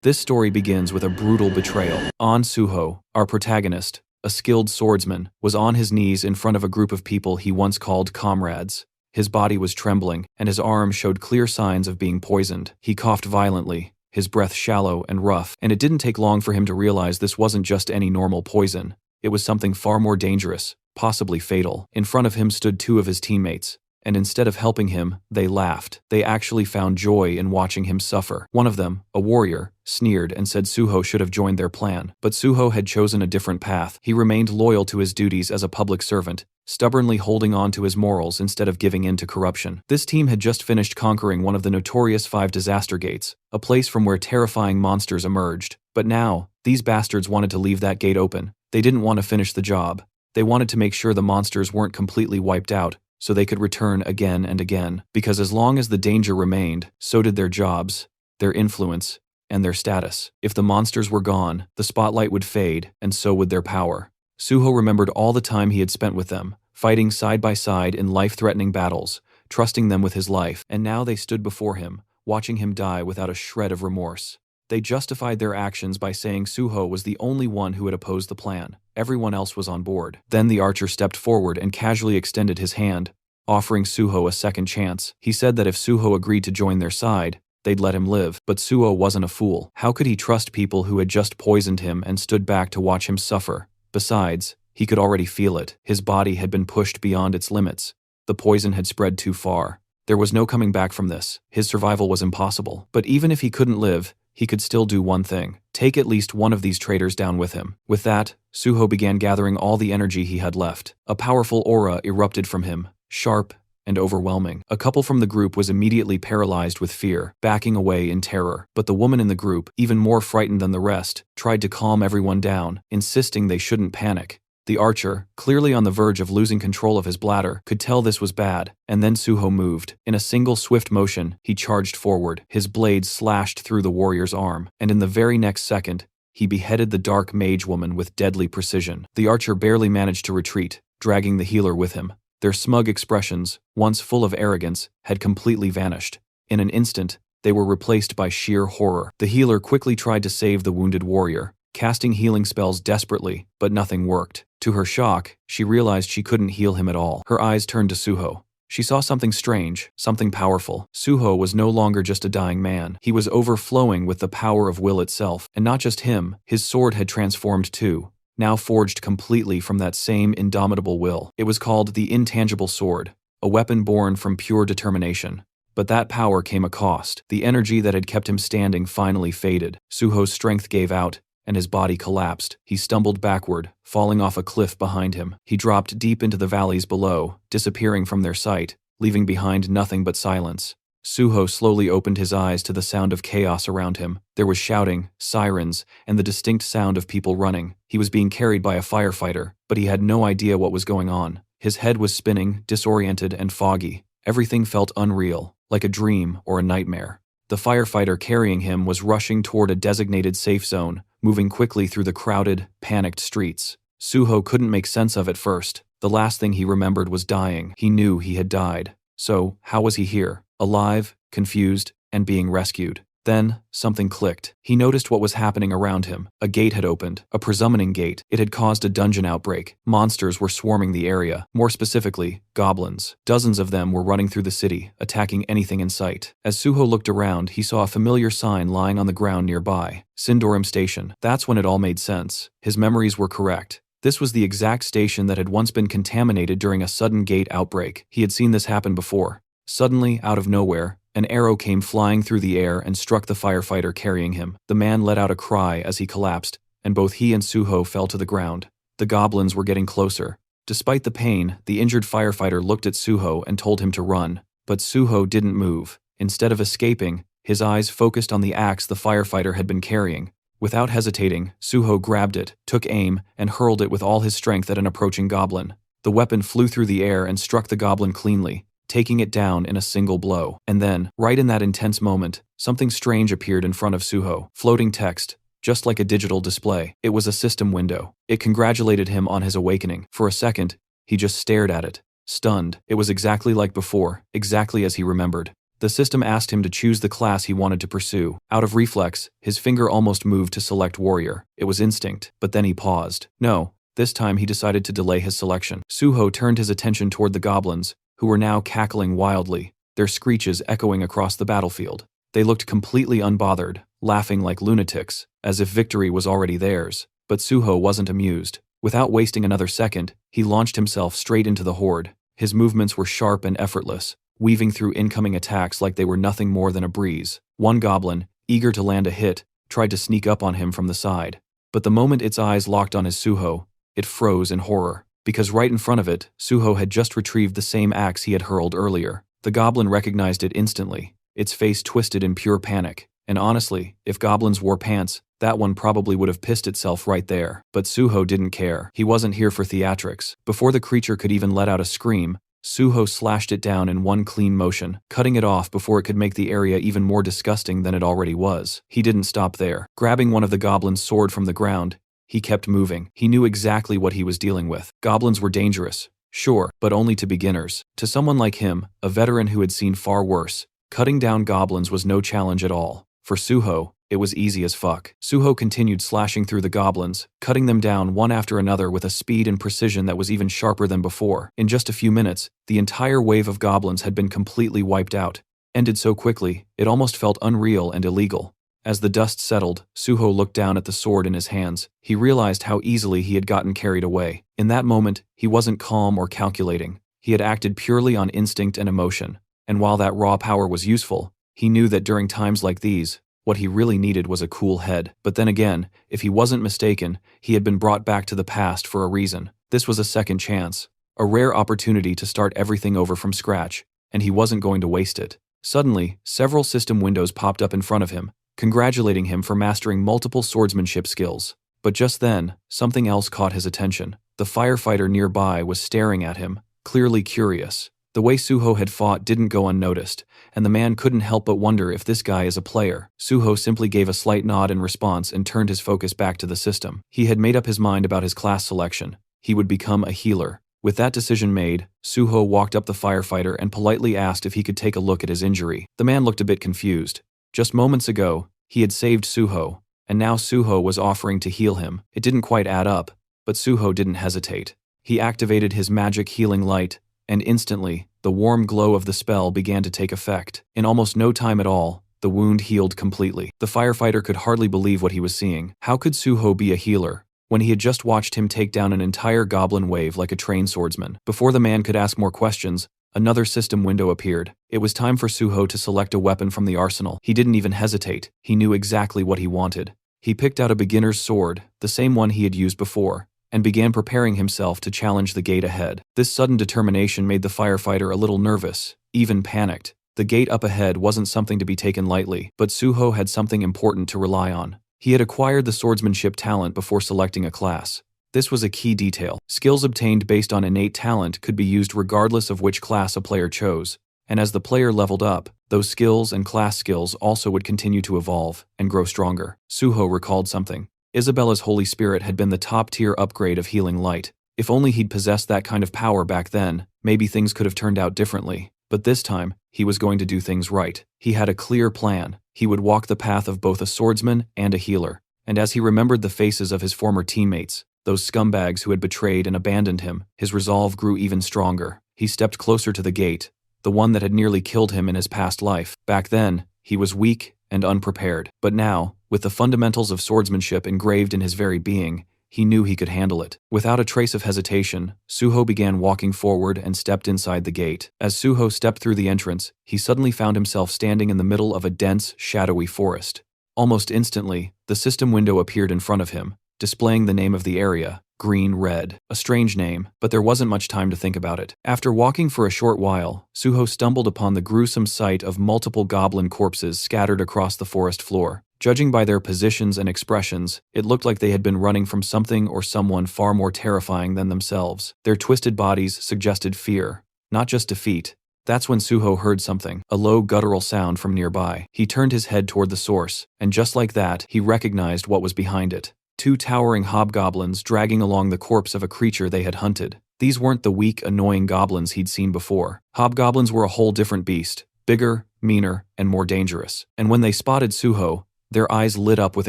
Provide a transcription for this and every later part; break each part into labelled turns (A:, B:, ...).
A: This story begins with a brutal betrayal. An Suho, our protagonist, a skilled swordsman, was on his knees in front of a group of people he once called comrades. His body was trembling, and his arm showed clear signs of being poisoned. He coughed violently, his breath shallow and rough, and it didn't take long for him to realize this wasn't just any normal poison. It was something far more dangerous, possibly fatal. In front of him stood two of his teammates, and instead of helping him, they laughed. They actually found joy in watching him suffer. One of them, a warrior, sneered and said Suho should have joined their plan. But Suho had chosen a different path. He remained loyal to his duties as a public servant, stubbornly holding on to his morals instead of giving in to corruption. This team had just finished conquering one of the notorious 5 disaster gates, a place from where terrifying monsters emerged. But now, these bastards wanted to leave that gate open. They didn't want to finish the job. They wanted to make sure the monsters weren't completely wiped out, so they could return again and again. Because as long as the danger remained, so did their jobs, their influence, and their status. If the monsters were gone, the spotlight would fade, and so would their power. Suho remembered all the time he had spent with them, fighting side by side in life-threatening battles, trusting them with his life, and now they stood before him, watching him die without a shred of remorse. They justified their actions by saying Suho was the only one who had opposed the plan. Everyone else was on board. Then the archer stepped forward and casually extended his hand, offering Suho a second chance. He said that if Suho agreed to join their side, they'd let him live. But Suho wasn't a fool. How could he trust people who had just poisoned him and stood back to watch him suffer? Besides, he could already feel it. His body had been pushed beyond its limits. The poison had spread too far. There was no coming back from this. His survival was impossible. But even if he couldn't live, he could still do one thing: take at least one of these traitors down with him. With that, Suho began gathering all the energy he had left. A powerful aura erupted from him, sharp and overwhelming. A couple from the group was immediately paralyzed with fear, backing away in terror. But the woman in the group, even more frightened than the rest, tried to calm everyone down, insisting they shouldn't panic. The archer, clearly on the verge of losing control of his bladder, could tell this was bad, and then Suho moved. In a single swift motion, he charged forward. His blade slashed through the warrior's arm, and in the very next second, he beheaded the dark mage woman with deadly precision. The archer barely managed to retreat, dragging the healer with him. Their smug expressions, once full of arrogance, had completely vanished. In an instant, they were replaced by sheer horror. The healer quickly tried to save the wounded warrior, casting healing spells desperately, but nothing worked. To her shock, she realized she couldn't heal him at all. Her eyes turned to Suho. She saw something strange, something powerful. Suho was no longer just a dying man. He was overflowing with the power of will itself. And not just him, his sword had transformed too, now forged completely from that same indomitable will. It was called the Intangible Sword, a weapon born from pure determination. But that power came a cost. The energy that had kept him standing finally faded. Suho's strength gave out, and his body collapsed. He stumbled backward, falling off a cliff behind him. He dropped deep into the valleys below, disappearing from their sight, leaving behind nothing but silence. Suho slowly opened his eyes to the sound of chaos around him. There was shouting, sirens, and the distinct sound of people running. He was being carried by a firefighter, but he had no idea what was going on. His head was spinning, disoriented and foggy. Everything felt unreal, like a dream or a nightmare. The firefighter carrying him was rushing toward a designated safe zone, moving quickly through the crowded, panicked streets. Suho couldn't make sense of it first. The last thing he remembered was dying. He knew he had died. So, how was he here? Alive, confused, and being rescued. Then, something clicked. He noticed what was happening around him. A gate had opened, a presummoning gate. It had caused a dungeon outbreak. Monsters were swarming the area. More specifically, goblins. Dozens of them were running through the city, attacking anything in sight. As Suho looked around, he saw a familiar sign lying on the ground nearby. Sindorim Station. That's when it all made sense. His memories were correct. This was the exact station that had once been contaminated during a sudden gate outbreak. He had seen this happen before. Suddenly, out of nowhere, an arrow came flying through the air and struck the firefighter carrying him. The man let out a cry as he collapsed, and both he and Suho fell to the ground. The goblins were getting closer. Despite the pain, the injured firefighter looked at Suho and told him to run. But Suho didn't move. Instead of escaping, his eyes focused on the axe the firefighter had been carrying. Without hesitating, Suho grabbed it, took aim, and hurled it with all his strength at an approaching goblin. The weapon flew through the air and struck the goblin cleanly, taking it down in a single blow. And then, right in that intense moment, something strange appeared in front of Suho. Floating text, just like a digital display. It was a system window. It congratulated him on his awakening. For a second, he just stared at it, stunned. It was exactly like before, exactly as he remembered. The system asked him to choose the class he wanted to pursue. Out of reflex, his finger almost moved to select warrior. It was instinct, but then he paused. No, this time he decided to delay his selection. Suho turned his attention toward the goblins, who were now cackling wildly, their screeches echoing across the battlefield. They looked completely unbothered, laughing like lunatics, as if victory was already theirs. But Suho wasn't amused. Without wasting another second, he launched himself straight into the horde. His movements were sharp and effortless, weaving through incoming attacks like they were nothing more than a breeze. One goblin, eager to land a hit, tried to sneak up on him from the side. But the moment its eyes locked on his Suho, it froze in horror, because right in front of it, Suho had just retrieved the same axe he had hurled earlier. The goblin recognized it instantly, its face twisted in pure panic. And honestly, if goblins wore pants, that one probably would have pissed itself right there. But Suho didn't care. He wasn't here for theatrics. Before the creature could even let out a scream, Suho slashed it down in one clean motion, cutting it off before it could make the area even more disgusting than it already was. He didn't stop there. Grabbing one of the goblin's sword from the ground, he kept moving. He knew exactly what he was dealing with. Goblins were dangerous, sure, but only to beginners. To someone like him, a veteran who had seen far worse, cutting down goblins was no challenge at all. For Suho, it was easy as fuck. Suho continued slashing through the goblins, cutting them down one after another with a speed and precision that was even sharper than before. In just a few minutes, the entire wave of goblins had been completely wiped out. Ended so quickly, it almost felt unreal and illegal. As the dust settled, Suho looked down at the sword in his hands. He realized how easily he had gotten carried away. In that moment, he wasn't calm or calculating. He had acted purely on instinct and emotion. And while that raw power was useful, he knew that during times like these, what he really needed was a cool head. But then again, if he wasn't mistaken, he had been brought back to the past for a reason. This was a second chance, a rare opportunity to start everything over from scratch, and he wasn't going to waste it. Suddenly, several system windows popped up in front of him, congratulating him for mastering multiple swordsmanship skills. But just then, something else caught his attention. The firefighter nearby was staring at him, clearly curious. The way Suho had fought didn't go unnoticed, and the man couldn't help but wonder if this guy is a player. Suho simply gave a slight nod in response and turned his focus back to the system. He had made up his mind about his class selection. He would become a healer. With that decision made, Suho walked up the firefighter and politely asked if he could take a look at his injury. The man looked a bit confused. Just moments ago, he had saved Suho, and now Suho was offering to heal him. It didn't quite add up, but Suho didn't hesitate. He activated his magic healing light, and instantly, the warm glow of the spell began to take effect. In almost no time at all, the wound healed completely. The firefighter could hardly believe what he was seeing. How could Suho be a healer when he had just watched him take down an entire goblin wave like a trained swordsman? Before the man could ask more questions, another system window appeared. It was time for Suho to select a weapon from the arsenal. He didn't even hesitate. He knew exactly what he wanted. He picked out a beginner's sword, the same one he had used before, and began preparing himself to challenge the gate ahead. This sudden determination made the firefighter a little nervous, even panicked. The gate up ahead wasn't something to be taken lightly, but Suho had something important to rely on. He had acquired the swordsmanship talent before selecting a class. This was a key detail. Skills obtained based on innate talent could be used regardless of which class a player chose, and as the player leveled up, those skills and class skills also would continue to evolve and grow stronger. Suho recalled something. Isabella's Holy Spirit had been the top-tier upgrade of healing light. If only he'd possessed that kind of power back then, maybe things could have turned out differently. But this time, he was going to do things right. He had a clear plan. He would walk the path of both a swordsman and a healer. And as he remembered the faces of his former teammates, those scumbags who had betrayed and abandoned him, his resolve grew even stronger. He stepped closer to the gate, the one that had nearly killed him in his past life. Back then, he was weak and unprepared. But now, with the fundamentals of swordsmanship engraved in his very being, he knew he could handle it. Without a trace of hesitation, Suho began walking forward and stepped inside the gate. As Suho stepped through the entrance, he suddenly found himself standing in the middle of a dense, shadowy forest. Almost instantly, the system window appeared in front of him, displaying the name of the area, Green Red. A strange name, but there wasn't much time to think about it. After walking for a short while, Suho stumbled upon the gruesome sight of multiple goblin corpses scattered across the forest floor. Judging by their positions and expressions, it looked like they had been running from something or someone far more terrifying than themselves. Their twisted bodies suggested fear, not just defeat. That's when Suho heard something, a low guttural sound from nearby. He turned his head toward the source, and just like that, he recognized what was behind it. Two towering hobgoblins dragging along the corpse of a creature they had hunted. These weren't the weak, annoying goblins he'd seen before. Hobgoblins were a whole different beast, bigger, meaner, and more dangerous. And when they spotted Suho, their eyes lit up with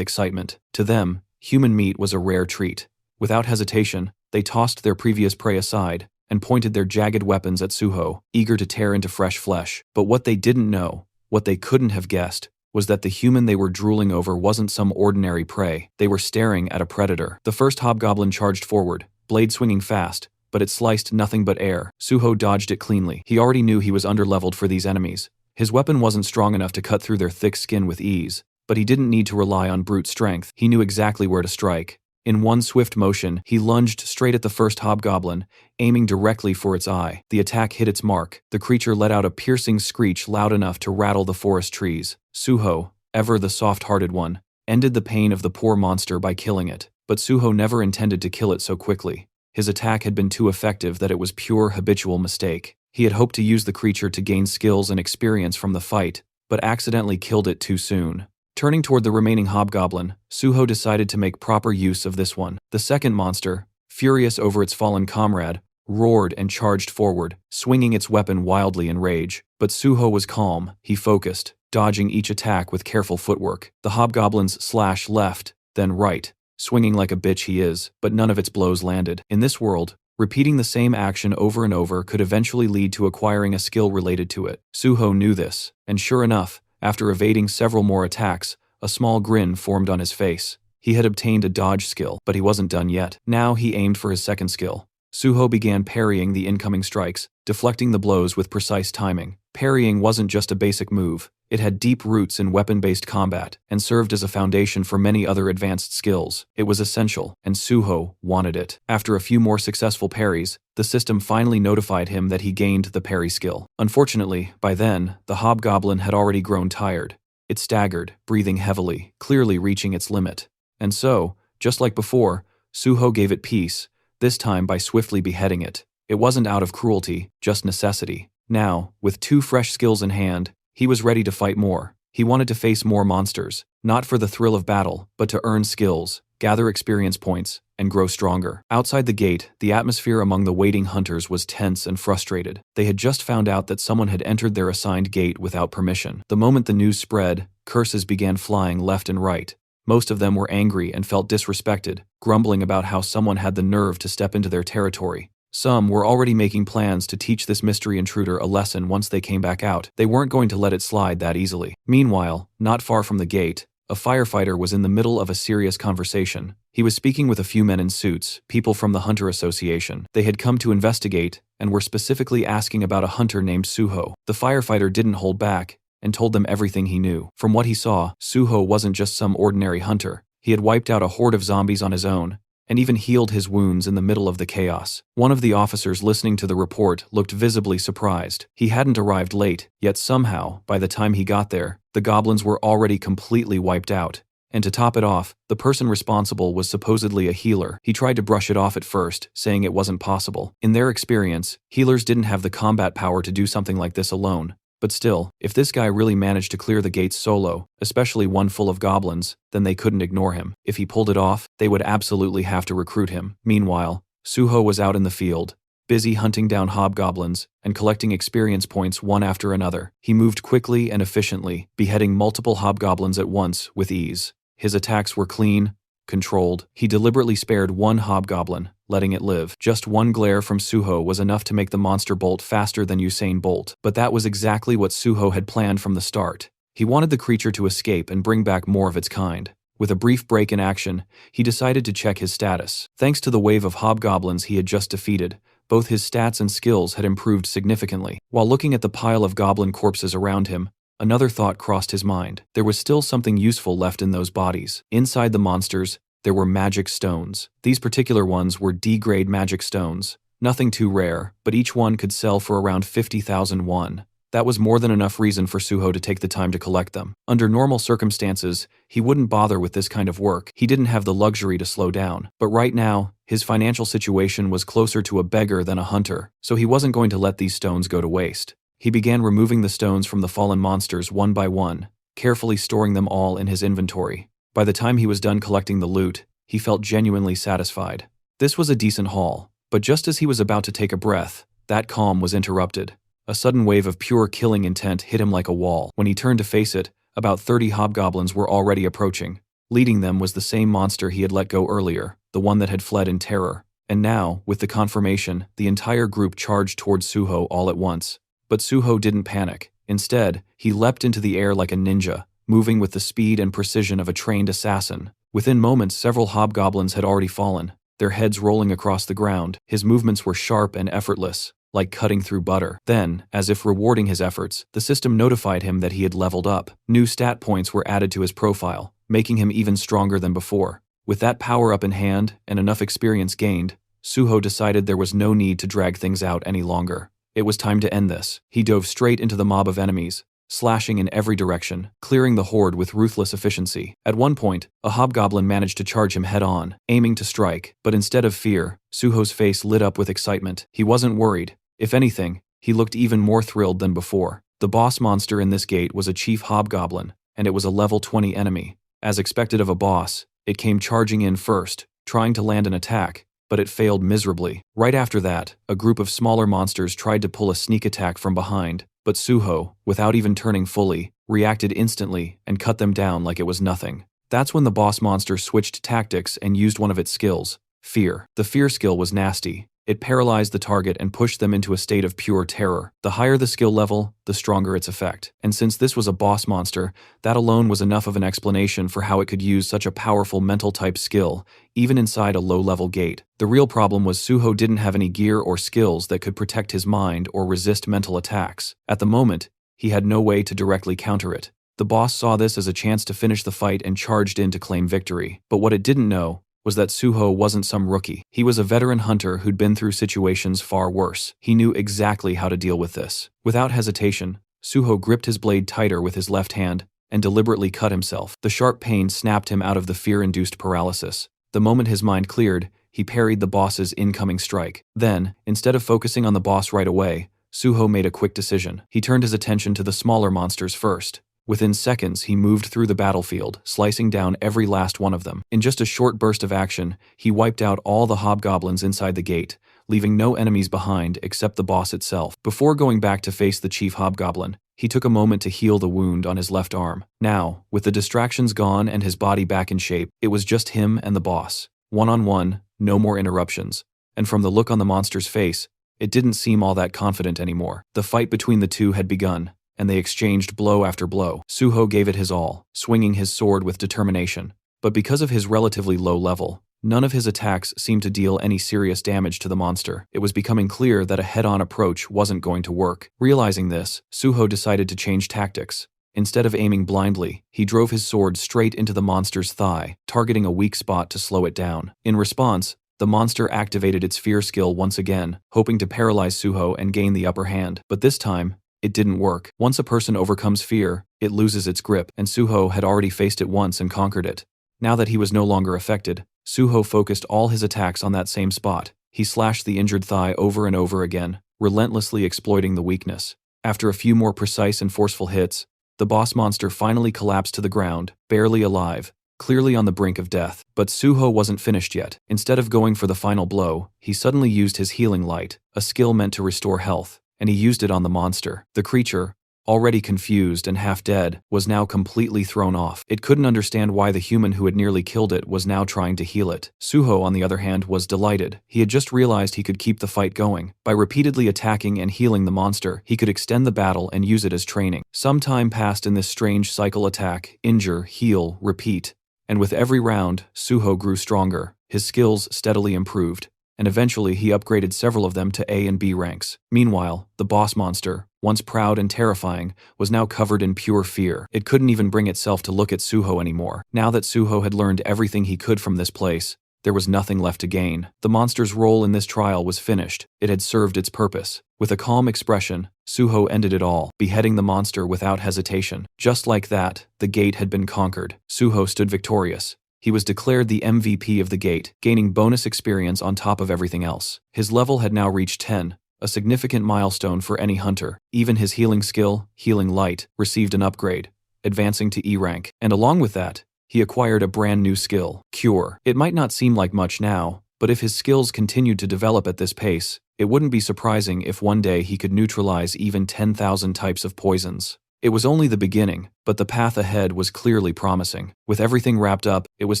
A: excitement. To them, human meat was a rare treat. Without hesitation, they tossed their previous prey aside and pointed their jagged weapons at Suho, eager to tear into fresh flesh. But what they didn't know, what they couldn't have guessed, was that the human they were drooling over wasn't some ordinary prey. They were staring at a predator. The first hobgoblin charged forward, blade swinging fast, but it sliced nothing but air. Suho dodged it cleanly. He already knew he was underleveled for these enemies. His weapon wasn't strong enough to cut through their thick skin with ease, but he didn't need to rely on brute strength. He knew exactly where to strike. In one swift motion, he lunged straight at the first hobgoblin, aiming directly for its eye. The attack hit its mark. The creature let out a piercing screech loud enough to rattle the forest trees. Suho, ever the soft-hearted one, ended the pain of the poor monster by killing it. But Suho never intended to kill it so quickly. His attack had been too effective that it was pure habitual mistake. He had hoped to use the creature to gain skills and experience from the fight, but accidentally killed it too soon. Turning toward the remaining hobgoblin, Suho decided to make proper use of this one. The second monster, furious over its fallen comrade, roared and charged forward, swinging its weapon wildly in rage. But Suho was calm. He focused, dodging each attack with careful footwork. The hobgoblins slashed left, then right, swinging like a bitch he is, but none of its blows landed. In this world, repeating the same action over and over could eventually lead to acquiring a skill related to it. Suho knew this, and sure enough, after evading several more attacks, a small grin formed on his face. He had obtained a dodge skill, but he wasn't done yet. Now he aimed for his second skill. Suho began parrying the incoming strikes, deflecting the blows with precise timing. Parrying wasn't just a basic move. It had deep roots in weapon-based combat and served as a foundation for many other advanced skills. It was essential, and Suho wanted it. After a few more successful parries, the system finally notified him that he gained the parry skill. Unfortunately, by then, the hobgoblin had already grown tired. It staggered, breathing heavily, clearly reaching its limit. And so, just like before, Suho gave it peace, this time by swiftly beheading it. It wasn't out of cruelty, just necessity. Now, with 2 fresh skills in hand, he was ready to fight more. He wanted to face more monsters, not for the thrill of battle, but to earn skills, gather experience points, and grow stronger. Outside the gate, the atmosphere among the waiting hunters was tense and frustrated. They had just found out that someone had entered their assigned gate without permission. The moment the news spread, curses began flying left and right. Most of them were angry and felt disrespected, grumbling about how someone had the nerve to step into their territory. Some were already making plans to teach this mystery intruder a lesson once they came back out. They weren't going to let it slide that easily. Meanwhile, not far from the gate, a firefighter was in the middle of a serious conversation. He was speaking with a few men in suits, people from the Hunter Association. They had come to investigate and were specifically asking about a hunter named Suho. The firefighter didn't hold back and told them everything he knew. From what he saw, Suho wasn't just some ordinary hunter. He had wiped out a horde of zombies on his own, and even healed his wounds in the middle of the chaos. One of the officers listening to the report looked visibly surprised. He hadn't arrived late, yet somehow, by the time he got there, the goblins were already completely wiped out. And to top it off, the person responsible was supposedly a healer. He tried to brush it off at first, saying it wasn't possible. In their experience, healers didn't have the combat power to do something like this alone. But still, if this guy really managed to clear the gates solo, especially one full of goblins, then they couldn't ignore him. If he pulled it off, they would absolutely have to recruit him. Meanwhile, Suho was out in the field, busy hunting down hobgoblins and collecting experience points one after another. He moved quickly and efficiently, beheading multiple hobgoblins at once with ease. His attacks were clean, controlled. He deliberately spared one hobgoblin, letting it live. Just one glare from Suho was enough to make the monster bolt faster than Usain Bolt. But that was exactly what Suho had planned from the start. He wanted the creature to escape and bring back more of its kind. With a brief break in action, he decided to check his status. Thanks to the wave of hobgoblins he had just defeated, both his stats and skills had improved significantly. While looking at the pile of goblin corpses around him, another thought crossed his mind. There was still something useful left in those bodies. Inside the monsters, there were magic stones. These particular ones were D-grade magic stones. Nothing too rare, but each one could sell for around 50,000 won. That was more than enough reason for Suho to take the time to collect them. Under normal circumstances, he wouldn't bother with this kind of work. He didn't have the luxury to slow down. But right now, his financial situation was closer to a beggar than a hunter, so he wasn't going to let these stones go to waste. He began removing the stones from the fallen monsters one by one, carefully storing them all in his inventory. By the time he was done collecting the loot, he felt genuinely satisfied. This was a decent haul, but just as he was about to take a breath, that calm was interrupted. A sudden wave of pure killing intent hit him like a wall. When he turned to face it, about 30 hobgoblins were already approaching. Leading them was the same monster he had let go earlier, the one that had fled in terror. And now, with the confirmation, the entire group charged towards Suho all at once. But Suho didn't panic. Instead, he leapt into the air like a ninja, moving with the speed and precision of a trained assassin. Within moments, several hobgoblins had already fallen, their heads rolling across the ground. His movements were sharp and effortless, like cutting through butter. Then, as if rewarding his efforts, the system notified him that he had leveled up. New stat points were added to his profile, making him even stronger than before. With that power-up in hand and enough experience gained, Suho decided there was no need to drag things out any longer. It was time to end this. He dove straight into the mob of enemies, slashing in every direction, clearing the horde with ruthless efficiency. At one point, a hobgoblin managed to charge him head-on, aiming to strike, but instead of fear, Suho's face lit up with excitement. He wasn't worried. If anything, he looked even more thrilled than before. The boss monster in this gate was a chief hobgoblin, and it was a level 20 enemy. As expected of a boss, it came charging in first, trying to land an attack, but it failed miserably. Right after that, a group of smaller monsters tried to pull a sneak attack from behind, but Suho, without even turning fully, reacted instantly and cut them down like it was nothing. That's when the boss monster switched tactics and used one of its skills, fear. The fear skill was nasty. It paralyzed the target and pushed them into a state of pure terror. The higher the skill level, the stronger its effect. And since this was a boss monster, that alone was enough of an explanation for how it could use such a powerful mental-type skill, even inside a low-level gate. The real problem was Suho didn't have any gear or skills that could protect his mind or resist mental attacks. At the moment, he had no way to directly counter it. The boss saw this as a chance to finish the fight and charged in to claim victory. But what it didn't know was that Suho wasn't some rookie. He was a veteran hunter who'd been through situations far worse. He knew exactly how to deal with this. Without hesitation, Suho gripped his blade tighter with his left hand and deliberately cut himself. The sharp pain snapped him out of the fear-induced paralysis. The moment his mind cleared, he parried the boss's incoming strike. Then, instead of focusing on the boss right away, Suho made a quick decision. He turned his attention to the smaller monsters first. Within seconds, he moved through the battlefield, slicing down every last one of them. In just a short burst of action, he wiped out all the hobgoblins inside the gate, leaving no enemies behind except the boss itself. Before going back to face the chief hobgoblin, he took a moment to heal the wound on his left arm. Now, with the distractions gone and his body back in shape, it was just him and the boss. One-on-one, no more interruptions. And from the look on the monster's face, it didn't seem all that confident anymore. The fight between the two had begun, and they exchanged blow after blow. Suho gave it his all, swinging his sword with determination. But because of his relatively low level, none of his attacks seemed to deal any serious damage to the monster. It was becoming clear that a head-on approach wasn't going to work. Realizing this, Suho decided to change tactics. Instead of aiming blindly, he drove his sword straight into the monster's thigh, targeting a weak spot to slow it down. In response, the monster activated its fear skill once again, hoping to paralyze Suho and gain the upper hand. But this time, it didn't work. Once a person overcomes fear, it loses its grip, and Suho had already faced it once and conquered it. Now that he was no longer affected, Suho focused all his attacks on that same spot. He slashed the injured thigh over and over again, relentlessly exploiting the weakness. After a few more precise and forceful hits, the boss monster finally collapsed to the ground, barely alive, clearly on the brink of death. But Suho wasn't finished yet. Instead of going for the final blow, he suddenly used his healing light, a skill meant to restore health, and he used it on the monster. The creature, already confused and half dead, was now completely thrown off. It couldn't understand why the human who had nearly killed it was now trying to heal it. Suho, on the other hand, was delighted. He had just realized he could keep the fight going. By repeatedly attacking and healing the monster, he could extend the battle and use it as training. Some time passed in this strange cycle: attack, injure, heal, repeat. And with every round, Suho grew stronger. His skills steadily improved, and eventually he upgraded several of them to A and B ranks. Meanwhile, the boss monster, once proud and terrifying, was now covered in pure fear. It couldn't even bring itself to look at Suho anymore. Now that Suho had learned everything he could from this place, there was nothing left to gain. The monster's role in this trial was finished. It had served its purpose. With a calm expression, Suho ended it all, beheading the monster without hesitation. Just like that, the gate had been conquered. Suho stood victorious. He was declared the MVP of the gate, gaining bonus experience on top of everything else. His level had now reached 10, a significant milestone for any hunter. Even his healing skill, Healing Light, received an upgrade, advancing to E rank. And along with that, he acquired a brand new skill, Cure. It might not seem like much now, But if his skills continued to develop at this pace, it wouldn't be surprising if one day he could neutralize even 10,000 types of poisons. It was only the beginning, but the path ahead was clearly promising. With everything wrapped up, it was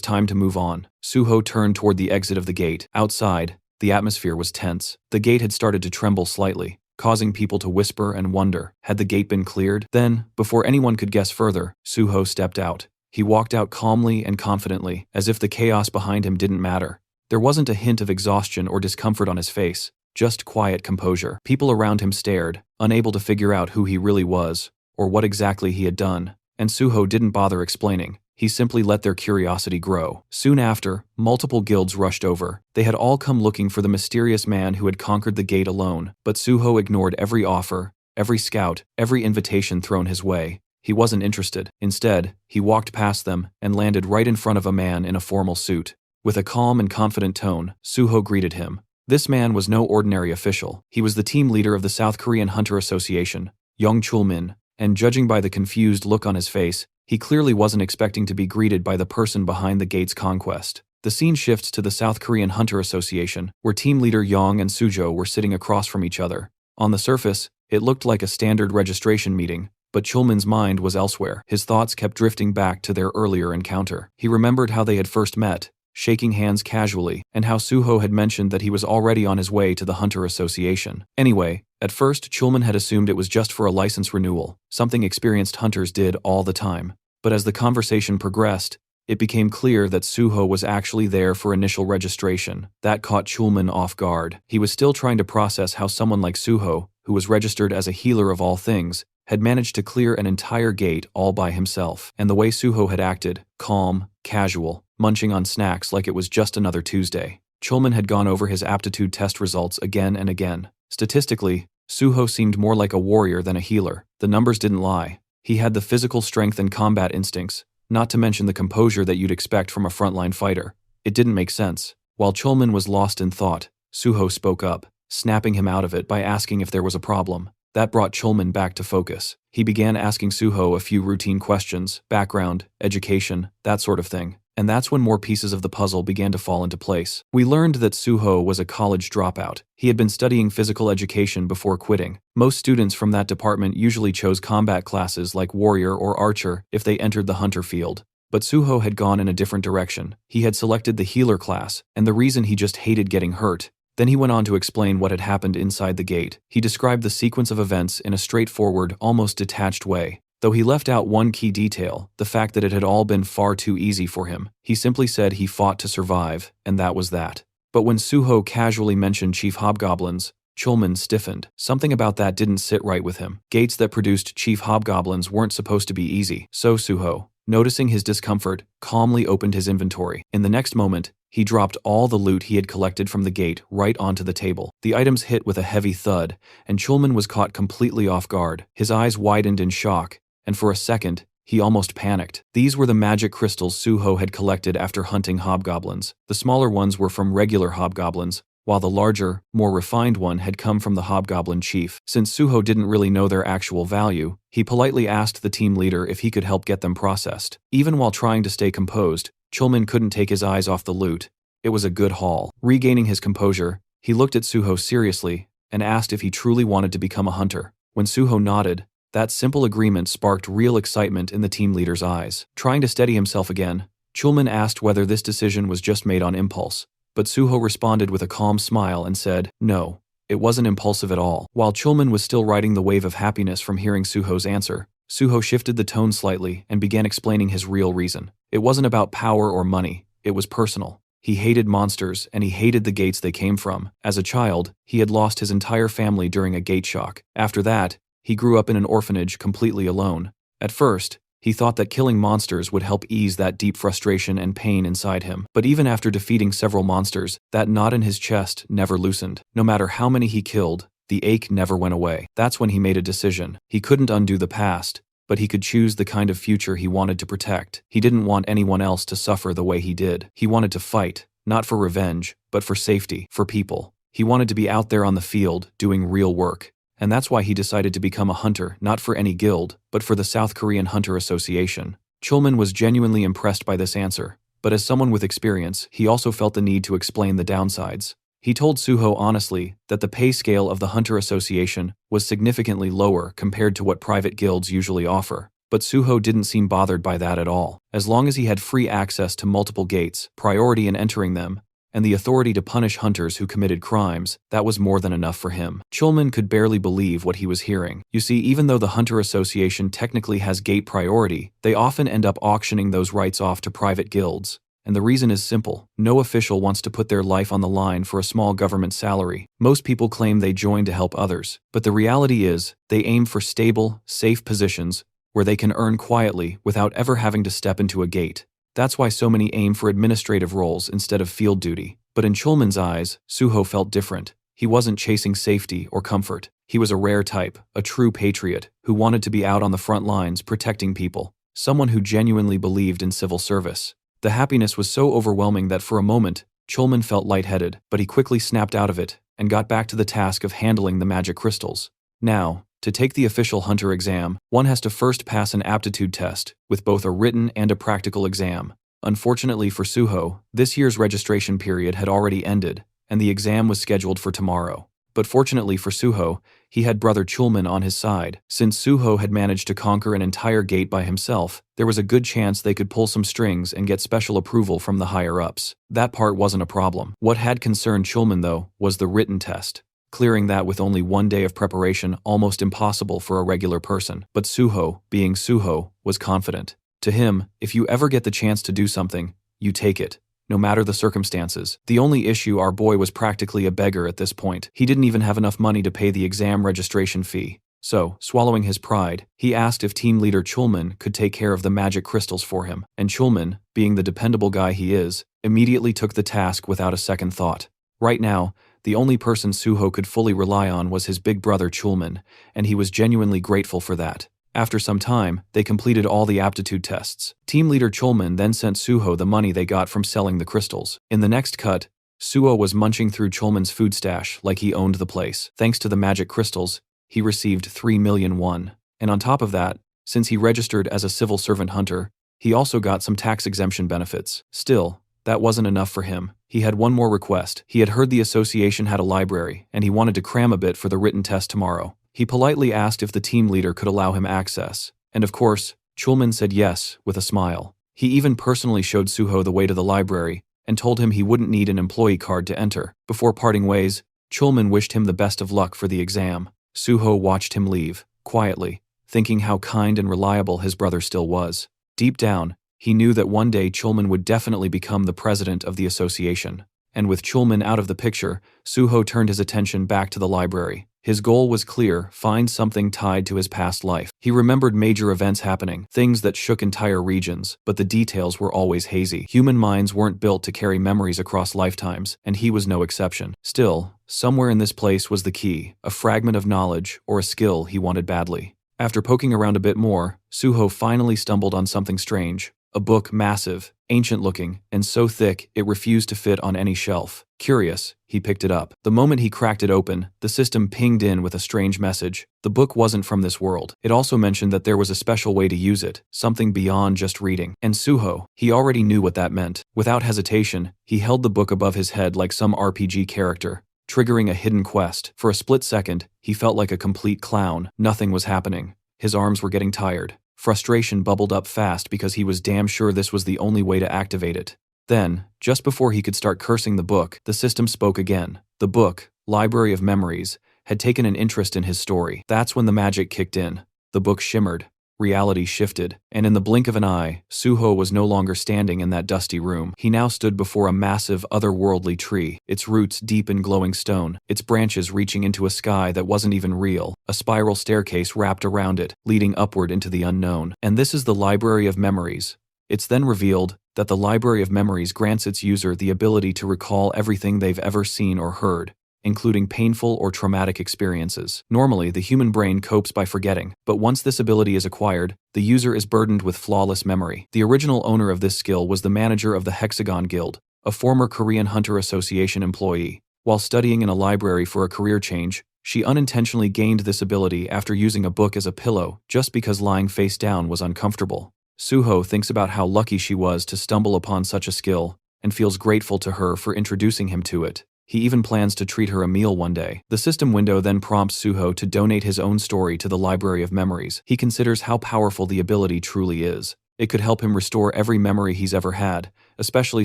A: time to move on. Suho turned toward the exit of the gate. Outside, the atmosphere was tense. The gate had started to tremble slightly, causing people to whisper and wonder, had the gate been cleared? Then, before anyone could guess further, Suho stepped out. He walked out calmly and confidently, as if the chaos behind him didn't matter. There wasn't a hint of exhaustion or discomfort on his face, just quiet composure. People around him stared, unable to figure out who he really was, or what exactly he had done, and Suho didn't bother explaining. He simply let their curiosity grow. Soon after, multiple guilds rushed over. They had all come looking for the mysterious man who had conquered the gate alone, but Suho ignored every offer, every scout, every invitation thrown his way. He wasn't interested. Instead, he walked past them and landed right in front of a man in a formal suit. With a calm and confident tone, Suho greeted him. This man was no ordinary official. He was the team leader of the South Korean Hunter Association, Young Chul-min, and judging by the confused look on his face, he clearly wasn't expecting to be greeted by the person behind the gate's conquest. The scene shifts to the South Korean Hunter Association, where team leader Yang and Sujo were sitting across from each other. On the surface, it looked like a standard registration meeting, but Chulmin's mind was elsewhere. His thoughts kept drifting back to their earlier encounter. He remembered how they had first met, shaking hands casually, and how Suho had mentioned that he was already on his way to the Hunter Association. Anyway, at first Chulmin had assumed it was just for a license renewal, something experienced hunters did all the time. But as the conversation progressed, it became clear that Suho was actually there for initial registration. That caught Chulmin off guard. He was still trying to process how someone like Suho, who was registered as a healer of all things, had managed to clear an entire gate all by himself. And the way Suho had acted, calm, casual, munching on snacks like it was just another Tuesday. Chulmin had gone over his aptitude test results again and again. Statistically, Suho seemed more like a warrior than a healer. The numbers didn't lie. He had the physical strength and combat instincts, not to mention the composure that you'd expect from a frontline fighter. It didn't make sense. While Chulmin was lost in thought, Suho spoke up, snapping him out of it by asking if there was a problem. That brought Chulmin back to focus. He began asking Suho a few routine questions, background, education, that sort of thing. And that's when more pieces of the puzzle began to fall into place. We learned that Suho was a college dropout. He had been studying physical education before quitting. Most students from that department usually chose combat classes like warrior or archer if they entered the hunter field. But Suho had gone in a different direction. He had selected the healer class, and the reason he just hated getting hurt. Then he went on to explain what had happened inside the gate. He described the sequence of events in a straightforward, almost detached way. Though he left out one key detail, the fact that it had all been far too easy for him. He simply said he fought to survive, and that was that. But when Suho casually mentioned Chief Hobgoblins, Chulmin stiffened. Something about that didn't sit right with him. Gates that produced Chief Hobgoblins weren't supposed to be easy. So Suho, noticing his discomfort, calmly opened his inventory. In the next moment, he dropped all the loot he had collected from the gate right onto the table. The items hit with a heavy thud, and Chulmin was caught completely off guard. His eyes widened in shock, and for a second, he almost panicked. These were the magic crystals Suho had collected after hunting hobgoblins. The smaller ones were from regular hobgoblins, while the larger, more refined one had come from the hobgoblin chief. Since Suho didn't really know their actual value, he politely asked the team leader if he could help get them processed. Even while trying to stay composed, Chulmin couldn't take his eyes off the loot. It was a good haul. Regaining his composure, he looked at Suho seriously and asked if he truly wanted to become a hunter. When Suho nodded, that simple agreement sparked real excitement in the team leader's eyes. Trying to steady himself again, Chulmin asked whether this decision was just made on impulse, but Suho responded with a calm smile and said, no, it wasn't impulsive at all. While Chulmin was still riding the wave of happiness from hearing Suho's answer, Suho shifted the tone slightly and began explaining his real reason. It wasn't about power or money, it was personal. He hated monsters, and he hated the gates they came from. As a child, he had lost his entire family during a gate shock. After that, he grew up in an orphanage completely alone. At first, he thought that killing monsters would help ease that deep frustration and pain inside him. But even after defeating several monsters, that knot in his chest never loosened. No matter how many he killed, the ache never went away. That's when he made a decision. He couldn't undo the past, but he could choose the kind of future he wanted to protect. He didn't want anyone else to suffer the way he did. He wanted to fight, not for revenge, but for safety, for people. He wanted to be out there on the field, doing real work. And that's why he decided to become a hunter, not for any guild, but for the South Korean Hunter Association. Chulmin was genuinely impressed by this answer, but as someone with experience, he also felt the need to explain the downsides. He told Suho honestly that the pay scale of the Hunter Association was significantly lower compared to what private guilds usually offer. But Suho didn't seem bothered by that at all. As long as he had free access to multiple gates, priority in entering them, and the authority to punish hunters who committed crimes, that was more than enough for him. Chulman could barely believe what he was hearing. You see, even though the Hunter Association technically has gate priority, they often end up auctioning those rights off to private guilds. And the reason is simple. No official wants to put their life on the line for a small government salary. Most people claim they join to help others, but the reality is, they aim for stable, safe positions where they can earn quietly without ever having to step into a gate. That's why so many aim for administrative roles instead of field duty. But in Chulman's eyes, Suho felt different. He wasn't chasing safety or comfort. He was a rare type, a true patriot, who wanted to be out on the front lines protecting people, someone who genuinely believed in civil service. The happiness was so overwhelming that for a moment, Chulman felt lightheaded, but he quickly snapped out of it and got back to the task of handling the magic crystals. Now, to take the official hunter exam, one has to first pass an aptitude test, with both a written and a practical exam. Unfortunately for Suho, this year's registration period had already ended, and the exam was scheduled for tomorrow. But fortunately for Suho, he had brother Chulman on his side. Since Suho had managed to conquer an entire gate by himself, there was a good chance they could pull some strings and get special approval from the higher-ups. That part wasn't a problem. What had concerned Chulman, though, was the written test. Clearing that with only one day of preparation almost impossible for a regular person. But Suho, being Suho, was confident. To him, if you ever get the chance to do something, you take it, no matter the circumstances. The only issue, our boy was practically a beggar at this point. He didn't even have enough money to pay the exam registration fee. So, swallowing his pride, he asked if team leader Chulman could take care of the magic crystals for him. And Chulman, being the dependable guy he is, immediately took the task without a second thought. Right now, the only person Suho could fully rely on was his big brother Chulman, and he was genuinely grateful for that. After some time, they completed all the aptitude tests. Team leader Chulman then sent Suho the money they got from selling the crystals. In the next cut, Suho was munching through Chulman's food stash like he owned the place. Thanks to the magic crystals, he received 3 million won. And on top of that, since he registered as a civil servant hunter, he also got some tax exemption benefits. Still, that wasn't enough for him. He had one more request. He had heard the association had a library, and he wanted to cram a bit for the written test tomorrow. He politely asked if the team leader could allow him access. And of course, Chulman said yes, with a smile. He even personally showed Suho the way to the library, and told him he wouldn't need an employee card to enter. Before parting ways, Chulman wished him the best of luck for the exam. Suho watched him leave, quietly, thinking how kind and reliable his brother still was. Deep down, he knew that one day Chulman would definitely become the president of the association. And with Chulman out of the picture, Suho turned his attention back to the library. His goal was clear: find something tied to his past life. He remembered major events happening, things that shook entire regions, but the details were always hazy. Human minds weren't built to carry memories across lifetimes, and he was no exception. Still, somewhere in this place was the key, a fragment of knowledge or a skill he wanted badly. After poking around a bit more, Suho finally stumbled on something strange. A book, massive, ancient-looking, and so thick it refused to fit on any shelf. Curious, he picked it up. The moment he cracked it open, the system pinged in with a strange message. The book wasn't from this world. It also mentioned that there was a special way to use it, something beyond just reading. And Suho, he already knew what that meant. Without hesitation, he held the book above his head like some RPG character, triggering a hidden quest. For a split second, he felt like a complete clown. Nothing was happening. His arms were getting tired. Frustration bubbled up fast because he was damn sure this was the only way to activate it. Then, just before he could start cursing the book, the system spoke again. The book, Library of Memories, had taken an interest in his story. That's when the magic kicked in. The book shimmered. Reality shifted, and in the blink of an eye, Suho was no longer standing in that dusty room. He now stood before a massive, otherworldly tree, its roots deep in glowing stone, its branches reaching into a sky that wasn't even real, a spiral staircase wrapped around it, leading upward into the unknown. And this is the Library of Memories. It's then revealed that the Library of Memories grants its user the ability to recall everything they've ever seen or heard, including painful or traumatic experiences. Normally, the human brain copes by forgetting, but once this ability is acquired, the user is burdened with flawless memory. The original owner of this skill was the manager of the Hexagon Guild, a former Korean Hunter Association employee. While studying in a library for a career change, she unintentionally gained this ability after using a book as a pillow just because lying face down was uncomfortable. Suho thinks about how lucky she was to stumble upon such a skill, and feels grateful to her for introducing him to it. He even plans to treat her a meal one day. The system window then prompts Suho to donate his own story to the Library of Memories. He considers how powerful the ability truly is. It could help him restore every memory he's ever had, especially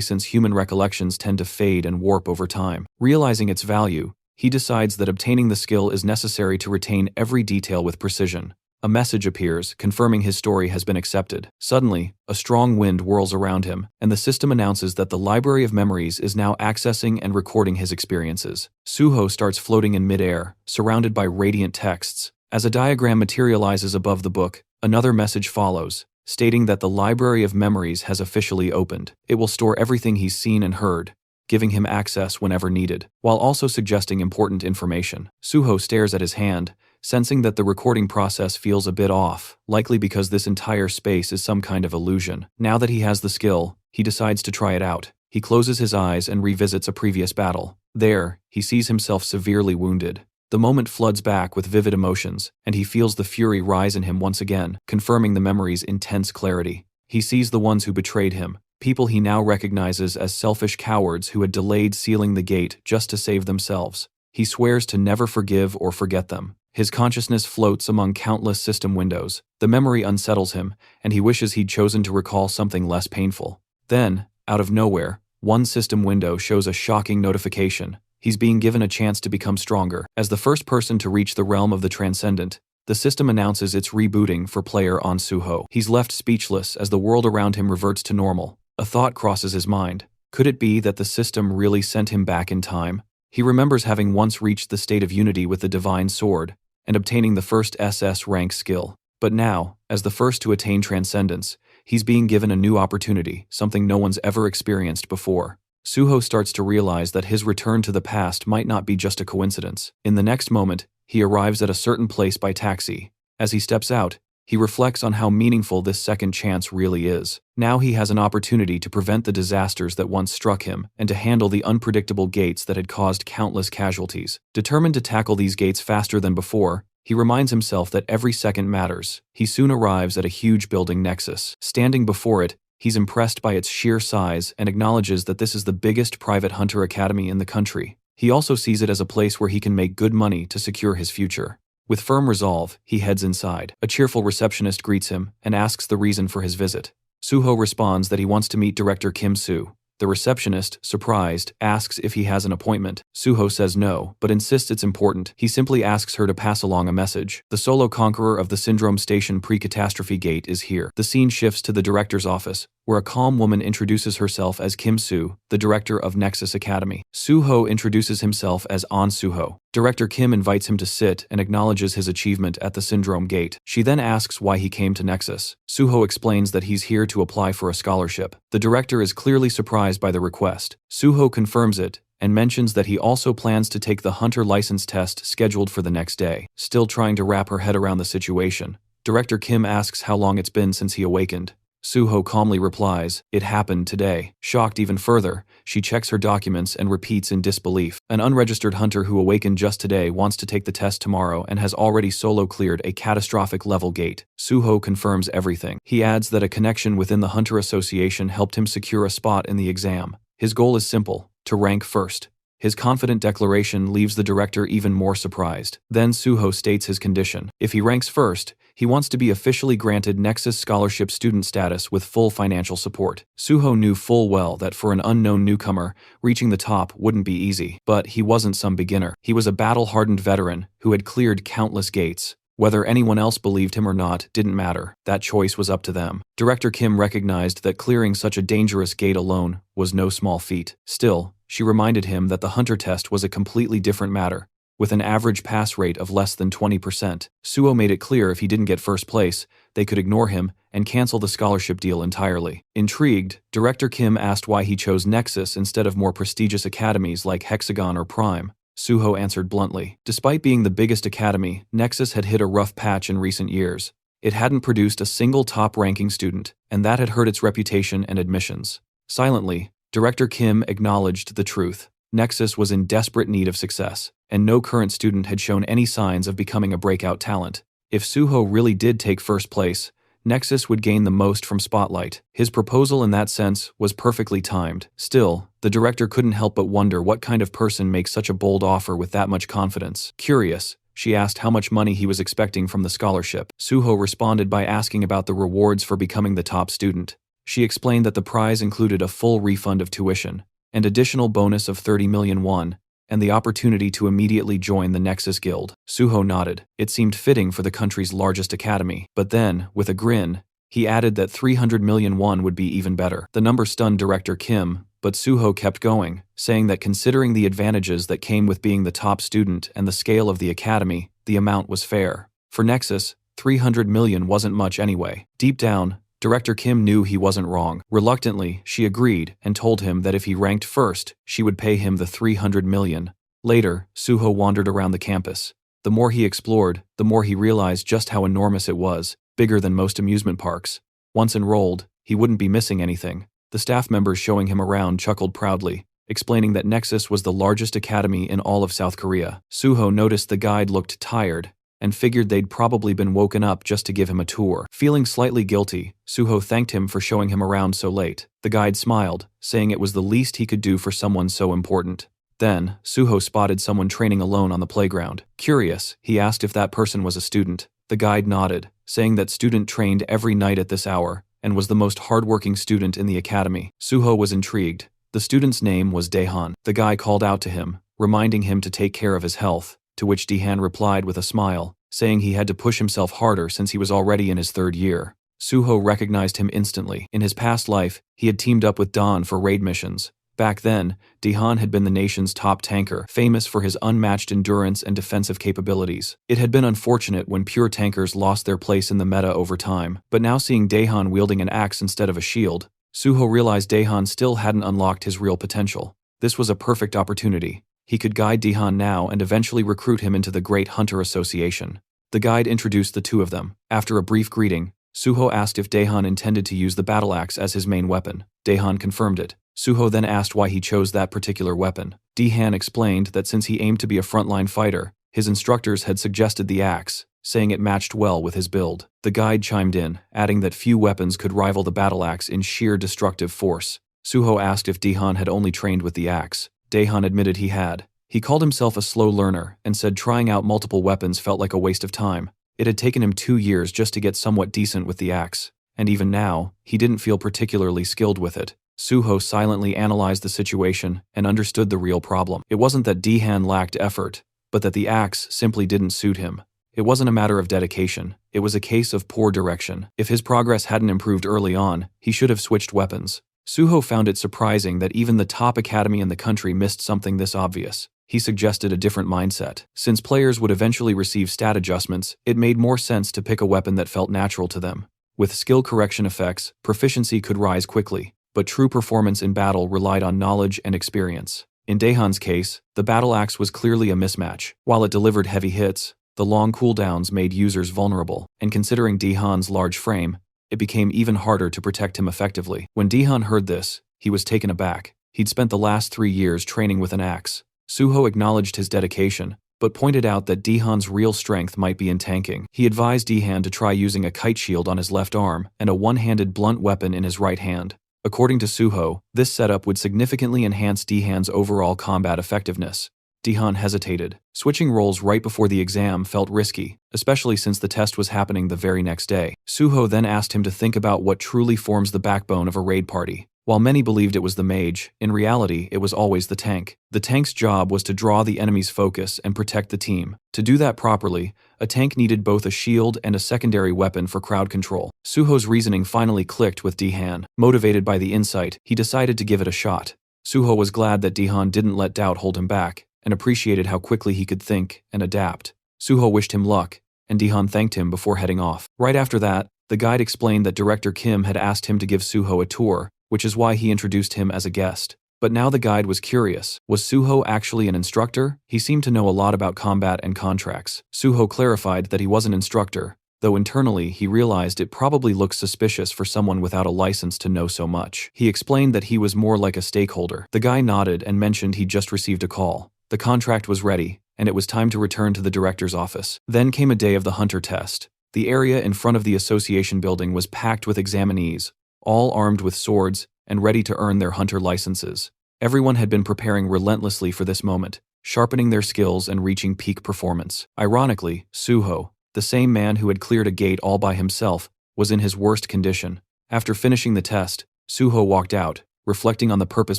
A: since human recollections tend to fade and warp over time. Realizing its value, he decides that obtaining the skill is necessary to retain every detail with precision. A message appears, confirming his story has been accepted. Suddenly, a strong wind whirls around him, and the system announces that the Library of Memories is now accessing and recording his experiences. Suho starts floating in midair, surrounded by radiant texts. As a diagram materializes above the book, another message follows, stating that the Library of Memories has officially opened. It will store everything he's seen and heard, giving him access whenever needed, while also suggesting important information. Suho stares at his hand, sensing that the recording process feels a bit off, likely because this entire space is some kind of illusion. Now that he has the skill, he decides to try it out. He closes his eyes and revisits a previous battle. There, he sees himself severely wounded. The moment floods back with vivid emotions, and he feels the fury rise in him once again, confirming the memory's intense clarity. He sees the ones who betrayed him, people he now recognizes as selfish cowards who had delayed sealing the gate just to save themselves. He swears to never forgive or forget them. His consciousness floats among countless system windows. The memory unsettles him, and he wishes he'd chosen to recall something less painful. Then, out of nowhere, one system window shows a shocking notification. He's being given a chance to become stronger. As the first person to reach the realm of the transcendent, the system announces it's rebooting for player On Suho. He's left speechless as the world around him reverts to normal. A thought crosses his mind. Could it be that the system really sent him back in time? He remembers having once reached the state of unity with the Divine Sword, and obtaining the first SS rank skill. But now, as the first to attain transcendence, he's being given a new opportunity, something no one's ever experienced before. Suho starts to realize that his return to the past might not be just a coincidence. In the next moment, he arrives at a certain place by taxi. As he steps out, he reflects on how meaningful this second chance really is. Now he has an opportunity to prevent the disasters that once struck him and to handle the unpredictable gates that had caused countless casualties. Determined to tackle these gates faster than before, he reminds himself that every second matters. He soon arrives at a huge building nexus. Standing before it, he's impressed by its sheer size and acknowledges that this is the biggest private hunter academy in the country. He also sees it as a place where he can make good money to secure his future. With firm resolve, he heads inside. A cheerful receptionist greets him and asks the reason for his visit. Suho responds that he wants to meet Director Kim Soo. The receptionist, surprised, asks if he has an appointment. Suho says no, but insists it's important. He simply asks her to pass along a message. The solo conqueror of the Syndrome Station pre-catastrophe gate is here. The scene shifts to the director's office, where a calm woman introduces herself as Kim Soo, the director of Nexus Academy. Suho introduces himself as On Suho. Director Kim invites him to sit and acknowledges his achievement at the Syndrome Gate. She then asks why he came to Nexus. Suho explains that he's here to apply for a scholarship. The director is clearly surprised by the request. Suho confirms it and mentions that he also plans to take the hunter license test scheduled for the next day. Still trying to wrap her head around the situation, Director Kim asks how long it's been since he awakened. Suho calmly replies, "It happened today." Shocked even further, she checks her documents and repeats in disbelief. An unregistered hunter who awakened just today wants to take the test tomorrow and has already solo cleared a catastrophic level gate. Suho confirms everything. He adds that a connection within the Hunter Association helped him secure a spot in the exam. His goal is simple: to rank first. His confident declaration leaves the director even more surprised. Then Suho states his condition. If he ranks first, he wants to be officially granted Nexus Scholarship student status with full financial support. Suho knew full well that for an unknown newcomer, reaching the top wouldn't be easy. But he wasn't some beginner. He was a battle-hardened veteran who had cleared countless gates. Whether anyone else believed him or not didn't matter. That choice was up to them. Director Kim recognized that clearing such a dangerous gate alone was no small feat. Still, she reminded him that the hunter test was a completely different matter, with an average pass rate of less than 20%. Suho made it clear if he didn't get first place, they could ignore him and cancel the scholarship deal entirely. Intrigued, Director Kim asked why he chose Nexus instead of more prestigious academies like Hexagon or Prime. Suho answered bluntly. Despite being the biggest academy, Nexus had hit a rough patch in recent years. It hadn't produced a single top-ranking student, and that had hurt its reputation and admissions. Silently, Director Kim acknowledged the truth. Nexus was in desperate need of success, and no current student had shown any signs of becoming a breakout talent. If Suho really did take first place, Nexus would gain the most from spotlight. His proposal in that sense was perfectly timed. Still, the director couldn't help but wonder what kind of person makes such a bold offer with that much confidence. Curious, she asked how much money he was expecting from the scholarship. Suho responded by asking about the rewards for becoming the top student. She explained that the prize included a full refund of tuition, and additional bonus of 30 million won, and the opportunity to immediately join the Nexus Guild. Suho nodded. It seemed fitting for the country's largest academy. But then, with a grin, he added that 300 million won would be even better. The number stunned Director Kim, but Suho kept going, saying that considering the advantages that came with being the top student and the scale of the academy, the amount was fair. For Nexus, 300 million wasn't much anyway. Deep down, Director Kim knew he wasn't wrong. Reluctantly, she agreed and told him that if he ranked first, she would pay him the 300 million. Later, Suho wandered around the campus. The more he explored, the more he realized just how enormous it was, bigger than most amusement parks. Once enrolled, he wouldn't be missing anything. The staff members showing him around chuckled proudly, explaining that Nexus was the largest academy in all of South Korea. Suho noticed the guide looked tired, and figured they'd probably been woken up just to give him a tour. Feeling slightly guilty, Suho thanked him for showing him around so late. The guide smiled, saying it was the least he could do for someone so important. Then, Suho spotted someone training alone on the playground. Curious, he asked if that person was a student. The guide nodded, saying that student trained every night at this hour, and was the most hardworking student in the academy. Suho was intrigued. The student's name was Daehan. The guy called out to him, reminding him to take care of his health, to which Daehan replied with a smile, saying he had to push himself harder since he was already in his 3rd year. Suho recognized him instantly. In his past life, he had teamed up with Dawn for raid missions. Back then, Daehan had been the nation's top tanker, famous for his unmatched endurance and defensive capabilities. It had been unfortunate when pure tankers lost their place in the meta over time, but now seeing Daehan wielding an axe instead of a shield, Suho realized Daehan still hadn't unlocked his real potential. This was a perfect opportunity. He could guide Daehan now and eventually recruit him into the Great Hunter Association. The guide introduced the two of them. After a brief greeting, Suho asked if Daehan intended to use the battle axe as his main weapon. Daehan confirmed it. Suho then asked why he chose that particular weapon. Daehan explained that since he aimed to be a frontline fighter, his instructors had suggested the axe, saying it matched well with his build. The guide chimed in, adding that few weapons could rival the battle axe in sheer destructive force. Suho asked if Daehan had only trained with the axe. Daehan admitted he had. He called himself a slow learner and said trying out multiple weapons felt like a waste of time. It had taken him 2 years just to get somewhat decent with the axe, and even now, he didn't feel particularly skilled with it. Suho silently analyzed the situation and understood the real problem. It wasn't that Daehan lacked effort, but that the axe simply didn't suit him. It wasn't a matter of dedication, it was a case of poor direction. If his progress hadn't improved early on, he should have switched weapons. Suho found it surprising that even the top academy in the country missed something this obvious. He suggested a different mindset. Since players would eventually receive stat adjustments, it made more sense to pick a weapon that felt natural to them. With skill correction effects, proficiency could rise quickly, but true performance in battle relied on knowledge and experience. In Daehan's case, the battle axe was clearly a mismatch. While it delivered heavy hits, the long cooldowns made users vulnerable, and considering Daehan's large frame, it became even harder to protect him effectively. When Daehan heard this, he was taken aback. He'd spent the last 3 years training with an axe. Suho acknowledged his dedication, but pointed out that Daehan's real strength might be in tanking. He advised Daehan to try using a kite shield on his left arm and a one-handed blunt weapon in his right hand. According to Suho, this setup would significantly enhance Daehan's overall combat effectiveness. Daehan hesitated. Switching roles right before the exam felt risky, especially since the test was happening the very next day. Suho then asked him to think about what truly forms the backbone of a raid party. While many believed it was the mage, in reality it was always the tank. The tank's job was to draw the enemy's focus and protect the team. To do that properly, a tank needed both a shield and a secondary weapon for crowd control. Suho's reasoning finally clicked with Daehan. Motivated by the insight, he decided to give it a shot. Suho was glad that Daehan didn't let doubt hold him back, and appreciated how quickly he could think and adapt. Suho wished him luck, and Daehan thanked him before heading off. Right after that, the guide explained that Director Kim had asked him to give Suho a tour, which is why he introduced him as a guest. But now the guide was curious. Was Suho actually an instructor? He seemed to know a lot about combat and contracts. Suho clarified that he was an instructor, though internally he realized it probably looked suspicious for someone without a license to know so much. He explained that he was more like a stakeholder. The guy nodded and mentioned he'd just received a call. The contract was ready, and it was time to return to the director's office. Then came a day of the hunter test. The area in front of the association building was packed with examinees, all armed with swords and ready to earn their hunter licenses. Everyone had been preparing relentlessly for this moment, sharpening their skills and reaching peak performance. Ironically, Suho, the same man who had cleared a gate all by himself, was in his worst condition. After finishing the test, Suho walked out, reflecting on the purpose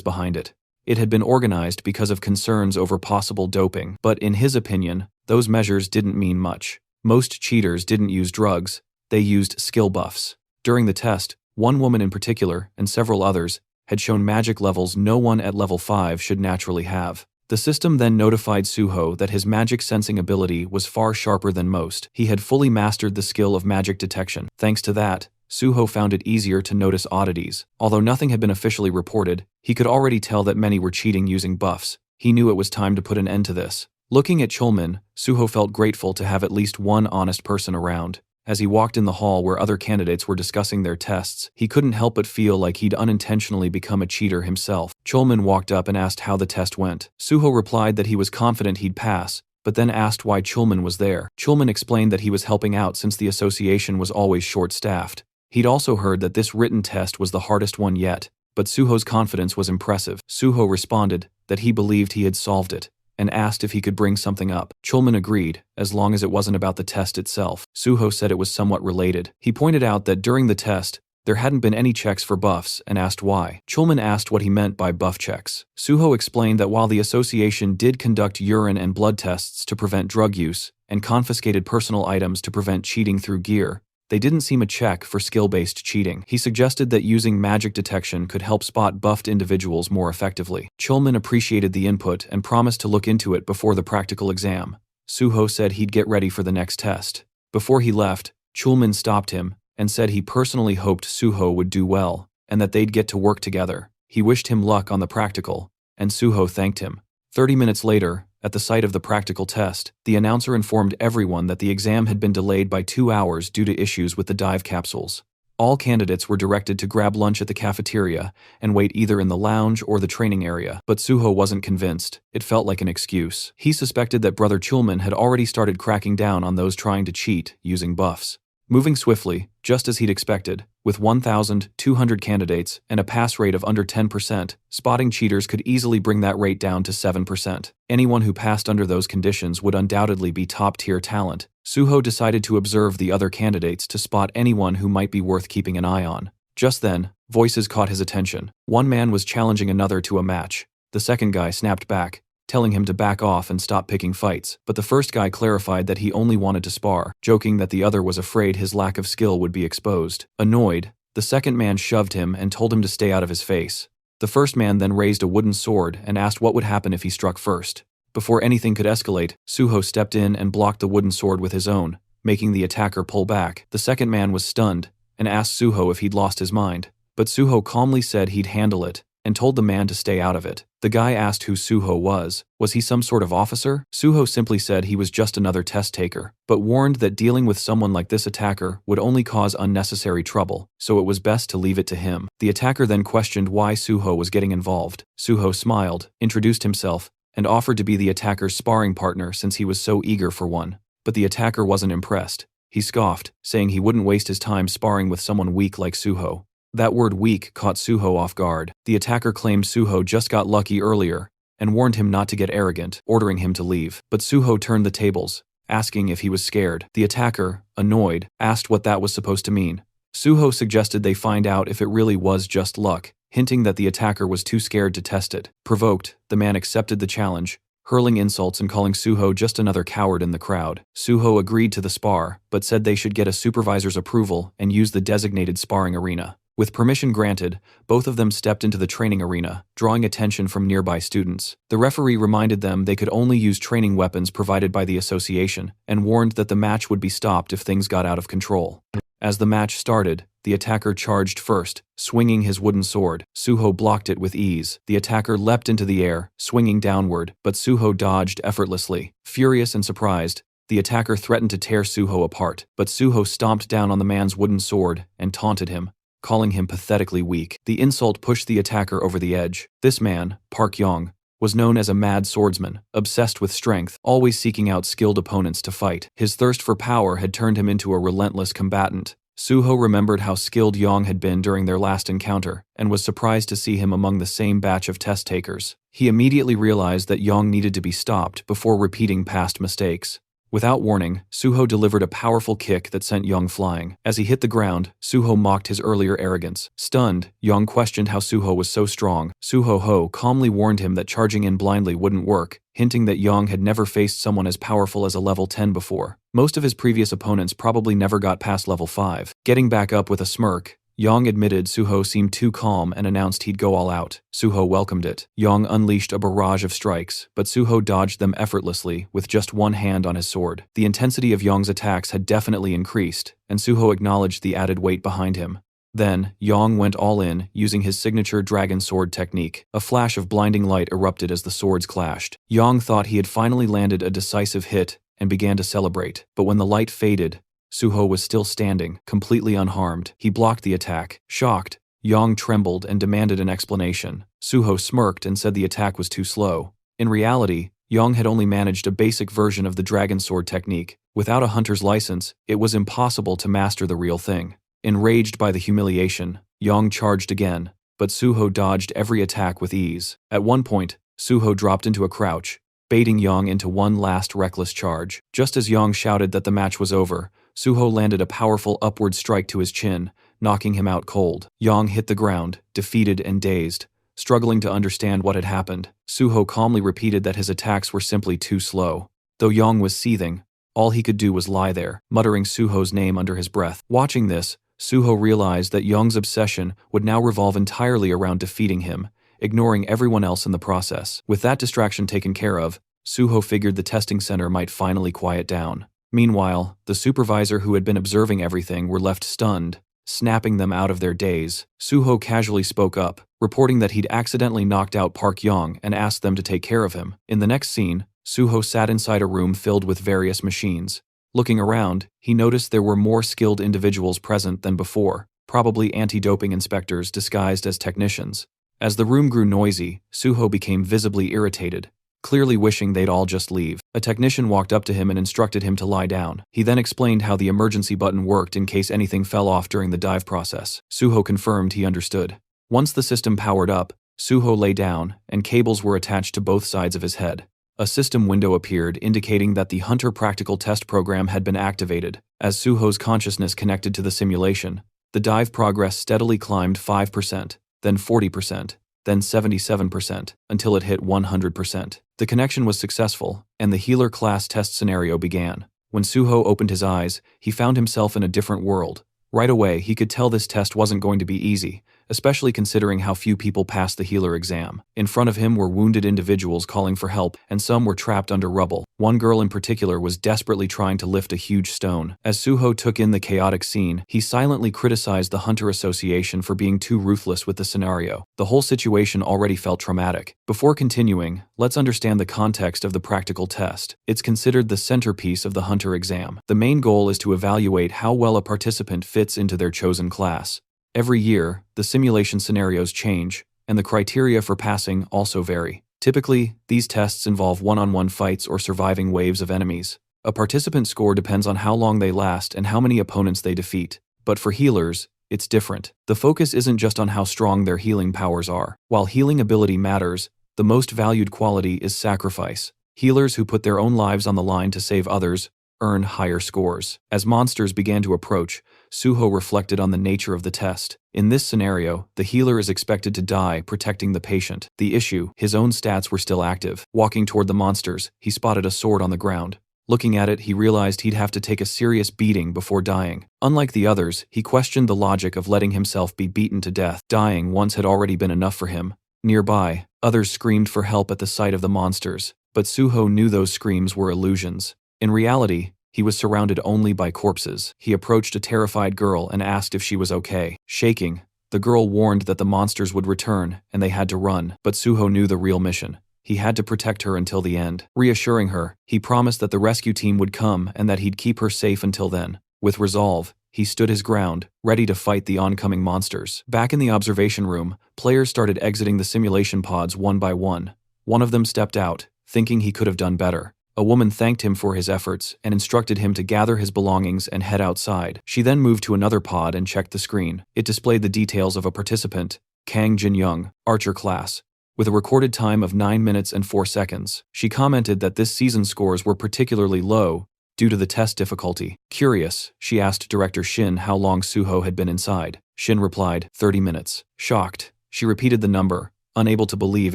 A: behind it. It had been organized because of concerns over possible doping, but in his opinion, those measures didn't mean much. Most cheaters didn't use drugs, they used skill buffs. During the test, one woman in particular, and several others, had shown magic levels no one at level 5 should naturally have. The system then notified Suho that his magic sensing ability was far sharper than most. He had fully mastered the skill of magic detection. Thanks to that, Suho found it easier to notice oddities. Although nothing had been officially reported, he could already tell that many were cheating using buffs. He knew it was time to put an end to this. Looking at Chulman, Suho felt grateful to have at least one honest person around. As he walked in the hall where other candidates were discussing their tests, he couldn't help but feel like he'd unintentionally become a cheater himself. Chulman walked up and asked how the test went. Suho replied that he was confident he'd pass, but then asked why Chulman was there. Chulman explained that he was helping out since the association was always short-staffed. He'd also heard that this written test was the hardest one yet, but Suho's confidence was impressive. Suho responded that he believed he had solved it, and asked if he could bring something up. Chulman agreed, as long as it wasn't about the test itself. Suho said it was somewhat related. He pointed out that during the test, there hadn't been any checks for buffs and asked why. Chulman asked what he meant by buff checks. Suho explained that while the association did conduct urine and blood tests to prevent drug use, and confiscated personal items to prevent cheating through gear, they didn't seem a check for skill-based cheating. He suggested that using magic detection could help spot buffed individuals more effectively. Chulman appreciated the input and promised to look into it before the practical exam. Suho said he'd get ready for the next test. Before he left, Chulman stopped him and said he personally hoped Suho would do well and that they'd get to work together. He wished him luck on the practical, and Suho thanked him. 30 minutes later, at the site of the practical test, the announcer informed everyone that the exam had been delayed by 2 hours due to issues with the dive capsules. All candidates were directed to grab lunch at the cafeteria and wait either in the lounge or the training area, but Suho wasn't convinced. It felt like an excuse. He suspected that Brother Chulman had already started cracking down on those trying to cheat using buffs. Moving swiftly, just as he'd expected, with 1,200 candidates and a pass rate of under 10%, spotting cheaters could easily bring that rate down to 7%. Anyone who passed under those conditions would undoubtedly be top-tier talent. Suho decided to observe the other candidates to spot anyone who might be worth keeping an eye on. Just then, voices caught his attention. One man was challenging another to a match. The second guy snapped back, telling him to back off and stop picking fights, but the first guy clarified that he only wanted to spar, joking that the other was afraid his lack of skill would be exposed. Annoyed, the second man shoved him and told him to stay out of his face. The first man then raised a wooden sword and asked what would happen if he struck first. Before anything could escalate, Suho stepped in and blocked the wooden sword with his own, making the attacker pull back. The second man was stunned and asked Suho if he'd lost his mind, but Suho calmly said he'd handle it and told the man to stay out of it. The guy asked who Suho was. Was he some sort of officer? Suho simply said he was just another test taker, but warned that dealing with someone like this attacker would only cause unnecessary trouble, so it was best to leave it to him. The attacker then questioned why Suho was getting involved. Suho smiled, introduced himself, and offered to be the attacker's sparring partner since he was so eager for one. But the attacker wasn't impressed. He scoffed, saying he wouldn't waste his time sparring with someone weak like Suho. That word weak caught Suho off guard. The attacker claimed Suho just got lucky earlier and warned him not to get arrogant, ordering him to leave. But Suho turned the tables, asking if he was scared. The attacker, annoyed, asked what that was supposed to mean. Suho suggested they find out if it really was just luck, hinting that the attacker was too scared to test it. Provoked, the man accepted the challenge, hurling insults and calling Suho just another coward in the crowd. Suho agreed to the spar, but said they should get a supervisor's approval and use the designated sparring arena. With permission granted, both of them stepped into the training arena, drawing attention from nearby students. The referee reminded them they could only use training weapons provided by the association, and warned that the match would be stopped if things got out of control. As the match started, the attacker charged first, swinging his wooden sword. Suho blocked it with ease. The attacker leapt into the air, swinging downward, but Suho dodged effortlessly. Furious and surprised, the attacker threatened to tear Suho apart, but Suho stomped down on the man's wooden sword and taunted him, calling him pathetically weak. The insult pushed the attacker over the edge. This man, Park Yong, was known as a mad swordsman, obsessed with strength, always seeking out skilled opponents to fight. His thirst for power had turned him into a relentless combatant. Suho remembered how skilled Yang had been during their last encounter, and was surprised to see him among the same batch of test takers. He immediately realized that Yang needed to be stopped before repeating past mistakes. Without warning, Suho delivered a powerful kick that sent Yang flying. As he hit the ground, Suho mocked his earlier arrogance. Stunned, Yang questioned how Suho was so strong. Suho calmly warned him that charging in blindly wouldn't work, hinting that Yang had never faced someone as powerful as a level 10 before. Most of his previous opponents probably never got past level 5. Getting back up with a smirk, Yang admitted Suho seemed too calm and announced he'd go all out. Suho welcomed it. Yang unleashed a barrage of strikes, but Suho dodged them effortlessly with just one hand on his sword. The intensity of Yang's attacks had definitely increased, and Suho acknowledged the added weight behind him. Then, Yang went all in, using his signature dragon sword technique. A flash of blinding light erupted as the swords clashed. Yang thought he had finally landed a decisive hit and began to celebrate, but when the light faded, Suho was still standing, completely unharmed. He blocked the attack. Shocked, Yang trembled and demanded an explanation. Suho smirked and said the attack was too slow. In reality, Yang had only managed a basic version of the dragon sword technique. Without a hunter's license, it was impossible to master the real thing. Enraged by the humiliation, Yang charged again, but Suho dodged every attack with ease. At one point, Suho dropped into a crouch, baiting Yang into one last reckless charge. Just as Yang shouted that the match was over, Suho landed a powerful upward strike to his chin, knocking him out cold. Yang hit the ground, defeated and dazed. Struggling to understand what had happened, Suho calmly repeated that his attacks were simply too slow. Though Yang was seething, all he could do was lie there, muttering Suho's name under his breath. Watching this, Suho realized that Yang's obsession would now revolve entirely around defeating him, ignoring everyone else in the process. With that distraction taken care of, Suho figured the testing center might finally quiet down. Meanwhile, the supervisor who had been observing everything were left stunned, snapping them out of their daze. Suho casually spoke up, reporting that he'd accidentally knocked out Park Yang and asked them to take care of him. In the next scene, Suho sat inside a room filled with various machines. Looking around, he noticed there were more skilled individuals present than before, probably anti-doping inspectors disguised as technicians. As the room grew noisy, Suho became visibly irritated, clearly wishing they'd all just leave. A technician walked up to him and instructed him to lie down. He then explained how the emergency button worked in case anything fell off during the dive process. Suho confirmed he understood. Once the system powered up, Suho lay down, and cables were attached to both sides of his head. A system window appeared indicating that the Hunter Practical Test program had been activated. As Suho's consciousness connected to the simulation, the dive progress steadily climbed 5%, then 40%, then 77%, until it hit 100%. The connection was successful, and the healer class test scenario began. When Suho opened his eyes, he found himself in a different world. Right away, he could tell this test wasn't going to be easy, especially considering how few people passed the healer exam. In front of him were wounded individuals calling for help, and some were trapped under rubble. One girl in particular was desperately trying to lift a huge stone. As Suho took in the chaotic scene, he silently criticized the Hunter Association for being too ruthless with the scenario. The whole situation already felt traumatic. Before continuing, let's understand the context of the practical test. It's considered the centerpiece of the Hunter exam. The main goal is to evaluate how well a participant fits into their chosen class. Every year, the simulation scenarios change, and the criteria for passing also vary. Typically, these tests involve one-on-one fights or surviving waves of enemies. A participant's score depends on how long they last and how many opponents they defeat. But for healers, it's different. The focus isn't just on how strong their healing powers are. While healing ability matters, the most valued quality is sacrifice. Healers who put their own lives on the line to save others earn higher scores. As monsters began to approach, Suho reflected on the nature of the test. In this scenario, the healer is expected to die protecting the patient. The issue, his own stats were still active. Walking toward the monsters, he spotted a sword on the ground. Looking at it, he realized he'd have to take a serious beating before dying. Unlike the others, he questioned the logic of letting himself be beaten to death. Dying once had already been enough for him. Nearby, others screamed for help at the sight of the monsters, but Suho knew those screams were illusions. In reality, he was surrounded only by corpses. He approached a terrified girl and asked if she was okay. Shaking, the girl warned that the monsters would return and they had to run, but Suho knew the real mission. He had to protect her until the end. Reassuring her, he promised that the rescue team would come and that he'd keep her safe until then. With resolve, he stood his ground, ready to fight the oncoming monsters. Back in the observation room, players started exiting the simulation pods one by one. One of them stepped out, thinking he could have done better. A woman thanked him for his efforts and instructed him to gather his belongings and head outside. She then moved to another pod and checked the screen. It displayed the details of a participant, Kang Jin-young, archer class, with a recorded time of 9 minutes and 4 seconds. She commented that this season's scores were particularly low due to the test difficulty. Curious, she asked Director Shin how long Suho had been inside. Shin replied, 30 minutes. Shocked, she repeated the number, unable to believe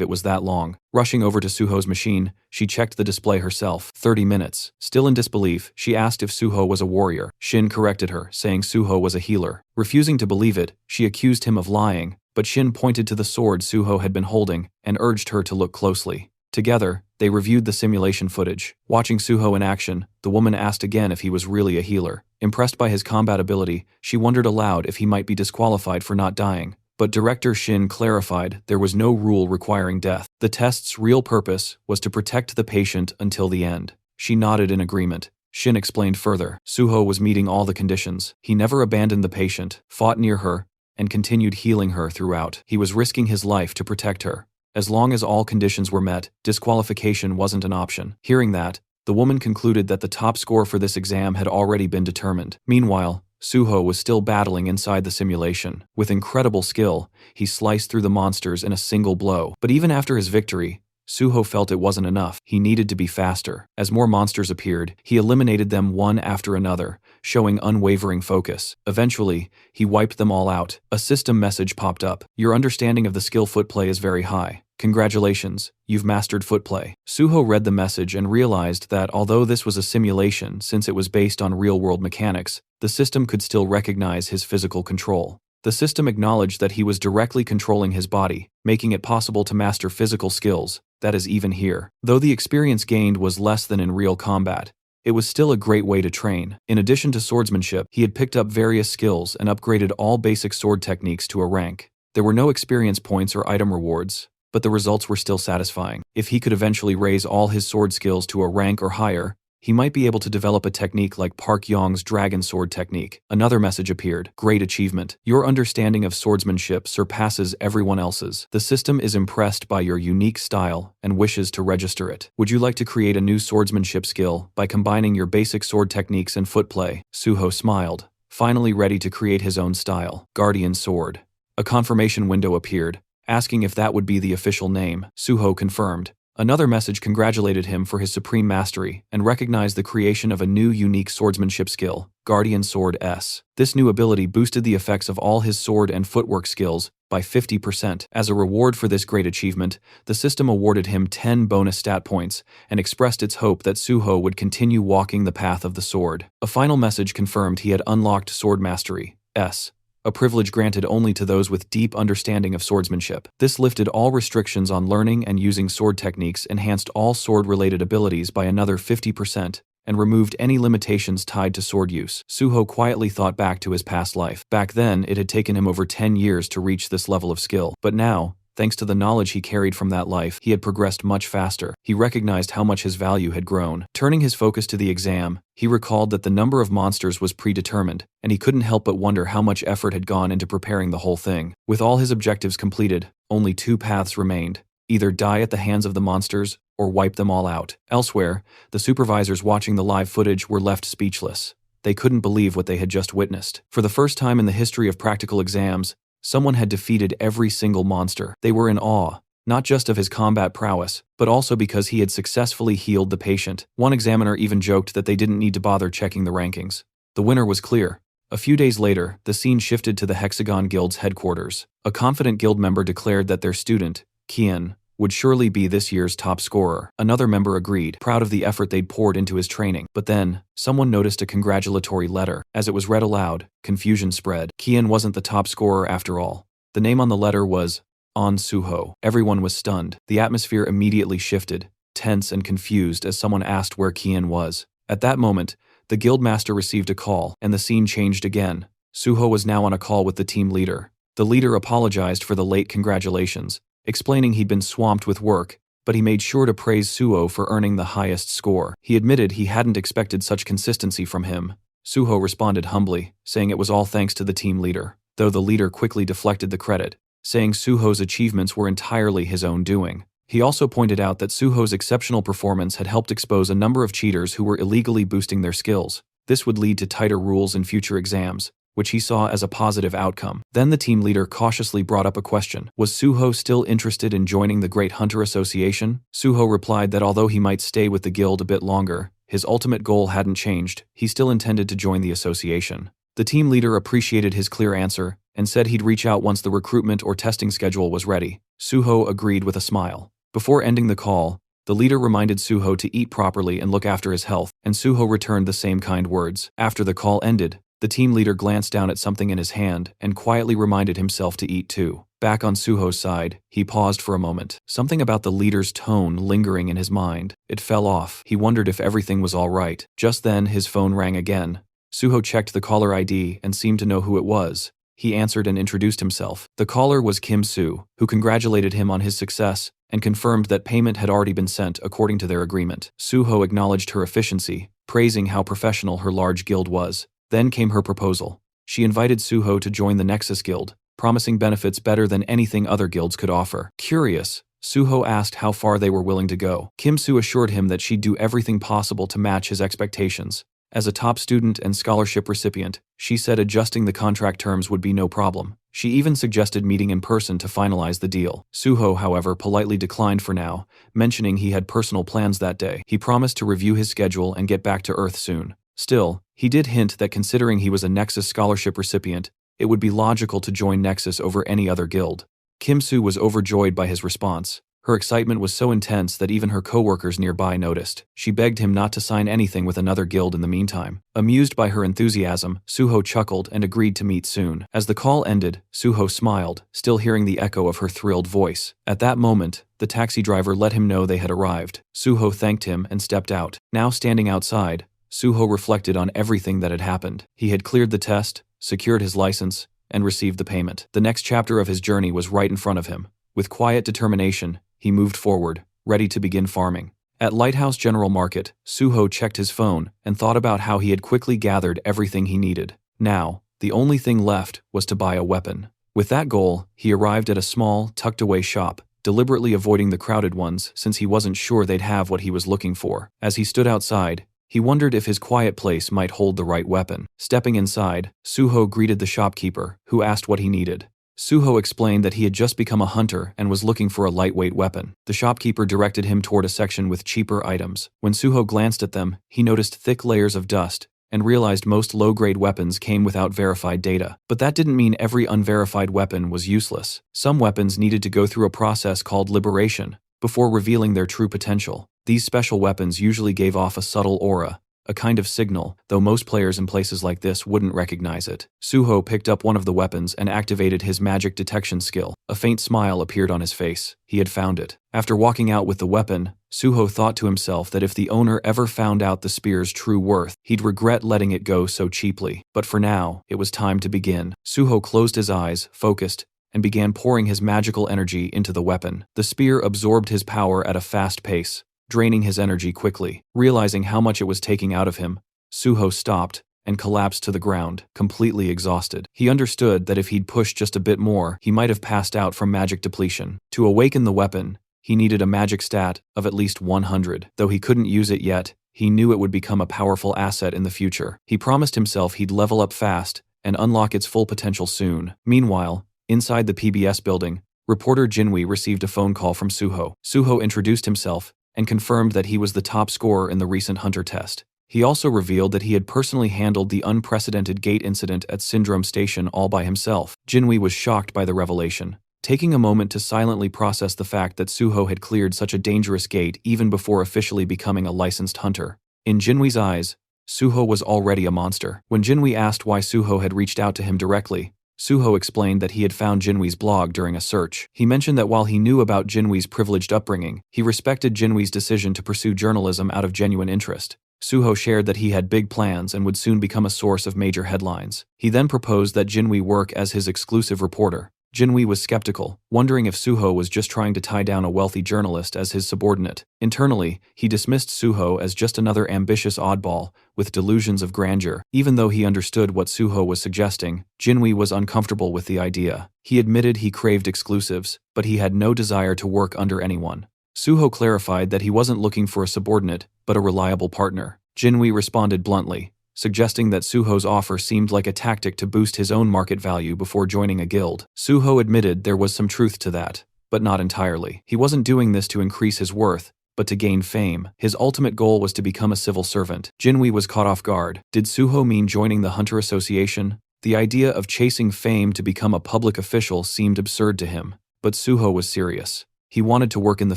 A: it was that long. Rushing over to Suho's machine, she checked the display herself. 30 minutes. Still in disbelief, she asked if Suho was a warrior. Shin corrected her, saying Suho was a healer. Refusing to believe it, she accused him of lying, but Shin pointed to the sword Suho had been holding and urged her to look closely. Together, they reviewed the simulation footage. Watching Suho in action, the woman asked again if he was really a healer. Impressed by his combat ability, she wondered aloud if he might be disqualified for not dying. But Director Shin clarified there was no rule requiring death. The test's real purpose was to protect the patient until the end. She nodded in agreement. Shin explained further. Suho was meeting all the conditions. He never abandoned the patient, fought near her, and continued healing her throughout. He was risking his life to protect her. As long as all conditions were met, disqualification wasn't an option. Hearing that, the woman concluded that the top score for this exam had already been determined. Meanwhile, Suho was still battling inside the simulation. With incredible skill, he sliced through the monsters in a single blow. But even after his victory, Suho felt it wasn't enough. He needed to be faster. As more monsters appeared, he eliminated them one after another, showing unwavering focus. Eventually, he wiped them all out. A system message popped up. Your understanding of the skill footplay is very high. Congratulations, you've mastered footplay. Suho read the message and realized that although this was a simulation since it was based on real-world mechanics, the system could still recognize his physical control. The system acknowledged that he was directly controlling his body, making it possible to master physical skills, that is even here. Though the experience gained was less than in real combat, it was still a great way to train. In addition to swordsmanship, he had picked up various skills and upgraded all basic sword techniques to a rank. There were no experience points or item rewards, but the results were still satisfying. If he could eventually raise all his sword skills to a rank or higher, he might be able to develop a technique like Park Yong's dragon sword technique. Another message appeared. Great achievement. Your understanding of swordsmanship surpasses everyone else's. The system is impressed by your unique style and wishes to register it. Would you like to create a new swordsmanship skill by combining your basic sword techniques and footplay? Suho smiled, finally ready to create his own style. Guardian sword. A confirmation window appeared, asking if that would be the official name. Suho confirmed. Another message congratulated him for his supreme mastery and recognized the creation of a new unique swordsmanship skill, Guardian Sword S. This new ability boosted the effects of all his sword and footwork skills by 50%. As a reward for this great achievement, the system awarded him 10 bonus stat points and expressed its hope that Suho would continue walking the path of the sword. A final message confirmed he had unlocked Sword Mastery S, a privilege granted only to those with deep understanding of swordsmanship. This lifted all restrictions on learning and using sword techniques, enhanced all sword-related abilities by another 50%, and removed any limitations tied to sword use. Suho quietly thought back to his past life. Back then, it had taken him over 10 years to reach this level of skill. But now, thanks to the knowledge he carried from that life, he had progressed much faster. He recognized how much his value had grown. Turning his focus to the exam, he recalled that the number of monsters was predetermined, and he couldn't help but wonder how much effort had gone into preparing the whole thing. With all his objectives completed, only 2 paths remained: either die at the hands of the monsters, or wipe them all out. Elsewhere, the supervisors watching the live footage were left speechless. They couldn't believe what they had just witnessed. For the first time in the history of practical exams, someone had defeated every single monster. They were in awe, not just of his combat prowess, but also because he had successfully healed the patient. One examiner even joked that they didn't need to bother checking the rankings. The winner was clear. A few days later, the scene shifted to the Hexagon Guild's headquarters. A confident guild member declared that their student, Kian, would surely be this year's top scorer. Another member agreed, proud of the effort they'd poured into his training. But then, someone noticed a congratulatory letter. As it was read aloud, confusion spread. Kian wasn't the top scorer after all. The name on the letter was On Suho. Everyone was stunned. The atmosphere immediately shifted, tense and confused as someone asked where Kian was. At that moment, the guildmaster received a call, and the scene changed again. Suho was now on a call with the team leader. The leader apologized for the late congratulations, explaining he'd been swamped with work, but he made sure to praise Suho for earning the highest score. He admitted he hadn't expected such consistency from him. Suho responded humbly, saying it was all thanks to the team leader, though the leader quickly deflected the credit, saying Suho's achievements were entirely his own doing. He also pointed out that Suho's exceptional performance had helped expose a number of cheaters who were illegally boosting their skills. This would lead to tighter rules in future exams, which he saw as a positive outcome. Then the team leader cautiously brought up a question. Was Suho still interested in joining the Great Hunter Association? Suho replied that although he might stay with the guild a bit longer, his ultimate goal hadn't changed. He still intended to join the association. The team leader appreciated his clear answer and said he'd reach out once the recruitment or testing schedule was ready. Suho agreed with a smile. Before ending the call, the leader reminded Suho to eat properly and look after his health, and Suho returned the same kind words. After the call ended, the team leader glanced down at something in his hand and quietly reminded himself to eat too. Back on Suho's side, he paused for a moment, something about the leader's tone lingering in his mind. It fell off. He wondered if everything was all right. Just then, his phone rang again. Suho checked the caller ID and seemed to know who it was. He answered and introduced himself. The caller was Kim Soo, who congratulated him on his success and confirmed that payment had already been sent according to their agreement. Suho acknowledged her efficiency, praising how professional her large guild was. Then came her proposal. She invited Suho to join the Nexus Guild, promising benefits better than anything other guilds could offer. Curious, Suho asked how far they were willing to go. Kim Soo assured him that she'd do everything possible to match his expectations. As a top student and scholarship recipient, she said adjusting the contract terms would be no problem. She even suggested meeting in person to finalize the deal. Suho, however, politely declined for now, mentioning he had personal plans that day. He promised to review his schedule and get back to Earth soon. Still, he did hint that considering he was a Nexus scholarship recipient, it would be logical to join Nexus over any other guild. Kim Soo was overjoyed by his response. Her excitement was so intense that even her co-workers nearby noticed. She begged him not to sign anything with another guild in the meantime. Amused by her enthusiasm, Suho chuckled and agreed to meet soon. As the call ended, Suho smiled, still hearing the echo of her thrilled voice. At that moment, the taxi driver let him know they had arrived. Suho thanked him and stepped out. Now standing outside, Suho reflected on everything that had happened. He had cleared the test, secured his license, and received the payment. The next chapter of his journey was right in front of him. With quiet determination, he moved forward, ready to begin farming. At Lighthouse General Market, Suho checked his phone and thought about how he had quickly gathered everything he needed. Now, the only thing left was to buy a weapon. With that goal, he arrived at a small, tucked-away shop, deliberately avoiding the crowded ones since he wasn't sure they'd have what he was looking for. As he stood outside, he wondered if his quiet place might hold the right weapon. Stepping inside, Suho greeted the shopkeeper, who asked what he needed. Suho explained that he had just become a hunter and was looking for a lightweight weapon. The shopkeeper directed him toward a section with cheaper items. When Suho glanced at them, he noticed thick layers of dust and realized most low-grade weapons came without verified data. But that didn't mean every unverified weapon was useless. Some weapons needed to go through a process called liberation before revealing their true potential. These special weapons usually gave off a subtle aura, a kind of signal, though most players in places like this wouldn't recognize it. Suho picked up one of the weapons and activated his magic detection skill. A faint smile appeared on his face. He had found it. After walking out with the weapon, Suho thought to himself that if the owner ever found out the spear's true worth, he'd regret letting it go so cheaply. But for now, it was time to begin. Suho closed his eyes, focused, and began pouring his magical energy into the weapon. The spear absorbed his power at a fast pace, draining his energy quickly. Realizing how much it was taking out of him, Suho stopped and collapsed to the ground, completely exhausted. He understood that if he'd pushed just a bit more, he might have passed out from magic depletion. To awaken the weapon, he needed a magic stat of at least 100. Though he couldn't use it yet, he knew it would become a powerful asset in the future. He promised himself he'd level up fast and unlock its full potential soon. Meanwhile, inside the PBS building, reporter Jinwei received a phone call from Suho. Suho introduced himself and confirmed that he was the top scorer in the recent Hunter test. He also revealed that he had personally handled the unprecedented gate incident at Syndrome Station all by himself. Jinwei was shocked by the revelation, taking a moment to silently process the fact that Suho had cleared such a dangerous gate even before officially becoming a licensed hunter. In Jinwei's eyes, Suho was already a monster. When Jinwei asked why Suho had reached out to him directly, Suho explained that he had found Jinwei's blog during a search. He mentioned that while he knew about Jinwei's privileged upbringing, he respected Jinwei's decision to pursue journalism out of genuine interest. Suho shared that he had big plans and would soon become a source of major headlines. He then proposed that Jinwei work as his exclusive reporter. Jinwei was skeptical, wondering if Suho was just trying to tie down a wealthy journalist as his subordinate. Internally, he dismissed Suho as just another ambitious oddball with delusions of grandeur. Even though he understood what Suho was suggesting, Jinwei was uncomfortable with the idea. He admitted he craved exclusives, but he had no desire to work under anyone. Suho clarified that he wasn't looking for a subordinate, but a reliable partner. Jinwei responded bluntly, suggesting that Suho's offer seemed like a tactic to boost his own market value before joining a guild. Suho admitted there was some truth to that, but not entirely. He wasn't doing this to increase his worth, but to gain fame. His ultimate goal was to become a civil servant. Jinwei was caught off guard. Did Suho mean joining the Hunter Association? The idea of chasing fame to become a public official seemed absurd to him, but Suho was serious. He wanted to work in the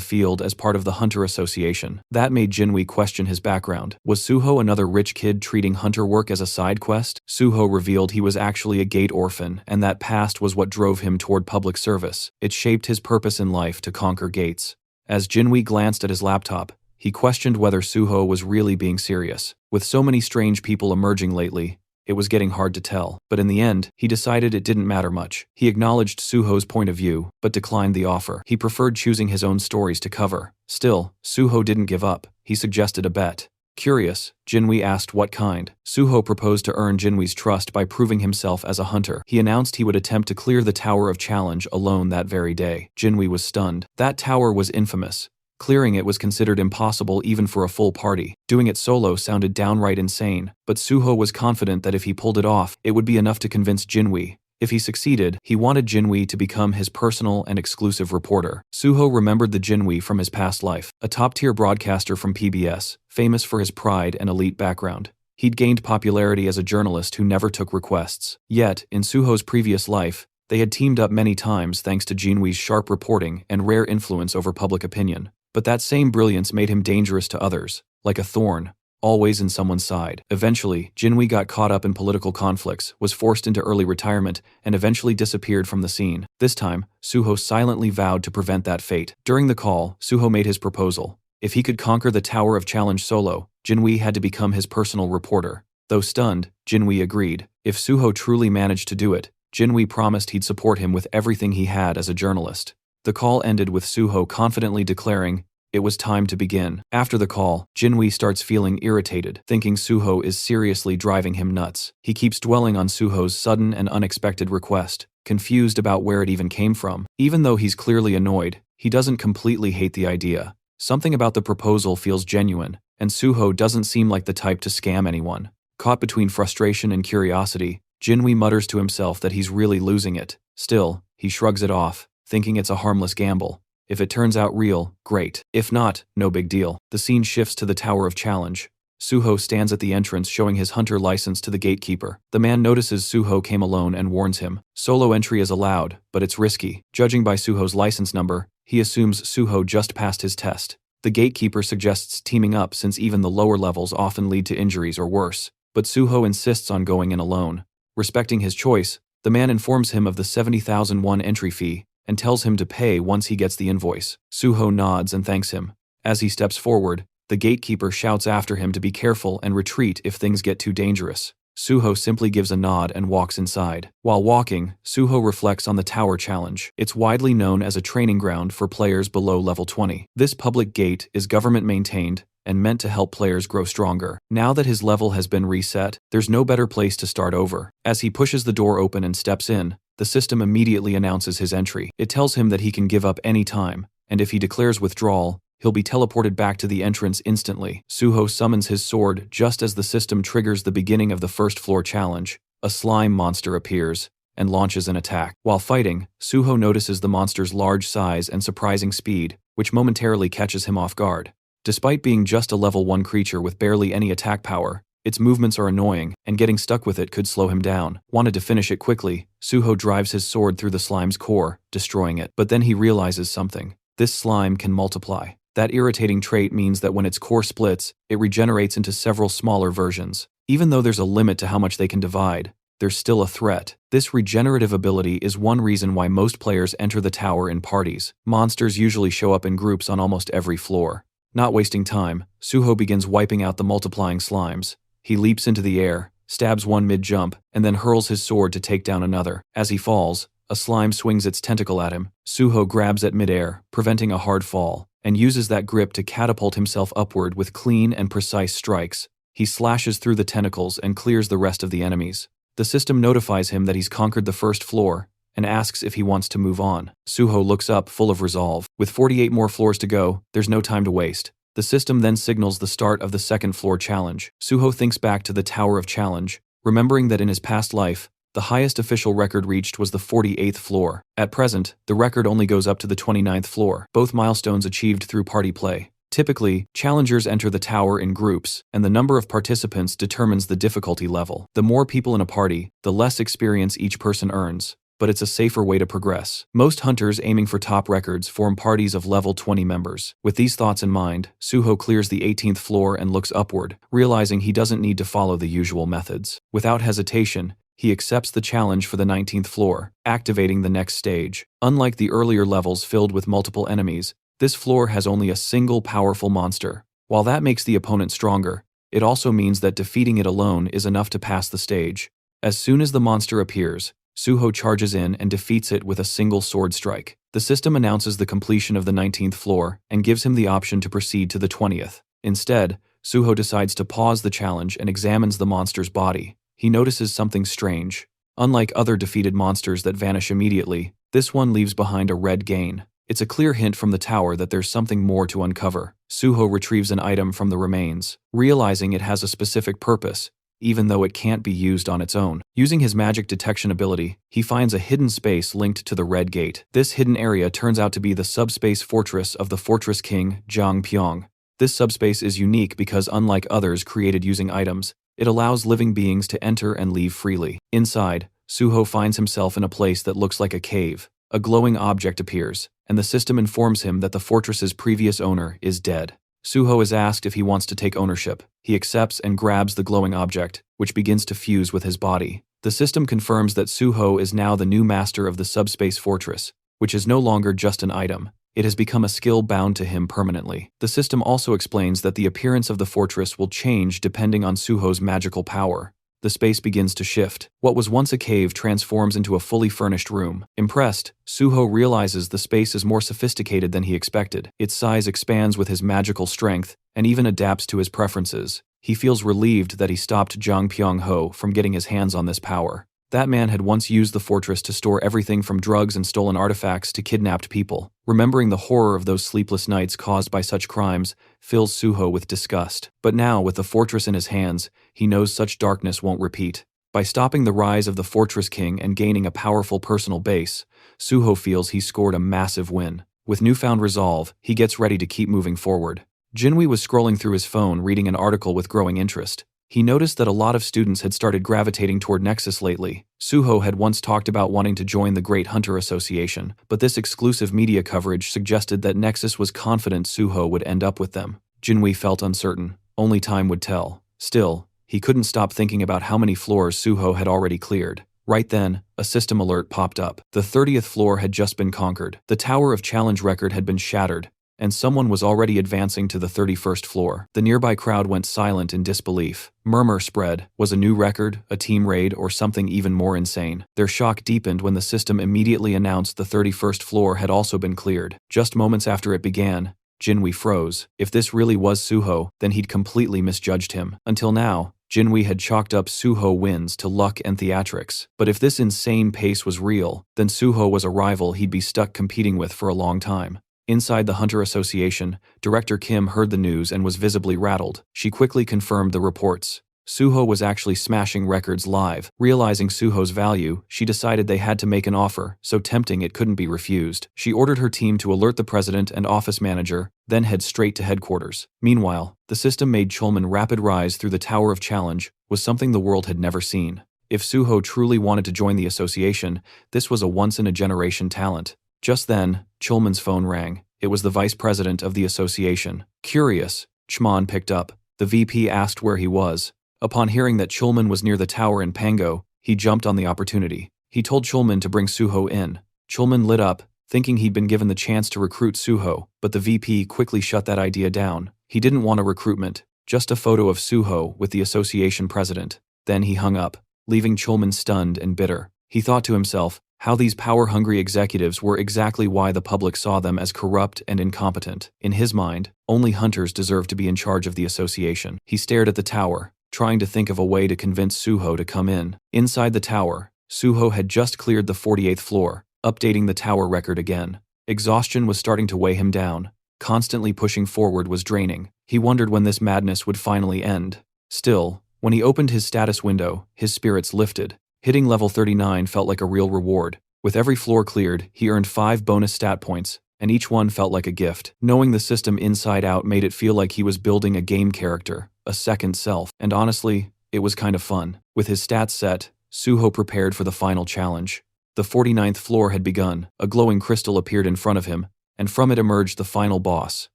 A: field as part of the Hunter Association. That made Jinwei question his background. Was Suho another rich kid treating hunter work as a side quest? Suho revealed he was actually a gate orphan, and that past was what drove him toward public service. It shaped his purpose in life to conquer gates. As Jinwei glanced at his laptop, he questioned whether Suho was really being serious. With so many strange people emerging lately, it was getting hard to tell, but in the end, he decided it didn't matter much. He acknowledged Suho's point of view, but declined the offer. He preferred choosing his own stories to cover. Still, Suho didn't give up. He suggested a bet. Curious, Jinwei asked what kind. Suho proposed to earn Jinwei's trust by proving himself as a hunter. He announced he would attempt to clear the Tower of Challenge alone that very day. Jinwei was stunned. That tower was infamous. Clearing it was considered impossible even for a full party. Doing it solo sounded downright insane, but Suho was confident that if he pulled it off, it would be enough to convince Jinwei. If he succeeded, he wanted Jinwei to become his personal and exclusive reporter. Suho remembered the Jinwei from his past life, a top-tier broadcaster from PBS, famous for his pride and elite background. He'd gained popularity as a journalist who never took requests. Yet, in Suho's previous life, they had teamed up many times thanks to Jinwei's sharp reporting and rare influence over public opinion. But that same brilliance made him dangerous to others, like a thorn, always in someone's side. Eventually, Jinwei got caught up in political conflicts, was forced into early retirement, and eventually disappeared from the scene. This time, Suho silently vowed to prevent that fate. During the call, Suho made his proposal. If he could conquer the Tower of Challenge solo, Jinwei had to become his personal reporter. Though stunned, Jinwei agreed. If Suho truly managed to do it, Jinwei promised he'd support him with everything he had as a journalist. The call ended with Suho confidently declaring, it was time to begin. After the call, Jinwei starts feeling irritated, thinking Suho is seriously driving him nuts. He keeps dwelling on Suho's sudden and unexpected request, confused about where it even came from. Even though he's clearly annoyed, he doesn't completely hate the idea. Something about the proposal feels genuine, and Suho doesn't seem like the type to scam anyone. Caught between frustration and curiosity, Jinwei mutters to himself that he's really losing it. Still, he shrugs it off, thinking it's a harmless gamble. If it turns out real, great. If not, no big deal. The scene shifts to the Tower of Challenge. Suho stands at the entrance showing his hunter license to the gatekeeper. The man notices Suho came alone and warns him. Solo entry is allowed, but it's risky. Judging by Suho's license number, he assumes Suho just passed his test. The gatekeeper suggests teaming up since even the lower levels often lead to injuries or worse. But Suho insists on going in alone. Respecting his choice, the man informs him of the 70,001 entry fee, and tells him to pay once he gets the invoice. Suho nods and thanks him. As he steps forward, the gatekeeper shouts after him to be careful and retreat if things get too dangerous. Suho simply gives a nod and walks inside. While walking, Suho reflects on the Tower Challenge. It's widely known as a training ground for players below level 20. This public gate is government-maintained and meant to help players grow stronger. Now that his level has been reset, there's no better place to start over. As he pushes the door open and steps in, the system immediately announces his entry. It tells him that he can give up any time, and if he declares withdrawal, he'll be teleported back to the entrance instantly. Suho summons his sword just as the system triggers the beginning of the first floor challenge. A slime monster appears and launches an attack. While fighting, Suho notices the monster's large size and surprising speed, which momentarily catches him off guard. Despite being just a level 1 creature with barely any attack power, its movements are annoying, and getting stuck with it could slow him down. Wanted to finish it quickly, Suho drives his sword through the slime's core, destroying it. But then he realizes something. This slime can multiply. That irritating trait means that when its core splits, it regenerates into several smaller versions. Even though there's a limit to how much they can divide, there's still a threat. This regenerative ability is one reason why most players enter the tower in parties. Monsters usually show up in groups on almost every floor. Not wasting time, Suho begins wiping out the multiplying slimes. He leaps into the air, stabs one mid-jump, and then hurls his sword to take down another. As he falls, a slime swings its tentacle at him. Suho grabs at mid-air, preventing a hard fall, and uses that grip to catapult himself upward with clean and precise strikes. He slashes through the tentacles and clears the rest of the enemies. The system notifies him that he's conquered the first floor, and asks if he wants to move on. Suho looks up, full of resolve. With 48 more floors to go, there's no time to waste. The system then signals the start of the second floor challenge. Suho thinks back to the Tower of Challenge, remembering that in his past life, the highest official record reached was the 48th floor. At present, the record only goes up to the 29th floor, both milestones achieved through party play. Typically, challengers enter the tower in groups, and the number of participants determines the difficulty level. The more people in a party, the less experience each person earns, but it's a safer way to progress. Most hunters aiming for top records form parties of level 20 members. With these thoughts in mind, Suho clears the 18th floor and looks upward, realizing he doesn't need to follow the usual methods. Without hesitation, he accepts the challenge for the 19th floor, activating the next stage. Unlike the earlier levels filled with multiple enemies, this floor has only a single powerful monster. While that makes the opponent stronger, it also means that defeating it alone is enough to pass the stage. As soon as the monster appears, Suho charges in and defeats it with a single sword strike. The system announces the completion of the 19th floor and gives him the option to proceed to the 20th. Instead, Suho decides to pause the challenge and examines the monster's body. He notices something strange. Unlike other defeated monsters that vanish immediately, this one leaves behind a red gain. It's a clear hint from the tower that there's something more to uncover. Suho retrieves an item from the remains, realizing it has a specific purpose, even though it can't be used on its own. Using his magic detection ability, he finds a hidden space linked to the Red Gate. This hidden area turns out to be the subspace fortress of the Fortress King, Zhang Pyong. This subspace is unique because, unlike others created using items, it allows living beings to enter and leave freely. Inside, Suho finds himself in a place that looks like a cave. A glowing object appears, and the system informs him that the fortress's previous owner is dead. Suho is asked if he wants to take ownership. He accepts and grabs the glowing object, which begins to fuse with his body. The system confirms that Suho is now the new master of the subspace fortress, which is no longer just an item. It has become a skill bound to him permanently. The system also explains that the appearance of the fortress will change depending on Suho's magical power. The space begins to shift. What was once a cave transforms into a fully furnished room. Impressed, Suho realizes the space is more sophisticated than he expected. Its size expands with his magical strength, and even adapts to his preferences. He feels relieved that he stopped Zhang Pyong-ho from getting his hands on this power. That man had once used the fortress to store everything from drugs and stolen artifacts to kidnapped people. Remembering the horror of those sleepless nights caused by such crimes fills Suho with disgust. But now, with the fortress in his hands, he knows such darkness won't repeat. By stopping the rise of the Fortress King and gaining a powerful personal base, Suho feels he scored a massive win. With newfound resolve, he gets ready to keep moving forward. Jinwei was scrolling through his phone reading an article with growing interest. He noticed that a lot of students had started gravitating toward Nexus lately. Suho had once talked about wanting to join the Great Hunter Association, but this exclusive media coverage suggested that Nexus was confident Suho would end up with them. Jinwei felt uncertain. Only time would tell. Still, he couldn't stop thinking about how many floors Suho had already cleared. Right then, a system alert popped up. The 30th floor had just been conquered. The Tower of Challenge record had been shattered, and someone was already advancing to the 31st floor. The nearby crowd went silent in disbelief. Murmur spread. Was a new record, a team raid, or something even more insane? Their shock deepened when the system immediately announced the 31st floor had also been cleared. Just moments after it began, Jinwei froze. If this really was Suho, then he'd completely misjudged him. Until now, Jinwei had chalked up Suho wins to luck and theatrics. But if this insane pace was real, then Suho was a rival he'd be stuck competing with for a long time. Inside the Hunter Association, Director Kim heard the news and was visibly rattled. She quickly confirmed the reports. Suho was actually smashing records live. Realizing Suho's value, she decided they had to make an offer, so tempting it couldn't be refused. She ordered her team to alert the president and office manager, then head straight to headquarters. Meanwhile, the system made Chulman rapid rise through the Tower of Challenge was something the world had never seen. If Suho truly wanted to join the association, this was a once-in-a-generation talent. Just then, Chulman's phone rang. It was the vice president of the association. Curious, Chman picked up. The VP asked where he was. Upon hearing that Chulman was near the tower in Pango, he jumped on the opportunity. He told Chulman to bring Suho in. Chulman lit up, thinking he'd been given the chance to recruit Suho, but the VP quickly shut that idea down. He didn't want a recruitment, just a photo of Suho with the association president. Then he hung up, leaving Chulman stunned and bitter. He thought to himself, how these power-hungry executives were exactly why the public saw them as corrupt and incompetent. In his mind, only hunters deserved to be in charge of the association. He stared at the tower, trying to think of a way to convince Suho to come in. Inside the tower, Suho had just cleared the 48th floor, updating the tower record again. Exhaustion was starting to weigh him down. Constantly pushing forward was draining. He wondered when this madness would finally end. Still, when he opened his status window, his spirits lifted. Hitting level 39 felt like a real reward. With every floor cleared, he earned 5 bonus stat points, and each one felt like a gift. Knowing the system inside out made it feel like he was building a game character, a second self, and honestly, it was kind of fun. With his stats set, Suho prepared for the final challenge. The 49th floor had begun. A glowing crystal appeared in front of him, and from it emerged the final boss,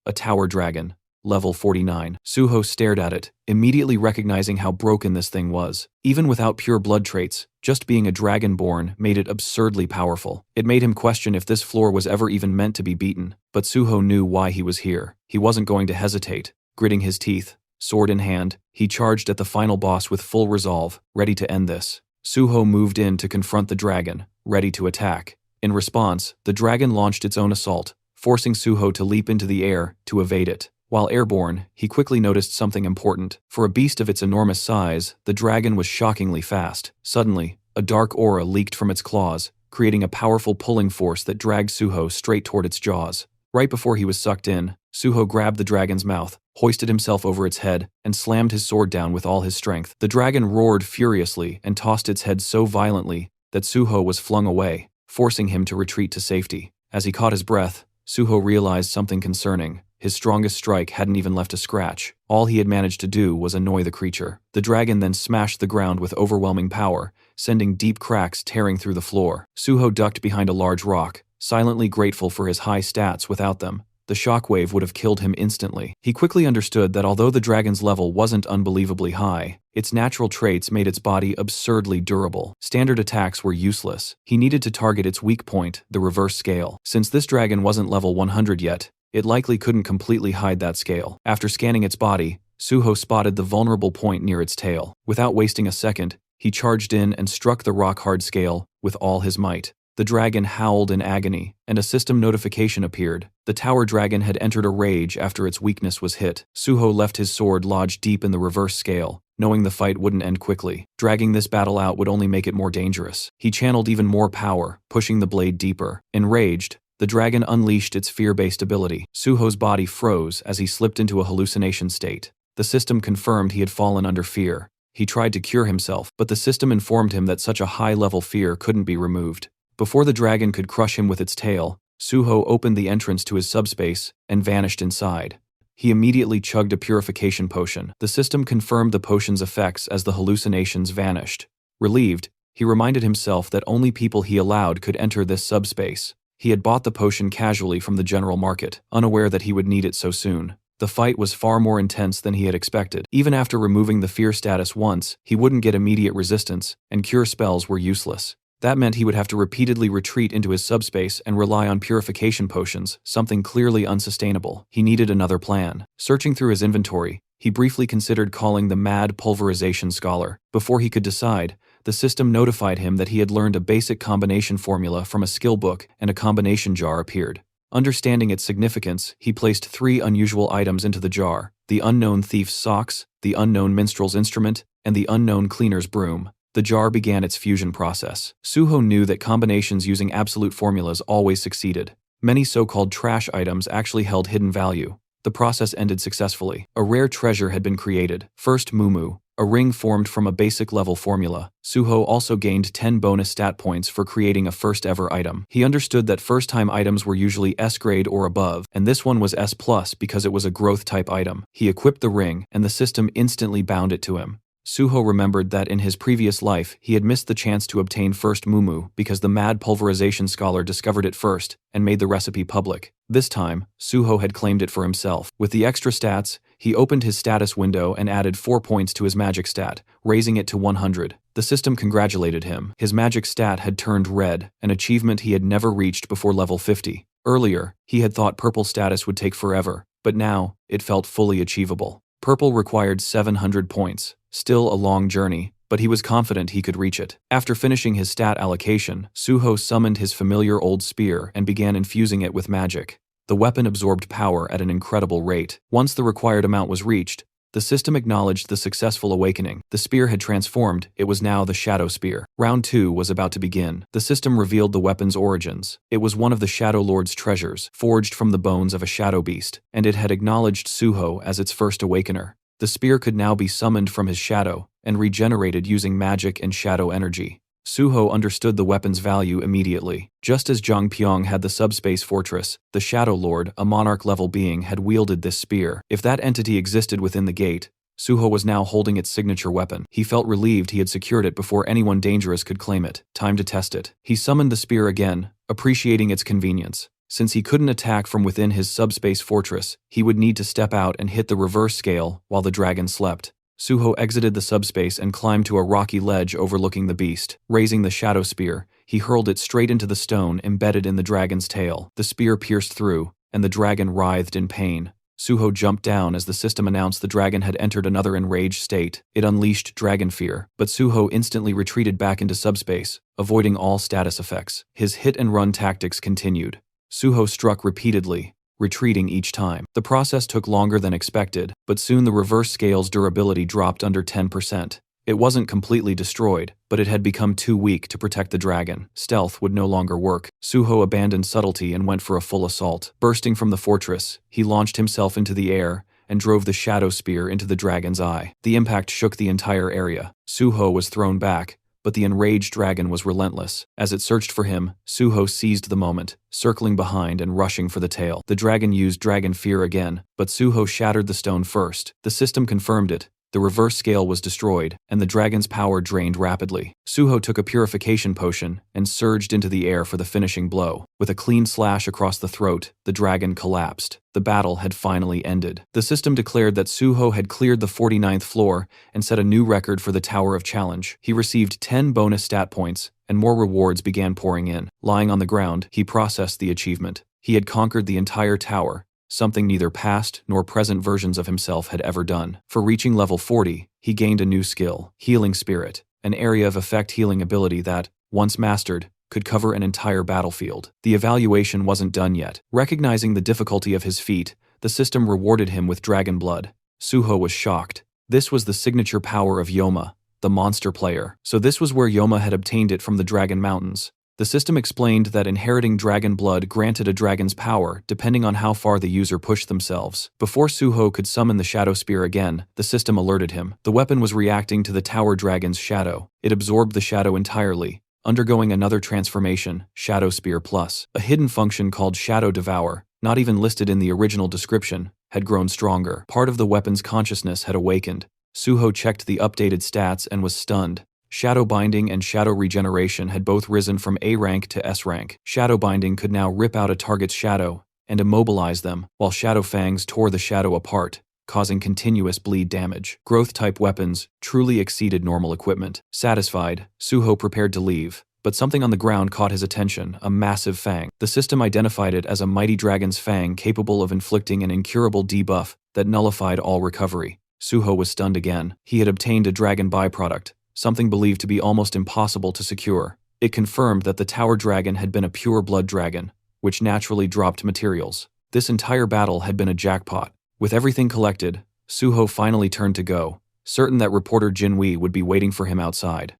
A: a tower dragon. Level 49. Suho stared at it, immediately recognizing how broken this thing was. Even without pure blood traits, just being a dragonborn made it absurdly powerful. It made him question if this floor was ever even meant to be beaten, but Suho knew why he was here. He wasn't going to hesitate. Gritting his teeth, sword in hand, he charged at the final boss with full resolve, ready to end this. Suho moved in to confront the dragon, ready to attack. In response, the dragon launched its own assault, forcing Suho to leap into the air to evade it. While airborne, he quickly noticed something important. For a beast of its enormous size, the dragon was shockingly fast. Suddenly, a dark aura leaked from its claws, creating a powerful pulling force that dragged Suho straight toward its jaws. Right before he was sucked in, Suho grabbed the dragon's mouth, hoisted himself over its head, and slammed his sword down with all his strength. The dragon roared furiously and tossed its head so violently that Suho was flung away, forcing him to retreat to safety. As he caught his breath, Suho realized something concerning. His strongest strike hadn't even left a scratch. All he had managed to do was annoy the creature. The dragon then smashed the ground with overwhelming power, sending deep cracks tearing through the floor. Suho ducked behind a large rock, silently grateful for his high stats. Without them, the shockwave would have killed him instantly. He quickly understood that although the dragon's level wasn't unbelievably high, its natural traits made its body absurdly durable. Standard attacks were useless. He needed to target its weak point, the reverse scale. Since this dragon wasn't level 100 yet, it likely couldn't completely hide that scale. After scanning its body, Suho spotted the vulnerable point near its tail. Without wasting a second, he charged in and struck the rock-hard scale with all his might. The dragon howled in agony, and a system notification appeared. The tower dragon had entered a rage after its weakness was hit. Suho left his sword lodged deep in the reverse scale, knowing the fight wouldn't end quickly. Dragging this battle out would only make it more dangerous. He channeled even more power, pushing the blade deeper. Enraged, the dragon unleashed its fear-based ability. Suho's body froze as he slipped into a hallucination state. The system confirmed he had fallen under fear. He tried to cure himself, but the system informed him that such a high-level fear couldn't be removed. Before the dragon could crush him with its tail, Suho opened the entrance to his subspace and vanished inside. He immediately chugged a purification potion. The system confirmed the potion's effects as the hallucinations vanished. Relieved, he reminded himself that only people he allowed could enter this subspace. He had bought the potion casually from the general market, unaware that he would need it so soon. The fight was far more intense than he had expected. Even after removing the fear status once, he wouldn't get immediate resistance, and cure spells were useless. That meant he would have to repeatedly retreat into his subspace and rely on purification potions, something clearly unsustainable. He needed another plan. Searching through his inventory, he briefly considered calling the mad pulverization scholar. Before he could decide, the system notified him that he had learned a basic combination formula from a skill book, and a combination jar appeared. Understanding its significance, he placed 3 unusual items into the jar: the unknown thief's socks, the unknown minstrel's instrument, and the unknown cleaner's broom. The jar began its fusion process. Suho knew that combinations using absolute formulas always succeeded. Many so-called trash items actually held hidden value. The process ended successfully. A rare treasure had been created. First Mumu, a ring formed from a basic level formula. Suho also gained 10 bonus stat points for creating a first-ever item. He understood that first-time items were usually S grade or above, and this one was S+ because it was a growth-type item. He equipped the ring, and the system instantly bound it to him. Suho remembered that in his previous life, he had missed the chance to obtain first Mumu because the mad pulverization scholar discovered it first and made the recipe public. This time, Suho had claimed it for himself. With the extra stats, he opened his status window and added 4 points to his magic stat, raising it to 100. The system congratulated him. His magic stat had turned red, an achievement he had never reached before level 50. Earlier, he had thought purple status would take forever, but now, it felt fully achievable. Purple required 700 points. Still a long journey, but he was confident he could reach it. After finishing his stat allocation, Suho summoned his familiar old spear and began infusing it with magic. The weapon absorbed power at an incredible rate. Once the required amount was reached, The system acknowledged the successful awakening. The spear had transformed, it was now the Shadow Spear. Round 2 was about to begin. The system revealed the weapon's origins. It was one of the Shadow Lord's treasures, forged from the bones of a shadow beast, and it had acknowledged Suho as its first awakener. The spear could now be summoned from his shadow, and regenerated using magic and shadow energy. Suho understood the weapon's value immediately. Just as Zhang Pyong had the subspace fortress, the Shadow Lord, a monarch-level being, had wielded this spear. If that entity existed within the gate, Suho was now holding its signature weapon. He felt relieved he had secured it before anyone dangerous could claim it. Time to test it. He summoned the spear again, appreciating its convenience. Since he couldn't attack from within his subspace fortress, he would need to step out and hit the reverse scale while the dragon slept. Suho exited the subspace and climbed to a rocky ledge overlooking the beast. Raising the shadow spear, he hurled it straight into the stone embedded in the dragon's tail. The spear pierced through, and the dragon writhed in pain. Suho jumped down as the system announced the dragon had entered another enraged state. It unleashed dragon fear, but Suho instantly retreated back into subspace, avoiding all status effects. His hit-and-run tactics continued. Suho struck repeatedly, retreating each time. The process took longer than expected, but soon the reverse scale's durability dropped under 10%. It wasn't completely destroyed, but it had become too weak to protect the dragon. Stealth would no longer work. Suho abandoned subtlety and went for a full assault. Bursting from the fortress, he launched himself into the air and drove the shadow spear into the dragon's eye. The impact shook the entire area. Suho was thrown back, but the enraged dragon was relentless. As it searched for him, Suho seized the moment, circling behind and rushing for the tail. The dragon used dragon fear again, but Suho shattered the stone first. The system confirmed it. The reverse scale was destroyed, and the dragon's power drained rapidly. Suho took a purification potion and surged into the air for the finishing blow. With a clean slash across the throat, the dragon collapsed. The battle had finally ended. The system declared that Suho had cleared the 49th floor and set a new record for the Tower of Challenge. He received 10 bonus stat points, and more rewards began pouring in. Lying on the ground, he processed the achievement. He had conquered the entire tower, something neither past nor present versions of himself had ever done. For reaching level 40, he gained a new skill, Healing Spirit, an area of effect healing ability that, once mastered, could cover an entire battlefield. The evaluation wasn't done yet. Recognizing the difficulty of his feat, the system rewarded him with dragon blood. Suho was shocked. This was the signature power of Yoma, the monster player. So this was where Yoma had obtained it from the Dragon Mountains. The system explained that inheriting dragon blood granted a dragon's power depending on how far the user pushed themselves. Before Suho could summon the Shadow Spear again, the system alerted him. The weapon was reacting to the tower dragon's shadow. It absorbed the shadow entirely, undergoing another transformation, Shadow Spear Plus. A hidden function called Shadow Devour, not even listed in the original description, had grown stronger. Part of the weapon's consciousness had awakened. Suho checked the updated stats and was stunned. Shadow Binding and Shadow Regeneration had both risen from A rank to S rank. Shadow Binding could now rip out a target's shadow and immobilize them, while Shadow Fangs tore the shadow apart, causing continuous bleed damage. Growth-type weapons truly exceeded normal equipment. Satisfied, Suho prepared to leave, but something on the ground caught his attention, a massive fang. The system identified it as a mighty dragon's fang capable of inflicting an incurable debuff that nullified all recovery. Suho was stunned again. He had obtained a dragon byproduct, something believed to be almost impossible to secure. It confirmed that the tower dragon had been a pure blood dragon, which naturally dropped materials. This entire battle had been a jackpot. With everything collected, Suho finally turned to go, certain that reporter Jinwei would be waiting for him outside.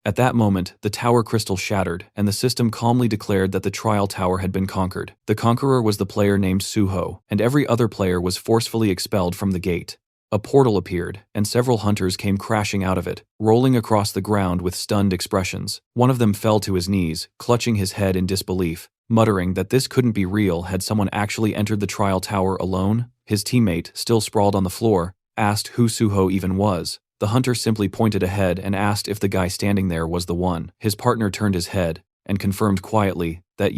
A: At that moment, the tower crystal shattered, and the system calmly declared that the trial tower had been conquered. The conqueror was the player named Suho, and every other player was forcefully expelled from the gate. A portal appeared, and several hunters came crashing out of it, rolling across the ground with stunned expressions. One of them fell to his knees, clutching his head in disbelief, muttering that this couldn't be real. Had someone actually entered the trial tower alone? His teammate, still sprawled on the floor, asked who Suho even was. The hunter simply pointed ahead and asked if the guy standing there was the one. His partner turned his head and confirmed quietly that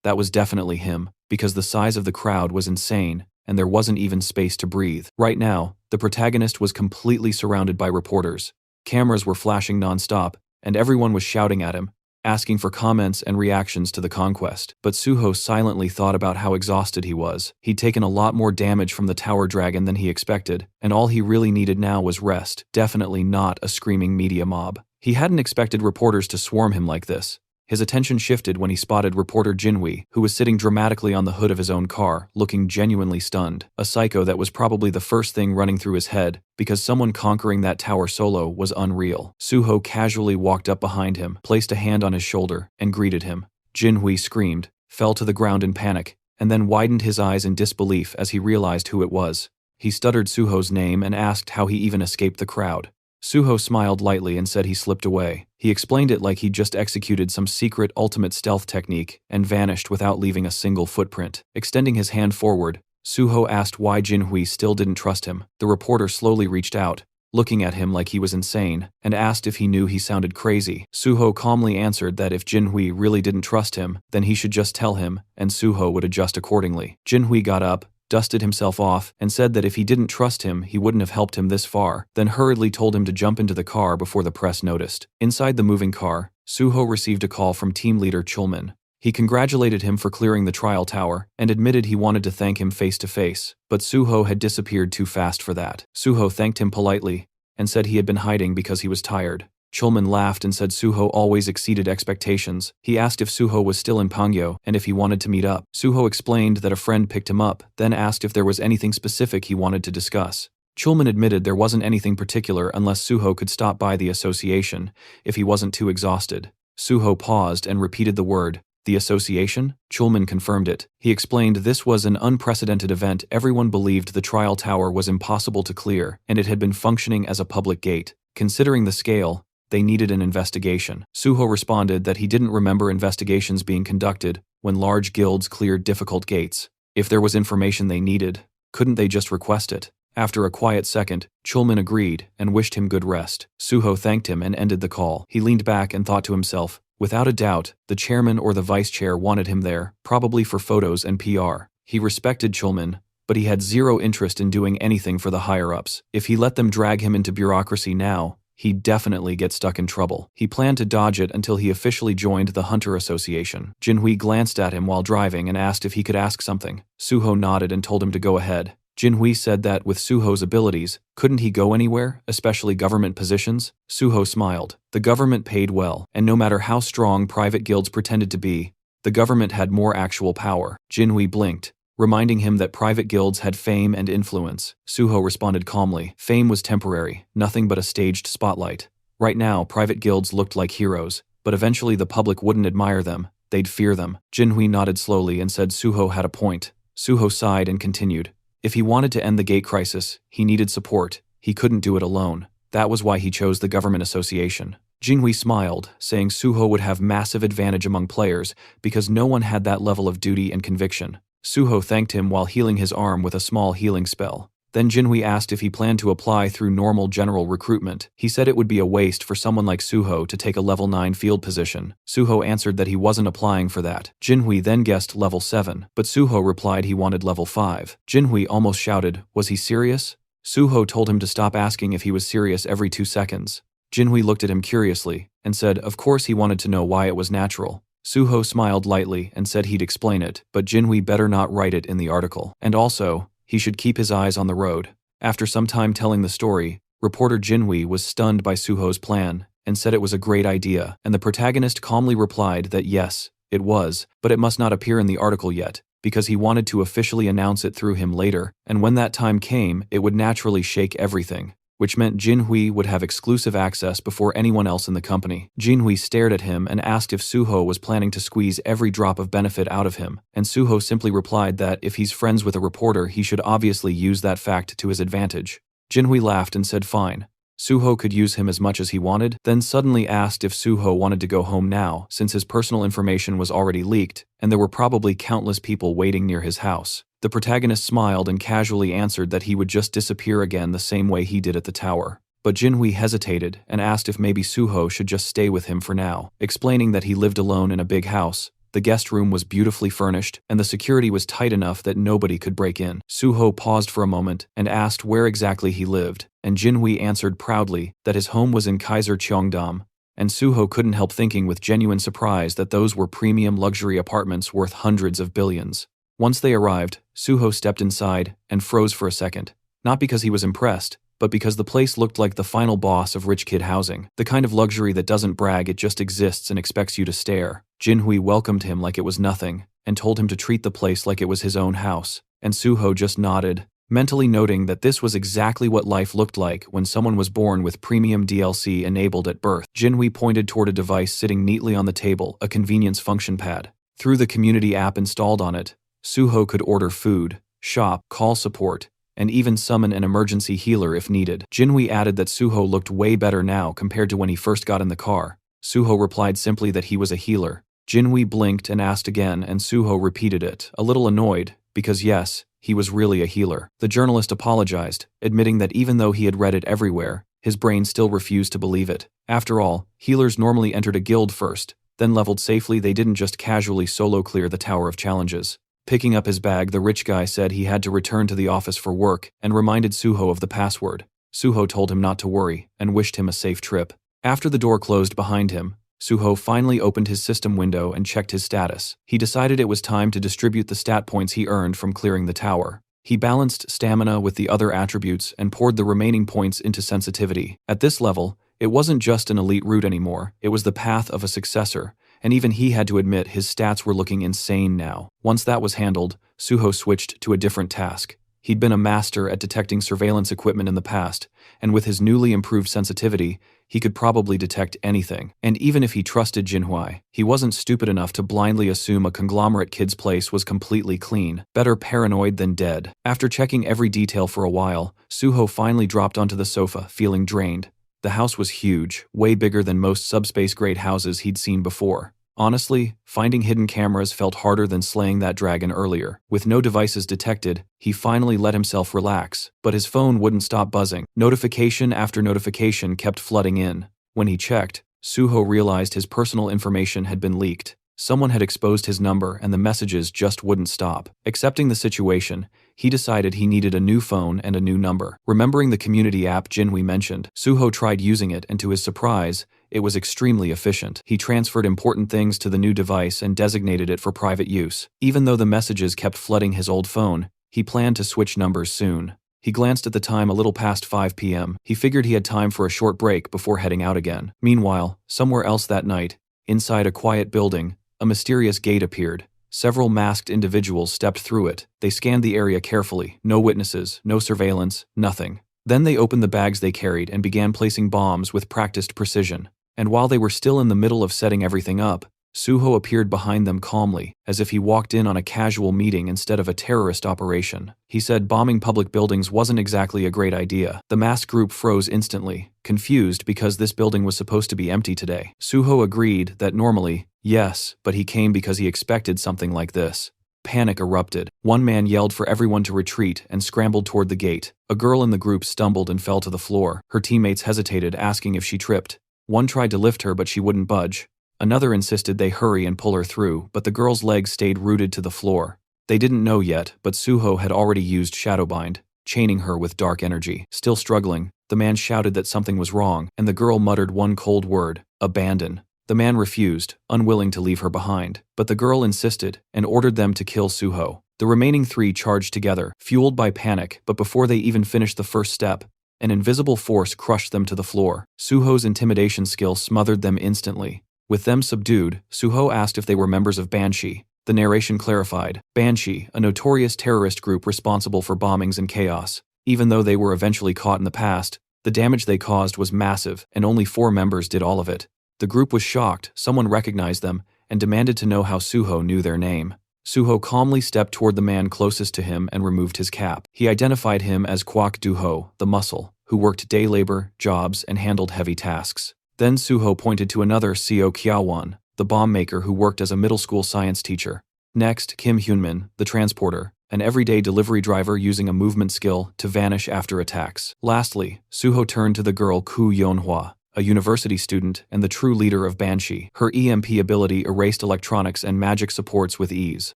A: that was definitely him, because the size of the crowd was insane, and there wasn't even space to breathe. Right now, the protagonist was completely surrounded by reporters. Cameras were flashing non-stop, and everyone was shouting at him, asking for comments and reactions to the conquest. But Suho silently thought about how exhausted he was. He'd taken a lot more damage from the tower dragon than he expected, and all he really needed now was rest, definitely not a screaming media mob. He hadn't expected reporters to swarm him like this. His attention shifted when he spotted reporter Jinhui, who was sitting dramatically on the hood of his own car, looking genuinely stunned. A psycho that was probably the first thing running through his head, because someone conquering that tower solo was unreal. Suho casually walked up behind him, placed a hand on his shoulder, and greeted him. Jinhui screamed, fell to the ground in panic, and then widened his eyes in disbelief as he realized who it was. He stuttered Suho's name and asked how he even escaped the crowd. Suho smiled lightly and said he slipped away. He explained it like he'd just executed some secret ultimate stealth technique and vanished without leaving a single footprint. Extending his hand forward, Suho asked why Jinhui still didn't trust him. The reporter slowly reached out, looking at him like he was insane, and asked if he knew he sounded crazy. Suho calmly answered that if Jinhui really didn't trust him, then he should just tell him, and Suho would adjust accordingly. Jinhui got up, dusted himself off, and said that if he didn't trust him, he wouldn't have helped him this far, then hurriedly told him to jump into the car before the press noticed. Inside the moving car, Suho received a call from team leader Chulman. He congratulated him for clearing the trial tower, and admitted he wanted to thank him face to face, but Suho had disappeared too fast for that. Suho thanked him politely, and said he had been hiding because he was tired. Chulman laughed and said Suho always exceeded expectations. He asked if Suho was still in Pangyo and if he wanted to meet up. Suho explained that a friend picked him up, then asked if there was anything specific he wanted to discuss. Chulman admitted there wasn't anything particular unless Suho could stop by the association, if he wasn't too exhausted. Suho paused and repeated the word, "The association?" Chulman confirmed it. He explained this was an unprecedented event. Everyone believed the trial tower was impossible to clear, and it had been functioning as a public gate. Considering the scale, they needed an investigation. Suho responded that he didn't remember investigations being conducted when large guilds cleared difficult gates. If there was information they needed, couldn't they just request it? After a quiet second, Chulman agreed and wished him good rest. Suho thanked him and ended the call. He leaned back and thought to himself, without a doubt, the chairman or the vice chair wanted him there, probably for photos and PR. He respected Chulman, but he had zero interest in doing anything for the higher-ups. If he let them drag him into bureaucracy now, he'd definitely get stuck in trouble. He planned to dodge it until he officially joined the Hunter Association. Jinhui glanced at him while driving and asked if he could ask something. Suho nodded and told him to go ahead. Jinhui said that with Suho's abilities, couldn't he go anywhere, especially government positions? Suho smiled. The government paid well, and no matter how strong private guilds pretended to be, the government had more actual power. Jinhui blinked, reminding him that private guilds had fame and influence. Suho responded calmly. Fame was temporary, nothing but a staged spotlight. Right now, private guilds looked like heroes, but eventually the public wouldn't admire them, they'd fear them. Jinhui nodded slowly and said Suho had a point. Suho sighed and continued. If he wanted to end the gate crisis, he needed support. He couldn't do it alone. That was why he chose the government association. Jinhui smiled, saying Suho would have massive advantage among players because no one had that level of duty and conviction. Suho thanked him while healing his arm with a small healing spell. Then Jinhui asked if he planned to apply through normal general recruitment. He said it would be a waste for someone like Suho to take a level 9 field position. Suho answered that he wasn't applying for that. Jinhui then guessed level 7, but Suho replied he wanted level 5. Jinhui almost shouted, was he serious? Suho told him to stop asking if he was serious every 2 seconds. Jinhui looked at him curiously and said of course he wanted to know why it was natural. Suho smiled lightly and said he'd explain it, but Jinhui better not write it in the article. And also, he should keep his eyes on the road. After some time telling the story, reporter Jinhui was stunned by Suho's plan and said it was a great idea, and the protagonist calmly replied that yes, it was, but it must not appear in the article yet, because he wanted to officially announce it through him later, and when that time came, it would naturally shake everything, which meant Jinhui would have exclusive access before anyone else in the company. Jinhui stared at him and asked if Suho was planning to squeeze every drop of benefit out of him, and Suho simply replied that if he's friends with a reporter, he should obviously use that fact to his advantage. Jinhui laughed and said fine. Suho could use him as much as he wanted, then suddenly asked if Suho wanted to go home now, since his personal information was already leaked, and there were probably countless people waiting near his house. The protagonist smiled and casually answered that he would just disappear again the same way he did at the tower. But Jinhui hesitated and asked if maybe Suho should just stay with him for now, explaining that he lived alone in a big house. The guest room was beautifully furnished, and the security was tight enough that nobody could break in. Suho paused for a moment and asked where exactly he lived, and Jinhui answered proudly that his home was in Kaiser Cheongdam, and Suho couldn't help thinking with genuine surprise that those were premium luxury apartments worth hundreds of billions. Once they arrived, Suho stepped inside and froze for a second, not because he was impressed, but because the place looked like the final boss of rich kid housing. The kind of luxury that doesn't brag, it just exists and expects you to stare. Jinhui welcomed him like it was nothing, and told him to treat the place like it was his own house. And Suho just nodded, mentally noting that this was exactly what life looked like when someone was born with premium DLC enabled at birth. Jinhui pointed toward a device sitting neatly on the table, a convenience function pad. Through the community app installed on it, Suho could order food, shop, call support, and even summon an emergency healer if needed. Jinhui added that Suho looked way better now compared to when he first got in the car. Suho replied simply that he was a healer. Jinhui blinked and asked again, and Suho repeated it, a little annoyed, because yes, he was really a healer. The journalist apologized, admitting that even though he had read it everywhere, his brain still refused to believe it. After all, healers normally entered a guild first, then leveled safely. They didn't just casually solo clear the Tower of Challenges. Picking up his bag, the rich guy said he had to return to the office for work and reminded Suho of the password. Suho told him not to worry and wished him a safe trip. After the door closed behind him, Suho finally opened his system window and checked his status. He decided it was time to distribute the stat points he earned from clearing the tower. He balanced stamina with the other attributes and poured the remaining points into sensitivity. At this level, it wasn't just an elite route anymore, it was the path of a successor, and even he had to admit his stats were looking insane now. Once that was handled, Suho switched to a different task. He'd been a master at detecting surveillance equipment in the past, and with his newly improved sensitivity, he could probably detect anything. And even if he trusted Jinhui, he wasn't stupid enough to blindly assume a conglomerate kid's place was completely clean. Better paranoid than dead. After checking every detail for a while, Suho finally dropped onto the sofa, feeling drained. The house was huge, way bigger than most subspace-grade houses he'd seen before. Honestly, finding hidden cameras felt harder than slaying that dragon earlier. With no devices detected, he finally let himself relax, but his phone wouldn't stop buzzing. Notification after notification kept flooding in. When he checked, Suho realized his personal information had been leaked. Someone had exposed his number and the messages just wouldn't stop. Accepting the situation, he decided he needed a new phone and a new number. Remembering the community app Jinhui mentioned, Suho tried using it, and to his surprise, it was extremely efficient. He transferred important things to the new device and designated it for private use. Even though the messages kept flooding his old phone, he planned to switch numbers soon. He glanced at the time, a little past 5 p.m. He figured he had time for a short break before heading out again. Meanwhile, somewhere else that night, inside a quiet building, a mysterious gate appeared. Several masked individuals stepped through it. They scanned the area carefully. No witnesses, no surveillance, nothing. Then they opened the bags they carried and began placing bombs with practiced precision. And while they were still in the middle of setting everything up, Suho appeared behind them calmly, as if he walked in on a casual meeting instead of a terrorist operation. He said bombing public buildings wasn't exactly a great idea. The masked group froze instantly, confused because this building was supposed to be empty today. Suho agreed that normally, yes, but he came because he expected something like this. Panic erupted. One man yelled for everyone to retreat and scrambled toward the gate. A girl in the group stumbled and fell to the floor. Her teammates hesitated, asking if she tripped. One tried to lift her, but she wouldn't budge. Another insisted they hurry and pull her through, but the girl's legs stayed rooted to the floor. They didn't know yet, but Suho had already used Shadowbind, chaining her with dark energy. Still struggling, the man shouted that something was wrong, and the girl muttered one cold word: abandon. The man refused, unwilling to leave her behind, but the girl insisted and ordered them to kill Suho. The remaining 3 charged together, fueled by panic, but before they even finished the first step, an invisible force crushed them to the floor. Suho's intimidation skill smothered them instantly. With them subdued, Suho asked if they were members of Banshee. The narration clarified, Banshee, a notorious terrorist group responsible for bombings and chaos. Even though they were eventually caught in the past, the damage they caused was massive, and only 4 members did all of it. The group was shocked, someone recognized them, and demanded to know how Suho knew their name. Suho calmly stepped toward the man closest to him and removed his cap. He identified him as Kwak Duho, the muscle, who worked day labor, jobs, and handled heavy tasks. Then Suho pointed to another Seo Kiawan, the bomb maker who worked as a middle school science teacher. Next, Kim Hyunmin, the transporter, an everyday delivery driver using a movement skill to vanish after attacks. Lastly, Suho turned to the girl Ku Yeonhwa, a university student and the true leader of Banshee. Her EMP ability erased electronics and magic supports with ease.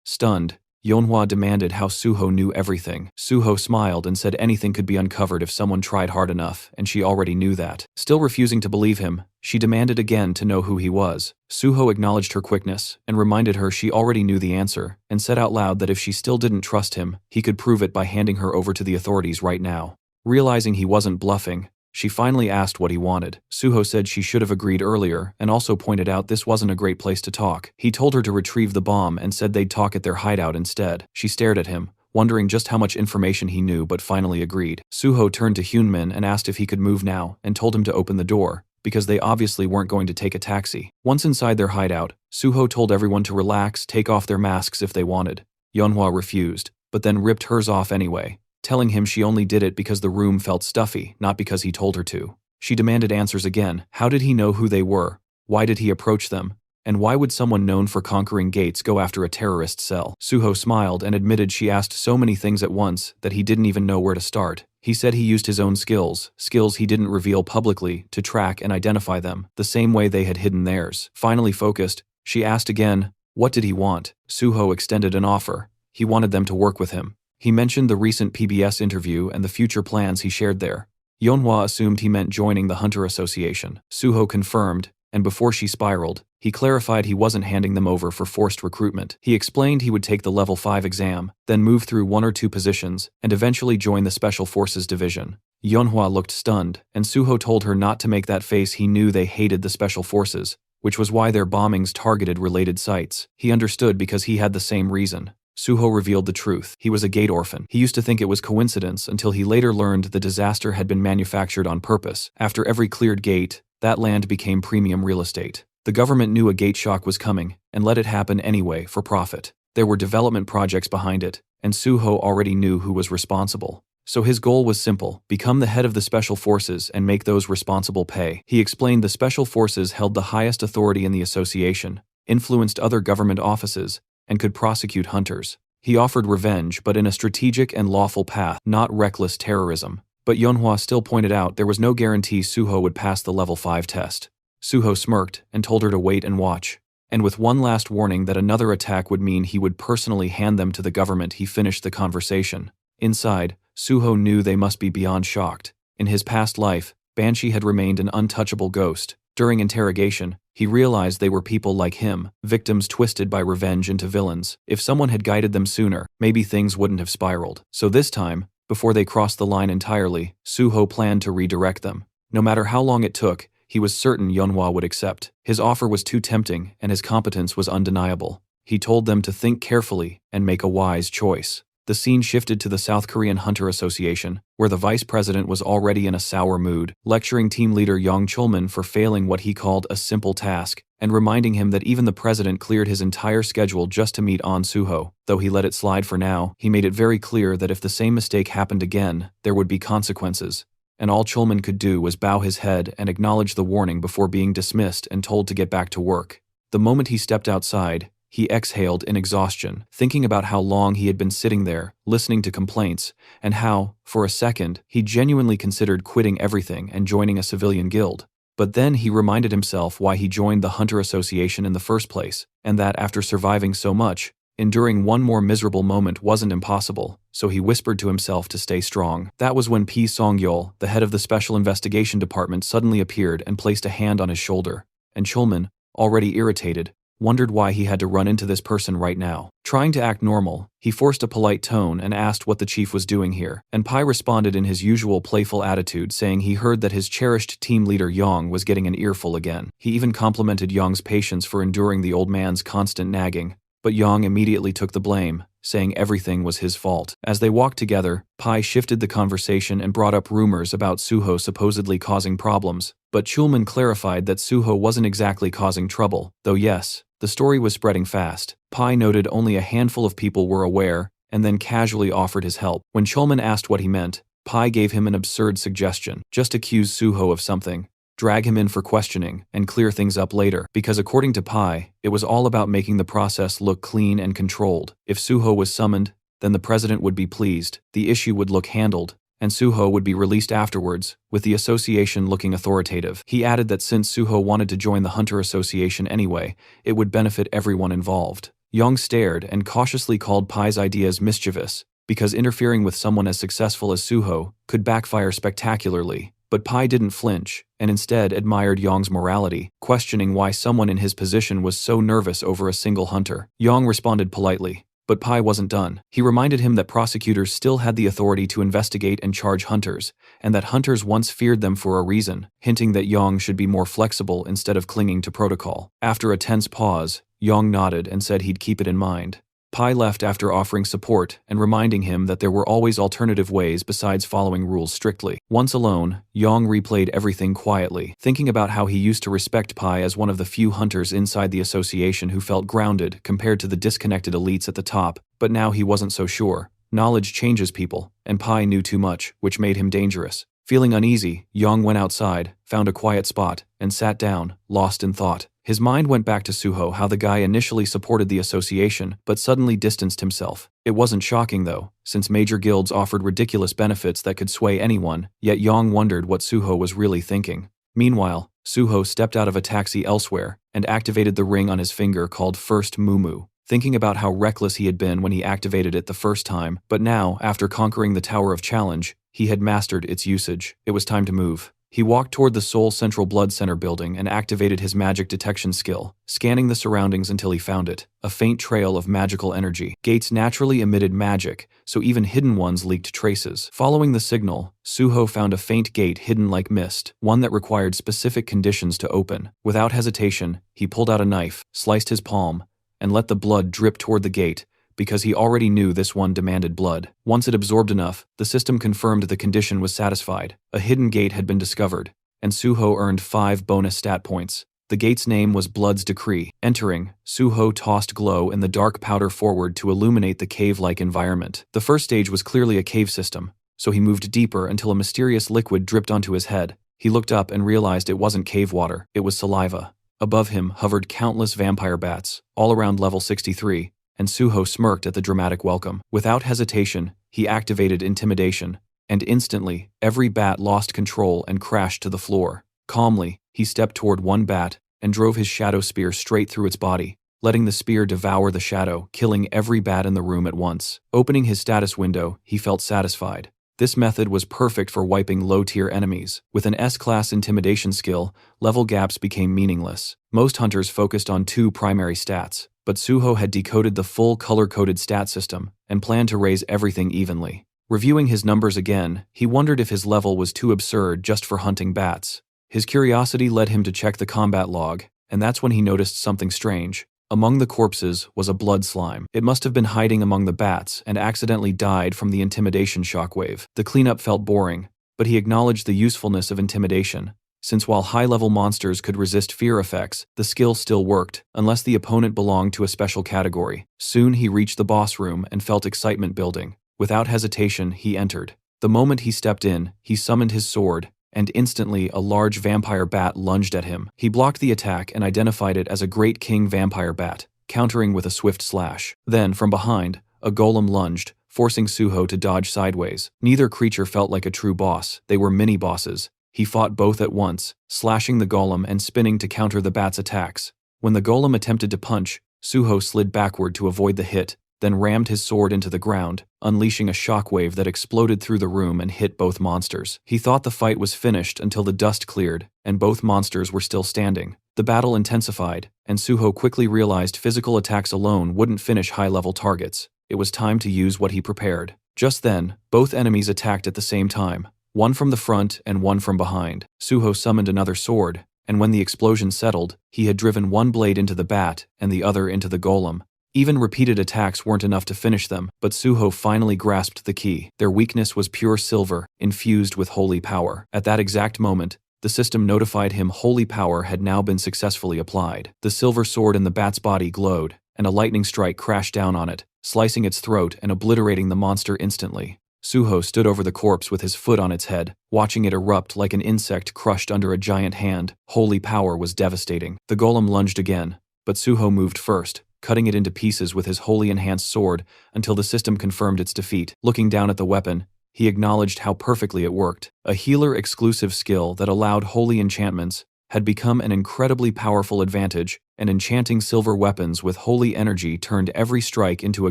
A: Stunned, Yeonhwa demanded how Suho knew everything. Suho smiled and said anything could be uncovered if someone tried hard enough, and she already knew that. Still refusing to believe him, she demanded again to know who he was. Suho acknowledged her quickness and reminded her she already knew the answer, and said out loud that if she still didn't trust him, he could prove it by handing her over to the authorities right now. Realizing he wasn't bluffing, she finally asked what he wanted. Suho said she should have agreed earlier and also pointed out this wasn't a great place to talk. He told her to retrieve the bomb and said they'd talk at their hideout instead. She stared at him, wondering just how much information he knew, but finally agreed. Suho turned to Hyunmin and asked if he could move now and told him to open the door, because they obviously weren't going to take a taxi. Once inside their hideout, Suho told everyone to relax, take off their masks if they wanted. Yeonhwa refused, but then ripped hers off anyway, telling him she only did it because the room felt stuffy, not because he told her to. She demanded answers again. How did he know who they were? Why did he approach them? And why would someone known for conquering gates go after a terrorist cell? Suho smiled and admitted she asked so many things at once that he didn't even know where to start. He said he used his own skills he didn't reveal publicly, to track and identify them, the same way they had hidden theirs. Finally focused, she asked again, what did he want? Suho extended an offer. He wanted them to work with him. He mentioned the recent PBS interview and the future plans he shared there. Yeonhwa assumed he meant joining the Hunter Association. Suho confirmed, and before she spiraled, he clarified he wasn't handing them over for forced recruitment. He explained he would take the level 5 exam, then move through 1 or 2 positions, and eventually join the Special Forces Division. Yeonhwa looked stunned, and Suho told her not to make that face. He knew they hated the Special Forces, which was why their bombings targeted related sites. He understood because he had the same reason. Suho revealed the truth. He was a gate orphan. He used to think it was coincidence until he later learned the disaster had been manufactured on purpose. After every cleared gate, that land became premium real estate. The government knew a gate shock was coming and let it happen anyway for profit. There were development projects behind it, and Suho already knew who was responsible. So his goal was simple: become the head of the Special Forces and make those responsible pay. He explained the Special Forces held the highest authority in the association, influenced other government offices, and could prosecute hunters. He offered revenge, but in a strategic and lawful path, not reckless terrorism. But Yeonhwa still pointed out there was no guarantee Suho would pass the level 5 test. Suho smirked and told her to wait and watch. And with one last warning that another attack would mean he would personally hand them to the government, he finished the conversation. Inside, Suho knew they must be beyond shocked. In his past life, Banshee had remained an untouchable ghost. During interrogation, he realized they were people like him, victims twisted by revenge into villains. If someone had guided them sooner, maybe things wouldn't have spiraled. So this time, before they crossed the line entirely, Suho planned to redirect them. No matter how long it took, he was certain Yeonhwa would accept. His offer was too tempting, and his competence was undeniable. He told them to think carefully and make a wise choice. The scene shifted to the South Korean Hunter Association, where the vice president was already in a sour mood, lecturing team leader Yang Chulman for failing what he called a simple task, and reminding him that even the president cleared his entire schedule just to meet An Suho. Though he let it slide for now, he made it very clear that if the same mistake happened again, there would be consequences. And all Chulman could do was bow his head and acknowledge the warning before being dismissed and told to get back to work. The moment he stepped outside, he exhaled in exhaustion, thinking about how long he had been sitting there, listening to complaints, and how, for a second, he genuinely considered quitting everything and joining a civilian guild. But then he reminded himself why he joined the Hunter Association in the first place, and that after surviving so much, enduring one more miserable moment wasn't impossible, so he whispered to himself to stay strong. That was when P. Song-yeol, the head of the Special Investigation Department, suddenly appeared and placed a hand on his shoulder, and Chulman, already irritated, wondered why he had to run into this person right now. Trying to act normal, he forced a polite tone and asked what the chief was doing here, and Pai responded in his usual playful attitude, saying he heard that his cherished team leader Yang was getting an earful again. He even complimented Yang's patience for enduring the old man's constant nagging, but Yang immediately took the blame, saying everything was his fault. As they walked together, Pai shifted the conversation and brought up rumors about Suho supposedly causing problems, but Chulman clarified that Suho wasn't exactly causing trouble, though yes, the story was spreading fast. Pai noted only a handful of people were aware, and then casually offered his help. When Chulman asked what he meant, Pai gave him an absurd suggestion: just accuse Suho of something, drag him in for questioning, and clear things up later, because according to Pai, it was all about making the process look clean and controlled. If Suho was summoned, then the president would be pleased, the issue would look handled, and Suho would be released afterwards, with the association looking authoritative. He added that since Suho wanted to join the Hunter Association anyway, it would benefit everyone involved. Yang stared and cautiously called Pai's ideas mischievous, because interfering with someone as successful as Suho could backfire spectacularly. But Pai didn't flinch, and instead admired Yang's morality, questioning why someone in his position was so nervous over a single hunter. Yang responded politely, But Pai wasn't done. He reminded him that prosecutors still had the authority to investigate and charge hunters, and that hunters once feared them for a reason, hinting that Yang should be more flexible instead of clinging to protocol. After a tense pause, Yang nodded and said he'd keep it in mind. Pai left after offering support and reminding him that there were always alternative ways besides following rules strictly. Once alone, Yang replayed everything quietly, thinking about how he used to respect Pai as one of the few hunters inside the association who felt grounded compared to the disconnected elites at the top, but now he wasn't so sure. Knowledge changes people, and Pai knew too much, which made him dangerous. Feeling uneasy, Yang went outside, found a quiet spot, and sat down, lost in thought. His mind went back to Suho, how the guy initially supported the association, but suddenly distanced himself. It wasn't shocking though, since major guilds offered ridiculous benefits that could sway anyone, yet Yang wondered what Suho was really thinking. Meanwhile, Suho stepped out of a taxi elsewhere, and activated the ring on his finger called First Mumu. Thinking about how reckless he had been when he activated it the first time, but now, after conquering the Tower of Challenge, he had mastered its usage. It was time to move. He walked toward the Seoul Central Blood Center building and activated his magic detection skill, scanning the surroundings until he found it, a faint trail of magical energy. Gates naturally emitted magic, so even hidden ones leaked traces. Following the signal, Suho found a faint gate hidden like mist, one that required specific conditions to open. Without hesitation, he pulled out a knife, sliced his palm, and let the blood drip toward the gate, because he already knew this one demanded blood. Once it absorbed enough, the system confirmed the condition was satisfied. A hidden gate had been discovered, and Suho earned 5 bonus stat points. The gate's name was Blood's Decree. Entering, Suho tossed glow in the dark powder forward to illuminate the cave-like environment. The first stage was clearly a cave system, so he moved deeper until a mysterious liquid dripped onto his head. He looked up and realized it wasn't cave water, it was saliva. Above him hovered countless vampire bats, all around level 63, and Suho smirked at the dramatic welcome. Without hesitation, he activated intimidation, and instantly, every bat lost control and crashed to the floor. Calmly, he stepped toward one bat and drove his shadow spear straight through its body, letting the spear devour the shadow, killing every bat in the room at once. Opening his status window, he felt satisfied. This method was perfect for wiping low-tier enemies. With an S-class intimidation skill, level gaps became meaningless. Most hunters focused on 2 primary stats, but Suho had decoded the full color-coded stat system and planned to raise everything evenly. Reviewing his numbers again, he wondered if his level was too absurd just for hunting bats. His curiosity led him to check the combat log, and that's when he noticed something strange. Among the corpses was a blood slime. It must have been hiding among the bats and accidentally died from the intimidation shockwave. The cleanup felt boring, but he acknowledged the usefulness of intimidation, since while high-level monsters could resist fear effects, the skill still worked, unless the opponent belonged to a special category. Soon he reached the boss room and felt excitement building. Without hesitation, he entered. The moment he stepped in, he summoned his sword, and instantly a large vampire bat lunged at him. He blocked the attack and identified it as a Great King vampire bat, countering with a swift slash. Then, from behind, a golem lunged, forcing Suho to dodge sideways. Neither creature felt like a true boss, they were mini-bosses. He fought both at once, slashing the golem and spinning to counter the bat's attacks. When the golem attempted to punch, Suho slid backward to avoid the hit, then rammed his sword into the ground, unleashing a shockwave that exploded through the room and hit both monsters. He thought the fight was finished until the dust cleared, and both monsters were still standing. The battle intensified, and Suho quickly realized physical attacks alone wouldn't finish high-level targets. It was time to use what he prepared. Just then, both enemies attacked at the same time, one from the front and one from behind. Suho summoned another sword, and when the explosion settled, he had driven one blade into the bat and the other into the golem. Even repeated attacks weren't enough to finish them, but Suho finally grasped the key. Their weakness was pure silver, infused with holy power. At that exact moment, the system notified him holy power had now been successfully applied. The silver sword in the bat's body glowed, and a lightning strike crashed down on it, slicing its throat and obliterating the monster instantly. Suho stood over the corpse with his foot on its head, watching it erupt like an insect crushed under a giant hand. Holy power was devastating. The golem lunged again, but Suho moved first, cutting it into pieces with his wholly enhanced sword until the system confirmed its defeat. Looking down at the weapon, he acknowledged how perfectly it worked. A healer-exclusive skill that allowed holy enchantments had become an incredibly powerful advantage, and enchanting silver weapons with holy energy turned every strike into a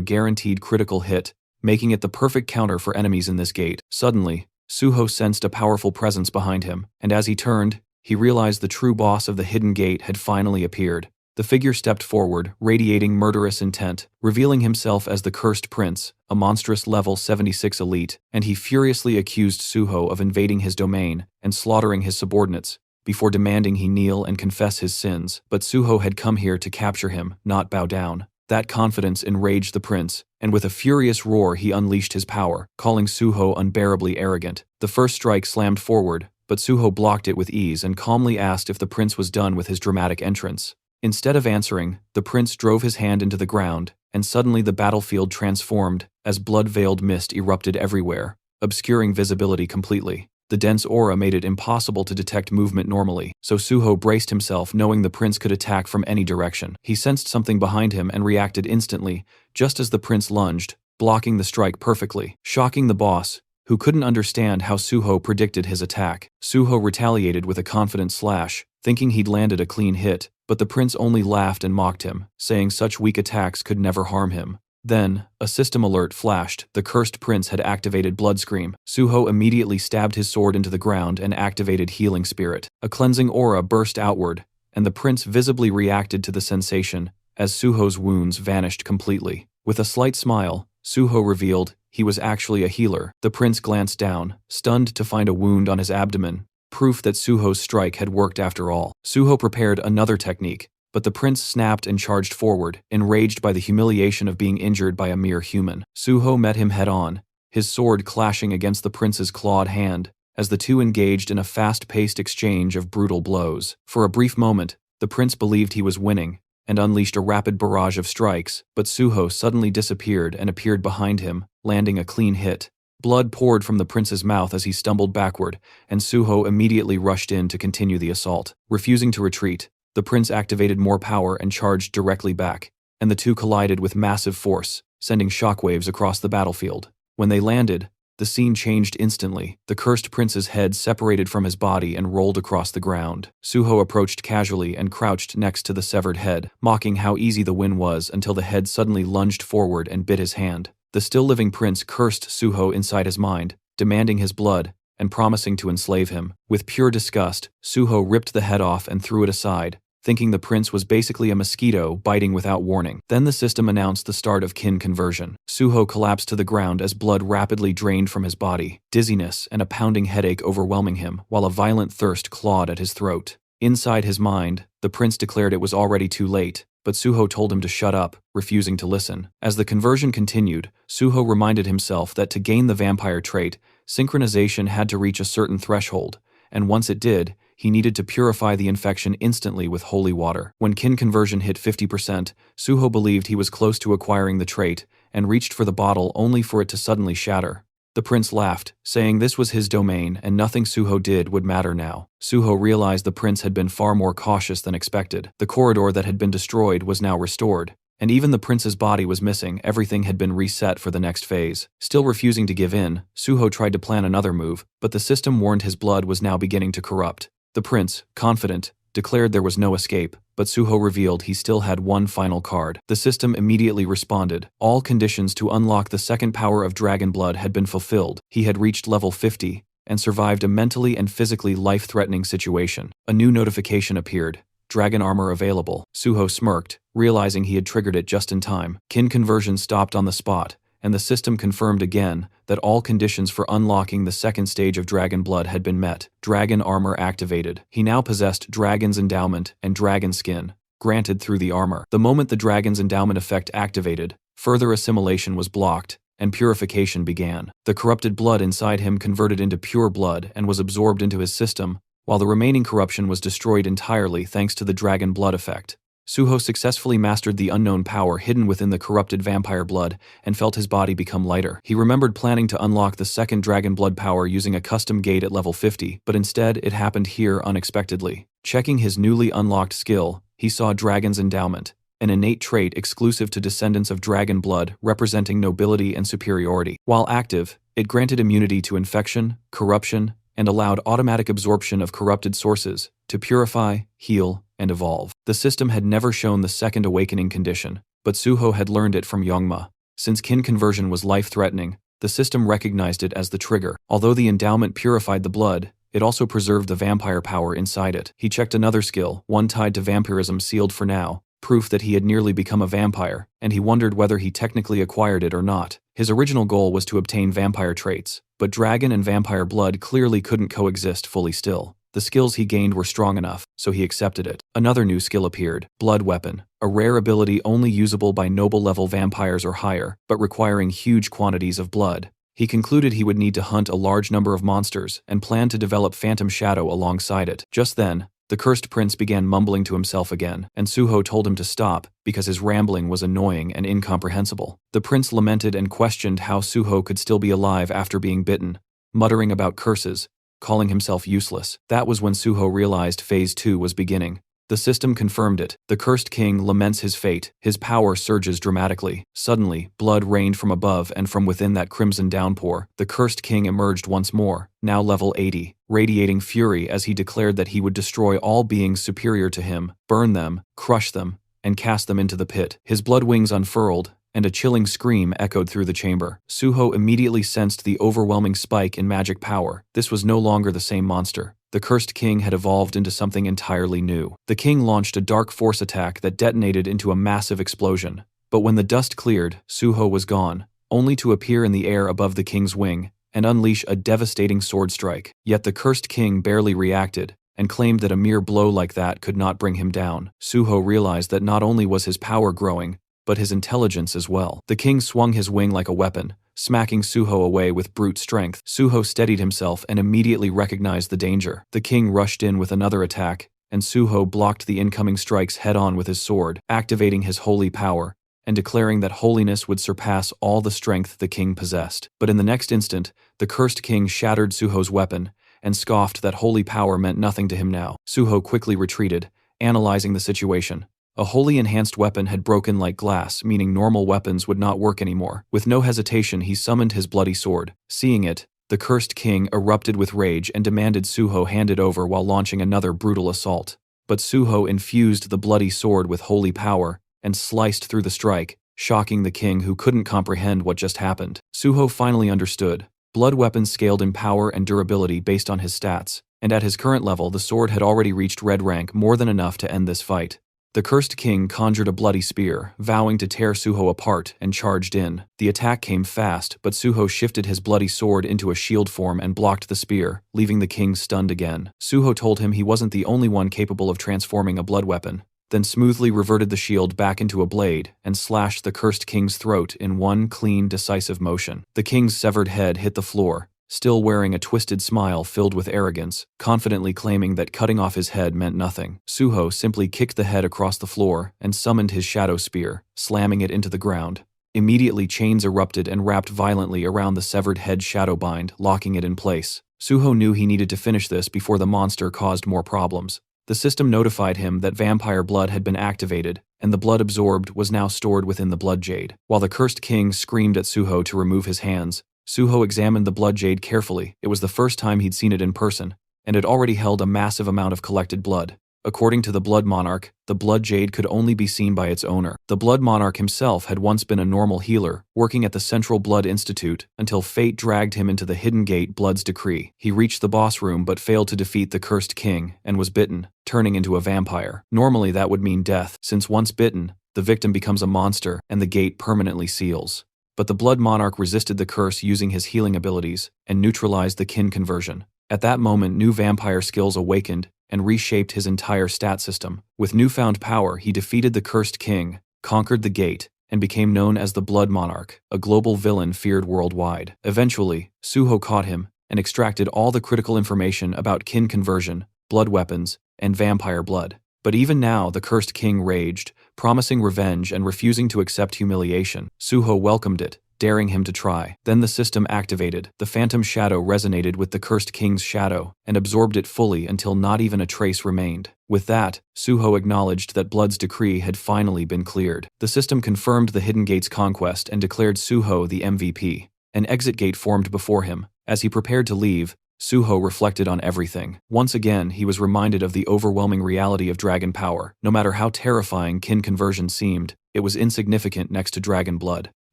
A: guaranteed critical hit, making it the perfect counter for enemies in this gate. Suddenly, Suho sensed a powerful presence behind him, and as he turned, he realized the true boss of the hidden gate had finally appeared. The figure stepped forward, radiating murderous intent, revealing himself as the Cursed Prince, a monstrous level 76 elite, and he furiously accused Suho of invading his domain and slaughtering his subordinates, before demanding he kneel and confess his sins. But Suho had come here to capture him, not bow down. That confidence enraged the prince, and with a furious roar he unleashed his power, calling Suho unbearably arrogant. The first strike slammed forward, but Suho blocked it with ease and calmly asked if the prince was done with his dramatic entrance. Instead of answering, the prince drove his hand into the ground, and suddenly the battlefield transformed as blood-veiled mist erupted everywhere, obscuring visibility completely. The dense aura made it impossible to detect movement normally, so Suho braced himself knowing the prince could attack from any direction. He sensed something behind him and reacted instantly, just as the prince lunged, blocking the strike perfectly, shocking the boss, who couldn't understand how Suho predicted his attack. Suho retaliated with a confident slash, thinking he'd landed a clean hit, but the prince only laughed and mocked him, saying such weak attacks could never harm him. Then, a system alert flashed. The Cursed Prince had activated Blood Scream. Suho immediately stabbed his sword into the ground and activated Healing Spirit. A cleansing aura burst outward, and the prince visibly reacted to the sensation, as Suho's wounds vanished completely. With a slight smile, Suho revealed he was actually a healer. The prince glanced down, stunned to find a wound on his abdomen, proof that Suho's strike had worked after all. Suho prepared another technique, but the prince snapped and charged forward, enraged by the humiliation of being injured by a mere human. Suho met him head-on, his sword clashing against the prince's clawed hand, as the two engaged in a fast-paced exchange of brutal blows. For a brief moment, the prince believed he was winning, and unleashed a rapid barrage of strikes, but Suho suddenly disappeared and appeared behind him, landing a clean hit. Blood poured from the prince's mouth as he stumbled backward, and Suho immediately rushed in to continue the assault. Refusing to retreat, the prince activated more power and charged directly back, and the two collided with massive force, sending shockwaves across the battlefield. When they landed, the scene changed instantly. The Cursed Prince's head separated from his body and rolled across the ground. Suho approached casually and crouched next to the severed head, mocking how easy the win was until the head suddenly lunged forward and bit his hand. The still-living prince cursed Suho inside his mind, demanding his blood, and promising to enslave him. With pure disgust, Suho ripped the head off and threw it aside, thinking the prince was basically a mosquito biting without warning. Then the system announced the start of kin conversion. Suho collapsed to the ground as blood rapidly drained from his body, dizziness and a pounding headache overwhelming him, while a violent thirst clawed at his throat. Inside his mind, the prince declared it was already too late, but Suho told him to shut up, refusing to listen. As the conversion continued, Suho reminded himself that to gain the vampire trait, synchronization had to reach a certain threshold, and once it did, he needed to purify the infection instantly with holy water. When kin conversion hit 50%, Suho believed he was close to acquiring the trait, and reached for the bottle only for it to suddenly shatter. The prince laughed, saying this was his domain and nothing Suho did would matter now. Suho realized the prince had been far more cautious than expected. The corridor that had been destroyed was now restored, and even the prince's body was missing. Everything had been reset for the next phase. Still refusing to give in, Suho tried to plan another move, but the system warned his blood was now beginning to corrupt. The prince, confident, declared there was no escape, but Suho revealed he still had one final card. The system immediately responded. All conditions to unlock the second power of dragon blood had been fulfilled. He had reached level 50, and survived a mentally and physically life-threatening situation. A new notification appeared. Dragon armor available. Suho smirked, realizing he had triggered it just in time. Kin conversion stopped on the spot, and the system confirmed again that all conditions for unlocking the second stage of dragon blood had been met. Dragon armor activated. He now possessed Dragon's Endowment and Dragon Skin, granted through the armor. The moment the Dragon's Endowment effect activated, further assimilation was blocked, and purification began. The corrupted blood inside him converted into pure blood and was absorbed into his system, while the remaining corruption was destroyed entirely thanks to the dragon blood effect. Suho successfully mastered the unknown power hidden within the corrupted vampire blood and felt his body become lighter. He remembered planning to unlock the second dragon blood power using a custom gate at level 50, but instead it happened here unexpectedly. Checking his newly unlocked skill, he saw Dragon's Endowment, an innate trait exclusive to descendants of dragon blood representing nobility and superiority. While active, it granted immunity to infection, corruption, and allowed automatic absorption of corrupted sources to purify, heal, and evolve. The system had never shown the second awakening condition, but Suho had learned it from Youngma. Since kin conversion was life-threatening, the system recognized it as the trigger. Although the endowment purified the blood, It also preserved the vampire power inside it. He checked another skill, one tied to vampirism sealed for now, proof that he had nearly become a vampire, and he wondered whether he technically acquired it or not. His original goal was to obtain vampire traits, but dragon and vampire blood clearly couldn't coexist fully still. The skills he gained were strong enough, so he accepted it. Another new skill appeared, Blood Weapon, a rare ability only usable by noble-level vampires or higher, but requiring huge quantities of blood. He concluded he would need to hunt a large number of monsters and planned to develop Phantom Shadow alongside it. Just then, the cursed prince began mumbling to himself again, and Suho told him to stop because his rambling was annoying and incomprehensible. The prince lamented and questioned how Suho could still be alive after being bitten, muttering about curses, calling himself useless. That was when Suho realized Phase 2 was beginning. The system confirmed it. The cursed king laments his fate. His power surges dramatically. Suddenly, blood rained from above and from within that crimson downpour. The cursed king emerged once more, now level 80, radiating fury as he declared that he would destroy all beings superior to him, burn them, crush them, and cast them into the pit. His blood wings unfurled, and a chilling scream echoed through the chamber. Suho immediately sensed the overwhelming spike in magic power. This was no longer the same monster. The cursed king had evolved into something entirely new. The king launched a dark force attack that detonated into a massive explosion. But when the dust cleared, Suho was gone, only to appear in the air above the king's wing and unleash a devastating sword strike. Yet the cursed king barely reacted and claimed that a mere blow like that could not bring him down. Suho realized that not only was his power growing, but his intelligence as well. The king swung his wing like a weapon, smacking Suho away with brute strength. Suho steadied himself and immediately recognized the danger. The king rushed in with another attack, and Suho blocked the incoming strikes head-on with his sword, activating his holy power, and declaring that holiness would surpass all the strength the king possessed. But in the next instant, the cursed king shattered Suho's weapon, and scoffed that holy power meant nothing to him now. Suho quickly retreated, analyzing the situation. A wholly enhanced weapon had broken like glass, meaning normal weapons would not work anymore. With no hesitation, he summoned his bloody sword. Seeing it, the cursed king erupted with rage and demanded Suho hand it over while launching another brutal assault. But Suho infused the bloody sword with holy power and sliced through the strike, shocking the king who couldn't comprehend what just happened. Suho finally understood. Blood weapons scaled in power and durability based on his stats, and at his current level the sword had already reached red rank, more than enough to end this fight. The cursed king conjured a bloody spear, vowing to tear Suho apart, and charged in. The attack came fast, but Suho shifted his bloody sword into a shield form and blocked the spear, leaving the king stunned again. Suho told him he wasn't the only one capable of transforming a blood weapon, then smoothly reverted the shield back into a blade and slashed the cursed king's throat in one clean, decisive motion. The king's severed head hit the floor, still wearing a twisted smile filled with arrogance, confidently claiming that cutting off his head meant nothing. Suho simply kicked the head across the floor and summoned his shadow spear, slamming it into the ground. Immediately chains erupted and wrapped violently around the severed head's shadow bind, locking it in place. Suho knew he needed to finish this before the monster caused more problems. The system notified him that vampire blood had been activated, and the blood absorbed was now stored within the blood jade. While the cursed king screamed at Suho to remove his hands, Suho examined the blood jade carefully. It was the first time he'd seen it in person, and it already held a massive amount of collected blood. According to the Blood Monarch, the blood jade could only be seen by its owner. The Blood Monarch himself had once been a normal healer, working at the Central Blood Institute, until fate dragged him into the Hidden Gate Blood's Decree. He reached the boss room but failed to defeat the cursed king, and was bitten, turning into a vampire. Normally that would mean death, since once bitten, the victim becomes a monster, and the gate permanently seals. But the Blood Monarch resisted the curse using his healing abilities, and neutralized the kin conversion. At that moment, new vampire skills awakened, and reshaped his entire stat system. With newfound power, he defeated the cursed king, conquered the gate, and became known as the Blood Monarch, a global villain feared worldwide. Eventually, Suho caught him, and extracted all the critical information about kin conversion, blood weapons, and vampire blood. But even now, the cursed king raged, promising revenge and refusing to accept humiliation. Suho welcomed it, daring him to try. Then the system activated. The phantom shadow resonated with the cursed king's shadow, and absorbed it fully until not even a trace remained. With that, Suho acknowledged that Blood's decree had finally been cleared. The system confirmed the Hidden Gate's conquest and declared Suho the MVP. An exit gate formed before him. As he prepared to leave, Suho reflected on everything. Once again, he was reminded of the overwhelming reality of dragon power. No matter how terrifying kin conversion seemed, it was insignificant next to dragon blood.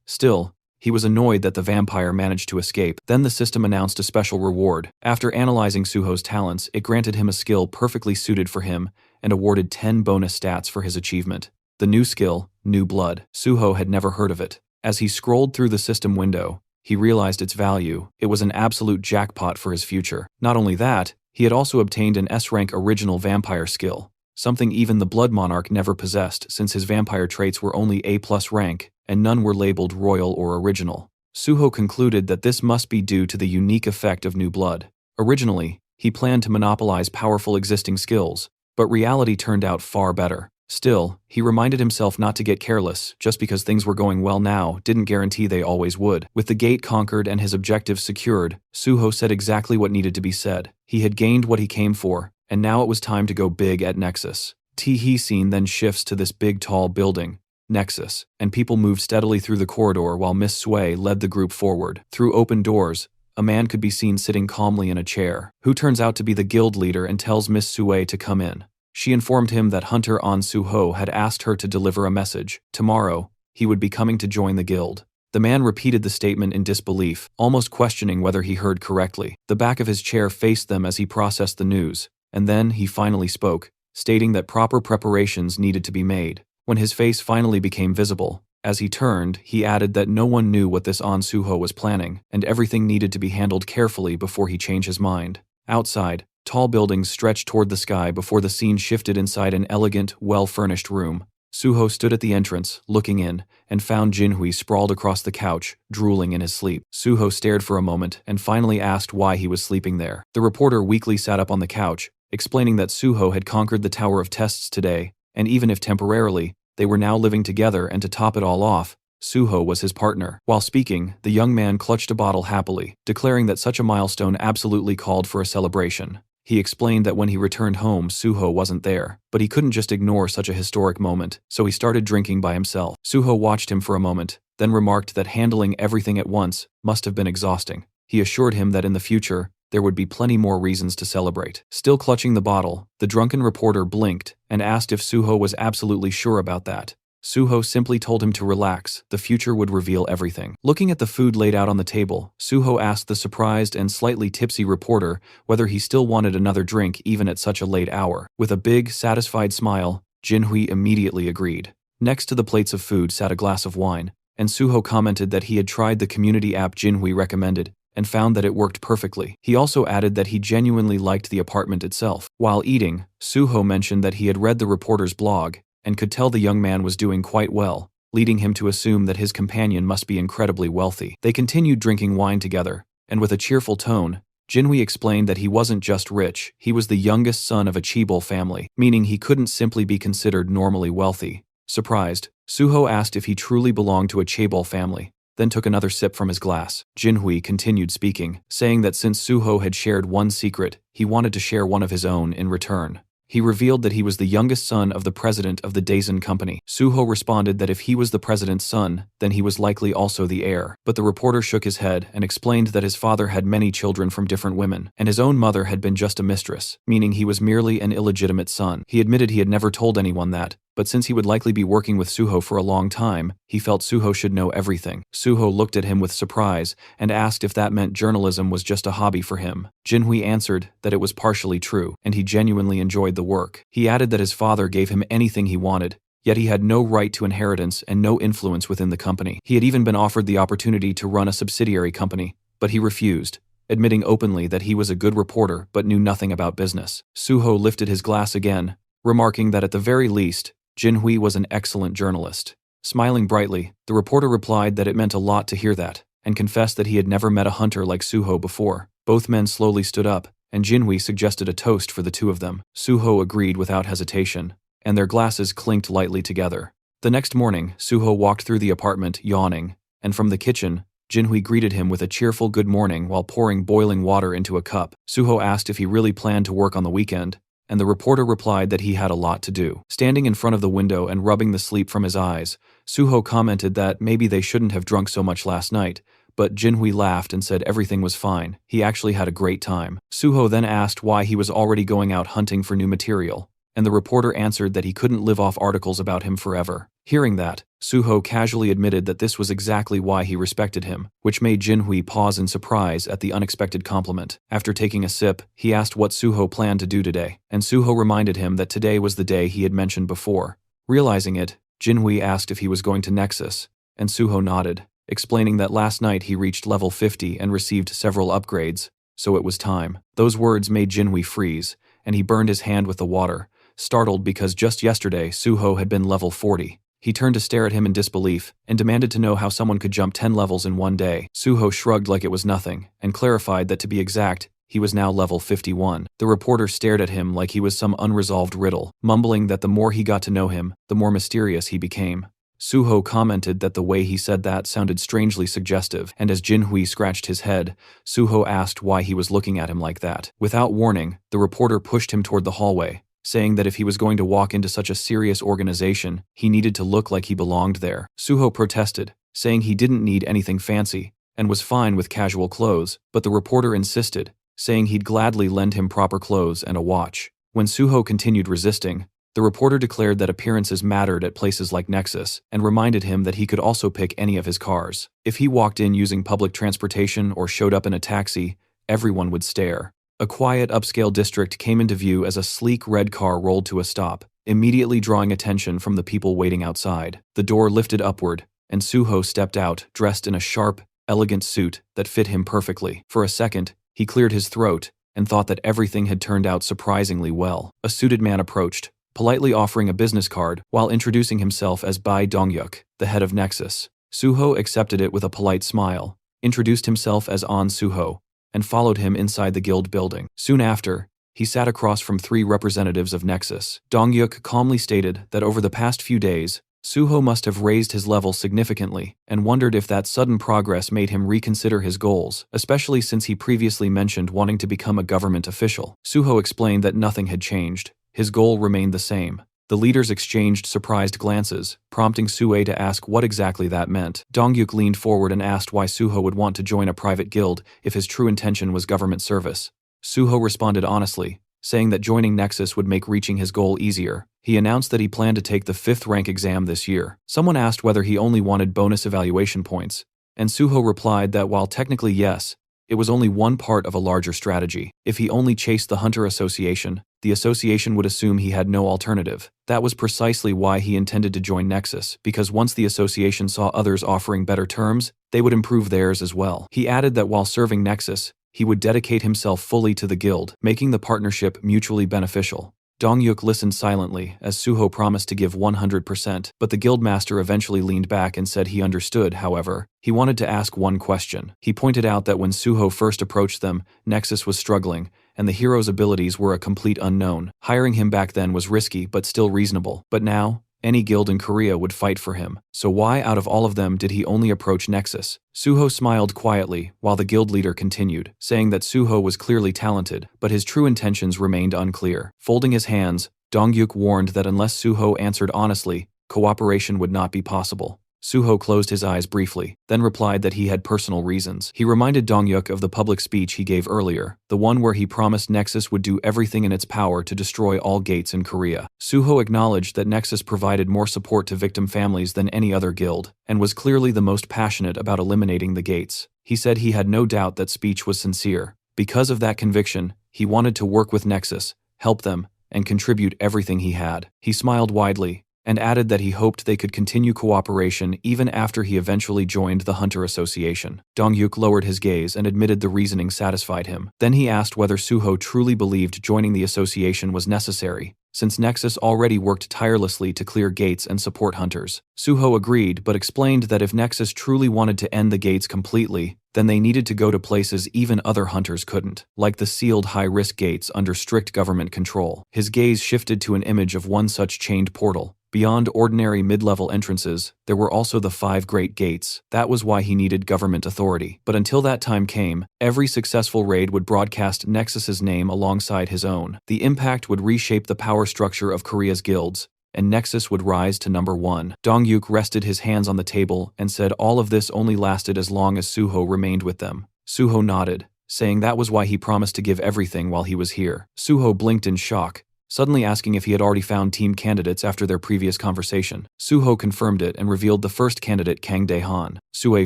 A: Still, He was annoyed that the vampire managed to escape. Then the system announced a special reward. After analyzing Suho's talents, it granted him a skill perfectly suited for him and awarded 10 bonus stats for his achievement. The new skill, New Blood. Suho had never heard of it. As he scrolled through the system window, he realized its value. It was an absolute jackpot for his future. Not only that, he had also obtained an S-rank original vampire skill, something even the Blood Monarch never possessed since his vampire traits were only A+ rank and none were labeled royal or original. Suho concluded that this must be due to the unique effect of New Blood. Originally, he planned to monopolize powerful existing skills, but reality turned out far better. Still, he reminded himself not to get careless. Just because things were going well now didn't guarantee they always would. With the gate conquered and his objectives secured, Suho said exactly what needed to be said. He had gained what he came for, and now it was time to go big at Nexus. T scene then shifts to this big tall building, Nexus, and people moved steadily through the corridor while Miss Sui led the group forward. Through open doors, a man could be seen sitting calmly in a chair, who turns out to be the guild leader and tells Miss Sui to come in. She informed him that Hunter An Suho had asked her to deliver a message. Tomorrow, he would be coming to join the guild. The man repeated the statement in disbelief, almost questioning whether he heard correctly. The back of his chair faced them as he processed the news, and then he finally spoke, stating that proper preparations needed to be made. When his face finally became visible, as he turned, he added that no one knew what this An Suho was planning, and everything needed to be handled carefully before he changed his mind. Outside, tall buildings stretched toward the sky before the scene shifted inside an elegant, well-furnished room. Suho stood at the entrance, looking in, and found Jinhui sprawled across the couch, drooling in his sleep. Suho stared for a moment and finally asked why he was sleeping there. The reporter weakly sat up on the couch, explaining that Suho had conquered the Tower of Tests today, and even if temporarily, they were now living together, and to top it all off, Suho was his partner. While speaking, the young man clutched a bottle happily, declaring that such a milestone absolutely called for a celebration. He explained that when he returned home, Suho wasn't there, but he couldn't just ignore such a historic moment, so he started drinking by himself. Suho watched him for a moment, then remarked that handling everything at once must have been exhausting. He assured him that in the future, there would be plenty more reasons to celebrate. Still clutching the bottle, the drunken reporter blinked and asked if Suho was absolutely sure about that. Suho simply told him to relax, the future would reveal everything. Looking at the food laid out on the table, Suho asked the surprised and slightly tipsy reporter whether he still wanted another drink even at such a late hour. With a big, satisfied smile, Jinhui immediately agreed. Next to the plates of food sat a glass of wine, and Suho commented that he had tried the community app Jinhui recommended and found that it worked perfectly. He also added that he genuinely liked the apartment itself. While eating, Suho mentioned that he had read the reporter's blog and could tell the young man was doing quite well, leading him to assume that his companion must be incredibly wealthy. They continued drinking wine together, and with a cheerful tone, Jinhui explained that he wasn't just rich, he was the youngest son of a Chaebol family, meaning he couldn't simply be considered normally wealthy. Surprised, Suho asked if he truly belonged to a Chaebol family, then took another sip from his glass. Jinhui continued speaking, saying that since Suho had shared one secret, he wanted to share one of his own in return. He revealed that he was the youngest son of the president of the Daisen company. Suho responded that if he was the president's son, then he was likely also the heir. But the reporter shook his head and explained that his father had many children from different women, and his own mother had been just a mistress, meaning he was merely an illegitimate son. He admitted he had never told anyone that, but since he would likely be working with Suho for a long time, he felt Suho should know everything. Suho looked at him with surprise and asked if that meant journalism was just a hobby for him. Jinhui answered that it was partially true, and he genuinely enjoyed the work. He added that his father gave him anything he wanted, yet he had no right to inheritance and no influence within the company. He had even been offered the opportunity to run a subsidiary company, but he refused, admitting openly that he was a good reporter but knew nothing about business. Suho lifted his glass again, remarking that at the very least, Jinhui was an excellent journalist. Smiling brightly, the reporter replied that it meant a lot to hear that, and confessed that he had never met a hunter like Suho before. Both men slowly stood up, and Jinhui suggested a toast for the two of them. Suho agreed without hesitation, and their glasses clinked lightly together. The next morning, Suho walked through the apartment, yawning, and from the kitchen, Jinhui greeted him with a cheerful good morning while pouring boiling water into a cup. Suho asked if he really planned to work on the weekend, and the reporter replied that he had a lot to do. Standing in front of the window and rubbing the sleep from his eyes, Suho commented that maybe they shouldn't have drunk so much last night, but Jinhui laughed and said everything was fine. He actually had a great time. Suho then asked why he was already going out hunting for new material, and the reporter answered that he couldn't live off articles about him forever. Hearing that, Suho casually admitted that this was exactly why he respected him, which made Jinhui pause in surprise at the unexpected compliment. After taking a sip, he asked what Suho planned to do today, and Suho reminded him that today was the day he had mentioned before. Realizing it, Jinhui asked if he was going to Nexus, and Suho nodded, explaining that last night he reached level 50 and received several upgrades, so it was time. Those words made Jinhui freeze, and he burned his hand with the water, startled because just yesterday Suho had been level 40. He turned to stare at him in disbelief and demanded to know how someone could jump 10 levels in one day. Suho shrugged like it was nothing and clarified that to be exact, he was now level 51. The reporter stared at him like he was some unresolved riddle, mumbling that the more he got to know him, the more mysterious he became. Suho commented that the way he said that sounded strangely suggestive, and as Jinhui scratched his head, Suho asked why he was looking at him like that. Without warning, the reporter pushed him toward the hallway, saying that if he was going to walk into such a serious organization, he needed to look like he belonged there. Suho protested, saying he didn't need anything fancy, and was fine with casual clothes, but the reporter insisted, saying he'd gladly lend him proper clothes and a watch. When Suho continued resisting, the reporter declared that appearances mattered at places like Nexus, and reminded him that he could also pick any of his cars. If he walked in using public transportation or showed up in a taxi, everyone would stare. A quiet upscale district came into view as a sleek red car rolled to a stop, immediately drawing attention from the people waiting outside. The door lifted upward, and Suho stepped out, dressed in a sharp, elegant suit that fit him perfectly. For a second, he cleared his throat and thought that everything had turned out surprisingly well. A suited man approached, politely offering a business card while introducing himself as Bai Dongyuk, the head of Nexus. Suho accepted it with a polite smile, introduced himself as An Suho, and followed him inside the guild building. Soon after, he sat across from 3 representatives of Nexus. Dongyuk calmly stated that over the past few days, Suho must have raised his level significantly and wondered if that sudden progress made him reconsider his goals, especially since he previously mentioned wanting to become a government official. Suho explained that nothing had changed. His goal remained the same. The leaders exchanged surprised glances, prompting Sue to ask what exactly that meant. Dongyuk leaned forward and asked why Suho would want to join a private guild if his true intention was government service. Suho responded honestly, saying that joining Nexus would make reaching his goal easier. He announced that he planned to take the 5th rank exam this year. Someone asked whether he only wanted bonus evaluation points, and Suho replied that while technically yes, it was only one part of a larger strategy. If he only chased the Hunter Association, the association would assume he had no alternative. That was precisely why he intended to join Nexus, because once the association saw others offering better terms, they would improve theirs as well. He added that while serving Nexus, he would dedicate himself fully to the guild, making the partnership mutually beneficial. Dongyuk listened silently as Suho promised to give 100%, but the guildmaster eventually leaned back and said he understood. However, he wanted to ask one question. He pointed out that when Suho first approached them, Nexus was struggling, and the hero's abilities were a complete unknown. Hiring him back then was risky but still reasonable. But now, any guild in Korea would fight for him. So why out of all of them did he only approach Nexus? Suho smiled quietly while the guild leader continued, saying that Suho was clearly talented, but his true intentions remained unclear. Folding his hands, Dongyuk warned that unless Suho answered honestly, cooperation would not be possible. Suho closed his eyes briefly, then replied that he had personal reasons. He reminded Dongyuk of the public speech he gave earlier, the one where he promised Nexus would do everything in its power to destroy all gates in Korea. Suho acknowledged that Nexus provided more support to victim families than any other guild, and was clearly the most passionate about eliminating the gates. He said he had no doubt that speech was sincere. Because of that conviction, he wanted to work with Nexus, help them, and contribute everything he had. He smiled widely, and added that he hoped they could continue cooperation even after he eventually joined the Hunter Association. Dongyuk lowered his gaze and admitted the reasoning satisfied him. Then he asked whether Suho truly believed joining the association was necessary, since Nexus already worked tirelessly to clear gates and support hunters. Suho agreed but explained that if Nexus truly wanted to end the gates completely, then they needed to go to places even other hunters couldn't, like the sealed high-risk gates under strict government control. His gaze shifted to an image of one such chained portal. Beyond ordinary mid-level entrances, there were also the 5 great gates. That was why he needed government authority. But until that time came, every successful raid would broadcast Nexus's name alongside his own. The impact would reshape the power structure of Korea's guilds, and Nexus would rise to number 1. Dongyuk rested his hands on the table and said all of this only lasted as long as Suho remained with them. Suho nodded, saying that was why he promised to give everything while he was here. Suho blinked in shock, suddenly asking if he had already found team candidates after their previous conversation. Suho confirmed it and revealed the first candidate, Kang Dae-han. Sue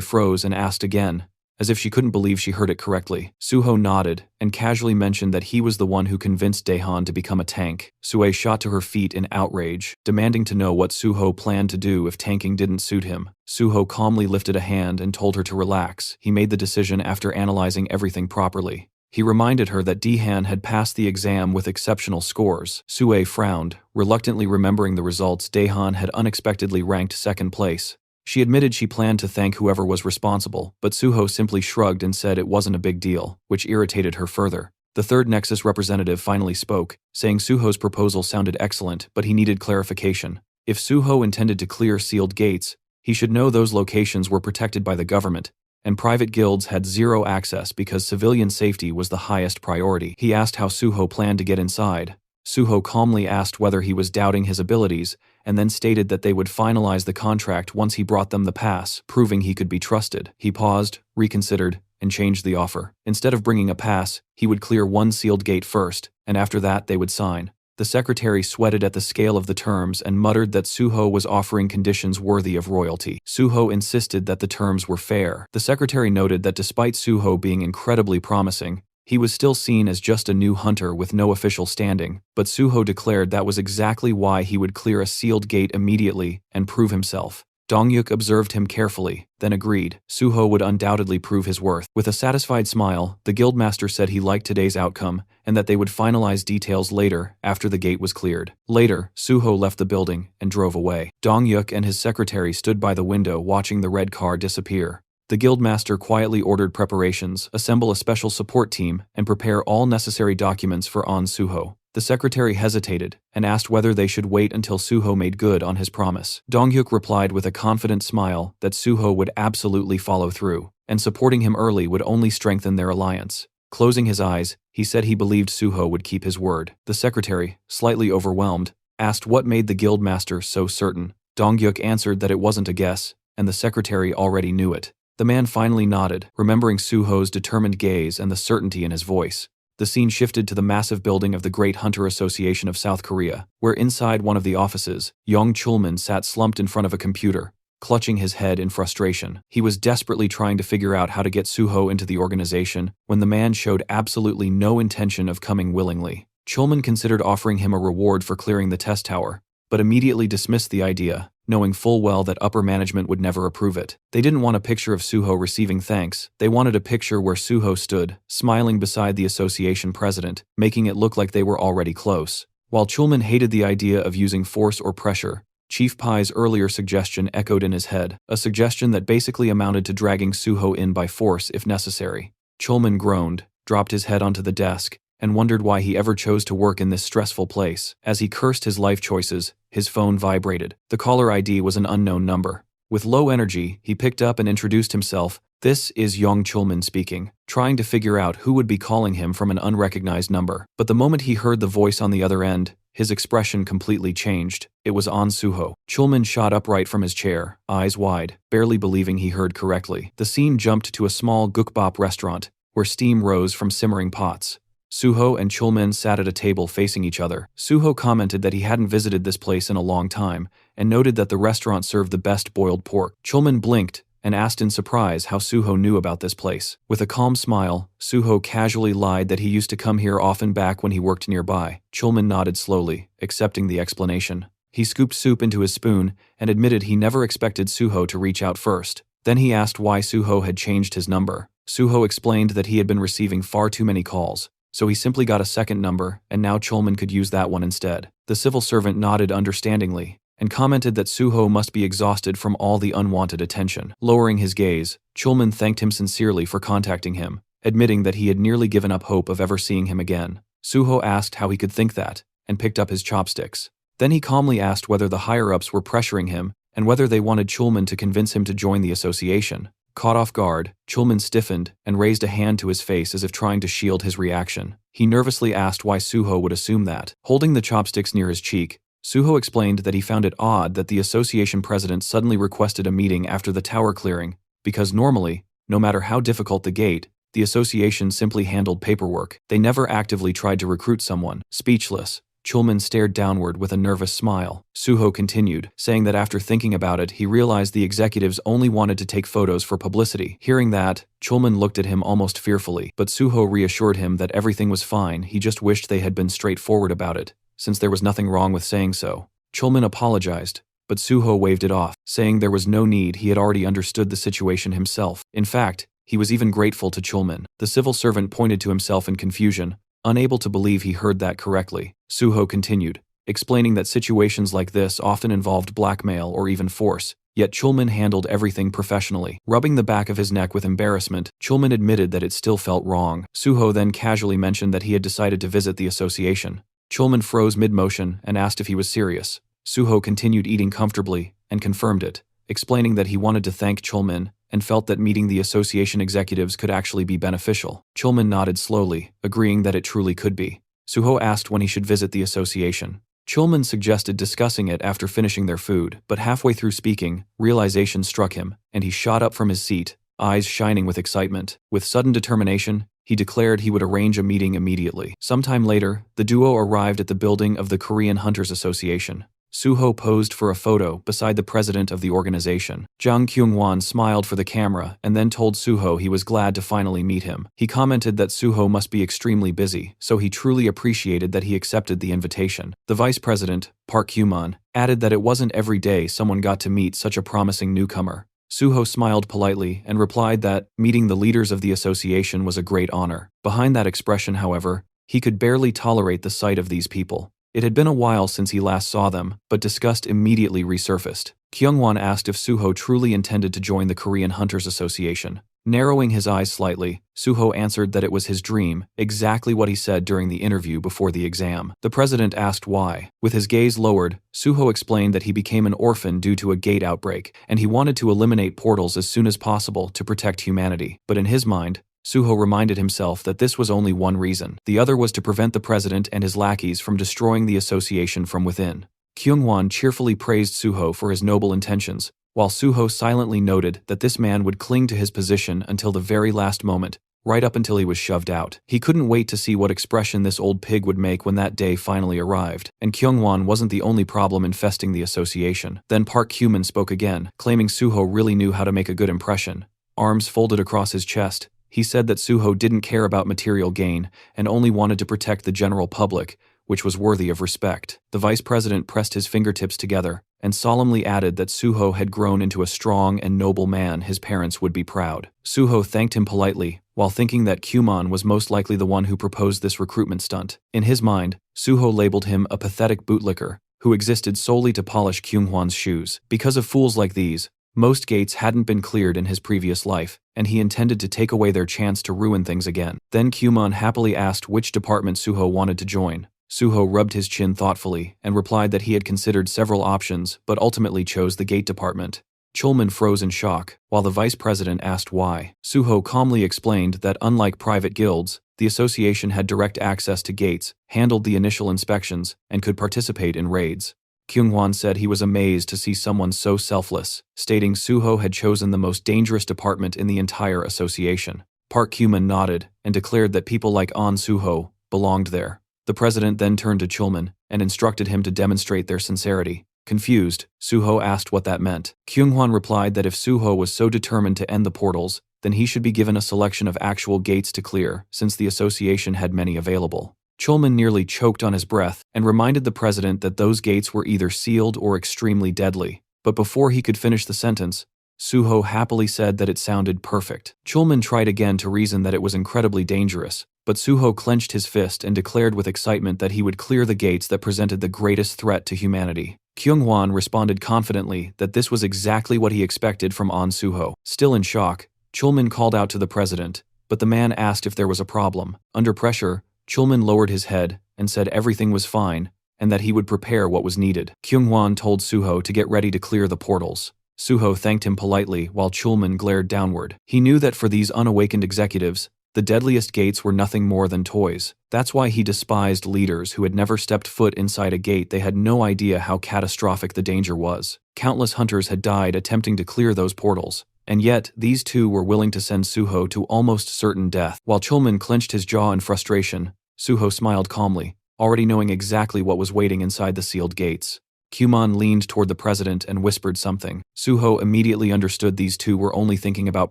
A: froze and asked again, as if she couldn't believe she heard it correctly. Suho nodded and casually mentioned that he was the one who convinced Dae-han to become a tank. Sue shot to her feet in outrage, demanding to know what Suho planned to do if tanking didn't suit him. Suho calmly lifted a hand and told her to relax. He made the decision after analyzing everything properly. He reminded her that Dae-han had passed the exam with exceptional scores. Sue frowned, reluctantly remembering the results. Dae-han had unexpectedly ranked second place. She admitted she planned to thank whoever was responsible, but Suho simply shrugged and said it wasn't a big deal, which irritated her further. The third Nexus representative finally spoke, saying Suho's proposal sounded excellent, but he needed clarification. If Suho intended to clear sealed gates, he should know those locations were protected by the government, and private guilds had zero access because civilian safety was the highest priority. He asked how Suho planned to get inside. Suho calmly asked whether he was doubting his abilities, and then stated that they would finalize the contract once he brought them the pass, proving he could be trusted. He paused, reconsidered, and changed the offer. Instead of bringing a pass, he would clear one sealed gate first, and after that they would sign. The secretary sweated at the scale of the terms and muttered that Suho was offering conditions worthy of royalty. Suho insisted that the terms were fair. The secretary noted that despite Suho being incredibly promising, he was still seen as just a new hunter with no official standing, but Suho declared that was exactly why he would clear a sealed gate immediately and prove himself. Dongyuk observed him carefully, then agreed. Suho would undoubtedly prove his worth. With a satisfied smile, the guildmaster said he liked today's outcome and that they would finalize details later after the gate was cleared. Later, Suho left the building and drove away. Dongyuk and his secretary stood by the window watching the red car disappear. The guildmaster quietly ordered preparations, assemble a special support team, and prepare all necessary documents for On Suho. The secretary hesitated and asked whether they should wait until Suho made good on his promise. Dongyuk replied with a confident smile that Suho would absolutely follow through, and supporting him early would only strengthen their alliance. Closing his eyes, he said he believed Suho would keep his word. The secretary, slightly overwhelmed, asked what made the guildmaster so certain. Dongyuk answered that it wasn't a guess, and the secretary already knew it. The man finally nodded, remembering Suho's determined gaze and the certainty in his voice. The scene shifted to the massive building of the Great Hunter Association of South Korea, where inside one of the offices, Yong Chulman sat slumped in front of a computer, clutching his head in frustration. He was desperately trying to figure out how to get Suho into the organization when the man showed absolutely no intention of coming willingly. Chulman considered offering him a reward for clearing the test tower, but immediately dismissed the idea, knowing full well that upper management would never approve it. They didn't want a picture of Suho receiving thanks. They wanted a picture where Suho stood, smiling beside the association president, making it look like they were already close. While Chulman hated the idea of using force or pressure, Chief Pai's earlier suggestion echoed in his head, a suggestion that basically amounted to dragging Suho in by force if necessary. Chulman groaned, dropped his head onto the desk, and wondered why he ever chose to work in this stressful place. As he cursed his life choices, his phone vibrated. The caller ID was an unknown number. With low energy, he picked up and introduced himself. "This is Yong Chulman speaking," trying to figure out who would be calling him from an unrecognized number. But the moment he heard the voice on the other end, his expression completely changed. It was On Suho. Chulman shot upright from his chair, eyes wide, barely believing he heard correctly. The scene jumped to a small gukbap restaurant, where steam rose from simmering pots. Suho and Chulman sat at a table facing each other. Suho commented that he hadn't visited this place in a long time, and noted that the restaurant served the best boiled pork. Chulman blinked and asked in surprise how Suho knew about this place. With a calm smile, Suho casually lied that he used to come here often back when he worked nearby. Chulman nodded slowly, accepting the explanation. He scooped soup into his spoon and admitted he never expected Suho to reach out first. Then he asked why Suho had changed his number. Suho explained that he had been receiving far too many calls, so he simply got a second number, and now Chulman could use that one instead. The civil servant nodded understandingly, and commented that Suho must be exhausted from all the unwanted attention. Lowering his gaze, Chulman thanked him sincerely for contacting him, admitting that he had nearly given up hope of ever seeing him again. Suho asked how he could think that, and picked up his chopsticks. Then he calmly asked whether the higher-ups were pressuring him, and whether they wanted Chulman to convince him to join the association. Caught off guard, Chulman stiffened and raised a hand to his face as if trying to shield his reaction. He nervously asked why Suho would assume that. Holding the chopsticks near his cheek, Suho explained that he found it odd that the association president suddenly requested a meeting after the tower clearing, because normally, no matter how difficult the gate, the association simply handled paperwork. They never actively tried to recruit someone. Speechless, Chulman stared downward with a nervous smile. Suho continued, saying that after thinking about it, he realized the executives only wanted to take photos for publicity. Hearing that, Chulman looked at him almost fearfully, but Suho reassured him that everything was fine. He just wished they had been straightforward about it, since there was nothing wrong with saying so. Chulman apologized, but Suho waved it off, saying there was no need. He had already understood the situation himself. In fact, he was even grateful to Chulman. The civil servant pointed to himself in confusion, unable to believe he heard that correctly. Suho continued, explaining that situations like this often involved blackmail or even force, yet Chulman handled everything professionally. Rubbing the back of his neck with embarrassment, Chulman admitted that it still felt wrong. Suho then casually mentioned that he had decided to visit the association. Chulman froze mid-motion and asked if he was serious. Suho continued eating comfortably and confirmed it, explaining that he wanted to thank Chulman and felt that meeting the association executives could actually be beneficial. Chulman nodded slowly, agreeing that it truly could be. Suho asked when he should visit the association. Chulman suggested discussing it after finishing their food, but halfway through speaking, realization struck him, and he shot up from his seat, eyes shining with excitement. With sudden determination, he declared he would arrange a meeting immediately. Sometime later, the duo arrived at the building of the Korean Hunters Association. Suho posed for a photo beside the president of the organization. Jang Kyung-won smiled for the camera and then told Suho he was glad to finally meet him. He commented that Suho must be extremely busy, so he truly appreciated that he accepted the invitation. The vice president, Park Hyuman, added that it wasn't every day someone got to meet such a promising newcomer. Suho smiled politely and replied that meeting the leaders of the association was a great honor. Behind that expression, however, he could barely tolerate the sight of these people. It had been a while since he last saw them, but disgust immediately resurfaced. Kyungwon asked if Suho truly intended to join the Korean Hunters Association. Narrowing his eyes slightly, Suho answered that it was his dream, exactly what he said during the interview before the exam. The president asked why. With his gaze lowered, Suho explained that he became an orphan due to a gate outbreak, and he wanted to eliminate portals as soon as possible to protect humanity. But in his mind, Suho reminded himself that this was only one reason. The other was to prevent the president and his lackeys from destroying the association from within. Kyungwon cheerfully praised Suho for his noble intentions, while Suho silently noted that this man would cling to his position until the very last moment, right up until he was shoved out. He couldn't wait to see what expression this old pig would make when that day finally arrived. And Kyungwon wasn't the only problem infesting the association. Then Park Hyuman spoke again, claiming Suho really knew how to make a good impression. Arms folded across his chest, he said that Suho didn't care about material gain and only wanted to protect the general public, which was worthy of respect. The vice president pressed his fingertips together and solemnly added that Suho had grown into a strong and noble man. His parents would be proud. Suho thanked him politely, while thinking that Kyuman was most likely the one who proposed this recruitment stunt. In his mind, Suho labeled him a pathetic bootlicker who existed solely to polish Kyunghwan's shoes. Because of fools like these, most gates hadn't been cleared in his previous life, and he intended to take away their chance to ruin things again. Then Kyuman happily asked which department Suho wanted to join. Suho rubbed his chin thoughtfully and replied that he had considered several options but ultimately chose the gate department. Chulman froze in shock, while the vice president asked why. Suho calmly explained that unlike private guilds, the association had direct access to gates, handled the initial inspections, and could participate in raids. Kyungwon said he was amazed to see someone so selfless, stating Suho had chosen the most dangerous department in the entire association. Park Hyuman nodded and declared that people like An Suho belonged there. The president then turned to Chulman and instructed him to demonstrate their sincerity. Confused, Suho asked what that meant. Kyungwon replied that if Suho was so determined to end the portals, then he should be given a selection of actual gates to clear, since the association had many available. Chulman nearly choked on his breath and reminded the president that those gates were either sealed or extremely deadly. But before he could finish the sentence, Suho happily said that it sounded perfect. Chulman tried again to reason that it was incredibly dangerous, but Suho clenched his fist and declared with excitement that he would clear the gates that presented the greatest threat to humanity. Kyungwon responded confidently that this was exactly what he expected from An Suho. Still in shock, Chulman called out to the president, but the man asked if there was a problem. Under pressure, Chulman lowered his head and said everything was fine and that he would prepare what was needed. Kyungwon told Suho to get ready to clear the portals. Suho thanked him politely while Chulman glared downward. He knew that for these unawakened executives, the deadliest gates were nothing more than toys. That's why he despised leaders who had never stepped foot inside a gate. They had no idea how catastrophic the danger was. Countless hunters had died attempting to clear those portals, and yet these two were willing to send Suho to almost certain death. While Chulman clenched his jaw in frustration, Suho smiled calmly, already knowing exactly what was waiting inside the sealed gates. Kyumon leaned toward the president and whispered something. Suho immediately understood these two were only thinking about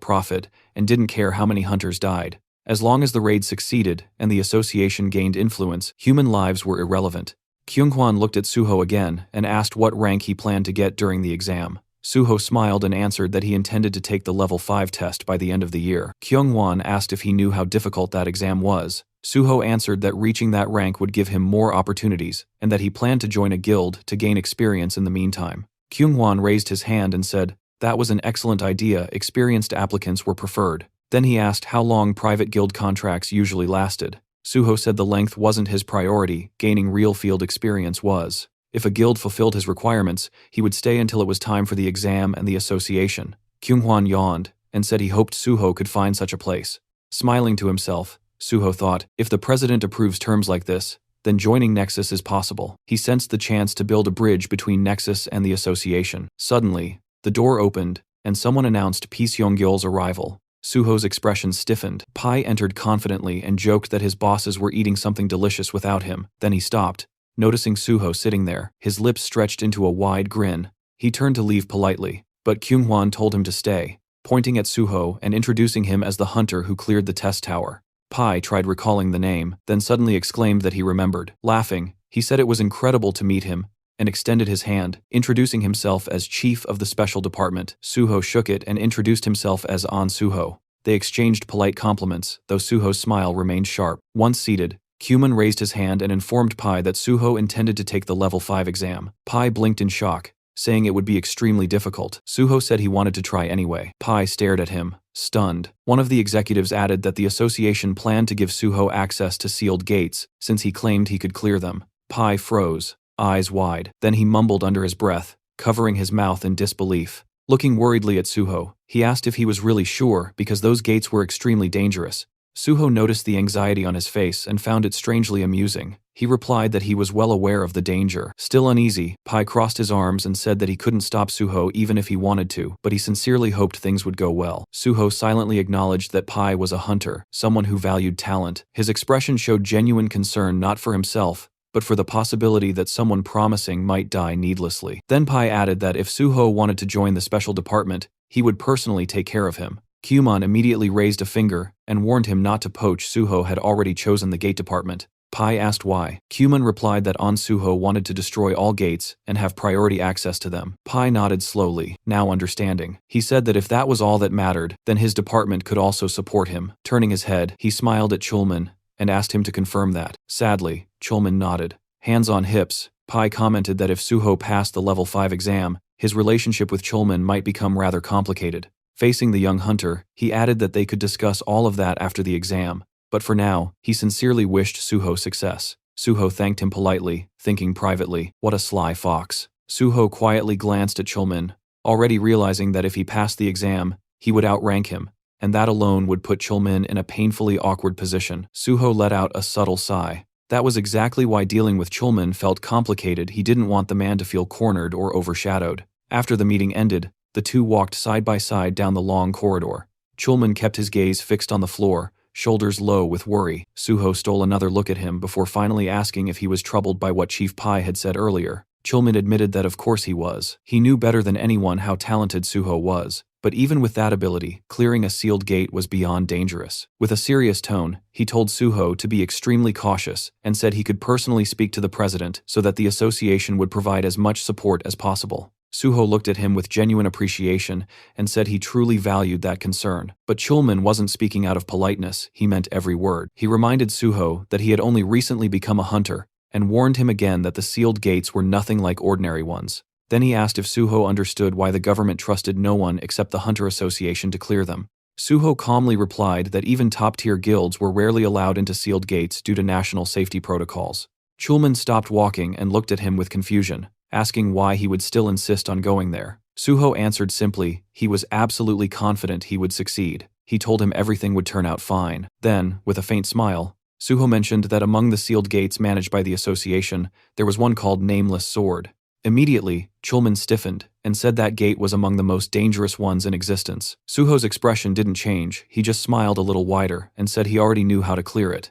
A: profit and didn't care how many hunters died. As long as the raid succeeded and the association gained influence, human lives were irrelevant. Kyunghwan looked at Suho again and asked what rank he planned to get during the exam. Suho smiled and answered that he intended to take the level 5 test by the end of the year. Kyunghwan asked if he knew how difficult that exam was. Suho answered that reaching that rank would give him more opportunities, and that he planned to join a guild to gain experience in the meantime. Kyunghwan raised his hand and said, "That was an excellent idea, experienced applicants were preferred." Then he asked how long private guild contracts usually lasted. Suho said the length wasn't his priority, gaining real field experience was. If a guild fulfilled his requirements, he would stay until it was time for the exam and the association. Kyunghwan yawned and said he hoped Suho could find such a place. Smiling to himself, Suho thought, if the president approves terms like this, then joining Nexus is possible. He sensed the chance to build a bridge between Nexus and the association. Suddenly, the door opened, and someone announced Pi Seonggyeol's arrival. Suho's expression stiffened. Pai entered confidently and joked that his bosses were eating something delicious without him. Then he stopped, noticing Suho sitting there, his lips stretched into a wide grin. He turned to leave politely, but Kyunghwan told him to stay, pointing at Suho and introducing him as the hunter who cleared the test tower. Pai tried recalling the name, then suddenly exclaimed that he remembered. Laughing, he said it was incredible to meet him, and extended his hand, introducing himself as chief of the special department. Suho shook it and introduced himself as An Suho. They exchanged polite compliments, though Suho's smile remained sharp. Once seated, Kyumon raised his hand and informed Pai that Suho intended to take the level 5 exam. Pai blinked in shock, saying it would be extremely difficult. Suho said he wanted to try anyway. Pai stared at him, stunned. One of the executives added that the association planned to give Suho access to sealed gates, since he claimed he could clear them. Pai froze, eyes wide. Then he mumbled under his breath, covering his mouth in disbelief. Looking worriedly at Suho, he asked if he was really sure because those gates were extremely dangerous. Suho noticed the anxiety on his face and found it strangely amusing. He replied that he was well aware of the danger. Still uneasy, Pai crossed his arms and said that he couldn't stop Suho even if he wanted to, but he sincerely hoped things would go well. Suho silently acknowledged that Pai was a hunter, someone who valued talent. His expression showed genuine concern not for himself, but for the possibility that someone promising might die needlessly. Then Pai added that if Suho wanted to join the special department, he would personally take care of him. Kyumon immediately raised a finger and warned him not to poach. Suho had already chosen the gate department. Pai asked why. Kyumon replied that An Suho wanted to destroy all gates and have priority access to them. Pai nodded slowly, now understanding. He said that if that was all that mattered, then his department could also support him. Turning his head, he smiled at Chulman and asked him to confirm that. Sadly, Chulman nodded. Hands on hips, Pai commented that if Suho passed the level 5 exam, his relationship with Chulman might become rather complicated. Facing the young hunter, he added that they could discuss all of that after the exam, but for now, he sincerely wished Suho success. Suho thanked him politely, thinking privately, what a sly fox. Suho quietly glanced at Chulman, already realizing that if he passed the exam, he would outrank him, and that alone would put Chulman in a painfully awkward position. Suho let out a subtle sigh. That was exactly why dealing with Chulman felt complicated. He didn't want the man to feel cornered or overshadowed. After the meeting ended, the two walked side by side down the long corridor. Chulman kept his gaze fixed on the floor, shoulders low with worry. Suho stole another look at him before finally asking if he was troubled by what Chief Pai had said earlier. Chulman admitted that of course he was. He knew better than anyone how talented Suho was, but even with that ability, clearing a sealed gate was beyond dangerous. With a serious tone, he told Suho to be extremely cautious and said he could personally speak to the president so that the association would provide as much support as possible. Suho looked at him with genuine appreciation and said he truly valued that concern. But Chulman wasn't speaking out of politeness, he meant every word. He reminded Suho that he had only recently become a hunter and warned him again that the sealed gates were nothing like ordinary ones. Then he asked if Suho understood why the government trusted no one except the Hunter Association to clear them. Suho calmly replied that even top-tier guilds were rarely allowed into sealed gates due to national safety protocols. Chulman stopped walking and looked at him with confusion, asking why he would still insist on going there. Suho answered simply, he was absolutely confident he would succeed. He told him everything would turn out fine. Then, with a faint smile, Suho mentioned that among the sealed gates managed by the association, there was one called Nameless Sword. Immediately, Chulman stiffened and said that gate was among the most dangerous ones in existence. Suho's expression didn't change, he just smiled a little wider and said he already knew how to clear it.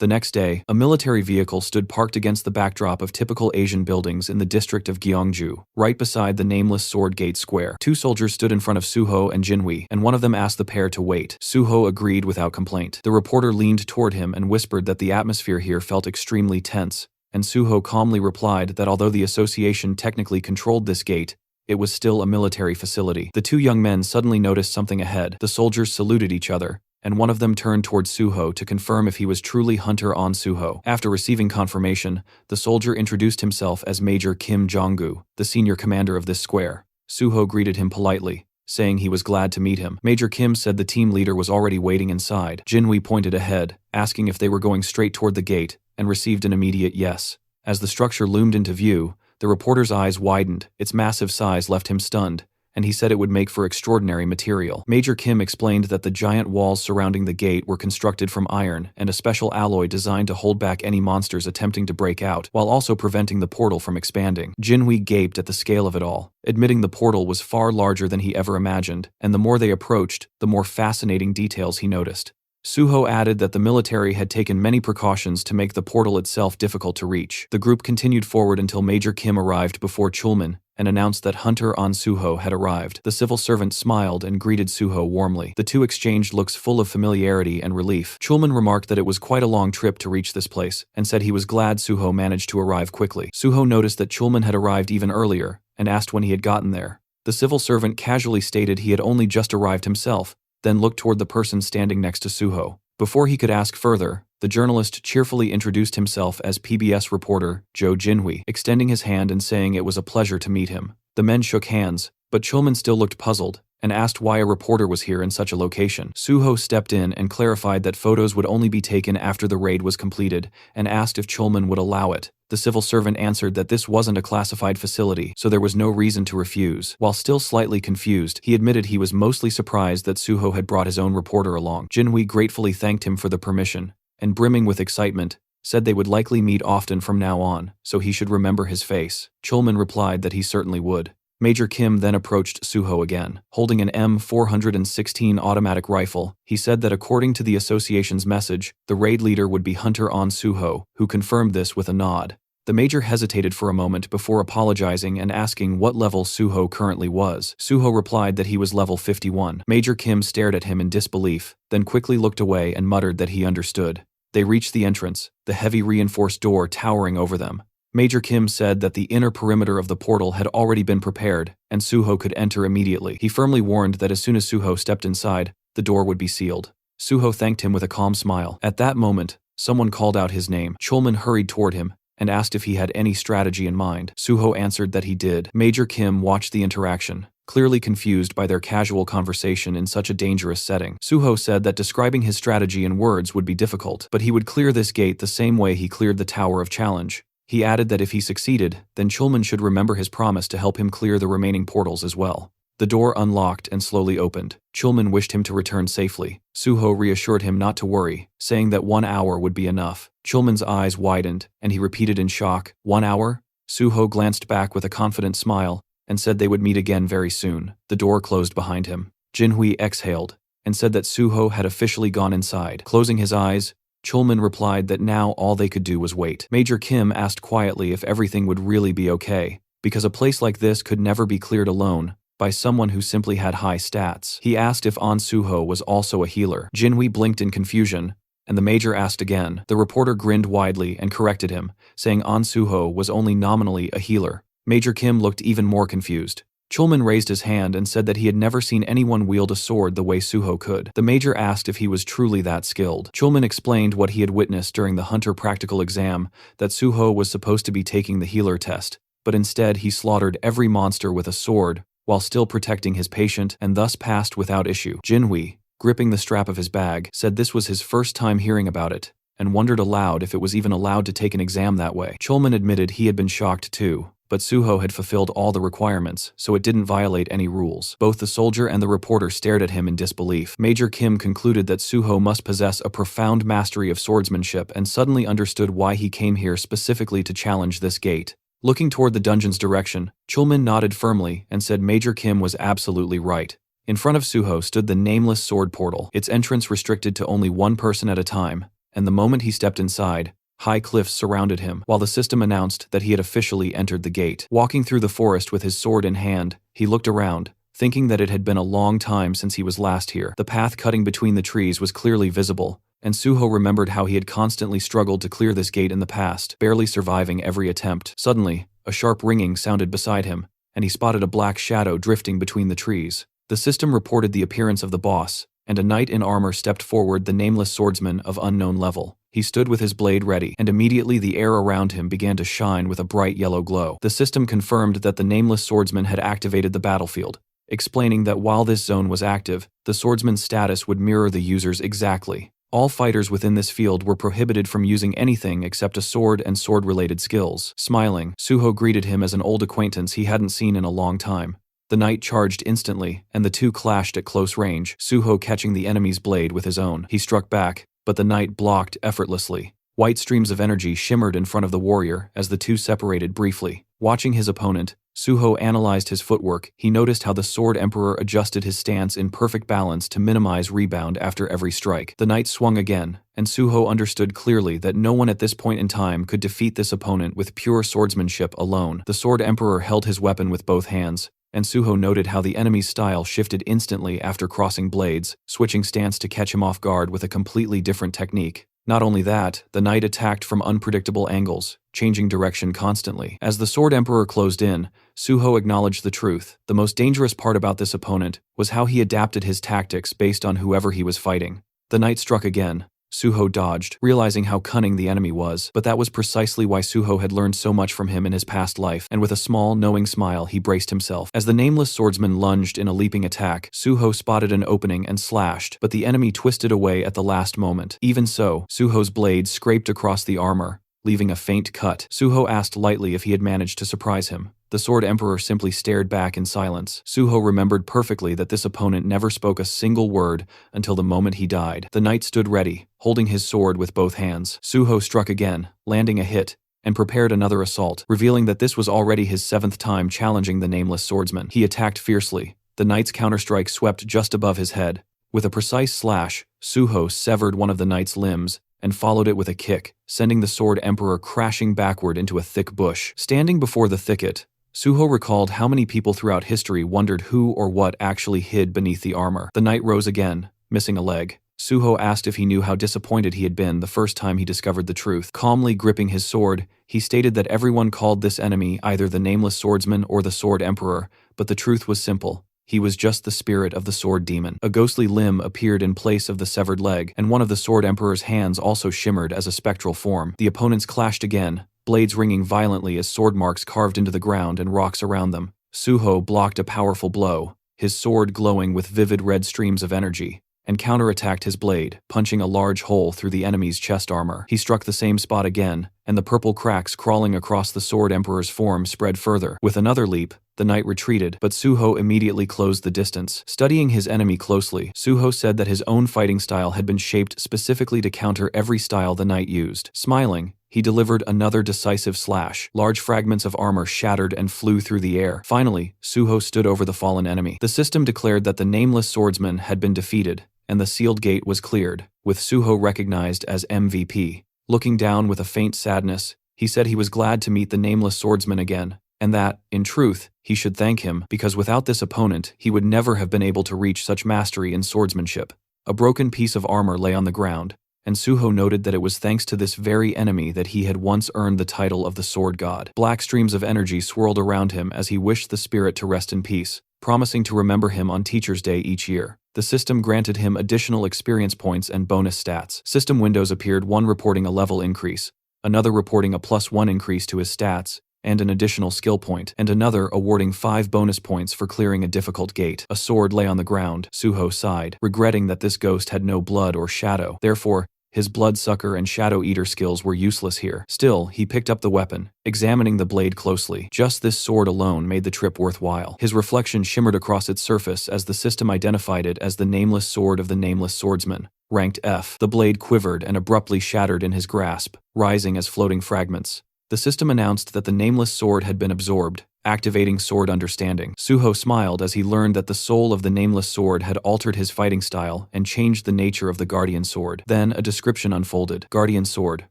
A: The next day, a military vehicle stood parked against the backdrop of typical Asian buildings in the district of Gyeongju, right beside the nameless Sword Gate Square. Two soldiers stood in front of Suho and Jinhui, and one of them asked the pair to wait. Suho agreed without complaint. The reporter leaned toward him and whispered that the atmosphere here felt extremely tense, and Suho calmly replied that although the association technically controlled this gate, it was still a military facility. The two young men suddenly noticed something ahead. The soldiers saluted each other, and one of them turned toward Suho to confirm if he was truly Hunter On Suho. After receiving confirmation, the soldier introduced himself as Major Kim Jong-gu, the senior commander of this square. Suho greeted him politely, saying he was glad to meet him. Major Kim said the team leader was already waiting inside. Jinhui pointed ahead, asking if they were going straight toward the gate, and received an immediate yes. As the structure loomed into view, the reporter's eyes widened. Its massive size left him stunned, and he said it would make for extraordinary material. Major Kim explained that the giant walls surrounding the gate were constructed from iron and a special alloy designed to hold back any monsters attempting to break out, while also preventing the portal from expanding. Jinhui gaped at the scale of it all, admitting the portal was far larger than he ever imagined, and the more they approached, the more fascinating details he noticed. Suho added that the military had taken many precautions to make the portal itself difficult to reach. The group continued forward until Major Kim arrived before Chulman and announced that Hunter On Suho had arrived. The civil servant smiled and greeted Suho warmly. The two exchanged looks full of familiarity and relief. Chulman remarked that it was quite a long trip to reach this place, and said he was glad Suho managed to arrive quickly. Suho noticed that Chulman had arrived even earlier, and asked when he had gotten there. The civil servant casually stated he had only just arrived himself, then looked toward the person standing next to Suho. Before he could ask further, the journalist cheerfully introduced himself as PBS reporter Jo Jinhui, extending his hand and saying it was a pleasure to meet him. The men shook hands, but Chulman still looked puzzled, and asked why a reporter was here in such a location. Suho stepped in and clarified that photos would only be taken after the raid was completed, and asked if Chulman would allow it. The civil servant answered that this wasn't a classified facility, so there was no reason to refuse. While still slightly confused, he admitted he was mostly surprised that Suho had brought his own reporter along. Jinhui gratefully thanked him for the permission, and brimming with excitement, said they would likely meet often from now on, so he should remember his face. Chulman replied that he certainly would. Major Kim then approached Suho again. Holding an M416 automatic rifle, he said that according to the association's message, the raid leader would be Hunter On Suho, who confirmed this with a nod. The major hesitated for a moment before apologizing and asking what level Suho currently was. Suho replied that he was level 51. Major Kim stared at him in disbelief, then quickly looked away and muttered that he understood. They reached the entrance, the heavy reinforced door towering over them. Major Kim said that the inner perimeter of the portal had already been prepared, and Suho could enter immediately. He firmly warned that as soon as Suho stepped inside, the door would be sealed. Suho thanked him with a calm smile. At that moment, someone called out his name. Chulman hurried toward him and asked if he had any strategy in mind. Suho answered that he did. Major Kim watched the interaction, clearly confused by their casual conversation in such a dangerous setting. Suho said that describing his strategy in words would be difficult, but he would clear this gate the same way he cleared the Tower of Challenge. He added that if he succeeded, then Chulman should remember his promise to help him clear the remaining portals as well. The door unlocked and slowly opened. Chulman wished him to return safely. Suho reassured him not to worry, saying that 1 hour would be enough. Chulman's eyes widened, and he repeated in shock, 1 hour? Suho glanced back with a confident smile, and said they would meet again very soon. The door closed behind him. Jinhui exhaled, and said that Suho had officially gone inside. Closing his eyes, Chulman replied that now all they could do was wait. Major Kim asked quietly if everything would really be okay, because a place like this could never be cleared alone by someone who simply had high stats. He asked if On Suho was also a healer. Jinhui blinked in confusion, and the major asked again. The reporter grinned widely and corrected him, saying On Suho was only nominally a healer. Major Kim looked even more confused. Chulman raised his hand and said that he had never seen anyone wield a sword the way Suho could. The major asked if he was truly that skilled. Chulman explained what he had witnessed during the Hunter practical exam, that Suho was supposed to be taking the healer test, but instead he slaughtered every monster with a sword, while still protecting his patient, and thus passed without issue. Jinhui, gripping the strap of his bag, said this was his first time hearing about it, and wondered aloud if it was even allowed to take an exam that way. Chulman admitted he had been shocked too, but Suho had fulfilled all the requirements, so it didn't violate any rules. Both the soldier and the reporter stared at him in disbelief. Major Kim concluded that Suho must possess a profound mastery of swordsmanship and suddenly understood why he came here specifically to challenge this gate. Looking toward the dungeon's direction, Chulman nodded firmly and said Major Kim was absolutely right. In front of Suho stood the nameless sword portal, its entrance restricted to only one person at a time, and the moment he stepped inside, high cliffs surrounded him, while the system announced that he had officially entered the gate. Walking through the forest with his sword in hand, he looked around, thinking that it had been a long time since he was last here. The path cutting between the trees was clearly visible, and Suho remembered how he had constantly struggled to clear this gate in the past, barely surviving every attempt. Suddenly, a sharp ringing sounded beside him, and he spotted a black shadow drifting between the trees. The system reported the appearance of the boss, and a knight in armor stepped forward, the nameless swordsman of unknown level. He stood with his blade ready, and immediately the air around him began to shine with a bright yellow glow. The system confirmed that the nameless swordsman had activated the battlefield, explaining that while this zone was active, the swordsman's status would mirror the user's exactly. All fighters within this field were prohibited from using anything except a sword and sword-related skills. Smiling, Suho greeted him as an old acquaintance he hadn't seen in a long time. The knight charged instantly, and the two clashed at close range, Suho catching the enemy's blade with his own. He struck back, but the knight blocked effortlessly. White streams of energy shimmered in front of the warrior as the two separated briefly. Watching his opponent, Suho analyzed his footwork. He noticed how the Sword Emperor adjusted his stance in perfect balance to minimize rebound after every strike. The knight swung again, and Suho understood clearly that no one at this point in time could defeat this opponent with pure swordsmanship alone. The Sword Emperor held his weapon with both hands, and Suho noted how the enemy's style shifted instantly after crossing blades, switching stance to catch him off guard with a completely different technique. Not only that, the knight attacked from unpredictable angles, changing direction constantly. As the Sword Emperor closed in, Suho acknowledged the truth. The most dangerous part about this opponent was how he adapted his tactics based on whoever he was fighting. The knight struck again. Suho dodged, realizing how cunning the enemy was, but that was precisely why Suho had learned so much from him in his past life, and with a small, knowing smile he braced himself. As the nameless swordsman lunged in a leaping attack, Suho spotted an opening and slashed, but the enemy twisted away at the last moment. Even so, Suho's blade scraped across the armor, leaving a faint cut. Suho asked lightly if he had managed to surprise him. The Sword Emperor simply stared back in silence. Suho remembered perfectly that this opponent never spoke a single word until the moment he died. The knight stood ready, holding his sword with both hands. Suho struck again, landing a hit, and prepared another assault, revealing that this was already his 7th time challenging the nameless swordsman. He attacked fiercely. The knight's counterstrike swept just above his head. With a precise slash, Suho severed one of the knight's limbs, and followed it with a kick, sending the Sword Emperor crashing backward into a thick bush. Standing before the thicket, Suho recalled how many people throughout history wondered who or what actually hid beneath the armor. The knight rose again, missing a leg. Suho asked if he knew how disappointed he had been the first time he discovered the truth. Calmly gripping his sword, he stated that everyone called this enemy either the Nameless Swordsman or the Sword Emperor, but the truth was simple. He was just the spirit of the sword demon. A ghostly limb appeared in place of the severed leg, and one of the Sword Emperor's hands also shimmered as a spectral form. The opponents clashed again, blades ringing violently as sword marks carved into the ground and rocks around them. Suho blocked a powerful blow, his sword glowing with vivid red streams of energy, and counterattacked his blade, punching a large hole through the enemy's chest armor. He struck the same spot again, and the purple cracks crawling across the Sword Emperor's form spread further. With another leap, the knight retreated, but Suho immediately closed the distance. Studying his enemy closely, Suho said that his own fighting style had been shaped specifically to counter every style the knight used. Smiling, he delivered another decisive slash. Large fragments of armor shattered and flew through the air. Finally, Suho stood over the fallen enemy. The system declared that the nameless swordsman had been defeated, and the sealed gate was cleared, with Suho recognized as MVP. Looking down with a faint sadness, he said he was glad to meet the nameless swordsman again, and that, in truth, he should thank him, because without this opponent, he would never have been able to reach such mastery in swordsmanship. A broken piece of armor lay on the ground, and Suho noted that it was thanks to this very enemy that he had once earned the title of the Sword God. Black streams of energy swirled around him as he wished the spirit to rest in peace, promising to remember him on Teacher's Day each year. The system granted him additional experience points and bonus stats. System windows appeared, one reporting a level increase, another reporting a +1 increase to his stats, and an additional skill point, and another awarding 5 bonus points for clearing a difficult gate. A sword lay on the ground. Suho sighed, regretting that this ghost had no blood or shadow. Therefore, his bloodsucker and shadow eater skills were useless here. Still, he picked up the weapon, examining the blade closely. Just this sword alone made the trip worthwhile. His reflection shimmered across its surface as the system identified it as the nameless sword of the Nameless Swordsman, ranked F. The blade quivered and abruptly shattered in his grasp, rising as floating fragments. The system announced that the nameless sword had been absorbed, activating sword understanding. Suho smiled as he learned that the soul of the nameless sword had altered his fighting style and changed the nature of the guardian sword. Then a description unfolded. Guardian sword,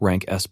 A: rank S+.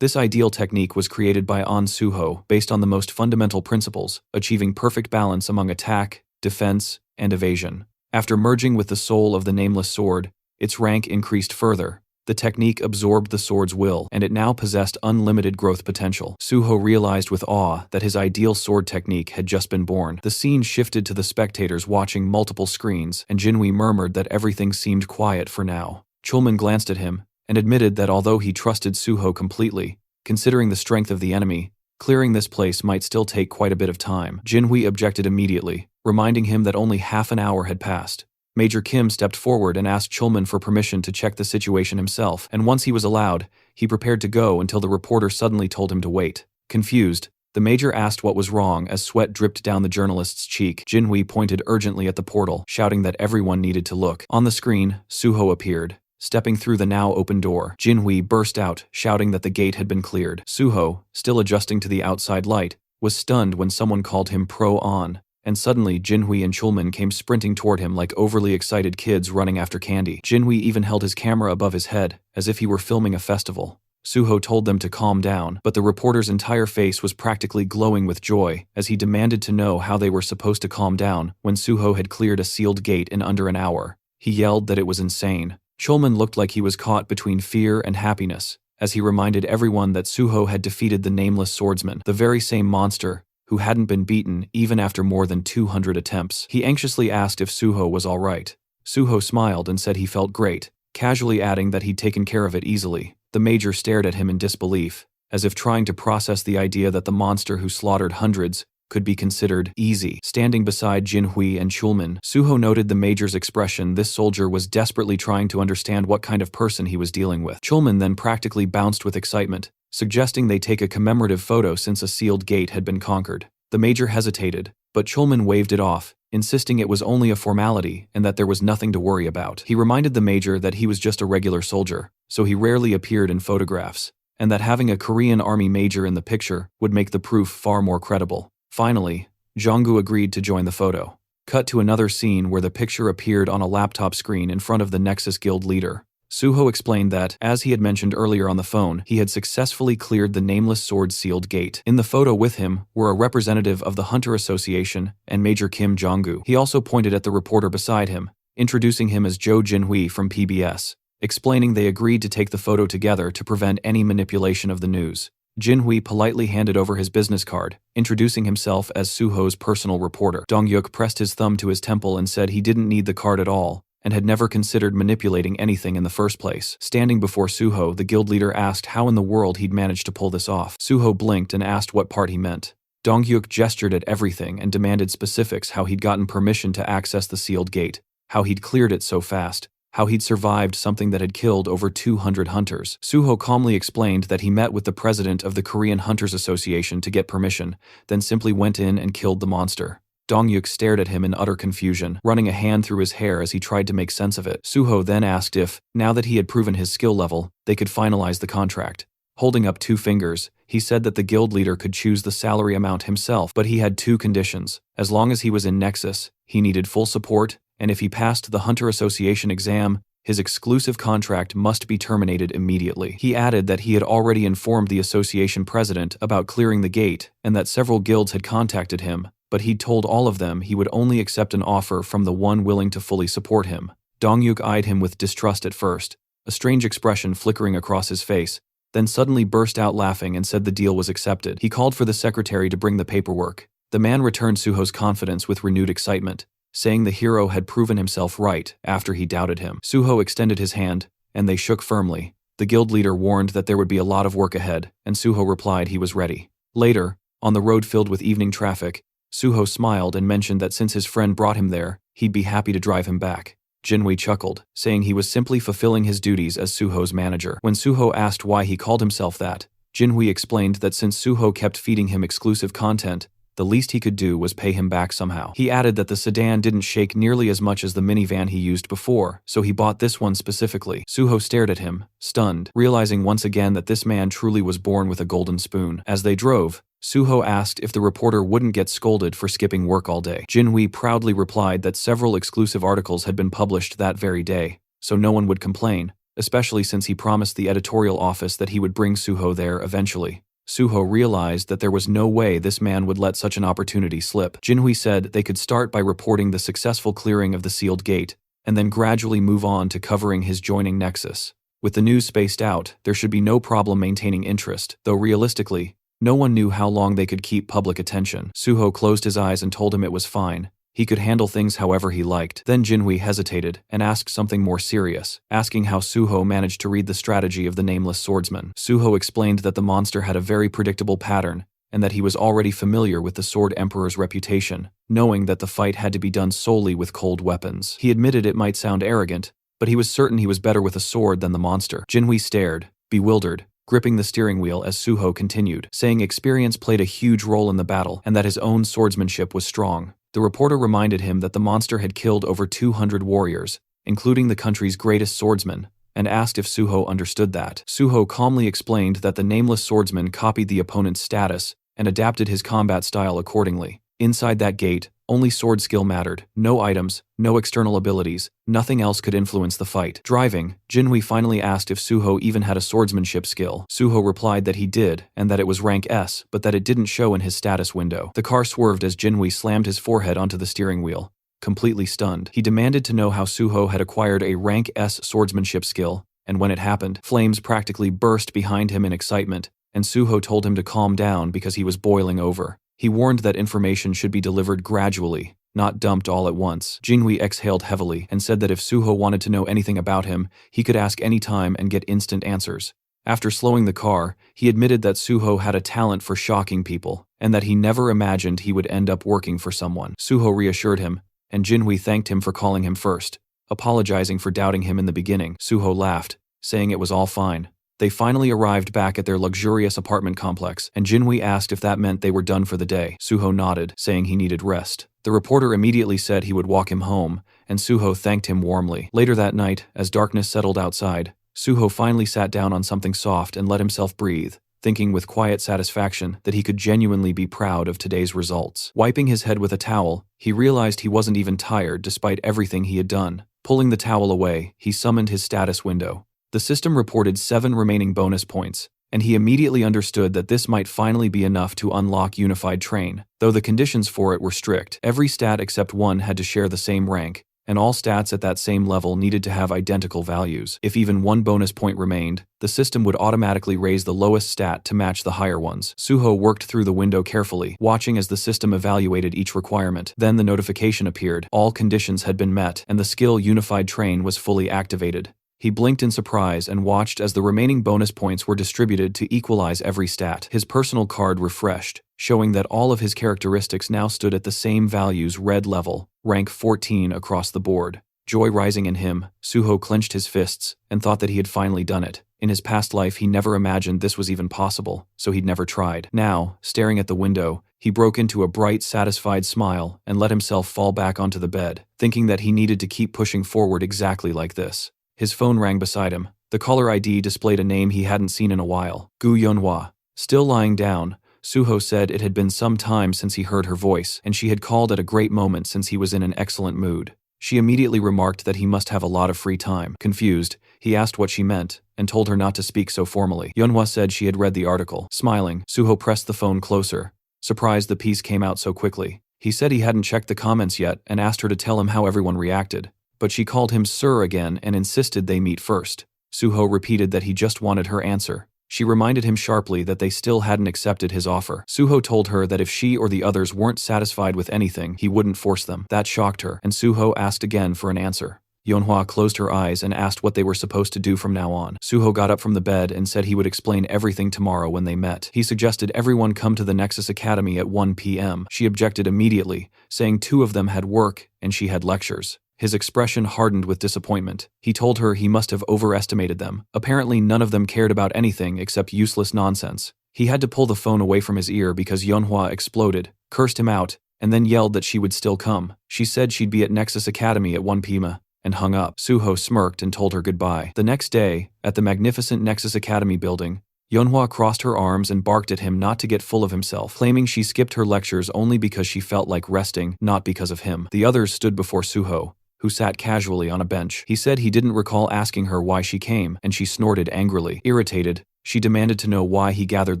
A: This ideal technique was created by An Suho based on the most fundamental principles, achieving perfect balance among attack, defense, and evasion. After merging with the soul of the nameless sword, its rank increased further. The technique absorbed the sword's will, and it now possessed unlimited growth potential. Suho realized with awe that his ideal sword technique had just been born. The scene shifted to the spectators watching multiple screens, and Jinhui murmured that everything seemed quiet for now. Chulman glanced at him, and admitted that although he trusted Suho completely, considering the strength of the enemy, clearing this place might still take quite a bit of time. Jinhui objected immediately, reminding him that only half an hour had passed. Major Kim stepped forward and asked Chulman for permission to check the situation himself, and once he was allowed, he prepared to go until the reporter suddenly told him to wait. Confused, the major asked what was wrong as sweat dripped down the journalist's cheek. Jinhui pointed urgently at the portal, shouting that everyone needed to look. On the screen, Suho appeared, stepping through the now open door. Jinhui burst out, shouting that the gate had been cleared. Suho, still adjusting to the outside light, was stunned when someone called him Pro-On. And suddenly Jinhui and Chulman came sprinting toward him like overly excited kids running after candy. Jinhui even held his camera above his head, as if he were filming a festival. Suho told them to calm down, but the reporter's entire face was practically glowing with joy, as he demanded to know how they were supposed to calm down when Suho had cleared a sealed gate in under an hour. He yelled that it was insane. Chulman looked like he was caught between fear and happiness, as he reminded everyone that Suho had defeated the nameless swordsman, the very same monster who hadn't been beaten even after more than 200 attempts. He anxiously asked if Suho was all right. Suho smiled and said he felt great, casually adding that he'd taken care of it easily. The major stared at him in disbelief, as if trying to process the idea that the monster who slaughtered hundreds could be considered easy. Standing beside Jinhui and Chulman, Suho noted the major's expression. This soldier was desperately trying to understand what kind of person he was dealing with. Chulman then practically bounced with excitement, suggesting they take a commemorative photo since a sealed gate had been conquered. The major hesitated, but Chulman waved it off, insisting it was only a formality and that there was nothing to worry about. He reminded the major that he was just a regular soldier, so he rarely appeared in photographs, and that having a Korean army major in the picture would make the proof far more credible. Finally, Jonggu agreed to join the photo. Cut to another scene where the picture appeared on a laptop screen in front of the Nexus Guild leader. Suho explained that, as he had mentioned earlier on the phone, he had successfully cleared the nameless sword sealed gate. In the photo with him were a representative of the Hunter Association and Major Kim Jong-gu. He also pointed at the reporter beside him, introducing him as Jo Jinhui from PBS, explaining they agreed to take the photo together to prevent any manipulation of the news. Jinhui politely handed over his business card, introducing himself as Suho's personal reporter. Dongyuk pressed his thumb to his temple and said he didn't need the card at all, and had never considered manipulating anything in the first place. Standing before Suho, the guild leader asked how in the world he'd managed to pull this off. Suho blinked and asked what part he meant. Dongyuk gestured at everything and demanded specifics: how he'd gotten permission to access the sealed gate, how he'd cleared it so fast, how he'd survived something that had killed over 200 hunters. Suho calmly explained that he met with the president of the Korean Hunters Association to get permission, then simply went in and killed the monster. Dongyuk stared at him in utter confusion, running a hand through his hair as he tried to make sense of it. Suho then asked if, now that he had proven his skill level, they could finalize the contract. Holding up 2 fingers, he said that the guild leader could choose the salary amount himself, but he had 2 conditions. As long as he was in Nexus, he needed full support, and if he passed the Hunter Association exam, his exclusive contract must be terminated immediately. He added that he had already informed the association president about clearing the gate and that several guilds had contacted him, but he'd told all of them he would only accept an offer from the one willing to fully support him. Dongyuk eyed him with distrust at first, a strange expression flickering across his face, then suddenly burst out laughing and said the deal was accepted. He called for the secretary to bring the paperwork. The man returned Suho's confidence with renewed excitement, saying the hero had proven himself right after he doubted him. Suho extended his hand, and they shook firmly. The guild leader warned that there would be a lot of work ahead, and Suho replied he was ready. Later, on the road filled with evening traffic, Suho smiled and mentioned that since his friend brought him there, he'd be happy to drive him back. Jinhui chuckled, saying he was simply fulfilling his duties as Suho's manager. When Suho asked why he called himself that, Jinhui explained that since Suho kept feeding him exclusive content, The least he could do was pay him back somehow. He added that the sedan didn't shake nearly as much as the minivan he used before, so he bought this one specifically. Suho stared at him, stunned, realizing once again that this man truly was born with a golden spoon. As they drove, Suho asked if the reporter wouldn't get scolded for skipping work all day. Jinhui proudly replied that several exclusive articles had been published that very day, so no one would complain, especially since he promised the editorial office that he would bring Suho there eventually. Suho realized that there was no way this man would let such an opportunity slip. Jinhui said they could start by reporting the successful clearing of the sealed gate, and then gradually move on to covering his joining nexus. With the news spaced out, there should be no problem maintaining interest, though realistically, no one knew how long they could keep public attention. Suho closed his eyes and told him it was fine. He could handle things however he liked. Then Jinhui hesitated and asked something more serious, asking how Suho managed to read the strategy of the nameless swordsman. Suho explained that the monster had a very predictable pattern, and that he was already familiar with the Sword Emperor's reputation, knowing that the fight had to be done solely with cold weapons. He admitted it might sound arrogant, but he was certain he was better with a sword than the monster. Jinhui stared, bewildered, gripping the steering wheel as Suho continued, saying experience played a huge role in the battle and that his own swordsmanship was strong. The reporter reminded him that the monster had killed over 200 warriors, including the country's greatest swordsman, and asked if Suho understood that. Suho calmly explained that the nameless swordsman copied the opponent's status and adapted his combat style accordingly. Inside that gate, only sword skill mattered, no items, no external abilities, nothing else could influence the fight. Driving, Jinhui finally asked if Suho even had a swordsmanship skill. Suho replied that he did, and that it was rank S, but that it didn't show in his status window. The car swerved as Jinhui slammed his forehead onto the steering wheel, completely stunned. He demanded to know how Suho had acquired a rank S swordsmanship skill, and when it happened, flames practically burst behind him in excitement, and Suho told him to calm down because he was boiling over. He warned that information should be delivered gradually, not dumped all at once. Jinhui exhaled heavily and said that if Suho wanted to know anything about him, he could ask any time and get instant answers. After slowing the car, he admitted that Suho had a talent for shocking people, and that he never imagined he would end up working for someone. Suho reassured him, and Jinhui thanked him for calling him first, apologizing for doubting him in the beginning. Suho laughed, saying it was all fine. They finally arrived back at their luxurious apartment complex, and Jinhui asked if that meant they were done for the day. Suho nodded, saying he needed rest. The reporter immediately said he would walk him home, and Suho thanked him warmly. Later that night, as darkness settled outside, Suho finally sat down on something soft and let himself breathe, thinking with quiet satisfaction that he could genuinely be proud of today's results. Wiping his head with a towel, he realized he wasn't even tired despite everything he had done. Pulling the towel away, he summoned his status window. The system reported 7 remaining bonus points, and he immediately understood that this might finally be enough to unlock Unified Train. Though the conditions for it were strict, every stat except one had to share the same rank, and all stats at that same level needed to have identical values. If even one bonus point remained, the system would automatically raise the lowest stat to match the higher ones. Suho worked through the window carefully, watching as the system evaluated each requirement. Then the notification appeared. All conditions had been met, and the skill Unified Train was fully activated. He blinked in surprise and watched as the remaining bonus points were distributed to equalize every stat. His personal card refreshed, showing that all of his characteristics now stood at the same values red level, rank 14 across the board. Joy rising in him, Suho clenched his fists and thought that he had finally done it. In his past life he never imagined this was even possible, so he'd never tried. Now, staring at the window, he broke into a bright, satisfied smile and let himself fall back onto the bed, thinking that he needed to keep pushing forward exactly like this. His phone rang beside him. The caller ID displayed a name he hadn't seen in a while. Gu Yunhua. Still lying down, Suho said it had been some time since he heard her voice, and she had called at a great moment since he was in an excellent mood. She immediately remarked that he must have a lot of free time. Confused, he asked what she meant, and told her not to speak so formally. Yunhua said she had read the article. Smiling, Suho pressed the phone closer, surprised the piece came out so quickly. He said he hadn't checked the comments yet and asked her to tell him how everyone reacted. But she called him sir again and insisted they meet first. Suho repeated that he just wanted her answer. She reminded him sharply that they still hadn't accepted his offer. Suho told her that if she or the others weren't satisfied with anything, he wouldn't force them. That shocked her, and Suho asked again for an answer. Yunhua closed her eyes and asked what they were supposed to do from now on. Suho got up from the bed and said he would explain everything tomorrow when they met. He suggested everyone come to the Nexus Academy at 1 p.m. She objected immediately, saying 2 of them had work and she had lectures. His expression hardened with disappointment. He told her he must have overestimated them. Apparently none of them cared about anything except useless nonsense. He had to pull the phone away from his ear because Yunhua exploded, cursed him out, and then yelled that she would still come. She said she'd be at Nexus Academy at 1 p.m. and hung up. Suho smirked and told her goodbye. The next day, at the magnificent Nexus Academy building, Yeonhwa crossed her arms and barked at him not to get full of himself, claiming she skipped her lectures only because she felt like resting, not because of him. The others stood before Suho, who sat casually on a bench. He said he didn't recall asking her why she came, and she snorted angrily. Irritated, she demanded to know why he gathered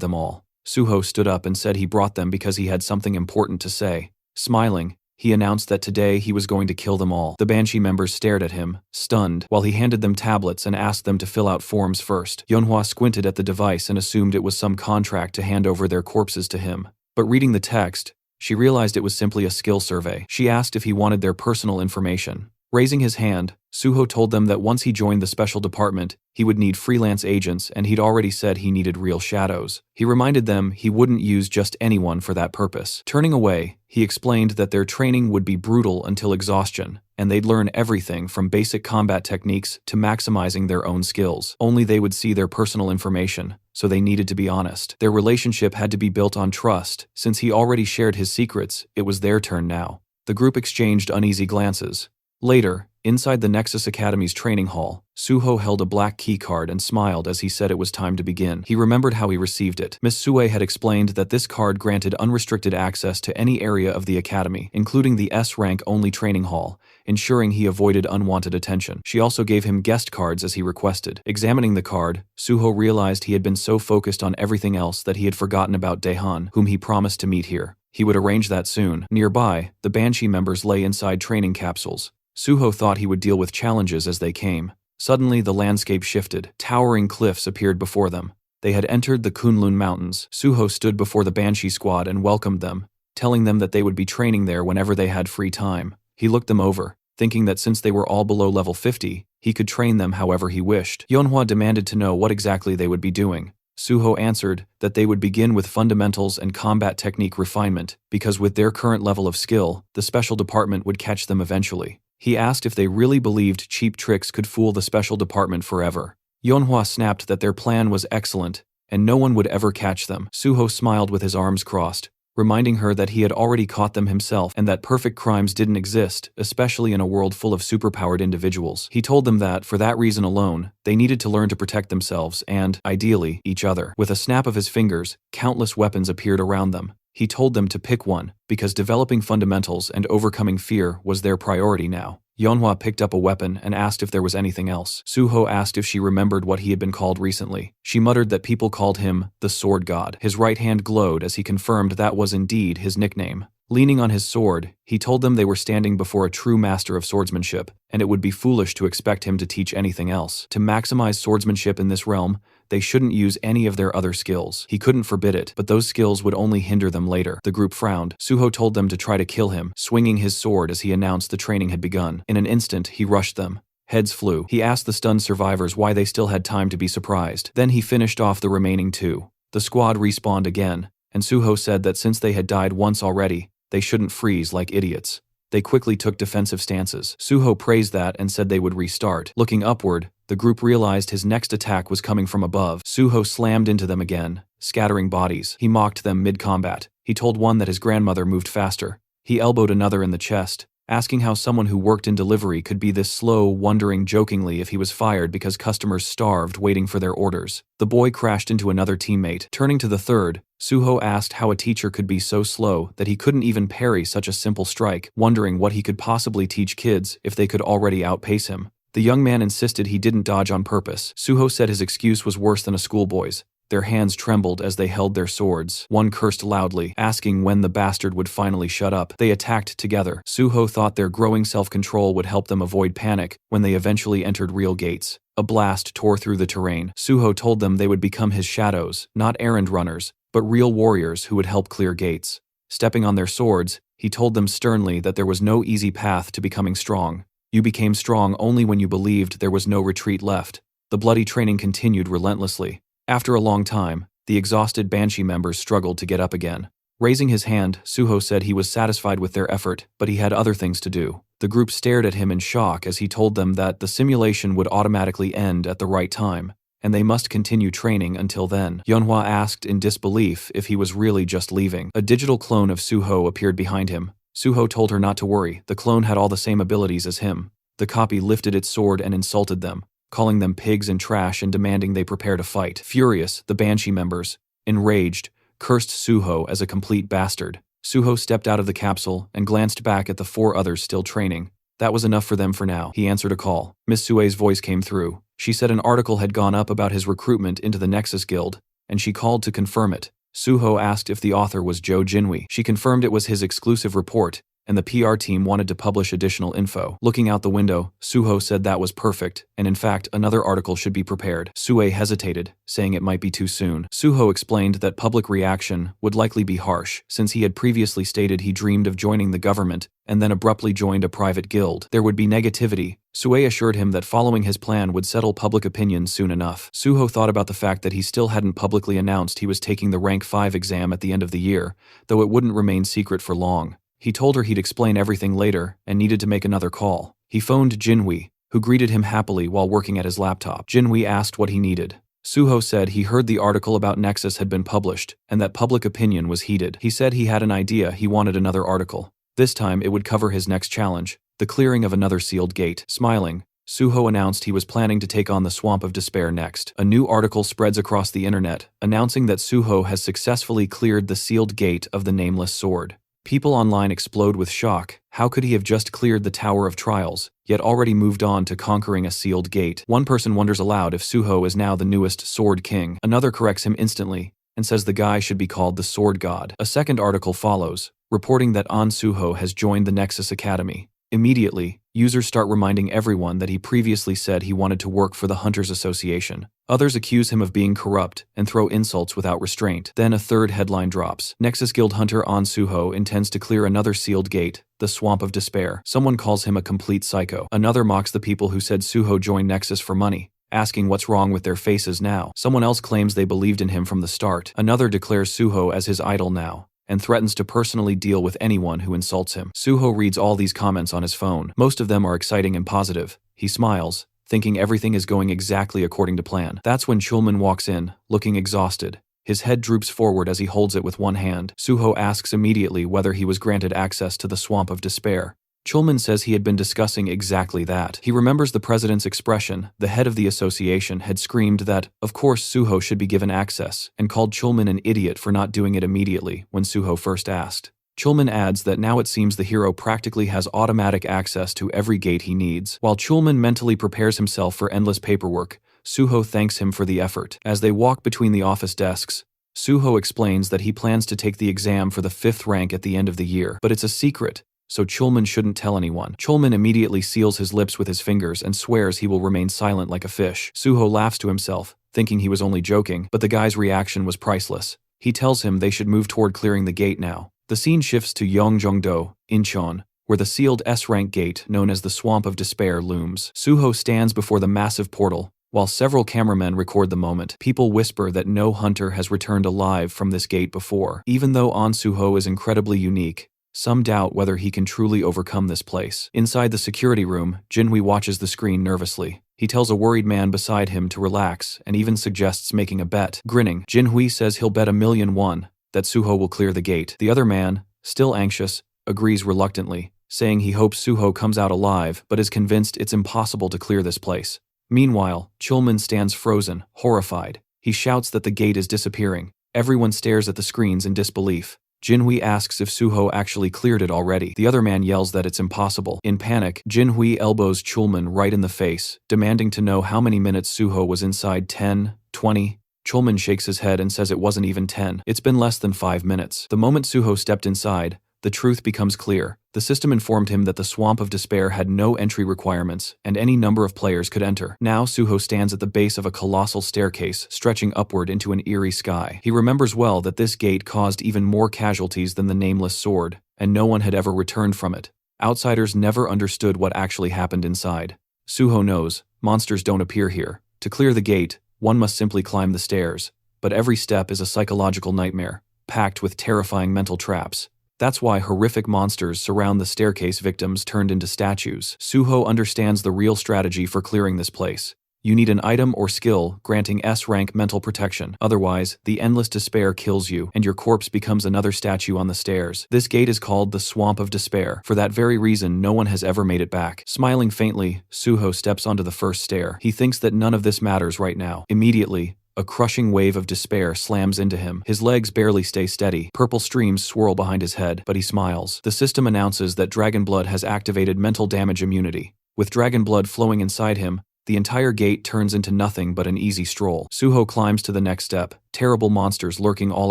A: them all. Suho stood up and said he brought them because he had something important to say. Smiling, he announced that today he was going to kill them all. The Banshee members stared at him, stunned, while he handed them tablets and asked them to fill out forms first. Yeonhwa squinted at the device and assumed it was some contract to hand over their corpses to him. But reading the text, she realized it was simply a skill survey. She asked if he wanted their personal information. Raising his hand, Suho told them that once he joined the special department, he would need freelance agents, and he'd already said he needed real shadows. He reminded them he wouldn't use just anyone for that purpose. Turning away, he explained that their training would be brutal until exhaustion, and they'd learn everything from basic combat techniques to maximizing their own skills. Only they would see their personal information, so they needed to be honest. Their relationship had to be built on trust. Since he already shared his secrets, it was their turn now. The group exchanged uneasy glances. Later, inside the Nexus Academy's training hall, Suho held a black key card and smiled as he said it was time to begin. He remembered how he received it. Miss Sue had explained that this card granted unrestricted access to any area of the academy, including the S-rank only training hall, ensuring he avoided unwanted attention. She also gave him guest cards as he requested. Examining the card, Suho realized he had been so focused on everything else that he had forgotten about Daehan, whom he promised to meet here. He would arrange that soon. Nearby, the Banshee members lay inside training capsules. Suho thought he would deal with challenges as they came. Suddenly, the landscape shifted. Towering cliffs appeared before them. They had entered the Kunlun Mountains. Suho stood before the Banshee squad and welcomed them, telling them that they would be training there whenever they had free time. He looked them over, thinking that since they were all below level 50, he could train them however he wished. Yeonhwa demanded to know what exactly they would be doing. Suho answered that they would begin with fundamentals and combat technique refinement, because with their current level of skill, the special department would catch them eventually. He asked if they really believed cheap tricks could fool the special department forever. Yeonhwa snapped that their plan was excellent, and no one would ever catch them. Suho smiled with his arms crossed, reminding her that he had already caught them himself and that perfect crimes didn't exist, especially in a world full of superpowered individuals. He told them that, for that reason alone, they needed to learn to protect themselves and, ideally, each other. With a snap of his fingers, countless weapons appeared around them. He told them to pick one, because developing fundamentals and overcoming fear was their priority now. Yeonhwa picked up a weapon and asked if there was anything else. Suho asked if she remembered what he had been called recently. She muttered that people called him the Sword God. His right hand glowed as he confirmed that was indeed his nickname. Leaning on his sword, he told them they were standing before a true master of swordsmanship, and it would be foolish to expect him to teach anything else. To maximize swordsmanship in this realm, they shouldn't use any of their other skills. He couldn't forbid it, but those skills would only hinder them later. The group frowned. Suho told them to try to kill him, swinging his sword as he announced the training had begun. In an instant, he rushed them. Heads flew. He asked the stunned survivors why they still had time to be surprised. Then he finished off the remaining two. The squad respawned again, and Suho said that since they had died once already, they shouldn't freeze like idiots. They quickly took defensive stances. Suho praised that and said they would restart. Looking upward, the group realized his next attack was coming from above. Suho slammed into them again, scattering bodies. He mocked them mid-combat. He told one that his grandmother moved faster. He elbowed another in the chest, asking how someone who worked in delivery could be this slow, wondering jokingly if he was fired because customers starved waiting for their orders. The boy crashed into another teammate. Turning to the third, Suho asked how a teacher could be so slow that he couldn't even parry such a simple strike, wondering what he could possibly teach kids if they could already outpace him. The young man insisted he didn't dodge on purpose. Suho said his excuse was worse than a schoolboy's. Their hands trembled as they held their swords. One cursed loudly, asking when the bastard would finally shut up. They attacked together. Suho thought their growing self-control would help them avoid panic when they eventually entered real gates. A blast tore through the terrain. Suho told them they would become his shadows, not errand runners, but real warriors who would help clear gates. Stepping on their swords, he told them sternly that there was no easy path to becoming strong. You became strong only when you believed there was no retreat left. The bloody training continued relentlessly. After a long time, the exhausted Banshee members struggled to get up again. Raising his hand, Suho said he was satisfied with their effort, but he had other things to do. The group stared at him in shock as he told them that the simulation would automatically end at the right time, and they must continue training until then. Manhwa asked in disbelief if he was really just leaving. A digital clone of Suho appeared behind him. Suho told her not to worry, the clone had all the same abilities as him. The copy lifted its sword and insulted them, calling them pigs and trash and demanding they prepare to fight. Furious, the Banshee members, enraged, cursed Suho as a complete bastard. Suho stepped out of the capsule and glanced back at the 4 others still training. That was enough for them for now. He answered a call. Miss Sue's voice came through. She said an article had gone up about his recruitment into the Nexus Guild, and she called to confirm it. Suho asked if the author was Joe Jinhui. She confirmed it was his exclusive report, and the PR team wanted to publish additional info. Looking out the window, Suho said that was perfect, and in fact, another article should be prepared. Sue hesitated, saying it might be too soon. Suho explained that public reaction would likely be harsh, since he had previously stated he dreamed of joining the government, and then abruptly joined a private guild. There would be negativity. Sue assured him that following his plan would settle public opinion soon enough. Suho thought about the fact that he still hadn't publicly announced he was taking the Rank 5 exam at the end of the year, though it wouldn't remain secret for long. He told her he'd explain everything later and needed to make another call. He phoned Jinhui, who greeted him happily while working at his laptop. Jinhui asked what he needed. Suho said he heard the article about Nexus had been published and that public opinion was heated. He said he had an idea, he wanted another article. This time it would cover his next challenge, the clearing of another sealed gate. Smiling, Suho announced he was planning to take on the Swamp of Despair next. A new article spreads across the internet, announcing that Suho has successfully cleared the sealed gate of the Nameless Sword. People online explode with shock. How could he have just cleared the Tower of Trials, yet already moved on to conquering a sealed gate? One person wonders aloud if Suho is now the newest Sword King. Another corrects him instantly and says the guy should be called the Sword God. A second article follows, reporting that An Suho has joined the Nexus Academy. Immediately, users start reminding everyone that he previously said he wanted to work for the Hunters Association. Others accuse him of being corrupt and throw insults without restraint. Then a third headline drops. Nexus Guild Hunter An Suho intends to clear another sealed gate, the Swamp of Despair. Someone calls him a complete psycho. Another mocks the people who said Suho joined Nexus for money, asking what's wrong with their faces now. Someone else claims they believed in him from the start. Another declares Suho as his idol now, and threatens to personally deal with anyone who insults him. Suho reads all these comments on his phone. Most of them are exciting and positive. He smiles, thinking everything is going exactly according to plan. That's when Chulman walks in, looking exhausted. His head droops forward as he holds it with one hand. Suho asks immediately whether he was granted access to the Swamp of Despair. Chulman says he had been discussing exactly that. He remembers the president's expression. The head of the association had screamed that, of course, Suho should be given access, and called Chulman an idiot for not doing it immediately when Suho first asked. Chulman adds that now it seems the hero practically has automatic access to every gate he needs. While Chulman mentally prepares himself for endless paperwork, Suho thanks him for the effort. As they walk between the office desks, Suho explains that he plans to take the exam for the 5th rank at the end of the year, but it's a secret, so Chulman shouldn't tell anyone. Chulman immediately seals his lips with his fingers and swears he will remain silent like a fish. Suho laughs to himself, thinking he was only joking, but the guy's reaction was priceless. He tells him they should move toward clearing the gate now. The scene shifts to Yongjongdo, Incheon, where the sealed S-rank gate known as the Swamp of Despair looms. Suho stands before the massive portal, while several cameramen record the moment. People whisper that no hunter has returned alive from this gate before. Even though An Suho is incredibly unique, some doubt whether he can truly overcome this place. Inside the security room, Jinhui watches the screen nervously. He tells a worried man beside him to relax and even suggests making a bet. Grinning, Jinhui says he'll bet 1,000,000 won that Suho will clear the gate. The other man, still anxious, agrees reluctantly, saying he hopes Suho comes out alive but is convinced it's impossible to clear this place. Meanwhile, Chulman stands frozen, horrified. He shouts that the gate is disappearing. Everyone stares at the screens in disbelief. Jinhui asks if Suho actually cleared it already. The other man yells that it's impossible. In panic, Jinhui elbows Chulman right in the face, demanding to know how many minutes Suho was inside. 10, 20. Chulman shakes his head and says it wasn't even 10. It's been less than 5 minutes. The moment Suho stepped inside, the truth becomes clear. The system informed him that the Swamp of Despair had no entry requirements, and any number of players could enter. Now Suho stands at the base of a colossal staircase, stretching upward into an eerie sky. He remembers well that this gate caused even more casualties than the Nameless Sword, and no one had ever returned from it. Outsiders never understood what actually happened inside. Suho knows, monsters don't appear here. To clear the gate, one must simply climb the stairs, but every step is a psychological nightmare, packed with terrifying mental traps. That's why horrific monsters surround the staircase victims turned into statues. Suho understands the real strategy for clearing this place. You need an item or skill granting S-rank mental protection. Otherwise, the endless despair kills you and your corpse becomes another statue on the stairs. This gate is called the Swamp of Despair. For that very reason, no one has ever made it back. Smiling faintly, Suho steps onto the first stair. He thinks that none of this matters right now. Immediately, a crushing wave of despair slams into him. His legs barely stay steady. Purple streams swirl behind his head, but he smiles. The system announces that dragon blood has activated mental damage immunity. With dragon blood flowing inside him, the entire gate turns into nothing but an easy stroll. Suho climbs to the next step, terrible monsters lurking all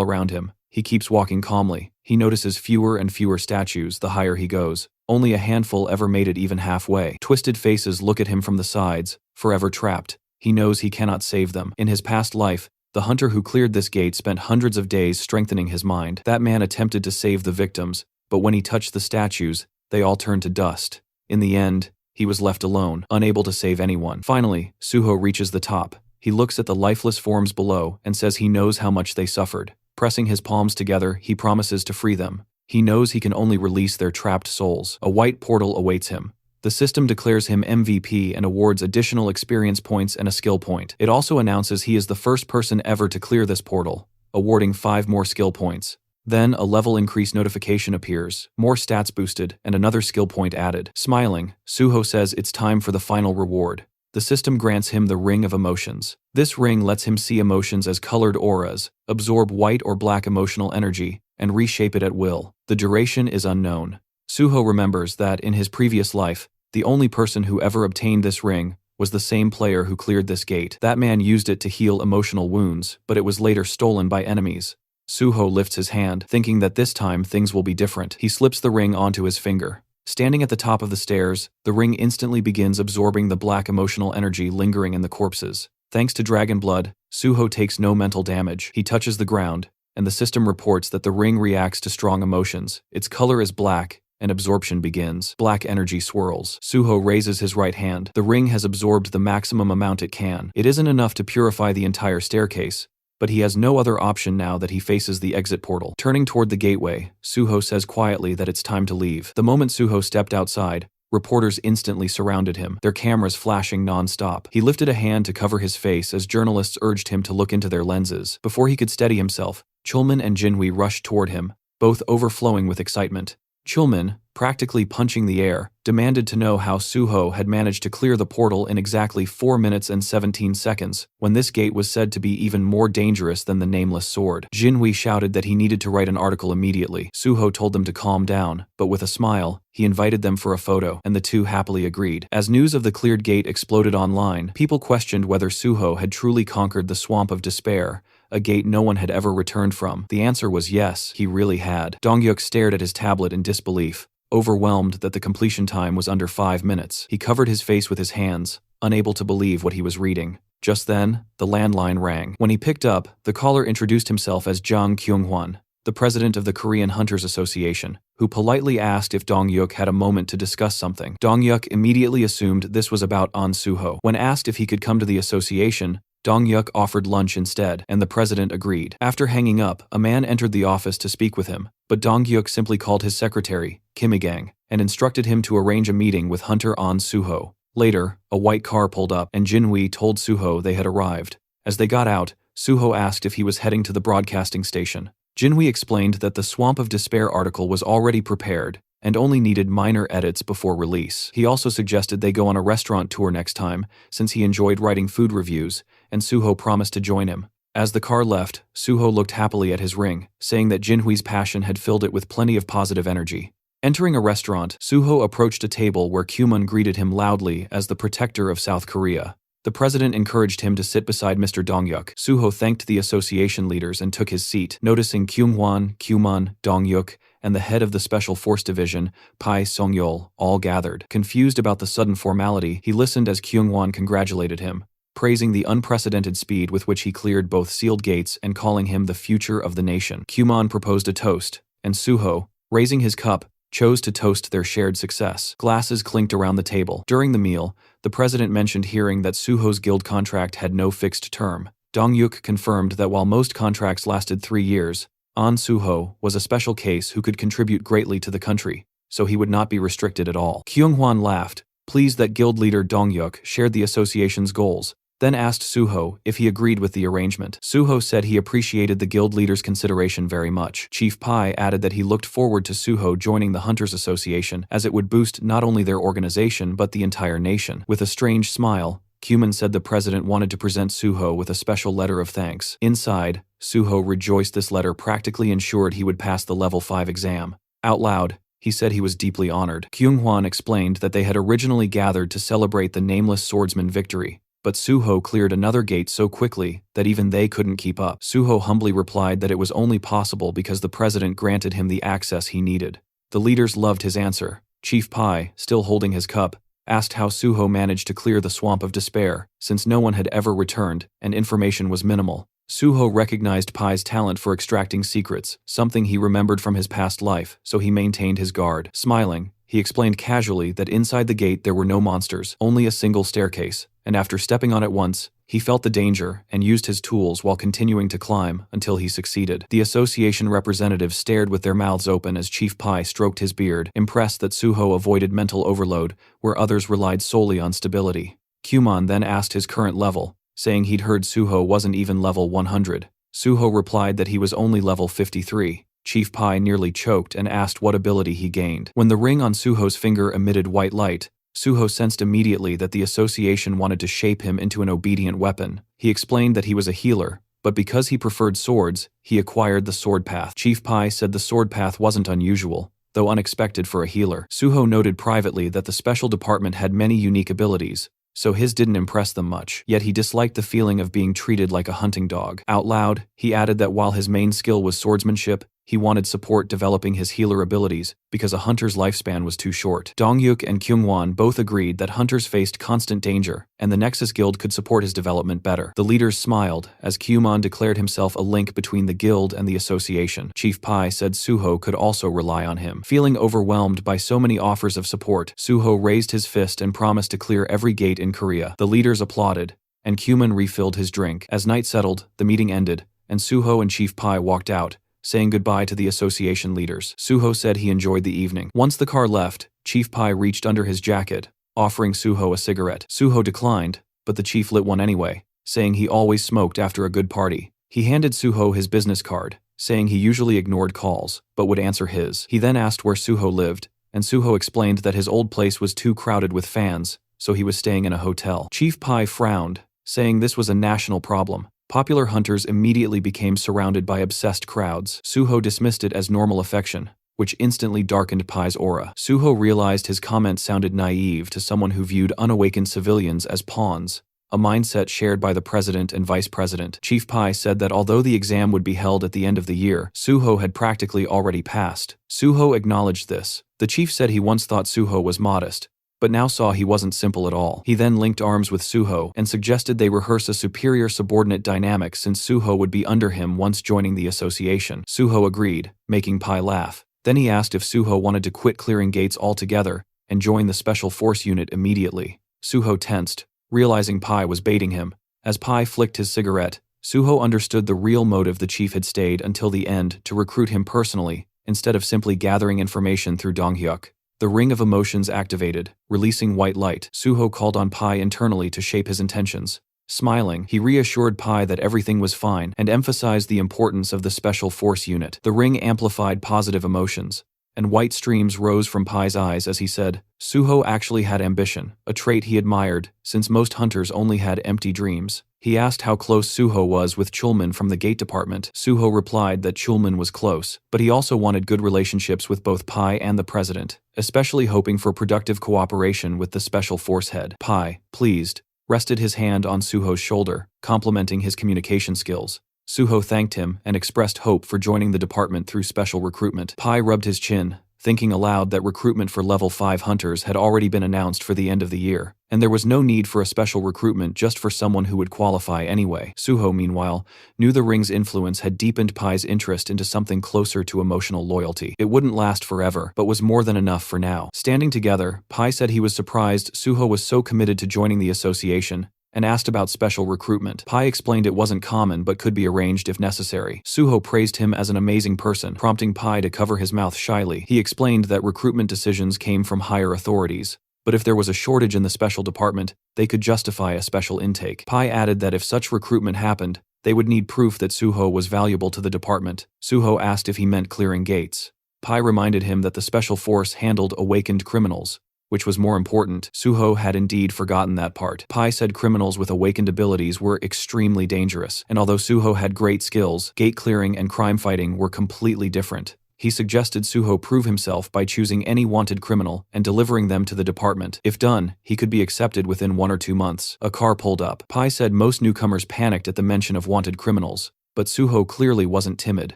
A: around him. He keeps walking calmly. He notices fewer and fewer statues the higher he goes. Only a handful ever made it even halfway. Twisted faces look at him from the sides, forever trapped. He knows he cannot save them. In his past life, the hunter who cleared this gate spent hundreds of days strengthening his mind. That man attempted to save the victims, but when he touched the statues, they all turned to dust. In the end, he was left alone, unable to save anyone. Finally, Suho reaches the top. He looks at the lifeless forms below and says he knows how much they suffered. Pressing his palms together, he promises to free them. He knows he can only release their trapped souls. A white portal awaits him. The system declares him MVP and awards additional experience points and a skill point. It also announces he is the first person ever to clear this portal, awarding 5 more skill points. Then, a level increase notification appears, more stats boosted, and another skill point added. Smiling, Suho says it's time for the final reward. The system grants him the Ring of Emotions. This ring lets him see emotions as colored auras, absorb white or black emotional energy, and reshape it at will. The duration is unknown. Suho remembers that, in his previous life, the only person who ever obtained this ring was the same player who cleared this gate. That man used it to heal emotional wounds, but it was later stolen by enemies. Suho lifts his hand, thinking that this time things will be different. He slips the ring onto his finger. Standing at the top of the stairs, the ring instantly begins absorbing the black emotional energy lingering in the corpses. Thanks to dragon blood, Suho takes no mental damage. He touches the ground, and the system reports that the ring reacts to strong emotions. Its color is black, and absorption begins. Black energy swirls. Suho raises his right hand. The ring has absorbed the maximum amount it can. It isn't enough to purify the entire staircase, but he has no other option now that he faces the exit portal. Turning toward the gateway, Suho says quietly that it's time to leave. The moment Suho stepped outside, reporters instantly surrounded him, their cameras flashing non-stop. He lifted a hand to cover his face as journalists urged him to look into their lenses. Before he could steady himself, Chulman and Jinhui rushed toward him, both overflowing with excitement. Chulman, practically punching the air, demanded to know how Suho had managed to clear the portal in exactly 4 minutes and 17 seconds, when this gate was said to be even more dangerous than the nameless sword. Jinhui shouted that he needed to write an article immediately. Suho told them to calm down, but with a smile, he invited them for a photo, and the two happily agreed. As news of the cleared gate exploded online, people questioned whether Suho had truly conquered the Swamp of Despair, a gate no one had ever returned from. The answer was yes, he really had. Dongyuk stared at his tablet in disbelief, overwhelmed that the completion time was under 5 minutes. He covered his face with his hands, unable to believe what he was reading. Just then, the landline rang. When he picked up, the caller introduced himself as Jang Kyung-hwan, the president of the Korean Hunters Association, who politely asked if Dongyuk had a moment to discuss something. Dongyuk immediately assumed this was about An Suho. When asked if he could come to the association, Dongyuk offered lunch instead, and the president agreed. After hanging up, a man entered the office to speak with him, but Dongyuk simply called his secretary, Kimigang, and instructed him to arrange a meeting with Hunter An Suho. Later, a white car pulled up, and Jinhui told Suho they had arrived. As they got out, Suho asked if he was heading to the broadcasting station. Jinhui explained that the Swamp of Despair article was already prepared, and only needed minor edits before release. He also suggested they go on a restaurant tour next time, since he enjoyed writing food reviews, and Suho promised to join him. As the car left, Suho looked happily at his ring, saying that Jinhui's passion had filled it with plenty of positive energy. Entering a restaurant, Suho approached a table where Kyumun greeted him loudly as the protector of South Korea. The president encouraged him to sit beside Mr. Dongyuk. Suho thanked the association leaders and took his seat, noticing Kyung-hwan, Kyumun, Dongyuk, and the head of the Special Force Division, Pai Songyol, all gathered. Confused about the sudden formality, he listened as Kyung-hwan congratulated him, praising the unprecedented speed with which he cleared both sealed gates and calling him the future of the nation. Kyumun proposed a toast, and Suho, raising his cup, chose to toast their shared success. Glasses clinked around the table. During the meal, the president mentioned hearing that Suho's guild contract had no fixed term. Dongyuk confirmed that while most contracts lasted 3 years, An Suho was a special case who could contribute greatly to the country, so he would not be restricted at all. Kyung-hwan laughed, pleased that guild leader Dongyuk shared the association's goals, then asked Suho if he agreed with the arrangement. Suho said he appreciated the guild leader's consideration very much. Chief Pai added that he looked forward to Suho joining the Hunters Association as it would boost not only their organization but the entire nation. With a strange smile, Cuman said the president wanted to present Suho with a special letter of thanks. Inside, Suho rejoiced this letter practically ensured he would pass the level 5 exam. Out loud, he said he was deeply honored. Kyunghwan explained that they had originally gathered to celebrate the nameless swordsman victory, but Suho cleared another gate so quickly that even they couldn't keep up. Suho humbly replied that it was only possible because the president granted him the access he needed. The leaders loved his answer. Chief Pai, still holding his cup, asked how Suho managed to clear the swamp of despair, since no one had ever returned and information was minimal. Suho recognized Pai's talent for extracting secrets, something he remembered from his past life, so he maintained his guard. Smiling, he explained casually that inside the gate there were no monsters, only a single staircase, and after stepping on it once, he felt the danger and used his tools while continuing to climb until he succeeded. The association representatives stared with their mouths open as Chief Pai stroked his beard, impressed that Suho avoided mental overload, where others relied solely on stability. Cuman then asked his current level, saying he'd heard Suho wasn't even level 100. Suho replied that he was only level 53. Chief Pai nearly choked and asked what ability he gained. When the ring on Suho's finger emitted white light, Suho sensed immediately that the association wanted to shape him into an obedient weapon. He explained that he was a healer, but because he preferred swords, he acquired the sword path. Chief Pai said the sword path wasn't unusual, though unexpected for a healer. Suho noted privately that the special department had many unique abilities, so his didn't impress them much, yet he disliked the feeling of being treated like a hunting dog. Out loud, he added that while his main skill was swordsmanship, he wanted support developing his healer abilities because a hunter's lifespan was too short. Dongyuk and Kyungwon both agreed that hunters faced constant danger, and the Nexus Guild could support his development better. The leaders smiled as Kyumon declared himself a link between the guild and the association. Chief Pai said Suho could also rely on him. Feeling overwhelmed by so many offers of support, Suho raised his fist and promised to clear every gate in Korea. The leaders applauded, and Kyumon refilled his drink. As night settled, the meeting ended, and Suho and Chief Pai walked out, saying goodbye to the association leaders. Suho said he enjoyed the evening. Once the car left, Chief Pai reached under his jacket, offering Suho a cigarette. Suho declined, but the chief lit one anyway, saying he always smoked after a good party. He handed Suho his business card, saying he usually ignored calls, but would answer his. He then asked where Suho lived, and Suho explained that his old place was too crowded with fans, so he was staying in a hotel. Chief Pai frowned, saying this was a national problem. Popular hunters immediately became surrounded by obsessed crowds. Suho dismissed it as normal affection, which instantly darkened Pai's aura. Suho realized his comment sounded naive to someone who viewed unawakened civilians as pawns, a mindset shared by the president and vice president. Chief Pai said that although the exam would be held at the end of the year, Suho had practically already passed. Suho acknowledged this. The chief said he once thought Suho was modest, but now saw he wasn't simple at all. He then linked arms with Suho and suggested they rehearse a superior subordinate dynamic since Suho would be under him once joining the association. Suho agreed, making Pai laugh. Then he asked if Suho wanted to quit clearing gates altogether and join the special force unit immediately. Suho tensed, realizing Pai was baiting him. As Pai flicked his cigarette, Suho understood the real motive the chief had stayed until the end to recruit him personally, instead of simply gathering information through Donghyuk. The ring of emotions activated, releasing white light. Suho called on Pai internally to shape his intentions. Smiling, he reassured Pai that everything was fine and emphasized the importance of the special force unit. The ring amplified positive emotions, and white streams rose from Pai's eyes as he said, Suho actually had ambition, a trait he admired, since most hunters only had empty dreams. He asked how close Suho was with Chulman from the gate department. Suho replied that Chulman was close, but he also wanted good relationships with both Pai and the president, especially hoping for productive cooperation with the special force head. Pai, pleased, rested his hand on Suho's shoulder, complimenting his communication skills. Suho thanked him and expressed hope for joining the department through special recruitment. Pai rubbed his chin, thinking aloud that recruitment for level 5 hunters had already been announced for the end of the year, and there was no need for a special recruitment just for someone who would qualify anyway. Suho, meanwhile, knew the ring's influence had deepened Pai's interest into something closer to emotional loyalty. It wouldn't last forever, but was more than enough for now. Standing together, Pai said he was surprised Suho was so committed to joining the association, and asked about special recruitment. Pai explained it wasn't common but could be arranged if necessary. Suho praised him as an amazing person, prompting Pai to cover his mouth shyly. He explained that recruitment decisions came from higher authorities, But if there was a shortage in the special department, they could justify a special intake. Pai added that if such recruitment happened, they would need proof that Suho was valuable to the department. Suho asked if he meant clearing gates. Pai reminded him that the special force handled awakened criminals, which was more important. Suho had indeed forgotten that part. Pai said criminals with awakened abilities were extremely dangerous, and although Suho had great skills, gate clearing and crime fighting were completely different. He suggested Suho prove himself by choosing any wanted criminal and delivering them to the department. If done, he could be accepted within 1 or 2 months. A car pulled up. Pai said most newcomers panicked at the mention of wanted criminals, but Suho clearly wasn't timid.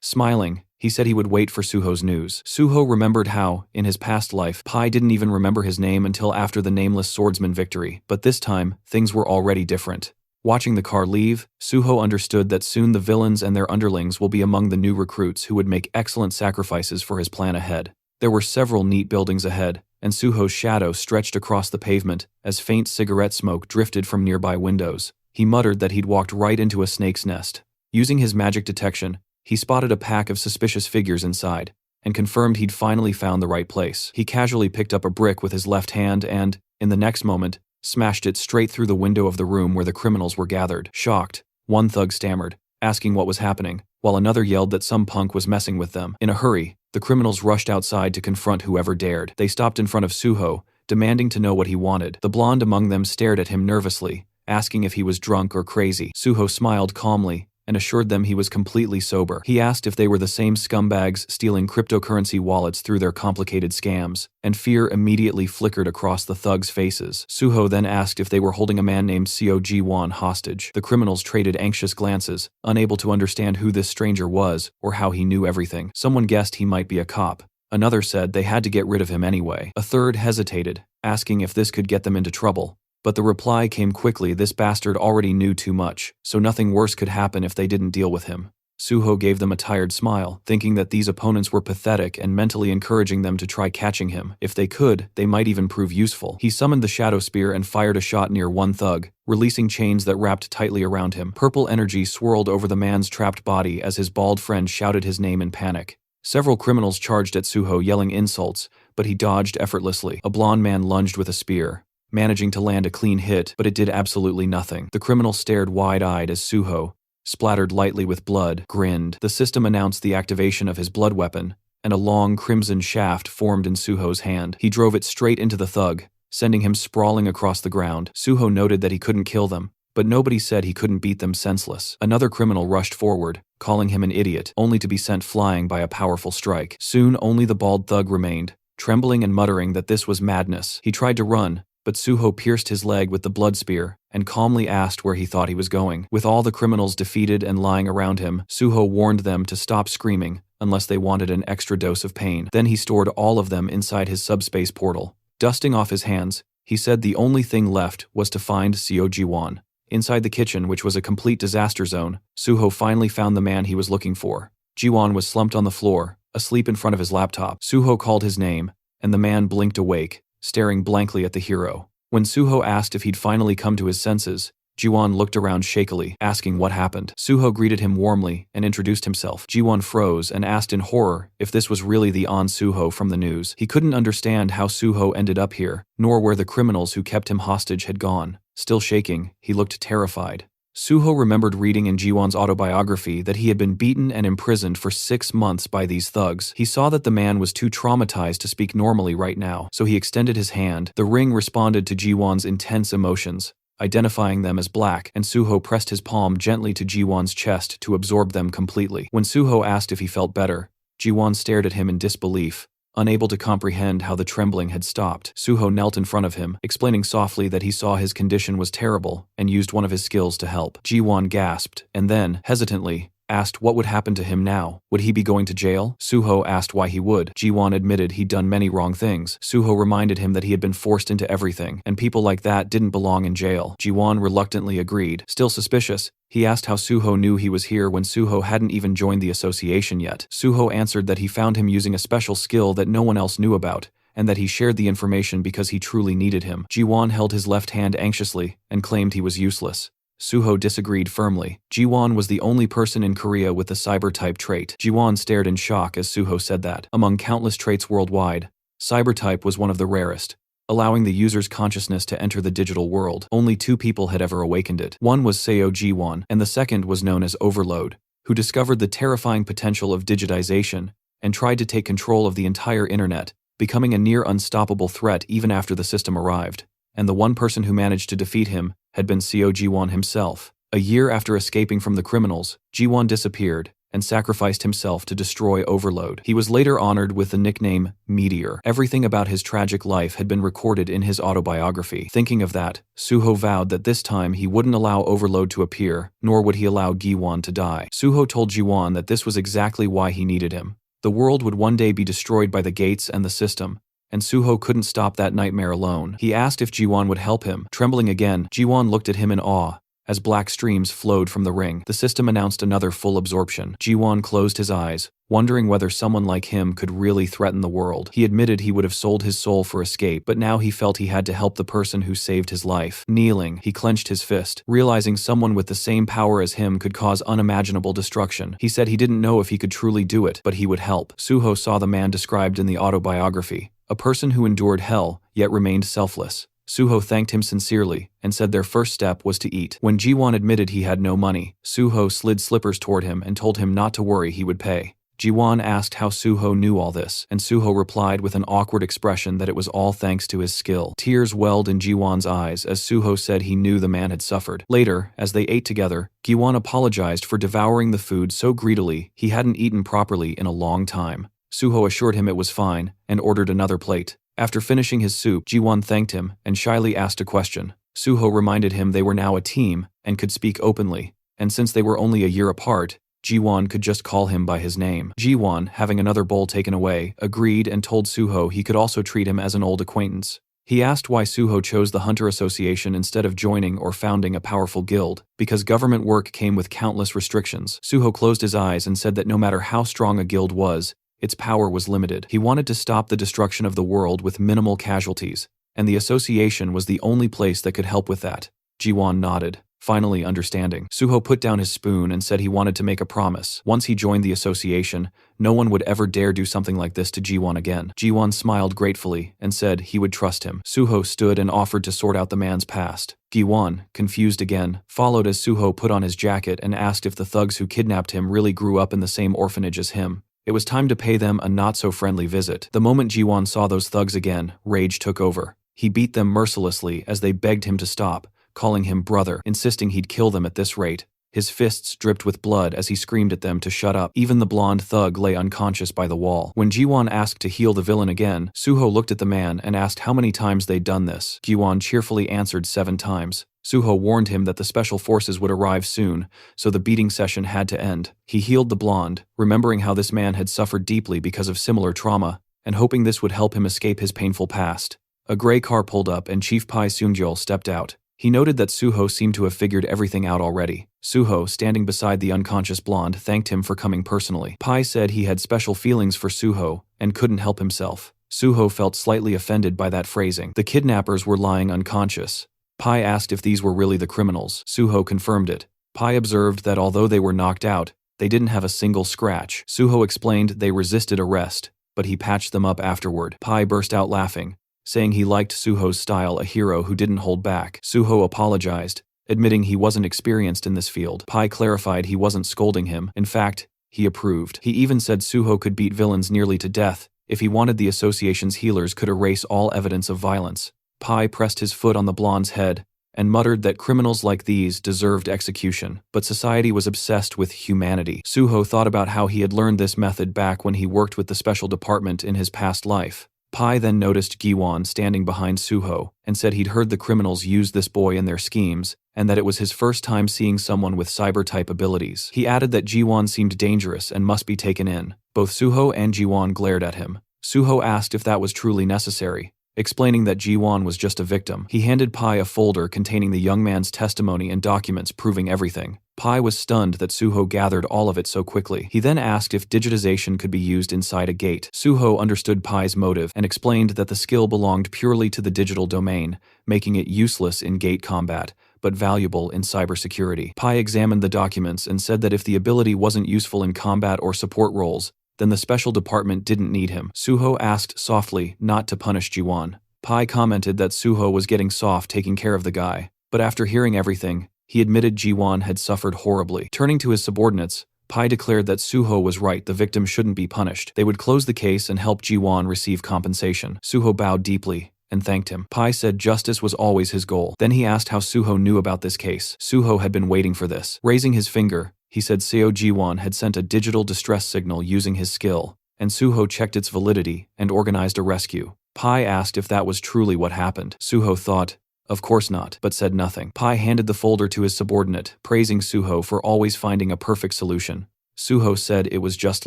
A: Smiling, he said he would wait for Suho's news. Suho remembered how, in his past life, Pai didn't even remember his name until after the nameless swordsman victory, but this time, things were already different. Watching the car leave, Suho understood that soon the villains and their underlings will be among the new recruits who would make excellent sacrifices for his plan ahead. There were several neat buildings ahead, and Suho's shadow stretched across the pavement as faint cigarette smoke drifted from nearby windows. He muttered that he'd walked right into a snake's nest. Using his magic detection, he spotted a pack of suspicious figures inside, and confirmed he'd finally found the right place. He casually picked up a brick with his left hand and, in the next moment, smashed it straight through the window of the room where the criminals were gathered. Shocked, one thug stammered, asking what was happening, while another yelled that some punk was messing with them. In a hurry, the criminals rushed outside to confront whoever dared. They stopped in front of Suho, demanding to know what he wanted. The blonde among them stared at him nervously, asking if he was drunk or crazy. Suho smiled calmly and assured them he was completely sober. He asked if they were the same scumbags stealing cryptocurrency wallets through their complicated scams, and fear immediately flickered across the thugs' faces. Suho then asked if they were holding a man named Seo Ji-won hostage. The criminals traded anxious glances, unable to understand who this stranger was or how he knew everything. Someone guessed he might be a cop. Another said they had to get rid of him anyway. A third hesitated, asking if this could get them into trouble. But the reply came quickly: this bastard already knew too much, so nothing worse could happen if they didn't deal with him. Suho gave them a tired smile, thinking that these opponents were pathetic and mentally encouraging them to try catching him. If they could, they might even prove useful. He summoned the shadow spear and fired a shot near one thug, releasing chains that wrapped tightly around him. Purple energy swirled over the man's trapped body as his bald friend shouted his name in panic. Several criminals charged at Suho yelling insults, but he dodged effortlessly. A blonde man lunged with a spear, managing to land a clean hit, but it did absolutely nothing. The criminal stared wide-eyed as Suho, splattered lightly with blood, grinned. The system announced the activation of his blood weapon, and a long crimson shaft formed in Suho's hand. He drove it straight into the thug, sending him sprawling across the ground. Suho noted that he couldn't kill them, but nobody said he couldn't beat them senseless. Another criminal rushed forward, calling him an idiot, only to be sent flying by a powerful strike. Soon only the bald thug remained, trembling and muttering that this was madness. He tried to run, but Suho pierced his leg with the blood spear and calmly asked where he thought he was going. With all the criminals defeated and lying around him, Suho warned them to stop screaming unless they wanted an extra dose of pain. Then he stored all of them inside his subspace portal. Dusting off his hands, he said the only thing left was to find Seo Ji-won. Inside the kitchen, which was a complete disaster zone, Suho finally found the man he was looking for. Ji-won was slumped on the floor, asleep in front of his laptop. Suho called his name, and the man blinked awake, staring blankly at the hero. When Suho asked if he'd finally come to his senses, Ji-won looked around shakily, asking what happened. Suho greeted him warmly and introduced himself. Ji-won froze and asked in horror if this was really the An Suho from the news. He couldn't understand how Suho ended up here, nor where the criminals who kept him hostage had gone. Still shaking, he looked terrified. Suho remembered reading in Ji-won's autobiography that he had been beaten and imprisoned for 6 months by these thugs. He saw that the man was too traumatized to speak normally right now, so he extended his hand. The ring responded to Ji-won's intense emotions, identifying them as black, and Suho pressed his palm gently to Ji-won's chest to absorb them completely. When Suho asked if he felt better, Ji-won stared at him in disbelief, unable to comprehend how the trembling had stopped. Suho knelt in front of him, explaining softly that he saw his condition was terrible and used one of his skills to help. Ji-won gasped, and then, hesitantly, asked what would happen to him now. Would he be going to jail? Suho asked why he would. Ji-won admitted he'd done many wrong things. Suho reminded him that he had been forced into everything, and people like that didn't belong in jail. Ji-won reluctantly agreed. Still suspicious, he asked how Suho knew he was here when Suho hadn't even joined the association yet. Suho answered that he found him using a special skill that no one else knew about, and that he shared the information because he truly needed him. Ji-won held his left hand anxiously and claimed he was useless. Suho disagreed firmly. Ji-won was the only person in Korea with the cyber-type trait. Ji-won stared in shock as Suho said that. Among countless traits worldwide, cyber-type was one of the rarest. allowing the user's consciousness to enter the digital world. Only 2 people had ever awakened it. One was Seo Ji-won, and the second was known as Overload, who discovered the terrifying potential of digitization and tried to take control of the entire internet, becoming a near unstoppable threat even after the system arrived. And the one person who managed to defeat him had been Seo Ji-won himself. A year after escaping from the criminals, Ji-won disappeared and sacrificed himself to destroy Overload. He was later honored with the nickname Meteor. Everything about his tragic life had been recorded in his autobiography. Thinking of that, Suho vowed that this time he wouldn't allow Overload to appear, nor would he allow Gi-won to die. Suho told Ji-won that this was exactly why he needed him. The world would one day be destroyed by the gates and the system, and Suho couldn't stop that nightmare alone. He asked if Ji-won would help him. Trembling again, Ji-won looked at him in awe. As black streams flowed from the ring, the system announced another full absorption. Ji-won closed his eyes, wondering whether someone like him could really threaten the world. He admitted he would have sold his soul for escape, but now he felt he had to help the person who saved his life. Kneeling, he clenched his fist, realizing someone with the same power as him could cause unimaginable destruction. He said he didn't know if he could truly do it, but he would help. Suho saw the man described in the autobiography, a person who endured hell, yet remained selfless. Suho thanked him sincerely and said their first step was to eat. When Ji-won admitted he had no money, Suho slid slippers toward him and told him not to worry, he would pay. Ji-won asked how Suho knew all this, and Suho replied with an awkward expression that it was all thanks to his skill. Tears welled in Ji-won's eyes as Suho said he knew the man had suffered. Later, as they ate together, Gi-won apologized for devouring the food so greedily he hadn't eaten properly in a long time. Suho assured him it was fine and ordered another plate. After finishing his soup, Ji-won thanked him and shyly asked a question. Suho reminded him they were now a team and could speak openly, and since they were only a year apart, Ji-won could just call him by his name. Ji-won, having another bowl taken away, agreed and told Suho he could also treat him as an old acquaintance. He asked why Suho chose the Hunter Association instead of joining or founding a powerful guild. Because government work came with countless restrictions. Suho closed his eyes and said that no matter how strong a guild was, its power was limited. He wanted to stop the destruction of the world with minimal casualties, and the association was the only place that could help with that. Ji-won nodded, finally understanding. Suho put down his spoon and said he wanted to make a promise. Once he joined the association, no one would ever dare do something like this to Ji-won again. Ji-won smiled gratefully and said he would trust him. Suho stood and offered to sort out the man's past. Gi-won, confused again, followed as Suho put on his jacket and asked if the thugs who kidnapped him really grew up in the same orphanage as him. It was time to pay them a not-so-friendly visit. The moment Ji-won saw those thugs again, rage took over. He beat them mercilessly as they begged him to stop, calling him brother, insisting he'd kill them at this rate. His fists dripped with blood as he screamed at them to shut up. Even the blonde thug lay unconscious by the wall. When Ji-won asked to heal the villain again, Suho looked at the man and asked how many times they'd done this. Ji-won cheerfully answered 7 times. Suho warned him that the special forces would arrive soon, so the beating session had to end. He healed the blonde, remembering how this man had suffered deeply because of similar trauma, and hoping this would help him escape his painful past. A gray car pulled up and Chief Pai Seungjol stepped out. He noted that Suho seemed to have figured everything out already. Suho, standing beside the unconscious blonde, thanked him for coming personally. Pai said he had special feelings for Suho and couldn't help himself. Suho felt slightly offended by that phrasing. The kidnappers were lying unconscious. Pai asked if these were really the criminals. Suho confirmed it. Pai observed that although they were knocked out, they didn't have a single scratch. Suho explained they resisted arrest, but he patched them up afterward. Pai burst out laughing, saying he liked Suho's style, a hero who didn't hold back. Suho apologized, admitting he wasn't experienced in this field. Pai clarified he wasn't scolding him. In fact, he approved. He even said Suho could beat villains nearly to death if he wanted. The association's healers could erase all evidence of violence. Pai pressed his foot on the blonde's head and muttered that criminals like these deserved execution, but society was obsessed with humanity. Suho thought about how he had learned this method back when he worked with the special department in his past life. Pai then noticed Gi-won standing behind Suho and said he'd heard the criminals use this boy in their schemes and that it was his first time seeing someone with cyber-type abilities. He added that Gi-won seemed dangerous and must be taken in. Both Suho and Gi-won glared at him. Suho asked if that was truly necessary, explaining that Ji-won was just a victim. He handed Pai a folder containing the young man's testimony and documents proving everything. Pai was stunned that Suho gathered all of it so quickly. He then asked if digitization could be used inside a gate. Suho understood Pai's motive and explained that the skill belonged purely to the digital domain, making it useless in gate combat, but valuable in cybersecurity. Pai examined the documents and said that if the ability wasn't useful in combat or support roles, then the special department didn't need him. Suho asked softly not to punish Ji-won. Pai commented that Suho was getting soft taking care of the guy, but after hearing everything, he admitted Ji-won had suffered horribly. Turning to his subordinates, Pai declared that Suho was right, the victim shouldn't be punished. They would close the case and help Ji-won receive compensation. Suho bowed deeply and thanked him. Pai said justice was always his goal. Then he asked how Suho knew about this case. Suho had been waiting for this. Raising his finger, he said Seo Ji-won had sent a digital distress signal using his skill, and Suho checked its validity and organized a rescue. Pai asked if that was truly what happened. Suho thought, of course not, but said nothing. Pai handed the folder to his subordinate, praising Suho for always finding a perfect solution. Suho said it was just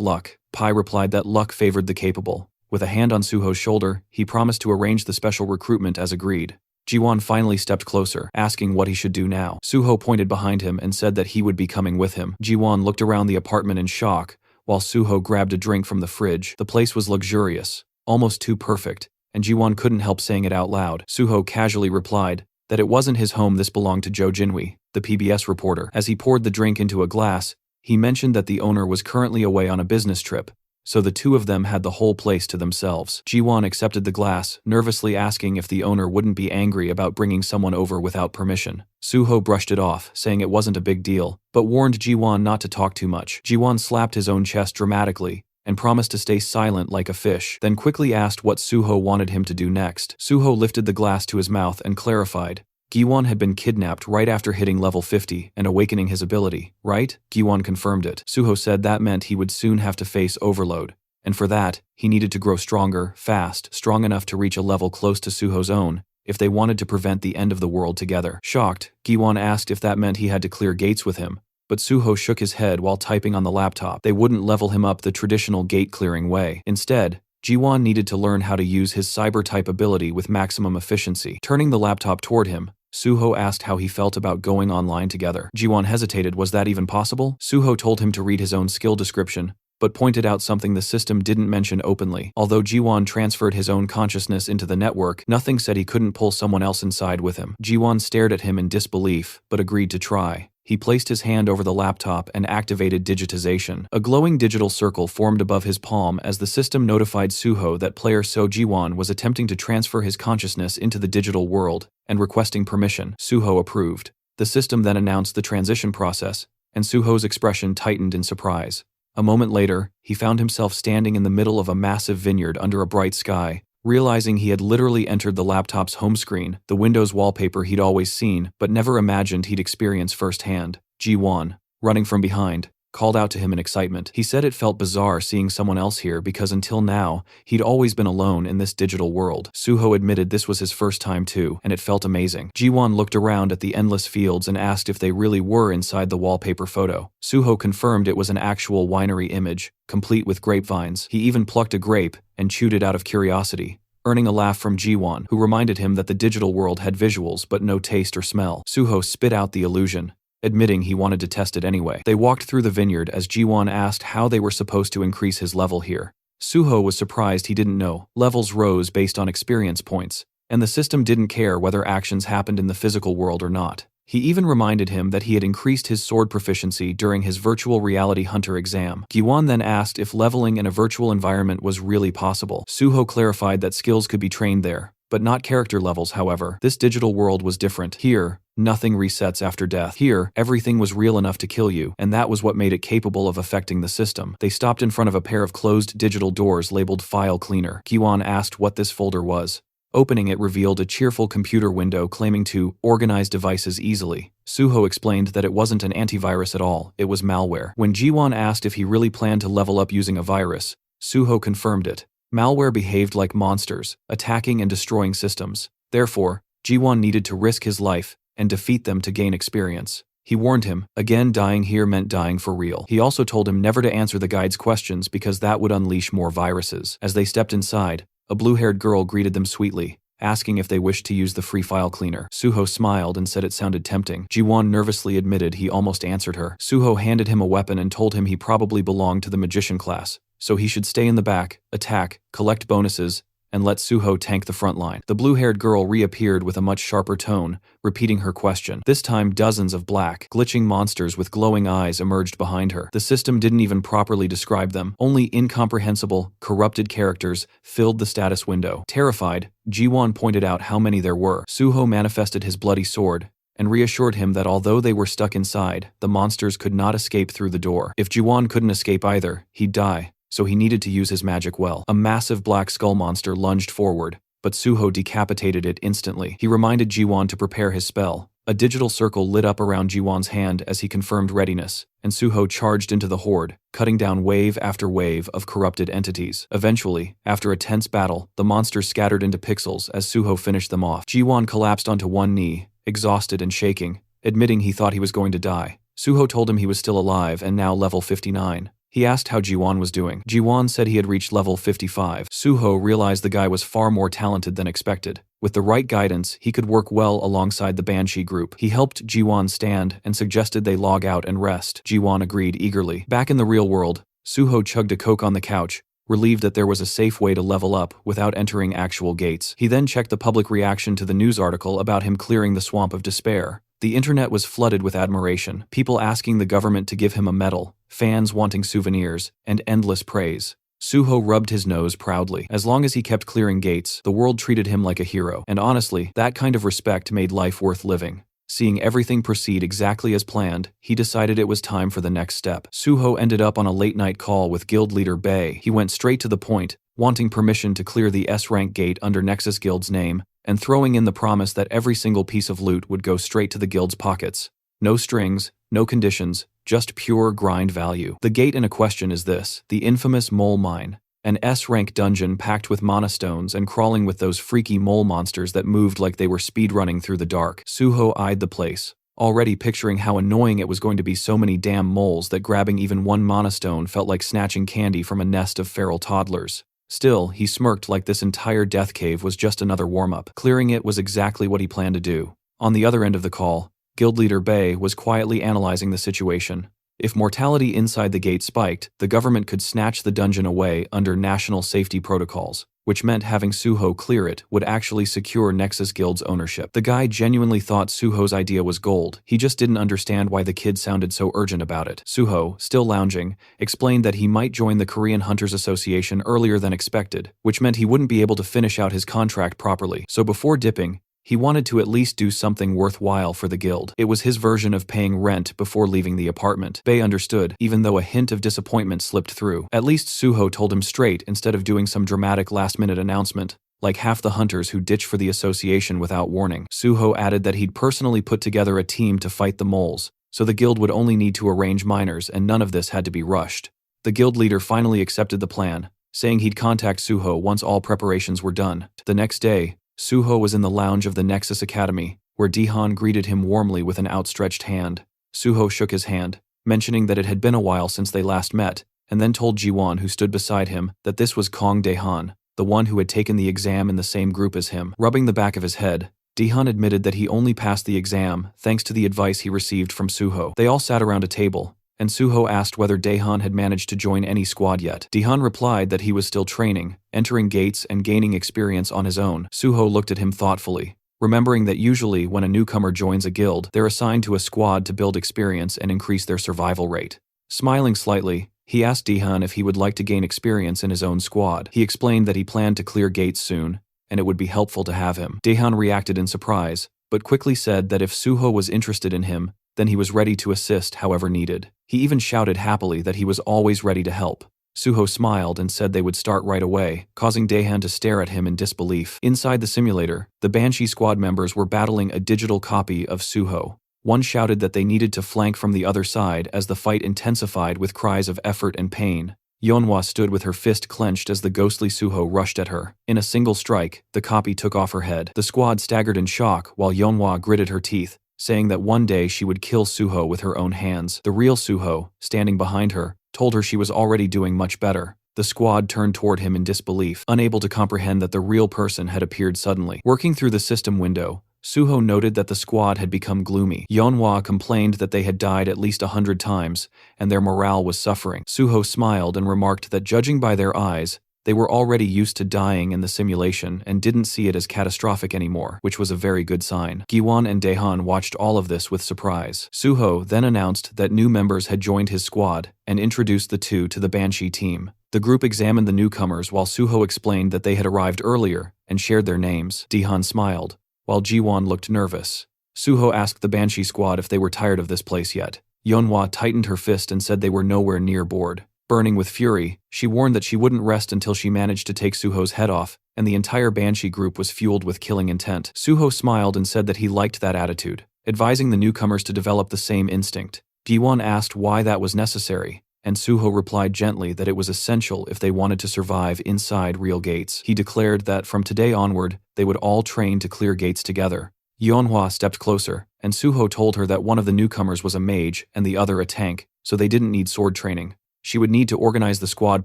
A: luck. Pai replied that luck favored the capable. With a hand on Suho's shoulder, he promised to arrange the special recruitment as agreed. Ji-won finally stepped closer, asking what he should do now. Suho pointed behind him and said that he would be coming with him. Ji-won looked around the apartment in shock, while Suho grabbed a drink from the fridge. The place was luxurious, almost too perfect, and Ji-won couldn't help saying it out loud. Suho casually replied that it wasn't his home, this belonged to Jo Jinwi, the PBS reporter. As he poured the drink into a glass, he mentioned that the owner was currently away on a business trip, so the two of them had the whole place to themselves. Ji-won accepted the glass, nervously asking if the owner wouldn't be angry about bringing someone over without permission. Suho brushed it off, saying it wasn't a big deal, but warned Ji-won not to talk too much. Ji-won slapped his own chest dramatically and promised to stay silent like a fish, then quickly asked what Suho wanted him to do next. Suho lifted the glass to his mouth and clarified. Gi-won had been kidnapped right after hitting level 50 and awakening his ability, right? Gi-won confirmed it. Suho said that meant he would soon have to face overload, and for that, he needed to grow stronger, fast, strong enough to reach a level close to Suho's own, if they wanted to prevent the end of the world together. Shocked, Gi-won asked if that meant he had to clear gates with him, but Suho shook his head while typing on the laptop. They wouldn't level him up the traditional gate-clearing way. Instead, Ji-won needed to learn how to use his cyber-type ability with maximum efficiency. Turning the laptop toward him, Suho asked how he felt about going online together. Ji-won hesitated. Was that even possible? Suho told him to read his own skill description, but pointed out something the system didn't mention openly. Although Ji-won transferred his own consciousness into the network, nothing said he couldn't pull someone else inside with him. Ji-won stared at him in disbelief, but agreed to try. He placed his hand over the laptop and activated digitization. A glowing digital circle formed above his palm as the system notified Suho that player So Ji-won was attempting to transfer his consciousness into the digital world and requesting permission. Suho approved. The system then announced the transition process, and Suho's expression tightened in surprise. A moment later, he found himself standing in the middle of a massive vineyard under a bright sky. Realizing he had literally entered the laptop's home screen, the Windows wallpaper he'd always seen but never imagined he'd experience firsthand. Ji-won, running from behind, called out to him in excitement. He said it felt bizarre seeing someone else here because until now, he'd always been alone in this digital world. Suho admitted this was his first time too, and it felt amazing. Ji-won looked around at the endless fields and asked if they really were inside the wallpaper photo. Suho confirmed it was an actual winery image, complete with grapevines. He even plucked a grape and chewed it out of curiosity, earning a laugh from Ji-won, who reminded him that the digital world had visuals but no taste or smell. Suho spit out the illusion, admitting he wanted to test it anyway. They walked through the vineyard as Ji-won asked how they were supposed to increase his level here. Suho was surprised he didn't know. Levels rose based on experience points, and the system didn't care whether actions happened in the physical world or not. He even reminded him that he had increased his sword proficiency during his virtual reality hunter exam. Gi-won then asked if leveling in a virtual environment was really possible. Suho clarified that skills could be trained there, but not character levels. However, this digital world was different. Here, nothing resets after death. Here, everything was real enough to kill you, and that was what made it capable of affecting the system. They stopped in front of a pair of closed digital doors labeled File Cleaner. Gi-won asked what this folder was. Opening it revealed a cheerful computer window claiming to organize devices easily. Suho explained that it wasn't an antivirus at all, it was malware. When Ji-won asked if he really planned to level up using a virus, Suho confirmed it. Malware behaved like monsters, attacking and destroying systems. Therefore, Ji-won needed to risk his life and defeat them to gain experience. He warned him, again dying here meant dying for real. He also told him never to answer the guide's questions because that would unleash more viruses. As they stepped inside, a blue-haired girl greeted them sweetly, asking if they wished to use the free file cleaner. Suho smiled and said it sounded tempting. Ji-won nervously admitted he almost answered her. Suho handed him a weapon and told him he probably belonged to the magician class, so he should stay in the back, attack, collect bonuses, and let Suho tank the front line. The blue-haired girl reappeared with a much sharper tone, repeating her question. This time dozens of black, glitching monsters with glowing eyes emerged behind her. The system didn't even properly describe them. Only incomprehensible, corrupted characters filled the status window. Terrified, Jiwon pointed out how many there were. Suho manifested his bloody sword and reassured him that although they were stuck inside, the monsters could not escape through the door. If Jiwon couldn't escape either, he'd die, so he needed to use his magic well. A massive black skull monster lunged forward, but Suho decapitated it instantly. He reminded Jiwon to prepare his spell. A digital circle lit up around Jiwon's hand as he confirmed readiness, and Suho charged into the horde, cutting down wave after wave of corrupted entities. Eventually, after a tense battle, the monsters scattered into pixels as Suho finished them off. Jiwon collapsed onto one knee, exhausted and shaking, admitting he thought he was going to die. Suho told him he was still alive and now level 59. He asked how Jiwon was doing. Jiwon said he had reached level 55. Suho realized the guy was far more talented than expected. With the right guidance, he could work well alongside the Banshee group. He helped Jiwon stand and suggested they log out and rest. Jiwon agreed eagerly. Back in the real world, Suho chugged a Coke on the couch, relieved that there was a safe way to level up without entering actual gates. He then checked the public reaction to the news article about him clearing the swamp of despair. The internet was flooded with admiration, people asking the government to give him a medal, fans wanting souvenirs, and endless praise. Suho rubbed his nose proudly. As long as he kept clearing gates, the world treated him like a hero. And honestly, that kind of respect made life worth living. Seeing everything proceed exactly as planned, he decided it was time for the next step. Suho ended up on a late-night call with guild leader Bae. He went straight to the point, wanting permission to clear the S-rank gate under Nexus Guild's name, and throwing in the promise that every single piece of loot would go straight to the guild's pockets. No strings, no conditions, just pure grind value. The gate in a question is this, the infamous Mole Mine, an S-rank dungeon packed with mana stones and crawling with those freaky mole monsters that moved like they were speedrunning through the dark. Suho eyed the place, already picturing how annoying it was going to be so many damn moles that grabbing even one mana stone felt like snatching candy from a nest of feral toddlers. Still, he smirked like this entire death cave was just another warm-up. Clearing it was exactly what he planned to do. On the other end of the call, guild leader Bae was quietly analyzing the situation. If mortality inside the gate spiked, the government could snatch the dungeon away under national safety protocols, which meant having Suho clear it would actually secure Nexus Guild's ownership. The guy genuinely thought Suho's idea was gold. He just didn't understand why the kid sounded so urgent about it. Suho, still lounging, explained that he might join the Korean Hunters Association earlier than expected, which meant he wouldn't be able to finish out his contract properly. So before dipping, he wanted to at least do something worthwhile for the guild. It was his version of paying rent before leaving the apartment. Bae understood, even though a hint of disappointment slipped through. At least Suho told him straight instead of doing some dramatic last-minute announcement, like half the hunters who ditch for the association without warning. Suho added that he'd personally put together a team to fight the moles, so the guild would only need to arrange miners and none of this had to be rushed. The guild leader finally accepted the plan, saying he'd contact Suho once all preparations were done. The next day, Suho was in the lounge of the Nexus Academy, where Dihan greeted him warmly with an outstretched hand. Suho shook his hand, mentioning that it had been a while since they last met, and then told Jiwon, who stood beside him, that this was Kong Daehan, the one who had taken the exam in the same group as him. Rubbing the back of his head, Dihan admitted that he only passed the exam thanks to the advice he received from Suho. They all sat around a table, and Suho asked whether Daehan had managed to join any squad yet. Daehan replied that he was still training, entering gates and gaining experience on his own. Suho looked at him thoughtfully, remembering that usually when a newcomer joins a guild, they're assigned to a squad to build experience and increase their survival rate. Smiling slightly, he asked Daehan if he would like to gain experience in his own squad. He explained that he planned to clear gates soon, and it would be helpful to have him. Daehan reacted in surprise, but quickly said that if Suho was interested in him, then he was ready to assist however needed. He even shouted happily that he was always ready to help. Suho smiled and said they would start right away, causing Daehan to stare at him in disbelief. Inside the simulator, the Banshee squad members were battling a digital copy of Suho. One shouted that they needed to flank from the other side as the fight intensified with cries of effort and pain. Yeonhwa stood with her fist clenched as the ghostly Suho rushed at her. In a single strike, the copy took off her head. The squad staggered in shock while Yeonhwa gritted her teeth, saying that one day she would kill Suho with her own hands. The real Suho, standing behind her, told her she was already doing much better. The squad turned toward him in disbelief, unable to comprehend that the real person had appeared suddenly. Working through the system window, Suho noted that the squad had become gloomy. Yeonhwa complained that they had died at least 100 times, and their morale was suffering. Suho smiled and remarked that judging by their eyes, They were already used to dying in the simulation and didn't see it as catastrophic anymore, which was a very good sign. Giwon and Daehan watched all of this with surprise. Suho then announced that new members had joined his squad and introduced the two to the Banshee team. The group examined the newcomers while Suho explained that they had arrived earlier and shared their names. Daehan smiled, while Jiwon looked nervous. Suho asked the Banshee squad if they were tired of this place yet. Yeonhwa tightened her fist and said they were nowhere near bored. Burning with fury, she warned that she wouldn't rest until she managed to take Suho's head off, and the entire Banshee group was fueled with killing intent. Suho smiled and said that he liked that attitude, advising the newcomers to develop the same instinct. Giwon asked why that was necessary, and Suho replied gently that it was essential if they wanted to survive inside real gates. He declared that from today onward, they would all train to clear gates together. Yeonhwa stepped closer, and Suho told her that one of the newcomers was a mage and the other a tank, so they didn't need sword training. She would need to organize the squad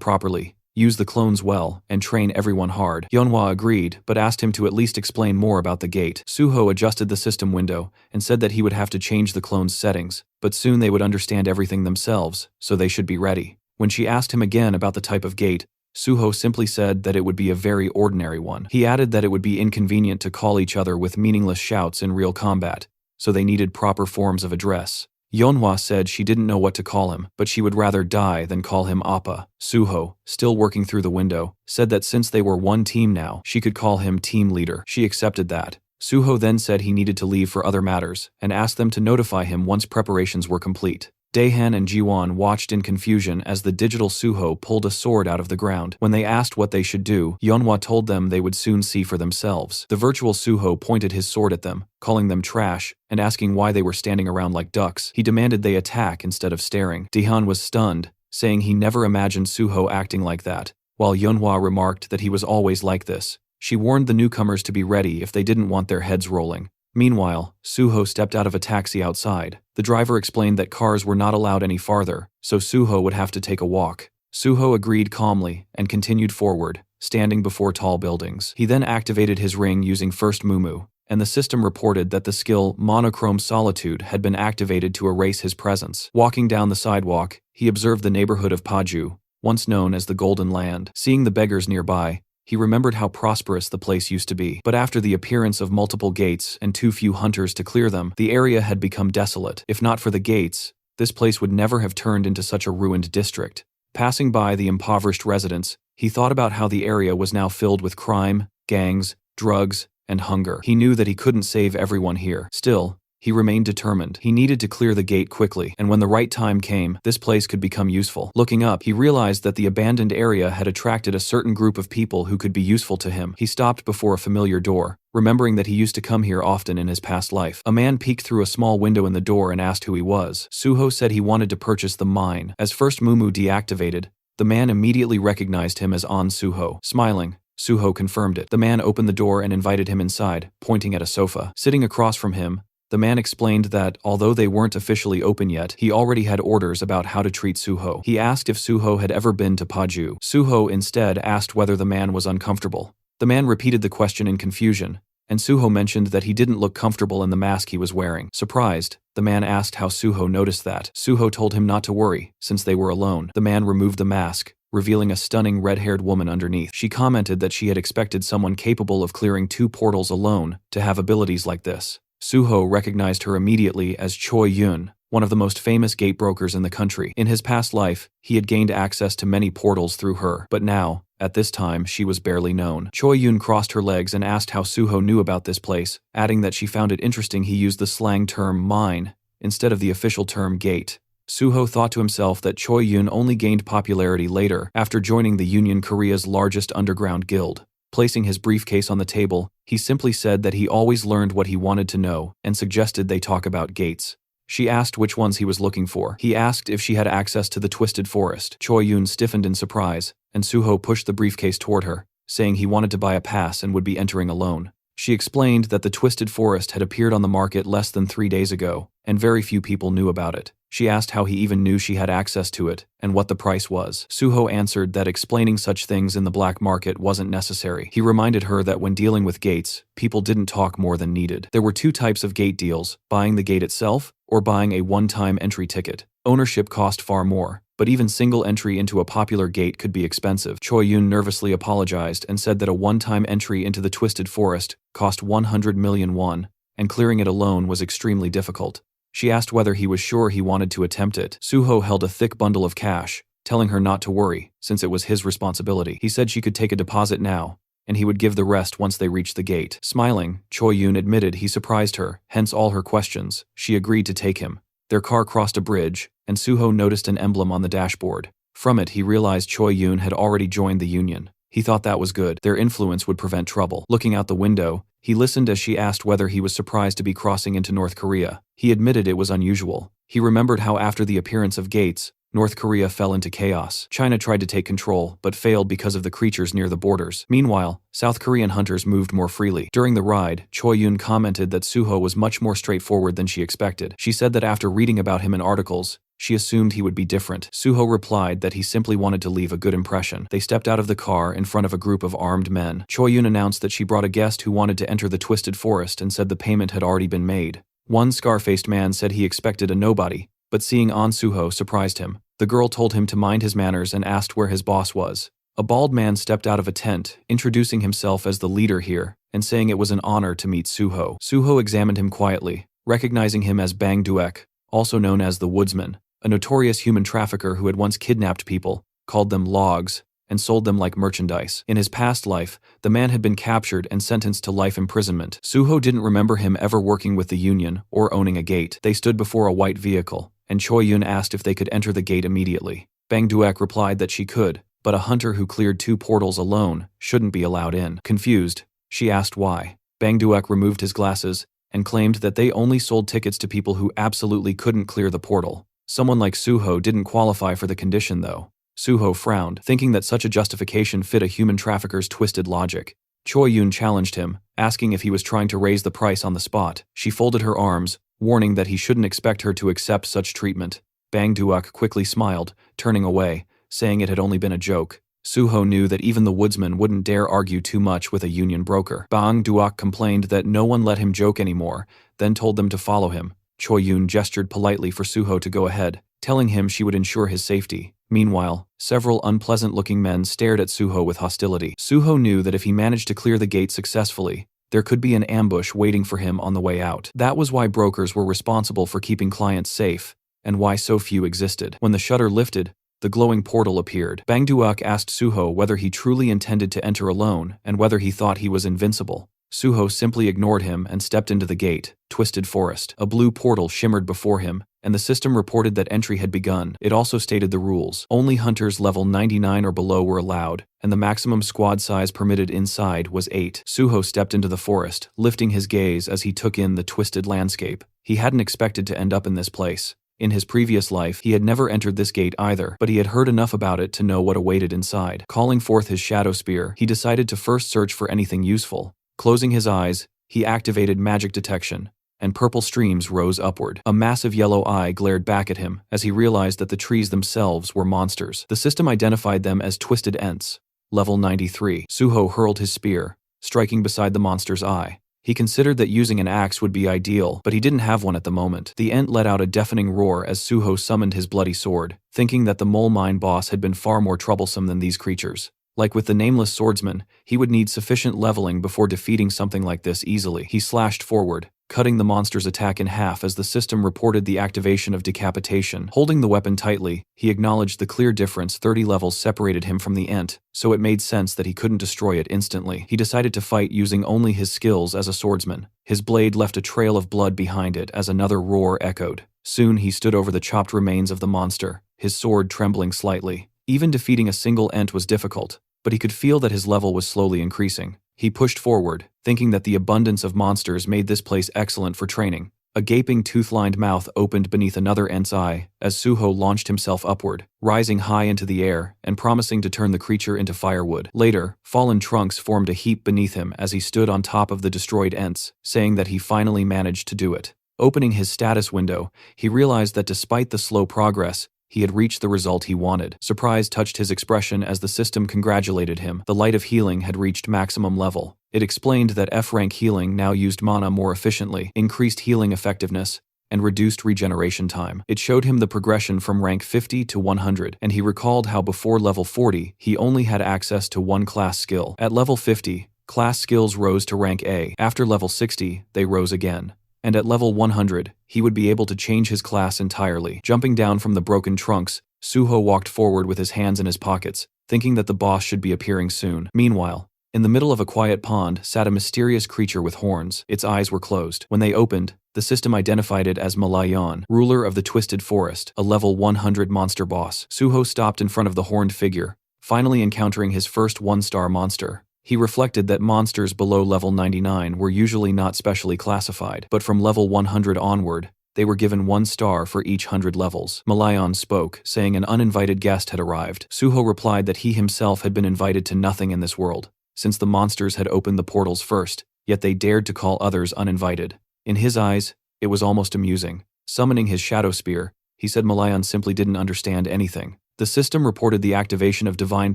A: properly, use the clones well, and train everyone hard. Yeonhwa agreed, but asked him to at least explain more about the gate. Suho adjusted the system window and said that he would have to change the clones' settings, but soon they would understand everything themselves, so they should be ready. When she asked him again about the type of gate, Suho simply said that it would be a very ordinary one. He added that it would be inconvenient to call each other with meaningless shouts in real combat, so they needed proper forms of address. Yeonhwa said she didn't know what to call him, but she would rather die than call him Appa. Suho, still working through the window, said that since they were one team now, she could call him team leader. She accepted that. Suho then said he needed to leave for other matters, and asked them to notify him once preparations were complete. Daehan and Jiwon watched in confusion as the digital Suho pulled a sword out of the ground. When they asked what they should do, Yeonhwa told them they would soon see for themselves. The virtual Suho pointed his sword at them, calling them trash, and asking why they were standing around like ducks. He demanded they attack instead of staring. Daehan was stunned, saying he never imagined Suho acting like that, while Yeonhwa remarked that he was always like this. She warned the newcomers to be ready if they didn't want their heads rolling. Meanwhile, Suho stepped out of a taxi outside. The driver explained that cars were not allowed any farther, so Suho would have to take a walk. Suho agreed calmly and continued forward, standing before tall buildings. He then activated his ring using First Mumu, and the system reported that the skill Monochrome Solitude had been activated to erase his presence. Walking down the sidewalk, he observed the neighborhood of Paju, once known as the Golden Land. Seeing the beggars nearby, he remembered how prosperous the place used to be. But after the appearance of multiple gates and too few hunters to clear them, the area had become desolate. If not for the gates, this place would never have turned into such a ruined district. Passing by the impoverished residents, he thought about how the area was now filled with crime, gangs, drugs, and hunger. He knew that he couldn't save everyone here. Still, he remained determined. He needed to clear the gate quickly, and when the right time came, this place could become useful. Looking up, he realized that the abandoned area had attracted a certain group of people who could be useful to him. He stopped before a familiar door, remembering that he used to come here often in his past life. A man peeked through a small window in the door and asked who he was. Suho said he wanted to purchase the mine. As First Mumu deactivated, the man immediately recognized him as An Suho. Smiling, Suho confirmed it. The man opened the door and invited him inside, pointing at a sofa. Sitting across from him, the man explained that, although they weren't officially open yet, he already had orders about how to treat Suho. He asked if Suho had ever been to Paju. Suho instead asked whether the man was uncomfortable. The man repeated the question in confusion, and Suho mentioned that he didn't look comfortable in the mask he was wearing. Surprised, the man asked how Suho noticed that. Suho told him not to worry, since they were alone. The man removed the mask, revealing a stunning red-haired woman underneath. She commented that she had expected someone capable of clearing 2 portals alone to have abilities like this. Suho recognized her immediately as Choi Yun, one of the most famous gate brokers in the country. In his past life, he had gained access to many portals through her, but now, at this time, she was barely known. Choi Yun crossed her legs and asked how Suho knew about this place, adding that she found it interesting he used the slang term mine instead of the official term gate. Suho thought to himself that Choi Yun only gained popularity later after joining the Union Korea's largest underground guild. Placing his briefcase on the table, he simply said that he always learned what he wanted to know and suggested they talk about gates. She asked which ones he was looking for. He asked if she had access to the Twisted Forest. Choi Yun stiffened in surprise, and Suho pushed the briefcase toward her, saying he wanted to buy a pass and would be entering alone. She explained that the Twisted Forest had appeared on the market less than 3 days ago, and very few people knew about it. She asked how he even knew she had access to it, and what the price was. Suho answered that explaining such things in the black market wasn't necessary. He reminded her that when dealing with gates, people didn't talk more than needed. There were 2 types of gate deals, buying the gate itself, or buying a one-time entry ticket. Ownership cost far more, but even single entry into a popular gate could be expensive. Choi Yun nervously apologized and said that a one-time entry into the Twisted Forest cost 100 million won, and clearing it alone was extremely difficult. She asked whether he was sure he wanted to attempt it. Suho held a thick bundle of cash, telling her not to worry, since it was his responsibility. He said she could take a deposit now, and he would give the rest once they reached the gate. Smiling, Choi Yun admitted he surprised her, hence all her questions. She agreed to take him. Their car crossed a bridge, and Suho noticed an emblem on the dashboard. From it, he realized Choi Yun had already joined the union. He thought that was good. Their influence would prevent trouble. Looking out the window, he listened as she asked whether he was surprised to be crossing into North Korea. He admitted it was unusual. He remembered how after the appearance of Gates, North Korea fell into chaos. China tried to take control, but failed because of the creatures near the borders. Meanwhile, South Korean hunters moved more freely. During the ride, Choi Yun commented that Suho was much more straightforward than she expected. She said that after reading about him in articles, she assumed he would be different. Suho replied that he simply wanted to leave a good impression. They stepped out of the car in front of a group of armed men. Choi Yun announced that she brought a guest who wanted to enter the Twisted Forest and said the payment had already been made. One scar-faced man said he expected a nobody, but seeing An Suho surprised him. The girl told him to mind his manners and asked where his boss was. A bald man stepped out of a tent, introducing himself as the leader here, and saying it was an honor to meet Suho. Suho examined him quietly, recognizing him as Bang Duek, also known as the Woodsman, a notorious human trafficker who had once kidnapped people, called them logs, and sold them like merchandise. In his past life, the man had been captured and sentenced to life imprisonment. Suho didn't remember him ever working with the union or owning a gate. They stood before a white vehicle, and Choi Yun asked if they could enter the gate immediately. Bang Duek replied that she could, but a hunter who cleared 2 portals alone shouldn't be allowed in. Confused, she asked why. Bang Duek removed his glasses and claimed that they only sold tickets to people who absolutely couldn't clear the portal. Someone like Suho didn't qualify for the condition though. Suho frowned, thinking that such a justification fit a human trafficker's twisted logic. Choi Yun challenged him, asking if he was trying to raise the price on the spot. She folded her arms, warning that he shouldn't expect her to accept such treatment. Bang Duek quickly smiled, turning away, saying it had only been a joke. Suho knew that even the woodsman wouldn't dare argue too much with a union broker. Bang Duek complained that no one let him joke anymore, then told them to follow him. Choi Yun gestured politely for Suho to go ahead, telling him she would ensure his safety. Meanwhile, several unpleasant-looking men stared at Suho with hostility. Suho knew that if he managed to clear the gate successfully, there could be an ambush waiting for him on the way out. That was why brokers were responsible for keeping clients safe, and why so few existed. When the shutter lifted, the glowing portal appeared. Bang Duek asked Suho whether he truly intended to enter alone and whether he thought he was invincible. Suho simply ignored him and stepped into the gate, Twisted Forest. A blue portal shimmered before him, and the system reported that entry had begun. It also stated the rules. Only hunters level 99 or below were allowed, and the maximum squad size permitted inside was 8. Suho stepped into the forest, lifting his gaze as he took in the twisted landscape. He hadn't expected to end up in this place. In his previous life, he had never entered this gate either, but he had heard enough about it to know what awaited inside. Calling forth his shadow spear, he decided to first search for anything useful. Closing his eyes, he activated magic detection, and purple streams rose upward. A massive yellow eye glared back at him as he realized that the trees themselves were monsters. The system identified them as Twisted Ents, level 93. Suho hurled his spear, striking beside the monster's eye. He considered that using an axe would be ideal, but he didn't have one at the moment. The Ent let out a deafening roar as Suho summoned his bloody sword, thinking that the mole mine boss had been far more troublesome than these creatures. Like with the nameless swordsman, he would need sufficient leveling before defeating something like this easily. He slashed forward, cutting the monster's attack in half as the system reported the activation of decapitation. Holding the weapon tightly, he acknowledged the clear difference 30 levels separated him from the Ent, so it made sense that he couldn't destroy it instantly. He decided to fight using only his skills as a swordsman. His blade left a trail of blood behind it as another roar echoed. Soon he stood over the chopped remains of the monster, his sword trembling slightly. Even defeating a single Ent was difficult, but he could feel that his level was slowly increasing. He pushed forward, thinking that the abundance of monsters made this place excellent for training. A gaping tooth-lined mouth opened beneath another Ent's eye as Suho launched himself upward, rising high into the air and promising to turn the creature into firewood. Later, fallen trunks formed a heap beneath him as he stood on top of the destroyed Ents, saying that he finally managed to do it. Opening his status window, he realized that despite the slow progress, he had reached the result he wanted. Surprise touched his expression as the system congratulated him. The light of healing had reached maximum level. It explained that F-rank healing now used mana more efficiently, increased healing effectiveness, and reduced regeneration time. It showed him the progression from rank 50 to 100, and he recalled how before level 40, he only had access to one class skill. At level 50, class skills rose to rank A. After level 60, they rose again. And at level 100, he would be able to change his class entirely. Jumping down from the broken trunks, Suho walked forward with his hands in his pockets, thinking that the boss should be appearing soon. Meanwhile, in the middle of a quiet pond sat a mysterious creature with horns. Its eyes were closed. When they opened, the system identified it as Malayan, ruler of the Twisted Forest, a level 100 monster boss. Suho stopped in front of the horned figure, finally encountering his first one-star monster. He reflected that monsters below level 99 were usually not specially classified, but from level 100 onward, they were given 1 star for each 100 levels. Malayan spoke, saying an uninvited guest had arrived. Suho replied that he himself had been invited to nothing in this world, since the monsters had opened the portals first, yet they dared to call others uninvited. In his eyes, it was almost amusing. Summoning his shadow spear, he said Malayan simply didn't understand anything. The system reported the activation of divine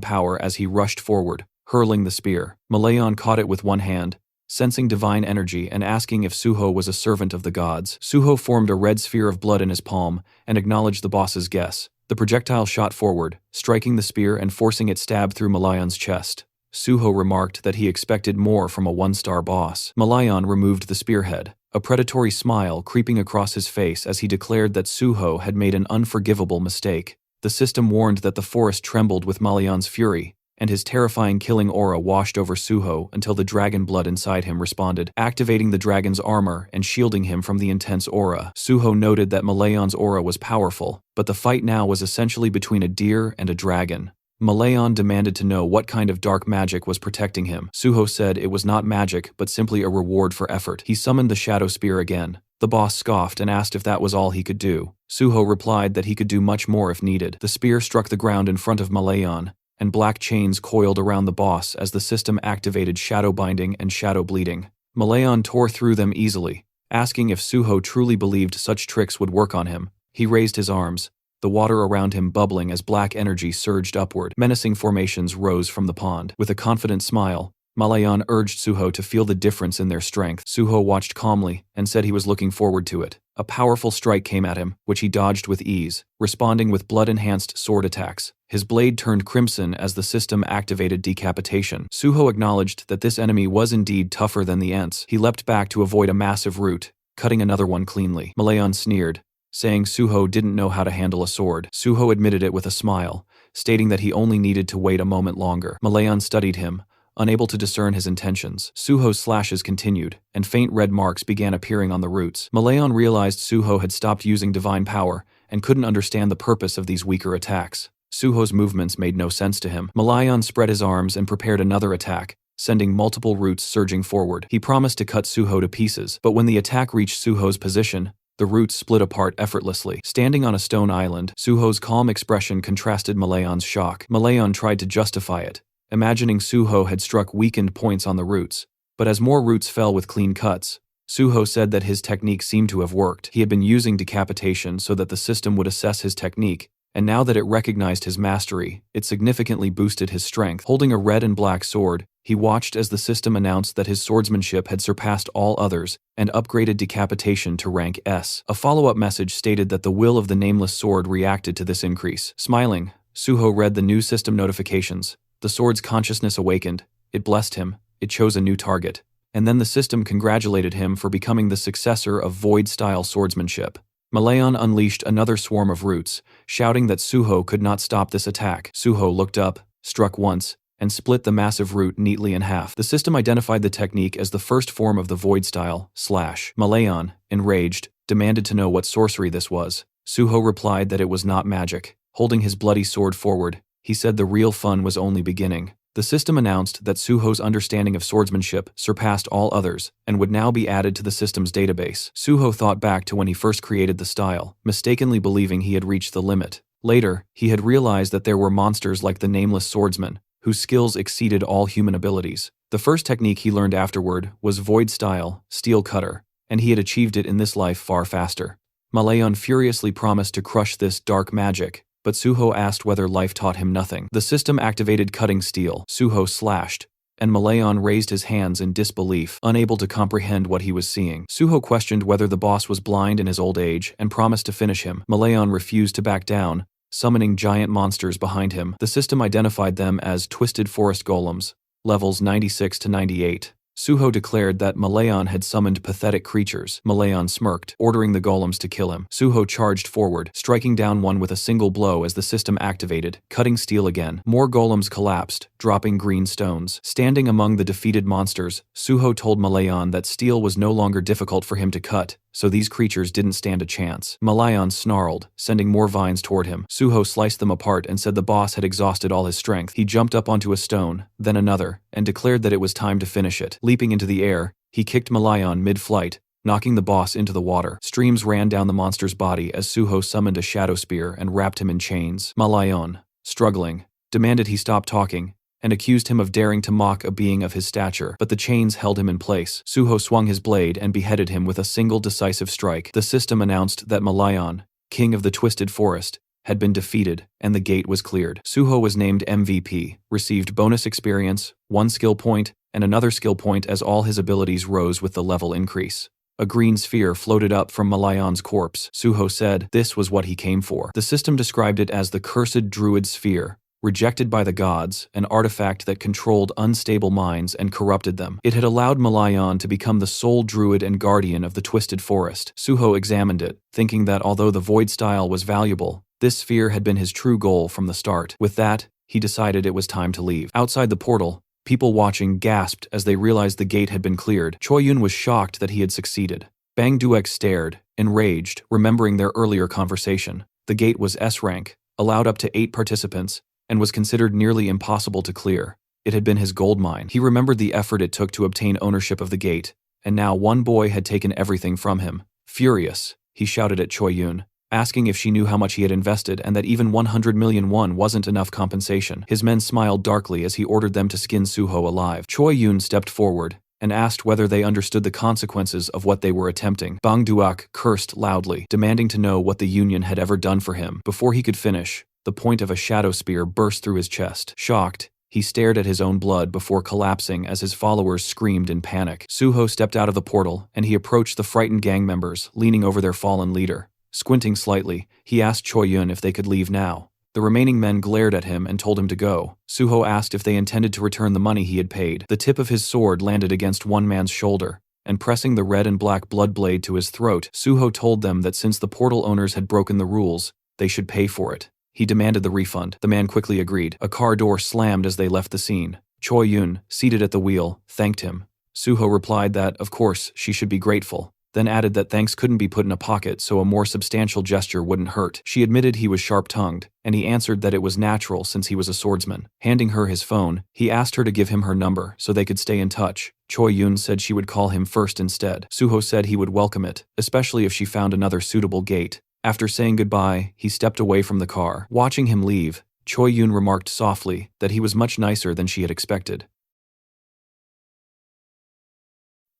A: power as he rushed forward, hurling the spear. Malayan caught it with one hand, sensing divine energy and asking if Suho was a servant of the gods. Suho formed a red sphere of blood in his palm and acknowledged the boss's guess. The projectile shot forward, striking the spear and forcing it stab through Malayan's chest. Suho remarked that he expected more from a 1-star boss. Malayan removed the spearhead, a predatory smile creeping across his face as he declared that Suho had made an unforgivable mistake. The system warned that the forest trembled with Malayan's fury, and his terrifying killing aura washed over Suho until the dragon blood inside him responded, activating the dragon's armor and shielding him from the intense aura. Suho noted that Malayan's aura was powerful, but the fight now was essentially between a deer and a dragon. Malayan demanded to know what kind of dark magic was protecting him. Suho said it was not magic, but simply a reward for effort. He summoned the shadow spear again. The boss scoffed and asked if that was all he could do. Suho replied that he could do much more if needed. The spear struck the ground in front of Malayan, and black chains coiled around the boss as the system activated shadow binding and shadow bleeding. Malayan tore through them easily, asking if Suho truly believed such tricks would work on him. He raised his arms, the water around him bubbling as black energy surged upward. Menacing formations rose from the pond. With a confident smile, Malayan urged Suho to feel the difference in their strength. Suho watched calmly and said he was looking forward to it. A powerful strike came at him, which he dodged with ease, responding with blood-enhanced sword attacks. His blade turned crimson as the system activated decapitation. Suho acknowledged that this enemy was indeed tougher than the Ents. He leapt back to avoid a massive root, cutting another one cleanly. Malayan sneered, saying Suho didn't know how to handle a sword. Suho admitted it with a smile, stating that he only needed to wait a moment longer. Malayan studied him, unable to discern his intentions. Suho's slashes continued, and faint red marks began appearing on the roots. Malayan realized Suho had stopped using divine power and couldn't understand the purpose of these weaker attacks. Suho's movements made no sense to him. Malayan spread his arms and prepared another attack, sending multiple roots surging forward. He promised to cut Suho to pieces, but when the attack reached Suho's position, the roots split apart effortlessly. Standing on a stone island, Suho's calm expression contrasted Malayan's shock. Malayan tried to justify it, imagining Suho had struck weakened points on the roots, but as more roots fell with clean cuts, Suho said that his technique seemed to have worked. He had been using decapitation so that the system would assess his technique, and now that it recognized his mastery, it significantly boosted his strength. Holding a red and black sword, he watched as the system announced that his swordsmanship had surpassed all others and upgraded decapitation to rank S. A follow-up message stated that the will of the nameless sword reacted to this increase. Smiling, Suho read the new system notifications. The sword's consciousness awakened, it blessed him, it chose a new target, and then the system congratulated him for becoming the successor of Void-style swordsmanship. Malayan unleashed another swarm of roots, shouting that Suho could not stop this attack. Suho looked up, struck once, and split the massive root neatly in half. The system identified the technique as the first form of the Void-style slash. Malayan, enraged, demanded to know what sorcery this was. Suho replied that it was not magic. Holding his bloody sword forward, he said the real fun was only beginning. The system announced that Suho's understanding of swordsmanship surpassed all others and would now be added to the system's database. Suho thought back to when he first created the style, mistakenly believing he had reached the limit. Later, he had realized that there were monsters like the Nameless Swordsman, whose skills exceeded all human abilities. The first technique he learned afterward was Void-style, Steel Cutter, and he had achieved it in this life far faster. Malayan furiously promised to crush this dark magic, but Suho asked whether life taught him nothing. The system activated cutting steel. Suho slashed, And Malayan raised his hands in disbelief, unable to comprehend what he was seeing. Suho questioned whether the boss was blind in his old age and promised to finish him. Malayan refused to back down, summoning giant monsters behind him. The system identified them as Twisted Forest Golems, levels 96 to 98. Suho declared that Malayan had summoned pathetic creatures. Malayan smirked, ordering the golems to kill him. Suho charged forward, striking down one with a single blow as the system activated, cutting steel again. More golems collapsed, dropping green stones. Standing among the defeated monsters, Suho told Malayan that steel was no longer difficult for him to cut, so these creatures didn't stand a chance. Malayan snarled, sending more vines toward him. Suho sliced them apart and said the boss had exhausted all his strength. He jumped up onto a stone, then another, and declared that it was time to finish it. Leaping into the air, he kicked Malayan mid-flight, knocking the boss into the water. Streams ran down the monster's body as Suho summoned a shadow spear and wrapped him in chains. Malayan, struggling, demanded he stop talking, and accused him of daring to mock a being of his stature, but the chains held him in place. Suho swung his blade and beheaded him with a single decisive strike. The system announced that Malayan, king of the Twisted Forest, had been defeated, and the gate was cleared. Suho was named MVP, received bonus experience, 1 skill point, and another skill point as all his abilities rose with the level increase. A green sphere floated up from Malayan's corpse. Suho said this was what he came for. The system described it as the Cursed Druid Sphere, rejected by the gods, an artifact that controlled unstable minds and corrupted them. It had allowed Malayan to become the sole druid and guardian of the Twisted Forest. Suho examined it, thinking that although the void style was valuable, this sphere had been his true goal from the start. With that, he decided it was time to leave. Outside the portal, people watching gasped as they realized the gate had been cleared. Choi-yun was shocked that he had succeeded. Bang Duek stared, enraged, remembering their earlier conversation. The gate was S-rank, allowed up to 8 participants, and was considered nearly impossible to clear. It had been his goldmine. He remembered the effort it took to obtain ownership of the gate, and now one boy had taken everything from him. Furious, he shouted at Choi-yun, asking if she knew how much he had invested and that even 100 million won wasn't enough compensation. His men smiled darkly as he ordered them to skin Suho alive. Choi-yun stepped forward and asked whether they understood the consequences of what they were attempting. Bang Duak cursed loudly, demanding to know what the Union had ever done for him. Before he could finish, the point of a shadow spear burst through his chest. Shocked, he stared at his own blood before collapsing as his followers screamed in panic. Suho stepped out of the portal, and he approached the frightened gang members, leaning over their fallen leader. Squinting slightly, he asked Choi-yun if they could leave now. The remaining men glared at him and told him to go. Suho asked if they intended to return the money he had paid. The tip of his sword landed against one man's shoulder, and pressing the red and black blood blade to his throat, Suho told them that since the portal owners had broken the rules, they should pay for it. He demanded the refund. The man quickly agreed. A car door slammed as they left the scene. Choi-yun, seated at the wheel, thanked him. Suho replied that, of course, she should be grateful, then added that thanks couldn't be put in a pocket so a more substantial gesture wouldn't hurt. She admitted he was sharp-tongued, and he answered that it was natural since he was a swordsman. Handing her his phone, he asked her to give him her number so they could stay in touch. Choi-yun said she would call him first instead. Suho said he would welcome it, especially if she found another suitable gate. After saying goodbye, he stepped away from the car. Watching him leave, Choi-yun remarked softly that he was much nicer than she had expected.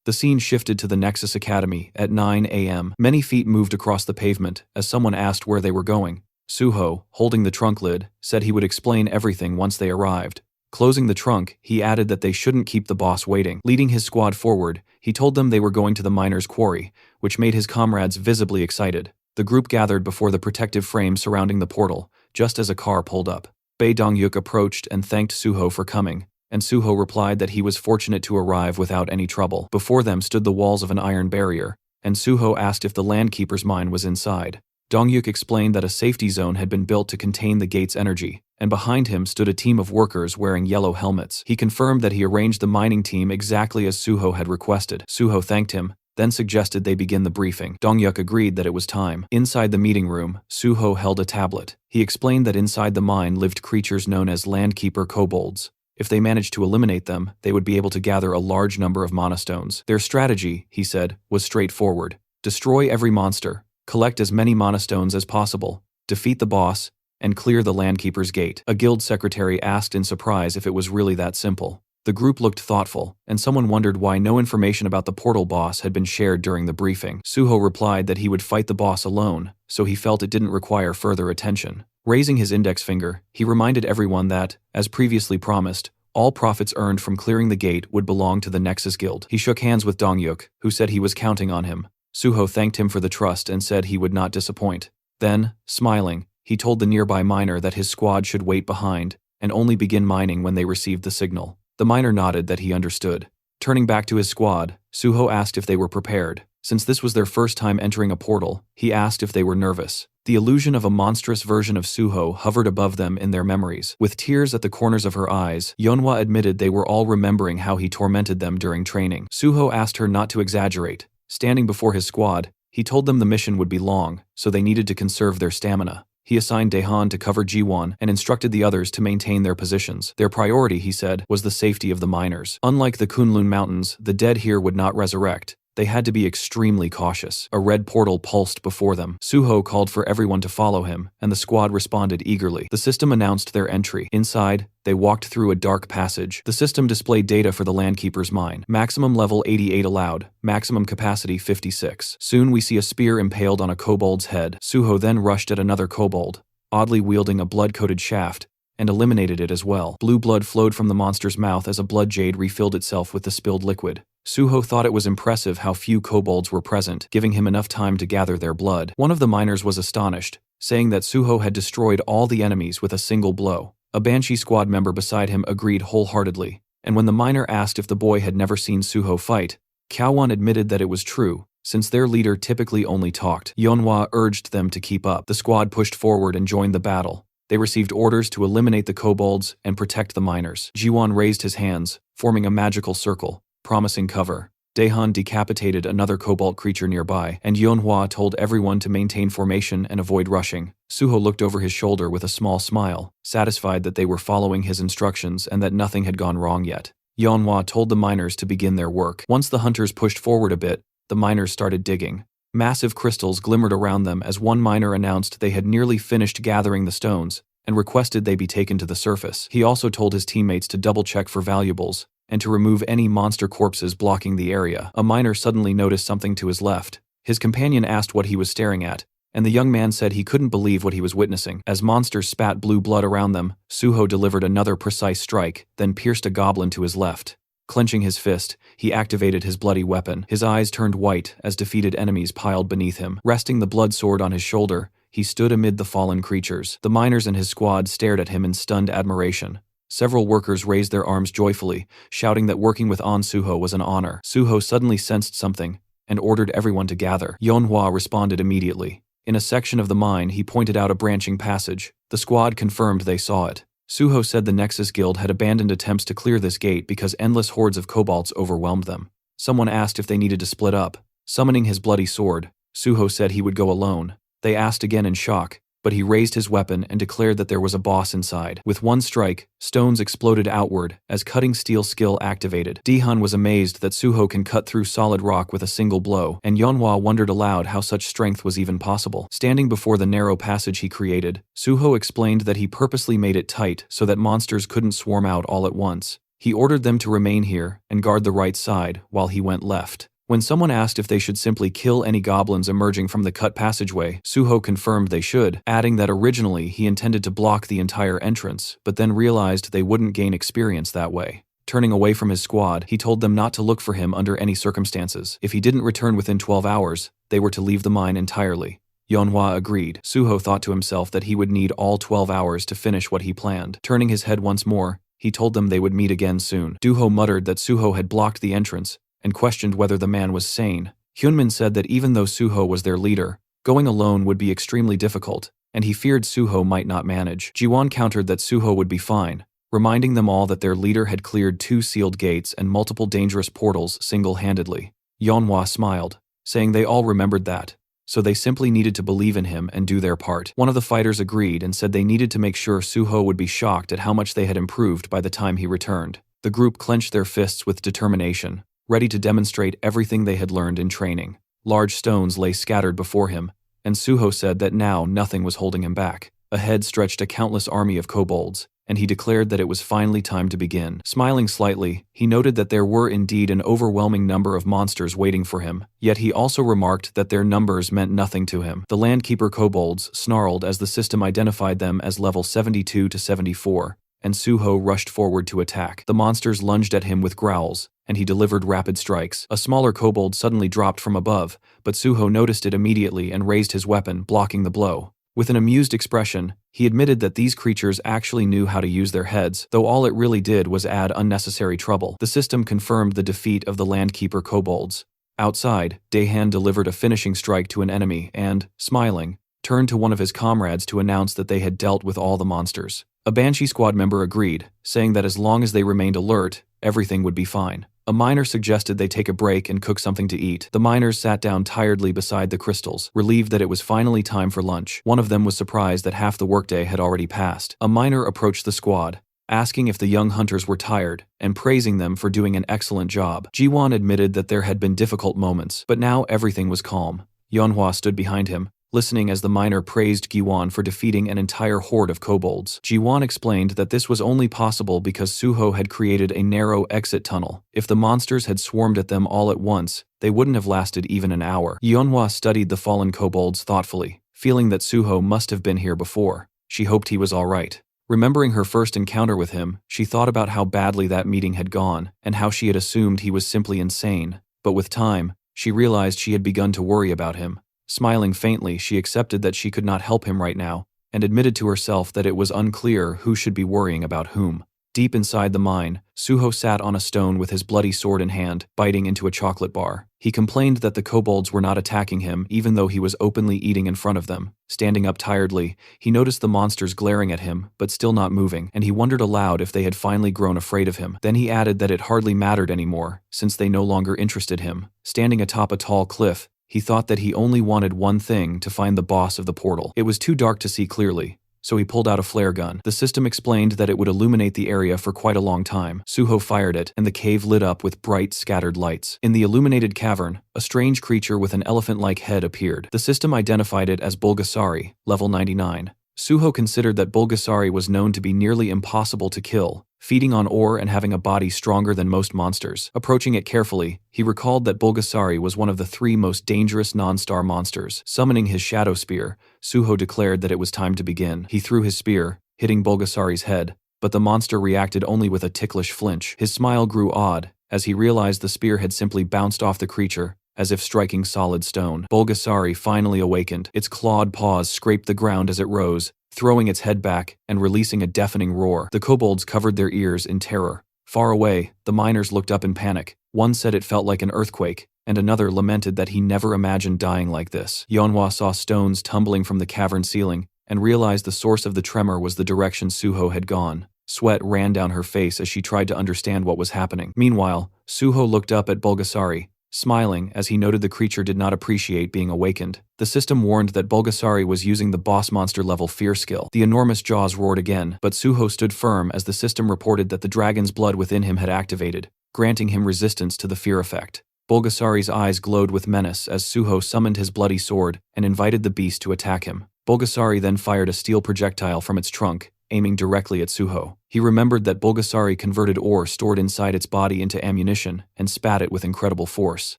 A: The scene shifted to the Nexus Academy at 9 a.m. Many feet moved across the pavement as someone asked where they were going. Suho, holding the trunk lid, said he would explain everything once they arrived. Closing the trunk, he added that they shouldn't keep the boss waiting. Leading his squad forward, he told them they were going to the miner's quarry, which made his comrades visibly excited. The group gathered before the protective frame surrounding the portal, just as a car pulled up. Bae Dongyuk approached and thanked Suho for coming, and Suho replied that he was fortunate to arrive without any trouble. Before them stood the walls of an iron barrier, and Suho asked if the landkeeper's mine was inside. Dongyuk explained that a safety zone had been built to contain the gate's energy, and behind him stood a team of workers wearing yellow helmets. He confirmed that he arranged the mining team exactly as Suho had requested. Suho thanked him, then suggested they begin the briefing. Dongyuk agreed that it was time. Inside the meeting room, Suho held a tablet. He explained that inside the mine lived creatures known as landkeeper kobolds. If they managed to eliminate them, they would be able to gather a large number of monastones. Their strategy, he said, was straightforward. Destroy every monster, collect as many monastones as possible, defeat the boss, and clear the landkeeper's gate. A guild secretary asked in surprise if it was really that simple. The group looked thoughtful, and someone wondered why no information about the portal boss had been shared during the briefing. Suho replied that he would fight the boss alone, so he felt it didn't require further attention. Raising his index finger, he reminded everyone that, as previously promised, All profits earned from clearing the gate would belong to the Nexus Guild. He shook hands with Dongyuk, who said he was counting on him. Suho thanked him for the trust and said he would not disappoint. Then, smiling, he told the nearby miner that his squad should wait behind and only begin mining when they received the signal. The miner nodded that he understood. Turning back to his squad, Suho asked if they were prepared. Since this was their first time entering a portal, he asked if they were nervous. The illusion of a monstrous version of Suho hovered above them in their memories. With tears at the corners of her eyes, Yeonhwa admitted they were all remembering how he tormented them during training. Suho asked her not to exaggerate. Standing before his squad, he told them the mission would be long, so they needed to conserve their stamina. He assigned Daehan to cover Jiwon and instructed the others to maintain their positions. Their priority, he said, was the safety of the miners. Unlike the Kunlun Mountains, the dead here would not resurrect. They had to be extremely cautious. A red portal pulsed before them. Suho called for everyone to follow him, and the squad responded eagerly. The system announced their entry. Inside, they walked through a dark passage. The system displayed data for the Landkeeper's mine. Maximum level 88 allowed, maximum capacity 56. Soon we see a spear impaled on a kobold's head. Suho then rushed at another kobold, oddly wielding a blood-coated shaft, and eliminated it as well. Blue blood flowed from the monster's mouth as a blood jade refilled itself with the spilled liquid. Suho thought it was impressive how few kobolds were present, giving him enough time to gather their blood. One of the miners was astonished, saying that Suho had destroyed all the enemies with a single blow. A Banshee squad member beside him agreed wholeheartedly, and when the miner asked if the boy had never seen Suho fight, Kyawan admitted that it was true, since their leader typically only talked. Yeonhwa urged them to keep up. The squad pushed forward and joined the battle. They received orders to eliminate the kobolds and protect the miners. Jiwon raised his hands, forming a magical circle, promising cover. Daehan decapitated another kobold creature nearby, and Yeonhwa told everyone to maintain formation and avoid rushing. Suho looked over his shoulder with a small smile, satisfied that they were following his instructions and that nothing had gone wrong yet. Yeonhwa told the miners to begin their work. Once the hunters pushed forward a bit, the miners started digging. Massive crystals glimmered around them as one miner announced they had nearly finished gathering the stones and requested they be taken to the surface. He also told his teammates to double-check for valuables and to remove any monster corpses blocking the area. A miner suddenly noticed something to his left. His companion asked what he was staring at, and the young man said he couldn't believe what he was witnessing. As monsters spat blue blood around them, Suho delivered another precise strike, then pierced a goblin to his left. Clenching his fist, he activated his bloody weapon. His eyes turned white as defeated enemies piled beneath him. Resting the blood sword on his shoulder, he stood amid the fallen creatures. The miners and his squad stared at him in stunned admiration. Several workers raised their arms joyfully, shouting that working with Suho was an honor. Suho suddenly sensed something and ordered everyone to gather. Yeonhwa responded immediately. In a section of the mine, he pointed out a branching passage. The squad confirmed they saw it. Suho said the Nexus Guild had abandoned attempts to clear this gate because endless hordes of kobolds overwhelmed them. Someone asked if they needed to split up. Summoning his bloody sword, Suho said he would go alone. They asked again in shock, but he raised his weapon and declared that there was a boss inside. With one strike, stones exploded outward as cutting steel skill activated. Daehan was amazed that Suho can cut through solid rock with a single blow, and Yeonhwa wondered aloud how such strength was even possible. Standing before the narrow passage he created, Suho explained that he purposely made it tight so that monsters couldn't swarm out all at once. He ordered them to remain here and guard the right side while he went left. When someone asked if they should simply kill any goblins emerging from the cut passageway, Suho confirmed they should, adding that originally he intended to block the entire entrance, but then realized they wouldn't gain experience that way. Turning away from his squad, he told them not to look for him under any circumstances. If he didn't return within 12 hours, they were to leave the mine entirely. Yeonhwa agreed. Suho thought to himself that he would need all 12 hours to finish what he planned. Turning his head once more, he told them they would meet again soon. Duho muttered that Suho had blocked the entrance and questioned whether the man was sane. Hyunmin said that even though Suho was their leader, going alone would be extremely difficult, and he feared Suho might not manage. Jiwon countered that Suho would be fine, reminding them all that their leader had cleared 2 sealed gates and multiple dangerous portals single-handedly. Yeonhwa smiled, saying they all remembered that, so they simply needed to believe in him and do their part. One of the fighters agreed and said they needed to make sure Suho would be shocked at how much they had improved by the time he returned. The group clenched their fists with determination, ready to demonstrate everything they had learned in training. Large stones lay scattered before him, and Suho said that now nothing was holding him back. Ahead stretched a countless army of kobolds, and he declared that it was finally time to begin. Smiling slightly, he noted that there were indeed an overwhelming number of monsters waiting for him, yet he also remarked that their numbers meant nothing to him. The Landkeeper kobolds snarled as the system identified them as level 72 to 74, and Suho rushed forward to attack. The monsters lunged at him with growls, and he delivered rapid strikes. A smaller kobold suddenly dropped from above, but Suho noticed it immediately and raised his weapon, blocking the blow. With an amused expression, he admitted that these creatures actually knew how to use their heads, though all it really did was add unnecessary trouble. The system confirmed the defeat of the Landkeeper kobolds. Outside, Daehan delivered a finishing strike to an enemy and, smiling, turned to one of his comrades to announce that they had dealt with all the monsters. A Banshee squad member agreed, saying that as long as they remained alert, everything would be fine. A miner suggested they take a break and cook something to eat. The miners sat down tiredly beside the crystals, relieved that it was finally time for lunch. One of them was surprised that half the workday had already passed. A miner approached the squad, asking if the young hunters were tired, and praising them for doing an excellent job. Jiwon admitted that there had been difficult moments, but now everything was calm. Manhwa stood behind him, listening as the miner praised Giwon for defeating an entire horde of kobolds. Jiwon explained that this was only possible because Suho had created a narrow exit tunnel. If the monsters had swarmed at them all at once, they wouldn't have lasted even an hour. Yeonhwa studied the fallen kobolds thoughtfully, feeling that Suho must have been here before. She hoped he was all right. Remembering her first encounter with him, she thought about how badly that meeting had gone, and how she had assumed he was simply insane. But with time, she realized she had begun to worry about him. Smiling faintly, she accepted that she could not help him right now, and admitted to herself that it was unclear who should be worrying about whom. Deep inside the mine, Suho sat on a stone with his bloody sword in hand, biting into a chocolate bar. He complained that the kobolds were not attacking him even though he was openly eating in front of them. Standing up tiredly, he noticed the monsters glaring at him, but still not moving, and he wondered aloud if they had finally grown afraid of him. Then he added that it hardly mattered anymore, since they no longer interested him. Standing atop a tall cliff, he thought that he only wanted one thing: to find the boss of the portal. It was too dark to see clearly, so he pulled out a flare gun. The system explained that it would illuminate the area for quite a long time. Suho fired it, and the cave lit up with bright, scattered lights. In the illuminated cavern, a strange creature with an elephant-like head appeared. The system identified it as Bulgasari, level 99. Suho considered that Bulgasari was known to be nearly impossible to kill, feeding on ore and having a body stronger than most monsters. Approaching it carefully, he recalled that Bulgasari was one of the 3 most dangerous non-star monsters. Summoning his shadow spear, Suho declared that it was time to begin. He threw his spear, hitting Bulgasari's head, but the monster reacted only with a ticklish flinch. His smile grew odd, as he realized the spear had simply bounced off the creature, as if striking solid stone. Bulgasari finally awakened. Its clawed paws scraped the ground as it rose, throwing its head back and releasing a deafening roar. The kobolds covered their ears in terror. Far away, the miners looked up in panic. One said it felt like an earthquake, and another lamented that he never imagined dying like this. Yeonhwa saw stones tumbling from the cavern ceiling and realized the source of the tremor was the direction Suho had gone. Sweat ran down her face as she tried to understand what was happening. Meanwhile, Suho looked up at Bulgasari, smiling as he noted the creature did not appreciate being awakened. The system warned that Bulgasari was using the boss monster level fear skill. The enormous jaws roared again, but Suho stood firm as the system reported that the dragon's blood within him had activated, granting him resistance to the fear effect. Bulgasari's eyes glowed with menace as Suho summoned his bloody sword and invited the beast to attack him. Bulgasari then fired a steel projectile from its trunk, aiming directly at Suho. He remembered that Bulgasari converted ore stored inside its body into ammunition and spat it with incredible force.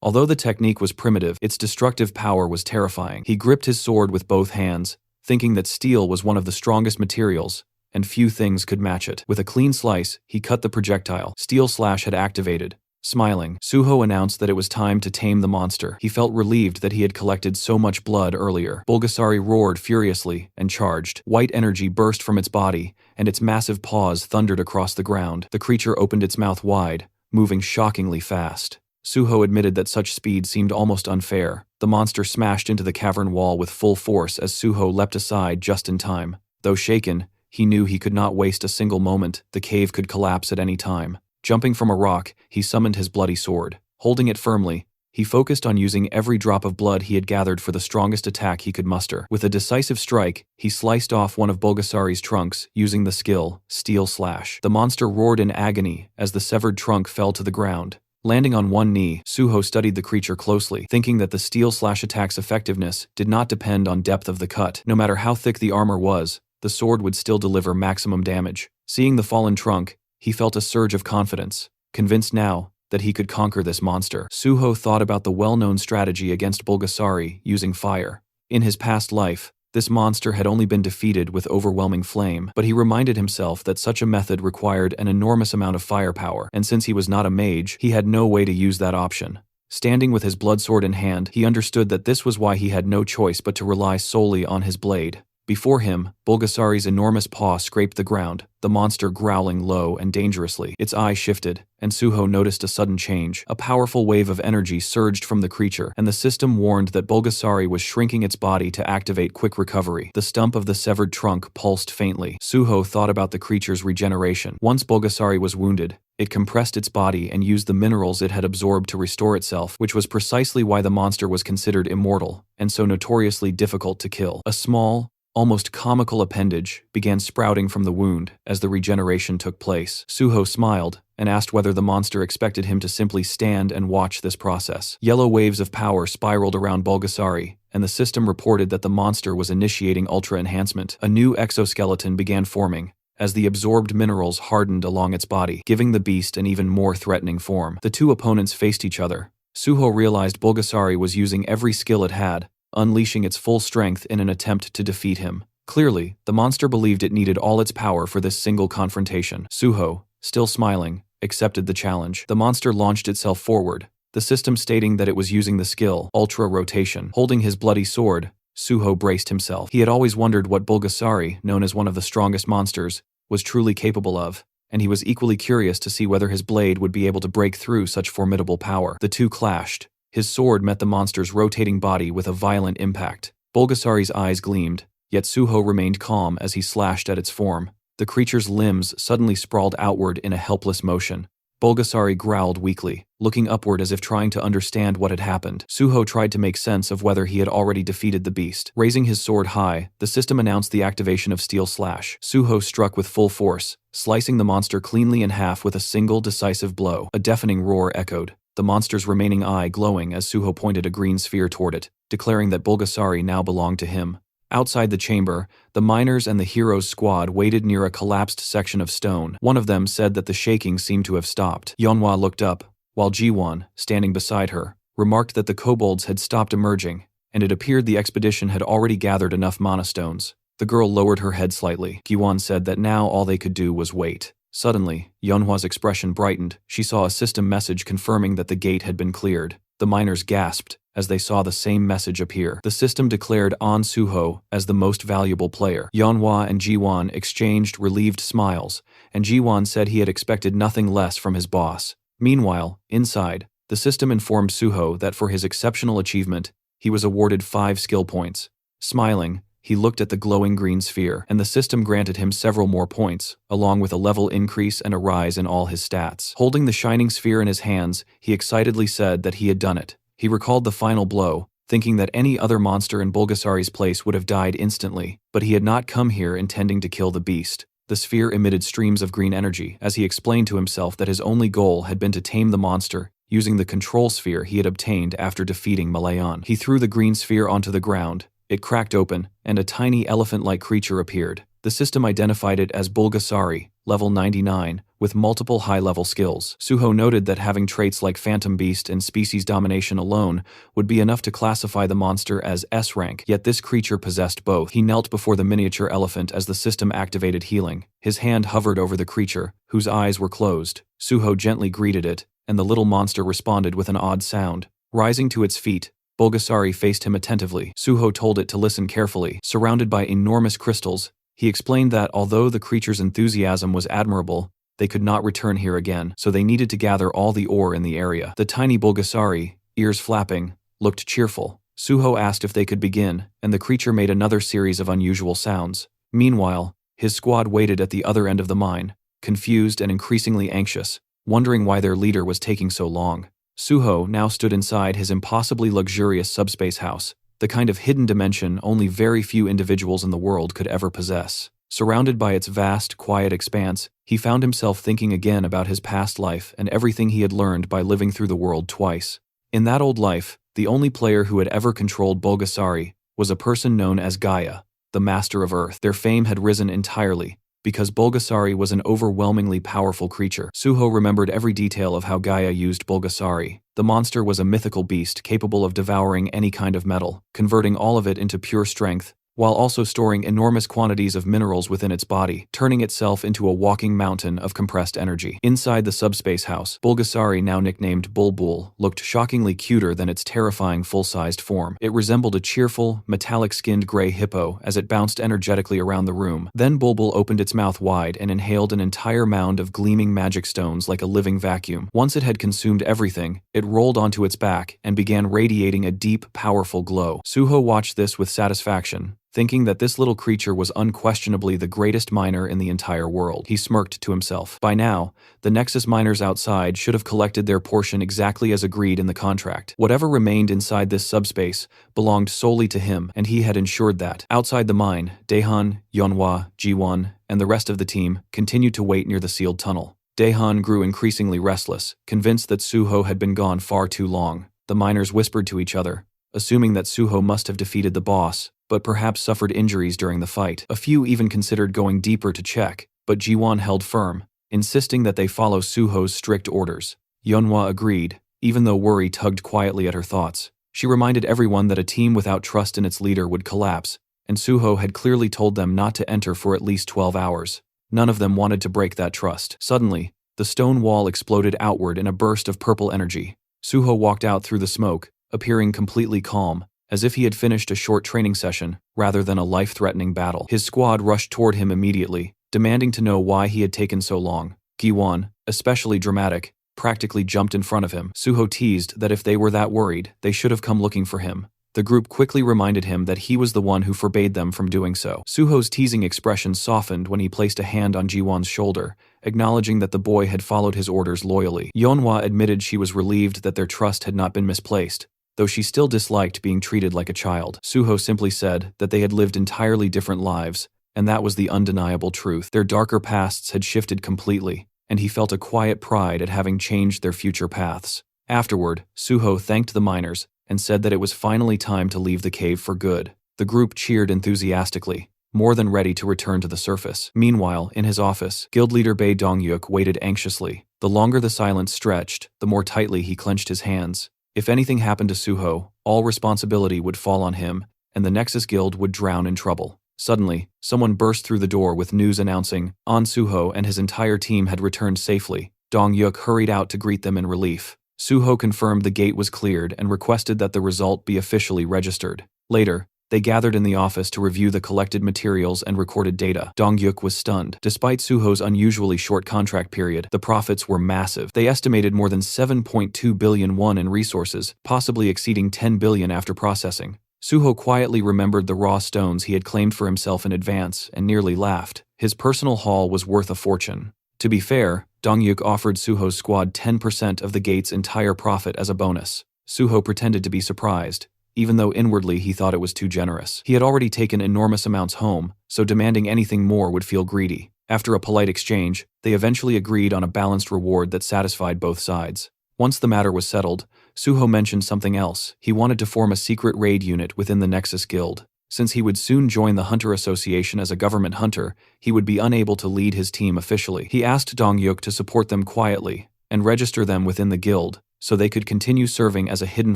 A: Although the technique was primitive, its destructive power was terrifying. He gripped his sword with both hands, thinking that steel was one of the strongest materials, and few things could match it. With a clean slice, he cut the projectile. Steel Slash had activated. Smiling, Suho announced that it was time to tame the monster. He felt relieved that he had collected so much blood earlier. Bulgasari roared furiously and charged. White energy burst from its body, and its massive paws thundered across the ground. The creature opened its mouth wide, moving shockingly fast. Suho admitted that such speed seemed almost unfair. The monster smashed into the cavern wall with full force as Suho leapt aside just in time. Though shaken, he knew he could not waste a single moment. The cave could collapse at any time. Jumping from a rock, he summoned his bloody sword. Holding it firmly, he focused on using every drop of blood he had gathered for the strongest attack he could muster. With a decisive strike, he sliced off one of Bulgasari's trunks, using the skill, Steel Slash. The monster roared in agony as the severed trunk fell to the ground. Landing on one knee, Suho studied the creature closely, thinking that the Steel Slash attack's effectiveness did not depend on depth of the cut. No matter how thick the armor was, the sword would still deliver maximum damage. Seeing the fallen trunk, he felt a surge of confidence, convinced now that he could conquer this monster. Suho thought about the well-known strategy against Bulgasari using fire. In his past life, This monster had only been defeated with overwhelming flame, but he reminded himself that such a method required an enormous amount of firepower, and since he was not a mage, he had no way to use that option. Standing with his bloodsword in hand, he understood that this was why he had no choice but to rely solely on his blade. Before him, Bulgasari's enormous paw scraped the ground, the monster growling low and dangerously. Its eye shifted, and Suho noticed a sudden change. A powerful wave of energy surged from the creature, and the system warned that Bulgasari was shrinking its body to activate quick recovery. The stump of the severed trunk pulsed faintly. Suho thought about the creature's regeneration. Once Bulgasari was wounded, it compressed its body and used the minerals it had absorbed to restore itself, which was precisely why the monster was considered immortal, and so notoriously difficult to kill. A small, almost comical appendage began sprouting from the wound as the regeneration took place. Suho smiled and asked whether the monster expected him to simply stand and watch this process. Yellow waves of power spiraled around Bulgasari, and the system reported that the monster was initiating ultra enhancement. A new exoskeleton began forming as the absorbed minerals hardened along its body, giving the beast an even more threatening form. The two opponents faced each other. Suho realized Bulgasari was using every skill it had, unleashing its full strength in an attempt to defeat him. Clearly, the monster believed it needed all its power for this single confrontation. Suho, still smiling, accepted the challenge. The monster launched itself forward, the system stating that it was using the skill, Ultra Rotation. Holding his bloody sword, Suho braced himself. He had always wondered what Bulgasari, known as one of the strongest monsters, was truly capable of, and he was equally curious to see whether his blade would be able to break through such formidable power. The two clashed. His sword met the monster's rotating body with a violent impact. Bulgasari's eyes gleamed, yet Suho remained calm as he slashed at its form. The creature's limbs suddenly sprawled outward in a helpless motion. Bulgasari growled weakly, looking upward as if trying to understand what had happened. Suho tried to make sense of whether he had already defeated the beast. Raising his sword high, the system announced the activation of Steel Slash. Suho struck with full force, slicing the monster cleanly in half with a single decisive blow. A deafening roar echoed, the monster's remaining eye glowing as Suho pointed a green sphere toward it, declaring that Bulgasari now belonged to him. Outside the chamber, the miners and the hero's squad waited near a collapsed section of stone. One of them said that the shaking seemed to have stopped. Yeonhwa looked up, while Jiwon, standing beside her, remarked that the kobolds had stopped emerging, and it appeared the expedition had already gathered enough mana stones. The girl lowered her head slightly. Jiwon said that now all they could do was wait. Suddenly, Yeonhwa's expression brightened. She saw a system message confirming that the gate had been cleared. The miners gasped as they saw the same message appear. The system declared An Suho as the most valuable player. Yeonhwa and Jiwon exchanged relieved smiles, and Jiwon said he had expected nothing less from his boss. Meanwhile, inside, the system informed Suho that for his exceptional achievement, he was awarded 5 skill points. Smiling, he looked at the glowing green sphere, and the system granted him several more points, along with a level increase and a rise in all his stats. Holding the shining sphere in his hands, he excitedly said that he had done it. He recalled the final blow, thinking that any other monster in Bulgasari's place would have died instantly, but he had not come here intending to kill the beast. The sphere emitted streams of green energy, as he explained to himself that his only goal had been to tame the monster, using the control sphere he had obtained after defeating Malayan. He threw the green sphere onto the ground. It cracked open, and a tiny elephant-like creature appeared. The system identified it as Bulgasari, level 99, with multiple high-level skills. Suho noted that having traits like Phantom Beast and Species Domination alone would be enough to classify the monster as S-rank, yet this creature possessed both. He knelt before the miniature elephant as the system activated healing. His hand hovered over the creature, whose eyes were closed. Suho gently greeted it, and the little monster responded with an odd sound. Rising to its feet, Bulgasari faced him attentively. Suho told it to listen carefully. Surrounded by enormous crystals, he explained that although the creature's enthusiasm was admirable, they could not return here again, so they needed to gather all the ore in the area. The tiny Bulgasari, ears flapping, looked cheerful. Suho asked if they could begin, and the creature made another series of unusual sounds. Meanwhile, his squad waited at the other end of the mine, confused and increasingly anxious, wondering why their leader was taking so long. Suho now stood inside his impossibly luxurious subspace house, the kind of hidden dimension only very few individuals in the world could ever possess. Surrounded by its vast, quiet expanse, he found himself thinking again about his past life and everything he had learned by living through the world twice. In that old life, the only player who had ever controlled Bulgasari was a person known as Gaia, the Master of Earth. Their fame had risen entirely, because Bulgasari was an overwhelmingly powerful creature. Suho remembered every detail of how Gaia used Bulgasari. The monster was a mythical beast capable of devouring any kind of metal, converting all of it into pure strength, while also storing enormous quantities of minerals within its body, turning itself into a walking mountain of compressed energy. Inside the subspace house, Bulgasari, now nicknamed Bulbul, looked shockingly cuter than its terrifying full-sized form. It resembled a cheerful, metallic-skinned gray hippo as it bounced energetically around the room. Then Bulbul opened its mouth wide and inhaled an entire mound of gleaming magic stones like a living vacuum. Once it had consumed everything, it rolled onto its back and began radiating a deep, powerful glow. Suho watched this with satisfaction, thinking that this little creature was unquestionably the greatest miner in the entire world. He smirked to himself. By now, the Nexus miners outside should have collected their portion exactly as agreed in the contract. Whatever remained inside this subspace belonged solely to him, and he had ensured that. Outside the mine, Daehan, Yeonhwa, Jiwon, and the rest of the team continued to wait near the sealed tunnel. Daehan grew increasingly restless, convinced that Suho had been gone far too long. The miners whispered to each other, assuming that Suho must have defeated the boss, but perhaps suffered injuries during the fight. A few even considered going deeper to check, but Jiwon held firm, insisting that they follow Suho's strict orders. Yeonhwa agreed, even though worry tugged quietly at her thoughts. She reminded everyone that a team without trust in its leader would collapse, and Suho had clearly told them not to enter for at least 12 hours. None of them wanted to break that trust. Suddenly, the stone wall exploded outward in a burst of purple energy. Suho walked out through the smoke, appearing completely calm, as if he had finished a short training session, rather than a life-threatening battle. His squad rushed toward him immediately, demanding to know why he had taken so long. Giwon, especially dramatic, practically jumped in front of him. Suho teased that if they were that worried, they should have come looking for him. The group quickly reminded him that he was the one who forbade them from doing so. Suho's teasing expression softened when he placed a hand on Jiwon's shoulder, acknowledging that the boy had followed his orders loyally. Yeonhwa admitted she was relieved that their trust had not been misplaced, though she still disliked being treated like a child. Suho simply said that they had lived entirely different lives, and that was the undeniable truth. Their darker pasts had shifted completely, and he felt a quiet pride at having changed their future paths. Afterward, Suho thanked the miners and said that it was finally time to leave the cave for good. The group cheered enthusiastically, more than ready to return to the surface. Meanwhile, in his office, guild leader Bae Dongyuk waited anxiously. The longer the silence stretched, the more tightly he clenched his hands. If anything happened to Suho, all responsibility would fall on him, and the Nexus Guild would drown in trouble. Suddenly, someone burst through the door with news announcing An Suho and his entire team had returned safely. Dongyuk hurried out to greet them in relief. Suho confirmed the gate was cleared and requested that the result be officially registered. Later, they gathered in the office to review the collected materials and recorded data. Dongyuk was stunned. Despite Suho's unusually short contract period, the profits were massive. They estimated more than 7.2 billion won in resources, possibly exceeding 10 billion after processing. Suho quietly remembered the raw stones he had claimed for himself in advance and nearly laughed. His personal haul was worth a fortune. To be fair, Dongyuk offered Suho's squad 10% of the gate's entire profit as a bonus. Suho pretended to be surprised, even though inwardly he thought it was too generous. He had already taken enormous amounts home, so demanding anything more would feel greedy. After a polite exchange, they eventually agreed on a balanced reward that satisfied both sides. Once the matter was settled, Suho mentioned something else. He wanted to form a secret raid unit within the Nexus Guild. Since he would soon join the Hunter Association as a government hunter, he would be unable to lead his team officially. He asked Dongyuk to support them quietly and register them within the guild, so they could continue serving as a hidden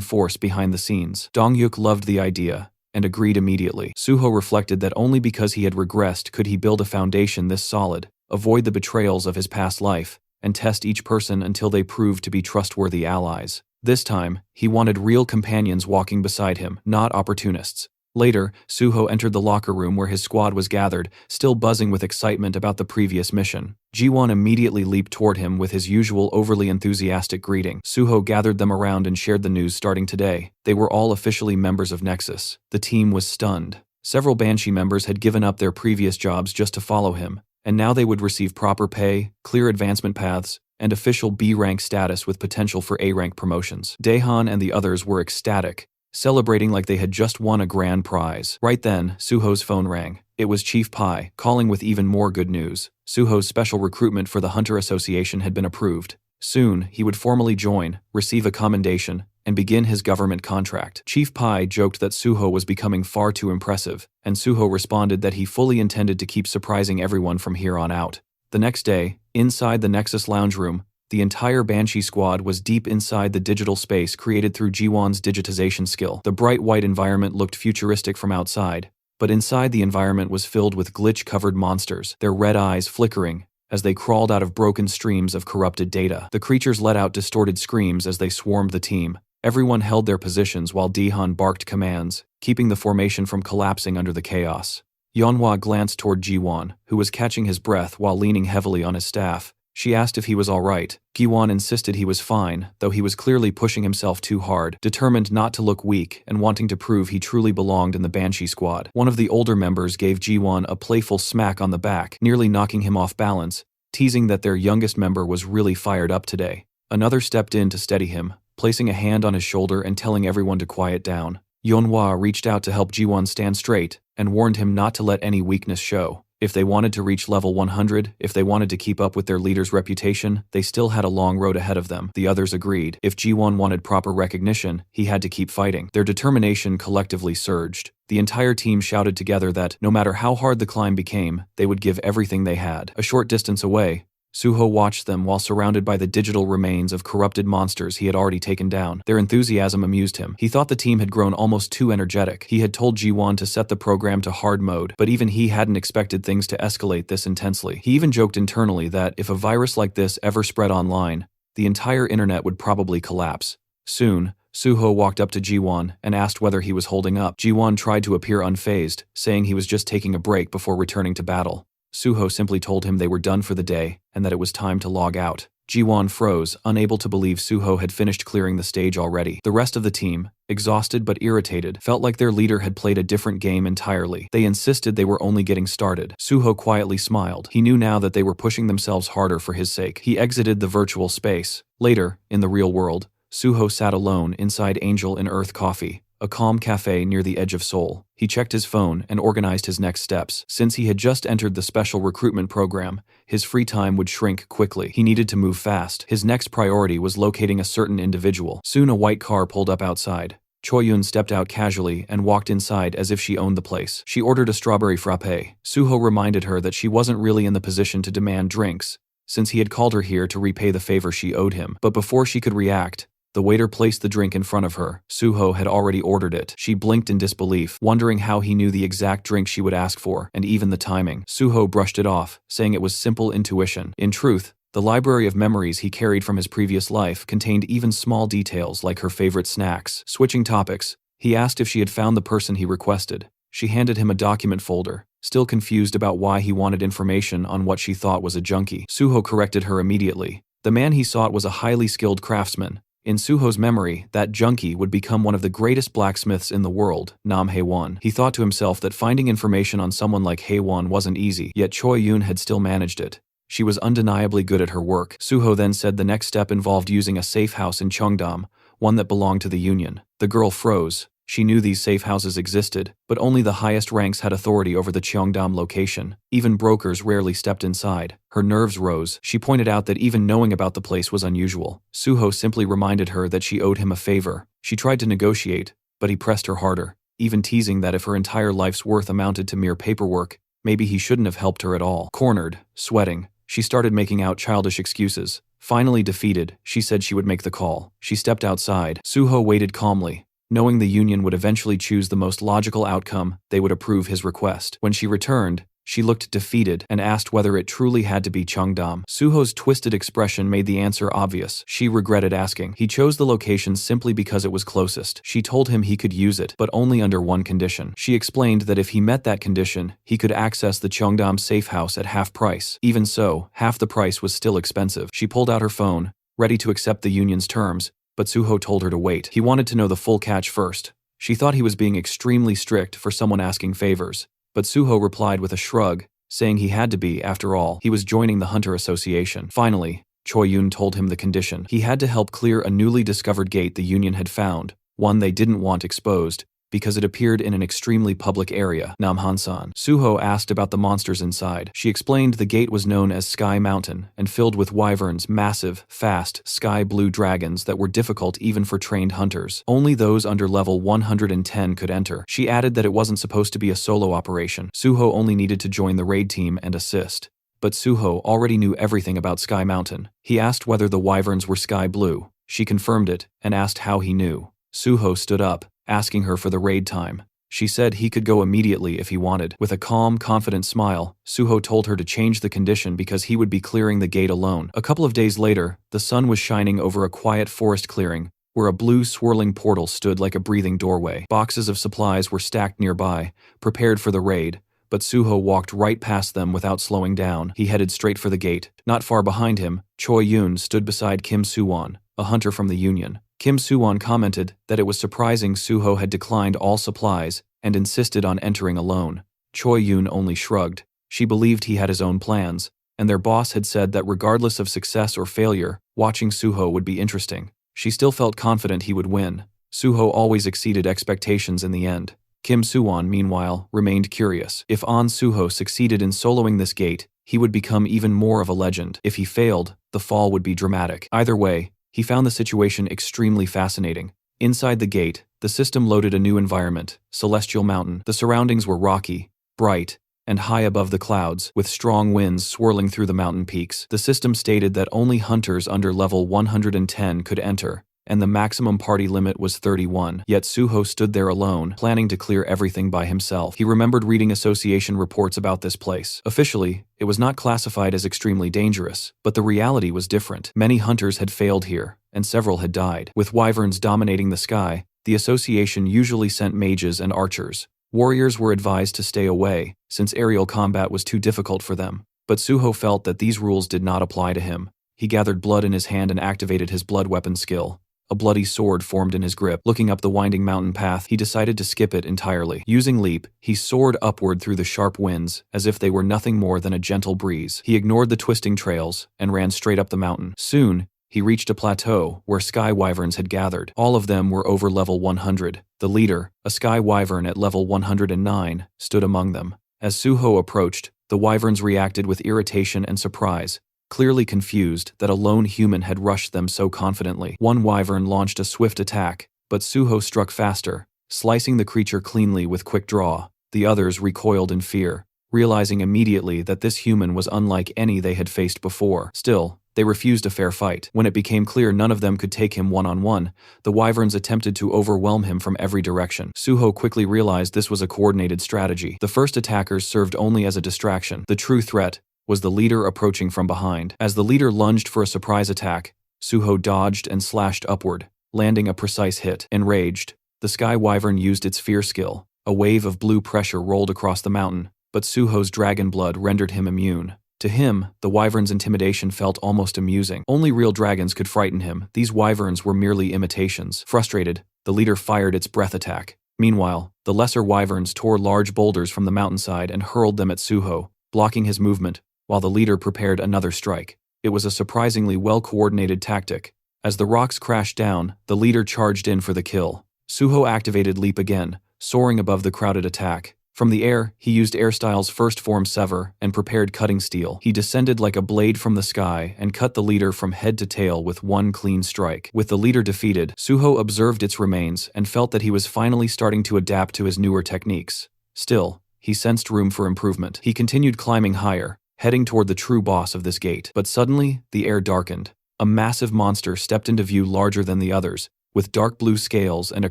A: force behind the scenes. Dongyuk loved the idea and agreed immediately. Suho reflected that only because he had regressed could he build a foundation this solid, avoid the betrayals of his past life, and test each person until they proved to be trustworthy allies. This time, he wanted real companions walking beside him, not opportunists. Later, Suho entered the locker room where his squad was gathered, still buzzing with excitement about the previous mission. Jiwon immediately leaped toward him with his usual overly enthusiastic greeting. Suho gathered them around and shared the news starting today. They were all officially members of Nexus. The team was stunned. Several Banshee members had given up their previous jobs just to follow him, and now they would receive proper pay, clear advancement paths, and official B-rank status with potential for A-rank promotions. Daehan and the others were ecstatic, celebrating like they had just won a grand prize. Right then, Suho's phone rang. It was Chief Pai, calling with even more good news. Suho's special recruitment for the Hunter Association had been approved. Soon, he would formally join, receive a commendation, and begin his government contract. Chief Pai joked that Suho was becoming far too impressive, and Suho responded that he fully intended to keep surprising everyone from here on out. The next day, inside the Nexus lounge room, the entire Banshee squad was deep inside the digital space created through Jiwon's digitization skill. The bright white environment looked futuristic from outside, But inside, the environment was filled with glitch-covered monsters, their red eyes flickering as they crawled out of broken streams of corrupted data. The creatures let out distorted screams as they swarmed the team. Everyone held their positions while Dihan barked commands, keeping the formation from collapsing under the chaos. Yeonhwa glanced toward Jiwon, who was catching his breath while leaning heavily on his staff. She asked if he was all right. Giwon insisted he was fine, though he was clearly pushing himself too hard, determined not to look weak and wanting to prove he truly belonged in the Banshee squad. One of the older members gave Jiwon a playful smack on the back, nearly knocking him off balance, teasing that their youngest member was really fired up today. Another stepped in to steady him, placing a hand on his shoulder and telling everyone to quiet down. Yeonhwa reached out to help Jiwon stand straight and warned him not to let any weakness show. If they wanted to reach level 100, if they wanted to keep up with their leader's reputation, they still had a long road ahead of them. The others agreed. If Jiwon wanted proper recognition, he had to keep fighting. Their determination collectively surged. The entire team shouted together that, no matter how hard the climb became, they would give everything they had. A short distance away, Suho watched them while surrounded by the digital remains of corrupted monsters he had already taken down. Their enthusiasm amused him. He thought the team had grown almost too energetic. He had told Jiwon to set the program to hard mode, but even he hadn't expected things to escalate this intensely. He even joked internally that if a virus like this ever spread online, the entire internet would probably collapse. Soon, Suho walked up to Jiwon and asked whether he was holding up. Jiwon tried to appear unfazed, saying he was just taking a break before returning to battle. Suho simply told him they were done for the day and that it was time to log out. Jiwon froze, unable to believe Suho had finished clearing the stage already. The rest of the team, exhausted but irritated, felt like their leader had played a different game entirely. They insisted they were only getting started. Suho quietly smiled. He knew now that they were pushing themselves harder for his sake. He exited the virtual space. Later, in the real world, Suho sat alone inside Angel in Earth Coffee, a calm cafe near the edge of Seoul. He checked his phone and organized his next steps. Since he had just entered the special recruitment program, his free time would shrink quickly. He needed to move fast. His next priority was locating a certain individual. Soon a white car pulled up outside. Choyun stepped out casually and walked inside as if she owned the place. She ordered a strawberry frappe. Suho reminded her that she wasn't really in the position to demand drinks, since he had called her here to repay the favor she owed him. But before she could react, the waiter placed the drink in front of her. Suho had already ordered it. She blinked in disbelief, wondering how he knew the exact drink she would ask for, and even the timing. Suho brushed it off, saying it was simple intuition. In truth, the library of memories he carried from his previous life contained even small details like her favorite snacks. Switching topics, he asked if she had found the person he requested. She handed him a document folder, still confused about why he wanted information on what she thought was a junkie. Suho corrected her immediately. The man he sought was a highly skilled craftsman. In Suho's memory, that junkie would become one of the greatest blacksmiths in the world, Nam Haewon. He thought to himself that finding information on someone like Haewon wasn't easy, yet Choi Yoon had still managed it. She was undeniably good at her work. Suho then said the next step involved using a safe house in Cheongdam, one that belonged to the Union. The girl froze. She knew these safe houses existed, but only the highest ranks had authority over the Cheongdam location. Even brokers rarely stepped inside. Her nerves rose. She pointed out that even knowing about the place was unusual. Suho simply reminded her that she owed him a favor. She tried to negotiate, but he pressed her harder, even teasing that if her entire life's worth amounted to mere paperwork, maybe he shouldn't have helped her at all. Cornered, sweating, she started making out childish excuses. Finally defeated, she said she would make the call. She stepped outside. Suho waited calmly. Knowing the Union would eventually choose the most logical outcome, they would approve his request. When she returned, she looked defeated and asked whether it truly had to be Cheongdam. Suho's twisted expression made the answer obvious. She regretted asking. He chose the location simply because it was closest. She told him he could use it, but only under one condition. She explained that if he met that condition, he could access the Cheongdam safe house at half price. Even so, half the price was still expensive. She pulled out her phone, ready to accept the Union's terms, but Suho told her to wait. He wanted to know the full catch first. She thought he was being extremely strict for someone asking favors, but Suho replied with a shrug, saying he had to be, after all. He was joining the Hunter Association. Finally, Choi Yoon told him the condition. He had to help clear a newly discovered gate the Union had found, one they didn't want exposed, because it appeared in an extremely public area, Namhansan. Suho asked about the monsters inside. She explained the gate was known as Sky Mountain and filled with wyverns, massive, fast, sky-blue dragons that were difficult even for trained hunters. Only those under level 110 could enter. She added that it wasn't supposed to be a solo operation. Suho only needed to join the raid team and assist. But Suho already knew everything about Sky Mountain. He asked whether the wyverns were sky blue. She confirmed it and asked how he knew. Suho stood up, asking her for the raid time. She said he could go immediately if he wanted. With a calm, confident smile, Suho told her to change the condition because he would be clearing the gate alone. A couple of days later, the sun was shining over a quiet forest clearing, where a blue swirling portal stood like a breathing doorway. Boxes of supplies were stacked nearby, prepared for the raid, but Suho walked right past them without slowing down. He headed straight for the gate. Not far behind him, Choi Yoon stood beside Kim Suwon, a hunter from the Union. Kim Suwon commented that it was surprising Suho had declined all supplies and insisted on entering alone. Choi Yoon only shrugged. She believed he had his own plans, and their boss had said that regardless of success or failure, watching Suho would be interesting. She still felt confident he would win. Suho always exceeded expectations in the end. Kim Suwon, meanwhile, remained curious. If An Suho succeeded in soloing this gate, he would become even more of a legend. If he failed, the fall would be dramatic. Either way, he found the situation extremely fascinating. Inside the gate, the system loaded a new environment, Celestial Mountain. The surroundings were rocky, bright, and high above the clouds, with strong winds swirling through the mountain peaks. The system stated that only hunters under level 110 could enter, and the maximum party limit was 31. Yet Suho stood there alone, planning to clear everything by himself. He remembered reading association reports about this place. Officially, it was not classified as extremely dangerous, but the reality was different. Many hunters had failed here, and several had died. With wyverns dominating the sky, the association usually sent mages and archers. Warriors were advised to stay away, since aerial combat was too difficult for them. But Suho felt that these rules did not apply to him. He gathered blood in his hand and activated his blood weapon skill. A bloody sword formed in his grip. Looking up the winding mountain path, he decided to skip it entirely. Using leap, he soared upward through the sharp winds, as if they were nothing more than a gentle breeze. He ignored the twisting trails, and ran straight up the mountain. Soon, he reached a plateau where sky wyverns had gathered. All of them were over level 100. The leader, a sky wyvern at level 109, stood among them. As Suho approached, the wyverns reacted with irritation and surprise, clearly confused that a lone human had rushed them so confidently. One wyvern launched a swift attack, but Suho struck faster, slicing the creature cleanly with quick draw. The others recoiled in fear, realizing immediately that this human was unlike any they had faced before. Still, they refused a fair fight. When it became clear none of them could take him one-on-one, the wyverns attempted to overwhelm him from every direction. Suho quickly realized this was a coordinated strategy. The first attackers served only as a distraction. The true threat was the leader approaching from behind. As the leader lunged for a surprise attack, Suho dodged and slashed upward, landing a precise hit. Enraged, the sky wyvern used its fear skill. A wave of blue pressure rolled across the mountain, but Suho's dragon blood rendered him immune. To him, the wyvern's intimidation felt almost amusing. Only real dragons could frighten him. These wyverns were merely imitations. Frustrated, the leader fired its breath attack. Meanwhile, the lesser wyverns tore large boulders from the mountainside and hurled them at Suho, blocking his movement, while the leader prepared another strike. It was a surprisingly well-coordinated tactic. As the rocks crashed down, the leader charged in for the kill. Suho activated Leap again, soaring above the crowded attack. From the air, he used Airstyle's first form Sever and prepared Cutting Steel. He descended like a blade from the sky and cut the leader from head to tail with one clean strike. With the leader defeated, Suho observed its remains and felt that he was finally starting to adapt to his newer techniques. Still, he sensed room for improvement. He continued climbing higher, heading toward the true boss of this gate. But suddenly, the air darkened. A massive monster stepped into view larger than the others, with dark blue scales and a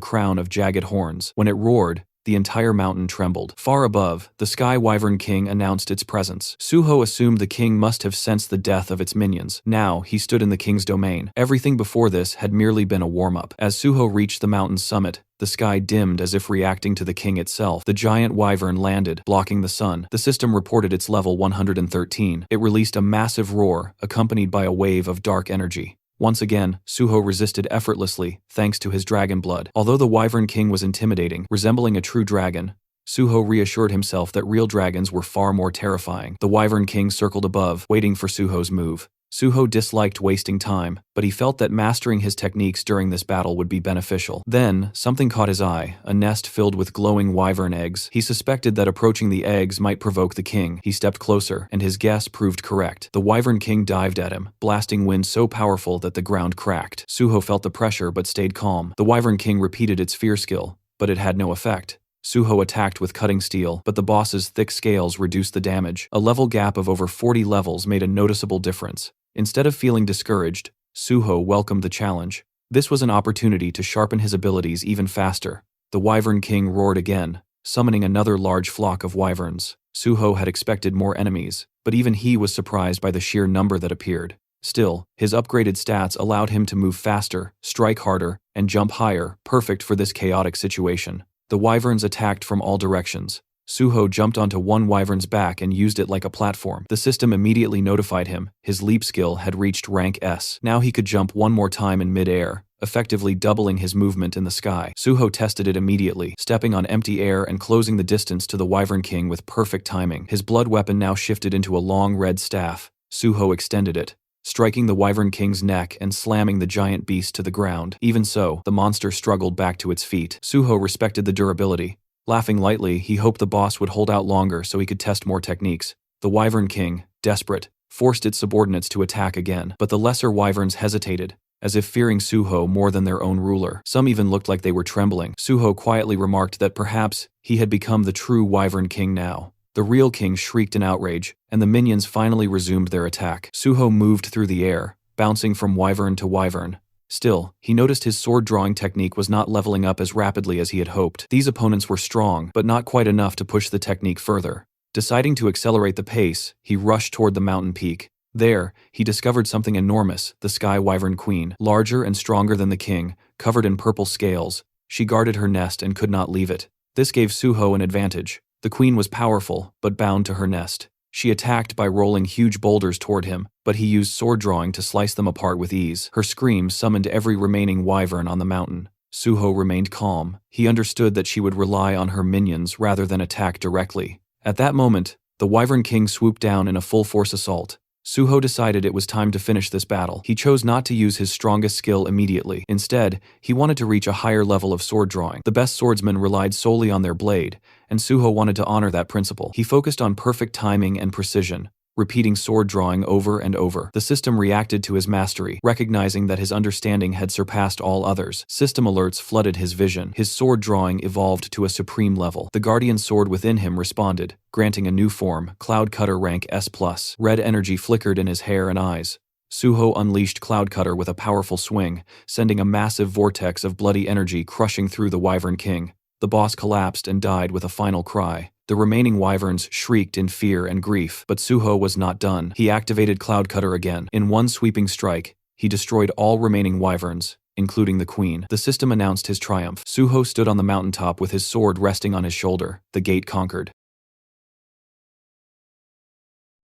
A: crown of jagged horns. When it roared, the entire mountain trembled. Far above, the Sky Wyvern King announced its presence. Suho assumed the king must have sensed the death of its minions. Now, he stood in the king's domain. Everything before this had merely been a warm-up. As Suho reached the mountain's summit, the sky dimmed as if reacting to the king itself. The giant wyvern landed, blocking the sun. The system reported its level 113. It released a massive roar, accompanied by a wave of dark energy. Once again, Suho resisted effortlessly, thanks to his dragon blood. Although the Wyvern King was intimidating, resembling a true dragon, Suho reassured himself that real dragons were far more terrifying. The Wyvern King circled above, waiting for Suho's move. Suho disliked wasting time, but he felt that mastering his techniques during this battle would be beneficial. Then, something caught his eye, a nest filled with glowing wyvern eggs. He suspected that approaching the eggs might provoke the king. He stepped closer, and his guess proved correct. The Wyvern King dived at him, blasting wind so powerful that the ground cracked. Suho felt the pressure but stayed calm. The Wyvern King repeated its fear skill, but it had no effect. Suho attacked with Cutting Steel, but the boss's thick scales reduced the damage. A level gap of over 40 levels made a noticeable difference. Instead of feeling discouraged, Suho welcomed the challenge. This was an opportunity to sharpen his abilities even faster. The Wyvern King roared again, summoning another large flock of wyverns. Suho had expected more enemies, but even he was surprised by the sheer number that appeared. Still, his upgraded stats allowed him to move faster, strike harder, and jump higher, perfect for this chaotic situation. The wyverns attacked from all directions. Suho jumped onto one wyvern's back and used it like a platform. The system immediately notified him his leap skill had reached rank S. Now he could jump one more time in mid-air, effectively doubling his movement in the sky. Suho tested it immediately, stepping on empty air and closing the distance to the Wyvern King with perfect timing. His blood weapon now shifted into a long red staff. Suho extended it, striking the Wyvern King's neck and slamming the giant beast to the ground. Even so, the monster struggled back to its feet. Suho respected the durability. Laughing lightly, he hoped the boss would hold out longer so he could test more techniques. The Wyvern King, desperate, forced its subordinates to attack again, but the lesser wyverns hesitated, as if fearing Suho more than their own ruler. Some even looked like they were trembling. Suho quietly remarked that perhaps he had become the true Wyvern King now. The real king shrieked in outrage, and the minions finally resumed their attack. Suho moved through the air, bouncing from wyvern to wyvern. Still, he noticed his sword-drawing technique was not leveling up as rapidly as he had hoped. These opponents were strong, but not quite enough to push the technique further. Deciding to accelerate the pace, he rushed toward the mountain peak. There, he discovered something enormous, the Sky Wyvern Queen. Larger and stronger than the king, covered in purple scales, she guarded her nest and could not leave it. This gave Suho an advantage. The queen was powerful, but bound to her nest. She attacked by rolling huge boulders toward him, but he used sword drawing to slice them apart with ease. Her screams summoned every remaining wyvern on the mountain. Suho remained calm. He understood that she would rely on her minions rather than attack directly. At that moment, the Wyvern King swooped down in a full-force assault. Suho decided it was time to finish this battle. He chose not to use his strongest skill immediately. Instead, he wanted to reach a higher level of sword drawing. The best swordsmen relied solely on their blade, and Suho wanted to honor that principle. He focused on perfect timing and precision, repeating sword drawing over and over. The system reacted to his mastery, recognizing that his understanding had surpassed all others. System alerts flooded his vision. His sword drawing evolved to a supreme level. The guardian sword within him responded, granting a new form, Cloud Cutter rank S+. Red energy flickered in his hair and eyes. Suho unleashed Cloud Cutter with a powerful swing, sending a massive vortex of bloody energy crushing through the Wyvern King. The boss collapsed and died with a final cry. The remaining wyverns shrieked in fear and grief, but Suho was not done. He activated Cloud Cutter again. In one sweeping strike, he destroyed all remaining wyverns, including the queen. The system announced his triumph. Suho stood on the mountaintop with his sword resting on his shoulder. The gate conquered.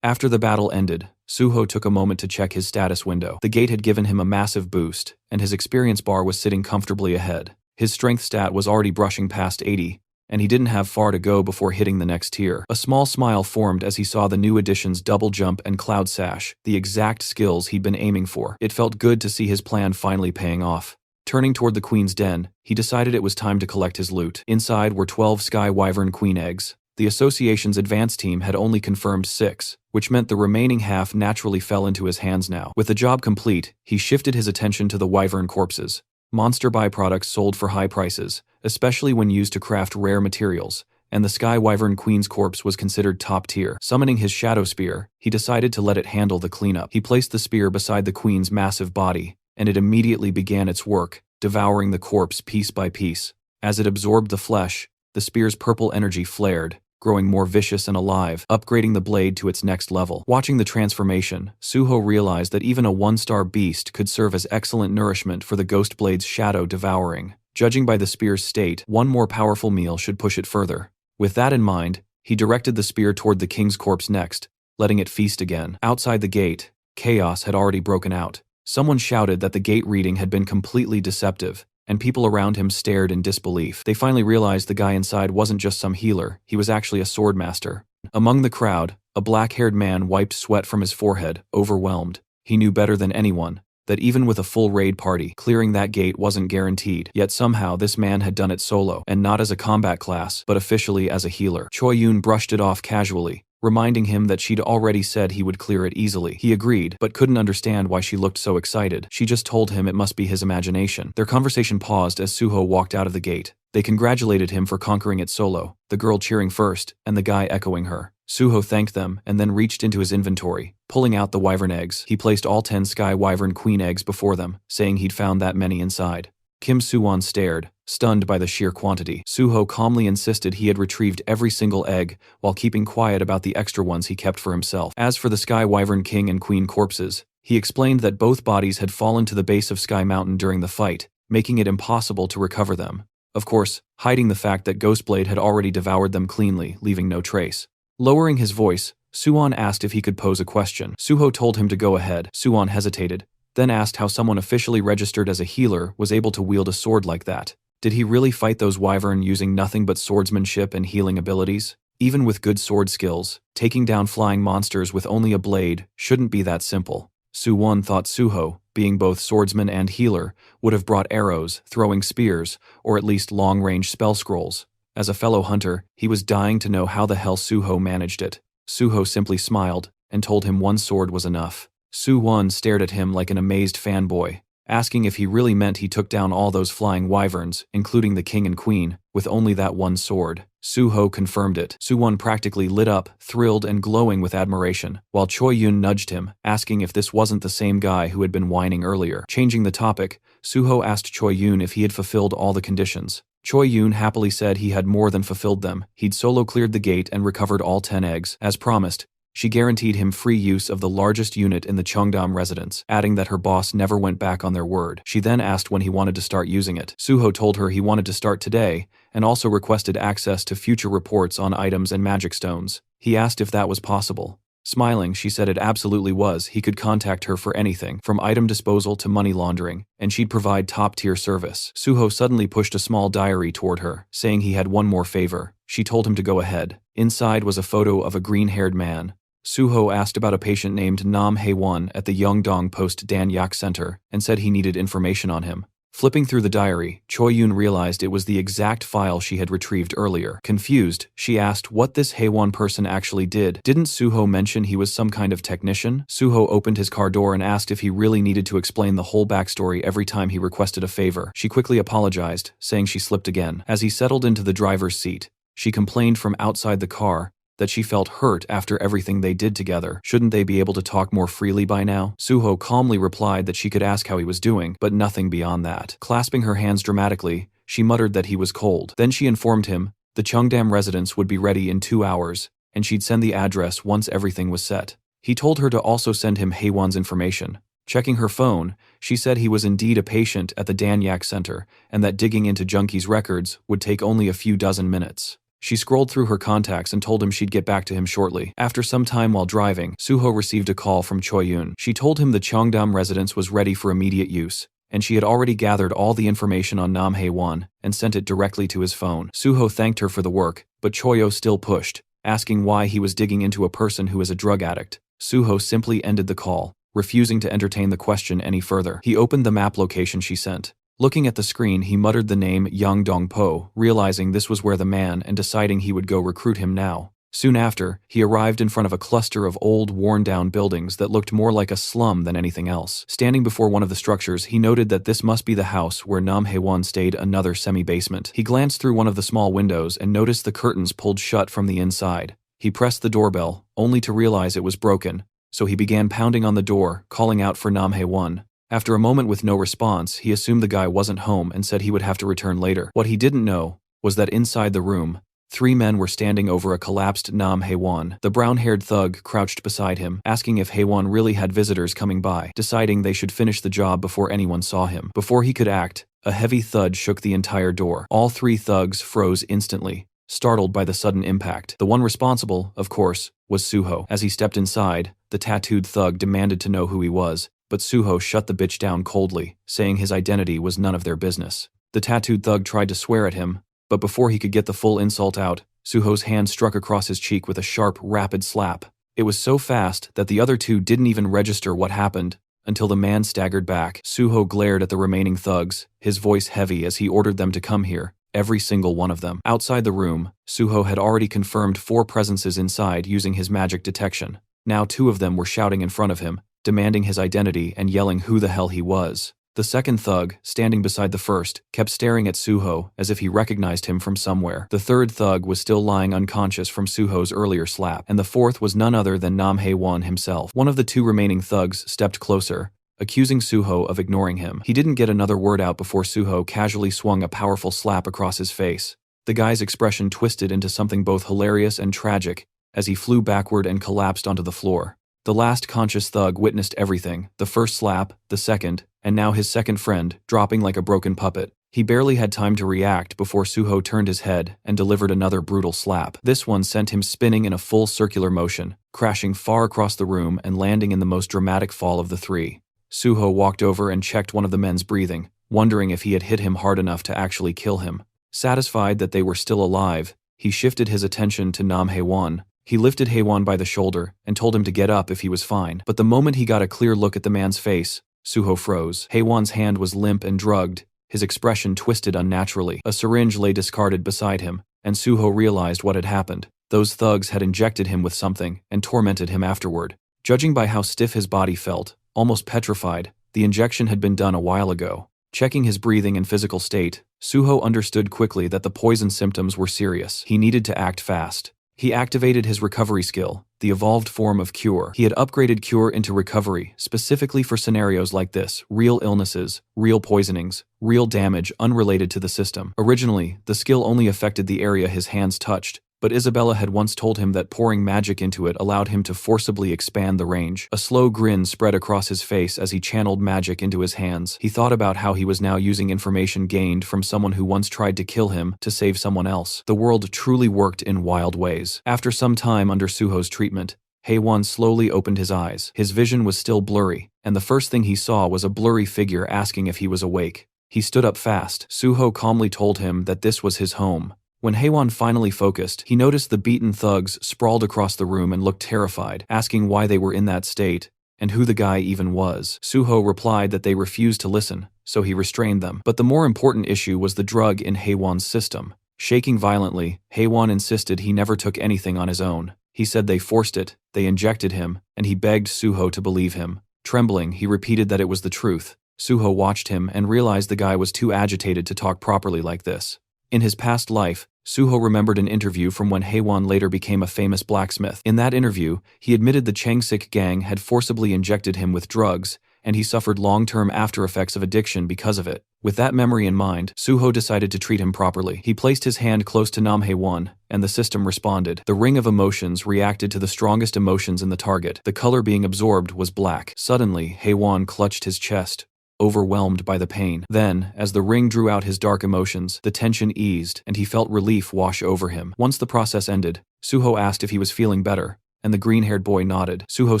A: After the battle ended, Suho took a moment to check his status window. The gate had given him a massive boost, and his experience bar was sitting comfortably ahead. His strength stat was already brushing past 80, and he didn't have far to go before hitting the next tier. A small smile formed as he saw the new additions Double Jump and Cloud Sash, the exact skills he'd been aiming for. It felt good to see his plan finally paying off. Turning toward the queen's den, he decided it was time to collect his loot. Inside were 12 Sky Wyvern Queen eggs. The association's advance team had only confirmed 6, which meant the remaining half naturally fell into his hands now. With the job complete, he shifted his attention to the wyvern corpses. Monster byproducts sold for high prices, especially when used to craft rare materials, and the Sky Wyvern Queen's corpse was considered top tier. Summoning his Shadow Spear, he decided to let it handle the cleanup. He placed the spear beside the queen's massive body, and it immediately began its work, devouring the corpse piece by piece. As it absorbed the flesh, the spear's purple energy flared, growing more vicious and alive, upgrading the blade to its next level. Watching the transformation, Suho realized that even a one-star beast could serve as excellent nourishment for the Ghost Blade's shadow devouring. Judging by the spear's state, one more powerful meal should push it further. With that in mind, he directed the spear toward the king's corpse next, letting it feast again. Outside the gate, chaos had already broken out. Someone shouted that the gate reading had been completely deceptive, and people around him stared in disbelief. They finally realized the guy inside wasn't just some healer, he was actually a sword master. Among the crowd, a black-haired man wiped sweat from his forehead, overwhelmed. He knew better than anyone that even with a full raid party, clearing that gate wasn't guaranteed. Yet somehow this man had done it solo, and not as a combat class, but officially as a healer. Choi Yun brushed it off casually, reminding him that she'd already said he would clear it easily. He agreed, but couldn't understand why she looked so excited. She just told him it must be his imagination. Their conversation paused as Suho walked out of the gate. They congratulated him for conquering it solo, the girl cheering first, and the guy echoing her. Suho thanked them and then reached into his inventory, pulling out the wyvern eggs. He placed all 10 Sky Wyvern Queen eggs before them, saying he'd found that many inside. Kim Soo-won stared, stunned by the sheer quantity. Suho calmly insisted he had retrieved every single egg, while keeping quiet about the extra ones he kept for himself. As for the Sky Wyvern King and Queen corpses, he explained that both bodies had fallen to the base of Sky Mountain during the fight, making it impossible to recover them. Of course, hiding the fact that Ghostblade had already devoured them cleanly, leaving no trace. Lowering his voice, Suwon asked if he could pose a question. Suho told him to go ahead. Suwon hesitated, then asked how someone officially registered as a healer was able to wield a sword like that. Did he really fight those wyvern using nothing but swordsmanship and healing abilities? Even with good sword skills, taking down flying monsters with only a blade shouldn't be that simple. Suwon thought Suho, being both swordsman and healer, would have brought arrows, throwing spears, or at least long-range spell scrolls. As a fellow hunter, he was dying to know how the hell Suho managed it. Suho simply smiled, and told him one sword was enough. Suwon stared at him like an amazed fanboy, asking if he really meant he took down all those flying wyverns, including the king and queen, with only that one sword. Suho confirmed it. Suwon practically lit up, thrilled and glowing with admiration, while Choi Yun nudged him, asking if this wasn't the same guy who had been whining earlier. Changing the topic, Suho asked Choi Yun if he had fulfilled all the conditions. Choi Yun happily said he had more than fulfilled them. He'd solo cleared the gate and recovered all 10 eggs. As promised, she guaranteed him free use of the largest unit in the Cheongdam residence, adding that her boss never went back on their word. She then asked when he wanted to start using it. Suho told her he wanted to start today, and also requested access to future reports on items and magic stones. He asked if that was possible. Smiling, she said it absolutely was. He could contact her for anything, from item disposal to money laundering, and she'd provide top-tier service. Suho suddenly pushed a small diary toward her, saying he had one more favor. She told him to go ahead. Inside was a photo of a green-haired man. Suho asked about a patient named Nam Hae-won at the Yeongdong Post Dan Yak Center, and said he needed information on him. Flipping through the diary, Choi Yun realized it was the exact file she had retrieved earlier. Confused, she asked what this Hae-won person actually did. Didn't Suho mention he was some kind of technician? Suho opened his car door and asked if he really needed to explain the whole backstory every time he requested a favor. She quickly apologized, saying she slipped again. As he settled into the driver's seat, she complained from outside the car that she felt hurt after everything they did together. Shouldn't they be able to talk more freely by now? Suho calmly replied that she could ask how he was doing, but nothing beyond that. Clasping her hands dramatically, she muttered that he was cold. Then she informed him the Cheongdam residence would be ready in 2 hours, and she'd send the address once everything was set. He told her to also send him Hae-won's information. Checking her phone, she said he was indeed a patient at the Dan Yak Center, and that digging into Junkie's records would take only a few dozen minutes. She scrolled through her contacts and told him she'd get back to him shortly. After some time while driving, Suho received a call from Choi Yun. She told him the Cheongdam residence was ready for immediate use, and she had already gathered all the information on Nam Hae-won and sent it directly to his phone. Suho thanked her for the work, but Choyo still pushed, asking why he was digging into a person who is a drug addict. Suho simply ended the call, refusing to entertain the question any further. He opened the map location she sent. Looking at the screen, he muttered the name Yang Dong-po, realizing this was where the man and deciding he would go recruit him now. Soon after, he arrived in front of a cluster of old, worn-down buildings that looked more like a slum than anything else. Standing before one of the structures, he noted that this must be the house where Nam Hae-won stayed, another semi-basement. He glanced through one of the small windows and noticed the curtains pulled shut from the inside. He pressed the doorbell, only to realize it was broken, so he began pounding on the door, calling out for Nam Hae-won. After a moment with no response, he assumed the guy wasn't home and said he would have to return later. What he didn't know was that inside the room, 3 men were standing over a collapsed Nam Hae-won. The brown-haired thug crouched beside him, asking if Hae-won really had visitors coming by, deciding they should finish the job before anyone saw him. Before he could act, a heavy thud shook the entire door. All 3 thugs froze instantly, startled by the sudden impact. The one responsible, of course, was Suho. As he stepped inside, the tattooed thug demanded to know who he was, but Suho shut the bitch down coldly, saying his identity was none of their business. The tattooed thug tried to swear at him, but before he could get the full insult out, Suho's hand struck across his cheek with a sharp, rapid slap. It was so fast that the other 2 didn't even register what happened until the man staggered back. Suho glared at the remaining thugs, his voice heavy as he ordered them to come here, every single one of them. Outside the room, Suho had already confirmed 4 presences inside using his magic detection. Now 2 of them were shouting in front of him, demanding his identity and yelling who the hell he was. The second thug, standing beside the first, kept staring at Suho as if he recognized him from somewhere. The third thug was still lying unconscious from Suho's earlier slap, and the fourth was none other than Nam Hae-won himself. One of the 2 remaining thugs stepped closer, accusing Suho of ignoring him. He didn't get another word out before Suho casually swung a powerful slap across his face. The guy's expression twisted into something both hilarious and tragic as he flew backward and collapsed onto the floor. The last conscious thug witnessed everything, the first slap, the second, and now his second friend, dropping like a broken puppet. He barely had time to react before Suho turned his head and delivered another brutal slap. This one sent him spinning in a full circular motion, crashing far across the room and landing in the most dramatic fall of the three. Suho walked over and checked one of the men's breathing, wondering if he had hit him hard enough to actually kill him. Satisfied that they were still alive, he shifted his attention to Nam Haewon. He lifted Haewon by the shoulder and told him to get up if he was fine. But the moment he got a clear look at the man's face, Suho froze. Haewon's hand was limp and drugged, his expression twisted unnaturally. A syringe lay discarded beside him, and Suho realized what had happened. Those thugs had injected him with something and tormented him afterward. Judging by how stiff his body felt, almost petrified, the injection had been done a while ago. Checking his breathing and physical state, Suho understood quickly that the poison symptoms were serious. He needed to act fast. He activated his recovery skill, the evolved form of cure. He had upgraded cure into recovery, specifically for scenarios like this: real illnesses, real poisonings, real damage unrelated to the system. Originally, the skill only affected the area his hands touched, but Isabella had once told him that pouring magic into it allowed him to forcibly expand the range. A slow grin spread across his face as he channeled magic into his hands. He thought about how he was now using information gained from someone who once tried to kill him to save someone else. The world truly worked in wild ways. After some time under Suho's treatment, Haewon slowly opened his eyes. His vision was still blurry, and the first thing he saw was a blurry figure asking if he was awake. He stood up fast. Suho calmly told him that this was his home. When Haewon finally focused, he noticed the beaten thugs sprawled across the room and looked terrified, asking why they were in that state, and who the guy even was. Suho replied that they refused to listen, so he restrained them. But the more important issue was the drug in Haewon's system. Shaking violently, Haewon insisted he never took anything on his own. He said they forced it, they injected him, and he begged Suho to believe him. Trembling, he repeated that it was the truth. Suho watched him and realized the guy was too agitated to talk properly like this. In his past life, Suho remembered an interview from when Haewon later became a famous blacksmith. In that interview, he admitted the Changsik gang had forcibly injected him with drugs, and he suffered long-term after-effects of addiction because of it. With that memory in mind, Suho decided to treat him properly. He placed his hand close to Nam Haewon, and the system responded. The ring of emotions reacted to the strongest emotions in the target. The color being absorbed was black. Suddenly, Haewon clutched his chest, overwhelmed by the pain. Then, as the ring drew out his dark emotions, the tension eased, and he felt relief wash over him. Once the process ended, Suho asked if he was feeling better, and the green-haired boy nodded. Suho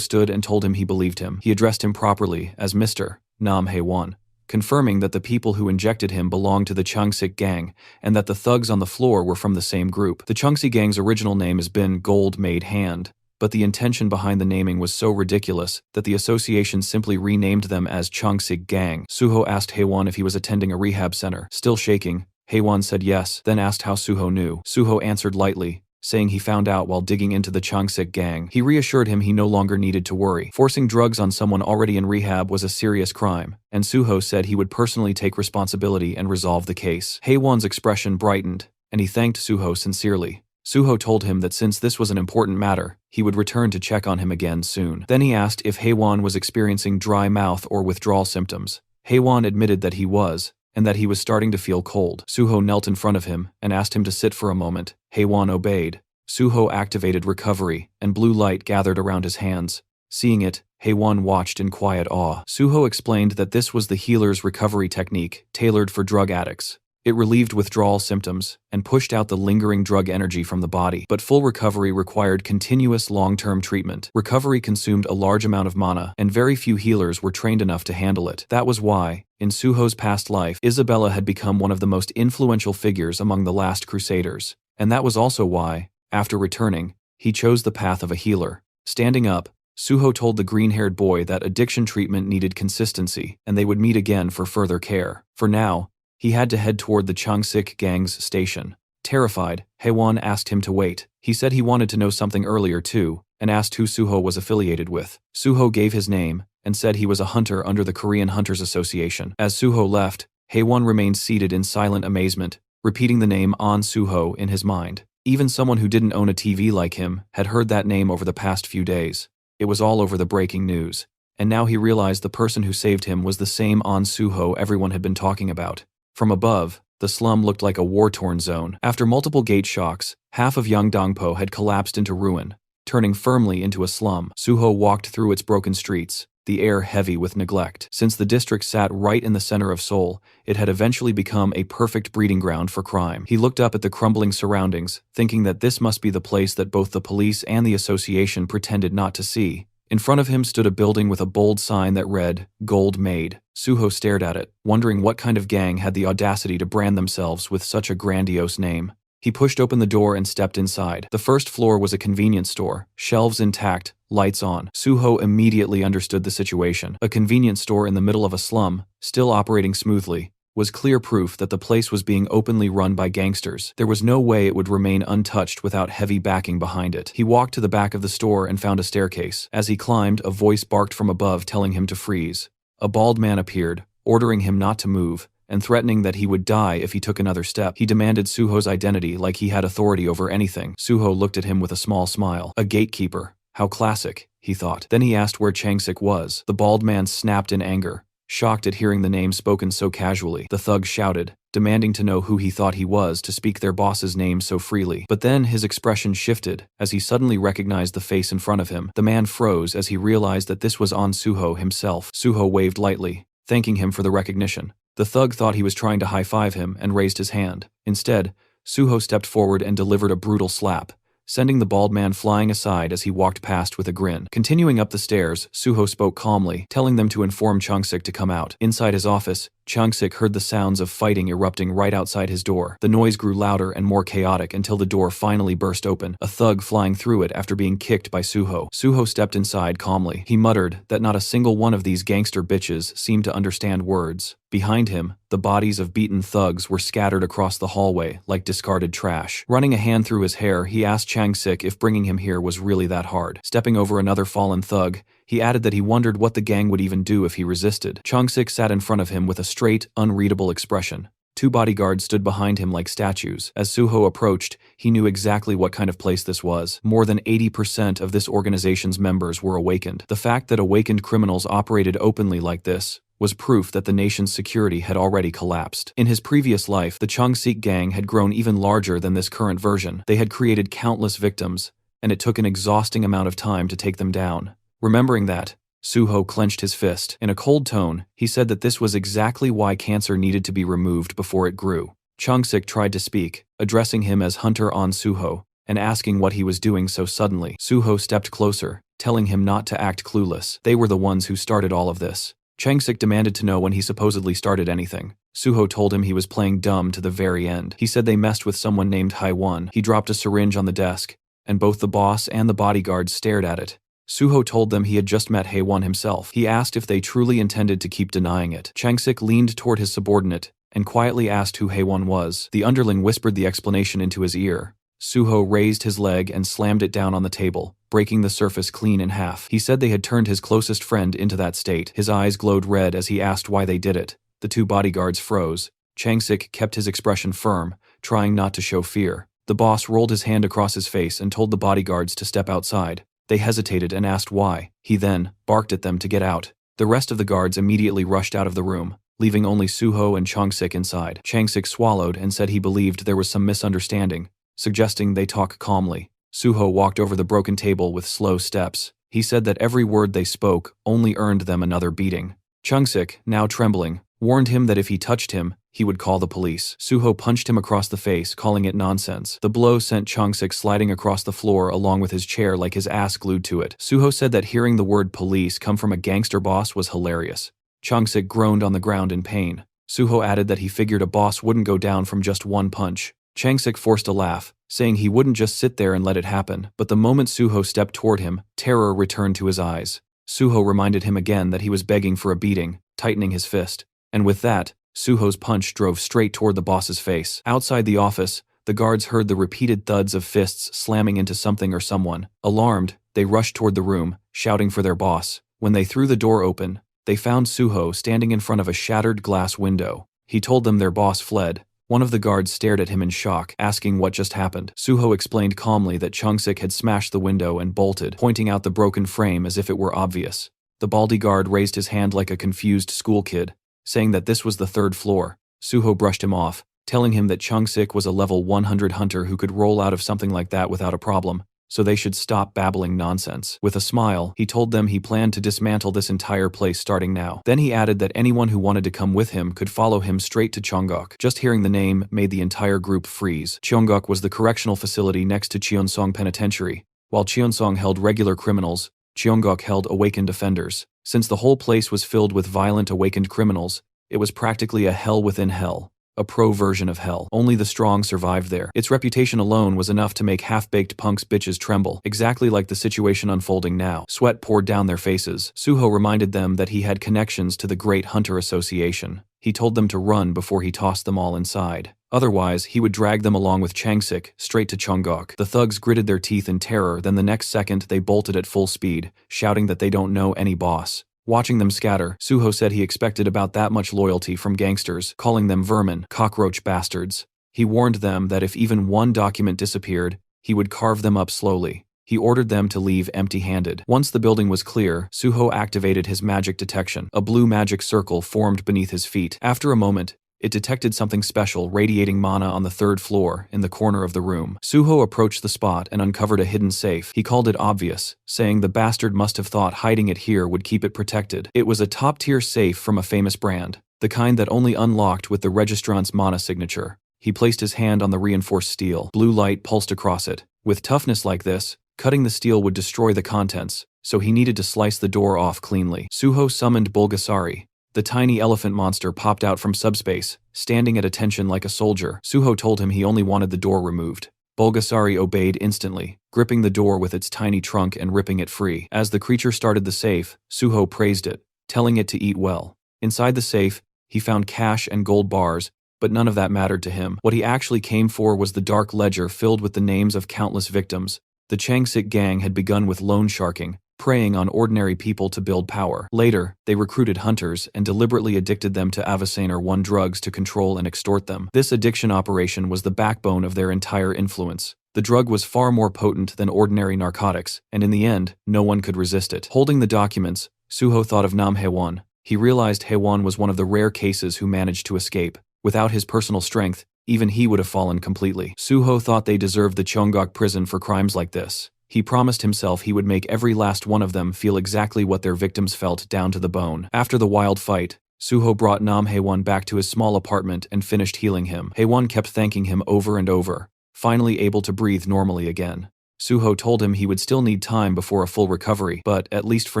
A: stood and told him he believed him. He addressed him properly as Mr. Nam Haewon, confirming that the people who injected him belonged to the Changsik gang, and that the thugs on the floor were from the same group. The Changsik gang's original name has been Gold Made Hand, but the intention behind the naming was so ridiculous that the association simply renamed them as Changsik Gang. Suho asked Haewon if he was attending a rehab center. Still shaking, Haewon said yes, then asked how Suho knew. Suho answered lightly, saying he found out while digging into the Changsik Gang. He reassured him he no longer needed to worry. Forcing drugs on someone already in rehab was a serious crime, and Suho said he would personally take responsibility and resolve the case. Haewon's expression brightened, and he thanked Suho sincerely. Suho told him that since this was an important matter, he would return to check on him again soon. Then he asked if Haewon was experiencing dry mouth or withdrawal symptoms. Haewon admitted that he was, and that he was starting to feel cold. Suho knelt in front of him and asked him to sit for a moment. Haewon obeyed. Suho activated recovery, and blue light gathered around his hands. Seeing it, Haewon watched in quiet awe. Suho explained that this was the healer's recovery technique, tailored for drug addicts. It relieved withdrawal symptoms and pushed out the lingering drug energy from the body. But full recovery required continuous long-term treatment. Recovery consumed a large amount of mana, and very few healers were trained enough to handle it. That was why, in Suho's past life, Isabella had become one of the most influential figures among the last Crusaders. And that was also why, after returning, he chose the path of a healer. Standing up, Suho told the green-haired boy that addiction treatment needed consistency, and they would meet again for further care. For now, he had to head toward the Changsik gang's station. Terrified, Haewon asked him to wait. He said he wanted to know something earlier too, and asked who Suho was affiliated with. Suho gave his name, and said he was a hunter under the Korean Hunters Association. As Suho left, Haewon remained seated in silent amazement, repeating the name An Suho in his mind. Even someone who didn't own a TV like him had heard that name over the past few days. It was all over the breaking news. and now he realized the person who saved him was the same An Suho everyone had been talking about. From above, the slum looked like a war-torn zone. After multiple gate shocks, half of Yangdongpo had collapsed into ruin, turning firmly into a slum. Suho walked through its broken streets, the air heavy with neglect. Since the district sat right in the center of Seoul, it had eventually become a perfect breeding ground for crime. He looked up at the crumbling surroundings, thinking that this must be the place that both the police and the association pretended not to see. In front of him stood a building with a bold sign that read, "Gold Made." Suho stared at it, wondering what kind of gang had the audacity to brand themselves with such a grandiose name. He pushed open the door and stepped inside. The first floor was a convenience store, shelves intact, lights on. Suho immediately understood the situation. A convenience store in the middle of a slum, still operating smoothly, was clear proof that the place was being openly run by gangsters. There was no way it would remain untouched without heavy backing behind it. He walked to the back of the store and found a staircase. As he climbed, a voice barked from above telling him to freeze. A bald man appeared, ordering him not to move, and threatening that he would die if he took another step. He demanded Suho's identity like he had authority over anything. Suho looked at him with a small smile. A gatekeeper. How classic, he thought. Then he asked where Changsik was. The bald man snapped in anger, shocked at hearing the name spoken so casually. The thug shouted, demanding to know who he thought he was to speak their boss's name so freely. But then his expression shifted as he suddenly recognized the face in front of him. The man froze as he realized that this was An Suho himself. Suho waved lightly, thanking him for the recognition. The thug thought he was trying to high-five him and raised his hand. Instead, Suho stepped forward and delivered a brutal slap, sending the bald man flying aside as he walked past with a grin. Continuing up the stairs, Suho spoke calmly, telling them to inform Changsik to come out. Inside his office, Changsik heard the sounds of fighting erupting right outside his door. The noise grew louder and more chaotic until the door finally burst open, a thug flying through it after being kicked by Suho. Suho stepped inside calmly. He muttered that not a single one of these gangster bitches seemed to understand words. Behind him, the bodies of beaten thugs were scattered across the hallway like discarded trash. Running a hand through his hair, he asked Changsik if bringing him here was really that hard. Stepping over another fallen thug, he added that he wondered what the gang would even do if he resisted. Changsik sat in front of him with a straight, unreadable expression. Two bodyguards stood behind him like statues. As Suho approached, he knew exactly what kind of place this was. More than 80% of this organization's members were awakened. The fact that awakened criminals operated openly like this was proof that the nation's security had already collapsed. In his previous life, the Changsik gang had grown even larger than this current version. They had created countless victims, and it took an exhausting amount of time to take them down. Remembering that, Suho clenched his fist. In a cold tone, he said that this was exactly why cancer needed to be removed before it grew. Changsik tried to speak, addressing him as Hunter An Suho, and asking what he was doing so suddenly. Suho stepped closer, telling him not to act clueless. They were the ones who started all of this. Changsik demanded to know when he supposedly started anything. Suho told him he was playing dumb to the very end. He said they messed with someone named Haiwon. He dropped a syringe on the desk, and both the boss and the bodyguards stared at it. Suho told them he had just met Haiwon himself. He asked if they truly intended to keep denying it. Changsik leaned toward his subordinate and quietly asked who Haiwon was. The underling whispered the explanation into his ear. Suho raised his leg and slammed it down on the table, breaking the surface clean in half. He said they had turned his closest friend into that state. His eyes glowed red as he asked why they did it. The two bodyguards froze. Changsik kept his expression firm, trying not to show fear. The boss rolled his hand across his face and told the bodyguards to step outside. They hesitated and asked why. He then barked at them to get out. The rest of the guards immediately rushed out of the room, leaving only Suho and Changsik inside. Changsik swallowed and said he believed there was some misunderstanding, suggesting they talk calmly. Suho walked over the broken table with slow steps. He said that every word they spoke only earned them another beating. Changsik, now trembling, warned him that if he touched him, he would call the police. Suho punched him across the face, calling it nonsense. The blow sent Changsik sliding across the floor along with his chair like his ass glued to it. Suho said that hearing the word police come from a gangster boss was hilarious. Changsik groaned on the ground in pain. Suho added that he figured a boss wouldn't go down from just one punch. Changsik forced a laugh, saying he wouldn't just sit there and let it happen. But the moment Suho stepped toward him, terror returned to his eyes. Suho reminded him again that he was begging for a beating, tightening his fist. And with that, Suho's punch drove straight toward the boss's face. Outside the office, the guards heard the repeated thuds of fists slamming into something or someone. Alarmed, they rushed toward the room, shouting for their boss. When they threw the door open, they found Suho standing in front of a shattered glass window. He told them their boss fled. One of the guards stared at him in shock, asking what just happened. Suho explained calmly that Changsik had smashed the window and bolted, pointing out the broken frame as if it were obvious. The baldy guard raised his hand like a confused school kid, saying that this was the 3rd floor. Suho brushed him off, telling him that Chung-sik was a level 100 hunter who could roll out of something like that without a problem, so they should stop babbling nonsense. With a smile, he told them he planned to dismantle this entire place starting now. Then he added that anyone who wanted to come with him could follow him straight to Cheongok. Just hearing the name made the entire group freeze. Cheongok was the correctional facility next to Cheonsong Penitentiary. While Cheonsong held regular criminals, Cheongok held awakened offenders. Since the whole place was filled with violent awakened criminals, it was practically a hell within hell. A pro version of hell. Only the strong survived there. Its reputation alone was enough to make half-baked punks bitches tremble, exactly like the situation unfolding now. Sweat poured down their faces. Suho reminded them that he had connections to the Great Hunter Association. He told them to run before he tossed them all inside. Otherwise, he would drag them along with Changsik straight to Cheongok. The thugs gritted their teeth in terror, then the next second they bolted at full speed, shouting that they don't know any boss. Watching them scatter, Suho said he expected about that much loyalty from gangsters, calling them vermin, cockroach bastards. He warned them that if even one document disappeared, he would carve them up slowly. He ordered them to leave empty-handed. Once the building was clear, Suho activated his magic detection. A blue magic circle formed beneath his feet. After a moment, it detected something special radiating mana on the 3rd floor, in the corner of the room. Suho approached the spot and uncovered a hidden safe. He called it obvious, saying the bastard must have thought hiding it here would keep it protected. It was a top-tier safe from a famous brand, the kind that only unlocked with the registrant's mana signature. He placed his hand on the reinforced steel. Blue light pulsed across it. With toughness like this, cutting the steel would destroy the contents, so he needed to slice the door off cleanly. Suho summoned Bulgasari. The tiny elephant monster popped out from subspace, standing at attention like a soldier. Suho told him he only wanted the door removed. Bulgasari obeyed instantly, gripping the door with its tiny trunk and ripping it free. As the creature started the safe, Suho praised it, telling it to eat well. Inside the safe, he found cash and gold bars, but none of that mattered to him. What he actually came for was the dark ledger filled with the names of countless victims. The Changsik gang had begun with loan sharking, preying on ordinary people to build power. Later, they recruited hunters and deliberately addicted them to Avasaner 1 drugs to control and extort them. This addiction operation was the backbone of their entire influence. The drug was far more potent than ordinary narcotics, and in the end, no one could resist it. Holding the documents, Suho thought of Nam Haewon. He realized Haewon was one of the rare cases who managed to escape. Without his personal strength, even he would have fallen completely. Suho thought they deserved the Cheongok prison for crimes like this. He promised himself he would make every last one of them feel exactly what their victims felt down to the bone. After the wild fight, Suho brought Nam Haewon back to his small apartment and finished healing him. Haewon kept thanking him over and over, finally able to breathe normally again. Suho told him he would still need time before a full recovery, but at least for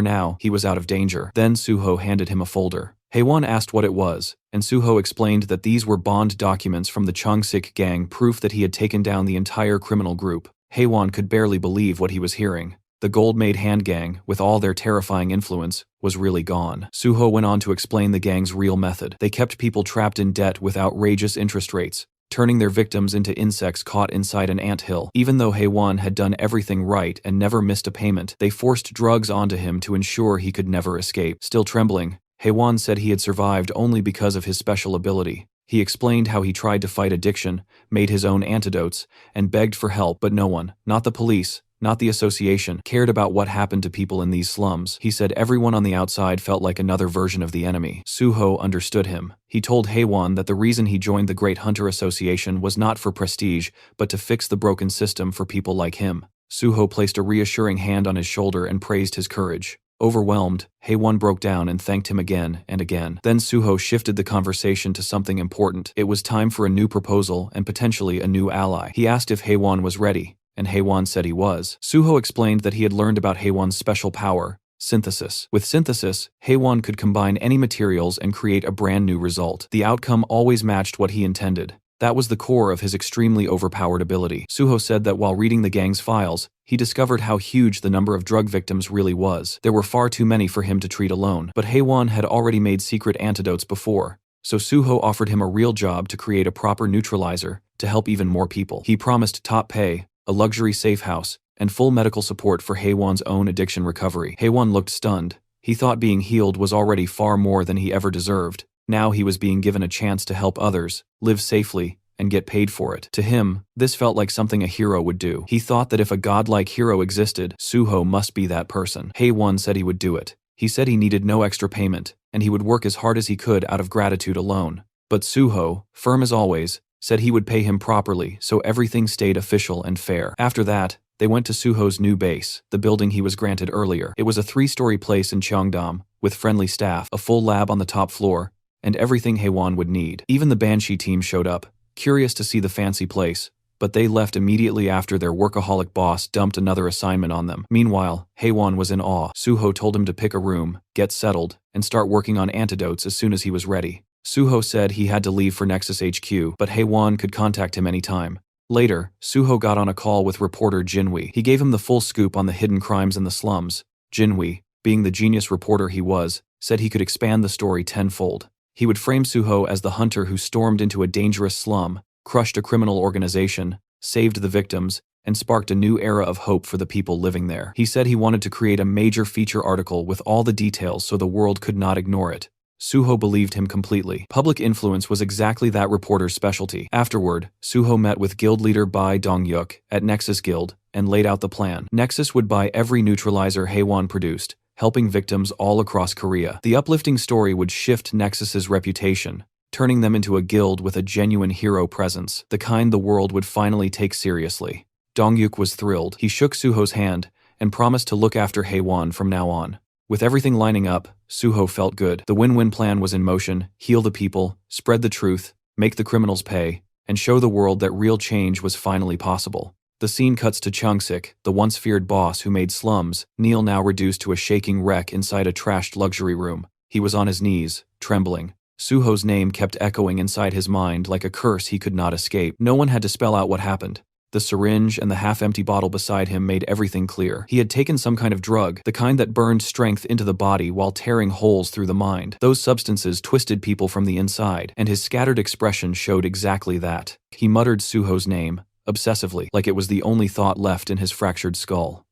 A: now, he was out of danger. Then Suho handed him a folder. Haewon asked what it was, and Suho explained that these were bond documents from the Changsik gang, proof that he had taken down the entire criminal group. Haewon could barely believe what he was hearing. The gold-made hand gang, with all their terrifying influence, was really gone. Suho went on to explain the gang's real method. They kept people trapped in debt with outrageous interest rates, turning their victims into insects caught inside an anthill. Even though Haewon had done everything right and never missed a payment, they forced drugs onto him to ensure he could never escape. Still trembling, Haewon said he had survived only because of his special ability. He explained how he tried to fight addiction, made his own antidotes, and begged for help, but no one, not the police, not the association, cared about what happened to people in these slums. He said everyone on the outside felt like another version of the enemy. Suho understood him. He told Haewon that the reason he joined the Great Hunter Association was not for prestige, but to fix the broken system for people like him. Suho placed a reassuring hand on his shoulder and praised his courage. Overwhelmed, Haewon broke down and thanked him again and again. Then Suho shifted the conversation to something important. It was time for a new proposal and potentially a new ally. He asked if Haewon was ready, and Haewon said he was. Suho explained that he had learned about Haewon's special power, synthesis. With synthesis, Haewon could combine any materials and create a brand new result. The outcome always matched what he intended. That was the core of his extremely overpowered ability. Suho said that while reading the gang's files, he discovered how huge the number of drug victims really was. There were far too many for him to treat alone, but Haewon had already made secret antidotes before, so Suho offered him a real job to create a proper neutralizer to help even more people. He promised top pay, a luxury safe house, and full medical support for Haewon's own addiction recovery. Haewon looked stunned. He thought being healed was already far more than he ever deserved. Now he was being given a chance to help others, live safely, and get paid for it. To him, this felt like something a hero would do. He thought that if a godlike hero existed, Suho must be that person. Haewon said he would do it. He said he needed no extra payment, and he would work as hard as he could out of gratitude alone. But Suho, firm as always, said he would pay him properly, so everything stayed official and fair. After that, they went to Suho's new base, the building he was granted earlier. It was a 3-story place in Cheongdam, with friendly staff, a full lab on the top floor, and everything Haewon would need. Even the Banshee team showed up, curious to see the fancy place, but they left immediately after their workaholic boss dumped another assignment on them. Meanwhile, Haewon was in awe. Suho told him to pick a room, get settled, and start working on antidotes as soon as he was ready. Suho said he had to leave for Nexus HQ, but Haewon could contact him anytime. Later, Suho got on a call with reporter Jinwi. He gave him the full scoop on the hidden crimes in the slums. Jinwi, being the genius reporter he was, said he could expand the story tenfold. He would frame Suho as the hunter who stormed into a dangerous slum, crushed a criminal organization, saved the victims, and sparked a new era of hope for the people living there. He said he wanted to create a major feature article with all the details so the world could not ignore it. Suho believed him completely. Public influence was exactly that reporter's specialty. Afterward, Suho met with guild leader Bai Dong-yuk at Nexus Guild and laid out the plan. Nexus would buy every neutralizer Haewon produced, helping victims all across Korea. The uplifting story would shift Nexus's reputation, turning them into a guild with a genuine hero presence, the kind the world would finally take seriously. Dong-yuk was thrilled. He shook Suho's hand and promised to look after Haewon from now on. With everything lining up, Suho felt good. The win-win plan was in motion: heal the people, spread the truth, make the criminals pay, and show the world that real change was finally possible. The scene cuts to Chung-sik, the once feared boss who made slums, Neil now reduced to a shaking wreck inside a trashed luxury room. He was on his knees, trembling. Suho's name kept echoing inside his mind like a curse he could not escape. No one had to spell out what happened. The syringe and the half-empty bottle beside him made everything clear. He had taken some kind of drug, the kind that burned strength into the body while tearing holes through the mind. Those substances twisted people from the inside, and his scattered expression showed exactly that. He muttered Suho's name, obsessively, like it was the only thought left in his fractured skull.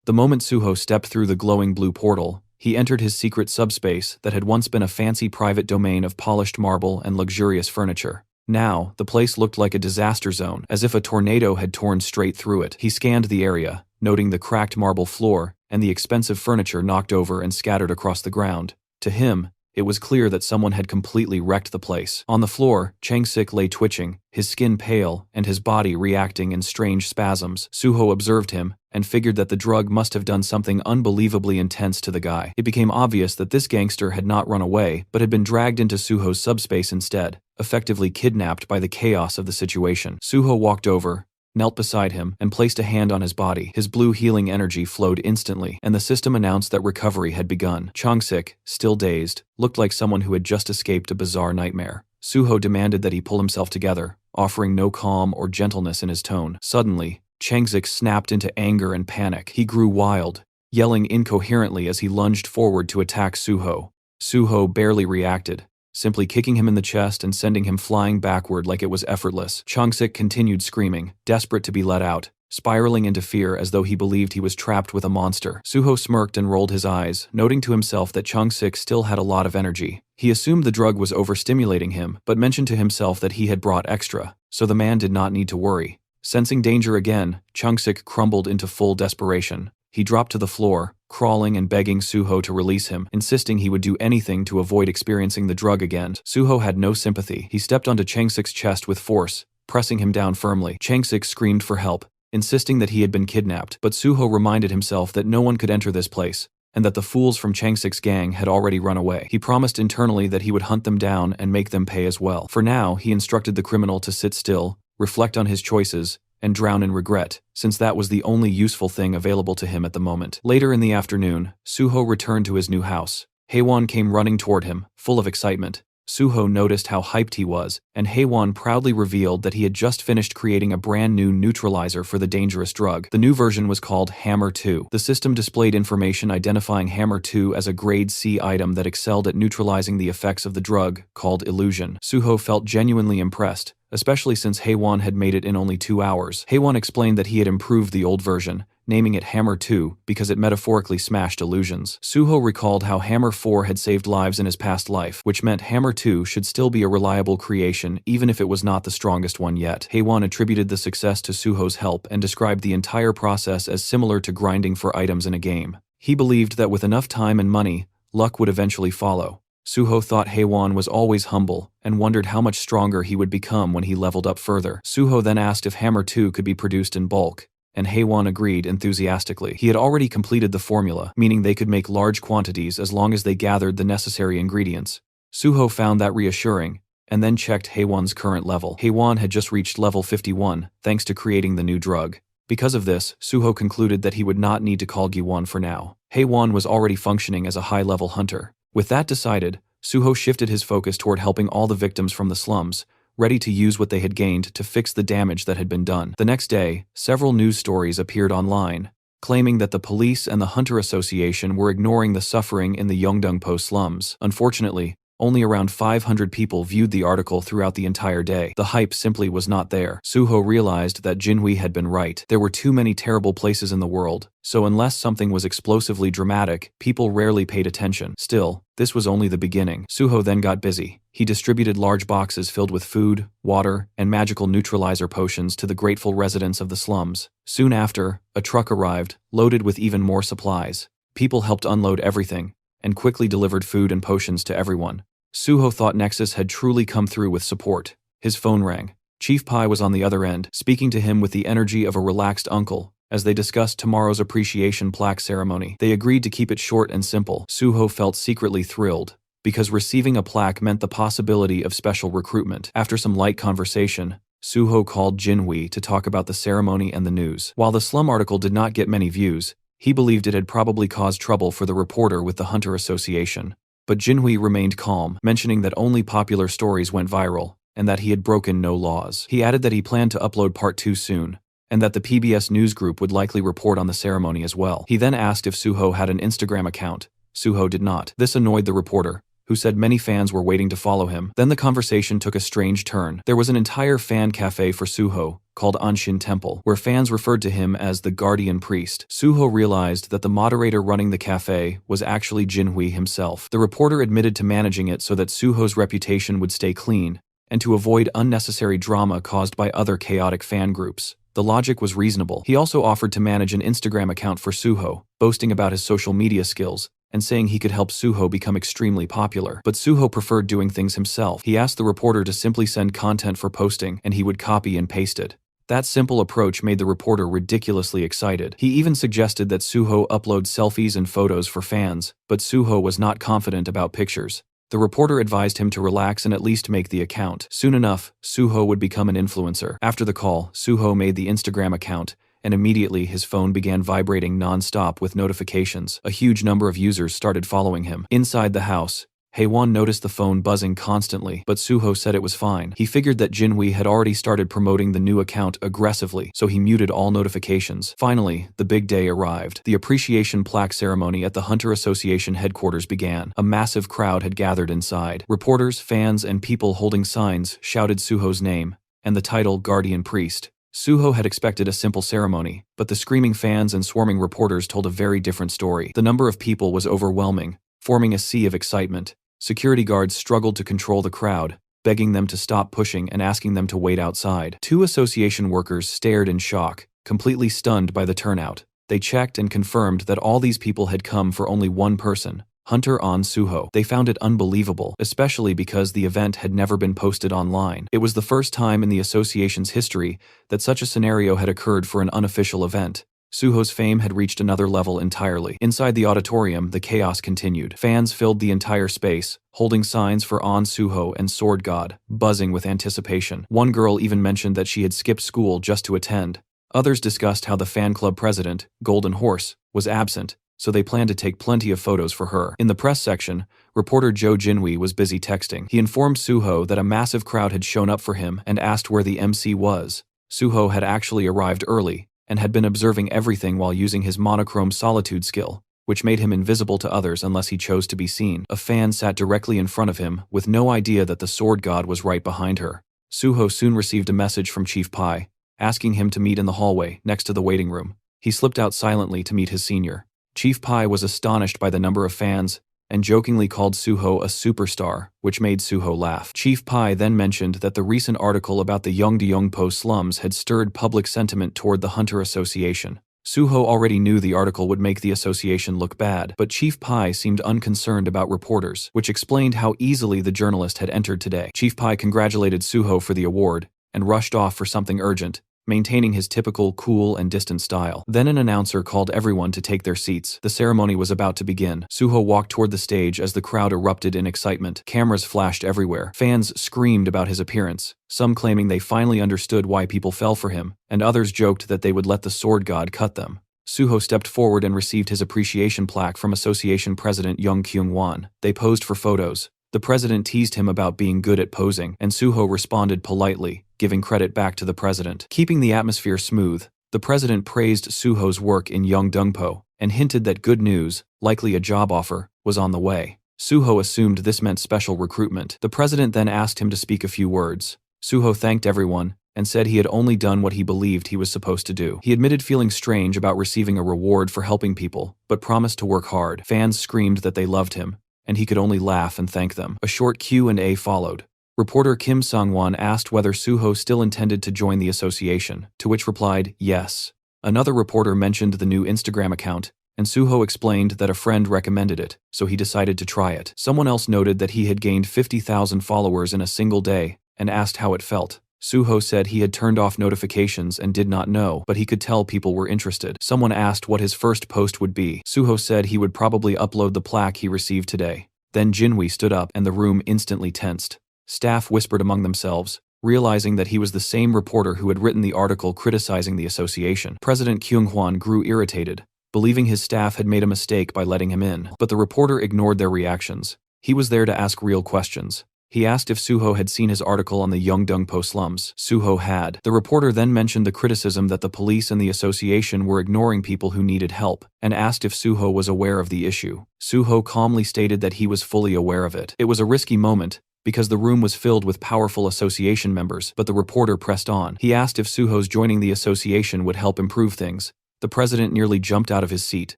A: The moment Suho stepped through the glowing blue portal, he entered his secret subspace that had once been a fancy private domain of polished marble and luxurious furniture. Now, the place looked like a disaster zone, as if a tornado had torn straight through it. He scanned the area, noting the cracked marble floor and the expensive furniture knocked over and scattered across the ground. To him, it was clear that someone had completely wrecked the place. On the floor, Chung-sik lay twitching, his skin pale and his body reacting in strange spasms. Suho observed him and figured that the drug must have done something unbelievably intense to the guy. It became obvious that this gangster had not run away, but had been dragged into Suho's subspace instead, effectively kidnapped by the chaos of the situation. Suho walked over, knelt beside him, and placed a hand on his body. His blue healing energy flowed instantly, and the system announced that recovery had begun. Chung-sik, still dazed, looked like someone who had just escaped a bizarre nightmare. Suho demanded that he pull himself together, offering no calm or gentleness in his tone. Suddenly, Chung-sik snapped into anger and panic. He grew wild, yelling incoherently as he lunged forward to attack Suho. Suho barely reacted, simply kicking him in the chest and sending him flying backward like it was effortless. Chung-sik continued screaming, desperate to be let out, spiraling into fear as though he believed he was trapped with a monster. Suho smirked and rolled his eyes, noting to himself that Chung-sik still had a lot of energy. He assumed the drug was overstimulating him, but mentioned to himself that he had brought extra, so the man did not need to worry. Sensing danger again, Chung-sik crumbled into full desperation. He dropped to the floor, crawling and begging Suho to release him, insisting he would do anything to avoid experiencing the drug again. Suho had no sympathy. He stepped onto Chung-sik's chest with force, pressing him down firmly. Chung-sik screamed for help, insisting that he had been kidnapped, but Suho reminded himself that no one could enter this place, and that the fools from Chung-sik's gang had already run away. He promised internally that he would hunt them down and make them pay as well. For now, he instructed the criminal to sit still, reflect on his choices, and drown in regret, since that was the only useful thing available to him at the moment. Later in the afternoon, Suho returned to his new house. Haewon came running toward him, full of excitement. Suho noticed how hyped he was, and Haewon proudly revealed that he had just finished creating a brand new neutralizer for the dangerous drug. The new version was called Hammer 2. The system displayed information identifying Hammer 2 as a grade C item that excelled at neutralizing the effects of the drug, called illusion. Suho felt genuinely impressed, especially since Haewon had made it in only 2 hours. Haewon explained that he had improved the old version, naming it Hammer 2 because it metaphorically smashed illusions. Suho recalled how Hammer 4 had saved lives in his past life, which meant Hammer 2 should still be a reliable creation even if it was not the strongest one yet. Haewon attributed the success to Suho's help and described the entire process as similar to grinding for items in a game. He believed that with enough time and money, luck would eventually follow. Suho thought Haewon was always humble and wondered how much stronger he would become when he leveled up further. Suho then asked if Hammer 2 could be produced in bulk, and Haewon agreed enthusiastically. He had already completed the formula, meaning they could make large quantities as long as they gathered the necessary ingredients. Suho found that reassuring, and then checked Haewon's current level. Haewon had just reached level 51, thanks to creating the new drug. Because of this, Suho concluded that he would not need to call Giwon for now. Haewon was already functioning as a high-level hunter. With that decided, Suho shifted his focus toward helping all the victims from the slums, ready to use what they had gained to fix the damage that had been done. The next day, several news stories appeared online, claiming that the police and the Hunter Association were ignoring the suffering in the Yeongdeungpo slums. Unfortunately, only around 500 people viewed the article throughout the entire day. The hype simply was not there. Suho realized that Jinhui had been right. There were too many terrible places in the world, so unless something was explosively dramatic, people rarely paid attention. Still, this was only the beginning. Suho then got busy. He distributed large boxes filled with food, water, and magical neutralizer potions to the grateful residents of the slums. Soon after, a truck arrived, loaded with even more supplies. People helped unload everything, and quickly delivered food and potions to everyone. Suho thought Nexus had truly come through with support. His phone rang. Chief Pai was on the other end, speaking to him with the energy of a relaxed uncle, as they discussed tomorrow's appreciation plaque ceremony. They agreed to keep it short and simple. Suho felt secretly thrilled, because receiving a plaque meant the possibility of special recruitment. After some light conversation, Suho called Jinhui to talk about the ceremony and the news. While the slum article did not get many views, he believed it had probably caused trouble for the reporter with the Hunter Association. But Jinhui remained calm, mentioning that only popular stories went viral, and that he had broken no laws. He added that he planned to upload part 2 soon, and that the PBS news group would likely report on the ceremony as well. He then asked if Suho had an Instagram account. Suho did not. This annoyed the reporter, who said many fans were waiting to follow him. Then the conversation took a strange turn. There was an entire fan cafe for Suho, called Anshin Temple, where fans referred to him as the Guardian Priest. Suho realized that the moderator running the cafe was actually Jinhui himself. The reporter admitted to managing it so that Suho's reputation would stay clean, and to avoid unnecessary drama caused by other chaotic fan groups. The logic was reasonable. He also offered to manage an Instagram account for Suho, boasting about his social media skills, and saying he could help Suho become extremely popular. But Suho preferred doing things himself. He asked the reporter to simply send content for posting, and he would copy and paste it. That simple approach made the reporter ridiculously excited. He even suggested that Suho upload selfies and photos for fans, but Suho was not confident about pictures. The reporter advised him to relax and at least make the account. Soon enough, Suho would become an influencer. After the call, Suho made the Instagram account, and immediately his phone began vibrating non-stop with notifications. A huge number of users started following him. Inside the house, Haewon noticed the phone buzzing constantly, but Suho said it was fine. He figured that Jinhui had already started promoting the new account aggressively, so he muted all notifications. Finally, the big day arrived. The appreciation plaque ceremony at the Hunter Association headquarters began. A massive crowd had gathered inside. Reporters, fans, and people holding signs shouted Suho's name, and the title Guardian Priest. Suho had expected a simple ceremony, but the screaming fans and swarming reporters told a very different story. The number of people was overwhelming, forming a sea of excitement. Security guards struggled to control the crowd, begging them to stop pushing and asking them to wait outside. 2 association workers stared in shock, completely stunned by the turnout. They checked and confirmed that all these people had come for only one person, Hunter on Suho. They found it unbelievable, especially because the event had never been posted online. It was the first time in the association's history that such a scenario had occurred for an unofficial event. Suho's fame had reached another level entirely. Inside the auditorium, the chaos continued. Fans filled the entire space, holding signs for On Suho and Sword God, buzzing with anticipation. One girl even mentioned that she had skipped school just to attend. Others discussed how the fan club president, Golden Horse, was absent, so they planned to take plenty of photos for her. In the press section, reporter Jo Jinhui was busy texting. He informed Suho that a massive crowd had shown up for him and asked where the MC was. Suho had actually arrived early, and had been observing everything while using his monochrome solitude skill, which made him invisible to others unless he chose to be seen. A fan sat directly in front of him, with no idea that the sword god was right behind her. Suho soon received a message from Chief Pai, asking him to meet in the hallway, next to the waiting room. He slipped out silently to meet his senior. Chief Pai was astonished by the number of fans, and jokingly called Suho a superstar, which made Suho laugh. Chief Pai then mentioned that the recent article about the Yeongdeungpo slums had stirred public sentiment toward the Hunter Association. Suho already knew the article would make the association look bad, but Chief Pai seemed unconcerned about reporters, which explained how easily the journalist had entered today. Chief Pai congratulated Suho for the award and rushed off for something urgent, maintaining his typical cool and distant style. Then an announcer called everyone to take their seats. The ceremony was about to begin. Suho walked toward the stage as the crowd erupted in excitement. Cameras flashed everywhere. Fans screamed about his appearance, some claiming they finally understood why people fell for him, and others joked that they would let the sword god cut them. Suho stepped forward and received his appreciation plaque from Association President Young Kyung-won. They posed for photos. The president teased him about being good at posing, and Suho responded politely, giving credit back to the president. Keeping the atmosphere smooth, the president praised Suho's work in Yeongdeungpo and hinted that good news, likely a job offer, was on the way. Suho assumed this meant special recruitment. The president then asked him to speak a few words. Suho thanked everyone and said he had only done what he believed he was supposed to do. He admitted feeling strange about receiving a reward for helping people, but promised to work hard. Fans screamed that they loved him, and he could only laugh and thank them. A short Q&A followed. Reporter Kim Sang-won asked whether Suho still intended to join the association, to which replied, yes. Another reporter mentioned the new Instagram account, and Suho explained that a friend recommended it, so he decided to try it. Someone else noted that he had gained 50,000 followers in a single day, and asked how it felt. Suho said he had turned off notifications and did not know, but he could tell people were interested. Someone asked what his first post would be. Suho said he would probably upload the plaque he received today. Then Jinwi stood up and the room instantly tensed. Staff whispered among themselves, realizing that he was the same reporter who had written the article criticizing the association. President Kyung-hwan grew irritated, believing his staff had made a mistake by letting him in. But the reporter ignored their reactions. He was there to ask real questions. He asked if Suho had seen his article on the Yeongdeungpo slums. Suho had. The reporter then mentioned the criticism that the police and the association were ignoring people who needed help, and asked if Suho was aware of the issue. Suho calmly stated that he was fully aware of it. It was a risky moment, because the room was filled with powerful association members, but the reporter pressed on. He asked if Suho's joining the association would help improve things. The president nearly jumped out of his seat,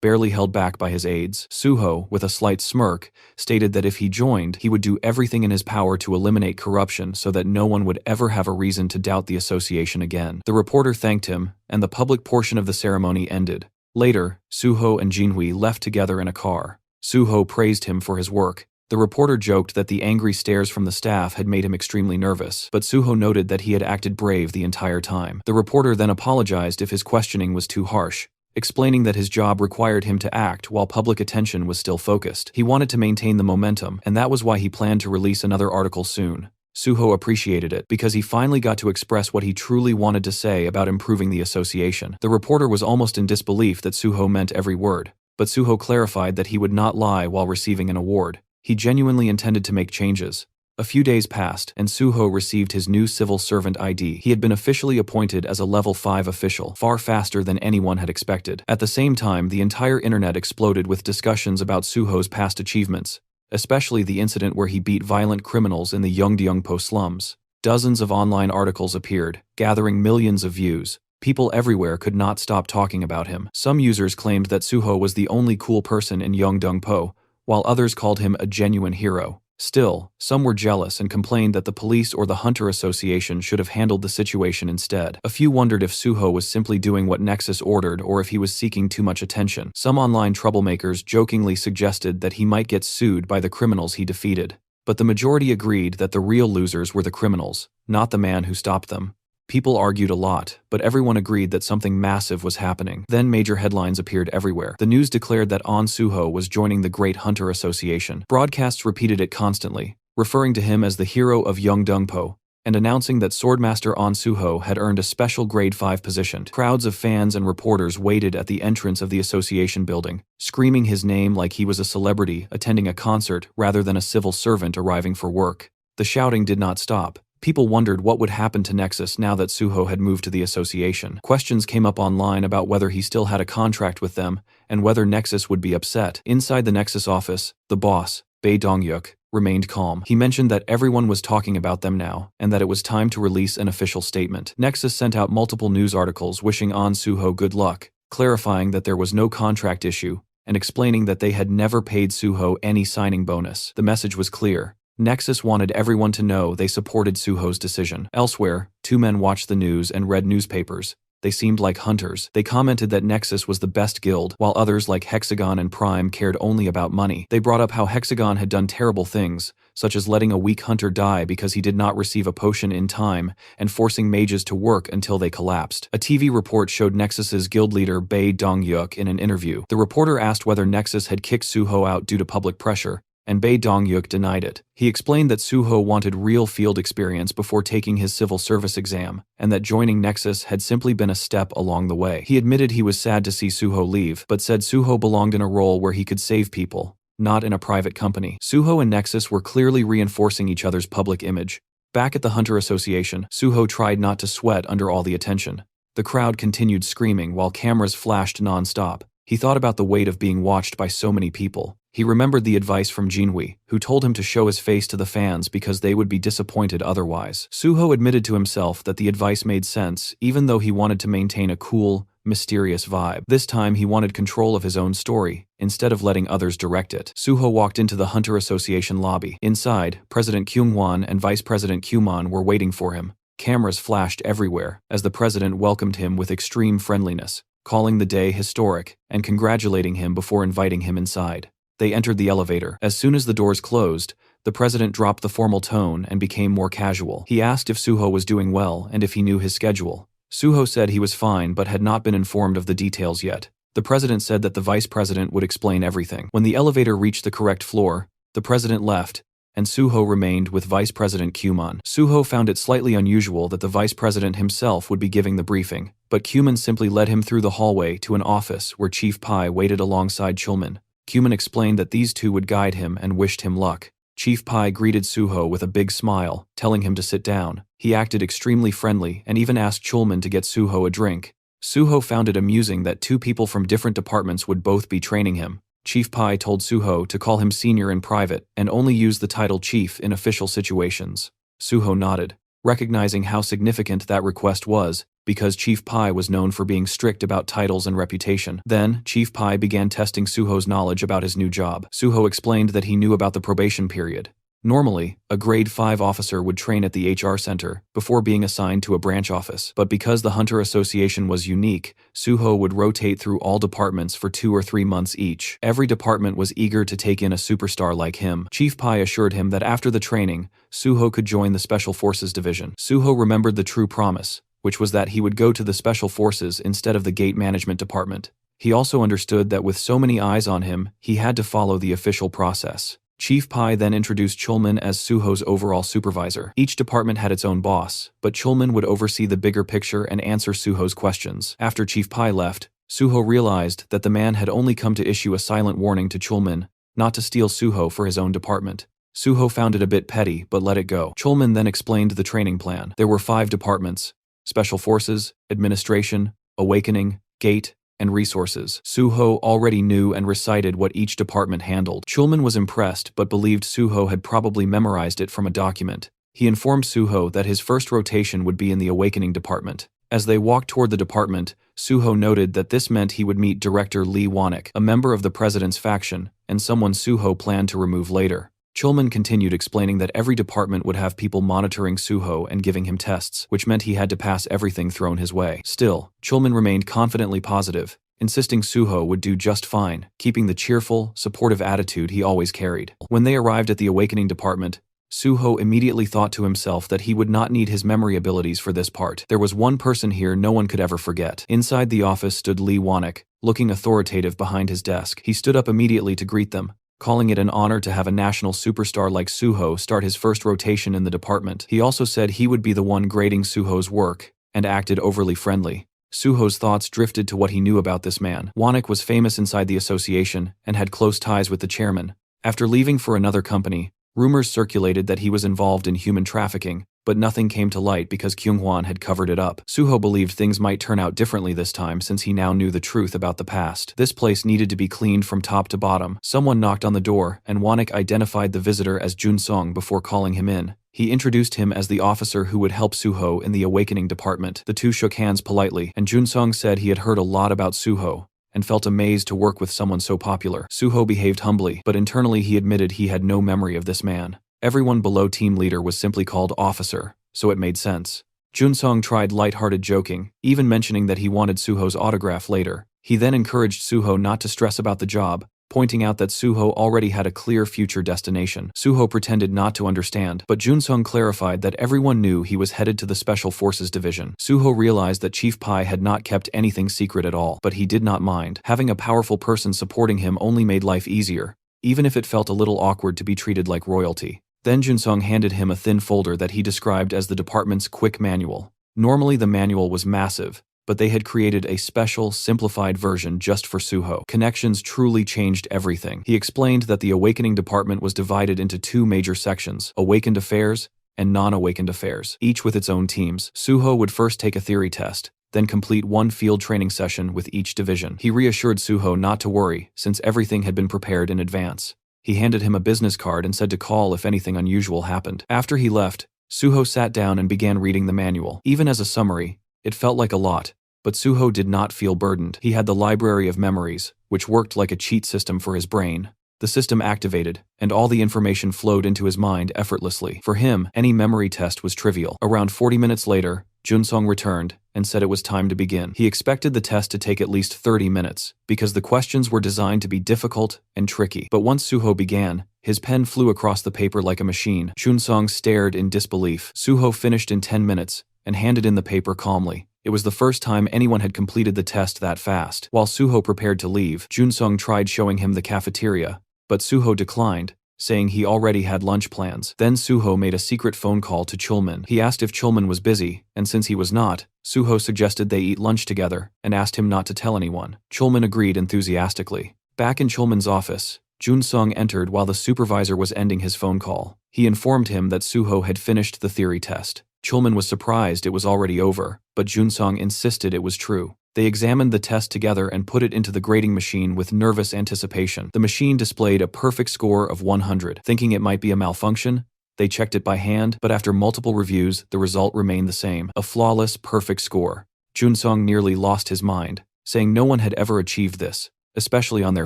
A: barely held back by his aides. Suho, with a slight smirk, stated that if he joined, he would do everything in his power to eliminate corruption so that no one would ever have a reason to doubt the association again. The reporter thanked him, and the public portion of the ceremony ended. Later, Suho and Jinhui left together in a car. Suho praised him for his work. The reporter joked that the angry stares from the staff had made him extremely nervous, but Suho noted that he had acted brave the entire time. The reporter then apologized if his questioning was too harsh, explaining that his job required him to act while public attention was still focused. He wanted to maintain the momentum, and that was why he planned to release another article soon. Suho appreciated it because he finally got to express what he truly wanted to say about improving the association. The reporter was almost in disbelief that Suho meant every word, but Suho clarified that he would not lie while receiving an award. He genuinely intended to make changes. A few days passed, and Suho received his new civil servant ID. He had been officially appointed as a level 5 official, far faster than anyone had expected. At the same time, the entire internet exploded with discussions about Suho's past achievements, especially the incident where he beat violent criminals in the Yeongdeungpo slums. Dozens of online articles appeared, gathering millions of views. People everywhere could not stop talking about him. Some users claimed that Suho was the only cool person in Yeongdeungpo, while others called him a genuine hero. Still, some were jealous and complained that the police or the Hunter Association should have handled the situation instead. A few wondered if Suho was simply doing what Nexus ordered or if he was seeking too much attention. Some online troublemakers jokingly suggested that he might get sued by the criminals he defeated. But the majority agreed that the real losers were the criminals, not the man who stopped them. People argued a lot, but everyone agreed that something massive was happening. Then major headlines appeared everywhere. The news declared that An Suho was joining the Great Hunter Association. Broadcasts repeated it constantly, referring to him as the hero of Yeongdeungpo, and announcing that Swordmaster An Suho had earned a special Grade 5 position. Crowds of fans and reporters waited at the entrance of the association building, screaming his name like he was a celebrity attending a concert rather than a civil servant arriving for work. The shouting did not stop. People wondered what would happen to Nexus now that Suho had moved to the association. Questions came up online about whether he still had a contract with them and whether Nexus would be upset. Inside the Nexus office, the boss, Bae Dong-yuk, remained calm. He mentioned that everyone was talking about them now and that it was time to release an official statement. Nexus sent out multiple news articles wishing An Suho good luck, clarifying that there was no contract issue and explaining that they had never paid Suho any signing bonus. The message was clear. Nexus wanted everyone to know they supported Suho's decision. Elsewhere, two men watched the news and read newspapers, They seemed like hunters. They commented that Nexus was the best guild, while others like Hexagon and Prime cared only about money. They brought up how Hexagon had done terrible things, such as letting a weak hunter die because he did not receive a potion in time, and forcing mages to work until they collapsed. A TV report showed Nexus's guild leader Bae Dong-yuk in an interview. The reporter asked whether Nexus had kicked Suho out due to public pressure, and Bae Dong-yuk denied it. He explained that Suho wanted real field experience before taking his civil service exam, and that joining Nexus had simply been a step along the way. He admitted he was sad to see Suho leave, but said Suho belonged in a role where he could save people, not in a private company. Suho and Nexus were clearly reinforcing each other's public image. Back at the Hunter Association, Suho tried not to sweat under all the attention. The crowd continued screaming while cameras flashed non-stop. He thought about the weight of being watched by so many people. He remembered the advice from Jinhui, who told him to show his face to the fans because they would be disappointed otherwise. Suho admitted to himself that the advice made sense, even though he wanted to maintain a cool, mysterious vibe. This time he wanted control of his own story, instead of letting others direct it. Suho walked into the Hunter Association lobby. Inside, President Kyungwon and Vice President Kyumon were waiting for him. Cameras flashed everywhere, as the president welcomed him with extreme friendliness, calling the day historic, and congratulating him before inviting him inside. They entered the elevator. As soon as the doors closed, the president dropped the formal tone and became more casual. He asked if Suho was doing well and if he knew his schedule. Suho said he was fine but had not been informed of the details yet. The president said that the vice president would explain everything. When the elevator reached the correct floor, the president left, and Suho remained with Vice President Kyumon. Suho found it slightly unusual that the vice president himself would be giving the briefing, but Kyumon simply led him through the hallway to an office where Chief Pai waited alongside Chulman. Kyumon explained that these two would guide him and wished him luck. Chief Pai greeted Suho with a big smile, telling him to sit down. He acted extremely friendly and even asked Chulman to get Suho a drink. Suho found it amusing that two people from different departments would both be training him. Chief Pai told Suho to call him senior in private and only use the title chief in official situations. Suho nodded, recognizing how significant that request was, because Chief Pai was known for being strict about titles and reputation. Then, Chief Pai began testing Suho's knowledge about his new job. Suho explained that he knew about the probation period. Normally, a grade 5 officer would train at the HR center before being assigned to a branch office, but because the Hunter Association was unique, Suho would rotate through all departments for 2 or 3 months each. Every department was eager to take in a superstar like him. Chief Pai assured him that after the training, Suho could join the Special Forces Division. Suho remembered the true promise, which was that he would go to the Special Forces instead of the Gate Management Department. He also understood that with so many eyes on him, he had to follow the official process. Chief Pai then introduced Chulman as Suho's overall supervisor. Each department had its own boss, but Chulman would oversee the bigger picture and answer Suho's questions. After Chief Pai left, Suho realized that the man had only come to issue a silent warning to Chulman, not to steal Suho for his own department. Suho found it a bit petty, but let it go. Chulman then explained the training plan. There were 5 departments: Special Forces, Administration, Awakening, Gate, and Resources. Suho already knew and recited what each department handled. Chulman was impressed but believed Suho had probably memorized it from a document. He informed Suho that his first rotation would be in the Awakening department. As they walked toward the department, Suho noted that this meant he would meet Director Lee Wanek, a member of the president's faction, and someone Suho planned to remove later. Chulman continued explaining that every department would have people monitoring Suho and giving him tests, which meant he had to pass everything thrown his way. Still, Chulman remained confidently positive, insisting Suho would do just fine, keeping the cheerful, supportive attitude he always carried. When they arrived at the Awakening department, Suho immediately thought to himself that he would not need his memory abilities for this part. There was one person here no one could ever forget. Inside the office stood Lee Wanek, looking authoritative behind his desk. He stood up immediately to greet them, calling it an honor to have a national superstar like Suho start his first rotation in the department. He also said he would be the one grading Suho's work, and acted overly friendly. Suho's thoughts drifted to what he knew about this man. Wanek was famous inside the association, and had close ties with the chairman. After leaving for another company, rumors circulated that he was involved in human trafficking, but nothing came to light because Kyunghwan had covered it up. Suho believed things might turn out differently this time since he now knew the truth about the past. This place needed to be cleaned from top to bottom. Someone knocked on the door, and Wanek identified the visitor as Jun Sung before calling him in. He introduced him as the officer who would help Suho in the Awakening department. The two shook hands politely, and Jun Sung said he had heard a lot about Suho, and felt amazed to work with someone so popular. Suho behaved humbly, but internally he admitted he had no memory of this man. Everyone below team leader was simply called officer, so it made sense. Junsong tried light-hearted joking, even mentioning that he wanted Suho's autograph later. He then encouraged Suho not to stress about the job, pointing out that Suho already had a clear future destination. Suho pretended not to understand, but Junsong clarified that everyone knew he was headed to the Special Forces Division. Suho realized that Chief Pai had not kept anything secret at all, but he did not mind. Having a powerful person supporting him only made life easier, even if it felt a little awkward to be treated like royalty. Then Junsong handed him a thin folder that he described as the department's quick manual. Normally the manual was massive, but they had created a special, simplified version just for Suho. Connections truly changed everything. He explained that the Awakening Department was divided into two major sections, Awakened Affairs and Non-Awakened Affairs, each with its own teams. Suho would first take a theory test, then complete one field training session with each division. He reassured Suho not to worry, since everything had been prepared in advance. He handed him a business card and said to call if anything unusual happened. After he left, Suho sat down and began reading the manual. Even as a summary, it felt like a lot, but Suho did not feel burdened. He had the library of memories, which worked like a cheat system for his brain. The system activated, and all the information flowed into his mind effortlessly. For him, any memory test was trivial. Around 40 minutes later, Junsong returned and said it was time to begin. He expected the test to take at least 30 minutes, because the questions were designed to be difficult and tricky. But once Suho began, his pen flew across the paper like a machine. Junsong stared in disbelief. Suho finished in 10 minutes and handed in the paper calmly. It was the first time anyone had completed the test that fast. While Suho prepared to leave, Junsong tried showing him the cafeteria, but Suho declined, saying he already had lunch plans. Then Suho made a secret phone call to Chulman. He asked if Chulman was busy, and since he was not, Suho suggested they eat lunch together and asked him not to tell anyone. Chulman agreed enthusiastically. Back in Chulman's office, Junsong entered while the supervisor was ending his phone call. He informed him that Suho had finished the theory test. Chulman was surprised it was already over, but Junsong insisted it was true. They examined the test together and put it into the grading machine with nervous anticipation. The machine displayed a perfect score of 100. Thinking it might be a malfunction, they checked it by hand, but after multiple reviews, the result remained the same. A flawless, perfect score. Junsong nearly lost his mind, saying no one had ever achieved this, especially on their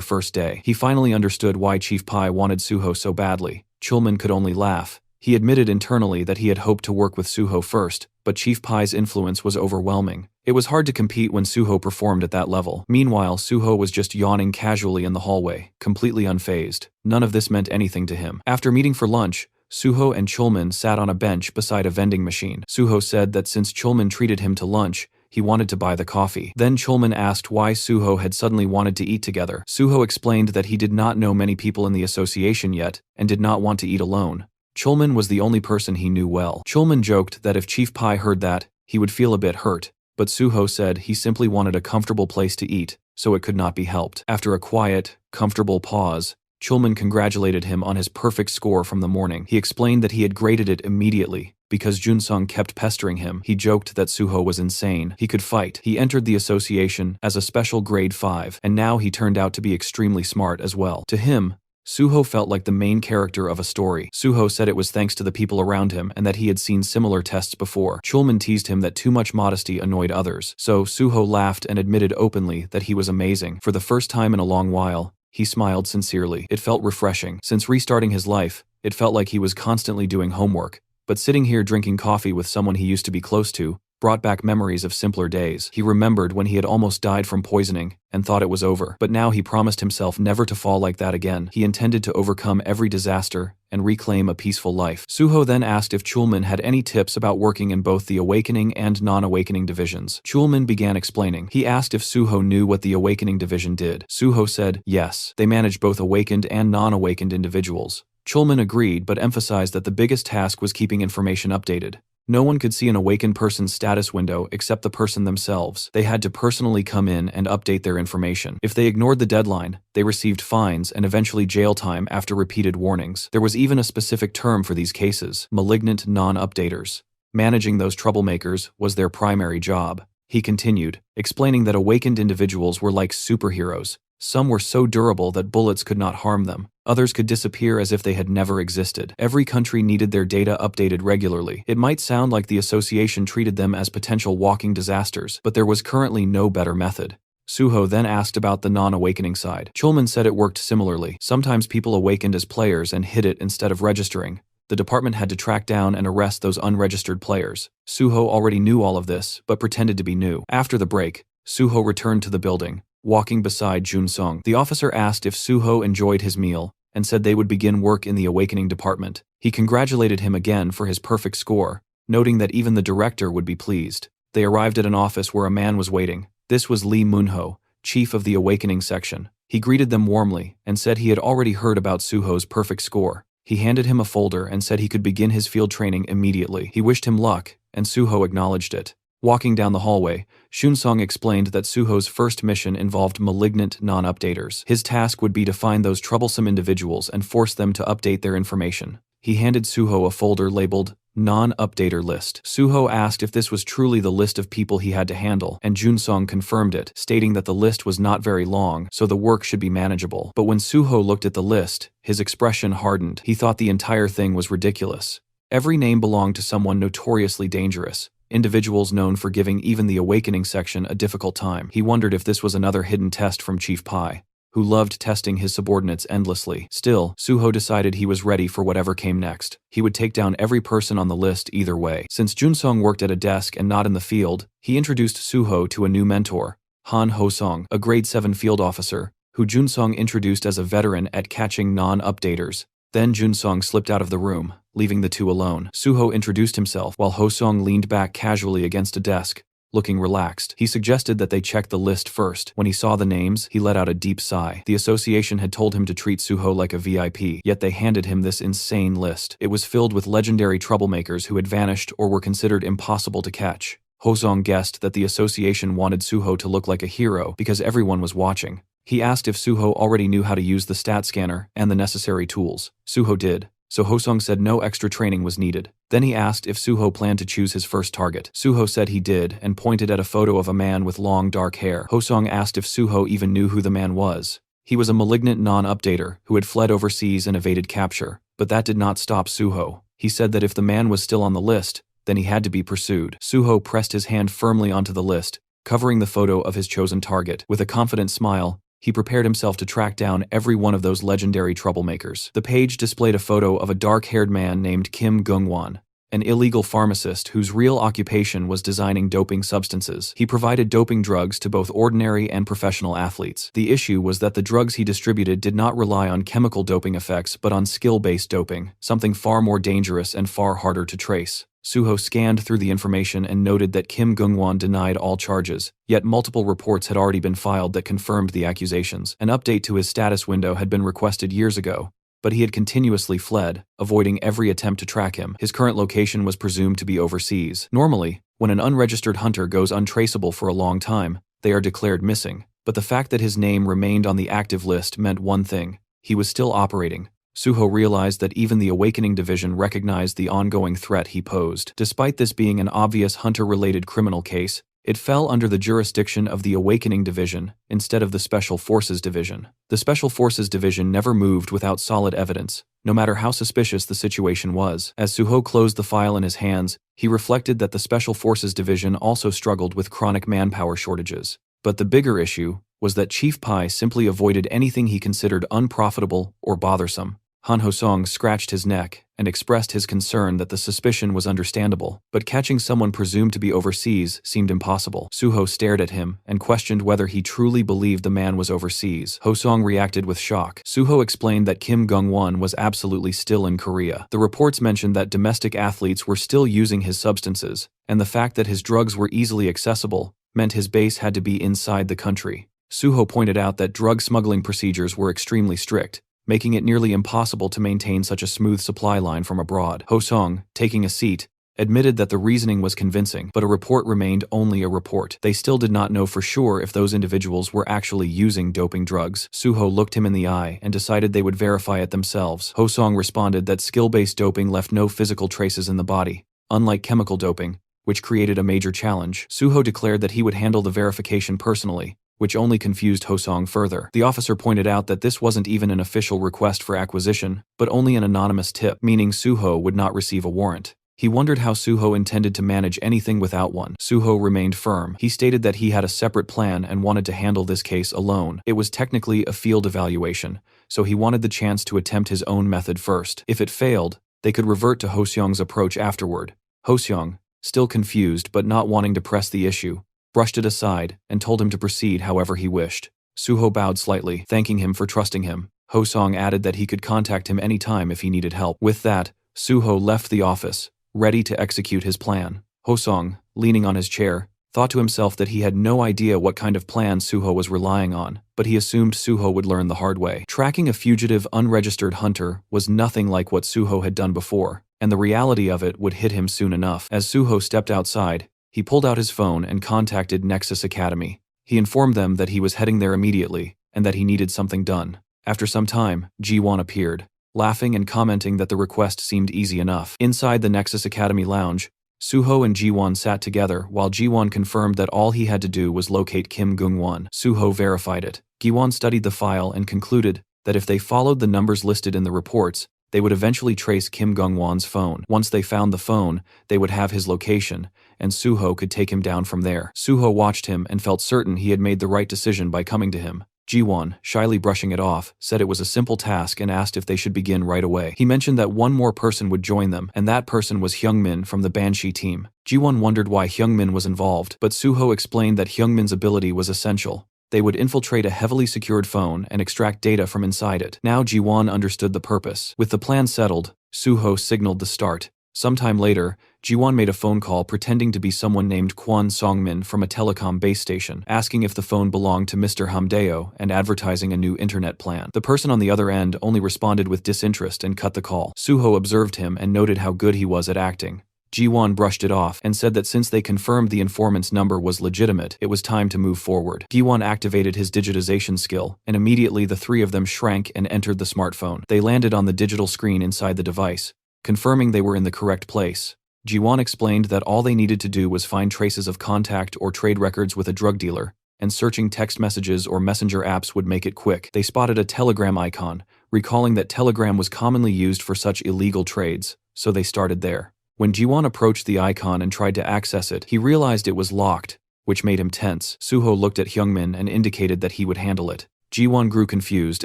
A: first day. He finally understood why Chief Pai wanted Suho so badly. Chulman could only laugh. He admitted internally that he had hoped to work with Suho first, but Chief Pai's influence was overwhelming. It was hard to compete when Suho performed at that level. Meanwhile, Suho was just yawning casually in the hallway, completely unfazed. None of this meant anything to him. After meeting for lunch, Suho and Chulman sat on a bench beside a vending machine. Suho said that since Chulman treated him to lunch, he wanted to buy the coffee. Then Chulman asked why Suho had suddenly wanted to eat together. Suho explained that he did not know many people in the association yet, and did not want to eat alone. Chulman was the only person he knew well. Chulman joked that if Chief Pai heard that, he would feel a bit hurt, but Suho said he simply wanted a comfortable place to eat, so it could not be helped. After a quiet, comfortable pause, Chulman congratulated him on his perfect score from the morning. He explained that he had graded it immediately, because Junsong kept pestering him. He joked that Suho was insane. He could fight. He entered the association as a special grade 5, and now he turned out to be extremely smart as well. To him, Suho felt like the main character of a story. Suho said it was thanks to the people around him and that he had seen similar tests before. Chulman teased him that too much modesty annoyed others, so Suho laughed and admitted openly that he was amazing. For the first time in a long while, he smiled sincerely. It felt refreshing. Since restarting his life, it felt like he was constantly doing homework, but sitting here drinking coffee with someone he used to be close to brought back memories of simpler days. He remembered when he had almost died from poisoning and thought it was over, but now he promised himself never to fall like that again. He intended to overcome every disaster and reclaim a peaceful life. Suho then asked if Chulman had any tips about working in both the Awakening and Non-Awakening divisions. Chulman began explaining. He asked if Suho knew what the Awakening division did. Suho said, yes, they manage both awakened and non-awakened individuals. Chulman agreed but emphasized that the biggest task was keeping information updated. No one could see an awakened person's status window except the person themselves. They had to personally come in and update their information. If they ignored the deadline, they received fines and eventually jail time after repeated warnings. There was even a specific term for these cases: malignant non-updaters. Managing those troublemakers was their primary job. He continued, explaining that awakened individuals were like superheroes. Some were so durable that bullets could not harm them. Others could disappear as if they had never existed. Every country needed their data updated regularly. It might sound like the association treated them as potential walking disasters, but there was currently no better method. Suho then asked about the non-awakening side. Chulman said it worked similarly. Sometimes people awakened as players and hid it instead of registering, The department had to track down and arrest those unregistered players. Suho already knew all of this, but pretended to be new. After the break, Suho returned to the building, walking beside Jun-sung. The officer asked if Suho enjoyed his meal, and said they would begin work in the awakening department. He congratulated him again for his perfect score, noting that even the director would be pleased. They arrived at an office where a man was waiting. This was Lee Moonho, chief of the awakening section. He greeted them warmly and said he had already heard about Suho's perfect score. He handed him a folder and said he could begin his field training immediately. He wished him luck, and Suho acknowledged it. Walking down the hallway, Shun-sung explained that Suho's first mission involved malignant non-updaters. His task would be to find those troublesome individuals and force them to update their information. He handed Suho a folder labeled Non-Updater List. Suho asked if this was truly the list of people he had to handle, and Jun-sung confirmed it, stating that the list was not very long, so the work should be manageable. But when Suho looked at the list, his expression hardened. He thought the entire thing was ridiculous. Every name belonged to someone notoriously dangerous, individuals known for giving even the awakening section a difficult time. He wondered if this was another hidden test from Chief Pai, who loved testing his subordinates endlessly. Still, Suho decided he was ready for whatever came next. He would take down every person on the list either way. Since Jun-sung worked at a desk and not in the field, he introduced Suho to a new mentor, Han Ho-sung, a grade 7 field officer, who Jun-sung introduced as a veteran at catching non-updaters. Then Jun-sung slipped out of the room, leaving the two alone. Suho introduced himself while Ho-sung leaned back casually against a desk, looking relaxed. He suggested that they check the list first. When he saw the names, he let out a deep sigh. The association had told him to treat Suho like a VIP, yet they handed him this insane list. It was filled with legendary troublemakers who had vanished or were considered impossible to catch. Ho-sung guessed that the association wanted Suho to look like a hero because everyone was watching. He asked if Suho already knew how to use the stat scanner and the necessary tools. Suho did, so Ho-sung said no extra training was needed. Then he asked if Suho planned to choose his first target. Suho said he did and pointed at a photo of a man with long dark hair. Ho-sung asked if Suho even knew who the man was. He was a malignant non-updater who had fled overseas and evaded capture, but that did not stop Suho. He said that if the man was still on the list, then he had to be pursued. Suho pressed his hand firmly onto the list, covering the photo of his chosen target. With a confident smile, he prepared himself to track down every one of those legendary troublemakers. The page displayed a photo of a dark-haired man named Kim Gung-won, an illegal pharmacist whose real occupation was designing doping substances. He provided doping drugs to both ordinary and professional athletes. The issue was that the drugs he distributed did not rely on chemical doping effects but on skill-based doping, something far more dangerous and far harder to trace. Suho scanned through the information and noted that Kim Gung-won denied all charges, yet multiple reports had already been filed that confirmed the accusations. An update to his status window had been requested years ago, but he had continuously fled, avoiding every attempt to track him. His current location was presumed to be overseas. Normally, when an unregistered hunter goes untraceable for a long time, they are declared missing, but the fact that his name remained on the active list meant one thing: he was still operating. Suho realized that even the Awakening Division recognized the ongoing threat he posed. Despite this being an obvious hunter-related criminal case, it fell under the jurisdiction of the Awakening Division instead of the Special Forces Division. The Special Forces Division never moved without solid evidence, no matter how suspicious the situation was. As Suho closed the file in his hands, he reflected that the Special Forces Division also struggled with chronic manpower shortages. But the bigger issue was that Chief Pai simply avoided anything he considered unprofitable or bothersome. Han Ho-sung scratched his neck and expressed his concern that the suspicion was understandable, but catching someone presumed to be overseas seemed impossible. Suho stared at him and questioned whether he truly believed the man was overseas. Ho-sung reacted with shock. Suho explained that Kim Gung-won was absolutely still in Korea. The reports mentioned that domestic athletes were still using his substances, and the fact that his drugs were easily accessible meant his base had to be inside the country. Suho pointed out that drug smuggling procedures were extremely strict, making it nearly impossible to maintain such a smooth supply line from abroad. Ho-sung, taking a seat, admitted that the reasoning was convincing, but a report remained only a report. They still did not know for sure if those individuals were actually using doping drugs. Suho looked him in the eye and decided they would verify it themselves. Ho-sung responded that skill-based doping left no physical traces in the body, unlike chemical doping, which created a major challenge. Suho declared that he would handle the verification personally, which only confused Ho-sung further. The officer pointed out that this wasn't even an official request for acquisition, but only an anonymous tip, meaning Suho would not receive a warrant. He wondered how Suho intended to manage anything without one. Suho remained firm. He stated that he had a separate plan and wanted to handle this case alone. It was technically a field evaluation, so he wanted the chance to attempt his own method first. If it failed, They could revert to Ho-seong's approach afterward. Ho-seong, still confused but not wanting to press the issue, brushed it aside and told him to proceed however he wished. Suho bowed slightly, thanking him for trusting him. Ho-seong added that he could contact him anytime if he needed help. With that, Suho left the office, ready to execute his plan. Ho-seong, leaning on his chair, thought to himself that he had no idea what kind of plan Suho was relying on, but he assumed Suho would learn the hard way. Tracking a fugitive unregistered hunter was nothing like what Suho had done before, and the reality of it would hit him soon enough. As Suho stepped outside, he pulled out his phone and contacted Nexus Academy. He informed them that he was heading there immediately, and that he needed something done. After some time, Ji-won appeared, laughing and commenting that the request seemed easy enough. Inside the Nexus Academy lounge, Suho and Ji-won sat together while Ji-won confirmed that all he had to do was locate Kim Gung-won. Suho verified it. Ji-won studied the file and concluded that if they followed the numbers listed in the reports, they would eventually trace Kim Gung-won's phone. Once they found the phone, they would have his location, and Suho could take him down from there. Suho watched him and felt certain he had made the right decision by coming to him. Ji-won, shyly brushing it off, said it was a simple task and asked if they should begin right away. He mentioned that one more person would join them, and that person was Hyungmin from the Banshee team. Ji-won wondered why Hyungmin was involved, but Suho explained that Hyungmin's ability was essential. They would infiltrate a heavily secured phone and extract data from inside it. Now Ji-won understood the purpose. With the plan settled, Suho signaled the start. Sometime later, Ji-won made a phone call pretending to be someone named Kwon Song-min from a telecom base station, asking if the phone belonged to Mr. Hamdeo and advertising a new internet plan. The person on the other end only responded with disinterest and cut the call. Suho observed him and noted how good he was at acting. Ji-won brushed it off and said that since they confirmed the informant's number was legitimate, it was time to move forward. Ji-won activated his digitization skill, and immediately the three of them shrank and entered the smartphone. They landed on the digital screen inside the device, confirming they were in the correct place. Ji-won explained that all they needed to do was find traces of contact or trade records with a drug dealer, and searching text messages or messenger apps would make it quick. They spotted a Telegram icon, recalling that Telegram was commonly used for such illegal trades, so they started there. When Ji-won approached the icon and tried to access it, he realized it was locked, which made him tense. Suho looked at Hyungmin and indicated that he would handle it. Ji-won grew confused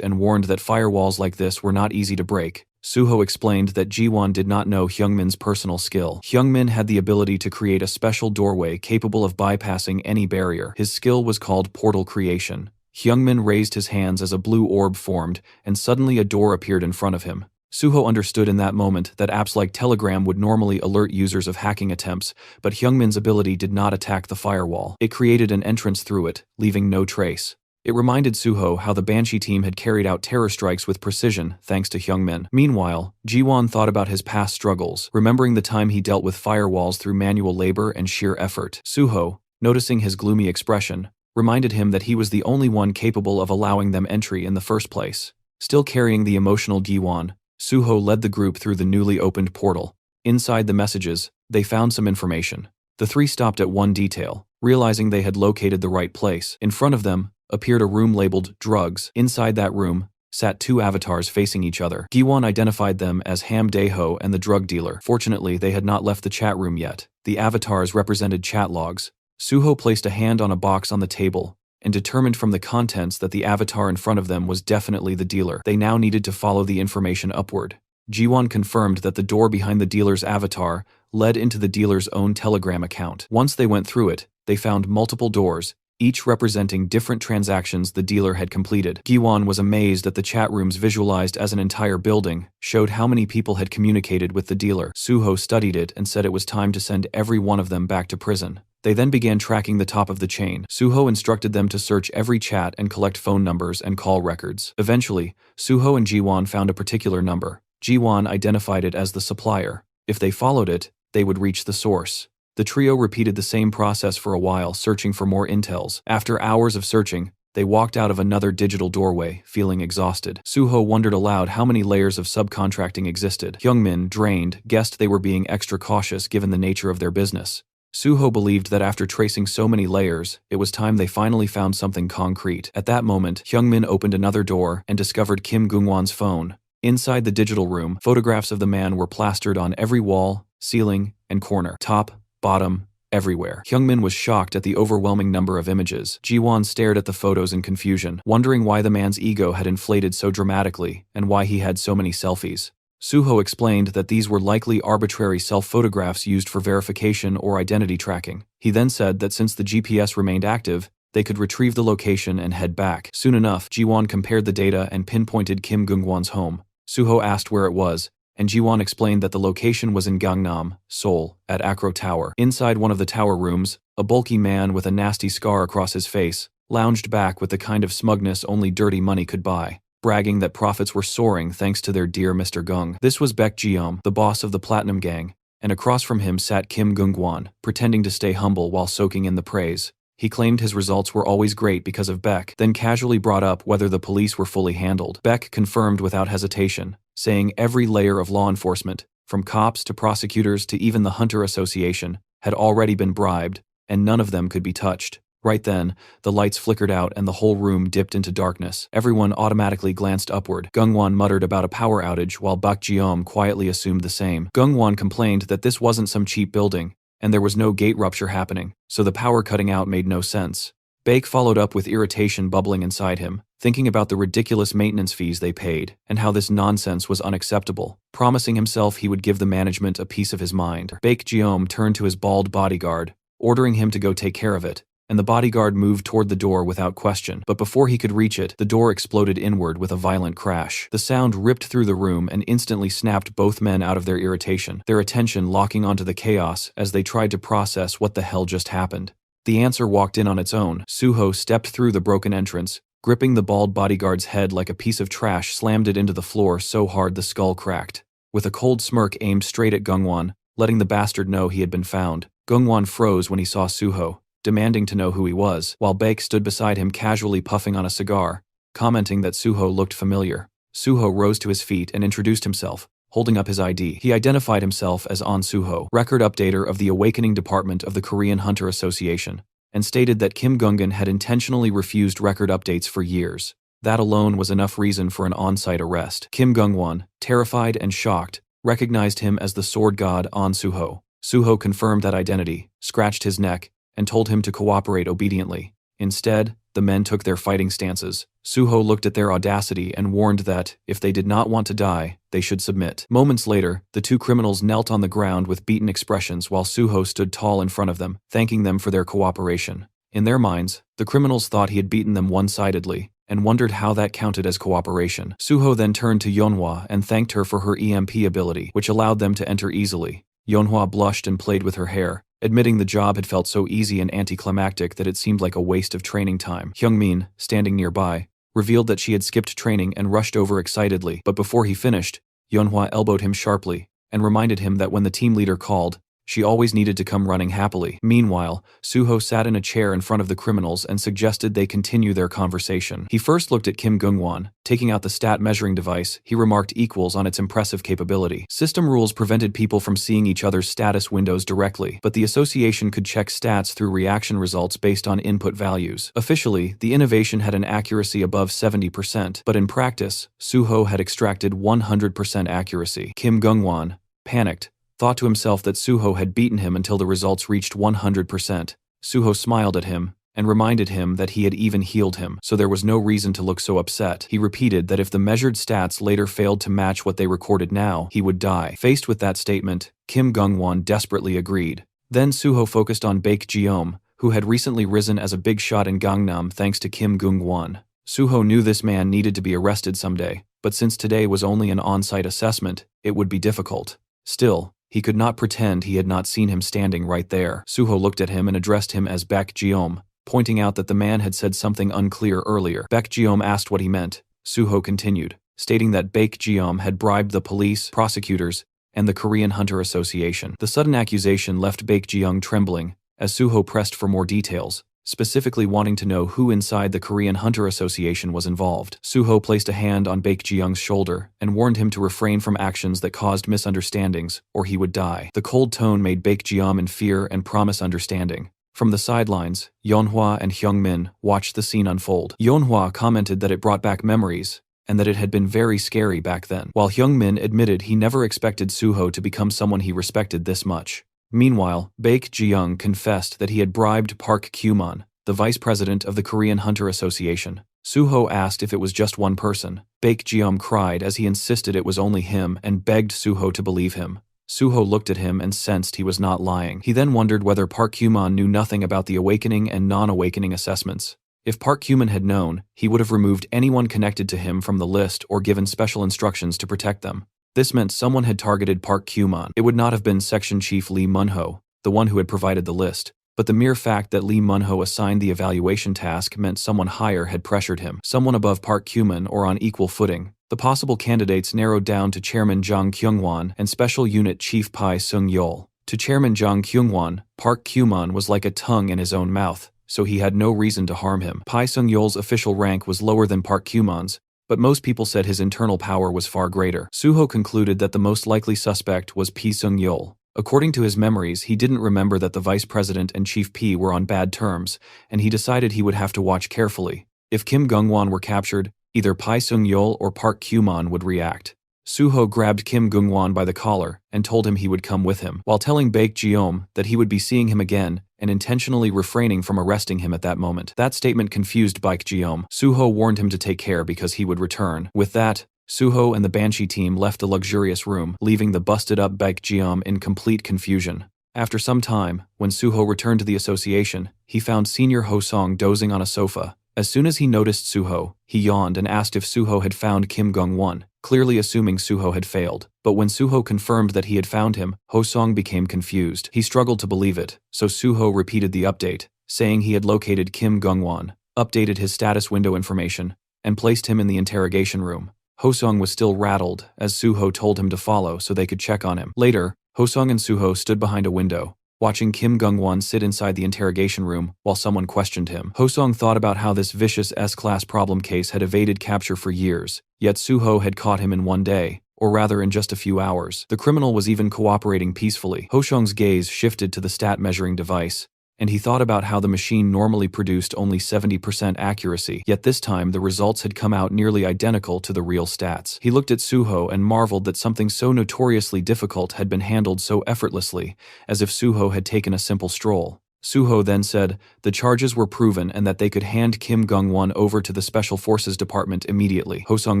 A: and warned that firewalls like this were not easy to break. Suho explained that Ji-won did not know Hyungmin's personal skill. Hyungmin had the ability to create a special doorway capable of bypassing any barrier. His skill was called portal creation. Hyungmin raised his hands as a blue orb formed, and suddenly a door appeared in front of him. Suho understood in that moment that apps like Telegram would normally alert users of hacking attempts, but Hyungmin's ability did not attack the firewall. It created an entrance through it, leaving no trace. It reminded Suho how the Banshee team had carried out terror strikes with precision thanks to Hyungmin. Meanwhile, Ji-won thought about his past struggles, remembering the time he dealt with firewalls through manual labor and sheer effort. Suho, noticing his gloomy expression, reminded him that he was the only one capable of allowing them entry in the first place. Still carrying the emotional Ji-won, Suho led the group through the newly opened portal. Inside the messages, they found some information. The three stopped at one detail, realizing they had located the right place. In front of them appeared a room labeled drugs. Inside that room sat two avatars facing each other. Ji-won identified them as Ham Dae-ho and the drug dealer. Fortunately, they had not left the chat room yet. The avatars represented chat logs. Suho placed a hand on a box on the table and determined from the contents that the avatar in front of them was definitely the dealer. They now needed to follow the information upward. Ji-won confirmed that the door behind the dealer's avatar led into the dealer's own Telegram account. Once they went through it, they found multiple doors, each representing different transactions the dealer had completed. Ji-won was amazed that the chat rooms visualized as an entire building showed how many people had communicated with the dealer. Suho studied it and said it was time to send every one of them back to prison. They then began tracking the top of the chain. Suho instructed them to search every chat and collect phone numbers and call records. Eventually, Suho and Ji-won found a particular number. Ji-won identified it as the supplier. If they followed it, they would reach the source. The trio repeated the same process for a while, searching for more intels. After hours of searching, they walked out of another digital doorway, feeling exhausted. Suho wondered aloud how many layers of subcontracting existed. Hyungmin, drained, guessed they were being extra cautious given the nature of their business. Suho believed that after tracing so many layers, it was time they finally found something concrete. At that moment, Hyungmin opened another door and discovered Kim Gung-won's phone. Inside the digital room, photographs of the man were plastered on every wall, ceiling, and corner. Top, bottom, everywhere. Hyungmin was shocked at the overwhelming number of images. Ji-won stared at the photos in confusion, wondering why the man's ego had inflated so dramatically and why he had so many selfies. Suho explained that these were likely arbitrary self-photographs used for verification or identity tracking. He then said that since the GPS remained active, they could retrieve the location and head back. Soon enough, Jiwon compared the data and pinpointed Kim Gungwon's home. Suho asked where it was, and Jiwon explained that the location was in Gangnam, Seoul, at Acro Tower. Inside one of the tower rooms, a bulky man with a nasty scar across his face lounged back with the kind of smugness only dirty money could buy, bragging that profits were soaring thanks to their dear Mr. Gung. This was Baek Jeom, the boss of the Platinum Gang, and across from him sat Kim Gungwon, pretending to stay humble while soaking in the praise. He claimed his results were always great because of Baek, then casually brought up whether the police were fully handled. Baek confirmed without hesitation, saying every layer of law enforcement, from cops to prosecutors to even the Hunter Association, had already been bribed, and none of them could be touched. Right then, the lights flickered out and the whole room dipped into darkness. Everyone automatically glanced upward. Gungwon muttered about a power outage while Baek Jeom quietly assumed the same. Gungwon complained that this wasn't some cheap building, and there was no gate rupture happening, so the power cutting out made no sense. Baek followed up with irritation bubbling inside him, thinking about the ridiculous maintenance fees they paid, and how this nonsense was unacceptable, promising himself he would give the management a piece of his mind. Baek Jeom turned to his bald bodyguard, ordering him to go take care of it, and the bodyguard moved toward the door without question. But before he could reach it, the door exploded inward with a violent crash. The sound ripped through the room and instantly snapped both men out of their irritation, their attention locking onto the chaos as they tried to process what the hell just happened. The answer walked in on its own. Suho stepped through the broken entrance, gripping the bald bodyguard's head like a piece of trash, slammed it into the floor so hard the skull cracked. With a cold smirk aimed straight at Gungwon, letting the bastard know he had been found, Gungwon froze when he saw Suho, demanding to know who he was, while Baek stood beside him casually puffing on a cigar, commenting that Suho looked familiar. Suho rose to his feet and introduced himself, holding up his ID. He identified himself as An Suho, record updater of the Awakening Department of the Korean Hunter Association, and stated that Kim Gungan had intentionally refused record updates for years. That alone was enough reason for an on-site arrest. Kim Gungwon, terrified and shocked, recognized him as the sword god An Suho. Suho confirmed that identity, scratched his neck, and told him to cooperate obediently. Instead, the men took their fighting stances. Suho looked at their audacity and warned that, if they did not want to die, they should submit. Moments later, the two criminals knelt on the ground with beaten expressions while Suho stood tall in front of them, thanking them for their cooperation. In their minds, the criminals thought he had beaten them one-sidedly, and wondered how that counted as cooperation. Suho then turned to Yeonhwa and thanked her for her EMP ability, which allowed them to enter easily. Yeonhwa blushed and played with her hair, admitting the job had felt so easy and anticlimactic that it seemed like a waste of training time. Hyungmin, standing nearby, revealed that she had skipped training and rushed over excitedly, but before he finished, Yeonhwa elbowed him sharply and reminded him that when the team leader called, she always needed to come running happily. Meanwhile, Suho sat in a chair in front of the criminals and suggested they continue their conversation. He first looked at Kim Gungwon. Taking out the stat measuring device, he remarked equals on its impressive capability. System rules prevented people from seeing each other's status windows directly, but the association could check stats through reaction results based on input values. Officially, the innovation had an accuracy above 70%, but in practice, Suho had extracted 100% accuracy. Kim Gungwon, panicked, thought to himself that Suho had beaten him until the results reached 100%. Suho smiled at him and reminded him that he had even healed him, so there was no reason to look so upset. He repeated that if the measured stats later failed to match what they recorded now, he would die. Faced with that statement, Kim Gungwon desperately agreed. Then Suho focused on Baek Jeom, who had recently risen as a big shot in Gangnam thanks to Kim Gungwon. Suho knew this man needed to be arrested someday, but since today was only an on-site assessment, it would be difficult. Still, he could not pretend he had not seen him standing right there. Suho looked at him and addressed him as Baek Jeom, pointing out that the man had said something unclear earlier. Baek Jeom asked what he meant. Suho continued, stating that Baek Jeom had bribed the police, prosecutors, and the Korean Hunter Association. The sudden accusation left Baek Jeong trembling, as Suho pressed for more details, specifically wanting to know who inside the Korean Hunter Association was involved. Suho placed a hand on Baek Jeong's shoulder and warned him to refrain from actions that caused misunderstandings, or he would die. The cold tone made Baek Jeom in fear and promise understanding. From the sidelines, Yeonhwa and Hyungmin watched the scene unfold. Yeonhwa commented that it brought back memories, and that it had been very scary back then, while Hyungmin admitted he never expected Suho to become someone he respected this much. Meanwhile, Baek Jeong confessed that he had bribed Park Kyuman, the vice president of the Korean Hunter Association, Suho asked if it was just one person. Baek Jeom cried as he insisted it was only him and begged Suho to believe him. Suho looked at him and sensed he was not lying. He then wondered whether Park Kyuman knew nothing about the awakening and non-awakening assessments. If Park Kyuman had known, he would have removed anyone connected to him from the list or given special instructions to protect them. This meant someone had targeted Park Kyuman. It would not have been Section Chief Lee Munho, the one who had provided the list. But the mere fact that Lee Munho assigned the evaluation task meant someone higher had pressured him, someone above Park Kyuman or on equal footing. The possible candidates narrowed down to Chairman Jang Kyungwon and Special Unit Chief Pai Sung-yeol. To Chairman Jang Kyungwon, Park Kyuman was like a tongue in his own mouth, so he had no reason to harm him. Pai Sung-yeol's official rank was lower than Park Kyuman's, but most people said his internal power was far greater. Suho concluded that the most likely suspect was Pai Sung-yeol. According to his memories, he didn't remember that the vice president and Chief P were on bad terms, and he decided he would have to watch carefully. If Kim Gungwon were captured, either Pai Sung-yeol or Park Kyuman would react. Suho grabbed Kim Gungwon by the collar and told him he would come with him, while telling Baek Jeom that he would be seeing him again and intentionally refraining from arresting him at that moment. That statement confused Baek Jeom. Suho warned him to take care because he would return. With that, Suho and the Banshee team left the luxurious room, leaving the busted-up Baek Jeom in complete confusion. After some time, when Suho returned to the association, he found Senior Ho-song dozing on a sofa. As soon as he noticed Suho, he yawned and asked if Suho had found Kim Gungwon, clearly assuming Suho had failed. But when Suho confirmed that he had found him, Ho-song became confused. He struggled to believe it, so Suho repeated the update, saying he had located Kim Gungwon, updated his status window information, and placed him in the interrogation room. Ho-song was still rattled, as Suho told him to follow so they could check on him. Later, Ho-song and Suho stood behind a window, watching Kim Gungwon sit inside the interrogation room while someone questioned him. Ho-song thought about how this vicious S-class problem case had evaded capture for years, yet Suho had caught him in one day, or rather in just a few hours. The criminal was even cooperating peacefully. Ho-song's gaze shifted to the stat measuring device, and he thought about how the machine normally produced only 70% accuracy, yet this time the results had come out nearly identical to the real stats. He looked at Suho and marveled that something so notoriously difficult had been handled so effortlessly, as if Suho had taken a simple stroll. Suho then said the charges were proven and that they could hand Kim Gungwon over to the Special Forces Department immediately. Ho-song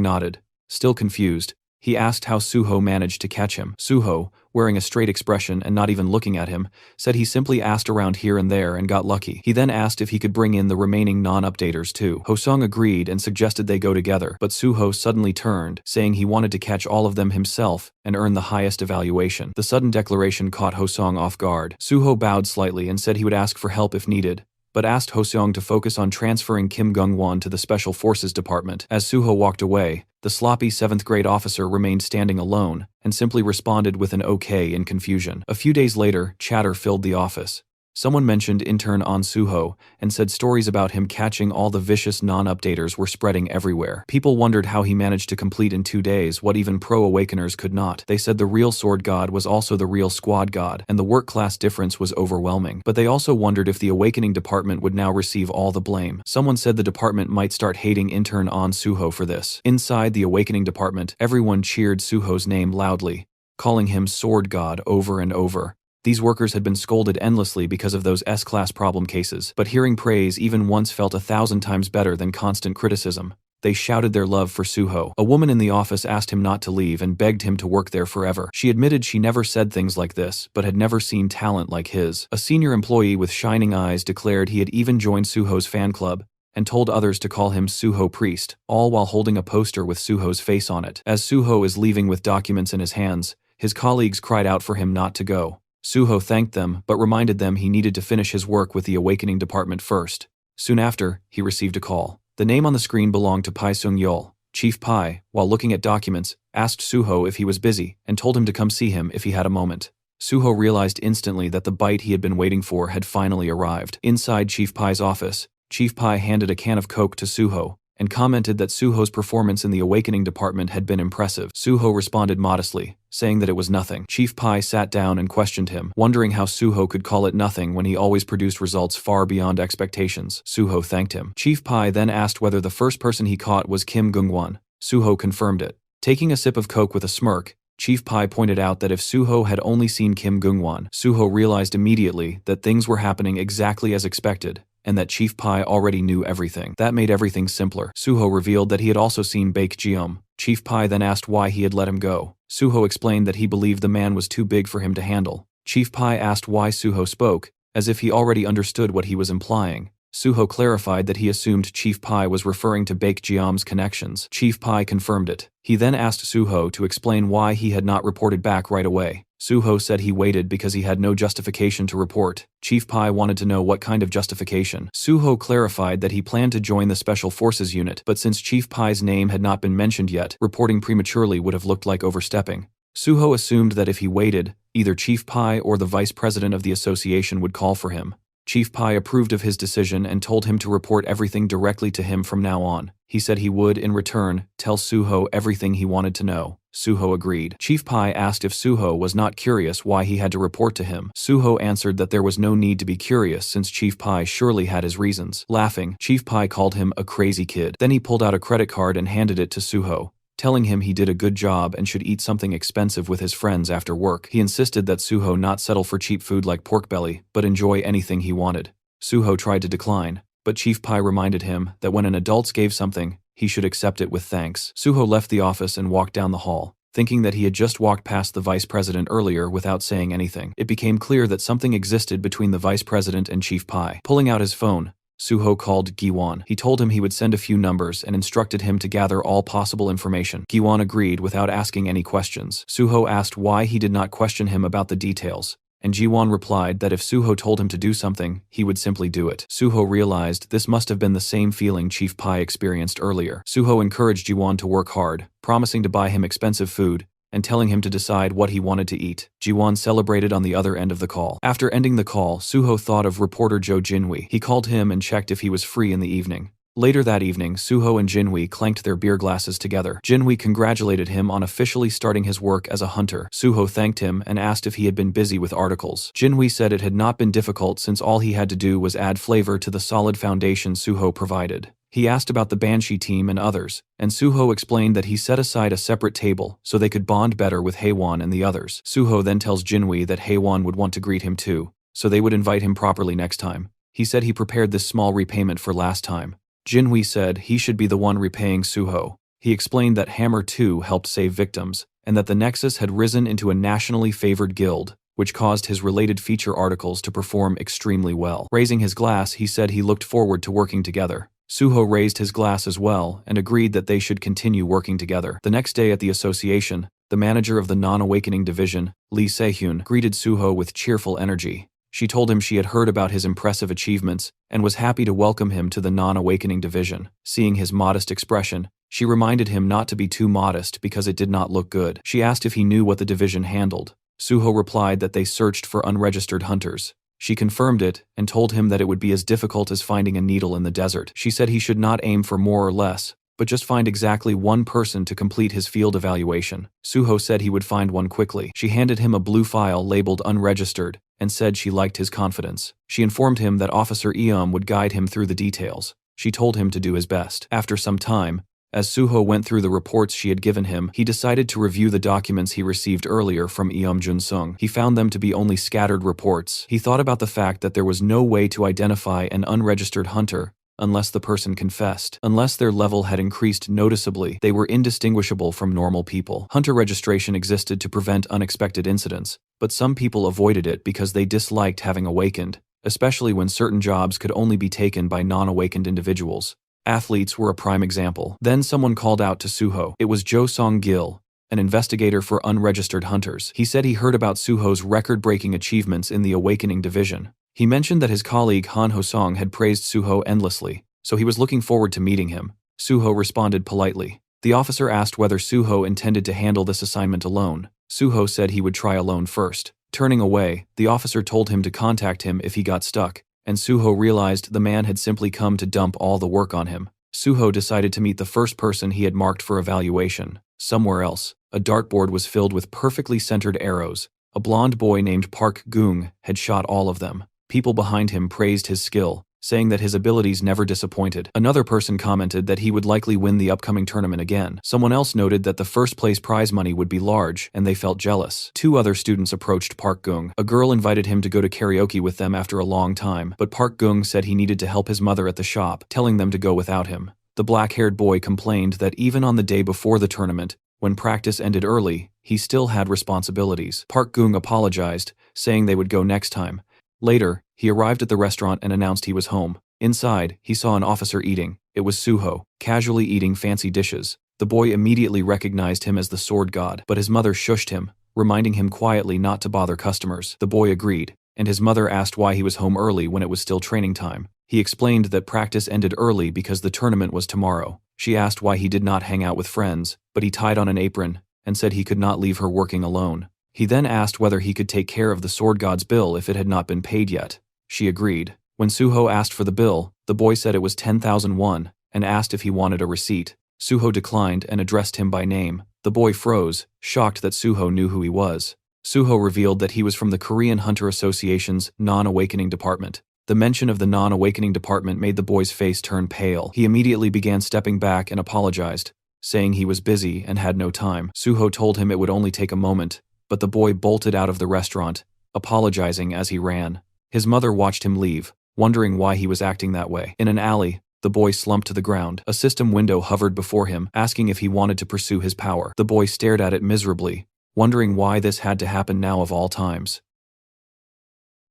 A: nodded. Still confused, he asked how Suho managed to catch him. Suho, wearing a straight expression and not even looking at him, said he simply asked around here and there and got lucky. He then asked if he could bring in the remaining non-updaters too. Ho-song agreed and suggested they go together, but Suho suddenly turned, saying he wanted to catch all of them himself and earn the highest evaluation. The sudden declaration caught Ho-song off guard. Suho bowed slightly and said he would ask for help if needed, but asked Ho-song to focus on transferring Kim Gungwon to the Special Forces Department. As Suho walked away, the sloppy 7th grade officer remained standing alone and simply responded with an okay in confusion. A few days later, chatter filled the office. Someone mentioned intern An Suho and said stories about him catching all the vicious non-updaters were spreading everywhere. People wondered how he managed to complete in 2 days what even pro-awakeners could not. They said the real sword god was also the real squad god, and the work class difference was overwhelming. But they also wondered if the awakening department would now receive all the blame. Someone said the department might start hating intern An Suho for this. Inside the awakening department, everyone cheered Suho's name loudly, calling him sword god over and over. These workers had been scolded endlessly because of those S-class problem cases, but hearing praise even once felt 1,000 times better than constant criticism. They shouted their love for Suho. A woman in the office asked him not to leave and begged him to work there forever. She admitted she never said things like this, but had never seen talent like his. A senior employee with shining eyes declared he had even joined Suho's fan club and told others to call him Suho Priest, all while holding a poster with Suho's face on it. As Suho is leaving with documents in his hands, his colleagues cried out for him not to go. Suho thanked them, but reminded them he needed to finish his work with the awakening department first. Soon after, he received a call. The name on the screen belonged to Pai Sung-yeol. Chief Pai, while looking at documents, asked Suho if he was busy and told him to come see him if he had a moment. Suho realized instantly that the bite he had been waiting for had finally arrived. Inside Chief Pai's office, Chief Pai handed a can of Coke to Suho and commented that Suho's performance in the awakening department had been impressive. Suho responded modestly, saying that it was nothing. Chief Pai sat down and questioned him, wondering how Suho could call it nothing when he always produced results far beyond expectations. Suho thanked him. Chief Pai then asked whether the first person he caught was Kim Gungwon. Suho confirmed it. Taking a sip of Coke with a smirk, Chief Pai pointed out that if Suho had only seen Kim Gungwon, Suho realized immediately that things were happening exactly as expected, and that Chief Pai already knew everything. That made everything simpler. Suho revealed that he had also seen Baek Jeom. Chief Pai then asked why he had let him go. Suho explained that he believed the man was too big for him to handle. Chief Pai asked why Suho spoke, as if he already understood what he was implying. Suho clarified that he assumed Chief Pai was referring to Baek Jeom's connections. Chief Pai confirmed it. He then asked Suho to explain why he had not reported back right away. Suho said he waited because he had no justification to report. Chief Pai wanted to know what kind of justification. Suho clarified that he planned to join the Special Forces unit, but since Chief Pai's name had not been mentioned yet, reporting prematurely would have looked like overstepping. Suho assumed that if he waited, either Chief Pai or the vice president of the association would call for him. Chief Pai approved of his decision and told him to report everything directly to him from now on. He said he would, in return, tell Suho everything he wanted to know. Suho agreed. Chief Pai asked if Suho was not curious why he had to report to him. Suho answered that there was no need to be curious since Chief Pai surely had his reasons. Laughing, Chief Pai called him a crazy kid. Then he pulled out a credit card and handed it to Suho, telling him he did a good job and should eat something expensive with his friends after work. He insisted that Suho not settle for cheap food like pork belly, but enjoy anything he wanted. Suho tried to decline, but Chief Pai reminded him that when an adult gave something, he should accept it with thanks. Suho left the office and walked down the hall, thinking that he had just walked past the vice president earlier without saying anything. It became clear that something existed between the vice president and Chief Pai. Pulling out his phone, Suho called Giwon. He told him he would send a few numbers and instructed him to gather all possible information. Giwon agreed without asking any questions. Suho asked why he did not question him about the details, and Giwon replied that if Suho told him to do something, he would simply do it. Suho realized this must have been the same feeling Chief Pai experienced earlier. Suho encouraged Giwon to work hard, promising to buy him expensive food, and telling him to decide what he wanted to eat. Jiwon celebrated on the other end of the call. After ending the call, Suho thought of reporter Jo Jinhui. He called him and checked if he was free in the evening. Later that evening, Suho and Jinhui clanked their beer glasses together. Jinhui congratulated him on officially starting his work as a hunter. Suho thanked him and asked if he had been busy with articles. Jinhui said it had not been difficult since all he had to do was add flavor to the solid foundation Suho provided. He asked about the Banshee team and others, and Suho explained that he set aside a separate table so they could bond better with Haewon and the others. Suho then tells Jinhui that Haewon would want to greet him too, so they would invite him properly next time. He said he prepared this small repayment for last time. Jinhui said he should be the one repaying Suho. He explained that Hammer 2 helped save victims, and that the Nexus had risen into a nationally favored guild, which caused his related feature articles to perform extremely well. Raising his glass, he said he looked forward to working together. Suho raised his glass as well and agreed that they should continue working together. The next day at the association, the manager of the non-awakening division, Lee Se-hyun, greeted Suho with cheerful energy. She told him she had heard about his impressive achievements and was happy to welcome him to the non-awakening division. Seeing his modest expression, she reminded him not to be too modest because it did not look good. She asked if he knew what the division handled. Suho replied that they searched for unregistered hunters. She confirmed it and told him that it would be as difficult as finding a needle in the desert. She said he should not aim for more or less, but just find exactly one person to complete his field evaluation. Suho said he would find one quickly. She handed him a blue file labeled unregistered and said she liked his confidence. She informed him that Officer Eom would guide him through the details. She told him to do his best. After some time, as Suho went through the reports she had given him, he decided to review the documents he received earlier from Eom Jun-sung. He found them to be only scattered reports. He thought about the fact that there was no way to identify an unregistered hunter unless the person confessed. Unless their level had increased noticeably, they were indistinguishable from normal people. Hunter registration existed to prevent unexpected incidents, but some people avoided it because they disliked having awakened, especially when certain jobs could only be taken by non-awakened individuals. Athletes were a prime example. Then someone called out to Suho. It was Jo Song-gil, an investigator for unregistered hunters. He said he heard about Suho's record-breaking achievements in the Awakening Division. He mentioned that his colleague Han Ho-song had praised Suho endlessly, so he was looking forward to meeting him. Suho responded politely. The officer asked whether Suho intended to handle this assignment alone. Suho said he would try alone first. Turning away, the officer told him to contact him if he got stuck, and Suho realized the man had simply come to dump all the work on him. Suho decided to meet the first person he had marked for evaluation. Somewhere else, a dartboard was filled with perfectly centered arrows. A blonde boy named Park Gung had shot all of them. People behind him praised his skill, saying that his abilities never disappointed. Another person commented that he would likely win the upcoming tournament again. Someone else noted that the first place prize money would be large, and they felt jealous. Two other students approached Park Gung. A girl invited him to go to karaoke with them after a long time, but Park Gung said he needed to help his mother at the shop, telling them to go without him. The black-haired boy complained that even on the day before the tournament, when practice ended early, he still had responsibilities. Park Gung apologized, saying they would go next time. Later, he arrived at the restaurant and announced he was home. Inside, he saw an officer eating. It was Suho, casually eating fancy dishes. The boy immediately recognized him as the sword god, but his mother shushed him, reminding him quietly not to bother customers. The boy agreed, and his mother asked why he was home early when it was still training time. He explained that practice ended early because the tournament was tomorrow. She asked why he did not hang out with friends, but he tied on an apron and said he could not leave her working alone. He then asked whether he could take care of the sword god's bill if it had not been paid yet. She agreed. When Suho asked for the bill, the boy said it was 10,000 won and asked if he wanted a receipt. Suho declined and addressed him by name. The boy froze, shocked that Suho knew who he was. Suho revealed that he was from the Korean Hunter Association's non-awakening department. The mention of the non-awakening department made the boy's face turn pale. He immediately began stepping back and apologized, saying he was busy and had no time. Suho told him it would only take a moment, but the boy bolted out of the restaurant, apologizing as he ran. His mother watched him leave, wondering why he was acting that way. In an alley, the boy slumped to the ground. A system window hovered before him, asking if he wanted to pursue his power. The boy stared at it miserably, wondering why this had to happen now of all times.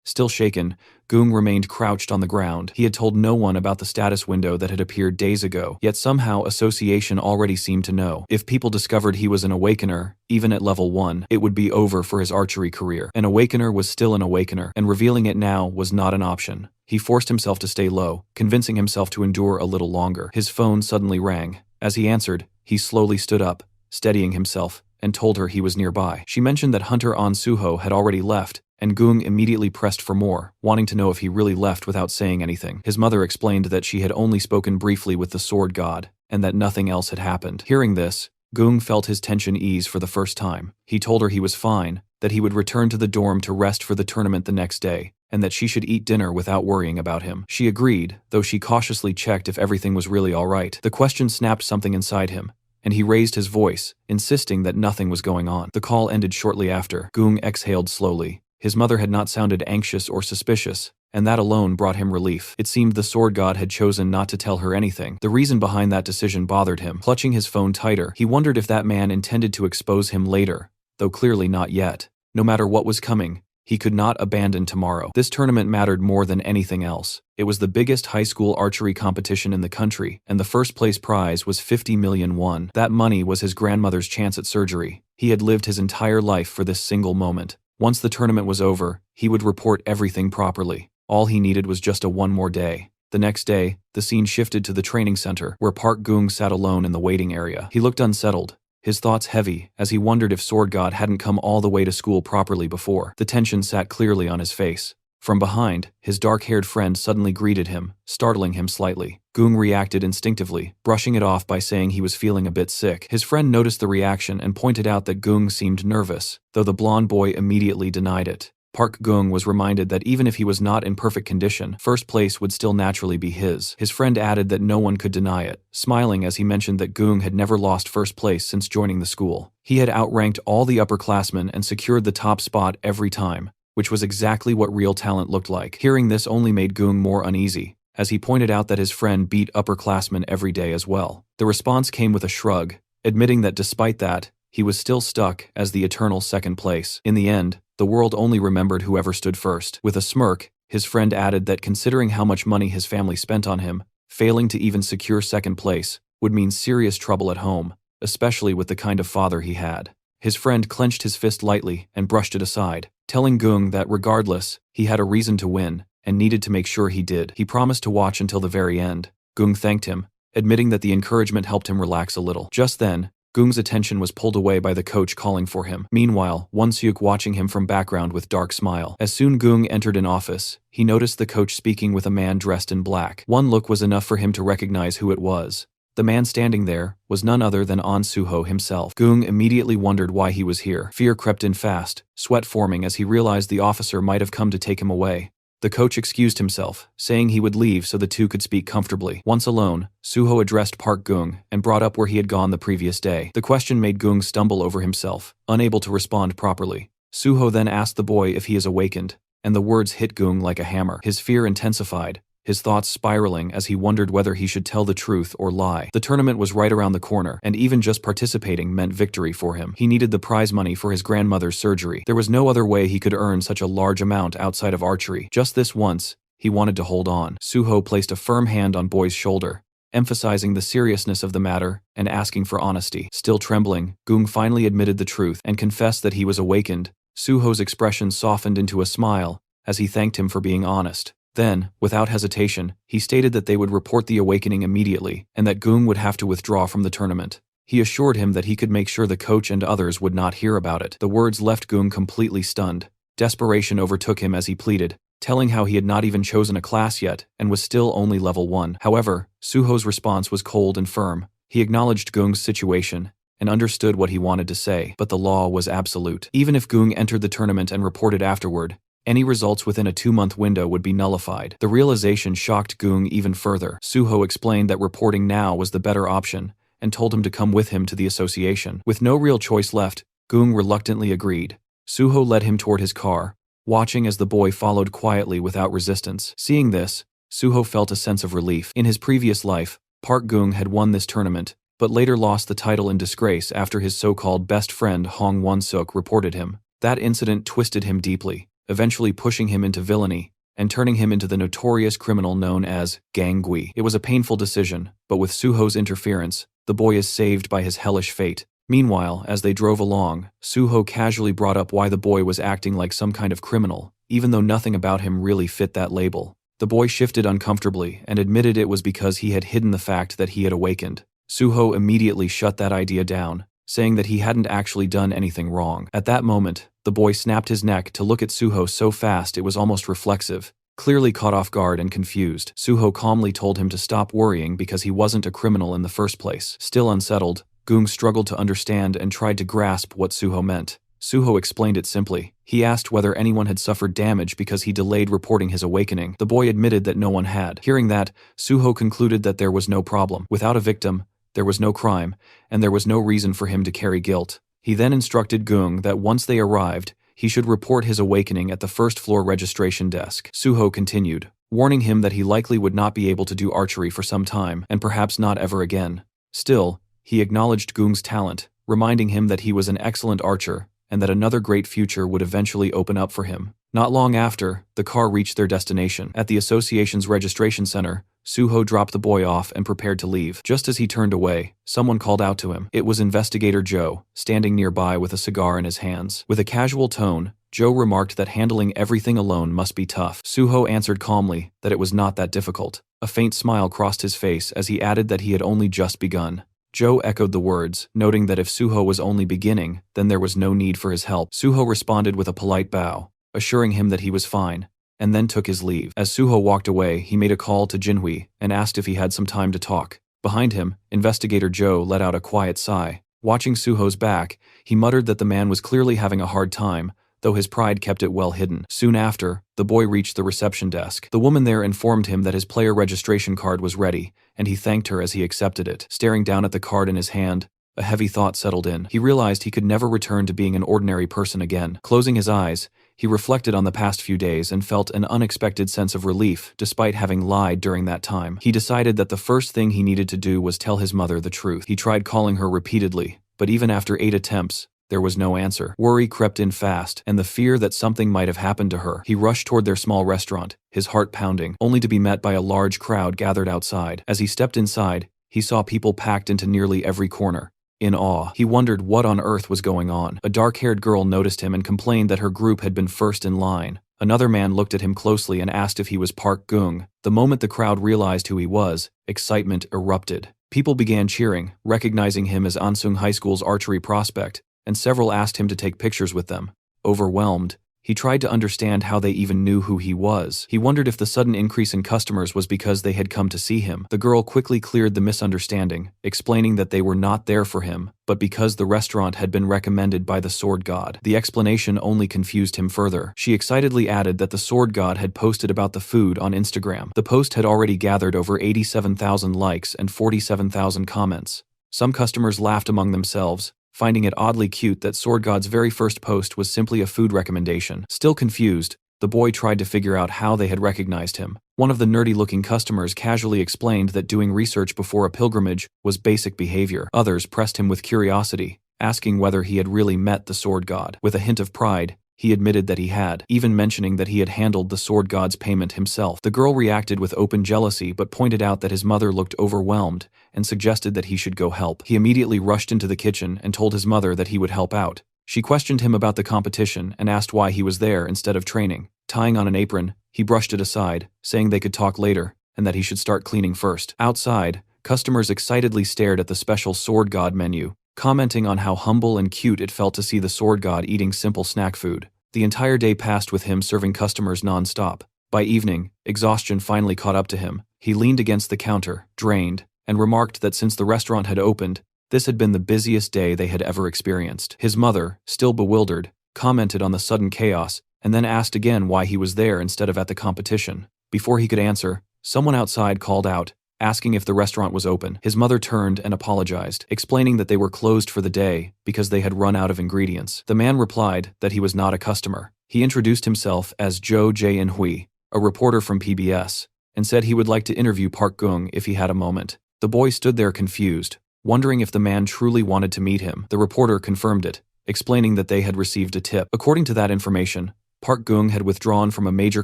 A: Still shaken, Gung remained crouched on the ground. He had told no one about the status window that had appeared days ago, yet somehow Association already seemed to know. If people discovered he was an awakener, even at level 1, it would be over for his archery career. An awakener was still an awakener, and revealing it now was not an option. He forced himself to stay low, convincing himself to endure a little longer. His phone suddenly rang. As he answered, he slowly stood up, steadying himself, and told her he was nearby. She mentioned that Hunter On Suho had already left, and Gung immediately pressed for more, wanting to know if he really left without saying anything. His mother explained that she had only spoken briefly with the sword god, and that nothing else had happened. Hearing this, Gung felt his tension ease for the first time. He told her he was fine, that he would return to the dorm to rest for the tournament the next day, and that she should eat dinner without worrying about him. She agreed, though she cautiously checked if everything was really all right. The question snapped something inside him, and he raised his voice, insisting that nothing was going on. The call ended shortly after. Gung exhaled slowly. His mother had not sounded anxious or suspicious, and that alone brought him relief. It seemed the sword god had chosen not to tell her anything. The reason behind that decision bothered him. Clutching his phone tighter, he wondered if that man intended to expose him later, though clearly not yet. No matter what was coming, he could not abandon tomorrow. This tournament mattered more than anything else. It was the biggest high school archery competition in the country, and the first place prize was 50 million won. That money was his grandmother's chance at surgery. He had lived his entire life for this single moment. Once the tournament was over, he would report everything properly. All he needed was just one more day. The next day, the scene shifted to the training center, where Park Gung sat alone in the waiting area. He looked unsettled, his thoughts heavy, as he wondered if Sword God hadn't come all the way to school properly before. The tension sat clearly on his face. From behind, his dark-haired friend suddenly greeted him, startling him slightly. Gung reacted instinctively, brushing it off by saying he was feeling a bit sick. His friend noticed the reaction and pointed out that Gung seemed nervous, though the blonde boy immediately denied it. Park Gung was reminded that even if he was not in perfect condition, first place would still naturally be his. His friend added that no one could deny it, smiling as he mentioned that Gung had never lost first place since joining the school. He had outranked all the upperclassmen and secured the top spot every time, which was exactly what real talent looked like. Hearing this only made Gung more uneasy, as he pointed out that his friend beat upperclassmen every day as well. The response came with a shrug, admitting that despite that, he was still stuck as the eternal second place. In the end, the world only remembered whoever stood first. With a smirk, his friend added that considering how much money his family spent on him, failing to even secure second place would mean serious trouble at home, especially with the kind of father he had. His friend clenched his fist lightly and brushed it aside, telling Gung that regardless, he had a reason to win and needed to make sure he did. He promised to watch until the very end. Gung thanked him, admitting that the encouragement helped him relax a little. Just then, Gung's attention was pulled away by the coach calling for him. Meanwhile, Won-seuk watching him from background with dark smile. As soon Gung entered an office, he noticed the coach speaking with a man dressed in black. One look was enough for him to recognize who it was. The man standing there was none other than An Suho himself. Gung immediately wondered why he was here. Fear crept in fast, sweat forming as he realized the officer might have come to take him away. The coach excused himself, saying he would leave so the two could speak comfortably. Once alone, Suho addressed Park Gung and brought up where he had gone the previous day. The question made Gung stumble over himself, unable to respond properly. Suho then asked the boy if he is awakened, and the words hit Gung like a hammer. His fear intensified, his thoughts spiraling as he wondered whether he should tell the truth or lie. The tournament was right around the corner, and even just participating meant victory for him. He needed the prize money for his grandmother's surgery. There was no other way he could earn such a large amount outside of archery. Just this once, he wanted to hold on. Suho placed a firm hand on Boy's shoulder, emphasizing the seriousness of the matter and asking for honesty. Still trembling, Gung finally admitted the truth and confessed that he was awakened. Suho's expression softened into a smile as he thanked him for being honest. Then, without hesitation, he stated that they would report the awakening immediately and that Gung would have to withdraw from the tournament. He assured him that he could make sure the coach and others would not hear about it. The words left Gung completely stunned. Desperation overtook him as he pleaded, telling how he had not even chosen a class yet and was still only level 1. However, Suho's response was cold and firm. He acknowledged Gung's situation and understood what he wanted to say, but the law was absolute. Even if Gung entered the tournament and reported afterward, any results within a 2-month window would be nullified. The realization shocked Gung even further. Suho explained that reporting now was the better option and told him to come with him to the association. With no real choice left, Gung reluctantly agreed. Suho led him toward his car, watching as the boy followed quietly without resistance. Seeing this, Suho felt a sense of relief. In his previous life, Park Gung had won this tournament, but later lost the title in disgrace after his so-called best friend Hong Won-suk reported him. That incident twisted him deeply, eventually pushing him into villainy and turning him into the notorious criminal known as Gang Gui. It was a painful decision, but with Suho's interference, the boy is saved by his hellish fate. Meanwhile, as they drove along, Suho casually brought up why the boy was acting like some kind of criminal, even though nothing about him really fit that label. The boy shifted uncomfortably and admitted it was because he had hidden the fact that he had awakened. Suho immediately shut that idea down, saying that he hadn't actually done anything wrong. At that moment, the boy snapped his neck to look at Suho so fast it was almost reflexive, clearly caught off guard and confused. Suho calmly told him to stop worrying because he wasn't a criminal in the first place. Still unsettled, Gung struggled to understand and tried to grasp what Suho meant. Suho explained it simply. He asked whether anyone had suffered damage because he delayed reporting his awakening. The boy admitted that no one had. Hearing that, Suho concluded that there was no problem. Without a victim, there was no crime, and there was no reason for him to carry guilt. He then instructed Gung that once they arrived, he should report his awakening at the first-floor registration desk. Suho continued, warning him that he likely would not be able to do archery for some time, and perhaps not ever again. Still, he acknowledged Gung's talent, reminding him that he was an excellent archer, and that another great future would eventually open up for him. Not long after, the car reached their destination. At the association's registration center, Suho dropped the boy off and prepared to leave. Just as he turned away, someone called out to him. It was Investigator Joe, standing nearby with a cigar in his hands. With a casual tone, Joe remarked that handling everything alone must be tough. Suho answered calmly that it was not that difficult. A faint smile crossed his face as he added that he had only just begun. Joe echoed the words, noting that if Suho was only beginning, then there was no need for his help. Suho responded with a polite bow, assuring him that he was fine, and then took his leave. As Suho walked away, he made a call to Jinhui and asked if he had some time to talk. Behind him, Investigator Joe let out a quiet sigh. Watching Suho's back, he muttered that the man was clearly having a hard time, though his pride kept it well hidden. Soon after, the boy reached the reception desk. The woman there informed him that his player registration card was ready, and he thanked her as he accepted it. Staring down at the card in his hand, a heavy thought settled in. He realized he could never return to being an ordinary person again. Closing his eyes, he reflected on the past few days and felt an unexpected sense of relief despite having lied during that time. He decided that the first thing he needed to do was tell his mother the truth. He tried calling her repeatedly, but even after 8 attempts, there was no answer. Worry crept in fast, and the fear that something might have happened to her. He rushed toward their small restaurant, his heart pounding, only to be met by a large crowd gathered outside. As he stepped inside, he saw people packed into nearly every corner. In awe, he wondered what on earth was going on. A dark-haired girl noticed him and complained that her group had been first in line. Another man looked at him closely and asked if he was Park Gung. The moment the crowd realized who he was, excitement erupted. People began cheering, recognizing him as Ansung High School's archery prospect, and several asked him to take pictures with them. Overwhelmed, He tried to understand how they even knew who he was. He wondered if the sudden increase in customers was because they had come to see him. The girl quickly cleared the misunderstanding, explaining that they were not there for him, but because the restaurant had been recommended by the sword god. The explanation only confused him further. She excitedly added that the sword god had posted about the food on Instagram. The post had already gathered over 87,000 likes and 47,000 comments. Some customers laughed among themselves, finding it oddly cute that Sword God's very first post was simply a food recommendation. Still confused, the boy tried to figure out how they had recognized him. One of the nerdy-looking customers casually explained that doing research before a pilgrimage was basic behavior. Others pressed him with curiosity, asking whether he had really met the Sword God. With a hint of pride, he admitted that he had, even mentioning that he had handled the sword god's payment himself. The girl reacted with open jealousy but pointed out that his mother looked overwhelmed and suggested that he should go help. He immediately rushed into the kitchen and told his mother that he would help out. She questioned him about the competition and asked why he was there instead of training. Tying on an apron, he brushed it aside, saying they could talk later and that he should start cleaning first. Outside, customers excitedly stared at the special sword god menu, commenting on how humble and cute it felt to see the sword god eating simple snack food. The entire day passed with him serving customers non-stop. By evening, exhaustion finally caught up to him. He leaned against the counter, drained, and remarked that since the restaurant had opened, this had been the busiest day they had ever experienced. His mother, still bewildered, commented on the sudden chaos and then asked again why he was there instead of at the competition. Before he could answer, someone outside called out, asking if the restaurant was open. His mother turned and apologized, explaining that they were closed for the day because they had run out of ingredients. The man replied that he was not a customer. He introduced himself as Jo Jae-in-hui, a reporter from PBS, and said he would like to interview Park Gung if he had a moment. The boy stood there confused, wondering if the man truly wanted to meet him. The reporter confirmed it, explaining that they had received a tip. According to that information, Park Gung had withdrawn from a major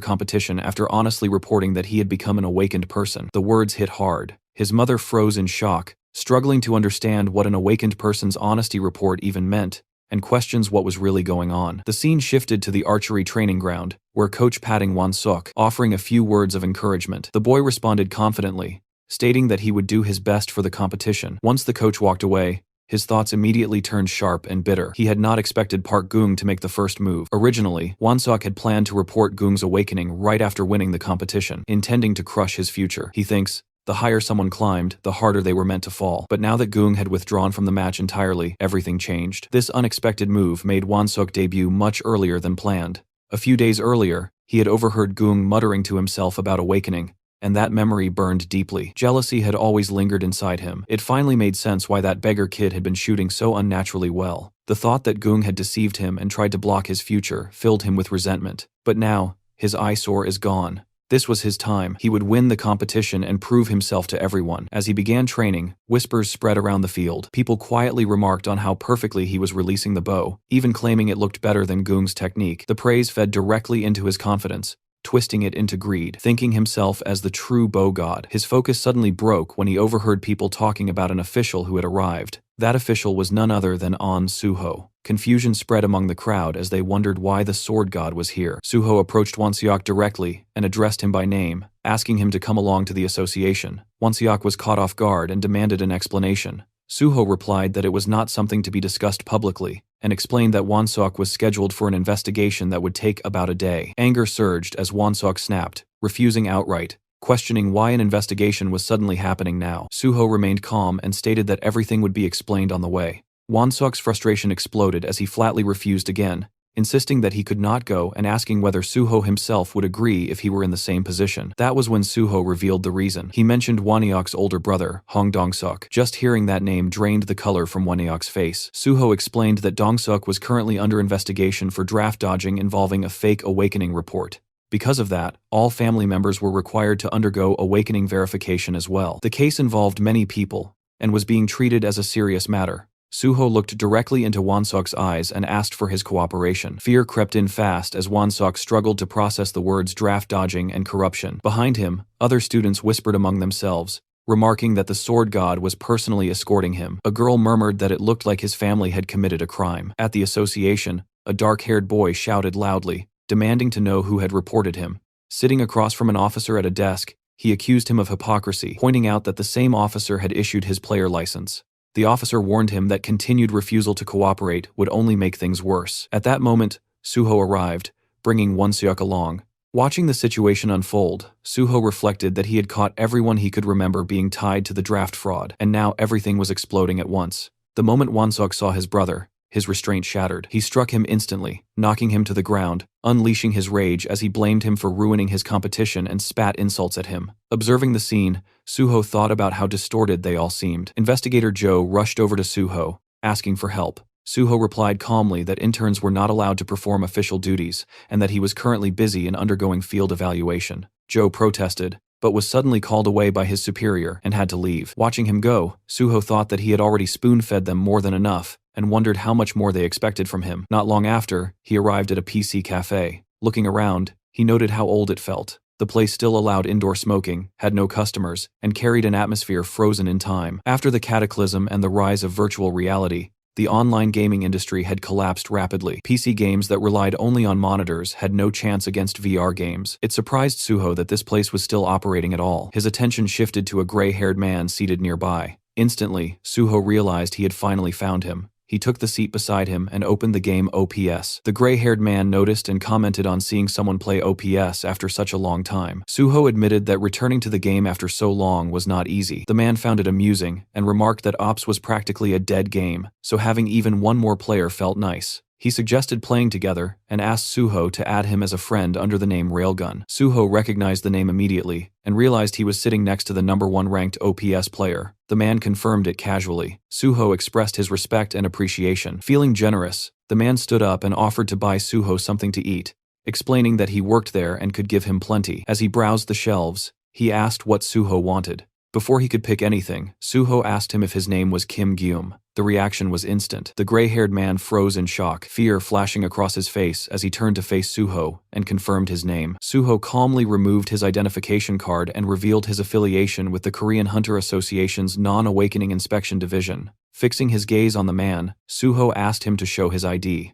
A: competition after honestly reporting that he had become an awakened person. The words hit hard. His mother froze in shock, struggling to understand what an awakened person's honesty report even meant, and questions what was really going on. The scene shifted to the archery training ground, where Coach patting Won-suk, offering a few words of encouragement. The boy responded confidently, stating that he would do his best for the competition. Once the coach walked away, his thoughts immediately turned sharp and bitter. He had not expected Park Gung to make the first move. Originally, Won-suk had planned to report Gung's awakening right after winning the competition, intending to crush his future. He thinks, the higher someone climbed, the harder they were meant to fall. But now that Gung had withdrawn from the match entirely, everything changed. This unexpected move made Won-suk debut much earlier than planned. A few days earlier, he had overheard Gung muttering to himself about awakening, and that memory burned deeply. Jealousy had always lingered inside him. It finally made sense why that beggar kid had been shooting so unnaturally well. The thought that Gung had deceived him and tried to block his future filled him with resentment. But now, his eyesore is gone. This was his time. He would win the competition and prove himself to everyone. As he began training, whispers spread around the field. People quietly remarked on how perfectly he was releasing the bow, even claiming it looked better than Gung's technique. The praise fed directly into his confidence, twisting it into greed. Thinking himself as the true bow god, his focus suddenly broke when he overheard people talking about an official who had arrived. That official was none other than An Suho. Confusion spread among the crowd as they wondered why the sword god was here. Suho approached Won-seok directly and addressed him by name, asking him to come along to the association. Won-seok was caught off guard and demanded an explanation. Suho replied that it was not something to be discussed publicly, and explained that Won-seok was scheduled for an investigation that would take about a day. Anger surged as Won-seok snapped, refusing outright, questioning why an investigation was suddenly happening now. Suho remained calm and stated that everything would be explained on the way. Won-seok's frustration exploded as he flatly refused again, insisting that he could not go and asking whether Suho himself would agree if he were in the same position. That was when Suho revealed the reason. He mentioned Won-seok's older brother, Hong Dong-seok. Just hearing that name drained the color from Won-seok's face. Suho explained that Dong-seok was currently under investigation for draft dodging involving a fake awakening report. Because of that, all family members were required to undergo awakening verification as well. The case involved many people and was being treated as a serious matter. Suho looked directly into Won-seok's eyes and asked for his cooperation. Fear crept in fast as Won-seok struggled to process the words draft dodging and corruption. Behind him, other students whispered among themselves, remarking that the sword god was personally escorting him. A girl murmured that it looked like his family had committed a crime. At the association, a dark-haired boy shouted loudly, demanding to know who had reported him. Sitting across from an officer at a desk, he accused him of hypocrisy, pointing out that the same officer had issued his player license. The officer warned him that continued refusal to cooperate would only make things worse. At that moment, Suho arrived, bringing Wonseok along. Watching the situation unfold, Suho reflected that he had caught everyone he could remember being tied to the draft fraud, and now everything was exploding at once. The moment Wonseok saw his brother, his restraint shattered. He struck him instantly, knocking him to the ground, unleashing his rage as he blamed him for ruining his competition and spat insults at him. Observing the scene, Suho thought about how distorted they all seemed. Investigator Joe rushed over to Suho, asking for help. Suho replied calmly that interns were not allowed to perform official duties and that he was currently busy in undergoing field evaluation. Joe protested, but was suddenly called away by his superior and had to leave. Watching him go, Suho thought that he had already spoon-fed them more than enough and wondered how much more they expected from him. Not long after, he arrived at a PC cafe. Looking around, he noted how old it felt. The place still allowed indoor smoking, had no customers, and carried an atmosphere frozen in time. After the cataclysm and the rise of virtual reality, the online gaming industry had collapsed rapidly. PC games that relied only on monitors had no chance against VR games. It surprised Suho that this place was still operating at all. His attention shifted to a gray-haired man seated nearby. Instantly, Suho realized he had finally found him. He took the seat beside him and opened the game OPS. The gray-haired man noticed and commented on seeing someone play OPS after such a long time. Suho admitted that returning to the game after so long was not easy. The man found it amusing and remarked that Ops was practically a dead game, so having even one more player felt nice. He suggested playing together and asked Suho to add him as a friend under the name Railgun. Suho recognized the name immediately and realized he was sitting next to the #1 ranked OPS player. The man confirmed it casually. Suho expressed his respect and appreciation. Feeling generous, the man stood up and offered to buy Suho something to eat, explaining that he worked there and could give him plenty. As he browsed the shelves, he asked what Suho wanted. Before he could pick anything, Suho asked him if his name was Kim Gyum. The reaction was instant. The gray-haired man froze in shock, fear flashing across his face as he turned to face Suho and confirmed his name. Suho calmly removed his identification card and revealed his affiliation with the Korean Hunter Association's Non-Awakening Inspection Division. Fixing his gaze on the man, Suho asked him to show his ID.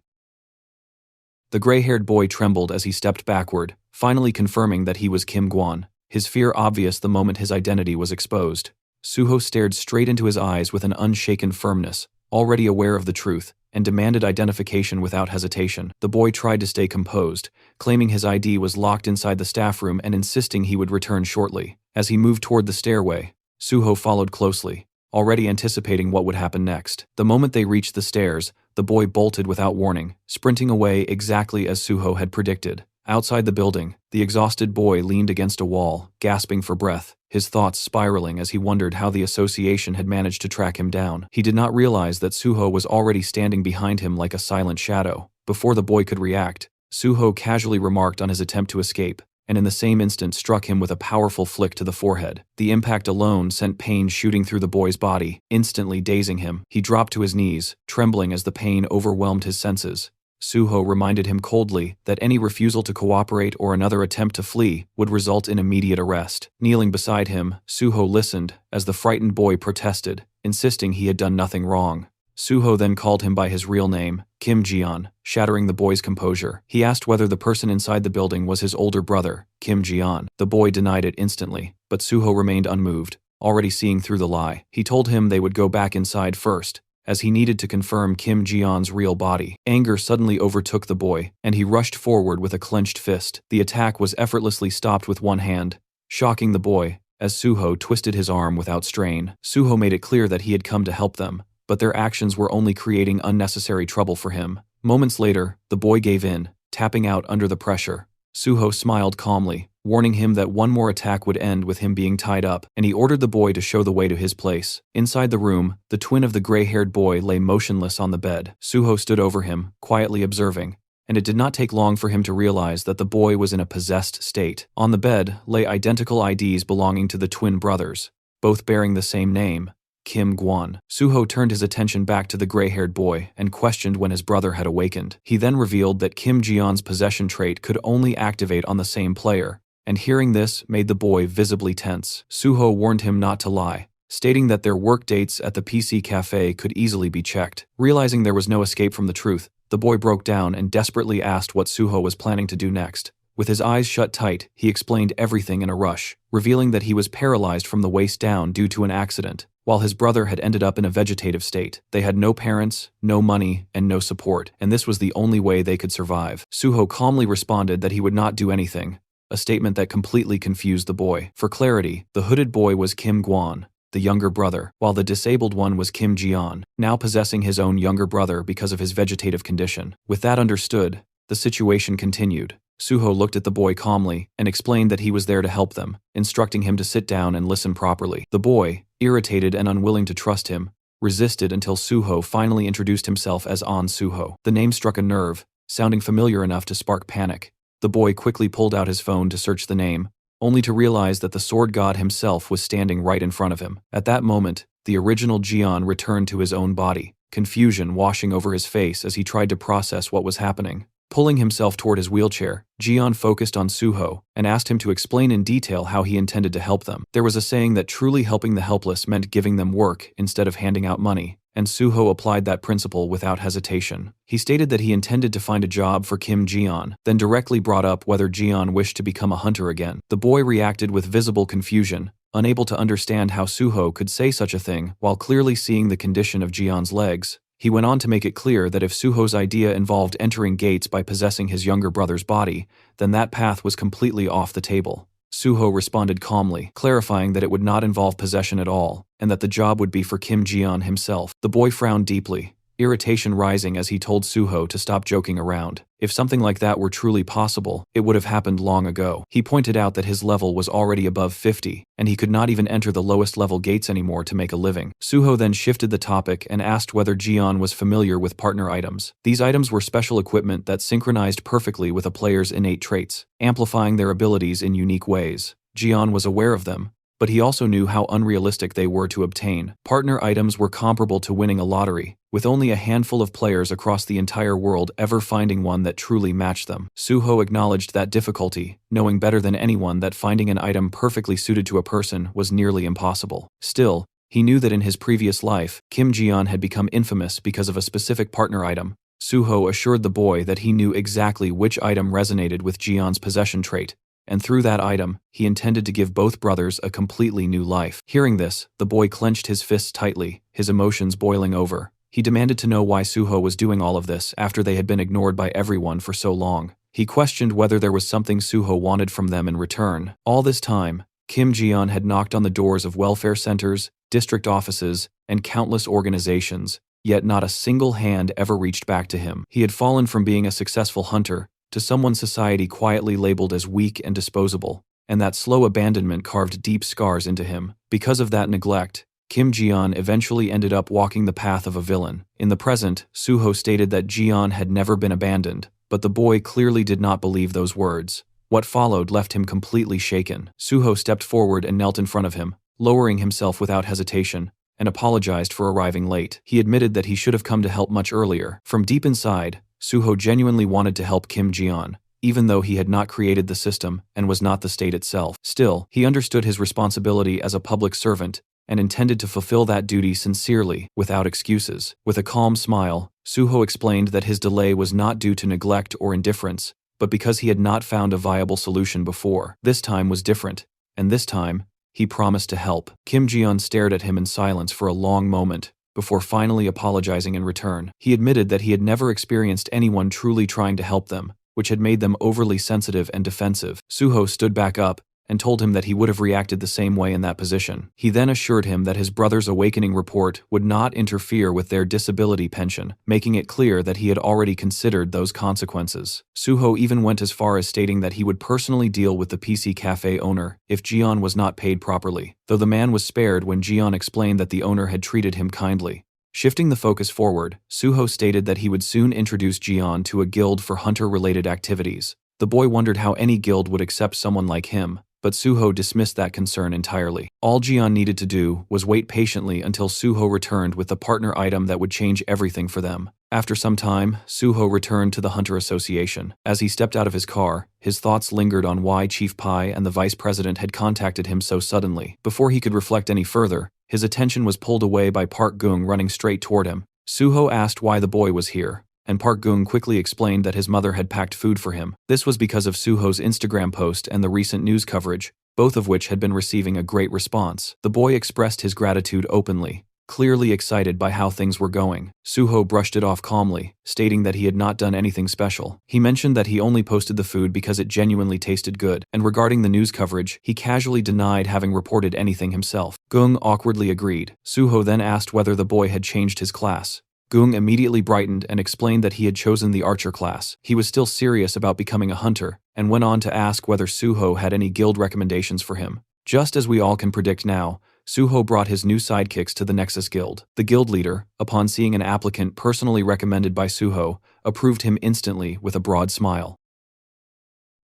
A: The gray-haired boy trembled as he stepped backward, finally confirming that he was Kim Gwon, his fear obvious the moment his identity was exposed. Suho stared straight into his eyes with an unshaken firmness, already aware of the truth, and demanded identification without hesitation. The boy tried to stay composed, claiming his ID was locked inside the staff room and insisting he would return shortly. As he moved toward the stairway, Suho followed closely, already anticipating what would happen next. The moment they reached the stairs, the boy bolted without warning, sprinting away exactly as Suho had predicted. Outside the building, the exhausted boy leaned against a wall, gasping for breath, his thoughts spiraling as he wondered how the association had managed to track him down. He did not realize that Suho was already standing behind him like a silent shadow. Before the boy could react, Suho casually remarked on his attempt to escape, and in the same instant struck him with a powerful flick to the forehead. The impact alone sent pain shooting through the boy's body, instantly dazing him. He dropped to his knees, trembling as the pain overwhelmed his senses. Suho reminded him coldly that any refusal to cooperate or another attempt to flee would result in immediate arrest. Kneeling beside him, Suho listened as the frightened boy protested, insisting he had done nothing wrong. Suho then called him by his real name, Kim Jian, shattering the boy's composure. He asked whether the person inside the building was his older brother, Kim Jian. The boy denied it instantly, but Suho remained unmoved, already seeing through the lie. He told him they would go back inside first, as he needed to confirm Kim Jian's real body. Anger suddenly overtook the boy, and he rushed forward with a clenched fist. The attack was effortlessly stopped with one hand, shocking the boy, as Suho twisted his arm without strain. Suho made it clear that he had come to help them, but their actions were only creating unnecessary trouble for him. Moments later, the boy gave in, tapping out under the pressure. Suho smiled calmly, warning him that one more attack would end with him being tied up, and he ordered the boy to show the way to his place. Inside the room, the twin of the gray-haired boy lay motionless on the bed. Suho stood over him, quietly observing, and it did not take long for him to realize that the boy was in a possessed state. On the bed lay identical IDs belonging to the twin brothers, both bearing the same name, Kim Gwon. Suho turned his attention back to the gray-haired boy and questioned when his brother had awakened. He then revealed that Kim Jian's possession trait could only activate on the same player, and hearing this made the boy visibly tense. Suho warned him not to lie, stating that their work dates at the PC cafe could easily be checked. Realizing there was no escape from the truth, the boy broke down and desperately asked what Suho was planning to do next. With his eyes shut tight, he explained everything in a rush, revealing that he was paralyzed from the waist down due to an accident. while his brother had ended up in a vegetative state. They had no parents, no money, and no support, and this was the only way they could survive. Suho calmly responded that he would not do anything, a statement that completely confused the boy. For clarity, the hooded boy was Kim Gwon, the younger brother, while the disabled one was Kim Jian, now possessing his own younger brother because of his vegetative condition. With that understood, the situation continued. Suho looked at the boy calmly and explained that he was there to help them, instructing him to sit down and listen properly. The boy, irritated and unwilling to trust him, resisted until Suho finally introduced himself as An Suho. The name struck a nerve, sounding familiar enough to spark panic. The boy quickly pulled out his phone to search the name, only to realize that the sword god himself was standing right in front of him. At that moment, the original Jian returned to his own body, confusion washing over his face as he tried to process what was happening. Pulling himself toward his wheelchair, Jian focused on Suho and asked him to explain in detail how he intended to help them. There was a saying that truly helping the helpless meant giving them work instead of handing out money, and Suho applied that principle without hesitation. He stated that he intended to find a job for Kim Jian, then directly brought up whether Jian wished to become a hunter again. The boy reacted with visible confusion, unable to understand how Suho could say such a thing while clearly seeing the condition of Jian's legs. He went on to make it clear that if Suho's idea involved entering gates by possessing his younger brother's body, then that path was completely off the table. Suho responded calmly, clarifying that it would not involve possession at all, and that the job would be for Kim Jian himself. The boy frowned deeply, irritation rising as he told Suho to stop joking around. If something like that were truly possible, it would have happened long ago. He pointed out that his level was already above 50, and he could not even enter the lowest level gates anymore to make a living. Suho then shifted the topic and asked whether Jian was familiar with partner items. These items were special equipment that synchronized perfectly with a player's innate traits, amplifying their abilities in unique ways. Jian was aware of them, but he also knew how unrealistic they were to obtain. Partner items were comparable to winning a lottery, with only a handful of players across the entire world ever finding one that truly matched them. Suho acknowledged that difficulty, knowing better than anyone that finding an item perfectly suited to a person was nearly impossible. Still, he knew that in his previous life, Kim Jian had become infamous because of a specific partner item. Suho assured the boy that he knew exactly which item resonated with Jian's possession trait, and through that item, he intended to give both brothers a completely new life. Hearing this, the boy clenched his fists tightly, his emotions boiling over. He demanded to know why Suho was doing all of this after they had been ignored by everyone for so long. He questioned whether there was something Suho wanted from them in return. All this time, Kim Jian had knocked on the doors of welfare centers, district offices, and countless organizations, yet not a single hand ever reached back to him. He had fallen from being a successful hunter to someone society quietly labeled as weak and disposable, and that slow abandonment carved deep scars into him. Because of that neglect, Kim Jian eventually ended up walking the path of a villain. In the present, Suho stated that Jian had never been abandoned, but the boy clearly did not believe those words. What followed left him completely shaken. Suho stepped forward and knelt in front of him, lowering himself without hesitation, and apologized for arriving late. He admitted that he should have come to help much earlier. From deep inside, Suho genuinely wanted to help Kim Jian, even though he had not created the system and was not the state itself. Still, he understood his responsibility as a public servant and intended to fulfill that duty sincerely, without excuses. With a calm smile, Suho explained that his delay was not due to neglect or indifference, but because he had not found a viable solution before. This time was different, and this time, he promised to help. Kim Jian stared at him in silence for a long moment, before finally apologizing in return. He admitted that he had never experienced anyone truly trying to help them, which had made them overly sensitive and defensive. Suho stood back up and told him that he would have reacted the same way in that position. He then assured him that his brother's awakening report would not interfere with their disability pension, making it clear that he had already considered those consequences. Suho even went as far as stating that he would personally deal with the PC cafe owner if Jian was not paid properly, though the man was spared when Jian explained that the owner had treated him kindly. Shifting the focus forward, Suho stated that he would soon introduce Jian to a guild for hunter-related activities. The boy wondered how any guild would accept someone like him, but Suho dismissed that concern entirely. All Jian needed to do was wait patiently until Suho returned with the partner item that would change everything for them. After some time, Suho returned to the Hunter Association. As he stepped out of his car, his thoughts lingered on why Chief Pai and the vice president had contacted him so suddenly. Before he could reflect any further, his attention was pulled away by Park Gung running straight toward him. Suho asked why the boy was here, and Park Gung quickly explained that his mother had packed food for him. This was because of Suho's Instagram post and the recent news coverage, both of which had been receiving a great response. The boy expressed his gratitude openly, clearly excited by how things were going. Suho brushed it off calmly, stating that he had not done anything special. He mentioned that he only posted the food because it genuinely tasted good, and regarding the news coverage, he casually denied having reported anything himself. Gung awkwardly agreed. Suho then asked whether the boy had changed his class. Gung immediately brightened and explained that he had chosen the archer class. He was still serious about becoming a hunter, and went on to ask whether Suho had any guild recommendations for him. Just as we all can predict now, Suho brought his new sidekicks to the Nexus Guild. The guild leader, upon seeing an applicant personally recommended by Suho, approved him instantly with a broad smile.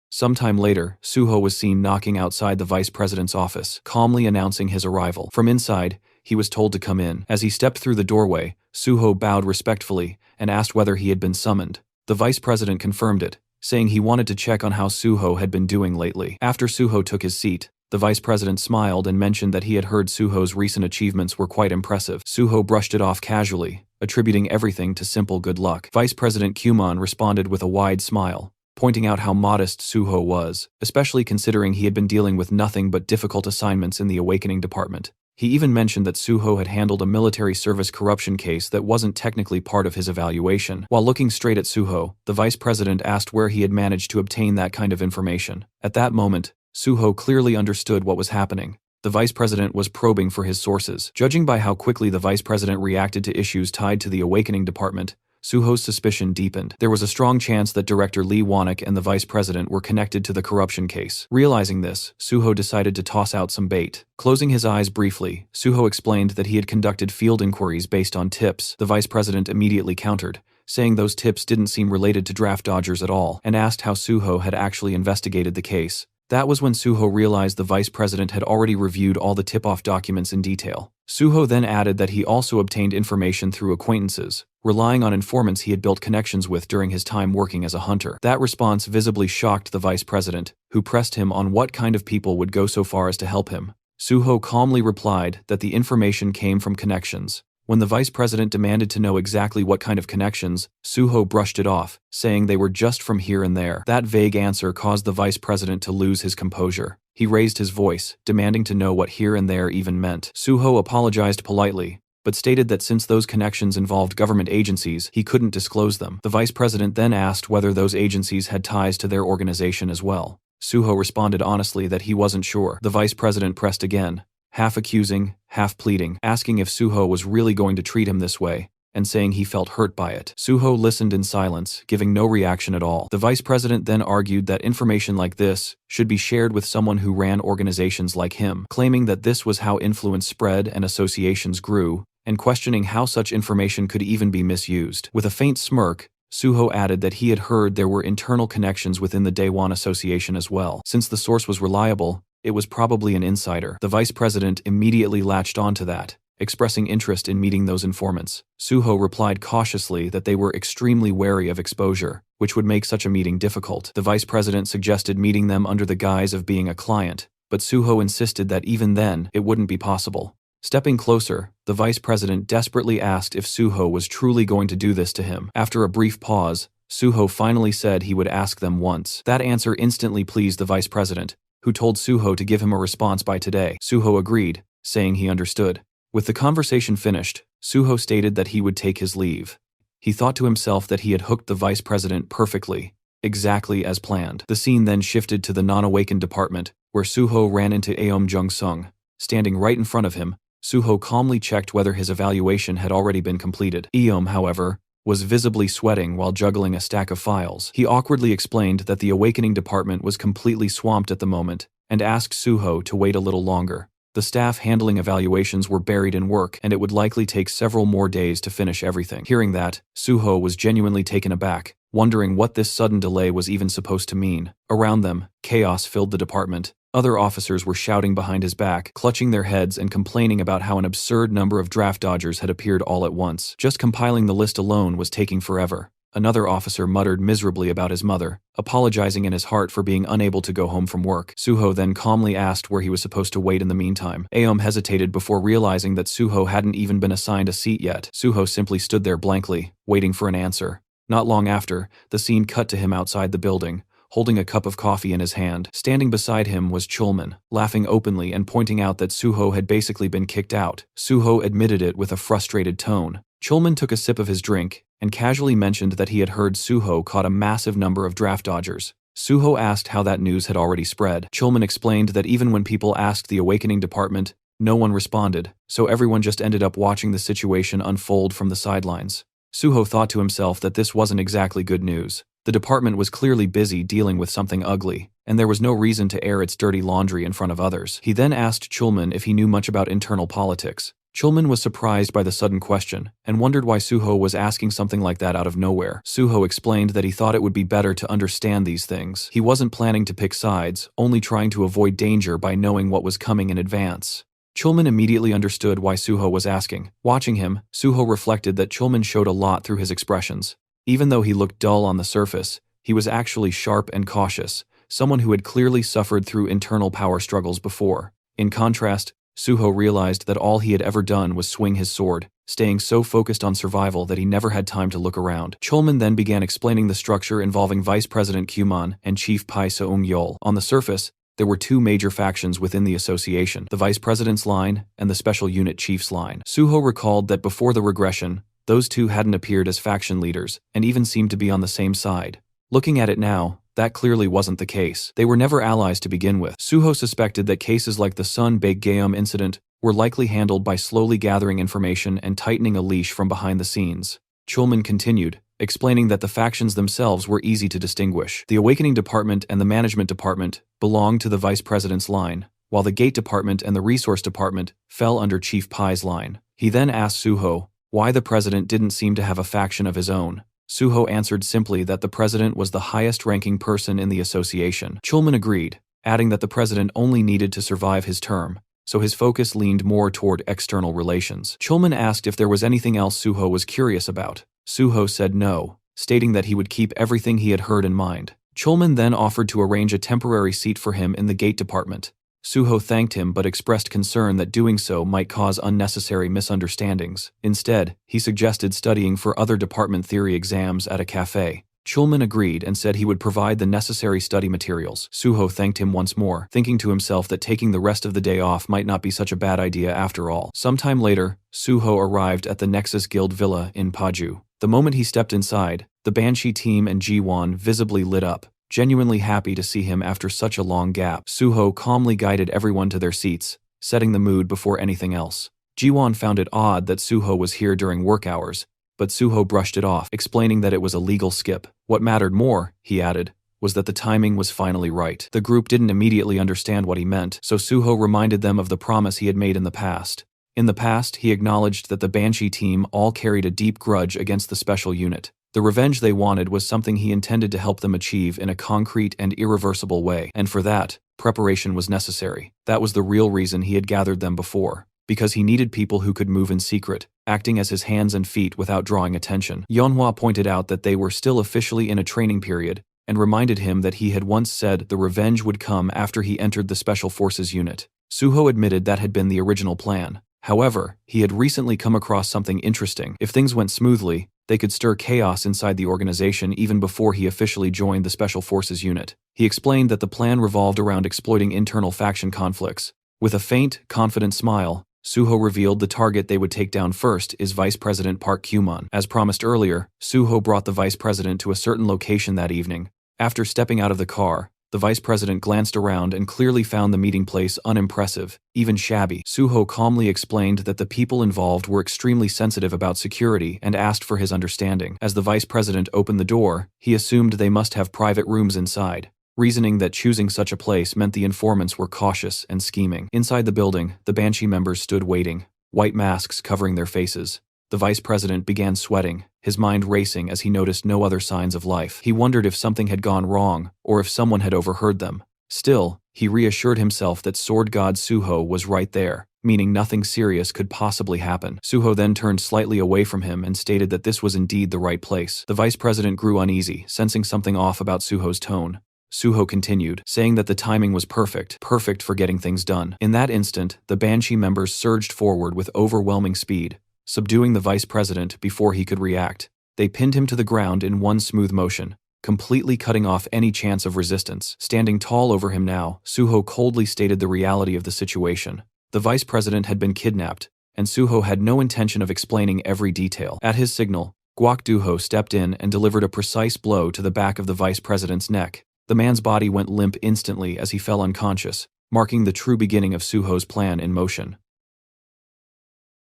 A: Sometime later, Suho was seen knocking outside the vice president's office, calmly announcing his arrival. From inside, he was told to come in. As he stepped through the doorway, Suho bowed respectfully and asked whether he had been summoned. The vice president confirmed it, saying he wanted to check on how Suho had been doing lately. After Suho took his seat, the vice president smiled and mentioned that he had heard Suho's recent achievements were quite impressive. Suho brushed it off casually, attributing everything to simple good luck. Vice President Kumon responded with a wide smile, pointing out how modest Suho was, especially considering he had been dealing with nothing but difficult assignments in the Awakening Department. He even mentioned that Suho had handled a military service corruption case that wasn't technically part of his evaluation. While looking straight at Suho, the vice president asked where he had managed to obtain that kind of information. At that moment, Suho clearly understood what was happening. The vice president was probing for his sources. Judging by how quickly the vice president reacted to issues tied to the Awakening Department, Suho's suspicion deepened. There was a strong chance that Director Lee Wanek and the vice president were connected to the corruption case. Realizing this, Suho decided to toss out some bait. Closing his eyes briefly, Suho explained that he had conducted field inquiries based on tips. The vice president immediately countered, saying those tips didn't seem related to draft dodgers at all, and asked how Suho had actually investigated the case. That was when Suho realized the vice president had already reviewed all the tip-off documents in detail. Suho then added that he also obtained information through acquaintances, relying on informants he had built connections with during his time working as a hunter. That response visibly shocked the vice president, who pressed him on what kind of people would go so far as to help him. Suho calmly replied that the information came from connections. When the vice president demanded to know exactly what kind of connections, Suho brushed it off, saying they were just from here and there. That vague answer caused the vice president to lose his composure. He raised his voice, demanding to know what here and there even meant. Suho apologized politely, but stated that since those connections involved government agencies, he couldn't disclose them. The vice president then asked whether those agencies had ties to their organization as well. Suho responded honestly that he wasn't sure. The vice president pressed again, half accusing, half pleading, asking if Suho was really going to treat him this way, and saying he felt hurt by it. Suho listened in silence, giving no reaction at all. The vice president then argued that information like this should be shared with someone who ran organizations like him, claiming that this was how influence spread and associations grew, and questioning how such information could even be misused. With a faint smirk, Suho added that he had heard there were internal connections within the Daewon Association as well. Since the source was reliable, it was probably an insider. The vice president immediately latched onto that, expressing interest in meeting those informants. Suho replied cautiously that they were extremely wary of exposure, which would make such a meeting difficult. The vice president suggested meeting them under the guise of being a client, but Suho insisted that even then, it wouldn't be possible. Stepping closer, the vice president desperately asked if Suho was truly going to do this to him. After a brief pause, Suho finally said he would ask them once. That answer instantly pleased the vice president, who told Suho to give him a response by today. Suho agreed, saying he understood. With the conversation finished, Suho stated that he would take his leave. He thought to himself that he had hooked the vice president perfectly, exactly as planned. The scene then shifted to the non-awakened department, where Suho ran into Aom Jung-sung. Standing right in front of him, Suho calmly checked whether his evaluation had already been completed. Aom, however, was visibly sweating while juggling a stack of files. He awkwardly explained that the Awakening Department was completely swamped at the moment, and asked Suho to wait a little longer. The staff handling evaluations were buried in work, and it would likely take several more days to finish everything. Hearing that, Suho was genuinely taken aback, wondering what this sudden delay was even supposed to mean. Around them, chaos filled the department. Other officers were shouting behind his back, clutching their heads and complaining about how an absurd number of draft dodgers had appeared all at once. Just compiling the list alone was taking forever. Another officer muttered miserably about his mother, apologizing in his heart for being unable to go home from work. Suho then calmly asked where he was supposed to wait in the meantime. Aom hesitated before realizing that Suho hadn't even been assigned a seat yet. Suho simply stood there blankly, waiting for an answer. Not long after, the scene cut to him outside the building, holding a cup of coffee in his hand. Standing beside him was Chulman, laughing openly and pointing out that Suho had basically been kicked out. Suho admitted it with a frustrated tone. Chulman took a sip of his drink and casually mentioned that he had heard Suho caught a massive number of draft dodgers. Suho asked how that news had already spread. Chulman explained that even when people asked the Awakening Department, no one responded, so everyone just ended up watching the situation unfold from the sidelines. Suho thought to himself that this wasn't exactly good news. The department was clearly busy dealing with something ugly, and there was no reason to air its dirty laundry in front of others. He then asked Chulman if he knew much about internal politics. Chulman was surprised by the sudden question and wondered why Suho was asking something like that out of nowhere. Suho explained that he thought it would be better to understand these things. He wasn't planning to pick sides, only trying to avoid danger by knowing what was coming in advance. Chulman immediately understood why Suho was asking. Watching him, Suho reflected that Chulman showed a lot through his expressions. Even though he looked dull on the surface, he was actually sharp and cautious, someone who had clearly suffered through internal power struggles before. In contrast, Suho realized that all he had ever done was swing his sword, staying so focused on survival that he never had time to look around. Chulman then began explaining the structure involving Vice President Kyuman and Chief Pai Seung-yeol. On the surface, there were two major factions within the association, the Vice President's line and the Special Unit Chief's line. Suho recalled that before the regression, those two hadn't appeared as faction leaders and even seemed to be on the same side. Looking at it now, that clearly wasn't the case. They were never allies to begin with. Suho suspected that cases like the Sun Baekgeum incident were likely handled by slowly gathering information and tightening a leash from behind the scenes. Chulman continued, explaining that the factions themselves were easy to distinguish. The Awakening Department and the Management Department belonged to the Vice President's line, while the Gate Department and the Resource Department fell under Chief Pai's line. He then asked Suho why the president didn't seem to have a faction of his own. Suho answered simply that the president was the highest-ranking person in the association. Chulman agreed, adding that the president only needed to survive his term, so his focus leaned more toward external relations. Chulman asked if there was anything else Suho was curious about. Suho said no, stating that he would keep everything he had heard in mind. Chulman then offered to arrange a temporary seat for him in the Gate Department. Suho thanked him but expressed concern that doing so might cause unnecessary misunderstandings. Instead, he suggested studying for other department theory exams at a cafe. Chulman agreed and said he would provide the necessary study materials. Suho thanked him once more, thinking to himself that taking the rest of the day off might not be such a bad idea after all. Sometime later, Suho arrived at the Nexus Guild Villa in Paju. The moment he stepped inside, the Banshee team and Ji-won visibly lit up, genuinely happy to see him after such a long gap. Suho calmly guided everyone to their seats, setting the mood before anything else. Ji-won found it odd that Suho was here during work hours, but Suho brushed it off, explaining that it was a legal skip. What mattered more, he added, was that the timing was finally right. The group didn't immediately understand what he meant, so Suho reminded them of the promise he had made in the past. In the past, he acknowledged that the Banshee team all carried a deep grudge against the special unit. The revenge they wanted was something he intended to help them achieve in a concrete and irreversible way, and for that, preparation was necessary. That was the real reason he had gathered them before, because he needed people who could move in secret, acting as his hands and feet without drawing attention. Manhwa pointed out that they were still officially in a training period, and reminded him that he had once said the revenge would come after he entered the Special Forces unit. Suho admitted that had been the original plan. However, he had recently come across something interesting. If things went smoothly, they could stir chaos inside the organization even before he officially joined the Special Forces unit. He explained that the plan revolved around exploiting internal faction conflicts. With a faint, confident smile, Suho revealed the target they would take down first is Vice President Park Kyuman. As promised earlier, Suho brought the Vice President to a certain location that evening. After stepping out of the car, the Vice President glanced around and clearly found the meeting place unimpressive, even shabby. Suho calmly explained that the people involved were extremely sensitive about security and asked for his understanding. As the Vice President opened the door, he assumed they must have private rooms inside, reasoning that choosing such a place meant the informants were cautious and scheming. Inside the building, the Banshee members stood waiting, white masks covering their faces. The Vice President began sweating, his mind racing as he noticed no other signs of life. He wondered if something had gone wrong, or if someone had overheard them. Still, he reassured himself that Sword God Suho was right there, meaning nothing serious could possibly happen. Suho then turned slightly away from him and stated that this was indeed the right place. The Vice President grew uneasy, sensing something off about Suho's tone. Suho continued, saying that the timing was perfect for getting things done. In that instant, the Banshee members surged forward with overwhelming speed, subduing the Vice President before he could react. They pinned him to the ground in one smooth motion, completely cutting off any chance of resistance. Standing tall over him now, Suho coldly stated the reality of the situation. The vice president had been kidnapped, and Suho had no intention of explaining every detail. At his signal, Guok Duho stepped in and delivered a precise blow to the back of the vice president's neck. The man's body went limp instantly as he fell unconscious, marking the true beginning of Suho's plan in motion.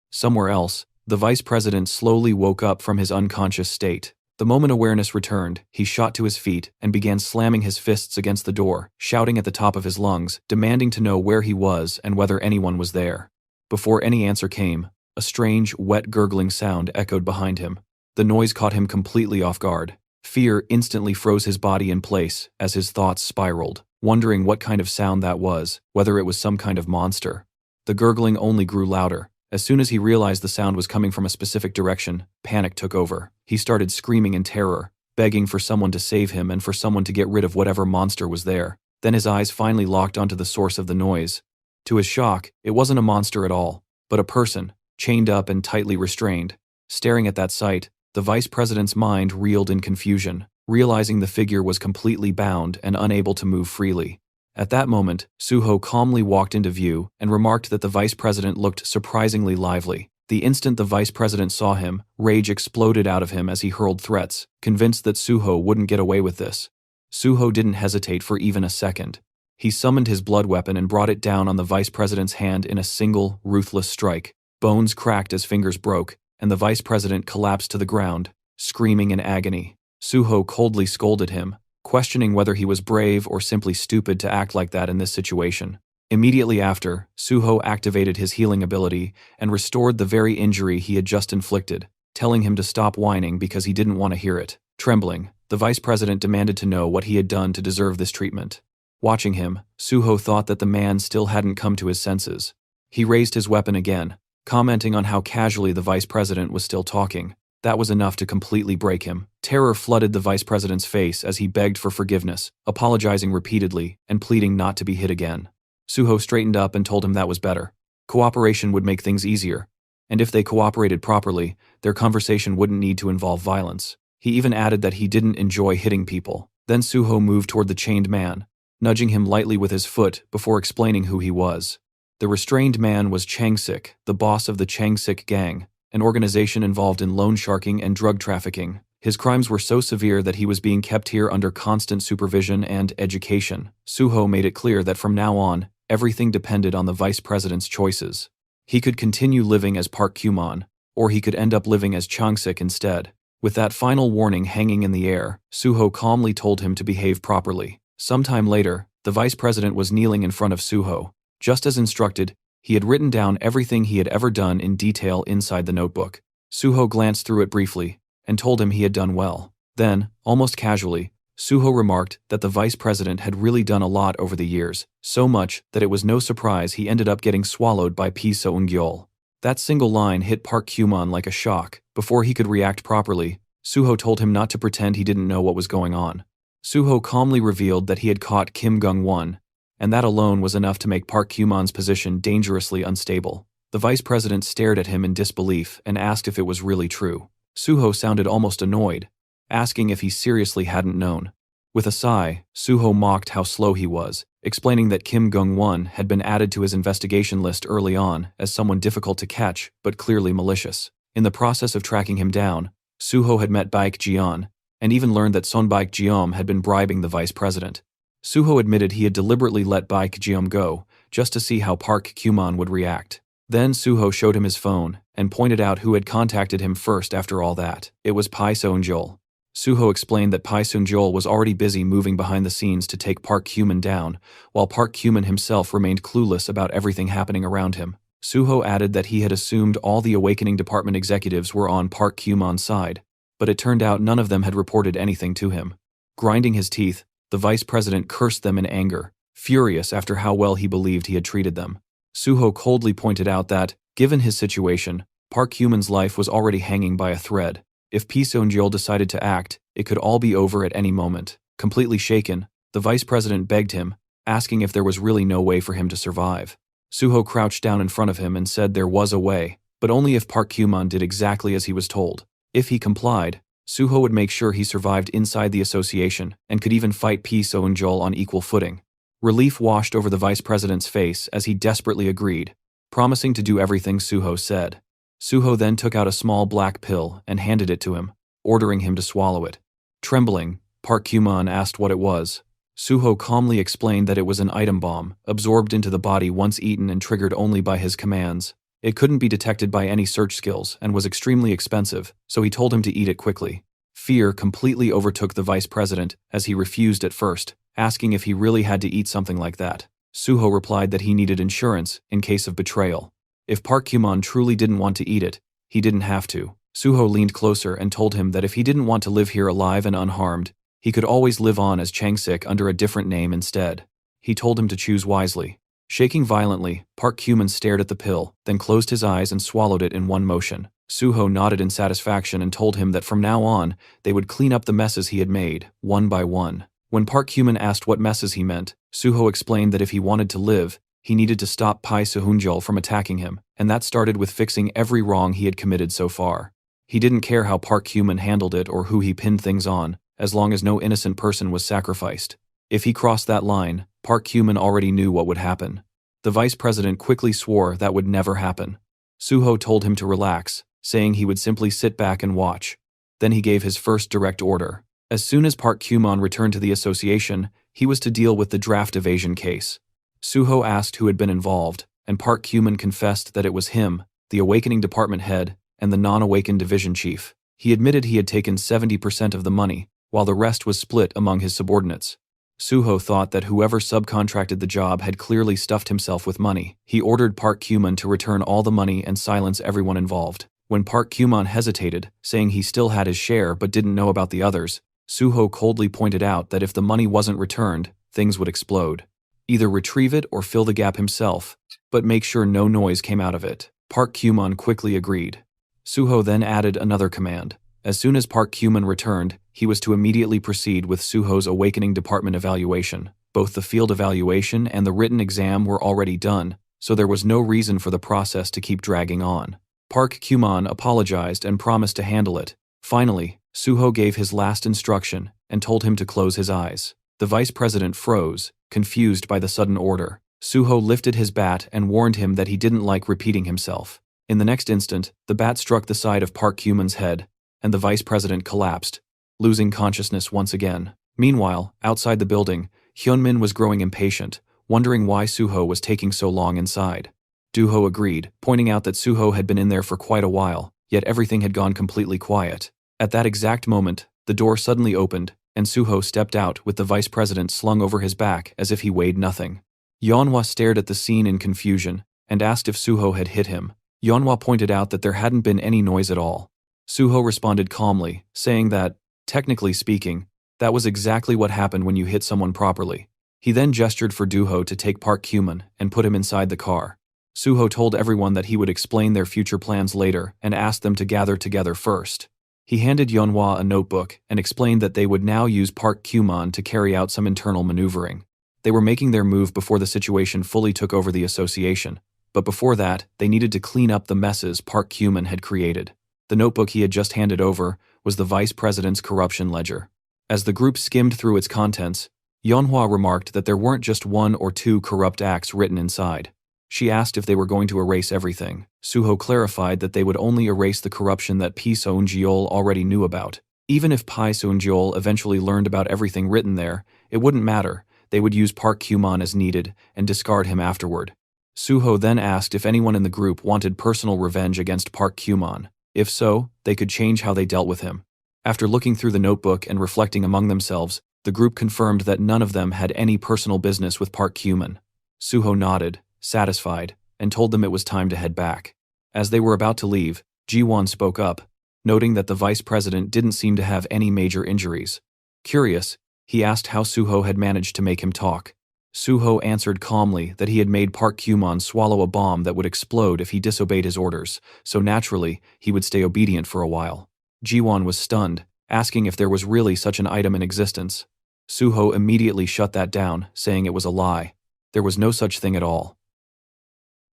A: Somewhere else, the vice president slowly woke up from his unconscious state. The moment awareness returned, he shot to his feet and began slamming his fists against the door, shouting at the top of his lungs, demanding to know where he was and whether anyone was there. Before any answer came, a strange, wet gurgling sound echoed behind him. The noise caught him completely off guard. Fear instantly froze his body in place as his thoughts spiraled, wondering what kind of sound that was, whether it was some kind of monster. The gurgling only grew louder. As soon as he realized the sound was coming from a specific direction, panic took over. He started screaming in terror, begging for someone to save him and for someone to get rid of whatever monster was there. Then his eyes finally locked onto the source of the noise. To his shock, it wasn't a monster at all, but a person, chained up and tightly restrained. Staring at that sight, the vice president's mind reeled in confusion, realizing the figure was completely bound and unable to move freely. At that moment, Suho calmly walked into view and remarked that the vice president looked surprisingly lively. The instant the vice president saw him, rage exploded out of him as he hurled threats, convinced that Suho wouldn't get away with this. Suho didn't hesitate for even a second. He summoned his blood weapon and brought it down on the vice president's hand in a single, ruthless strike. Bones cracked as fingers broke, and the vice president collapsed to the ground, screaming in agony. Suho coldly scolded him, questioning whether he was brave or simply stupid to act like that in this situation. Immediately after, Suho activated his healing ability and restored the very injury he had just inflicted, telling him to stop whining because he didn't want to hear it. Trembling, the vice president demanded to know what he had done to deserve this treatment. Watching him, Suho thought that the man still hadn't come to his senses. He raised his weapon again, commenting on how casually the vice president was still talking. That was enough to completely break him. Terror flooded the vice president's face as he begged for forgiveness, apologizing repeatedly and pleading not to be hit again. Suho straightened up and told him that was better. Cooperation would make things easier, and if they cooperated properly, their conversation wouldn't need to involve violence. He even added that he didn't enjoy hitting people. Then Suho moved toward the chained man, nudging him lightly with his foot before explaining who he was. The restrained man was Changsik, the boss of the Changsik gang, an organization involved in loan sharking and drug trafficking. His crimes were so severe that he was being kept here under constant supervision and education. Suho made it clear that from now on, everything depended on the vice president's choices. He could continue living as Park Kumon, or he could end up living as Changsik instead. With that final warning hanging in the air, Suho calmly told him to behave properly. Sometime later, the vice president was kneeling in front of Suho. Just as instructed, he had written down everything he had ever done in detail inside the notebook. Suho glanced through it briefly and told him he had done well. Then, almost casually, Suho remarked that the vice president had really done a lot over the years, so much that it was no surprise he ended up getting swallowed by Pi Seung-gyol. That single line hit Park Kumon like a shock. Before he could react properly, Suho told him not to pretend he didn't know what was going on. Suho calmly revealed that he had caught Kim Gung-won, and that alone was enough to make Park Kumon's position dangerously unstable. The vice president stared at him in disbelief and asked if it was really true. Suho sounded almost annoyed, asking if he seriously hadn't known. With a sigh, Suho mocked how slow he was, explaining that Kim Gung-won had been added to his investigation list early on as someone difficult to catch but clearly malicious. In the process of tracking him down, Suho had met Baek Jian, and even learned that Son Baek Jiom had been bribing the vice president. Suho admitted he had deliberately let Baek Jiom go, just to see how Park Kumon would react. Then Suho showed him his phone, and pointed out who had contacted him first after all that. It was Pi Seung-gyol. Suho explained that Pi Seung-gyol was already busy moving behind the scenes to take Park Kumon down, while Park Kumon himself remained clueless about everything happening around him. Suho added that he had assumed all the Awakening Department executives were on Park Kumon's side, but it turned out none of them had reported anything to him. Grinding his teeth, the vice president cursed them in anger, furious after how well he believed he had treated them. Suho coldly pointed out that, given his situation, Park Kumon's life was already hanging by a thread. If Pi Seung-gyol decided to act, it could all be over at any moment. Completely shaken, the vice president begged him, asking if there was really no way for him to survive. Suho crouched down in front of him and said there was a way, but only if Park Kumon did exactly as he was told. If he complied, Suho would make sure he survived inside the association and could even fight P. Seung-jul on equal footing. Relief washed over the vice president's face as he desperately agreed, promising to do everything Suho said. Suho then took out a small black pill and handed it to him, ordering him to swallow it. Trembling, Park Kyuman asked what it was. Suho calmly explained that it was an item bomb, absorbed into the body once eaten and triggered only by his commands. It couldn't be detected by any search skills and was extremely expensive, so he told him to eat it quickly. Fear completely overtook the vice president as he refused at first, asking if he really had to eat something like that. Suho replied that he needed insurance in case of betrayal. If Park Kyuman truly didn't want to eat it, he didn't have to. Suho leaned closer and told him that if he didn't want to live here alive and unharmed, he could always live on as Changsik under a different name instead. He told him to choose wisely. Shaking violently, Park Kyuman stared at the pill, then closed his eyes and swallowed it in one motion. Suho nodded in satisfaction and told him that from now on, they would clean up the messes he had made, one by one. When Park Kyuman asked what messes he meant, Suho explained that if he wanted to live, he needed to stop Pai Seung-jul from attacking him, and that started with fixing every wrong he had committed so far. He didn't care how Park Kyuman handled it or who he pinned things on, as long as no innocent person was sacrificed. If he crossed that line, Park Kyuman already knew what would happen. The vice president quickly swore that would never happen. Suho told him to relax, saying he would simply sit back and watch. Then he gave his first direct order. As soon as Park Kyuman returned to the association, he was to deal with the draft evasion case. Suho asked who had been involved, and Park Kyuman confessed that it was him, the awakening department head, and the non-awakened division chief. He admitted he had taken 70% of the money, while the rest was split among his subordinates. Suho thought that whoever subcontracted the job had clearly stuffed himself with money. He ordered Park Kyuman to return all the money and silence everyone involved. When Park Kyuman hesitated, saying he still had his share but didn't know about the others, Suho coldly pointed out that if the money wasn't returned, things would explode. Either retrieve it or fill the gap himself, but make sure no noise came out of it. Park Kyuman quickly agreed. Suho then added another command. As soon as Park Kyuman returned, he was to immediately proceed with Suho's awakening department evaluation. Both the field evaluation and the written exam were already done, so there was no reason for the process to keep dragging on. Park Kyuman apologized and promised to handle it. Finally, Suho gave his last instruction and told him to close his eyes. The vice president froze, confused by the sudden order. Suho lifted his bat and warned him that he didn't like repeating himself. In the next instant, the bat struck the side of Park Kyuman's head, and the vice president collapsed, losing consciousness once again. Meanwhile, outside the building, Hyunmin was growing impatient, wondering why Suho was taking so long inside. Duho agreed, pointing out that Suho had been in there for quite a while, yet everything had gone completely quiet. At that exact moment, the door suddenly opened, and Suho stepped out with the vice president slung over his back as if he weighed nothing. Yeonhwa stared at the scene in confusion and asked if Suho had hit him. Yeonhwa pointed out that there hadn't been any noise at all. Suho responded calmly, saying that, technically speaking, that was exactly what happened when you hit someone properly. He then gestured for Duho to take Park Kyuman and put him inside the car. Suho told everyone that he would explain their future plans later and asked them to gather together first. He handed Yeonhwa a notebook and explained that they would now use Park Kyuman to carry out some internal maneuvering. They were making their move before the situation fully took over the association, but before that, they needed to clean up the messes Park Kyuman had created. The notebook he had just handed over was the vice president's corruption ledger. As the group skimmed through its contents, Yeonhwa remarked that there weren't just one or two corrupt acts written inside. She asked if they were going to erase everything. Suho clarified that they would only erase the corruption that Pi Seung-jul already knew about. Even if Pi Seung-jul eventually learned about everything written there, it wouldn't matter. They would use Park Kyuman as needed and discard him afterward. Suho then asked if anyone in the group wanted personal revenge against Park Kyuman. If so, they could change how they dealt with him. After looking through the notebook and reflecting among themselves, the group confirmed that none of them had any personal business with Park Kyuman. Suho nodded, satisfied, and told them it was time to head back. As they were about to leave, Ji-won spoke up, noting that the vice president didn't seem to have any major injuries. Curious, he asked how Suho had managed to make him talk. Suho answered calmly that he had made Park Kyuman swallow a bomb that would explode if he disobeyed his orders, so naturally, he would stay obedient for a while. Ji-won was stunned, asking if there was really such an item in existence. Suho immediately shut that down, saying it was a lie. There was no such thing at all.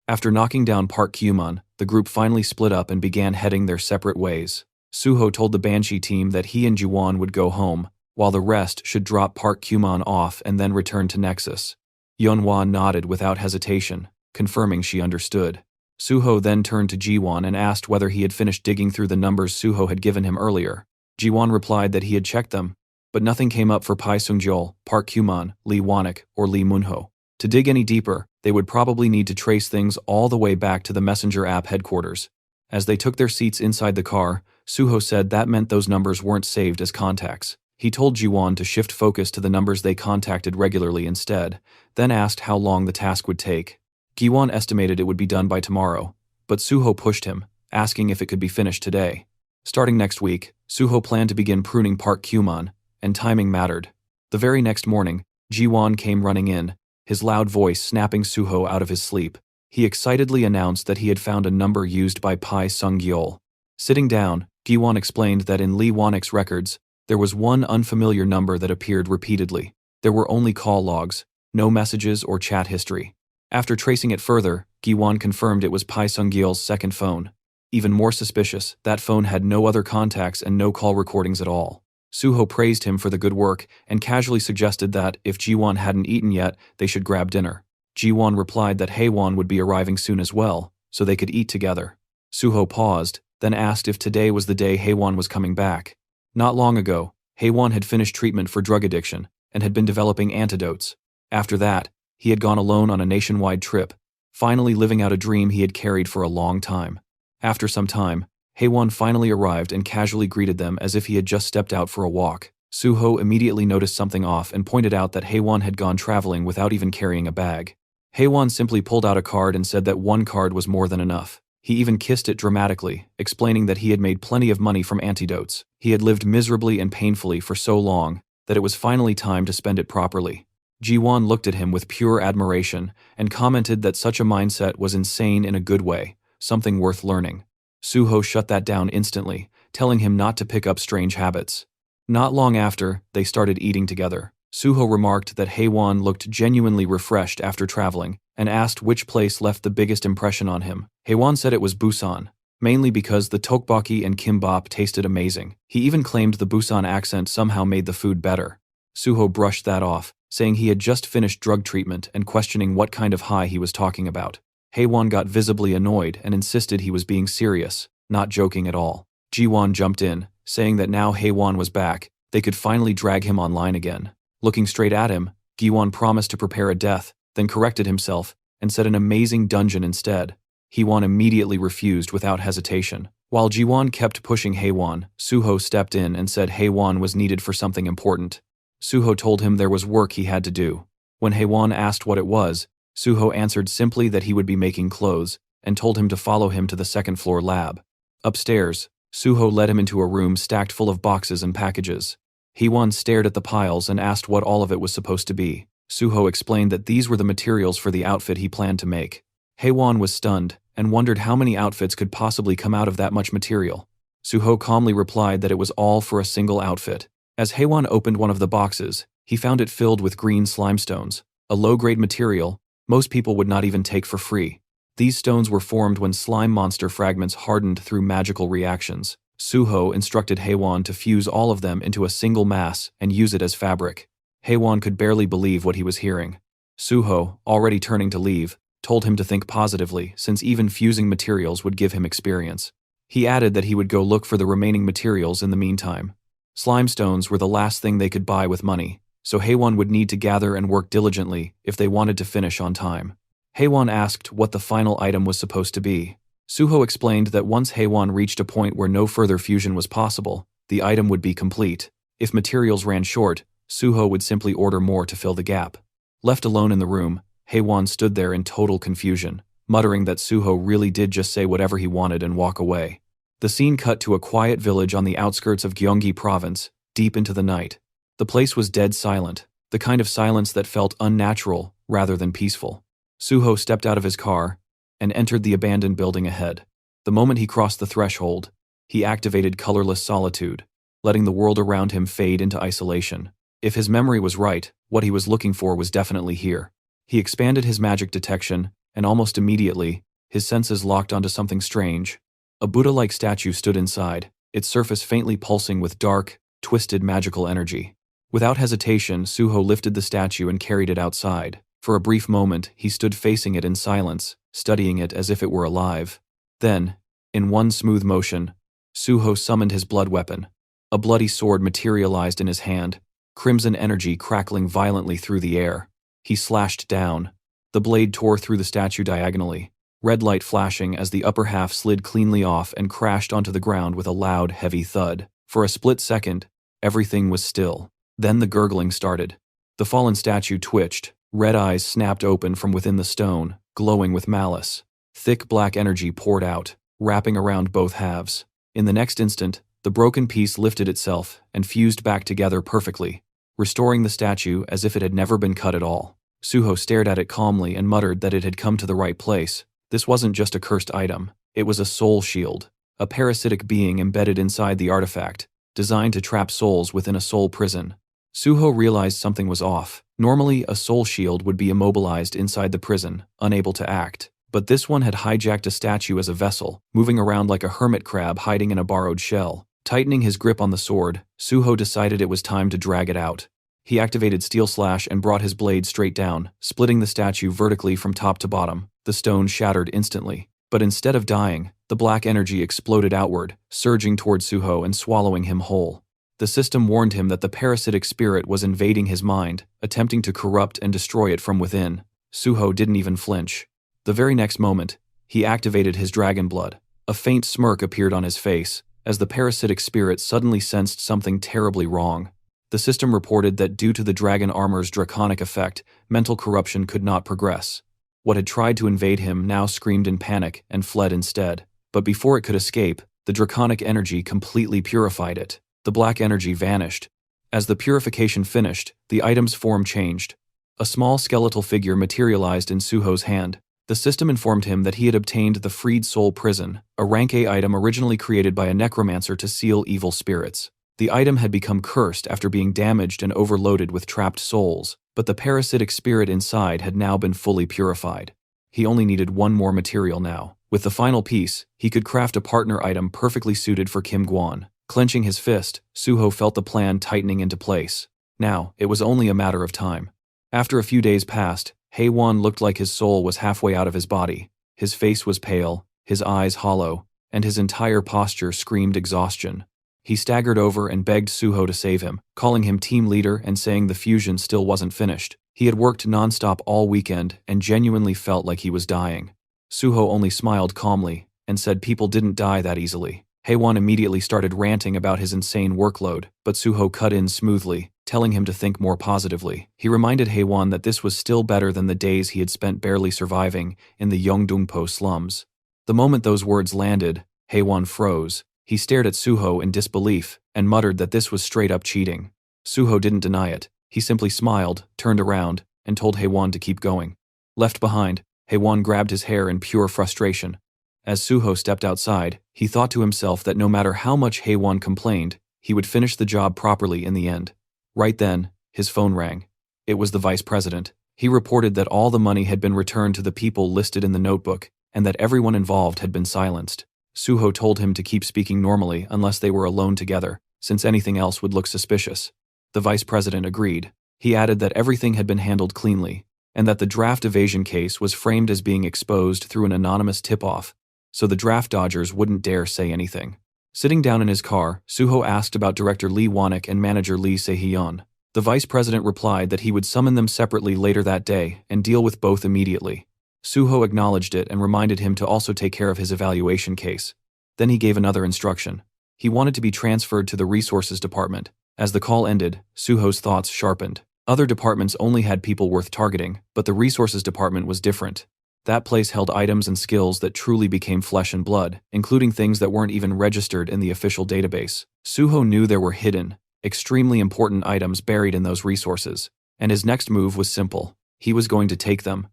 A: After knocking down Park Kyuman, the group finally split up and began heading their separate ways. Suho told the Banshee team that he and Jiwon would go home, while the rest should drop Park Kumon off and then return to Nexus. Yeonhwa nodded without hesitation, confirming she understood. Suho then turned to Jiwon and asked whether he had finished digging through the numbers Suho had given him earlier. Jiwon replied that he had checked them, but nothing came up for Pai Sungjol, Park Kumon, Lee Wanik, or Lee Munho. To dig any deeper, they would probably need to trace things all the way back to the Messenger app headquarters. As they took their seats inside the car, Suho said that meant those numbers weren't saved as contacts. He told Jiwon to shift focus to the numbers they contacted regularly instead, then asked how long the task would take. Jiwon estimated it would be done by tomorrow, but Suho pushed him, asking if it could be finished today. Starting next week, Suho planned to begin pruning Park Kumon, and timing mattered. The very next morning, Jiwon came running in, his loud voice snapping Suho out of his sleep. He excitedly announced that he had found a number used by Pai Sung-gyol. Sitting down, Jiwon explained that in Lee Wanik's records, there was one unfamiliar number that appeared repeatedly. There were only call logs, no messages or chat history. After tracing it further, Jiwon confirmed it was Pai Sung-gyol's second phone. Even more suspicious, that phone had no other contacts and no call recordings at all. Suho praised him for the good work and casually suggested that, if Jiwon hadn't eaten yet, they should grab dinner. Jiwon replied that Haewon would be arriving soon as well, so they could eat together. Suho paused, then asked if today was the day Haewon was coming back. Not long ago, Haewon had finished treatment for drug addiction and had been developing antidotes. After that, he had gone alone on a nationwide trip, finally living out a dream he had carried for a long time. After some time, Haewon finally arrived and casually greeted them as if he had just stepped out for a walk. Suho immediately noticed something off and pointed out that Haewon had gone traveling without even carrying a bag. Haewon simply pulled out a card and said that one card was more than enough. He even kissed it dramatically, explaining that he had made plenty of money from antidotes. He had lived miserably and painfully for so long that it was finally time to spend it properly. Jiwon looked at him with pure admiration and commented that such a mindset was insane in a good way, something worth learning. Suho shut that down instantly, telling him not to pick up strange habits. Not long after, they started eating together. Suho remarked that Haewon looked genuinely refreshed after traveling and asked which place left the biggest impression on him. Haewon said it was Busan, mainly because the tteokbokki and kimbap tasted amazing. He even claimed the Busan accent somehow made the food better. Suho brushed that off, saying he had just finished drug treatment and questioning what kind of high he was talking about. Haewon got visibly annoyed and insisted he was being serious, not joking at all. Jiwon jumped in, saying that now Haewon was back, they could finally drag him online again. Looking straight at him, Jiwon promised to prepare a death, then corrected himself and said an amazing dungeon instead. Haewon immediately refused without hesitation. While Jiwon kept pushing Haewon, Suho stepped in and said Haewon was needed for something important. Suho told him there was work he had to do. When Haewon asked what it was, Suho answered simply that he would be making clothes and told him to follow him to the second-floor lab. Upstairs, Suho led him into a room stacked full of boxes and packages. Haewon stared at the piles and asked what all of it was supposed to be. Suho explained that these were the materials for the outfit he planned to make. Haewon was stunned and wondered how many outfits could possibly come out of that much material. Suho calmly replied that it was all for a single outfit. As Haewon opened one of the boxes, he found it filled with green slimestones, a low-grade material most people would not even take for free. These stones were formed when slime monster fragments hardened through magical reactions. Suho instructed Haewon to fuse all of them into a single mass and use it as fabric. Haewon could barely believe what he was hearing. Suho, already turning to leave, told him to think positively since even fusing materials would give him experience. He added that he would go look for the remaining materials in the meantime. Slime stones were the last thing they could buy with money, so Haewon would need to gather and work diligently if they wanted to finish on time. Haewon asked what the final item was supposed to be. Suho explained that once Haewon reached a point where no further fusion was possible, the item would be complete. If materials ran short, Suho would simply order more to fill the gap. Left alone in the room, Haewon stood there in total confusion, muttering that Suho really did just say whatever he wanted and walk away. The scene cut to a quiet village on the outskirts of Gyeonggi Province, deep into the night. The place was dead silent, the kind of silence that felt unnatural rather than peaceful. Suho stepped out of his car and entered the abandoned building ahead. The moment he crossed the threshold, he activated colorless solitude, letting the world around him fade into isolation. If his memory was right, what he was looking for was definitely here. He expanded his magic detection, and almost immediately, his senses locked onto something strange. A Buddha-like statue stood inside, its surface faintly pulsing with dark, twisted magical energy. Without hesitation, Suho lifted the statue and carried it outside. For a brief moment, he stood facing it in silence, studying it as if it were alive. Then, in one smooth motion, Suho summoned his blood weapon. A bloody sword materialized in his hand, crimson energy crackling violently through the air. He slashed down. The blade tore through the statue diagonally, red light flashing as the upper half slid cleanly off and crashed onto the ground with a loud, heavy thud. For a split second, everything was still. Then the gurgling started. The fallen statue twitched, red eyes snapped open from within the stone, glowing with malice. Thick black energy poured out, wrapping around both halves. In the next instant, the broken piece lifted itself and fused back together perfectly, restoring the statue as if it had never been cut at all. Suho stared at it calmly and muttered that it had come to the right place. This wasn't just a cursed item, it was a soul shield, a parasitic being embedded inside the artifact, designed to trap souls within a soul prison. Suho realized something was off. Normally, a soul shield would be immobilized inside the prison, unable to act. But this one had hijacked a statue as a vessel, moving around like a hermit crab hiding in a borrowed shell. Tightening his grip on the sword, Suho decided it was time to drag it out. He activated Steel Slash and brought his blade straight down, splitting the statue vertically from top to bottom. The stone shattered instantly. But instead of dying, the black energy exploded outward, surging toward Suho and swallowing him whole. The system warned him that the parasitic spirit was invading his mind, attempting to corrupt and destroy it from within. Suho didn't even flinch. The very next moment, he activated his dragon blood. A faint smirk appeared on his face, as the parasitic spirit suddenly sensed something terribly wrong. The system reported that due to the dragon armor's draconic effect, mental corruption could not progress. What had tried to invade him now screamed in panic and fled instead. But before it could escape, the draconic energy completely purified it. The black energy vanished. As the purification finished, the item's form changed. A small skeletal figure materialized in Suho's hand. The system informed him that he had obtained the Freed Soul Prison, a rank A item originally created by a necromancer to seal evil spirits. The item had become cursed after being damaged and overloaded with trapped souls, but the parasitic spirit inside had now been fully purified. He only needed one more material now. With the final piece, he could craft a partner item perfectly suited for Kim Guan. Clenching his fist, Suho felt the plan tightening into place. Now, it was only a matter of time. After a few days passed, Haewon looked like his soul was halfway out of his body. His face was pale, his eyes hollow, and his entire posture screamed exhaustion. He staggered over and begged Suho to save him, calling him team leader and saying the fusion still wasn't finished. He had worked nonstop all weekend and genuinely felt like he was dying. Suho only smiled calmly and said people didn't die that easily. Haewon immediately started ranting about his insane workload, but Suho cut in smoothly, telling him to think more positively. He reminded Haewon that this was still better than the days he had spent barely surviving in the Yeongdongpo slums. The moment those words landed, Haewon froze. He stared at Suho in disbelief and muttered that this was straight-up cheating. Suho didn't deny it. He simply smiled, turned around, and told Haewon to keep going. Left behind, Haewon grabbed his hair in pure frustration. As Suho stepped outside, he thought to himself that no matter how much Haewon complained, he would finish the job properly in the end. Right then, his phone rang. It was the vice president. He reported that all the money had been returned to the people listed in the notebook, and that everyone involved had been silenced. Suho told him to keep speaking normally unless they were alone together, since anything else would look suspicious. The vice president agreed. He added that everything had been handled cleanly, and that the draft evasion case was framed as being exposed through an anonymous tip-off, so the draft dodgers wouldn't dare say anything. Sitting down in his car, Suho asked about Director Lee Wanek and manager Lee Se-hyun. The vice president replied that he would summon them separately later that day and deal with both immediately. Suho acknowledged it and reminded him to also take care of his evaluation case. Then he gave another instruction. He wanted to be transferred to the resources department. As the call ended, Suho's thoughts sharpened. Other departments only had people worth targeting, but the resources department was different. That place held items and skills that truly became flesh and blood, including things that weren't even registered in the official database. Suho knew there were hidden, extremely important items buried in those resources, and his next move was simple. He was going to take them.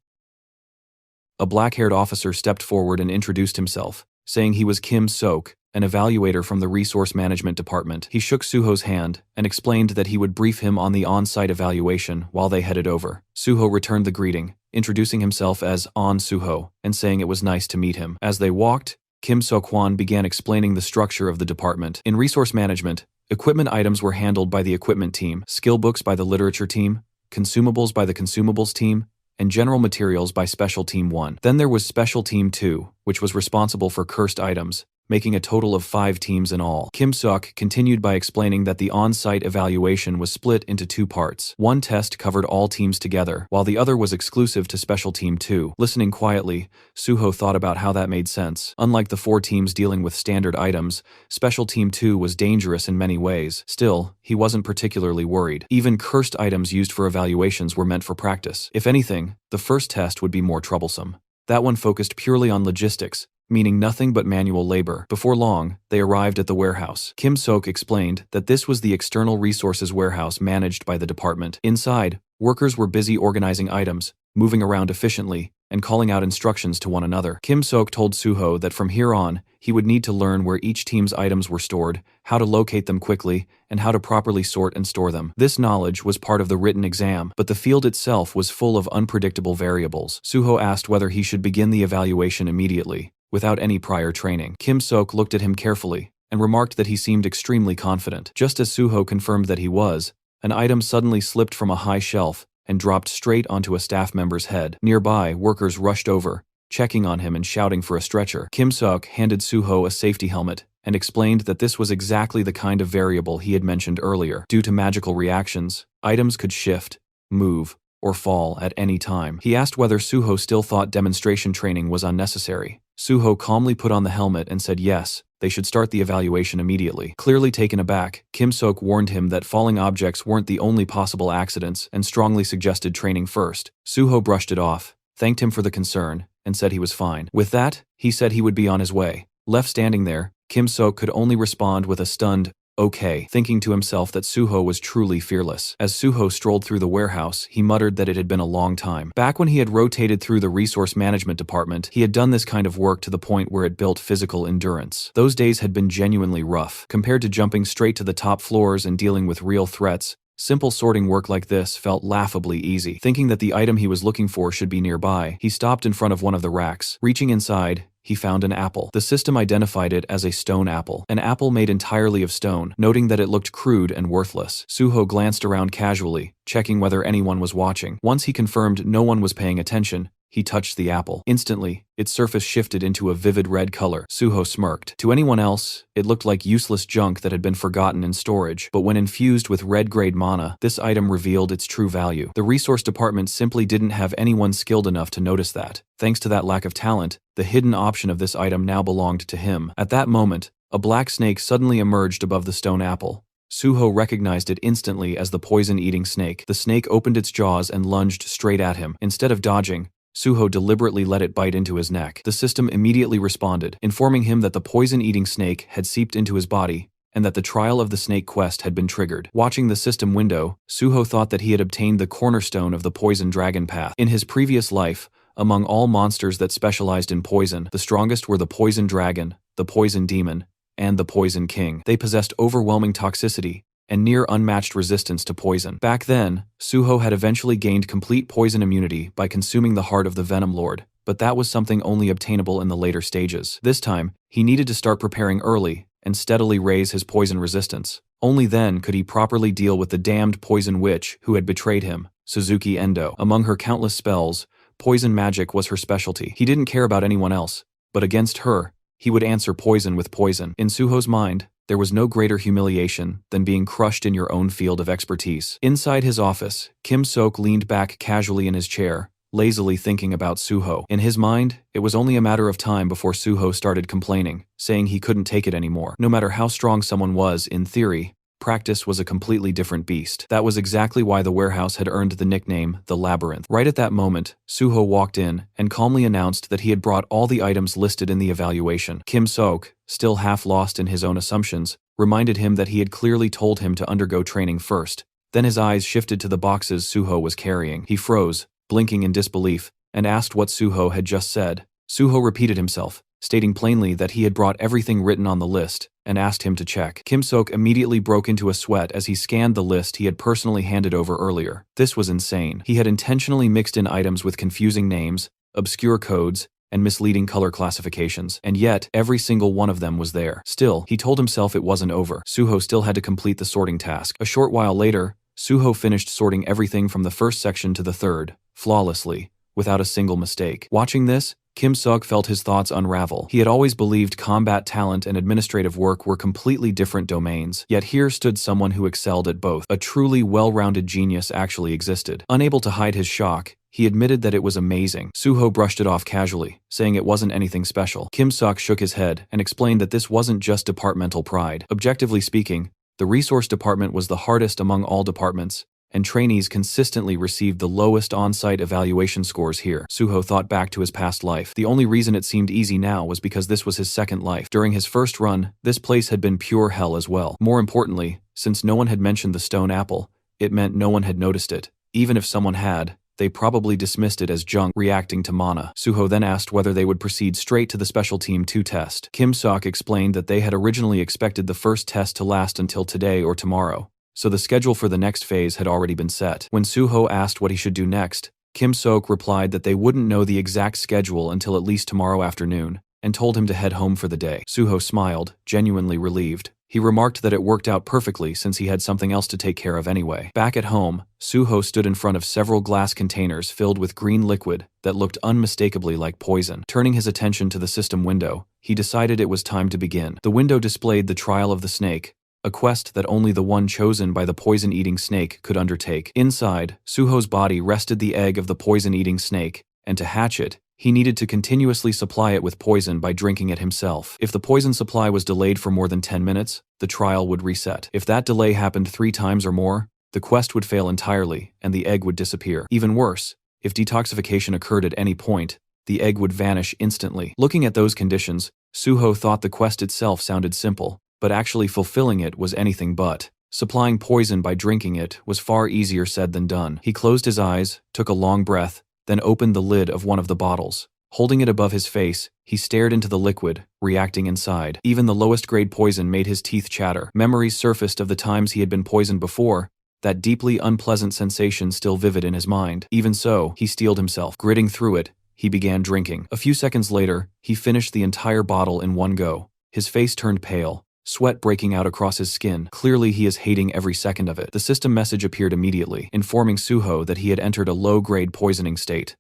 A: A black-haired officer stepped forward and introduced himself, saying he was Kim Sok, an evaluator from the Resource Management Department. He shook Suho's hand and explained that he would brief him on the on-site evaluation while they headed over. Suho returned the greeting, introducing himself as On Suho and saying it was nice to meet him. As they walked, Kim Seok-hwan began explaining the structure of the department. In resource management, equipment items were handled by the equipment team, skill books by the literature team, consumables by the consumables team, and general materials by Special Team 1. Then there was Special Team 2, which was responsible for cursed items, making a total of 5 teams in all. Kim Seok continued by explaining that the on-site evaluation was split into 2 parts. One test covered all teams together, while the other was exclusive to Special Team 2. Listening quietly, Suho thought about how that made sense. Unlike the 4 teams dealing with standard items, Special Team 2 was dangerous in many ways. Still, he wasn't particularly worried. Even cursed items used for evaluations were meant for practice. If anything, the first test would be more troublesome. That one focused purely on logistics, meaning nothing but manual labor. Before long, they arrived at the warehouse. Kim Seok explained that this was the external resources warehouse managed by the department. Inside, workers were busy organizing items, moving around efficiently, and calling out instructions to one another. Kim Seok told Suho that from here on, he would need to learn where each team's items were stored, how to locate them quickly, and how to properly sort and store them. This knowledge was part of the written exam, but the field itself was full of unpredictable variables. Suho asked whether he should begin the evaluation immediately, without any prior training. Kim Seok looked at him carefully, and remarked that he seemed extremely confident. Just as Suho confirmed that he was, an item suddenly slipped from a high shelf, and dropped straight onto a staff member's head. Nearby, workers rushed over, checking on him and shouting for a stretcher. Kim Seok handed Suho a safety helmet and explained that this was exactly the kind of variable he had mentioned earlier. Due to magical reactions, items could shift, move, or fall at any time. He asked whether Suho still thought demonstration training was unnecessary. Suho calmly put on the helmet and said yes, they should start the evaluation immediately. Clearly taken aback, Kim Seok warned him that falling objects weren't the only possible accidents and strongly suggested training first. Suho brushed it off, thanked him for the concern, and said he was fine. With that, he said he would be on his way. Left standing there, Kim Seok could only respond with a stunned, okay, thinking to himself that Suho was truly fearless. As Suho strolled through the warehouse, he muttered that it had been a long time. Back when he had rotated through the resource management department, he had done this kind of work to the point where it built physical endurance. Those days had been genuinely rough. Compared to jumping straight to the top floors and dealing with real threats, simple sorting work like this felt laughably easy. Thinking that the item he was looking for should be nearby, he stopped in front of one of the racks. Reaching inside, he found an apple. The system identified it as a stone apple. An apple made entirely of stone, noting that it looked crude and worthless. Suho glanced around casually, checking whether anyone was watching. Once he confirmed no one was paying attention, he touched the apple. Instantly, its surface shifted into a vivid red color. Suho smirked. To anyone else, it looked like useless junk that had been forgotten in storage, but when infused with red-grade mana, this item revealed its true value. The resource department simply didn't have anyone skilled enough to notice that. Thanks to that lack of talent, the hidden option of this item now belonged to him. At that moment, a black snake suddenly emerged above the stone apple. Suho recognized it instantly as the poison-eating snake. The snake opened its jaws and lunged straight at him. Instead of dodging, Suho deliberately let it bite into his neck. The system immediately responded, informing him that the poison-eating snake had seeped into his body and that the trial of the snake quest had been triggered. Watching the system window, Suho thought that he had obtained the cornerstone of the poison dragon path. In his previous life, among all monsters that specialized in poison, the strongest were the poison dragon, the poison demon, and the poison king. They possessed overwhelming toxicity and near unmatched resistance to poison. Back then, Suho had eventually gained complete poison immunity by consuming the heart of the Venom Lord, but that was something only obtainable in the later stages. This time, he needed to start preparing early and steadily raise his poison resistance. Only then could he properly deal with the damned poison witch who had betrayed him, Suzuki Endo. Among her countless spells, poison magic was her specialty. He didn't care about anyone else, but against her, he would answer poison with poison. In Suho's mind, there was no greater humiliation than being crushed in your own field of expertise. Inside his office, Kim Seok leaned back casually in his chair, lazily thinking about Suho. In his mind, it was only a matter of time before Suho started complaining, saying he couldn't take it anymore. No matter how strong someone was, in theory, practice was a completely different beast. That was exactly why the warehouse had earned the nickname, the Labyrinth. Right at that moment, Suho walked in and calmly announced that he had brought all the items listed in the evaluation. Kim Seok, still half lost in his own assumptions, reminded him that he had clearly told him to undergo training first. Then his eyes shifted to the boxes Suho was carrying. He froze, blinking in disbelief, and asked what Suho had just said. Suho repeated himself, stating plainly that he had brought everything written on the list, and asked him to check. Kim Seok immediately broke into a sweat as he scanned the list he had personally handed over earlier. This was insane. He had intentionally mixed in items with confusing names, obscure codes, and misleading color classifications, and yet every single one of them was there. Still, he told himself it wasn't over. Suho still had to complete the sorting task. A short while later, Suho finished sorting everything from the first section to the third, flawlessly, without a single mistake. Watching this, Kim Seok felt his thoughts unravel. He had always believed combat talent and administrative work were completely different domains, yet here stood someone who excelled at both. A truly well-rounded genius actually existed. Unable to hide his shock, he admitted that it was amazing. Suho brushed it off casually, saying it wasn't anything special. Kim Seok shook his head and explained that this wasn't just departmental pride. Objectively speaking, the resource department was the hardest among all departments, and trainees consistently received the lowest on-site evaluation scores here. Suho thought back to his past life. The only reason it seemed easy now was because this was his second life. During his first run, this place had been pure hell as well. More importantly, since no one had mentioned the stone apple, it meant no one had noticed it. Even if someone had, they probably dismissed it as junk, reacting to mana. Suho then asked whether they would proceed straight to the Special Team 2 test. Kim Seok explained that they had originally expected the first test to last until today or tomorrow, so the schedule for the next phase had already been set. When Suho asked what he should do next, Kim Seok replied that they wouldn't know the exact schedule until at least tomorrow afternoon, and told him to head home for the day. Suho smiled, genuinely relieved. He remarked that it worked out perfectly since he had something else to take care of anyway. Back at home, Suho stood in front of several glass containers filled with green liquid that looked unmistakably like poison. Turning his attention to the system window, he decided it was time to begin. The window displayed the trial of the snake, a quest that only the one chosen by the poison-eating snake could undertake. Inside, Suho's body rested the egg of the poison-eating snake, and to hatch it, he needed to continuously supply it with poison by drinking it himself. If the poison supply was delayed for more than 10 minutes, the trial would reset. If that delay happened 3 times or more, the quest would fail entirely, and the egg would disappear. Even worse, if detoxification occurred at any point, the egg would vanish instantly. Looking at those conditions, Suho thought the quest itself sounded simple, but actually fulfilling it was anything but. Supplying poison by drinking it was far easier said than done. He closed his eyes, took a long breath, then opened the lid of one of the bottles. Holding it above his face, he stared into the liquid, reacting inside. Even the lowest grade poison made his teeth chatter. Memories surfaced of the times he had been poisoned before, that deeply unpleasant sensation still vivid in his mind. Even so, he steeled himself. Gritting through it, he began drinking. A few seconds later, he finished the entire bottle in one go. His face turned pale, sweat breaking out across his skin. Clearly he is hating every second of it. The system message appeared immediately, informing Suho that he had entered a low-grade poisoning state.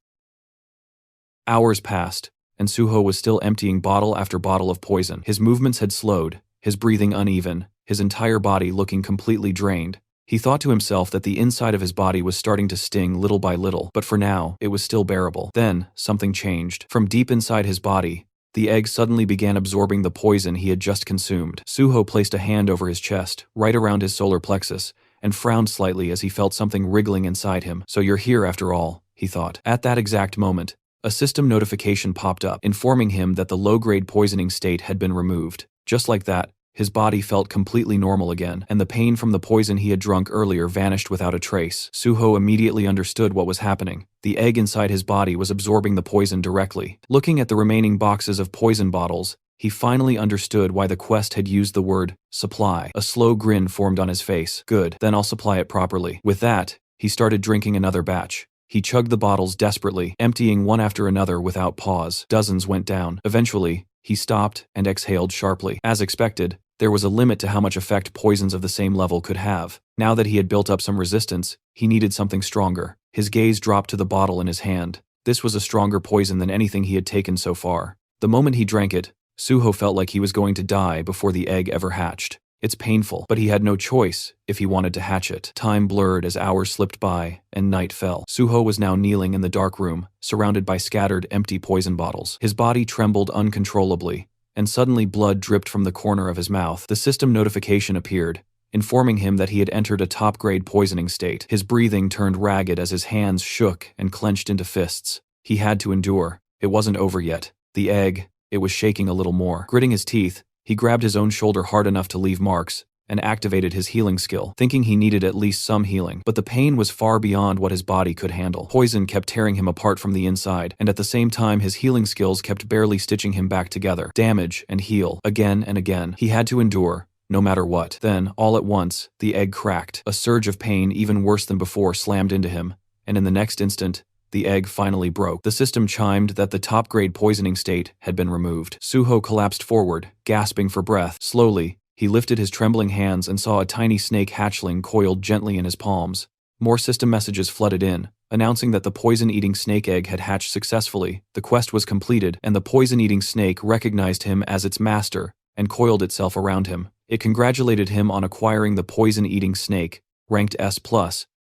A: Hours passed, and Suho was still emptying bottle after bottle of poison. His movements had slowed, his breathing uneven, his entire body looking completely drained. He thought to himself that the inside of his body was starting to sting little by little, but for now, it was still bearable. Then, something changed. From deep inside his body, the egg suddenly began absorbing the poison he had just consumed. Suho placed a hand over his chest, right around his solar plexus, and frowned slightly as he felt something wriggling inside him. So you're here after all, he thought. At that exact moment, a system notification popped up, informing him that the low-grade poisoning state had been removed. Just like that, his body felt completely normal again, and the pain from the poison he had drunk earlier vanished without a trace. Suho immediately understood what was happening. The egg inside his body was absorbing the poison directly. Looking at the remaining boxes of poison bottles, he finally understood why the quest had used the word supply. A slow grin formed on his face. Good, then I'll supply it properly. With that, he started drinking another batch. He chugged the bottles desperately, emptying one after another without pause. Dozens went down. Eventually, he stopped and exhaled sharply. As expected, there was a limit to how much effect poisons of the same level could have. Now that he had built up some resistance, he needed something stronger. His gaze dropped to the bottle in his hand. This was a stronger poison than anything he had taken so far. The moment he drank it, Suho felt like he was going to die before the egg ever hatched. It's painful, but he had no choice if he wanted to hatch it. Time blurred as hours slipped by, and night fell. Suho was now kneeling in the dark room, surrounded by scattered, empty poison bottles. His body trembled uncontrollably, and suddenly blood dripped from the corner of his mouth. The system notification appeared, informing him that he had entered a top-grade poisoning state. His breathing turned ragged as his hands shook and clenched into fists. He had to endure. It wasn't over yet. The egg, it was shaking a little more. Gritting his teeth, he grabbed his own shoulder hard enough to leave marks, and activated his healing skill, thinking he needed at least some healing. But the pain was far beyond what his body could handle. Poison kept tearing him apart from the inside, and at the same time his healing skills kept barely stitching him back together. Damage and heal, again and again. He had to endure, no matter what. Then, all at once, the egg cracked. A surge of pain even worse than before slammed into him, and in the next instant, the egg finally broke. The system chimed that the top-grade poisoning state had been removed. Suho collapsed forward, gasping for breath. Slowly, he lifted his trembling hands and saw a tiny snake hatchling coiled gently in his palms. More system messages flooded in, announcing that the poison-eating snake egg had hatched successfully. The quest was completed, and the poison-eating snake recognized him as its master and coiled itself around him. It congratulated him on acquiring the poison-eating snake, ranked S+,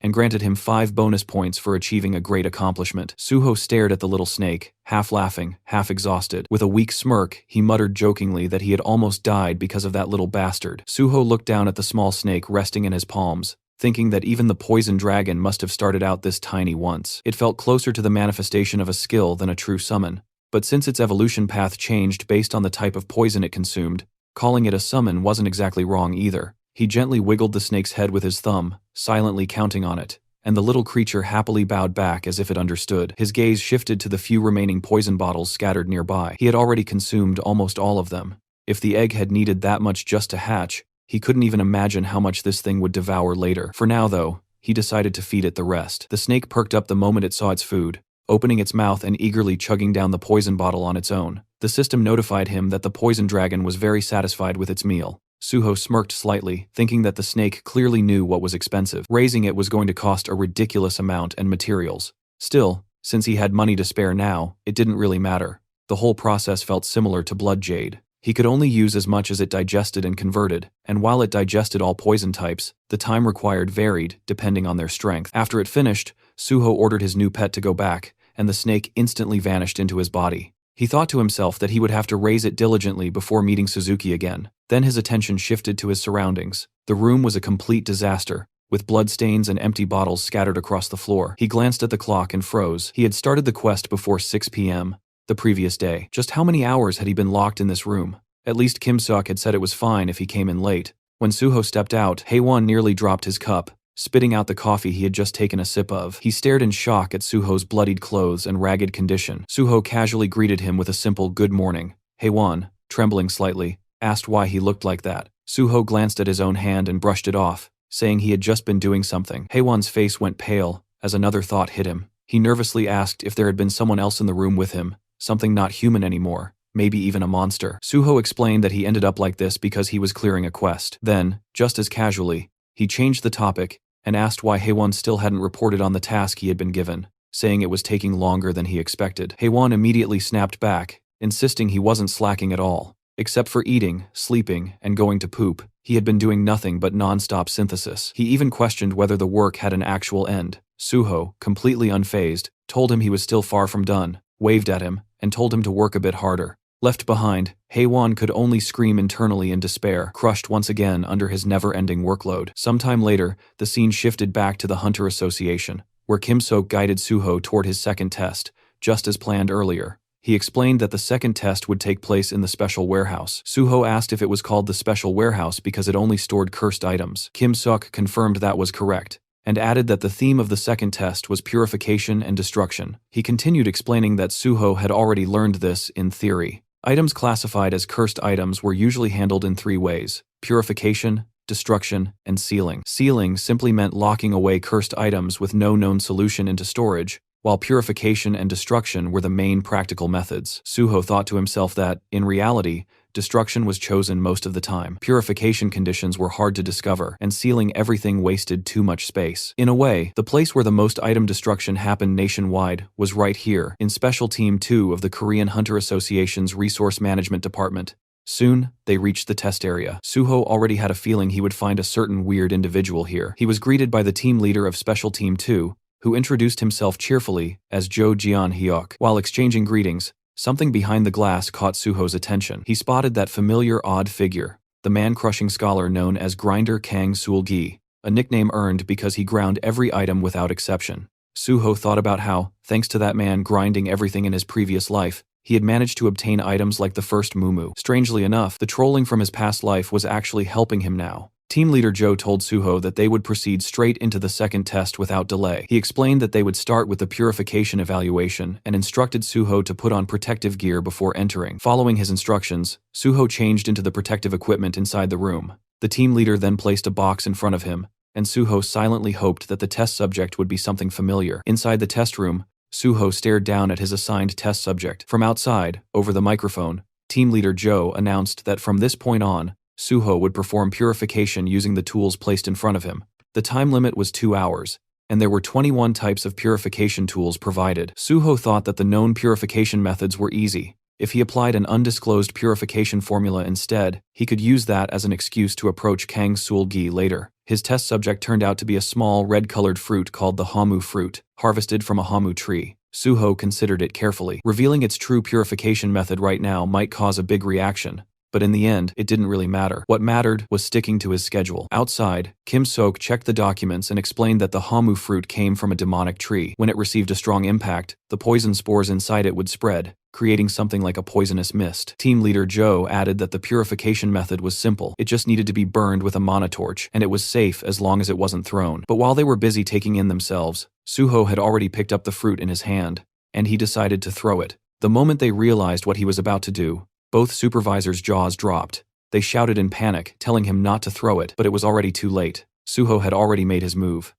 A: and granted him 5 bonus points for achieving a great accomplishment. Suho stared at the little snake, half laughing, half exhausted. With a weak smirk, he muttered jokingly that he had almost died because of that little bastard. Suho looked down at the small snake resting in his palms, thinking that even the poison dragon must have started out this tiny once. It felt closer to the manifestation of a skill than a true summon, but since its evolution path changed based on the type of poison it consumed, calling it a summon wasn't exactly wrong either. He gently wiggled the snake's head with his thumb, silently counting on it, and the little creature happily bowed back as if it understood. His gaze shifted to the few remaining poison bottles scattered nearby. He had already consumed almost all of them. If the egg had needed that much just to hatch, he couldn't even imagine how much this thing would devour later. For now, though, he decided to feed it the rest. The snake perked up the moment it saw its food, opening its mouth and eagerly chugging down the poison bottle on its own. The system notified him that the poison dragon was very satisfied with its meal. Suho smirked slightly, thinking that the snake clearly knew what was expensive. Raising it was going to cost a ridiculous amount and materials. Still, since he had money to spare now, it didn't really matter. The whole process felt similar to blood jade. He could only use as much as it digested and converted, and while it digested all poison types, the time required varied, depending on their strength. After it finished, Suho ordered his new pet to go back, and the snake instantly vanished into his body. He thought to himself that he would have to raise it diligently before meeting Suzuki again. Then his attention shifted to his surroundings. The room was a complete disaster, with bloodstains and empty bottles scattered across the floor. He glanced at the clock and froze. He had started the quest before 6 p.m. the previous day. Just how many hours had he been locked in this room? At least Kim Seok had said it was fine if he came in late. When Suho stepped out, Haewon nearly dropped his cup, spitting out the coffee he had just taken a sip of. He stared in shock at Suho's bloodied clothes and ragged condition. Suho casually greeted him with a simple good morning. Haewon, trembling slightly, asked why he looked like that. Suho glanced at his own hand and brushed it off, saying he had just been doing something. Haewon's face went pale as another thought hit him. He nervously asked if there had been someone else in the room with him, something not human anymore, maybe even a monster. Suho explained that he ended up like this because he was clearing a quest. Then, just as casually, he changed the topic and asked why Haewon still hadn't reported on the task he had been given, saying it was taking longer than he expected. Haewon immediately snapped back, insisting he wasn't slacking at all. Except for eating, sleeping, and going to poop, he had been doing nothing but non-stop synthesis. He even questioned whether the work had an actual end. Suho, completely unfazed, told him he was still far from done, waved at him, and told him to work a bit harder. Left behind, Haewon could only scream internally in despair, crushed once again under his never-ending workload. Sometime later, the scene shifted back to the Hunter Association, where Kim Seok guided Suho toward his second test, just as planned earlier. He explained that the second test would take place in the special warehouse. Suho asked if it was called the special warehouse because it only stored cursed items. Kim Seok confirmed that was correct, and added that the theme of the second test was purification and destruction. He continued explaining that Suho had already learned this in theory. Items classified as cursed items were usually handled in 3 ways: purification, destruction, and sealing. Sealing simply meant locking away cursed items with no known solution into storage, while purification and destruction were the main practical methods. Suho thought to himself that, in reality, destruction was chosen most of the time. Purification conditions were hard to discover, and sealing everything wasted too much space. In a way, the place where the most item destruction happened nationwide was right here, in Special Team 2 of the Korean Hunter Association's Resource Management Department. Soon, they reached the test area. Suho already had a feeling he would find a certain weird individual here. He was greeted by the team leader of Special Team 2, who introduced himself cheerfully as Jo Jeon-hyuk. While exchanging greetings, something behind the glass caught Suho's attention. He spotted that familiar odd figure, the man-crushing scholar known as Grinder Kang Sul-gi, a nickname earned because he ground every item without exception. Suho thought about how, thanks to that man grinding everything in his previous life, he had managed to obtain items like the first muumuu. Strangely enough, the trolling from his past life was actually helping him now. Team leader Joe told Suho that they would proceed straight into the second test without delay. He explained that they would start with the purification evaluation and instructed Suho to put on protective gear before entering. Following his instructions, Suho changed into the protective equipment inside the room. The team leader then placed a box in front of him, and Suho silently hoped that the test subject would be something familiar. Inside the test room, Suho stared down at his assigned test subject. From outside, over the microphone, Team Leader Joe announced that from this point on, Suho would perform purification using the tools placed in front of him. The time limit was 2 hours, and there were 21 types of purification tools provided. Suho thought that the known purification methods were easy. If he applied an undisclosed purification formula instead, he could use that as an excuse to approach Kang Sul-gi later. His test subject turned out to be a small red-colored fruit called the hamu fruit, harvested from a hamu tree. Suho considered it carefully. Revealing its true purification method right now might cause a big reaction, but in the end, it didn't really matter. What mattered was sticking to his schedule. Outside, Kim Sok checked the documents and explained that the hamu fruit came from a demonic tree. When it received a strong impact, the poison spores inside it would spread, creating something like a poisonous mist. Team Leader Joe added that the purification method was simple. It just needed to be burned with a monotorch, and it was safe as long as it wasn't thrown. But while they were busy taking in themselves, Suho had already picked up the fruit in his hand, and he decided to throw it. The moment they realized what he was about to do, both supervisors' jaws dropped. They shouted in panic, telling him not to throw it, but it was already too late. Suho had already made his move.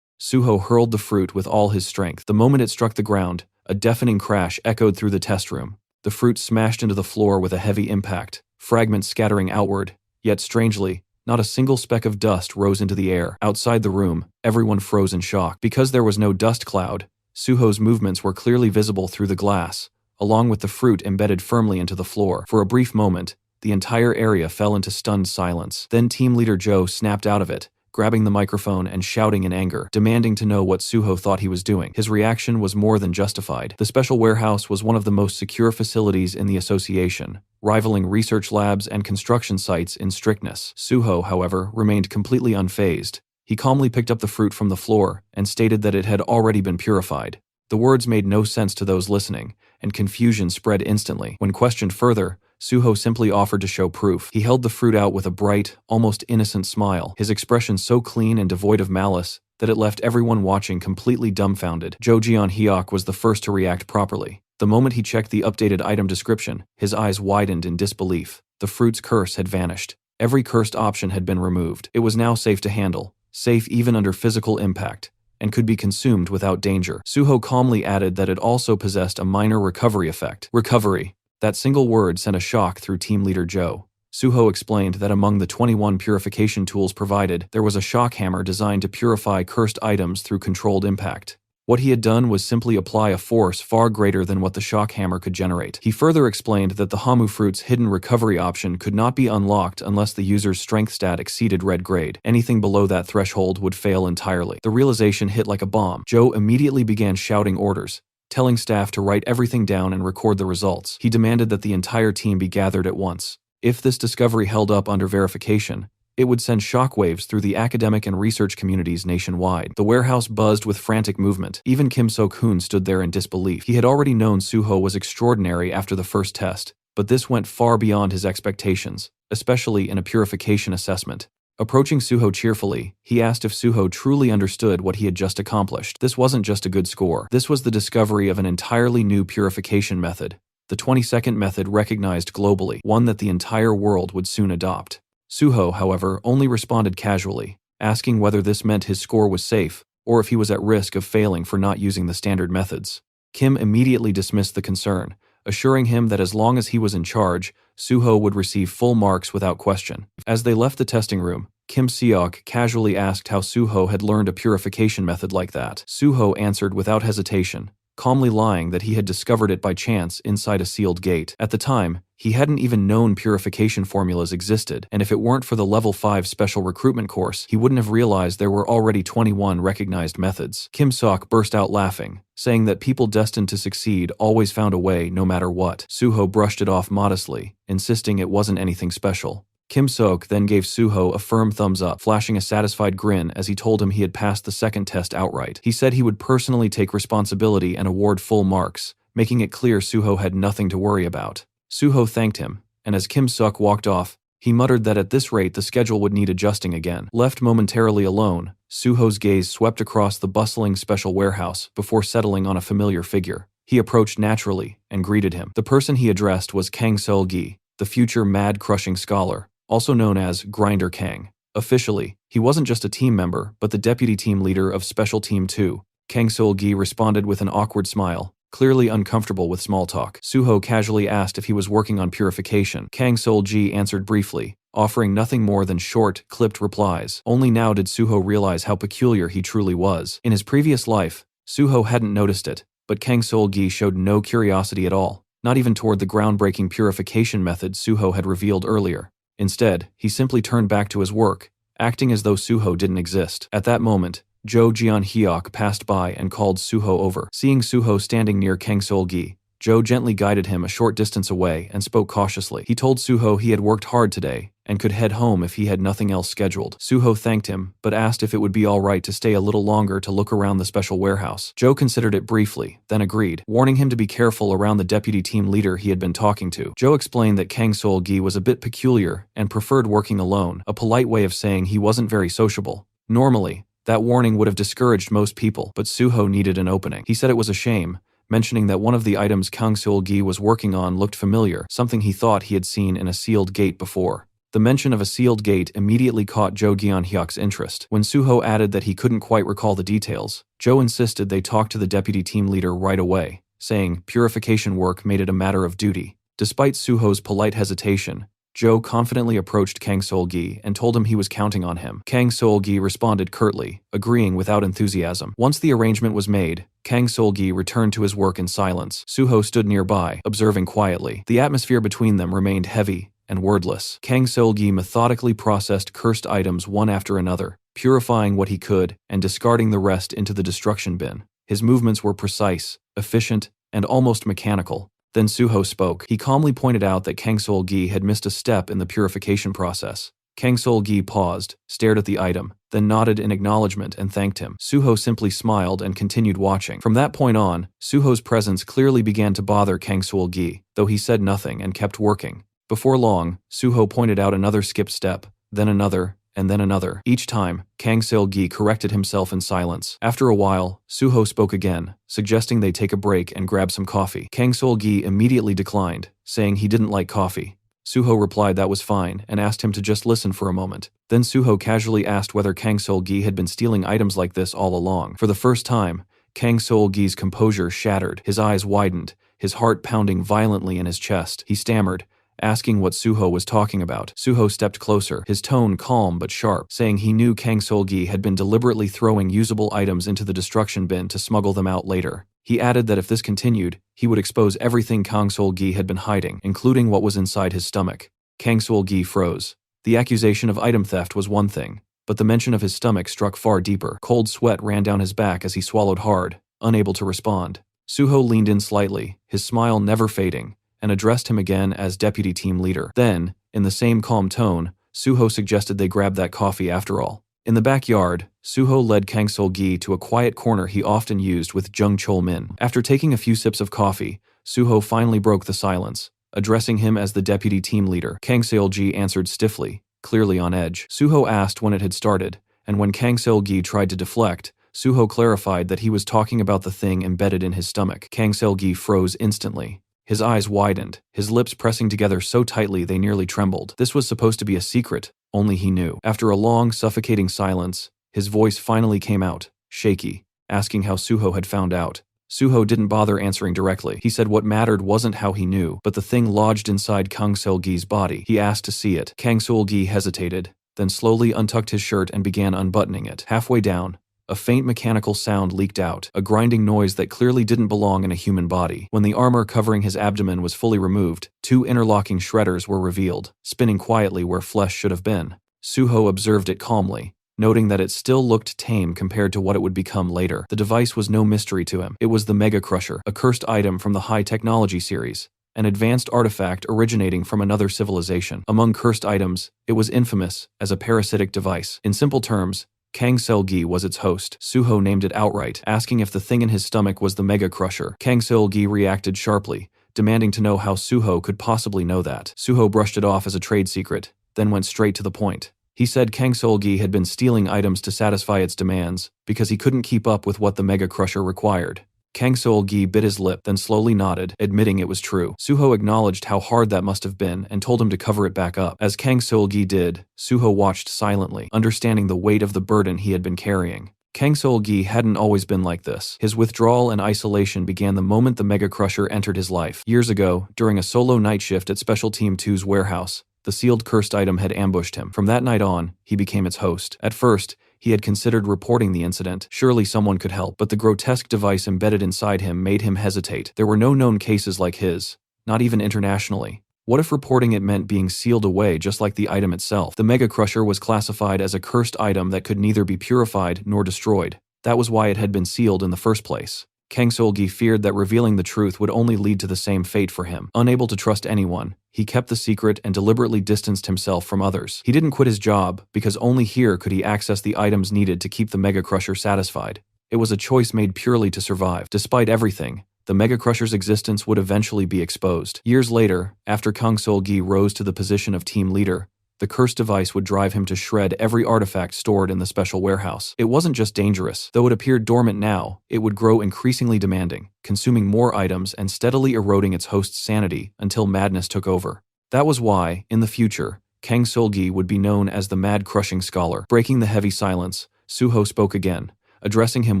A: Suho hurled the fruit with all his strength. The moment it struck the ground, a deafening crash echoed through the test room. The fruit smashed into the floor with a heavy impact, fragments scattering outward, yet strangely, not a single speck of dust rose into the air. Outside the room, everyone froze in shock. Because there was no dust cloud, Suho's movements were clearly visible through the glass, along with the fruit embedded firmly into the floor. For a brief moment, the entire area fell into stunned silence. Then Team Leader Joe snapped out of it, grabbing the microphone and shouting in anger, demanding to know what Suho thought he was doing. His reaction was more than justified. The special warehouse was one of the most secure facilities in the association, rivaling research labs and construction sites in strictness. Suho, however, remained completely unfazed. He calmly picked up the fruit from the floor and stated that it had already been purified. The words made no sense to those listening, and confusion spread instantly. When questioned further, Suho simply offered to show proof. He held the fruit out with a bright, almost innocent smile, his expression so clean and devoid of malice that it left everyone watching completely dumbfounded. Jo Jeon-hyuk was the first to react properly. The moment he checked the updated item description, his eyes widened in disbelief. The fruit's curse had vanished. Every cursed option had been removed. It was now safe to handle, safe even under physical impact, and could be consumed without danger. Suho calmly added that it also possessed a minor recovery effect. Recovery. That single word sent a shock through Team Leader Joe. Suho explained that among the 21 purification tools provided, there was a shock hammer designed to purify cursed items through controlled impact. What he had done was simply apply a force far greater than what the shock hammer could generate. He further explained that the hamu fruit's hidden recovery option could not be unlocked unless the user's strength stat exceeded red grade. Anything below that threshold would fail entirely. The realization hit like a bomb. Joe immediately began shouting orders, telling staff to write everything down and record the results. He demanded that the entire team be gathered at once. If this discovery held up under verification, it would send shockwaves through the academic and research communities nationwide. The warehouse buzzed with frantic movement. Even Kim Sok-hoon stood there in disbelief. He had already known Suho was extraordinary after the first test, but this went far beyond his expectations, especially in a purification assessment. Approaching Suho cheerfully, he asked if Suho truly understood what he had just accomplished. This wasn't just a good score. This was the discovery of an entirely new purification method, the 22nd method recognized globally, one that the entire world would soon adopt. Suho, however, only responded casually, asking whether this meant his score was safe, or if he was at risk of failing for not using the standard methods. Kim immediately dismissed the concern, assuring him that as long as he was in charge, Suho would receive full marks without question. As they left the testing room, Kim Seok casually asked how Suho had learned a purification method like that. Suho answered without hesitation, calmly lying that he had discovered it by chance inside a sealed gate. At the time, he hadn't even known purification formulas existed, and if it weren't for the level 5 special recruitment course, he wouldn't have realized there were already 21 recognized methods. Kim Sok burst out laughing, saying that people destined to succeed always found a way no matter what. Suho brushed it off modestly, insisting it wasn't anything special. Kim Sok then gave Suho a firm thumbs up, flashing a satisfied grin as he told him he had passed the second test outright. He said he would personally take responsibility and award full marks, making it clear Suho had nothing to worry about. Suho thanked him, and as Kim Sok walked off, he muttered that at this rate the schedule would need adjusting again. Left momentarily alone, Suho's gaze swept across the bustling special warehouse before settling on a familiar figure. He approached naturally and greeted him. The person he addressed was Kang Seol-gi, the future mad-crushing scholar, also known as Grinder Kang. Officially, he wasn't just a team member, but the deputy team leader of Special Team 2, Kang Seol-gi responded with an awkward smile, clearly uncomfortable with small talk. Suho casually asked if he was working on purification. Kang Seol-gi answered briefly, offering nothing more than short, clipped replies. Only now did Suho realize how peculiar he truly was. In his previous life, Suho hadn't noticed it, but Kang Seol-gi showed no curiosity at all, not even toward the groundbreaking purification method Suho had revealed earlier. Instead, he simply turned back to his work, acting as though Suho didn't exist. At that moment, Jo Jeon-hyuk passed by and called Suho over. Seeing Suho standing near Kang Seol-gi, Jo gently guided him a short distance away and spoke cautiously. He told Suho he had worked hard today and could head home if he had nothing else scheduled. Suho thanked him, but asked if it would be all right to stay a little longer to look around the special warehouse. Jo considered it briefly, then agreed, warning him to be careful around the deputy team leader he had been talking to. Jo explained that Kang Seol-gi was a bit peculiar and preferred working alone, a polite way of saying he wasn't very sociable. Normally, that warning would have discouraged most people, but Suho needed an opening. He said it was a shame, mentioning that one of the items Kang Seol-gi was working on looked familiar, something he thought he had seen in a sealed gate before. The mention of a sealed gate immediately caught Jo Jeon-hyuk's interest. When Suho added that he couldn't quite recall the details, Jo insisted they talk to the deputy team leader right away, saying purification work made it a matter of duty. Despite Suho's polite hesitation, Jo confidently approached Kang Seol-gi and told him he was counting on him. Kang Seol-gi responded curtly, agreeing without enthusiasm. Once the arrangement was made, Kang Seol-gi returned to his work in silence. Suho stood nearby, observing quietly. The atmosphere between them remained heavy and wordless. Kang Seol-gi methodically processed cursed items one after another, purifying what he could and discarding the rest into the destruction bin. His movements were precise, efficient, and almost mechanical. Then Suho spoke. He calmly pointed out that Kang Seol-gi had missed a step in the purification process. Kang Seol-gi paused, stared at the item, then nodded in acknowledgement and thanked him. Suho simply smiled and continued watching. From that point on, Suho's presence clearly began to bother Kang Seol-gi, though he said nothing and kept working. Before long, Suho pointed out another skipped step, then another, and then another. Each time, Kang Seol-gi corrected himself in silence. After a while, Suho spoke again, suggesting they take a break and grab some coffee. Kang Seol-gi immediately declined, saying he didn't like coffee. Suho replied that was fine and asked him to just listen for a moment. Then Suho casually asked whether Kang Seol-gi had been stealing items like this all along. For the first time, Kang Seol-gi's composure shattered. His eyes widened, his heart pounding violently in his chest. He stammered, asking what Suho was talking about. Suho stepped closer, his tone calm but sharp, saying he knew Kang Seol-gi had been deliberately throwing usable items into the destruction bin to smuggle them out later. He added that if this continued, he would expose everything Kang Seol-gi had been hiding, including what was inside his stomach. Kang Seol-gi froze. The accusation of item theft was one thing, but the mention of his stomach struck far deeper. Cold sweat ran down his back as he swallowed hard, unable to respond. Suho leaned in slightly, his smile never fading, and addressed him again as deputy team leader. Then, in the same calm tone, Suho suggested they grab that coffee after all. In the backyard, Suho led Kang Seol-gi to a quiet corner he often used with Jung Chol-min. After taking a few sips of coffee, Suho finally broke the silence, addressing him as the deputy team leader. Kang Seol-gi answered stiffly, clearly on edge. Suho asked when it had started, and when Kang Seol-gi tried to deflect, Suho clarified that he was talking about the thing embedded in his stomach. Kang Seol-gi froze instantly. His eyes widened, his lips pressing together so tightly they nearly trembled. This was supposed to be a secret, only he knew. After a long, suffocating silence, his voice finally came out, shaky, asking how Suho had found out. Suho didn't bother answering directly. He said what mattered wasn't how he knew, but the thing lodged inside Kang Seol-gi's body. He asked to see it. Kang Seol-gi hesitated, then slowly untucked his shirt and began unbuttoning it. Halfway down, a faint mechanical sound leaked out, a grinding noise that clearly didn't belong in a human body. When the armor covering his abdomen was fully removed, two interlocking shredders were revealed, spinning quietly where flesh should have been. Suho observed it calmly, noting that it still looked tame compared to what it would become later. The device was no mystery to him. It was the Mega Crusher, a cursed item from the High Technology series, an advanced artifact originating from another civilization. Among cursed items, it was infamous as a parasitic device. In simple terms, Kang Seol-gi was its host. Suho named it outright, asking if the thing in his stomach was the Mega Crusher. Kang Seol-gi reacted sharply, demanding to know how Suho could possibly know that. Suho brushed it off as a trade secret, then went straight to the point. He said Kang Seol-gi had been stealing items to satisfy its demands because he couldn't keep up with what the Mega Crusher required. Kang Seol-gi bit his lip, then slowly nodded, admitting it was true. Suho acknowledged how hard that must have been and told him to cover it back up. As Kang Seol-gi did, Suho watched silently, understanding the weight of the burden he had been carrying. Kang Sol-gi hadn't always been like this. His withdrawal and isolation began the moment the Mega Crusher entered his life. Years ago, during a solo night shift at Special Team 2's warehouse, the sealed cursed item had ambushed him. From that night on, he became its host. At first, he had considered reporting the incident. Surely someone could help, but the grotesque device embedded inside him made him hesitate. There were no known cases like his, not even internationally. What if reporting it meant being sealed away just like the item itself? The Mega Crusher was classified as a cursed item that could neither be purified nor destroyed. That was why it had been sealed in the first place. Kang Sol-gi feared that revealing the truth would only lead to the same fate for him. Unable to trust anyone, he kept the secret and deliberately distanced himself from others. He didn't quit his job because only here could he access the items needed to keep the Mega Crusher satisfied. It was a choice made purely to survive. Despite everything, the Mega Crusher's existence would eventually be exposed. Years later, after Kang Sol-gi rose to the position of team leader, the cursed device would drive him to shred every artifact stored in the special warehouse. It wasn't just dangerous. Though it appeared dormant now, it would grow increasingly demanding, consuming more items and steadily eroding its host's sanity until madness took over. That was why, in the future, Kang Sol-gi would be known as the Mad Crushing Scholar. Breaking the heavy silence, Suho spoke again, addressing him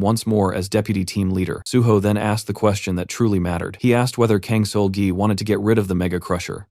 A: once more as deputy team leader. Suho then asked the question that truly mattered. He asked whether Kang Sol-gi wanted to get rid of the Mega Crusher.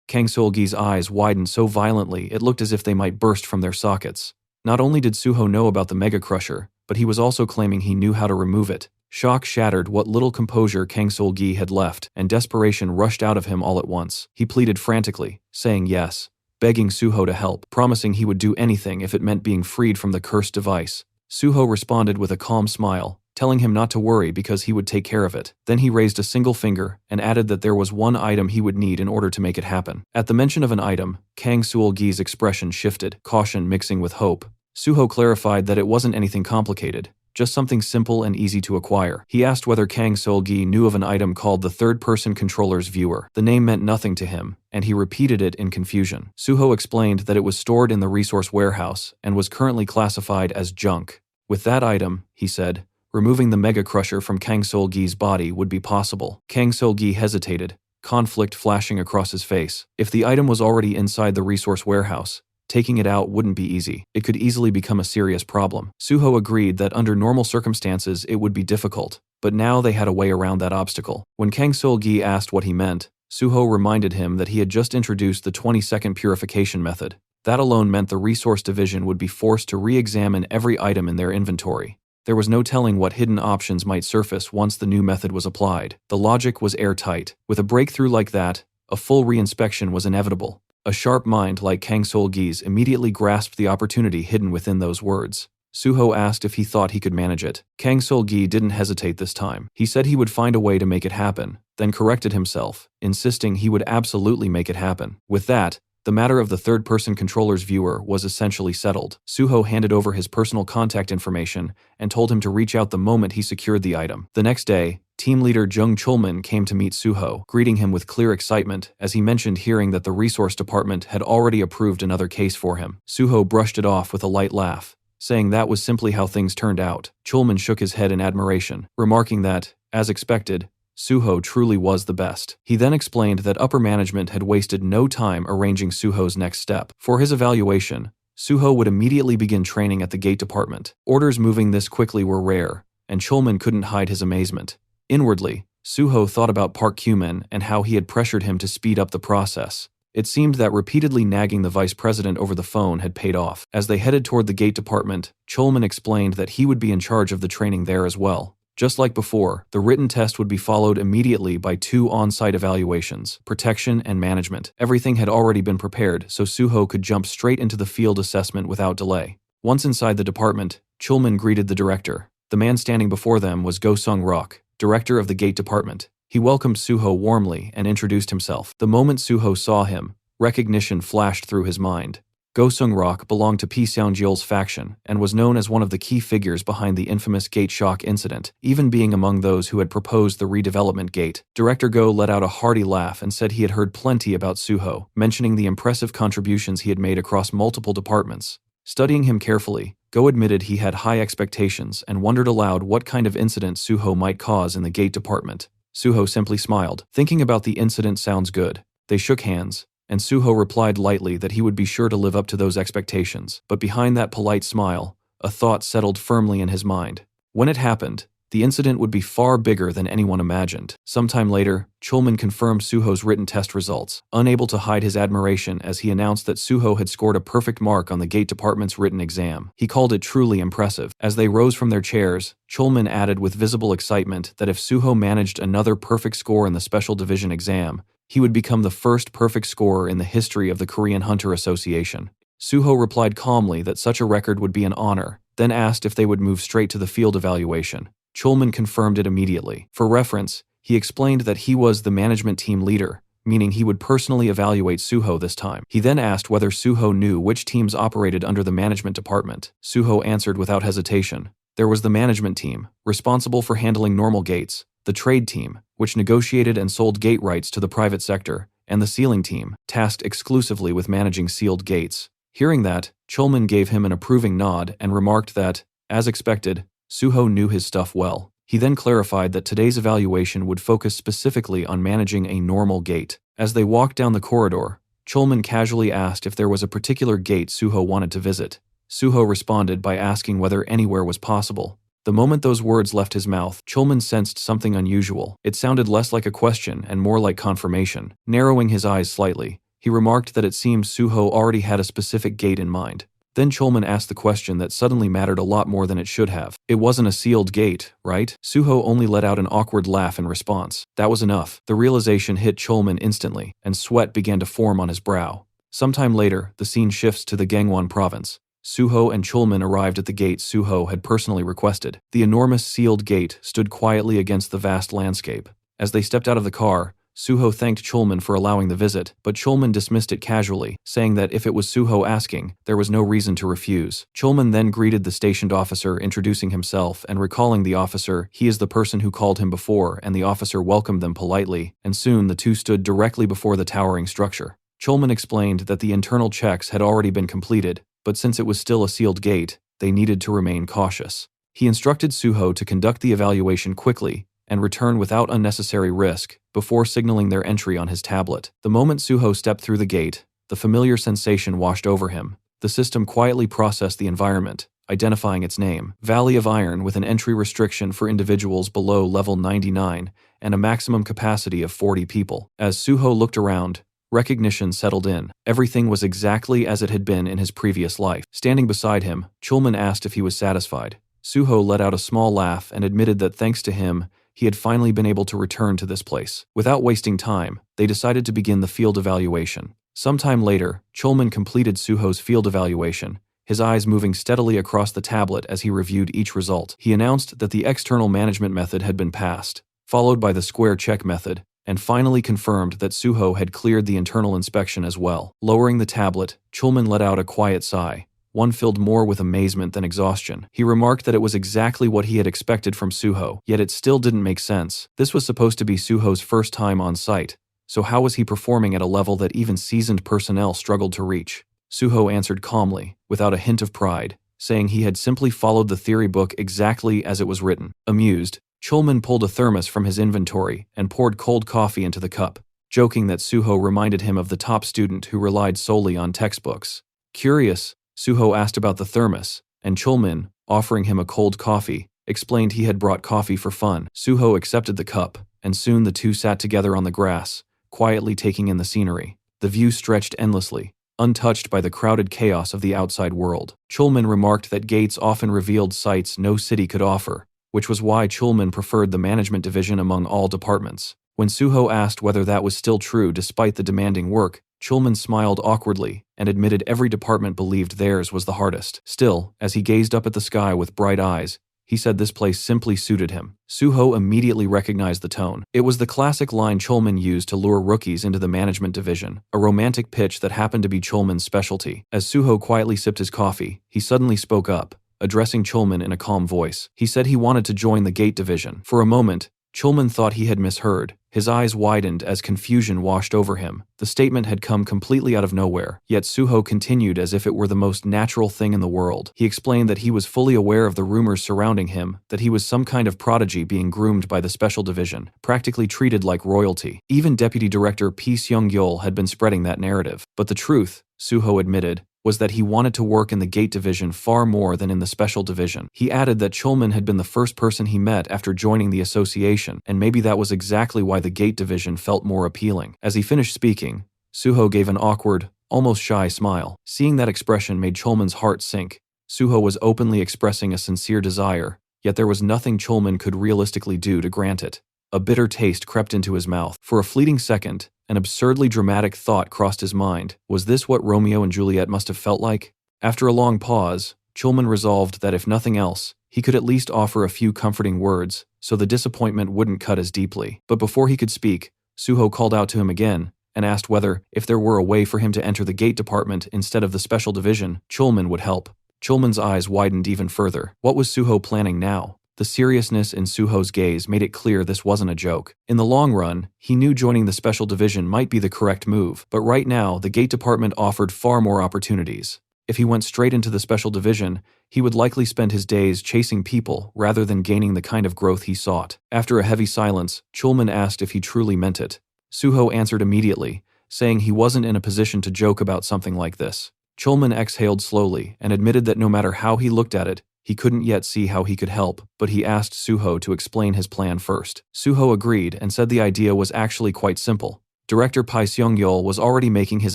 A: Kang Sol-gi's eyes widened so violently it looked as if they might burst from their sockets. Not only did Suho know about the Mega Crusher, but he was also claiming he knew how to remove it. Shock shattered what little composure Kang Sol-gi had left, and desperation rushed out of him all at once. He pleaded frantically, saying yes, begging Suho to help, promising he would do anything if it meant being freed from the cursed device. Suho responded with a calm smile, telling him not to worry because he would take care of it. Then he raised a single finger and added that there was one item he would need in order to make it happen. At the mention of an item, Kang Sol-gi's expression shifted, caution mixing with hope. Suho clarified that it wasn't anything complicated, just something simple and easy to acquire. He asked whether Kang Sol-gi knew of an item called the third-person controller's viewer. The name meant nothing to him, and he repeated it in confusion. Suho explained that it was stored in the resource warehouse and was currently classified as junk. With that item, he said, removing the Mega Crusher from Kang Sol-gi's body would be possible. Kang Sol-gi hesitated, conflict flashing across his face. If the item was already inside the resource warehouse, taking it out wouldn't be easy. It could easily become a serious problem. Suho agreed that under normal circumstances it would be difficult, but now they had a way around that obstacle. When Kang Sol-gi asked what he meant, Suho reminded him that he had just introduced the 20-second purification method. That alone meant the resource division would be forced to re-examine every item in their inventory. There was no telling what hidden options might surface once the new method was applied. The logic was airtight. With a breakthrough like that, a full reinspection was inevitable. A sharp mind like Kang Sol-gi's immediately grasped the opportunity hidden within those words. Suho asked if he thought he could manage it. Kang Sol-gi didn't hesitate this time. He said he would find a way to make it happen, then corrected himself, insisting he would absolutely make it happen. With that, the matter of the third-person controller's viewer was essentially settled. Suho handed over his personal contact information and told him to reach out the moment he secured the item. The next day, team leader Jung Chulman came to meet Suho, greeting him with clear excitement as he mentioned hearing that the resource department had already approved another case for him. Suho brushed it off with a light laugh, saying that was simply how things turned out. Chulman shook his head in admiration, remarking that, as expected, Suho truly was the best. He then explained that upper management had wasted no time arranging Suho's next step. For his evaluation, Suho would immediately begin training at the gate department. Orders moving this quickly were rare, and Chulman couldn't hide his amazement. Inwardly, Suho thought about Park Kyu-min and how he had pressured him to speed up the process. It seemed that repeatedly nagging the vice president over the phone had paid off. As they headed toward the gate department, Chulman explained that he would be in charge of the training there as well. Just like before, the written test would be followed immediately by 2 on-site evaluations, protection and management. Everything had already been prepared, so Suho could jump straight into the field assessment without delay. Once inside the department, Chulman greeted the director. The man standing before them was Go Sung-rok, director of the gate department. He welcomed Suho warmly and introduced himself. The moment Suho saw him, recognition flashed through his mind. Go Sung-rok belonged to Pi Seung-jeol's faction and was known as one of the key figures behind the infamous gate shock incident, even being among those who had proposed the redevelopment gate. Director Go let out a hearty laugh and said he had heard plenty about Suho, mentioning the impressive contributions he had made across multiple departments. Studying him carefully, Go admitted he had high expectations and wondered aloud what kind of incident Suho might cause in the gate department. Suho simply smiled. Thinking about the incident sounds good. They shook hands, and Suho replied lightly that he would be sure to live up to those expectations. But behind that polite smile, a thought settled firmly in his mind. When it happened, the incident would be far bigger than anyone imagined. Sometime later, Chulman confirmed Suho's written test results, unable to hide his admiration as he announced that Suho had scored a perfect mark on the Gate Department's written exam. He called it truly impressive. As they rose from their chairs, Chulman added with visible excitement that if Suho managed another perfect score in the Special Division exam, he would become the first perfect scorer in the history of the Korean Hunter Association. Suho replied calmly that such a record would be an honor, then asked if they would move straight to the field evaluation. Chulman confirmed it immediately. For reference, he explained that he was the management team leader, meaning he would personally evaluate Suho this time. He then asked whether Suho knew which teams operated under the management department. Suho answered without hesitation. There was the management team, responsible for handling normal gates, the trade team, which negotiated and sold gate rights to the private sector, and the sealing team, tasked exclusively with managing sealed gates. Hearing that, Chulman gave him an approving nod and remarked that, as expected, Suho knew his stuff well. He then clarified that today's evaluation would focus specifically on managing a normal gate. As they walked down the corridor, Chulman casually asked if there was a particular gate Suho wanted to visit. Suho responded by asking whether anywhere was possible. The moment those words left his mouth, Chulman sensed something unusual. It sounded less like a question and more like confirmation. Narrowing his eyes slightly, he remarked that it seemed Suho already had a specific gate in mind. Then Chulman asked the question that suddenly mattered a lot more than it should have. It wasn't a sealed gate, right? Suho only let out an awkward laugh in response. That was enough. The realization hit Chulman instantly, and sweat began to form on his brow. Sometime later, the scene shifts to the Gangwon province. Suho and Chulman arrived at the gate Suho had personally requested. The enormous sealed gate stood quietly against the vast landscape. As they stepped out of the car, Suho thanked Chulman for allowing the visit, but Chulman dismissed it casually, saying that if it was Suho asking, there was no reason to refuse. Chulman then greeted the stationed officer, introducing himself and recalling the officer he is the person who called him before, and the officer welcomed them politely, and soon the two stood directly before the towering structure. Chulman explained that the internal checks had already been completed, but since it was still a sealed gate, they needed to remain cautious. He instructed Suho to conduct the evaluation quickly and return without unnecessary risk before signaling their entry on his tablet. The moment Suho stepped through the gate, the familiar sensation washed over him. The system quietly processed the environment, identifying its name, Valley of Iron, with an entry restriction for individuals below level 99 and a maximum capacity of 40 people. As Suho looked around, recognition settled in. Everything was exactly as it had been in his previous life. Standing beside him, Chulman asked if he was satisfied. Suho let out a small laugh and admitted that thanks to him, he had finally been able to return to this place. Without wasting time, they decided to begin the field evaluation. Sometime later, Chulman completed Suho's field evaluation, his eyes moving steadily across the tablet as he reviewed each result. He announced that the external management method had been passed, followed by the square check method, and finally confirmed that Suho had cleared the internal inspection as well. Lowering the tablet, Chulman let out a quiet sigh, one filled more with amazement than exhaustion. He remarked that it was exactly what he had expected from Suho, yet it still didn't make sense. This was supposed to be Suho's first time on site, so how was he performing at a level that even seasoned personnel struggled to reach? Suho answered calmly, without a hint of pride, saying he had simply followed the theory book exactly as it was written. Amused, Chulman pulled a thermos from his inventory and poured cold coffee into the cup, joking that Suho reminded him of the top student who relied solely on textbooks. Curious, Suho asked about the thermos, and Chulman, offering him a cold coffee, explained he had brought coffee for fun. Suho accepted the cup, and soon the two sat together on the grass, quietly taking in the scenery. The view stretched endlessly, untouched by the crowded chaos of the outside world. Chulman remarked that gates often revealed sights no city could offer, which was why Chulman preferred the management division among all departments. When Suho asked whether that was still true despite the demanding work, Chulman smiled awkwardly and admitted every department believed theirs was the hardest. Still, as he gazed up at the sky with bright eyes, he said this place simply suited him. Suho immediately recognized the tone. It was the classic line Chulman used to lure rookies into the management division, a romantic pitch that happened to be Chulman's specialty. As Suho quietly sipped his coffee, he suddenly spoke up, addressing Chulman in a calm voice. He said he wanted to join the gate division. For a moment, Chulman thought he had misheard. His eyes widened as confusion washed over him. The statement had come completely out of nowhere, yet Suho continued as if it were the most natural thing in the world. He explained that he was fully aware of the rumors surrounding him, that he was some kind of prodigy being groomed by the Special Division, practically treated like royalty. Even Deputy Director P. Seung-yeol had been spreading that narrative. But the truth, Suho admitted, was that he wanted to work in the Gate Division far more than in the Special Division. He added that Chulman had been the first person he met after joining the association, and maybe that was exactly why the Gate Division felt more appealing. As he finished speaking, Suho gave an awkward, almost shy smile. Seeing that expression made Chulman's heart sink. Suho was openly expressing a sincere desire, yet there was nothing Chulman could realistically do to grant it. A bitter taste crept into his mouth. For a fleeting second, an absurdly dramatic thought crossed his mind. Was this what Romeo and Juliet must have felt like? After a long pause, Chulman resolved that if nothing else, he could at least offer a few comforting words, so the disappointment wouldn't cut as deeply. But before he could speak, Suho called out to him again, and asked whether, if there were a way for him to enter the Gate Department instead of the Special Division, Chulman would help. Chulman's eyes widened even further. What was Suho planning now? The seriousness in Suho's gaze made it clear this wasn't a joke. In the long run, he knew joining the Special Division might be the correct move, but right now, the Gate Department offered far more opportunities. If he went straight into the Special Division, he would likely spend his days chasing people rather than gaining the kind of growth he sought. After a heavy silence, Chulman asked if he truly meant it. Suho answered immediately, saying he wasn't in a position to joke about something like this. Chulman exhaled slowly and admitted that no matter how he looked at it, he couldn't yet see how he could help, but he asked Suho to explain his plan first. Suho agreed and said the idea was actually quite simple. Director Pai Seung-yeol was already making his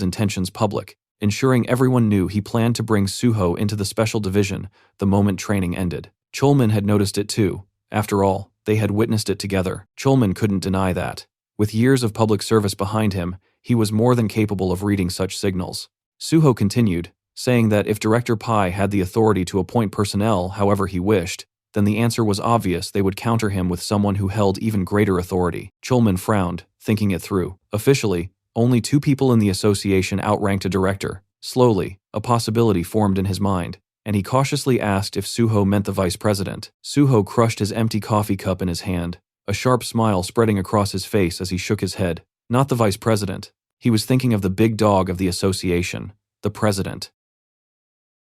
A: intentions public, ensuring everyone knew he planned to bring Suho into the Special Division the moment training ended. Chulman had noticed it too. After all, they had witnessed it together. Chulman couldn't deny that. With years of public service behind him, he was more than capable of reading such signals. Suho continued, saying that if Director Pai had the authority to appoint personnel however he wished, then the answer was obvious: they would counter him with someone who held even greater authority. Chulman frowned, thinking it through. Officially, only 2 people in the association outranked a director. Slowly, a possibility formed in his mind, and he cautiously asked if Suho meant the vice president. Suho crushed his empty coffee cup in his hand, a sharp smile spreading across his face as he shook his head. Not the vice president. He was thinking of the big dog of the association, the president.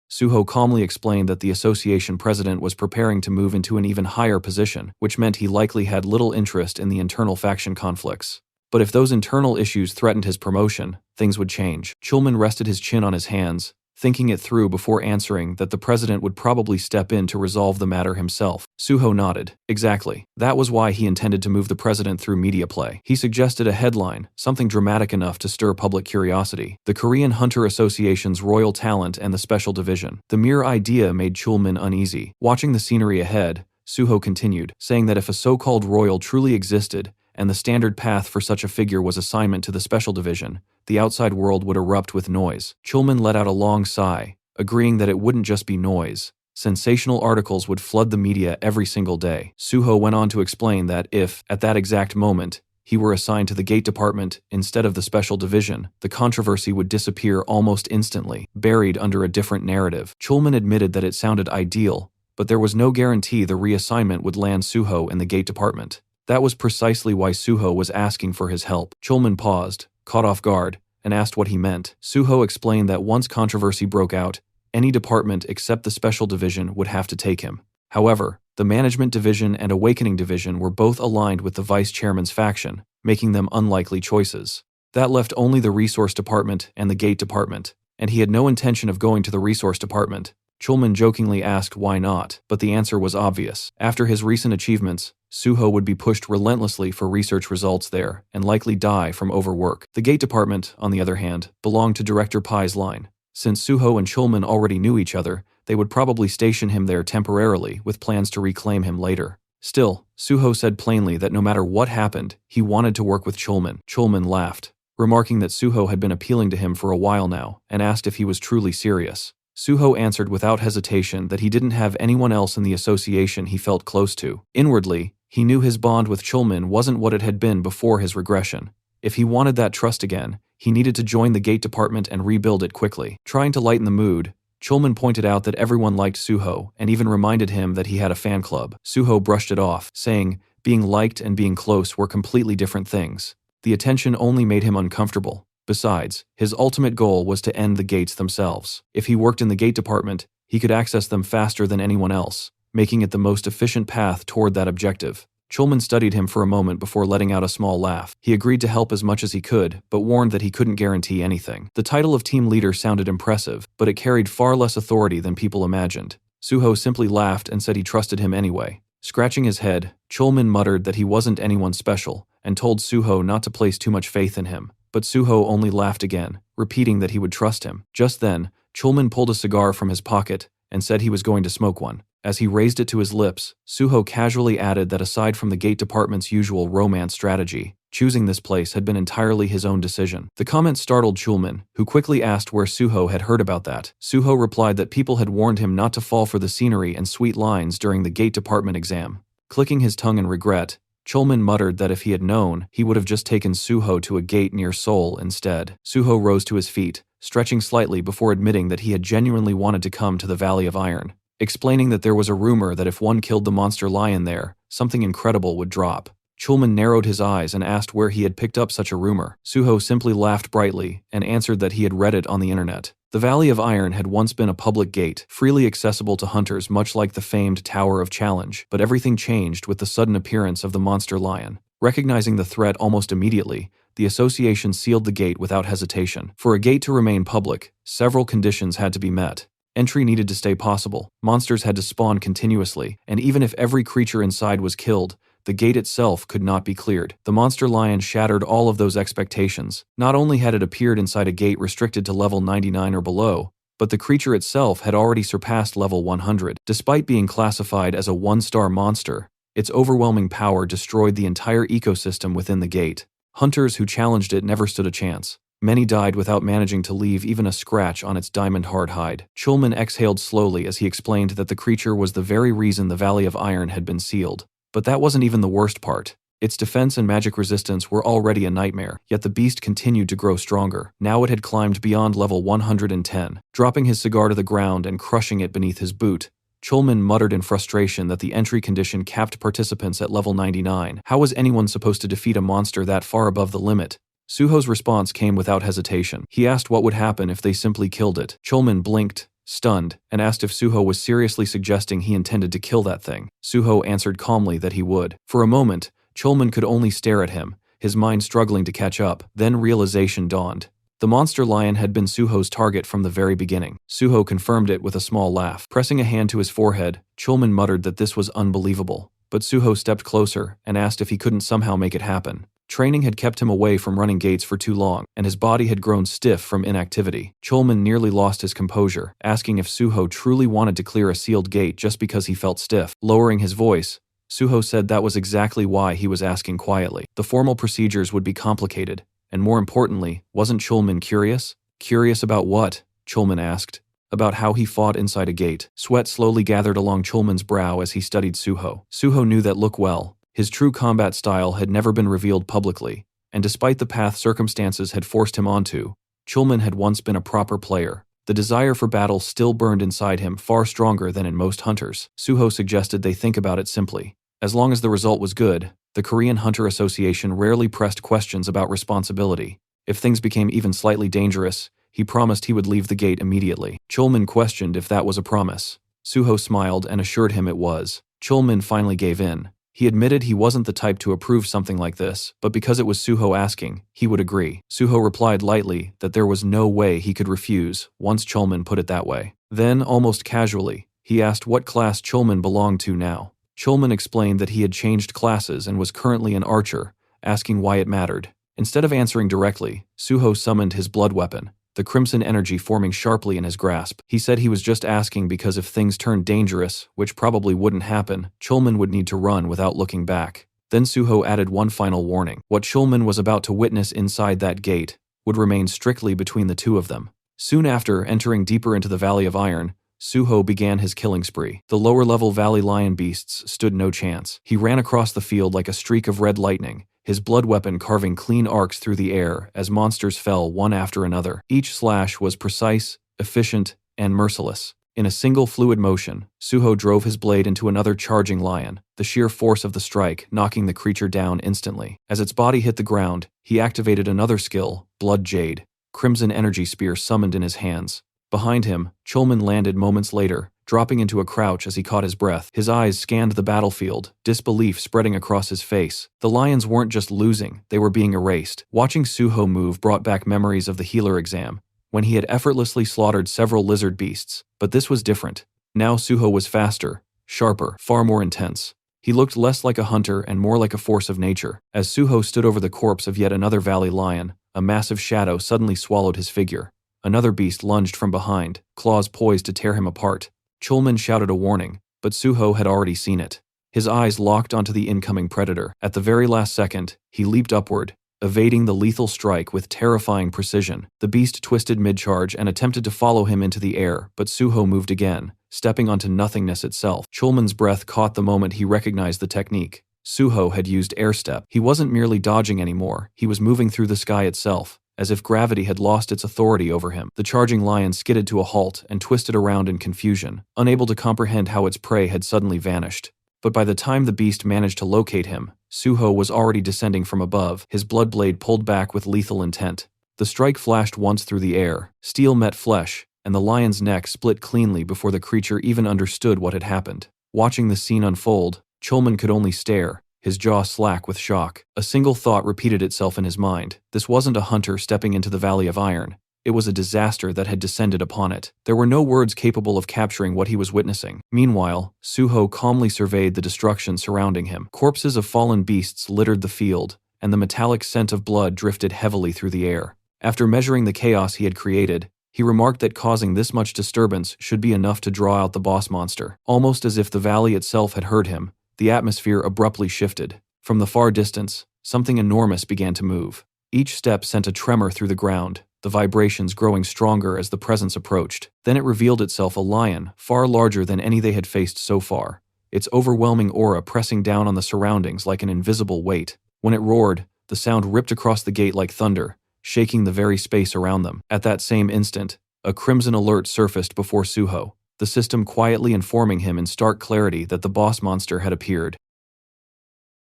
A: Suho calmly explained that the association president was preparing to move into an even higher position, which meant he likely had little interest in the internal faction conflicts. But if those internal issues threatened his promotion, things would change. Chulman rested his chin on his hands, thinking it through before answering that the president would probably step in to resolve the matter himself. Suho nodded. Exactly. That was why he intended to move the president through media play. He suggested a headline, something dramatic enough to stir public curiosity: the Korean Hunter Association's Royal Talent and the Special Division. The mere idea made Chulman uneasy. Watching the scenery ahead, Suho continued, saying that if a so-called royal truly existed, and the standard path for such a figure was assignment to the Special Division, the outside world would erupt with noise. Chulman let out a long sigh, agreeing that it wouldn't just be noise. Sensational articles would flood the media every single day. Suho went on to explain that if, at that exact moment, he were assigned to the Gate Department instead of the Special Division, the controversy would disappear almost instantly, buried under a different narrative. Chulman admitted that it sounded ideal, but there was no guarantee the reassignment would land Suho in the Gate Department. That was precisely why Suho was asking for his help. Chulman paused, caught off guard, and asked what he meant. Suho explained that once controversy broke out, any department except the Special Division would have to take him. However, the Management Division and Awakening Division were both aligned with the Vice Chairman's faction, making them unlikely choices. That left only the Resource Department and the Gate Department, and he had no intention of going to the Resource Department. Chulman jokingly asked why not, but the answer was obvious. After his recent achievements, Suho would be pushed relentlessly for research results there, and likely die from overwork. The Gate Department, on the other hand, belonged to Director Pai's line. Since Suho and Chulman already knew each other, they would probably station him there temporarily, with plans to reclaim him later. Still, Suho said plainly that no matter what happened, he wanted to work with Chulman. Chulman laughed, remarking that Suho had been appealing to him for a while now, and asked if he was truly serious. Suho answered without hesitation that he didn't have anyone else in the association he felt close to. Inwardly, he knew his bond with Chulman wasn't what it had been before his regression. If he wanted that trust again, he needed to join the Gate Department and rebuild it quickly. Trying to lighten the mood, Chulman pointed out that everyone liked Suho and even reminded him that he had a fan club. Suho brushed it off, saying, Being liked and being close were completely different things. The attention only made him uncomfortable. Besides, his ultimate goal was to end the gates themselves. If he worked in the gate department, he could access them faster than anyone else, making it the most efficient path toward that objective. Chulman studied him for a moment before letting out a small laugh. He agreed to help as much as he could, but warned that he couldn't guarantee anything. The title of team leader sounded impressive, but it carried far less authority than people imagined. Suho simply laughed and said he trusted him anyway. Scratching his head, Chulman muttered that he wasn't anyone special, and told Suho not to place too much faith in him. But Suho only laughed again, repeating that he would trust him. Just then, Chulman pulled a cigar from his pocket and said he was going to smoke one. As he raised it to his lips, Suho casually added that aside from the gate department's usual romance strategy, choosing this place had been entirely his own decision. The comment startled Chulman, who quickly asked where Suho had heard about that. Suho replied that people had warned him not to fall for the scenery and sweet lines during the gate department exam. Clicking his tongue in regret, Chulman muttered that if he had known, he would have just taken Suho to a gate near Seoul instead. Suho rose to his feet, stretching slightly before admitting that he had genuinely wanted to come to the Valley of Iron, explaining that there was a rumor that if one killed the monster lion there, something incredible would drop. Chulman narrowed his eyes and asked where he had picked up such a rumor. Suho simply laughed brightly and answered that he had read it on the internet. The Valley of Iron had once been a public gate, freely accessible to hunters much like the famed Tower of Challenge, but everything changed with the sudden appearance of the monster lion. Recognizing the threat almost immediately, the association sealed the gate without hesitation. For a gate to remain public, several conditions had to be met. Entry needed to stay possible, monsters had to spawn continuously, and even if every creature inside was killed, the gate itself could not be cleared. The monster lion shattered all of those expectations. Not only had it appeared inside a gate restricted to level 99 or below, but the creature itself had already surpassed level 100. Despite being classified as a 1-star monster, its overwhelming power destroyed the entire ecosystem within the gate. Hunters who challenged it never stood a chance. Many died without managing to leave even a scratch on its diamond-hard hide. Chulman exhaled slowly as he explained that the creature was the very reason the Valley of Iron had been sealed. But that wasn't even the worst part. Its defense and magic resistance were already a nightmare, yet the beast continued to grow stronger. Now it had climbed beyond level 110. Dropping his cigar to the ground and crushing it beneath his boot, Chulman muttered in frustration that the entry condition capped participants at level 99. How was anyone supposed to defeat a monster that far above the limit? Suho's response came without hesitation. He asked what would happen if they simply killed it. Chulman blinked, stunned, and asked if Suho was seriously suggesting he intended to kill that thing. Suho answered calmly that he would. For a moment, Chulman could only stare at him, his mind struggling to catch up. Then realization dawned. The monster lion had been Suho's target from the very beginning. Suho confirmed it with a small laugh. Pressing a hand to his forehead, Chulman muttered that this was unbelievable. But Suho stepped closer and asked if he couldn't somehow make it happen. Training had kept him away from running gates for too long, and his body had grown stiff from inactivity. Chulman nearly lost his composure, asking if Suho truly wanted to clear a sealed gate just because he felt stiff. Lowering his voice, Suho said that was exactly why he was asking quietly. The formal procedures would be complicated, and more importantly, wasn't Chulman curious? Curious about what? Chulman asked. About how he fought inside a gate. Sweat slowly gathered along Chulman's brow as he studied Suho. Suho knew that look well. His true combat style had never been revealed publicly, and despite the path circumstances had forced him onto, Chulman had once been a proper player. The desire for battle still burned inside him far stronger than in most hunters. Suho suggested they think about it simply. As long as the result was good, the Korean Hunter Association rarely pressed questions about responsibility. If things became even slightly dangerous, he promised he would leave the gate immediately. Chulman questioned if that was a promise. Suho smiled and assured him it was. Chulman finally gave in. He admitted he wasn't the type to approve something like this, but because it was Suho asking, he would agree. Suho replied lightly that there was no way he could refuse once Chulman put it that way. Then, almost casually, he asked what class Chulman belonged to now. Chulman explained that he had changed classes and was currently an archer, asking why it mattered. Instead of answering directly, Suho summoned his blood weapon, the crimson energy forming sharply in his grasp. He said he was just asking because if things turned dangerous, which probably wouldn't happen, Chulman would need to run without looking back. Then Suho added one final warning. What Chulman was about to witness inside that gate would remain strictly between the two of them. Soon after entering deeper into the Valley of Iron, Suho began his killing spree. The lower-level valley lion beasts stood no chance. He ran across the field like a streak of red lightning, his blood weapon carving clean arcs through the air as monsters fell one after another. Each slash was precise, efficient, and merciless. In a single fluid motion, Suho drove his blade into another charging lion, the sheer force of the strike knocking the creature down instantly. As its body hit the ground, he activated another skill, Blood Jade, crimson energy spear summoned in his hands. Behind him, Chulman landed moments later, dropping into a crouch as he caught his breath. His eyes scanned the battlefield, disbelief spreading across his face. The lions weren't just losing, they were being erased. Watching Suho move brought back memories of the healer exam, when he had effortlessly slaughtered several lizard beasts. But this was different. Now Suho was faster, sharper, far more intense. He looked less like a hunter and more like a force of nature. As Suho stood over the corpse of yet another valley lion, a massive shadow suddenly swallowed his figure. Another beast lunged from behind, claws poised to tear him apart. Chulman shouted a warning, but Suho had already seen it. His eyes locked onto the incoming predator. At the very last second, he leaped upward, evading the lethal strike with terrifying precision. The beast twisted mid-charge and attempted to follow him into the air, but Suho moved again, stepping onto nothingness itself. Chulman's breath caught the moment he recognized the technique. Suho had used air step. He wasn't merely dodging anymore, he was moving through the sky itself, as if gravity had lost its authority over him. The charging lion skidded to a halt and twisted around in confusion, unable to comprehend how its prey had suddenly vanished. But by the time the beast managed to locate him, Suho was already descending from above, his blood blade pulled back with lethal intent. The strike flashed once through the air, steel met flesh, and the lion's neck split cleanly before the creature even understood what had happened. Watching the scene unfold, Chulman could only stare, his jaw slack with shock. A single thought repeated itself in his mind. This wasn't a hunter stepping into the Valley of Iron. It was a disaster that had descended upon it. There were no words capable of capturing what he was witnessing. Meanwhile, Suho calmly surveyed the destruction surrounding him. Corpses of fallen beasts littered the field, and the metallic scent of blood drifted heavily through the air. After measuring the chaos he had created, he remarked that causing this much disturbance should be enough to draw out the boss monster. Almost as if the valley itself had heard him, the atmosphere abruptly shifted. From the far distance, something enormous began to move. Each step sent a tremor through the ground, the vibrations growing stronger as the presence approached. Then it revealed itself a lion, far larger than any they had faced so far, its overwhelming aura pressing down on the surroundings like an invisible weight. When it roared, the sound ripped across the gate like thunder, shaking the very space around them. At that same instant, a crimson alert surfaced before Suho, the system quietly informing him in stark clarity that the boss monster had appeared.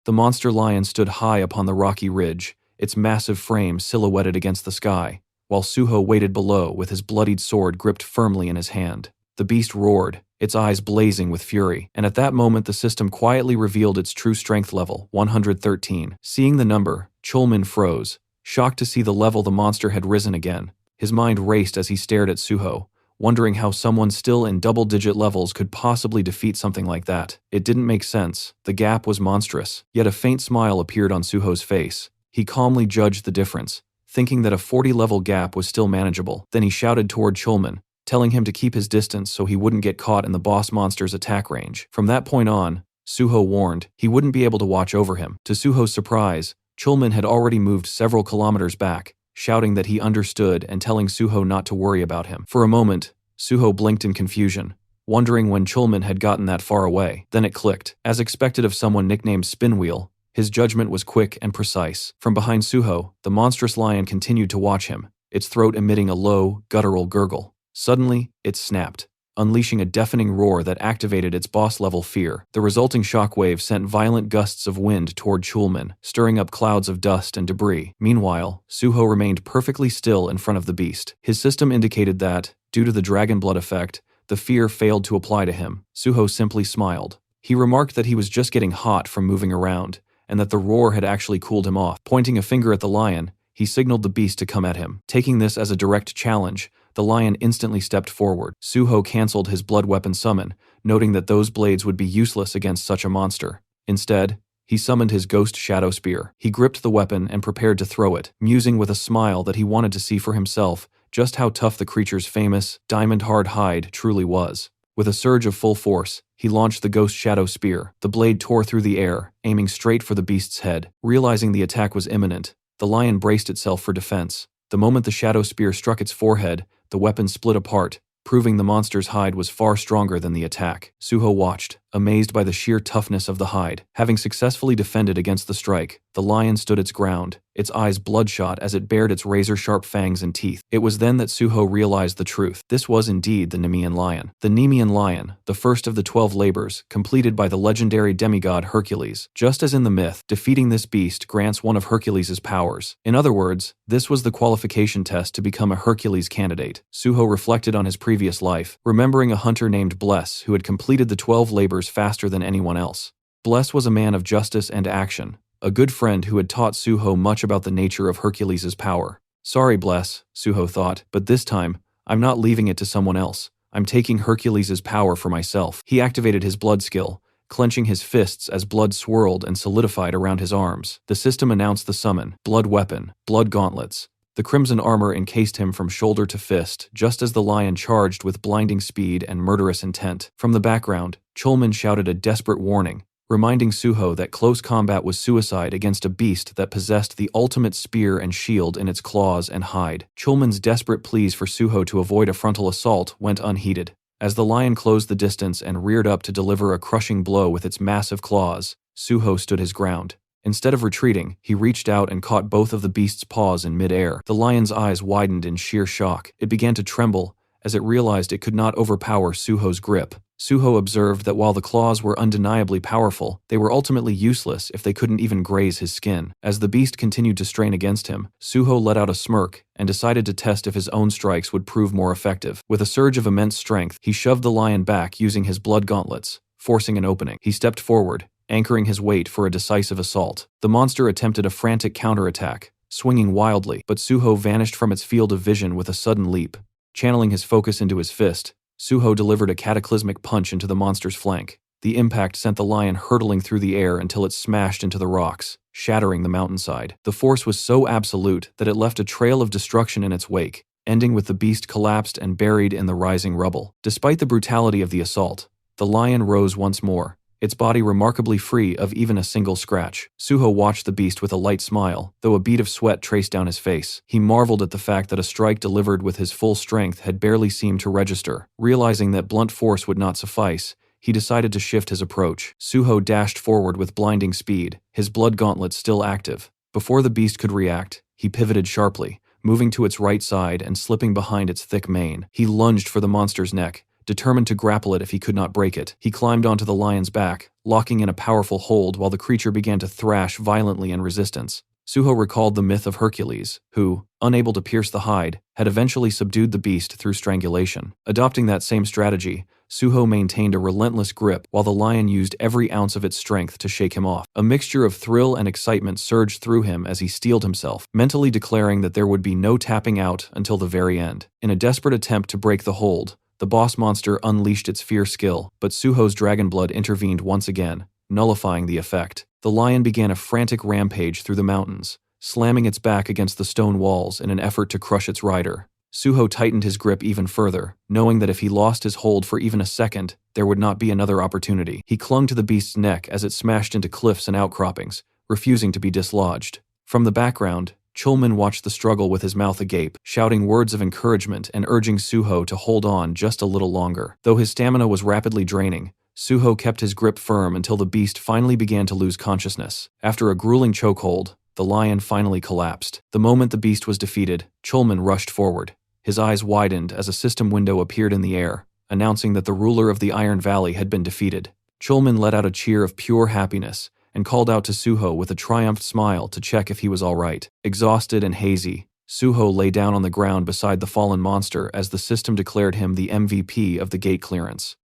A: The monster lion stood high upon the rocky ridge, its massive frame silhouetted against the sky, while Suho waited below with his bloodied sword gripped firmly in his hand. The beast roared, its eyes blazing with fury, and at that moment the system quietly revealed its true strength level, 113. Seeing the number, Chulman froze, shocked to see the level the monster had risen again. His mind raced as he stared at Suho, wondering how someone still in double-digit levels could possibly defeat something like that. It didn't make sense. The gap was monstrous, yet a faint smile appeared on Suho's face. He calmly judged the difference, thinking that a 40-level gap was still manageable. Then he shouted toward Chulman, telling him to keep his distance so he wouldn't get caught in the boss monster's attack range. From that point on, Suho warned he wouldn't be able to watch over him. To Suho's surprise, Chulman had already moved several kilometers back, shouting that he understood and telling Suho not to worry about him. For a moment, Suho blinked in confusion, wondering when Chulman had gotten that far away. Then it clicked. As expected of someone nicknamed Spinwheel, his judgment was quick and precise. From behind Suho, the monstrous lion continued to watch him, its throat emitting a low, guttural gurgle. Suddenly, it snapped, unleashing a deafening roar that activated its boss-level fear. The resulting shockwave sent violent gusts of wind toward Chulman, stirring up clouds of dust and debris. Meanwhile, Suho remained perfectly still in front of the beast. His system indicated that, due to the dragon blood effect, the fear failed to apply to him. Suho simply smiled. He remarked that he was just getting hot from moving around, and that the roar had actually cooled him off. Pointing a finger at the lion, he signaled the beast to come at him. Taking this as a direct challenge, the lion instantly stepped forward. Suho canceled his blood weapon summon, noting that those blades would be useless against such a monster. Instead, he summoned his ghost shadow spear. He gripped the weapon and prepared to throw it, musing with a smile that he wanted to see for himself just how tough the creature's famous, diamond-hard hide truly was. With a surge of full force, he launched the ghost shadow spear. The blade tore through the air, aiming straight for the beast's head. Realizing the attack was imminent, the lion braced itself for defense. The moment the shadow spear struck its forehead, the weapon split apart, proving the monster's hide was far stronger than the attack. Suho watched, amazed by the sheer toughness of the hide. Having successfully defended against the strike, the lion stood its ground, its eyes bloodshot as it bared its razor-sharp fangs and teeth. It was then that Suho realized the truth. This was indeed the Nemean lion. The Nemean lion, the first of the 12 labors, completed by the legendary demigod Hercules. Just as in the myth, defeating this beast grants one of Hercules' powers. In other words, this was the qualification test to become a Hercules candidate. Suho reflected on his previous life, remembering a hunter named Bless who had completed the 12 labors faster than anyone else. Bless was a man of justice and action, a good friend who had taught Suho much about the nature of Hercules' power. Sorry, Bless, Suho thought, but this time, I'm not leaving it to someone else. I'm taking Hercules' power for myself. He activated his blood skill, clenching his fists as blood swirled and solidified around his arms. The system announced the summon: blood weapon, blood gauntlets. The crimson armor encased him from shoulder to fist, just as the lion charged with blinding speed and murderous intent. From the background, Chulman shouted a desperate warning, reminding Suho that close combat was suicide against a beast that possessed the ultimate spear and shield in its claws and hide. Chulman's desperate pleas for Suho to avoid a frontal assault went unheeded. As the lion closed the distance and reared up to deliver a crushing blow with its massive claws, Suho stood his ground. Instead of retreating, he reached out and caught both of the beast's paws in mid-air. The lion's eyes widened in sheer shock. It began to tremble as it realized it could not overpower Suho's grip. Suho observed that while the claws were undeniably powerful, they were ultimately useless if they couldn't even graze his skin. As the beast continued to strain against him, Suho let out a smirk and decided to test if his own strikes would prove more effective. With a surge of immense strength, he shoved the lion back using his blood gauntlets, forcing an opening. He stepped forward, anchoring his weight for a decisive assault. The monster attempted a frantic counterattack, swinging wildly, but Suho vanished from its field of vision with a sudden leap. Channeling his focus into his fist, Suho delivered a cataclysmic punch into the monster's flank. The impact sent the lion hurtling through the air until it smashed into the rocks, shattering the mountainside. The force was so absolute that it left a trail of destruction in its wake, ending with the beast collapsed and buried in the rising rubble. Despite the brutality of the assault, the lion rose once more, its body remarkably free of even a single scratch. Suho watched the beast with a light smile, though a bead of sweat traced down his face. He marveled at the fact that a strike delivered with his full strength had barely seemed to register. Realizing that blunt force would not suffice, he decided to shift his approach. Suho dashed forward with blinding speed, his blood gauntlet still active. Before the beast could react, he pivoted sharply, moving to its right side and slipping behind its thick mane. He lunged for the monster's neck, determined to grapple it if he could not break it. He climbed onto the lion's back, locking in a powerful hold while the creature began to thrash violently in resistance. Suho recalled the myth of Hercules, who, unable to pierce the hide, had eventually subdued the beast through strangulation. Adopting that same strategy, Suho maintained a relentless grip while the lion used every ounce of its strength to shake him off. A mixture of thrill and excitement surged through him as he steeled himself, mentally declaring that there would be no tapping out until the very end. In a desperate attempt to break the hold, the boss monster unleashed its fierce skill, but Suho's dragon blood intervened once again, nullifying the effect. The lion began a frantic rampage through the mountains, slamming its back against the stone walls in an effort to crush its rider. Suho tightened his grip even further, knowing that if he lost his hold for even a second, there would not be another opportunity. He clung to the beast's neck as it smashed into cliffs and outcroppings, refusing to be dislodged. From the background, Chulman watched the struggle with his mouth agape, shouting words of encouragement and urging Suho to hold on just a little longer. Though his stamina was rapidly draining, Suho kept his grip firm until the beast finally began to lose consciousness. After a grueling chokehold, the lion finally collapsed. The moment the beast was defeated, Chulman rushed forward. His eyes widened as a system window appeared in the air, announcing that the ruler of the Iron Valley had been defeated. Chulman let out a cheer of pure happiness and called out to Suho with a triumphant smile to check if he was all right. Exhausted and hazy, Suho lay down on the ground beside the fallen monster as the system declared him the MVP of the gate clearance.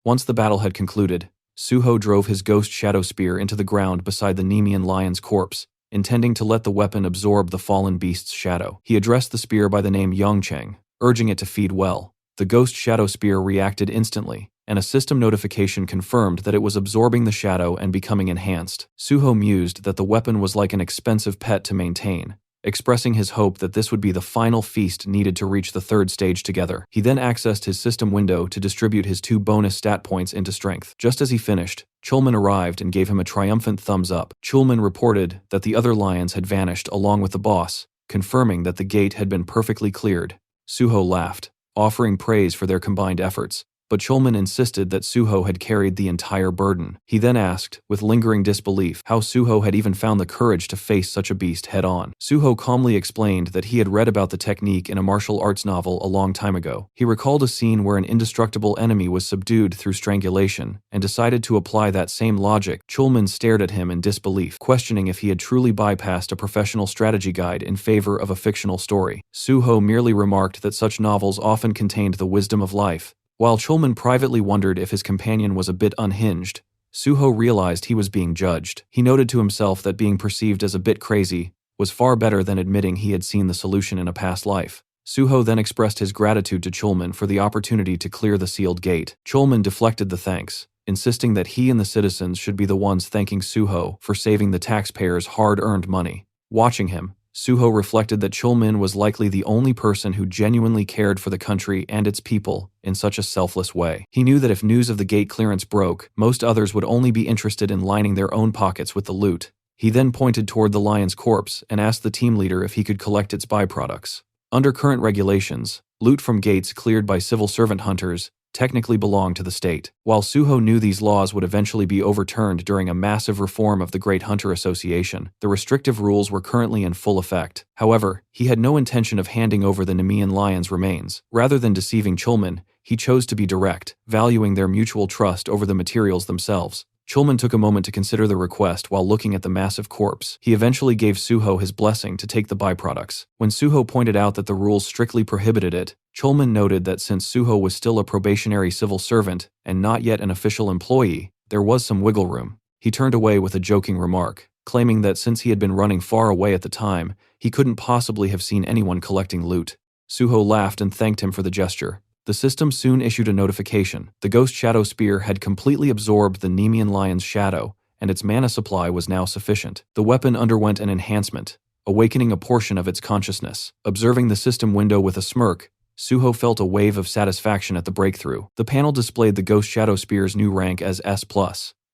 A: Once the battle had concluded, Suho drove his ghost shadow spear into the ground beside the Nemean lion's corpse, intending to let the weapon absorb the fallen beast's shadow. He addressed the spear by the name Yongcheng, urging it to feed well. The ghost shadow spear reacted instantly, and a system notification confirmed that it was absorbing the shadow and becoming enhanced. Suho mused that the weapon was like an expensive pet to maintain, expressing his hope that this would be the final feast needed to reach the third stage together. He then accessed his system window to distribute his 2 bonus stat points into strength. Just as he finished, Chulman arrived and gave him a triumphant thumbs up. Chulman reported that the other lions had vanished along with the boss, confirming that the gate had been perfectly cleared. Suho laughed, offering praise for their combined efforts, but Chulman insisted that Suho had carried the entire burden. He then asked, with lingering disbelief, how Suho had even found the courage to face such a beast head-on. Suho calmly explained that he had read about the technique in a martial arts novel a long time ago. He recalled a scene where an indestructible enemy was subdued through strangulation, and decided to apply that same logic. Chulman stared at him in disbelief, questioning if he had truly bypassed a professional strategy guide in favor of a fictional story. Suho merely remarked that such novels often contained the wisdom of life. While Chulman privately wondered if his companion was a bit unhinged, Suho realized he was being judged. He noted to himself that being perceived as a bit crazy was far better than admitting he had seen the solution in a past life. Suho then expressed his gratitude to Chulman for the opportunity to clear the sealed gate. Chulman deflected the thanks, insisting that he and the citizens should be the ones thanking Suho for saving the taxpayers' hard-earned money. Watching him, Suho reflected that Chulman was likely the only person who genuinely cared for the country and its people in such a selfless way. He knew that if news of the gate clearance broke, most others would only be interested in lining their own pockets with the loot. He then pointed toward the lion's corpse and asked the team leader if he could collect its byproducts. Under current regulations, loot from gates cleared by civil servant hunters technically belong to the state. While Suho knew these laws would eventually be overturned during a massive reform of the Great Hunter Association, the restrictive rules were currently in full effect. However, he had no intention of handing over the Nemean lion's remains. Rather than deceiving Chulman, he chose to be direct, valuing their mutual trust over the materials themselves. Chulman took a moment to consider the request while looking at the massive corpse. He eventually gave Suho his blessing to take the byproducts. When Suho pointed out that the rules strictly prohibited it, Chulman noted that since Suho was still a probationary civil servant and not yet an official employee, there was some wiggle room. He turned away with a joking remark, claiming that since he had been running far away at the time, he couldn't possibly have seen anyone collecting loot. Suho laughed and thanked him for the gesture. The system soon issued a notification. The Ghost Shadow Spear had completely absorbed the Nemean lion's shadow, and its mana supply was now sufficient. The weapon underwent an enhancement, awakening a portion of its consciousness. Observing the system window with a smirk, Suho felt a wave of satisfaction at the breakthrough. The panel displayed the Ghost Shadow Spear's new rank as S+,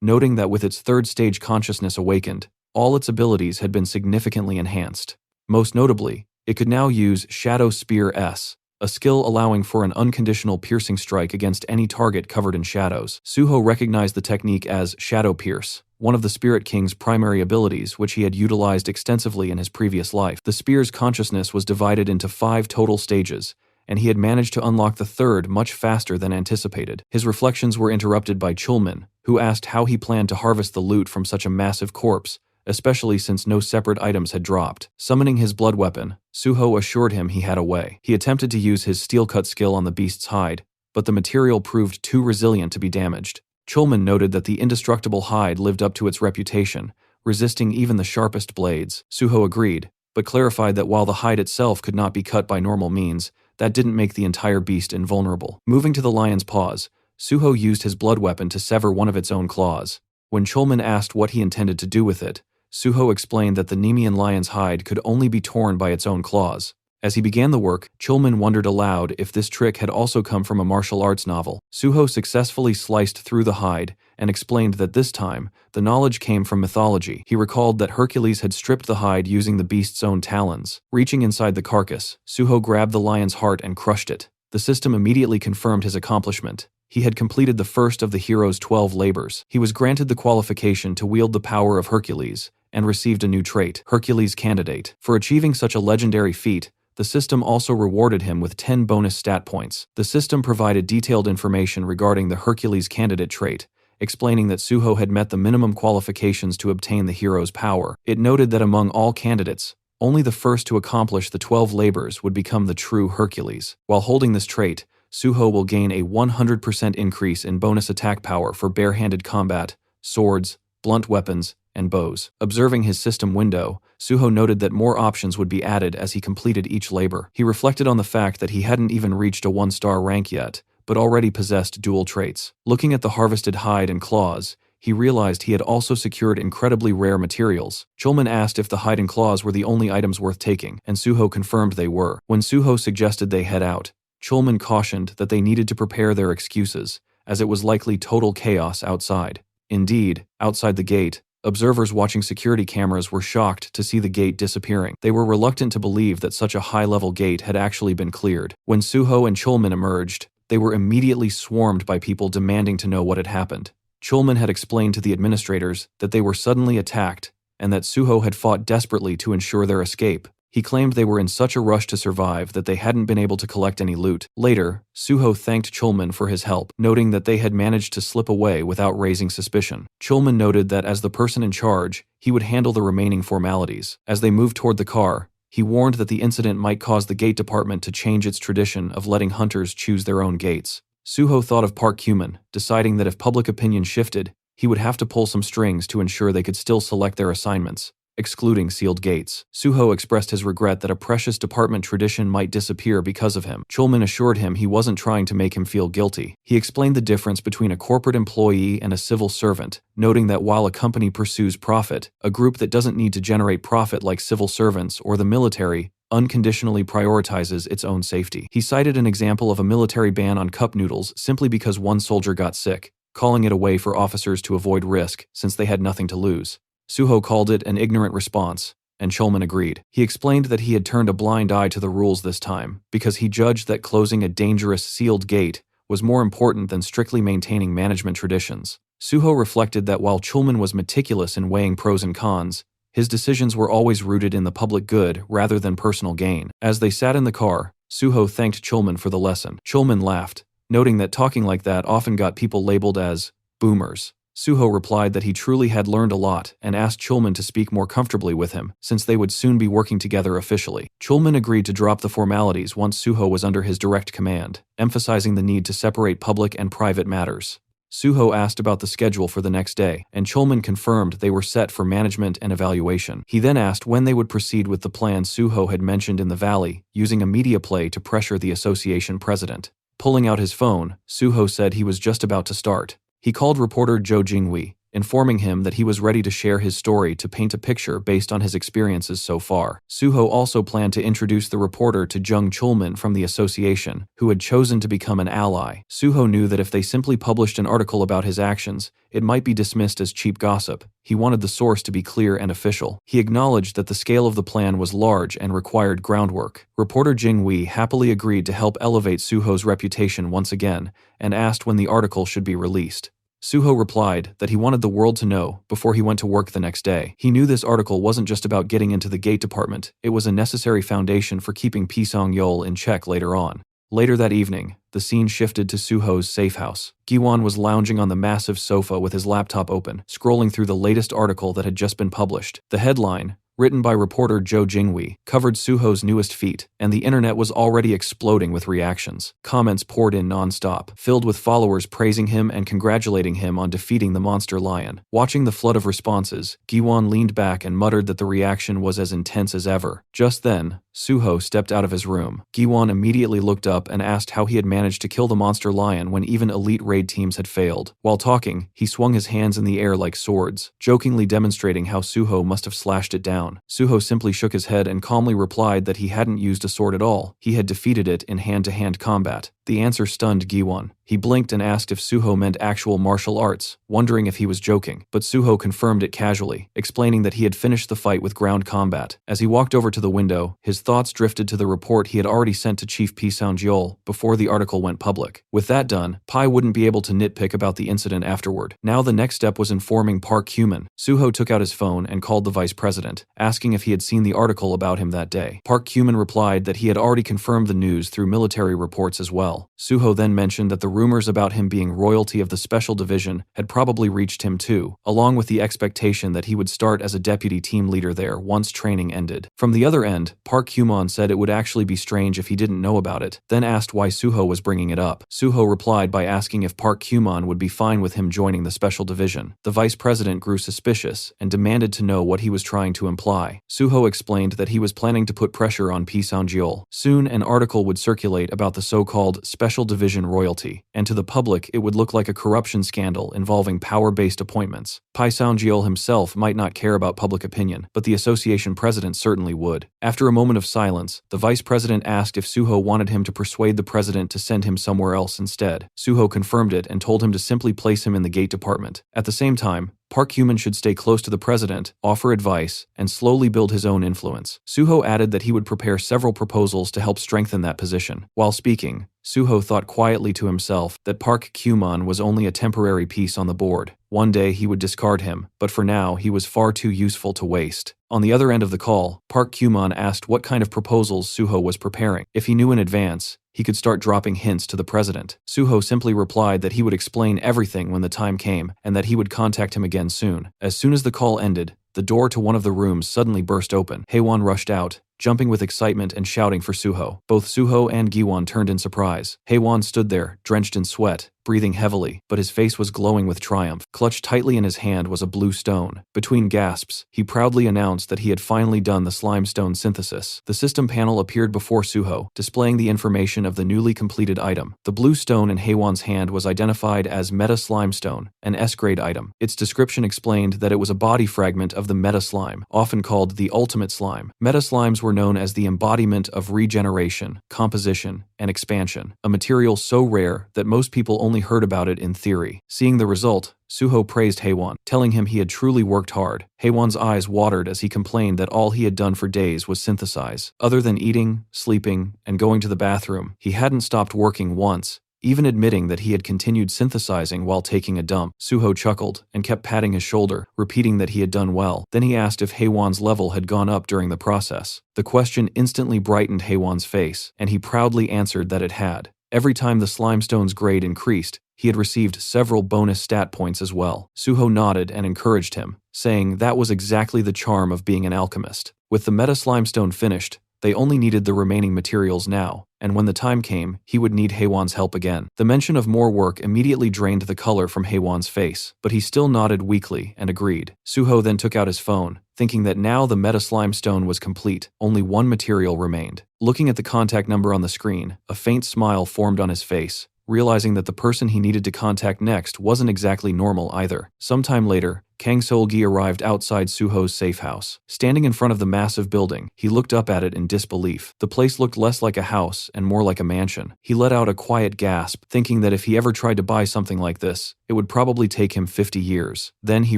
A: noting that with its third stage consciousness awakened, all its abilities had been significantly enhanced. Most notably, it could now use Shadow Spear S, a skill allowing for an unconditional piercing strike against any target covered in shadows. Suho recognized the technique as Shadow Pierce, one of the Spirit King's primary abilities which he had utilized extensively in his previous life. The spear's consciousness was divided into 5 total stages, and he had managed to unlock the third much faster than anticipated. His reflections were interrupted by Chulman, who asked how he planned to harvest the loot from such a massive corpse, especially since no separate items had dropped. Summoning his blood weapon, Suho assured him he had a way. He attempted to use his steel cut skill on the beast's hide, but the material proved too resilient to be damaged. Chulman noted that the indestructible hide lived up to its reputation, resisting even the sharpest blades. Suho agreed, but clarified that while the hide itself could not be cut by normal means, that didn't make the entire beast invulnerable. Moving to the lion's paws, Suho used his blood weapon to sever one of its own claws. When Chulman asked what he intended to do with it, Suho explained that the Nemean lion's hide could only be torn by its own claws. As he began the work, Chulman wondered aloud if this trick had also come from a martial arts novel. Suho successfully sliced through the hide and explained that this time, the knowledge came from mythology. He recalled that Hercules had stripped the hide using the beast's own talons. Reaching inside the carcass, Suho grabbed the lion's heart and crushed it. The system immediately confirmed his accomplishment. He had completed the first of the hero's 12 labors. He was granted the qualification to wield the power of Hercules, and received a new trait, Hercules Candidate. For achieving such a legendary feat, the system also rewarded him with 10 bonus stat points. The system provided detailed information regarding the Hercules Candidate trait, explaining that Suho had met the minimum qualifications to obtain the hero's power. It noted that among all candidates, only the first to accomplish the 12 labors would become the true Hercules. While holding this trait, Suho will gain a 100% increase in bonus attack power for barehanded combat, swords, blunt weapons, and bows. Observing his system window, Suho noted that more options would be added as he completed each labor. He reflected on the fact that he hadn't even reached a 1-star rank yet, but already possessed dual traits. Looking at the harvested hide and claws, he realized he had also secured incredibly rare materials. Chulman asked if the hide and claws were the only items worth taking, and Suho confirmed they were. When Suho suggested they head out, Chulman cautioned that they needed to prepare their excuses, as it was likely total chaos outside. Indeed, outside the gate, observers watching security cameras were shocked to see the gate disappearing. They were reluctant to believe that such a high-level gate had actually been cleared. When Suho and Chulman emerged, they were immediately swarmed by people demanding to know what had happened. Chulman had explained to the administrators that they were suddenly attacked and that Suho had fought desperately to ensure their escape. He claimed they were in such a rush to survive that they hadn't been able to collect any loot. Later, Suho thanked Chulman for his help, noting that they had managed to slip away without raising suspicion. Chulman noted that as the person in charge, he would handle the remaining formalities. As they moved toward the car, he warned that the incident might cause the gate department to change its tradition of letting hunters choose their own gates. Suho thought of Park Kyuman, deciding that if public opinion shifted, he would have to pull some strings to ensure they could still select their assignments, excluding sealed gates. Suho expressed his regret that a precious department tradition might disappear because of him. Chulman assured him he wasn't trying to make him feel guilty. He explained the difference between a corporate employee and a civil servant, noting that while a company pursues profit, a group that doesn't need to generate profit like civil servants or the military unconditionally prioritizes its own safety. He cited an example of a military ban on cup noodles simply because one soldier got sick, calling it a way for officers to avoid risk since they had nothing to lose. Suho called it an ignorant response, and Chulman agreed. He explained that he had turned a blind eye to the rules this time, because he judged that closing a dangerous sealed gate was more important than strictly maintaining management traditions. Suho reflected that while Chulman was meticulous in weighing pros and cons, his decisions were always rooted in the public good rather than personal gain. As they sat in the car, Suho thanked Chulman for the lesson. Chulman laughed, noting that talking like that often got people labeled as boomers. Suho replied that he truly had learned a lot and asked Chulman to speak more comfortably with him, since they would soon be working together officially. Chulman agreed to drop the formalities once Suho was under his direct command, emphasizing the need to separate public and private matters. Suho asked about the schedule for the next day, and Chulman confirmed they were set for management and evaluation. He then asked when they would proceed with the plan Suho had mentioned in the valley, using a media play to pressure the association president. Pulling out his phone, Suho said he was just about to start. He called reporter Jo Jinghui, informing him that he was ready to share his story to paint a picture based on his experiences so far. Suho also planned to introduce the reporter to Jung Chulman from the association, who had chosen to become an ally. Suho knew that if they simply published an article about his actions, it might be dismissed as cheap gossip. He wanted the source to be clear and official. He acknowledged that the scale of the plan was large and required groundwork. Reporter Jinghui happily agreed to help elevate Suho's reputation once again, and asked when the article should be released. Suho replied that he wanted the world to know before he went to work the next day. He knew this article wasn't just about getting into the gate department, it was a necessary foundation for keeping Pisang-yeol in check later on. Later that evening, the scene shifted to Suho's safe house. Giwon was lounging on the massive sofa with his laptop open, scrolling through the latest article that had just been published. The headline, written by reporter Jo Jinghui, covered Suho's newest feat, and the internet was already exploding with reactions. Comments poured in non-stop, filled with followers praising him and congratulating him on defeating the monster lion. Watching the flood of responses, Giwon leaned back and muttered that the reaction was as intense as ever. Just then, Suho stepped out of his room. Giwon immediately looked up and asked how he had managed to kill the monster lion when even elite raid teams had failed. While talking, he swung his hands in the air like swords, jokingly demonstrating how Suho must have slashed it down. Suho simply shook his head and calmly replied that he hadn't used a sword at all. He had defeated it in hand-to-hand combat. The answer stunned Giwon. He blinked and asked if Suho meant actual martial arts, wondering if he was joking, but Suho confirmed it casually, explaining that he had finished the fight with ground combat. As he walked over to the window, his thoughts drifted to the report he had already sent to Chief Pisang-yeol before the article went public. With that done, Pai wouldn't be able to nitpick about the incident afterward. Now the next step was informing Park Kyuman. Suho took out his phone and called the vice president, asking if he had seen the article about him that day. Park Kyuman replied that he had already confirmed the news through military reports as well. Suho then mentioned that the rumors about him being royalty of the Special Division had probably reached him too, along with the expectation that he would start as a deputy team leader there once training ended. From the other end, Park Kyuman said it would actually be strange if he didn't know about it, then asked why Suho was bringing it up. Suho replied by asking if Park Kyuman would be fine with him joining the Special Division. The vice president grew suspicious and demanded to know what he was trying to imply. Suho explained that he was planning to put pressure on Pisang-yeol. Soon an article would circulate about the so-called Special Division royalty, and to the public it would look like a corruption scandal involving power-based appointments. Pisang-yeol himself might not care about public opinion, but the association president certainly would. After a moment of silence, the vice president asked if Suho wanted him to persuade the president to send him somewhere else instead. Suho confirmed it and told him to simply place him in the gate department. At the same time, Park Hyuman should stay close to the president, offer advice, and slowly build his own influence. Suho added that he would prepare several proposals to help strengthen that position. While speaking, Suho thought quietly to himself that Park Hyuman was only a temporary piece on the board. One day he would discard him, but for now he was far too useful to waste. On the other end of the call, Park Hyuman asked what kind of proposals Suho was preparing. If he knew in advance, he could start dropping hints to the president. Suho simply replied that he would explain everything when the time came and that he would contact him again soon. As soon as the call ended, the door to one of the rooms suddenly burst open. Haewon rushed out, jumping with excitement and shouting for Suho. Both Suho and Giwon turned in surprise. Haewon stood there, drenched in sweat, breathing heavily, but his face was glowing with triumph. Clutched tightly in his hand was a blue stone. Between gasps, he proudly announced that he had finally done the slime stone synthesis. The system panel appeared before Suho, displaying the information of the newly completed item. The blue stone in Haewon's hand was identified as Meta Slime Stone, an S-grade item. Its description explained that it was a body fragment of the Meta Slime, often called the Ultimate Slime. Meta Slimes were known as the embodiment of regeneration, composition, and expansion, a material so rare that most people only heard about it in theory. Seeing the result, Suho praised Haewon, telling him he had truly worked hard. Haewon's eyes watered as he complained that all he had done for days was synthesize. Other than eating, sleeping, and going to the bathroom, he hadn't stopped working once, even admitting that he had continued synthesizing while taking a dump. Suho chuckled and kept patting his shoulder, repeating that he had done well. Then he asked if Haewon's level had gone up during the process. The question instantly brightened Haewon's face, and he proudly answered that it had. Every time the slimestone's grade increased, he had received several bonus stat points as well. Suho nodded and encouraged him, saying that was exactly the charm of being an alchemist. With the Meta Slimestone finished, they only needed the remaining materials now, and when the time came, he would need Haewon's help again. The mention of more work immediately drained the color from Haewon's face, but he still nodded weakly and agreed. Suho then took out his phone, thinking that now the Meta Slime Stone was complete. Only one material remained. Looking at the contact number on the screen, a faint smile formed on his face, realizing that the person he needed to contact next wasn't exactly normal either. Sometime later, Kang Seol-gi arrived outside Suho's safe house. Standing in front of the massive building, he looked up at it in disbelief. The place looked less like a house and more like a mansion. He let out a quiet gasp, thinking that if he ever tried to buy something like this, it would probably take him 50 years. Then he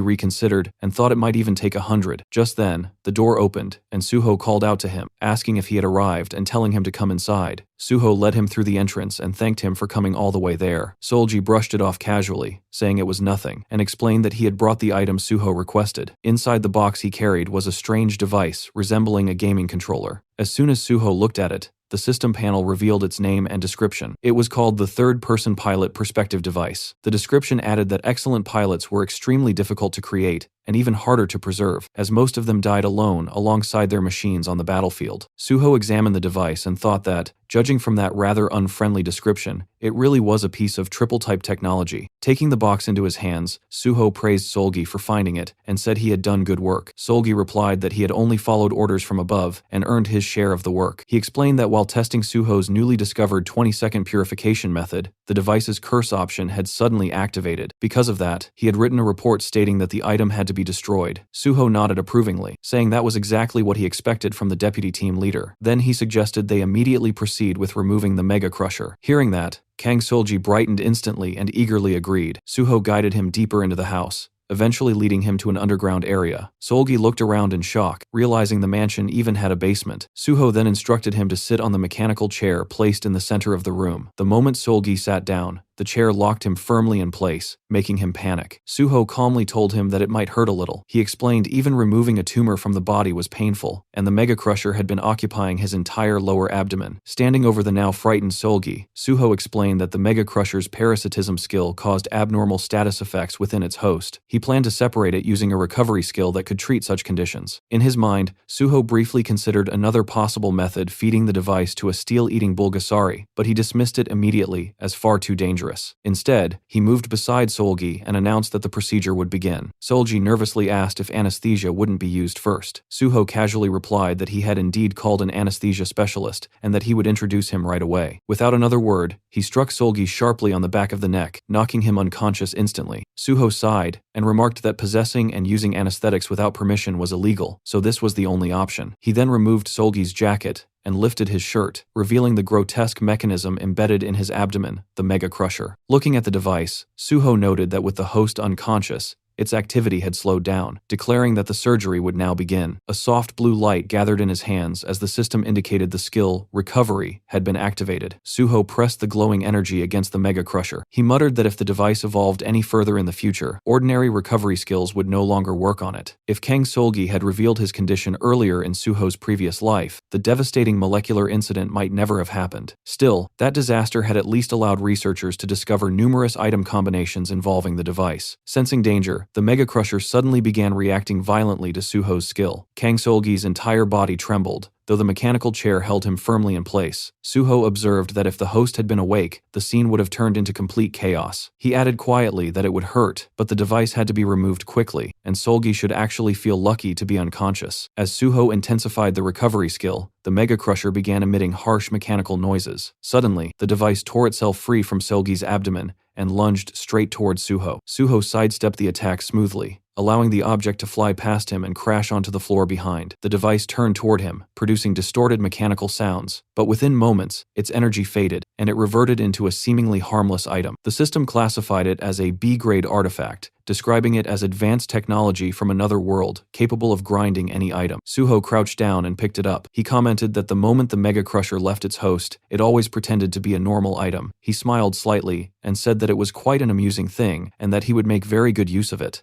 A: reconsidered and thought it might even take 100. Just then, the door opened and Suho called out to him, asking if he had arrived and telling him to come inside. Suho led him through the entrance and thanked him for coming all the way there. Seol-gi brushed it off casually, saying it was nothing, and explained that he had brought the item Suho requested. Inside the box he carried was a strange device resembling a gaming controller. As soon as Suho looked at it, the system panel revealed its name and description. It was called the Third-Person Pilot Perspective Device. The description added that excellent pilots were extremely difficult to create and even harder to preserve, as most of them died alone alongside their machines on the battlefield. Suho examined the device and thought that, judging from that rather unfriendly description, it really was a piece of triple-type technology. Taking the box into his hands, Suho praised Seol-gi for finding it and said he had done good work. Seol-gi replied that he had only followed orders from above and earned his share of the work. He explained that while testing Suho's newly discovered 20-second purification method, the device's curse option had suddenly activated. Because of that, he had written a report stating that the item had to be destroyed. Suho nodded approvingly, saying that was exactly what he expected from the deputy team leader. Then he suggested they immediately proceed with removing the Mega Crusher. Hearing that, Kang Seol-gi brightened instantly and eagerly agreed. Suho guided him deeper into the house, eventually leading him to an underground area. Seol-gi looked around in shock, realizing the mansion even had a basement. Suho then instructed him to sit on the mechanical chair placed in the center of the room. The moment Seol-gi sat down, the chair locked him firmly in place, making him panic. Suho calmly told him that it might hurt a little. He explained even removing a tumor from the body was painful, and the Mega Crusher had been occupying his entire lower abdomen. Standing over the now frightened Seol-gi, Suho explained that the Mega Crusher's parasitism skill caused abnormal status effects within its host. He planned to separate it using a recovery skill that could treat such conditions. In his mind, Suho briefly considered another possible method, feeding the device to a steel-eating Bulgasari, but he dismissed it immediately as far too dangerous. Instead, he moved beside Seol-gi and announced that the procedure would begin. Seol-gi nervously asked if anesthesia wouldn't be used first. Suho casually replied that he had indeed called an anesthesia specialist and that he would introduce him right away. Without another word, he struck Seol-gi sharply on the back of the neck, knocking him unconscious instantly. Suho sighed and remarked that possessing and using anesthetics without permission was illegal, so this was the only option. He then removed Seol-gi's jacket and lifted his shirt, revealing the grotesque mechanism embedded in his abdomen, the Mega Crusher. Looking at the device, Suho noted that with the host unconscious, its activity had slowed down, declaring that the surgery would now begin. A soft blue light gathered in his hands as the system indicated the skill, recovery, had been activated. Suho pressed the glowing energy against the Mega Crusher. He muttered that if the device evolved any further in the future, ordinary recovery skills would no longer work on it. If Kang Solgi had revealed his condition earlier in Suho's previous life, the devastating molecular incident might never have happened. Still, that disaster had at least allowed researchers to discover numerous item combinations involving the device. Sensing danger, the Mega Crusher suddenly began reacting violently to Suho's skill. Kang Solgi's entire body trembled, though the mechanical chair held him firmly in place. Suho observed that if the host had been awake, the scene would have turned into complete chaos. He added quietly that it would hurt, but the device had to be removed quickly, and Solgi should actually feel lucky to be unconscious. As Suho intensified the recovery skill, the Mega Crusher began emitting harsh mechanical noises. Suddenly, the device tore itself free from Solgi's abdomen and lunged straight towards Suho. Suho sidestepped the attack smoothly, allowing the object to fly past him and crash onto the floor behind. The device turned toward him, producing distorted mechanical sounds, but within moments, its energy faded, and it reverted into a seemingly harmless item. The system classified it as a B-grade artifact, describing it as advanced technology from another world, capable of grinding any item. Suho crouched down and picked it up. He commented that the moment the Mega Crusher left its host, it always pretended to be a normal item. He smiled slightly, and said that it was quite an amusing thing, and that he would make very good use of it.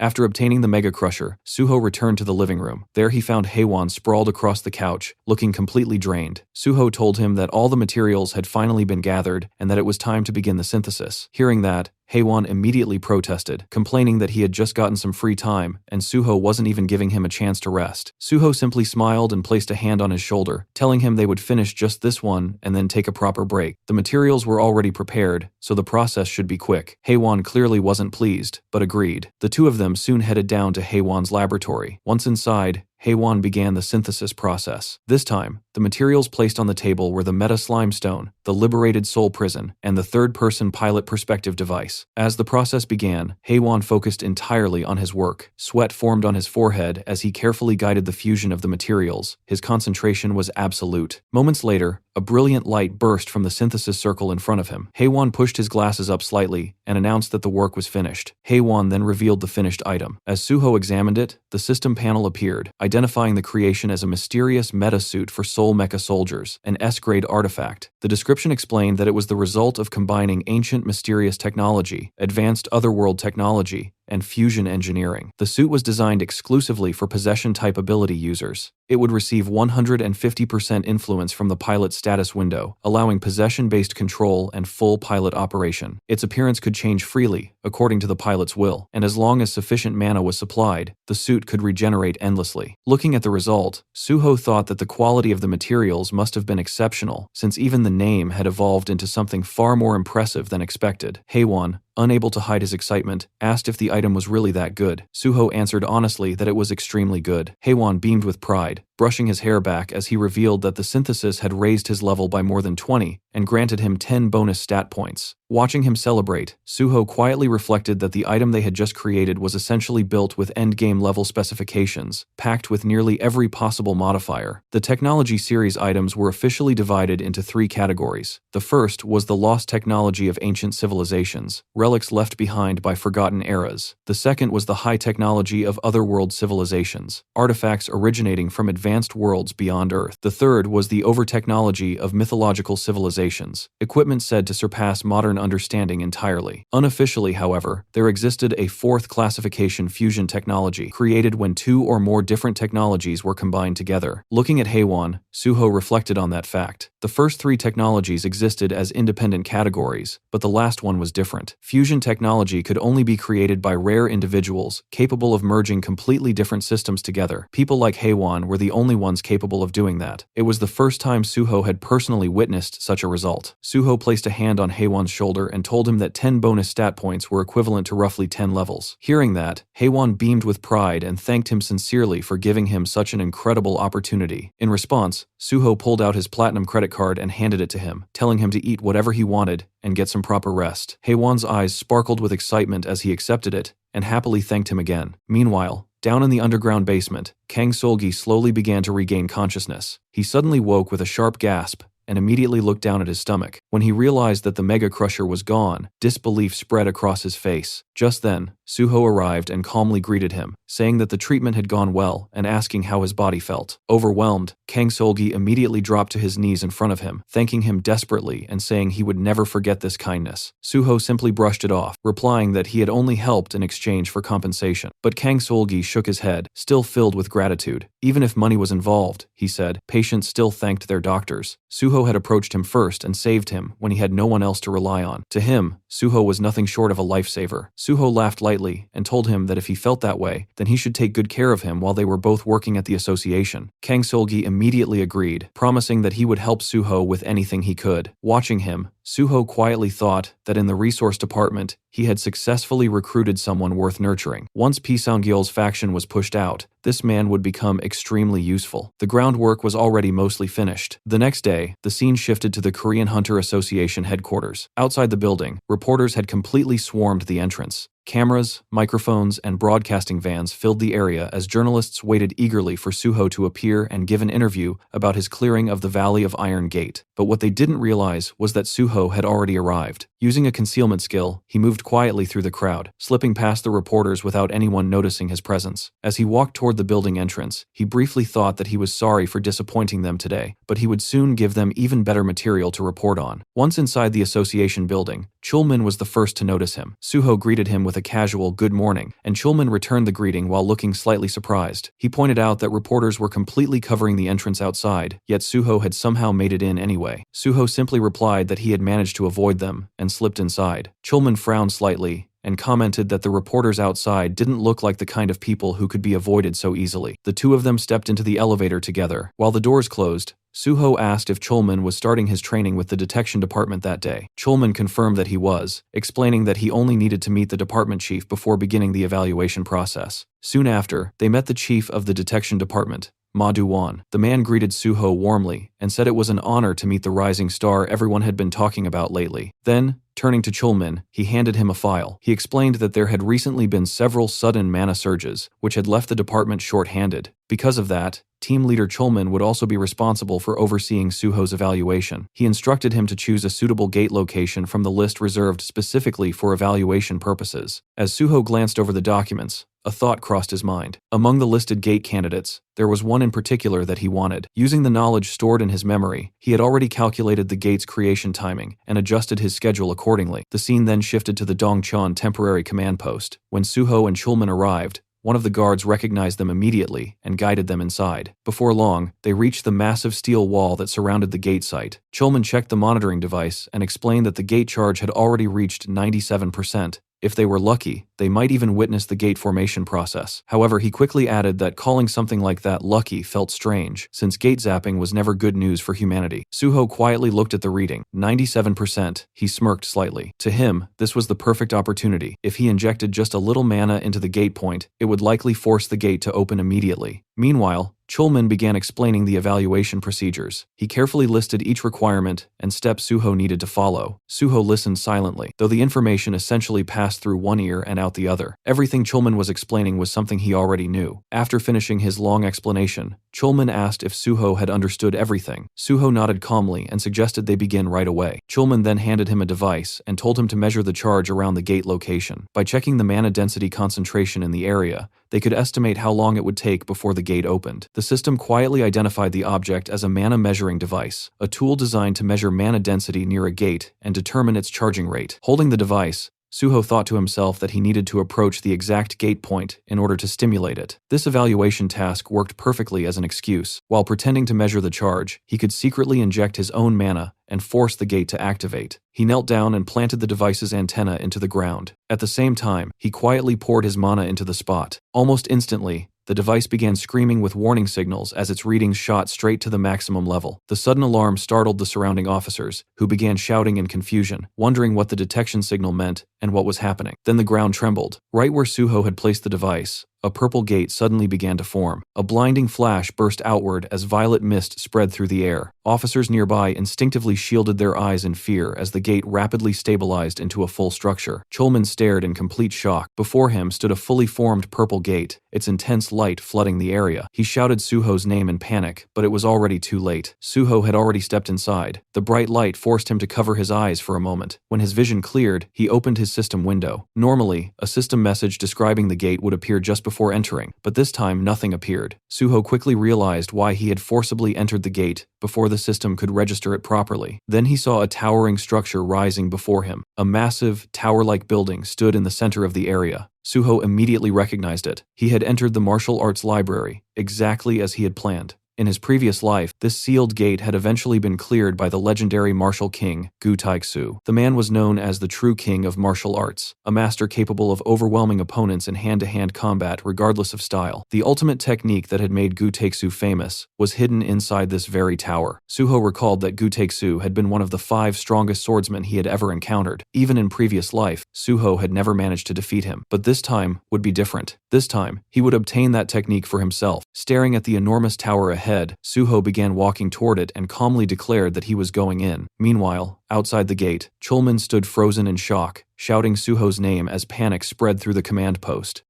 A: After obtaining the Mega Crusher, Suho returned to the living room. There he found Haewon sprawled across the couch, looking completely drained. Suho told him that all the materials had finally been gathered and that it was time to begin the synthesis. Hearing that, Haewon immediately protested, complaining that he had just gotten some free time, and Suho wasn't even giving him a chance to rest. Suho simply smiled and placed a hand on his shoulder, telling him they would finish just this one and then take a proper break. The materials were already prepared, so the process should be quick. Haewon clearly wasn't pleased, but agreed. The two of them soon headed down to Haewon's laboratory. Once inside, Haewon began the synthesis process. This time, the materials placed on the table were the Meta Slime Stone, the Liberated Soul Prison, and the third-person pilot perspective device. As the process began, Haewon focused entirely on his work. Sweat formed on his forehead as he carefully guided the fusion of the materials. His concentration was absolute. Moments later, a brilliant light burst from the synthesis circle in front of him. Haewon pushed his glasses up slightly and announced that the work was finished. Haewon then revealed the finished item. As Suho examined it, the system panel appeared, identifying the creation as a mysterious meta-suit for Soul Mecha soldiers, an S-grade artifact. The description explained that it was the result of combining ancient mysterious technology, advanced otherworld technology, and fusion engineering. The suit was designed exclusively for possession-type ability users. It would receive 150% influence from the pilot status window, allowing possession-based control and full pilot operation. Its appearance could change freely, according to the pilot's will, and as long as sufficient mana was supplied, the suit could regenerate endlessly. Looking at the result, Suho thought that the quality of the materials must have been exceptional, since even the name had evolved into something far more impressive than expected. Haewon, unable to hide his excitement, asked if the item was really that good. Suho answered honestly that it was extremely good. Haewon beamed with pride, brushing his hair back as he revealed that the synthesis had raised his level by more than 20 and granted him 10 bonus stat points. Watching him celebrate, Suho quietly reflected that the item they had just created was essentially built with endgame level specifications, packed with nearly every possible modifier. The technology series items were officially divided into 3 categories. The first was the lost technology of ancient civilizations, relics left behind by forgotten eras. The second was the high technology of otherworld civilizations, artifacts originating from advanced worlds beyond Earth. The third was the over-technology of mythological civilizations, equipment said to surpass modern understanding entirely. Unofficially, however, there existed a fourth classification, fusion technology, created when 2 or more different technologies were combined together. Looking at Haewon, Suho reflected on that fact. The first 3 technologies existed as independent categories, but the last one was different. Fusion technology could only be created by rare individuals capable of merging completely different systems together. People like Haewon were the only ones capable of doing that. It was the first time Suho had personally witnessed such a result. Suho placed a hand on Haewon's shoulder and told him that 10 bonus stat points were equivalent to roughly 10 levels. Hearing that, Haewon beamed with pride and thanked him sincerely for giving him such an incredible opportunity. In response, Suho pulled out his platinum credit card and handed it to him, telling him to eat whatever he wanted and get some proper rest. Haewon's eyes sparkled with excitement as he accepted it and happily thanked him again. Meanwhile, down in the underground basement, Kang Solgi slowly began to regain consciousness. He suddenly woke with a sharp gasp and immediately looked down at his stomach. When he realized that the Mega Crusher was gone, disbelief spread across his face. Just then, Suho arrived and calmly greeted him, saying that the treatment had gone well and asking how his body felt. Overwhelmed, Kang Solgi immediately dropped to his knees in front of him, thanking him desperately and saying he would never forget this kindness. Suho simply brushed it off, replying that he had only helped in exchange for compensation. But Kang Solgi shook his head, still filled with gratitude. Even if money was involved, he said, patients still thanked their doctors. Suho had approached him first and saved him when he had no one else to rely on. To him, Suho was nothing short of a lifesaver. Suho laughed lightly and told him that if he felt that way, then he should take good care of him while they were both working at the association. Kang Solgi immediately agreed, promising that he would help Suho with anything he could. Watching him, Suho quietly thought that in the resource department, he had successfully recruited someone worth nurturing. Once Pisangyeol's faction was pushed out, this man would become extremely useful. The groundwork was already mostly finished. The next day, the scene shifted to the Korean Hunter Association headquarters. Outside the building, reporters had completely swarmed the entrance. Cameras, microphones, and broadcasting vans filled the area as journalists waited eagerly for Suho to appear and give an interview about his clearing of the Valley of Iron Gate. But what they didn't realize was that Suho had already arrived. Using a concealment skill, he moved quietly through the crowd, slipping past the reporters without anyone noticing his presence. As he walked toward the building entrance, he briefly thought that he was sorry for disappointing them today, but he would soon give them even better material to report on. Once inside the association building, Chulmin was the first to notice him. Suho greeted him with a casual "good morning," and Chulmin returned the greeting while looking slightly surprised. He pointed out that reporters were completely covering the entrance outside, yet Suho had somehow made it in anyway. Suho simply replied that he had managed to avoid them and slipped inside. Chulmin frowned slightly and commented that the reporters outside didn't look like the kind of people who could be avoided so easily. The two of them stepped into the elevator together. While the doors closed, Suho asked if Chulmin was starting his training with the detection department that day. Chulmin confirmed that he was, explaining that he only needed to meet the department chief before beginning the evaluation process. Soon after, they met the chief of the detection department, Ma Du-won. The man greeted Suho warmly and said it was an honor to meet the rising star everyone had been talking about lately. Then, turning to Chulmin, he handed him a file. He explained that there had recently been several sudden mana surges, which had left the department short-handed. Because of that, team leader Chulmin would also be responsible for overseeing Suho's evaluation. He instructed him to choose a suitable gate location from the list reserved specifically for evaluation purposes. As Suho glanced over the documents, a thought crossed his mind. Among the listed gate candidates, there was one in particular that he wanted. Using the knowledge stored in his memory, he had already calculated the gate's creation timing and adjusted his schedule accordingly. The scene then shifted to the Dongcheon temporary command post. When Suho and Chulmin arrived, one of the guards recognized them immediately and guided them inside. Before long, they reached the massive steel wall that surrounded the gate site. Chulmin checked the monitoring device and explained that the gate charge had already reached 97%. If they were lucky, they might even witness the gate formation process. However, he quickly added that calling something like that lucky felt strange, since gate zapping was never good news for humanity. Suho quietly looked at the reading. 97%. He smirked slightly. To him, this was the perfect opportunity. If he injected just a little mana into the gate point, it would likely force the gate to open immediately. Meanwhile, Chulmin began explaining the evaluation procedures. He carefully listed each requirement and steps Suho needed to follow. Suho listened silently, though the information essentially passed through one ear and out the other. Everything Chulmin was explaining was something he already knew. After finishing his long explanation, Chulmin asked if Suho had understood everything. Suho nodded calmly and suggested they begin right away. Chulmin then handed him a device and told him to measure the charge around the gate location. By checking the mana density concentration in the area, they could estimate how long it would take before the gate opened. The system quietly identified the object as a mana measuring device, a tool designed to measure mana density near a gate and determine its charging rate. Holding the device, Suho thought to himself that he needed to approach the exact gate point in order to stimulate it. This evaluation task worked perfectly as an excuse. While pretending to measure the charge, he could secretly inject his own mana and force the gate to activate. He knelt down and planted the device's antenna into the ground. At the same time, he quietly poured his mana into the spot. Almost instantly, the device began screaming with warning signals as its readings shot straight to the maximum level. The sudden alarm startled the surrounding officers, who began shouting in confusion, wondering what the detection signal meant and what was happening. Then the ground trembled. Right where Suho had placed the device, a purple gate suddenly began to form. A blinding flash burst outward as violet mist spread through the air. Officers nearby instinctively shielded their eyes in fear as the gate rapidly stabilized into a full structure. Chulman stared in complete shock. Before him stood a fully formed purple gate, its intense light flooding the area. He shouted Suho's name in panic, but it was already too late. Suho had already stepped inside. The bright light forced him to cover his eyes for a moment. When his vision cleared, he opened his system window. Normally, a system message describing the gate would appear just before entering, but this time nothing appeared. Suho quickly realized why he had forcibly entered the gate before the system could register it properly. Then he saw a towering structure rising before him. A massive, tower-like building stood in the center of the area. Suho immediately recognized it. He had entered the martial arts library, exactly as he had planned. In his previous life, this sealed gate had eventually been cleared by the legendary martial king, Gu Taixu. The man was known as the true king of martial arts, a master capable of overwhelming opponents in hand-to-hand combat regardless of style. The ultimate technique that had made Gu Taixu famous was hidden inside this very tower. Suho recalled that Gu Taixu had been one of the 5 strongest swordsmen he had ever encountered. Even in previous life, Suho had never managed to defeat him, but this time would be different. This time, he would obtain that technique for himself. Staring at the enormous tower ahead, Suho began walking toward it and calmly declared that he was going in. Meanwhile, outside the gate, Chulman stood frozen in shock, shouting Suho's name as panic spread through the command post.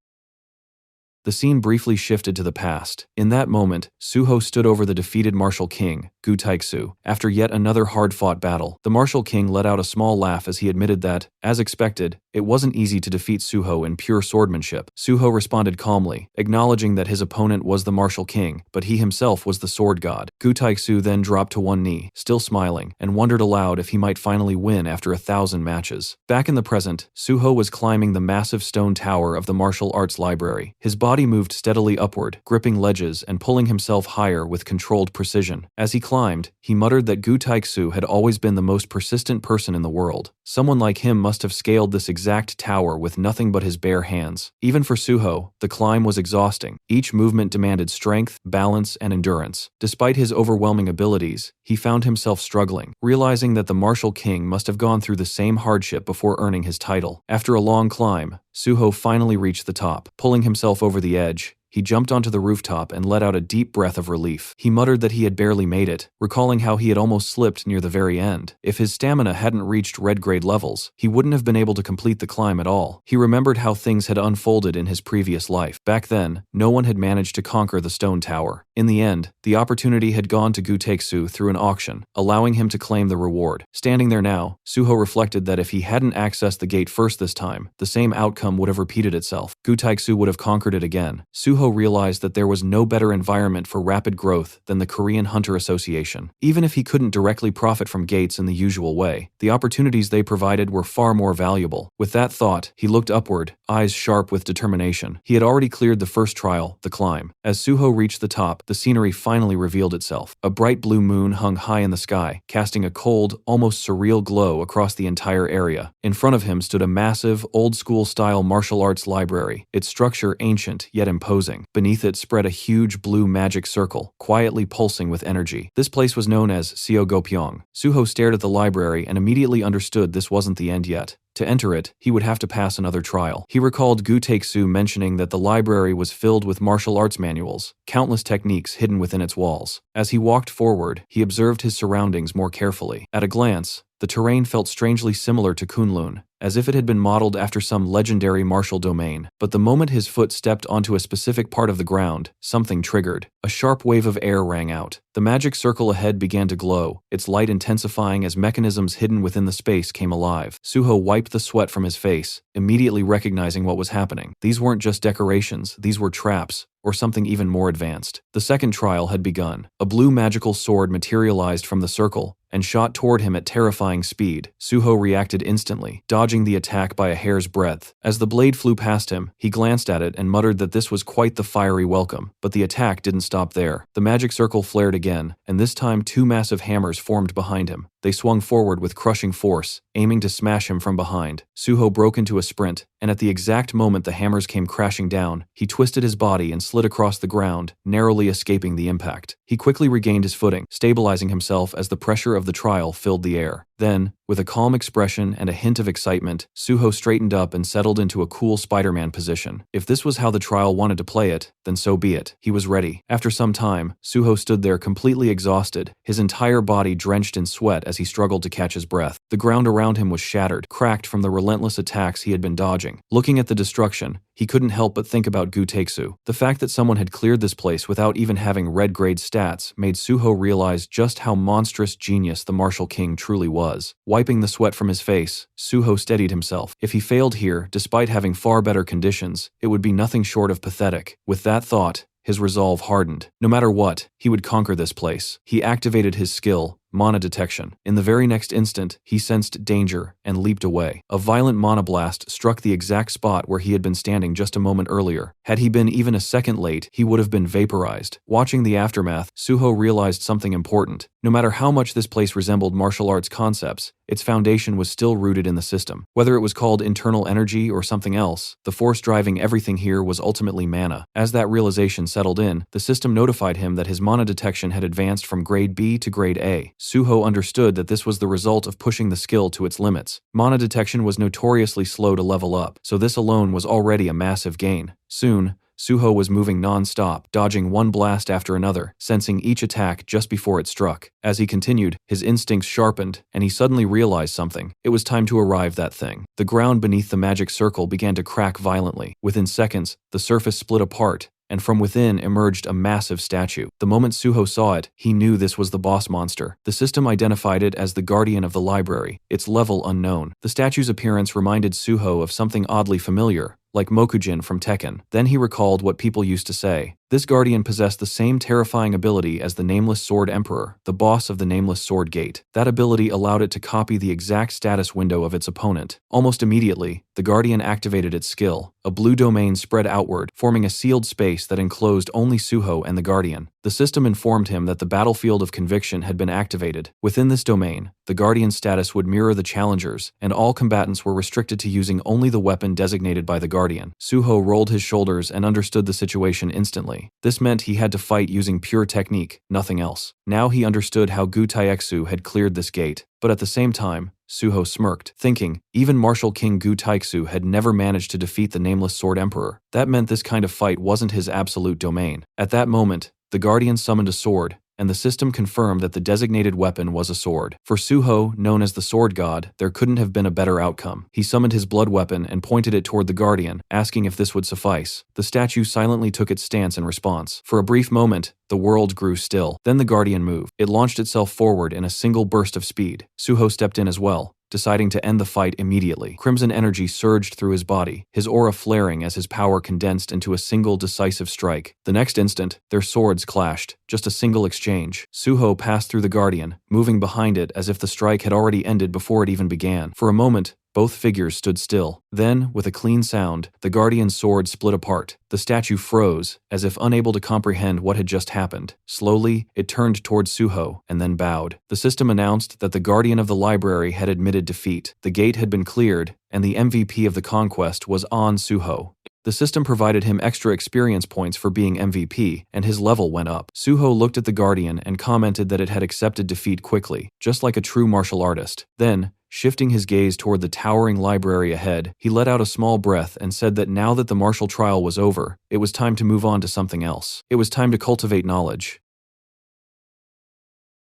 A: The scene briefly shifted to the past. In that moment, Suho stood over the defeated martial king, Gu Taixu. After yet another hard-fought battle, the martial king let out a small laugh as he admitted that, as expected, it wasn't easy to defeat Suho in pure swordsmanship. Suho responded calmly, acknowledging that his opponent was the martial king, but he himself was the sword god. Gu Taixu then dropped to one knee, still smiling, and wondered aloud if he might finally win after 1,000 matches. Back in the present, Suho was climbing the massive stone tower of the martial arts library. His body moved steadily upward, gripping ledges and pulling himself higher with controlled precision. As he climbed, he muttered that Gu Taixu had always been the most persistent person in the world. Someone like him must have scaled this exact tower with nothing but his bare hands. Even for Suho, the climb was exhausting. Each movement demanded strength, balance, and endurance. Despite his overwhelming abilities, he found himself struggling, realizing that the martial king must have gone through the same hardship before earning his title. After a long climb, Suho finally reached the top. Pulling himself over the edge, he jumped onto the rooftop and let out a deep breath of relief. He muttered that he had barely made it, recalling how he had almost slipped near the very end. If his stamina hadn't reached red grade levels, he wouldn't have been able to complete the climb at all. He remembered how things had unfolded in his previous life. Back then, no one had managed to conquer the stone tower. In the end, the opportunity had gone to Gu Taixu through an auction, allowing him to claim the reward. Standing there now, Suho reflected that if he hadn't accessed the gate first this time, the same outcome would have repeated itself. Gu Taixu would have conquered it again. Suho realized that there was no better environment for rapid growth than the Korean Hunter Association. Even if he couldn't directly profit from gates in the usual way, the opportunities they provided were far more valuable. With that thought, he looked upward, eyes sharp with determination. He had already cleared the first trial, the climb. As Suho reached the top, the scenery finally revealed itself. A bright blue moon hung high in the sky, casting a cold, almost surreal glow across the entire area. In front of him stood a massive, old-school-style martial arts library, its structure ancient yet imposing. Beneath it spread a huge blue magic circle, quietly pulsing with energy. This place was known as Seogopyeong. Suho stared at the library and immediately understood this wasn't the end yet. To enter it, he would have to pass another trial. He recalled Gu Taixu mentioning that the library was filled with martial arts manuals, countless techniques hidden within its walls. As he walked forward, he observed his surroundings more carefully. At a glance, the terrain felt strangely similar to Kunlun, as if it had been modeled after some legendary martial domain. But the moment his foot stepped onto a specific part of the ground, something triggered. A sharp wave of air rang out. The magic circle ahead began to glow, its light intensifying as mechanisms hidden within the space came alive. Suho wiped the sweat from his face, immediately recognizing what was happening. These weren't just decorations, these were traps, or something even more advanced. The second trial had begun. A blue magical sword materialized from the circle and shot toward him at terrifying speed. Suho reacted instantly, dodging the attack by a hair's breadth. As the blade flew past him, he glanced at it and muttered that this was quite the fiery welcome. But the attack didn't stop there. The magic circle flared again, and this time 2 massive hammers formed behind him. They swung forward with crushing force, aiming to smash him from behind. Suho broke into a sprint, and at the exact moment the hammers came crashing down, he twisted his body and slid across the ground, narrowly escaping the impact. He quickly regained his footing, stabilizing himself as the pressure of the trial filled the air. Then, with a calm expression and a hint of excitement, Suho straightened up and settled into a cool Spider-Man position. If this was how the trial wanted to play it, then so be it. He was ready. After some time, Suho stood there completely exhausted, his entire body drenched in sweat as he struggled to catch his breath. The ground around him was shattered, cracked from the relentless attacks he had been dodging. Looking at the destruction, he couldn't help but think about Gu Taeksu. The fact that someone had cleared this place without even having red-grade stats made Suho realize just how monstrous genius the Martial King truly was. Wiping the sweat from his face, Suho steadied himself. If he failed here, despite having far better conditions, it would be nothing short of pathetic. With that thought, his resolve hardened. No matter what, he would conquer this place. He activated his skill, mana detection. In the very next instant, he sensed danger and leaped away. A violent mana blast struck the exact spot where he had been standing just a moment earlier. Had he been even a second late, he would have been vaporized. Watching the aftermath, Suho realized something important. No matter how much this place resembled martial arts concepts, its foundation was still rooted in the system. Whether it was called internal energy or something else, the force driving everything here was ultimately mana. As that realization settled in, the system notified him that his mana detection had advanced from grade B to grade A. Suho understood that this was the result of pushing the skill to its limits. Mana detection was notoriously slow to level up, so this alone was already a massive gain. Soon, Suho was moving non-stop, dodging one blast after another, sensing each attack just before it struck. As he continued, his instincts sharpened, and he suddenly realized something. It was time to arrive that thing. The ground beneath the magic circle began to crack violently. Within seconds, the surface split apart, and from within emerged a massive statue. The moment Suho saw it, he knew this was the boss monster. The system identified it as the guardian of the library, its level unknown. The statue's appearance reminded Suho of something oddly familiar, like Mokujin from Tekken. Then he recalled what people used to say. This guardian possessed the same terrifying ability as the Nameless Sword Emperor, the boss of the Nameless Sword Gate. That ability allowed it to copy the exact status window of its opponent. Almost immediately, the guardian activated its skill. A blue domain spread outward, forming a sealed space that enclosed only Suho and the guardian. The system informed him that the battlefield of conviction had been activated. Within this domain, the guardian's status would mirror the challenger's, and all combatants were restricted to using only the weapon designated by the guardian. Suho rolled his shoulders and understood the situation instantly. This meant he had to fight using pure technique, nothing else. Now he understood how Gu Taeksu had cleared this gate. But at the same time, Suho smirked, thinking, even Martial King Gu Taeksu had never managed to defeat the Nameless Sword Emperor. That meant this kind of fight wasn't his absolute domain. At that moment, the Guardian summoned a sword, and the system confirmed that the designated weapon was a sword. For Suho, known as the Sword God, there couldn't have been a better outcome. He summoned his blood weapon and pointed it toward the Guardian, asking if this would suffice. The statue silently took its stance in response. For a brief moment, the world grew still. Then the Guardian moved. It launched itself forward in a single burst of speed. Suho stepped in as well, deciding to end the fight immediately. Crimson energy surged through his body, his aura flaring as his power condensed into a single decisive strike. The next instant, their swords clashed, just a single exchange. Suho passed through the Guardian, moving behind it as if the strike had already ended before it even began. For a moment, both figures stood still. Then, with a clean sound, the Guardian's sword split apart. The statue froze, as if unable to comprehend what had just happened. Slowly, it turned towards Suho, and then bowed. The system announced that the Guardian of the library had admitted defeat. The gate had been cleared, and the MVP of the conquest was on Suho. The system provided him extra experience points for being MVP, and his level went up. Suho looked at the Guardian and commented that it had accepted defeat quickly, just like a true martial artist. Then, shifting his gaze toward the towering library ahead, he let out a small breath and said that now that the martial trial was over, it was time to move on to something else. It was time to cultivate knowledge.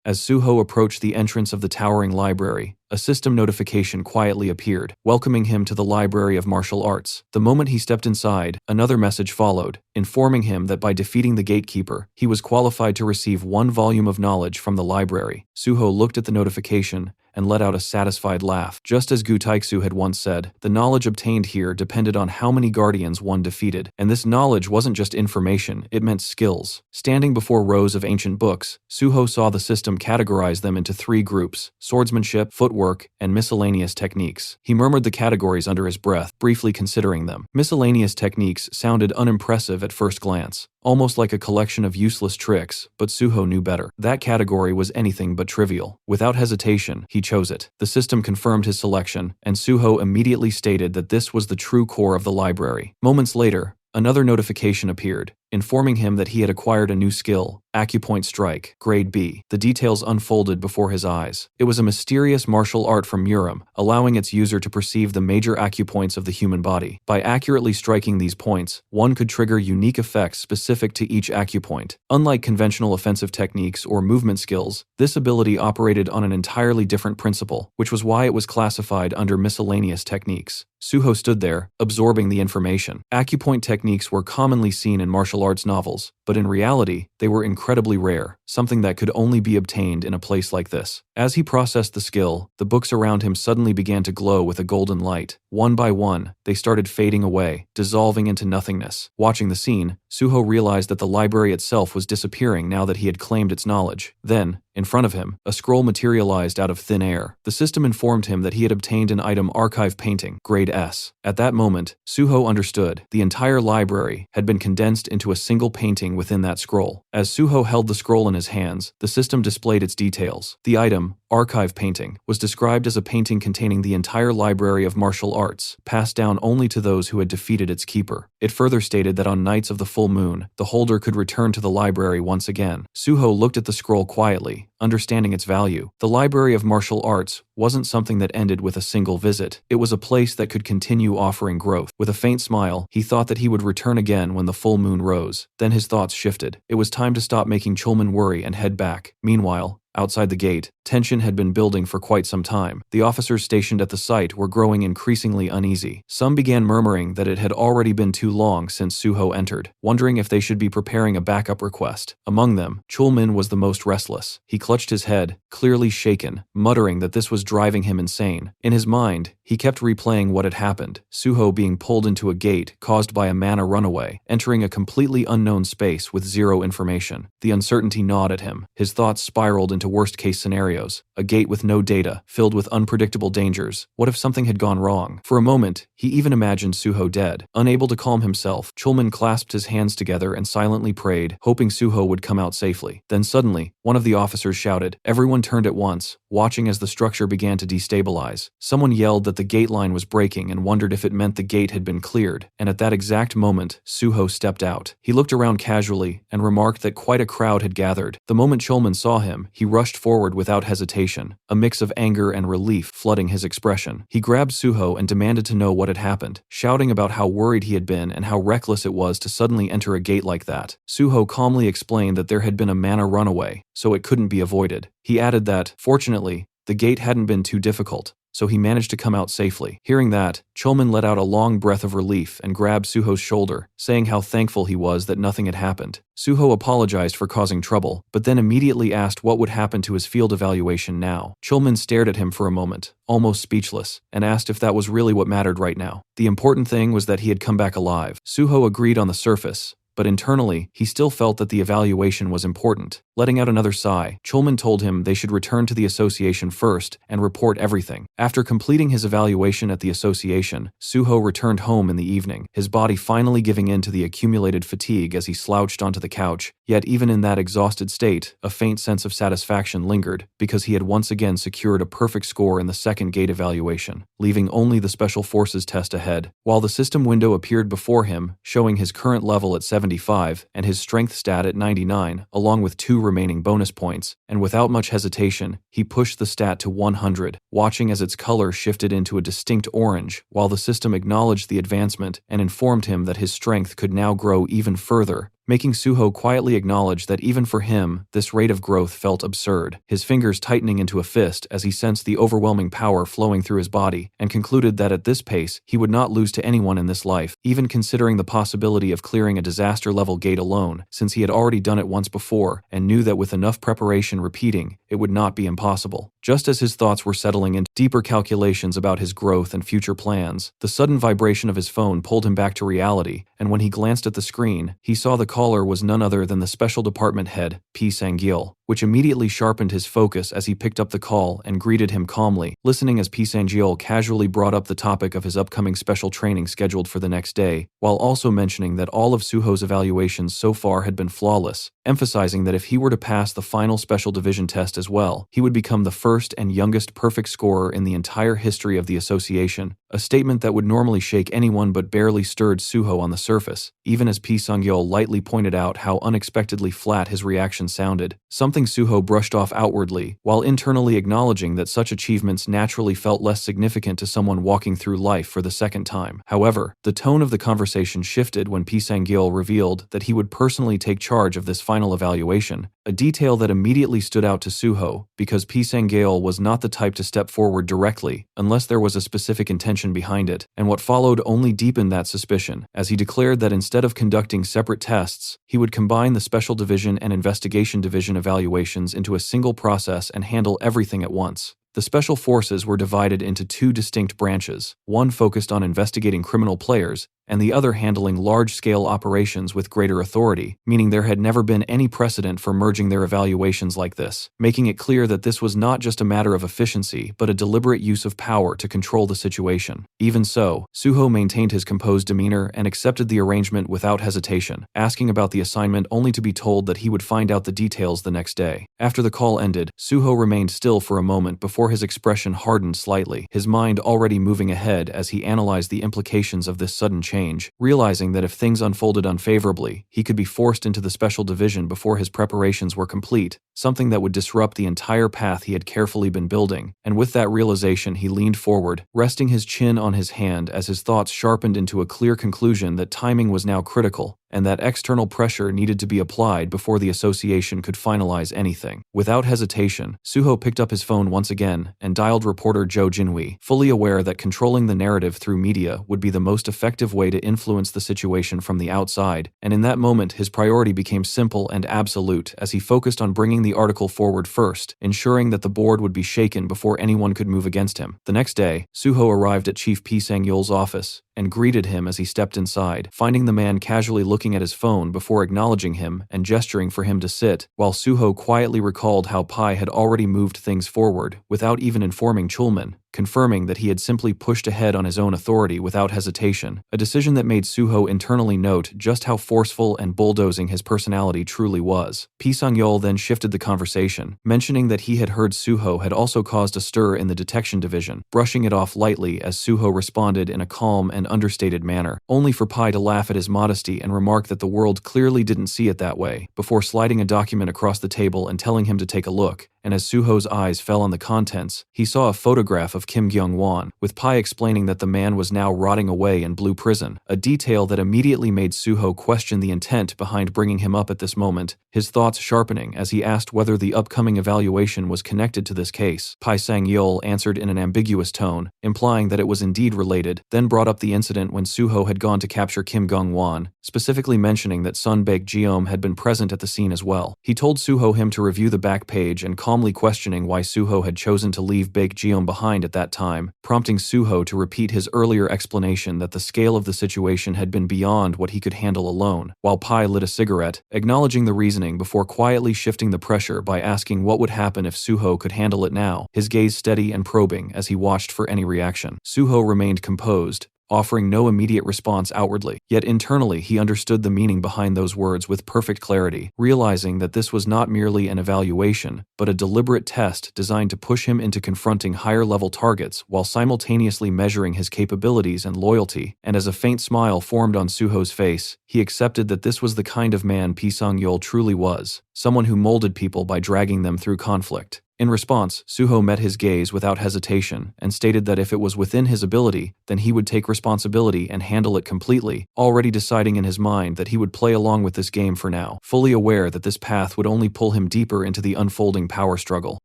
A: As Suho approached the entrance of the towering library, a system notification quietly appeared, welcoming him to the Library of Martial Arts. The moment he stepped inside, another message followed, informing him that by defeating the gatekeeper, he was qualified to receive 1 volume of knowledge from the library. Suho looked at the notification and let out a satisfied laugh. Just as Gu Taeksu had once said, the knowledge obtained here depended on how many guardians one defeated. And this knowledge wasn't just information, it meant skills. Standing before rows of ancient books, Suho saw the system categorize them into 3 groups: swordsmanship, footwork, and miscellaneous techniques. He murmured the categories under his breath, briefly considering them. Miscellaneous techniques sounded unimpressive at first glance, almost like a collection of useless tricks, but Suho knew better. That category was anything but trivial. Without hesitation, he chose it. The system confirmed his selection, and Suho immediately stated that this was the true core of the library. Moments later, another notification appeared, informing him that he had acquired a new skill, Acupoint Strike, Grade B. The details unfolded before his eyes. It was a mysterious martial art from Muram, allowing its user to perceive the major acupoints of the human body. By accurately striking these points, one could trigger unique effects specific to each acupoint. Unlike conventional offensive techniques or movement skills, this ability operated on an entirely different principle, which was why it was classified under miscellaneous techniques. Suho stood there, absorbing the information. Acupoint techniques were commonly seen in martial arts novels, but in reality, they were incredibly rare, something that could only be obtained in a place like this. As he processed the skill, the books around him suddenly began to glow with a golden light. One by one, they started fading away, dissolving into nothingness. Watching the scene, Suho realized that the library itself was disappearing now that he had claimed its knowledge. Then, in front of him, a scroll materialized out of thin air. The system informed him that he had obtained an item archive painting, Grade S. At that moment, Suho understood. The entire library had been condensed into a single painting within that scroll. As Suho held the scroll in his hands, the system displayed its details. The item, archive painting, was described as a painting containing the entire library of martial arts, passed down only to those who had defeated its keeper. It further stated that on nights of the full moon, the holder could return to the library once again. Suho looked at the scroll quietly, understanding its value. The library of martial arts wasn't something that ended with a single visit. It was a place that could continue offering growth. With a faint smile, he thought that he would return again when the full moon rose. Then his thoughts shifted. It was time to stop making Chulman worry and head back. Meanwhile, outside the gate, tension had been building for quite some time. The officers stationed at the site were growing increasingly uneasy. Some began murmuring that it had already been too long since Suho entered, wondering if they should be preparing a backup request. Among them, Chulman was the most restless. He clutched his head, clearly shaken, muttering that this was driving him insane. In his mind, he kept replaying what had happened, Suho being pulled into a gate caused by a mana runaway, entering a completely unknown space with zero information. The uncertainty gnawed at him. His thoughts spiraled into worst-case scenarios. A gate with no data, filled with unpredictable dangers. What if something had gone wrong? For a moment, he even imagined Suho dead. Unable to calm himself, Chulman clasped his hands together and silently prayed, hoping Suho would come out safely. Then suddenly, one of the officers shouted. Everyone turned at once, watching as the structure began to destabilize. Someone yelled that the gate line was breaking and wondered if it meant the gate had been cleared, and at that exact moment, Suho stepped out. He looked around casually and remarked that quite a crowd had gathered. The moment Chulman saw him, he rushed forward without hesitation, a mix of anger and relief flooding his expression. He grabbed Suho and demanded to know what had happened, shouting about how worried he had been and how reckless it was to suddenly enter a gate like that. Suho calmly explained that there had been a mana runaway, so it couldn't be avoided. He added that, fortunately, the gate hadn't been too difficult, so he managed to come out safely. Hearing that, Chulman let out a long breath of relief and grabbed Suho's shoulder, saying how thankful he was that nothing had happened. Suho apologized for causing trouble, but then immediately asked what would happen to his field evaluation now. Chulman stared at him for a moment, almost speechless, and asked if that was really what mattered right now. The important thing was that he had come back alive. Suho agreed on the surface, but internally, he still felt that the evaluation was important. Letting out another sigh, Chulman told him they should return to the association first and report everything. After completing his evaluation at the association, Suho returned home in the evening, his body finally giving in to the accumulated fatigue as he slouched onto the couch. Yet even in that exhausted state, a faint sense of satisfaction lingered, because he had once again secured a perfect score in the second gate evaluation, leaving only the Special Forces test ahead. While the system window appeared before him, showing his current level at 75 and his strength stat at 99, along with 2 remaining bonus points, and without much hesitation, he pushed the stat to 100, watching as its color shifted into a distinct orange, while the system acknowledged the advancement and informed him that his strength could now grow even further, making Suho quietly acknowledge that even for him, this rate of growth felt absurd, his fingers tightening into a fist as he sensed the overwhelming power flowing through his body, and concluded that at this pace, he would not lose to anyone in this life, even considering the possibility of clearing a disaster-level gate alone, since he had already done it once before, and knew that with enough preparation repeating, it would not be impossible. Just as his thoughts were settling into deeper calculations about his growth and future plans, the sudden vibration of his phone pulled him back to reality, and when he glanced at the screen, he saw the caller was none other than the Special Department head, P. Sang-gil. which immediately sharpened his focus as he picked up the call and greeted him calmly, listening as Pi Sang-yeol casually brought up the topic of his upcoming special training scheduled for the next day, while also mentioning that all of Suho's evaluations so far had been flawless, emphasizing that if he were to pass the final special division test as well, he would become the first and youngest perfect scorer in the entire history of the association, a statement that would normally shake anyone but barely stirred Suho on the surface, even as Pi Sang-yeol lightly pointed out how unexpectedly flat his reaction sounded, something Suho brushed off outwardly, while internally acknowledging that such achievements naturally felt less significant to someone walking through life for the second time. However, the tone of the conversation shifted when Pi Sang-yeol revealed that he would personally take charge of this final evaluation, a detail that immediately stood out to Suho, because Pi Sang-yeol was not the type to step forward directly, unless there was a specific intention behind it, and what followed only deepened that suspicion, as he declared that instead of conducting separate tests, he would combine the Special Division and Investigation Division evaluations into a single process and handle everything at once. The Special Forces were divided into two distinct branches, one focused on investigating criminal players, and the other handling large-scale operations with greater authority, meaning there had never been any precedent for merging their evaluations like this, making it clear that this was not just a matter of efficiency but a deliberate use of power to control the situation. Even so, Suho maintained his composed demeanor and accepted the arrangement without hesitation, asking about the assignment only to be told that he would find out the details the next day. After the call ended, Suho remained still for a moment before his expression hardened slightly, his mind already moving ahead as he analyzed the implications of this sudden change, realizing that if things unfolded unfavorably, he could be forced into the special division before his preparations were complete, something that would disrupt the entire path he had carefully been building. And with that realization, he leaned forward, resting his chin on his hand as his thoughts sharpened into a clear conclusion that timing was now critical, and that external pressure needed to be applied before the association could finalize anything. Without hesitation, Suho picked up his phone once again and dialed reporter Jo Jinhui, fully aware that controlling the narrative through media would be the most effective way to influence the situation from the outside, and in that moment his priority became simple and absolute as he focused on bringing the article forward first, ensuring that the board would be shaken before anyone could move against him. The next day, Suho arrived at Chief Pi Sang-yeol's office and greeted him as he stepped inside, finding the man casually looking at his phone before acknowledging him and gesturing for him to sit, while Suho quietly recalled how Pi had already moved things forward without even informing Chulman, confirming that he had simply pushed ahead on his own authority without hesitation, a decision that made Suho internally note just how forceful and bulldozing his personality truly was. Pi Sang-yeol then shifted the conversation, mentioning that he had heard Suho had also caused a stir in the detection division, brushing it off lightly as Suho responded in a calm and understated manner, only for Pi to laugh at his modesty and remark that the world clearly didn't see it that way, before sliding a document across the table and telling him to take a look. And as Suho's eyes fell on the contents, he saw a photograph of Kim Kyung-won, with Pi explaining that the man was now rotting away in Blue Prison, a detail that immediately made Suho question the intent behind bringing him up at this moment, his thoughts sharpening as he asked whether the upcoming evaluation was connected to this case. Pi Sang-yeol answered in an ambiguous tone, implying that it was indeed related, then brought up the incident when Suho had gone to capture Kim Kyung-won, specifically mentioning that Sun Baek-jeom had been present at the scene as well. He told Suho him to review the back page and calmly questioning why Suho had chosen to leave Baek-jeom behind at that time, prompting Suho to repeat his earlier explanation that the scale of the situation had been beyond what he could handle alone, while Pi lit a cigarette, acknowledging the reasoning before quietly shifting the pressure by asking what would happen if Suho could handle it now, his gaze steady and probing as he watched for any reaction. Suho remained composed, offering no immediate response outwardly, yet internally he understood the meaning behind those words with perfect clarity, realizing that this was not merely an evaluation, but a deliberate test designed to push him into confronting higher-level targets while simultaneously measuring his capabilities and loyalty. And as a faint smile formed on Suho's face, he accepted that this was the kind of man Pi Sang-yeol truly was, someone who molded people by dragging them through conflict. In response, Suho met his gaze without hesitation and stated that if it was within his ability, then he would take responsibility and handle it completely, already deciding in his mind that he would play along with this game for now, fully aware that this path would only pull him deeper into the unfolding power struggle.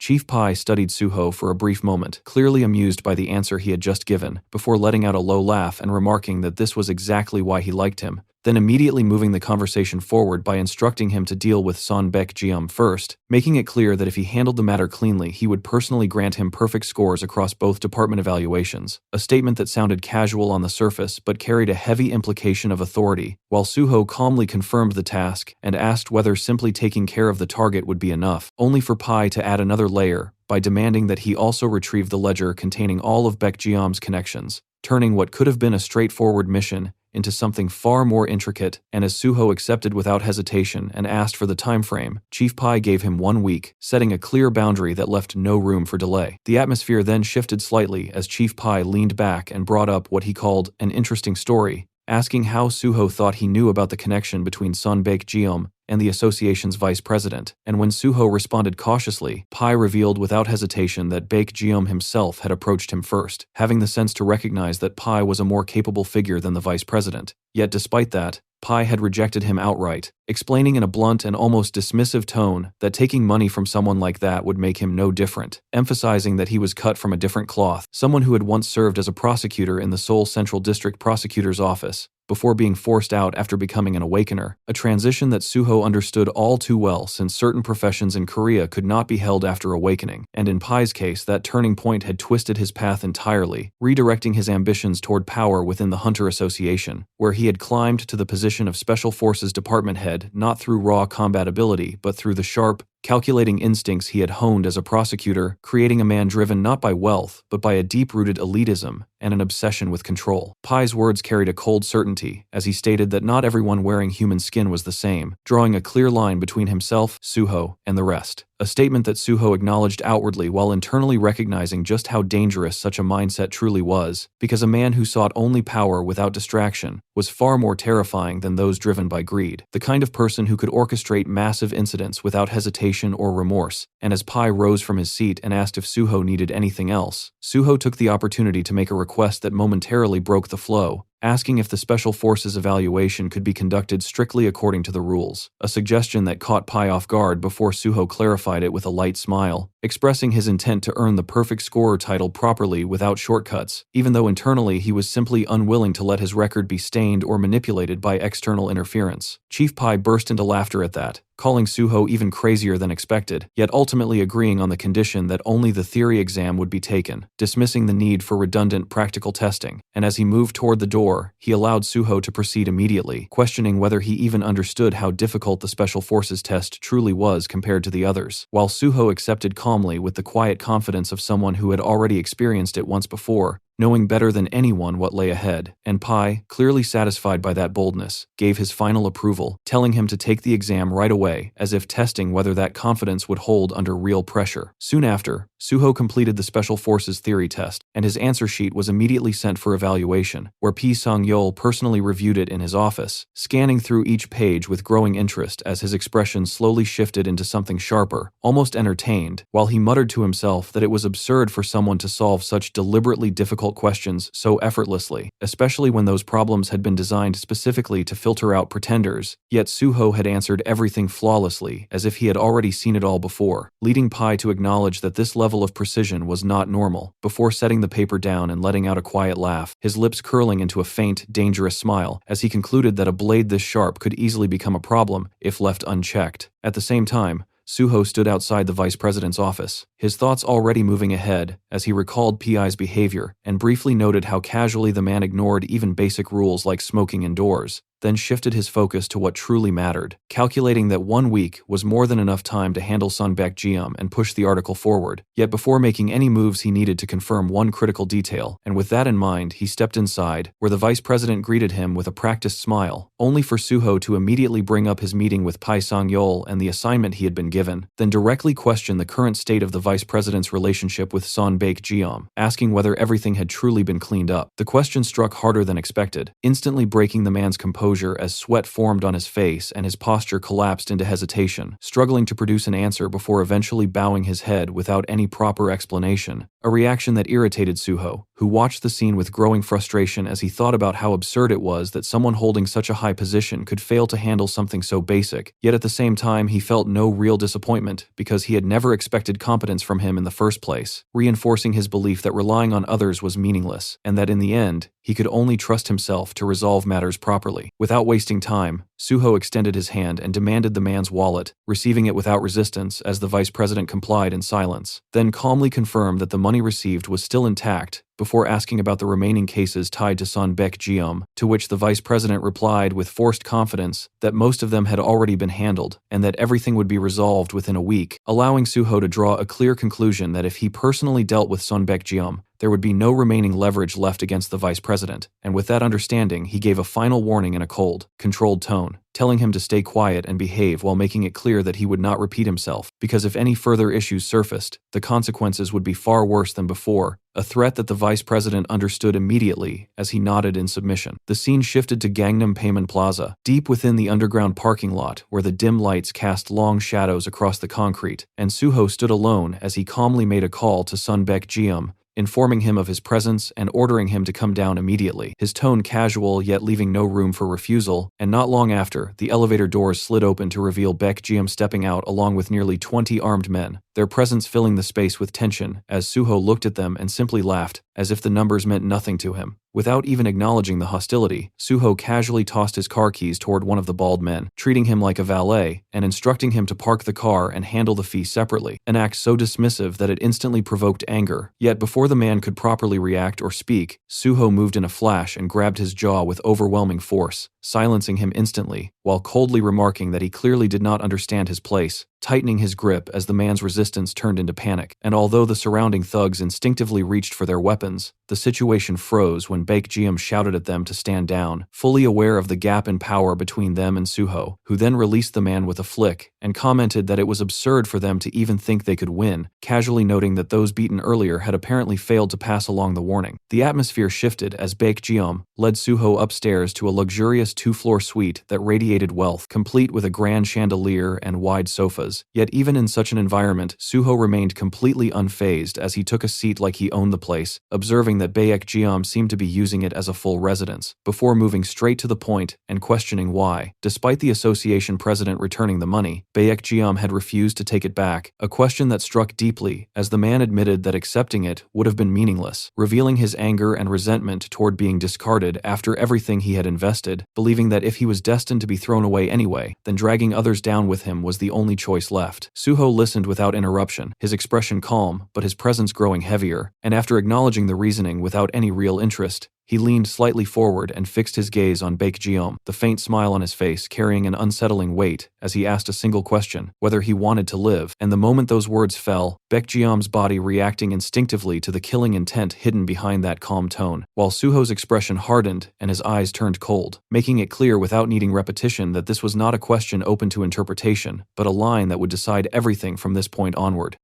A: Chief Pi studied Suho for a brief moment, clearly amused by the answer he had just given, before letting out a low laugh and remarking that this was exactly why he liked him, then immediately moving the conversation forward by instructing him to deal with Son Baek-jeom first, making it clear that if he handled the matter cleanly he would personally grant him perfect scores across both department evaluations, a statement that sounded casual on the surface but carried a heavy implication of authority, while Suho calmly confirmed the task and asked whether simply taking care of the target would be enough, only for Pai to add another layer by demanding that he also retrieve the ledger containing all of Baek-jeom's connections, turning what could have been a straightforward mission into something far more intricate. And as Suho accepted without hesitation and asked for the time frame, Chief Pai gave him 1 week, setting a clear boundary that left no room for delay. The atmosphere then shifted slightly as Chief Pai leaned back and brought up what he called an interesting story, asking how Suho thought he knew about the connection between Son Baek-jeom and the association's vice president, and when Suho responded cautiously, Pai revealed without hesitation that Baek-jeom himself had approached him first, having the sense to recognize that Pai was a more capable figure than the vice president. Yet despite that, Pai had rejected him outright, explaining in a blunt and almost dismissive tone that taking money from someone like that would make him no different, emphasizing that he was cut from a different cloth, someone who had once served as a prosecutor in the Seoul Central District Prosecutor's Office, before being forced out after becoming an awakener, a transition that Suho understood all too well since certain professions in Korea could not be held after awakening, and in Pai's case that turning point had twisted his path entirely, redirecting his ambitions toward power within the Hunter Association, where he had climbed to the position of Special Forces Department Head not through raw combat ability but through the sharp, calculating instincts he had honed as a prosecutor, creating a man driven not by wealth but by a deep-rooted elitism and an obsession with control. Pai's words carried a cold certainty, as he stated that not everyone wearing human skin was the same, drawing a clear line between himself, Suho, and the rest. A statement that Suho acknowledged outwardly while internally recognizing just how dangerous such a mindset truly was, because a man who sought only power without distraction was far more terrifying than those driven by greed, the kind of person who could orchestrate massive incidents without hesitation or remorse. And as Pai rose from his seat and asked if Suho needed anything else, Suho took the opportunity to make a request that momentarily broke the flow, asking if the Special Forces evaluation could be conducted strictly according to the rules, a suggestion that caught Pai off guard before Suho clarified it with a light smile, expressing his intent to earn the perfect scorer title properly without shortcuts, even though internally he was simply unwilling to let his record be stained or manipulated by external interference. Chief Pai burst into laughter at that, calling Suho even crazier than expected, yet ultimately agreeing on the condition that only the theory exam would be taken, dismissing the need for redundant practical testing. And as he moved toward the door, he allowed Suho to proceed immediately, questioning whether he even understood how difficult the Special Forces test truly was compared to the others, while Suho accepted calmly with the quiet confidence of someone who had already experienced it once before, knowing better than anyone what lay ahead. And Pai, clearly satisfied by that boldness, gave his final approval, telling him to take the exam right away, as if testing whether that confidence would hold under real pressure. Soon after, Suho completed the Special Forces theory test, and his answer sheet was immediately sent for evaluation, where Pi Sang-yeol personally reviewed it in his office, scanning through each page with growing interest as his expression slowly shifted into something sharper, almost entertained, while he muttered to himself that it was absurd for someone to solve such deliberately difficult questions so effortlessly, especially when those problems had been designed specifically to filter out pretenders. Yet Suho had answered everything flawlessly, as if he had already seen it all before, leading Pai to acknowledge that this level of precision was not normal, before setting the paper down and letting out a quiet laugh, his lips curling into a faint, dangerous smile, as he concluded that a blade this sharp could easily become a problem if left unchecked. At the same time, Suho stood outside the vice president's office, his thoughts already moving ahead as he recalled Pi's behavior and briefly noted how casually the man ignored even basic rules like smoking indoors, then shifted his focus to what truly mattered, calculating that 1 week was more than enough time to handle Son Baek-jeom and push the article forward. Yet before making any moves he needed to confirm one critical detail, and with that in mind he stepped inside, where the vice president greeted him with a practiced smile, only for Suho to immediately bring up his meeting with Pai Sang-yeol and the assignment he had been given, then directly question the current state of the vice president's relationship with Son Baek-jeom, asking whether everything had truly been cleaned up. The question struck harder than expected, instantly breaking the man's composure as sweat formed on his face and his posture collapsed into hesitation, struggling to produce an answer before eventually bowing his head without any proper explanation, a reaction that irritated Suho, who who watched the scene with growing frustration as he thought about how absurd it was that someone holding such a high position could fail to handle something so basic. Yet at the same time, he felt no real disappointment because he had never expected competence from him in the first place, reinforcing his belief that relying on others was meaningless, and that in the end, he could only trust himself to resolve matters properly. Without wasting time, Suho extended his hand and demanded the man's wallet, receiving it without resistance as the vice president complied in silence, then calmly confirmed that the money received was still intact, before asking about the remaining cases tied to Son Baek-jeom, to which the vice president replied with forced confidence that most of them had already been handled and that everything would be resolved within a week, allowing Suho to draw a clear conclusion that if he personally dealt with Son Baek-jeom, there would be no remaining leverage left against the vice president, and with that understanding, he gave a final warning in a cold, controlled tone, telling him to stay quiet and behave while making it clear that he would not repeat himself, because if any further issues surfaced, the consequences would be far worse than before, a threat that the vice president understood immediately as he nodded in submission. The scene shifted to Gangnam Payment Plaza, deep within the underground parking lot where the dim lights cast long shadows across the concrete, and Suho stood alone as he calmly made a call to Son Baek-jeom, informing him of his presence and ordering him to come down immediately, his tone casual yet leaving no room for refusal, and not long after, the elevator doors slid open to reveal Baek-jeom stepping out along with nearly 20 armed men, their presence filling the space with tension as Suho looked at them and simply laughed, as if the numbers meant nothing to him. Without even acknowledging the hostility, Suho casually tossed his car keys toward one of the bald men, treating him like a valet and instructing him to park the car and handle the fee separately, an act so dismissive that it instantly provoked anger. Yet before the man could properly react or speak, Suho moved in a flash and grabbed his jaw with overwhelming force, silencing him instantly, while coldly remarking that he clearly did not understand his place, tightening his grip as the man's resistance turned into panic. And although the surrounding thugs instinctively reached for their weapons, the situation froze when Baek-jeom shouted at them to stand down, fully aware of the gap in power between them and Suho, who then released the man with a flick and commented that it was absurd for them to even think they could win, casually noting that those beaten earlier had apparently failed to pass along the warning. The atmosphere shifted as Baek-jeom led Suho upstairs to a luxurious two-floor suite that radiated wealth, complete with a grand chandelier and wide sofas. Yet even in such an environment, Suho remained completely unfazed as he took a seat like he owned the place, observing that Baek-jeom seemed to be using it as a full residence, before moving straight to the point and questioning why. Despite the association president returning the money, Baek-jeom had refused to take it back, a question that struck deeply as the man admitted that accepting it would have been meaningless, revealing his anger and resentment toward being discarded after everything he had invested, believing that if he was destined to be thrown away anyway, then dragging others down with him was the only choice left. Suho listened without interruption, his expression calm, but his presence growing heavier, and after acknowledging the reasoning without any real interest, he leaned slightly forward and fixed his gaze on Baek-jeom, the faint smile on his face carrying an unsettling weight as he asked a single question, whether he wanted to live, and the moment those words fell, Baek-jeom's body reacting instinctively to the killing intent hidden behind that calm tone, while Suho's expression hardened and his eyes turned cold, making it clear without needing repetition that this was not a question open to interpretation, but a line that would decide everything from this point onward.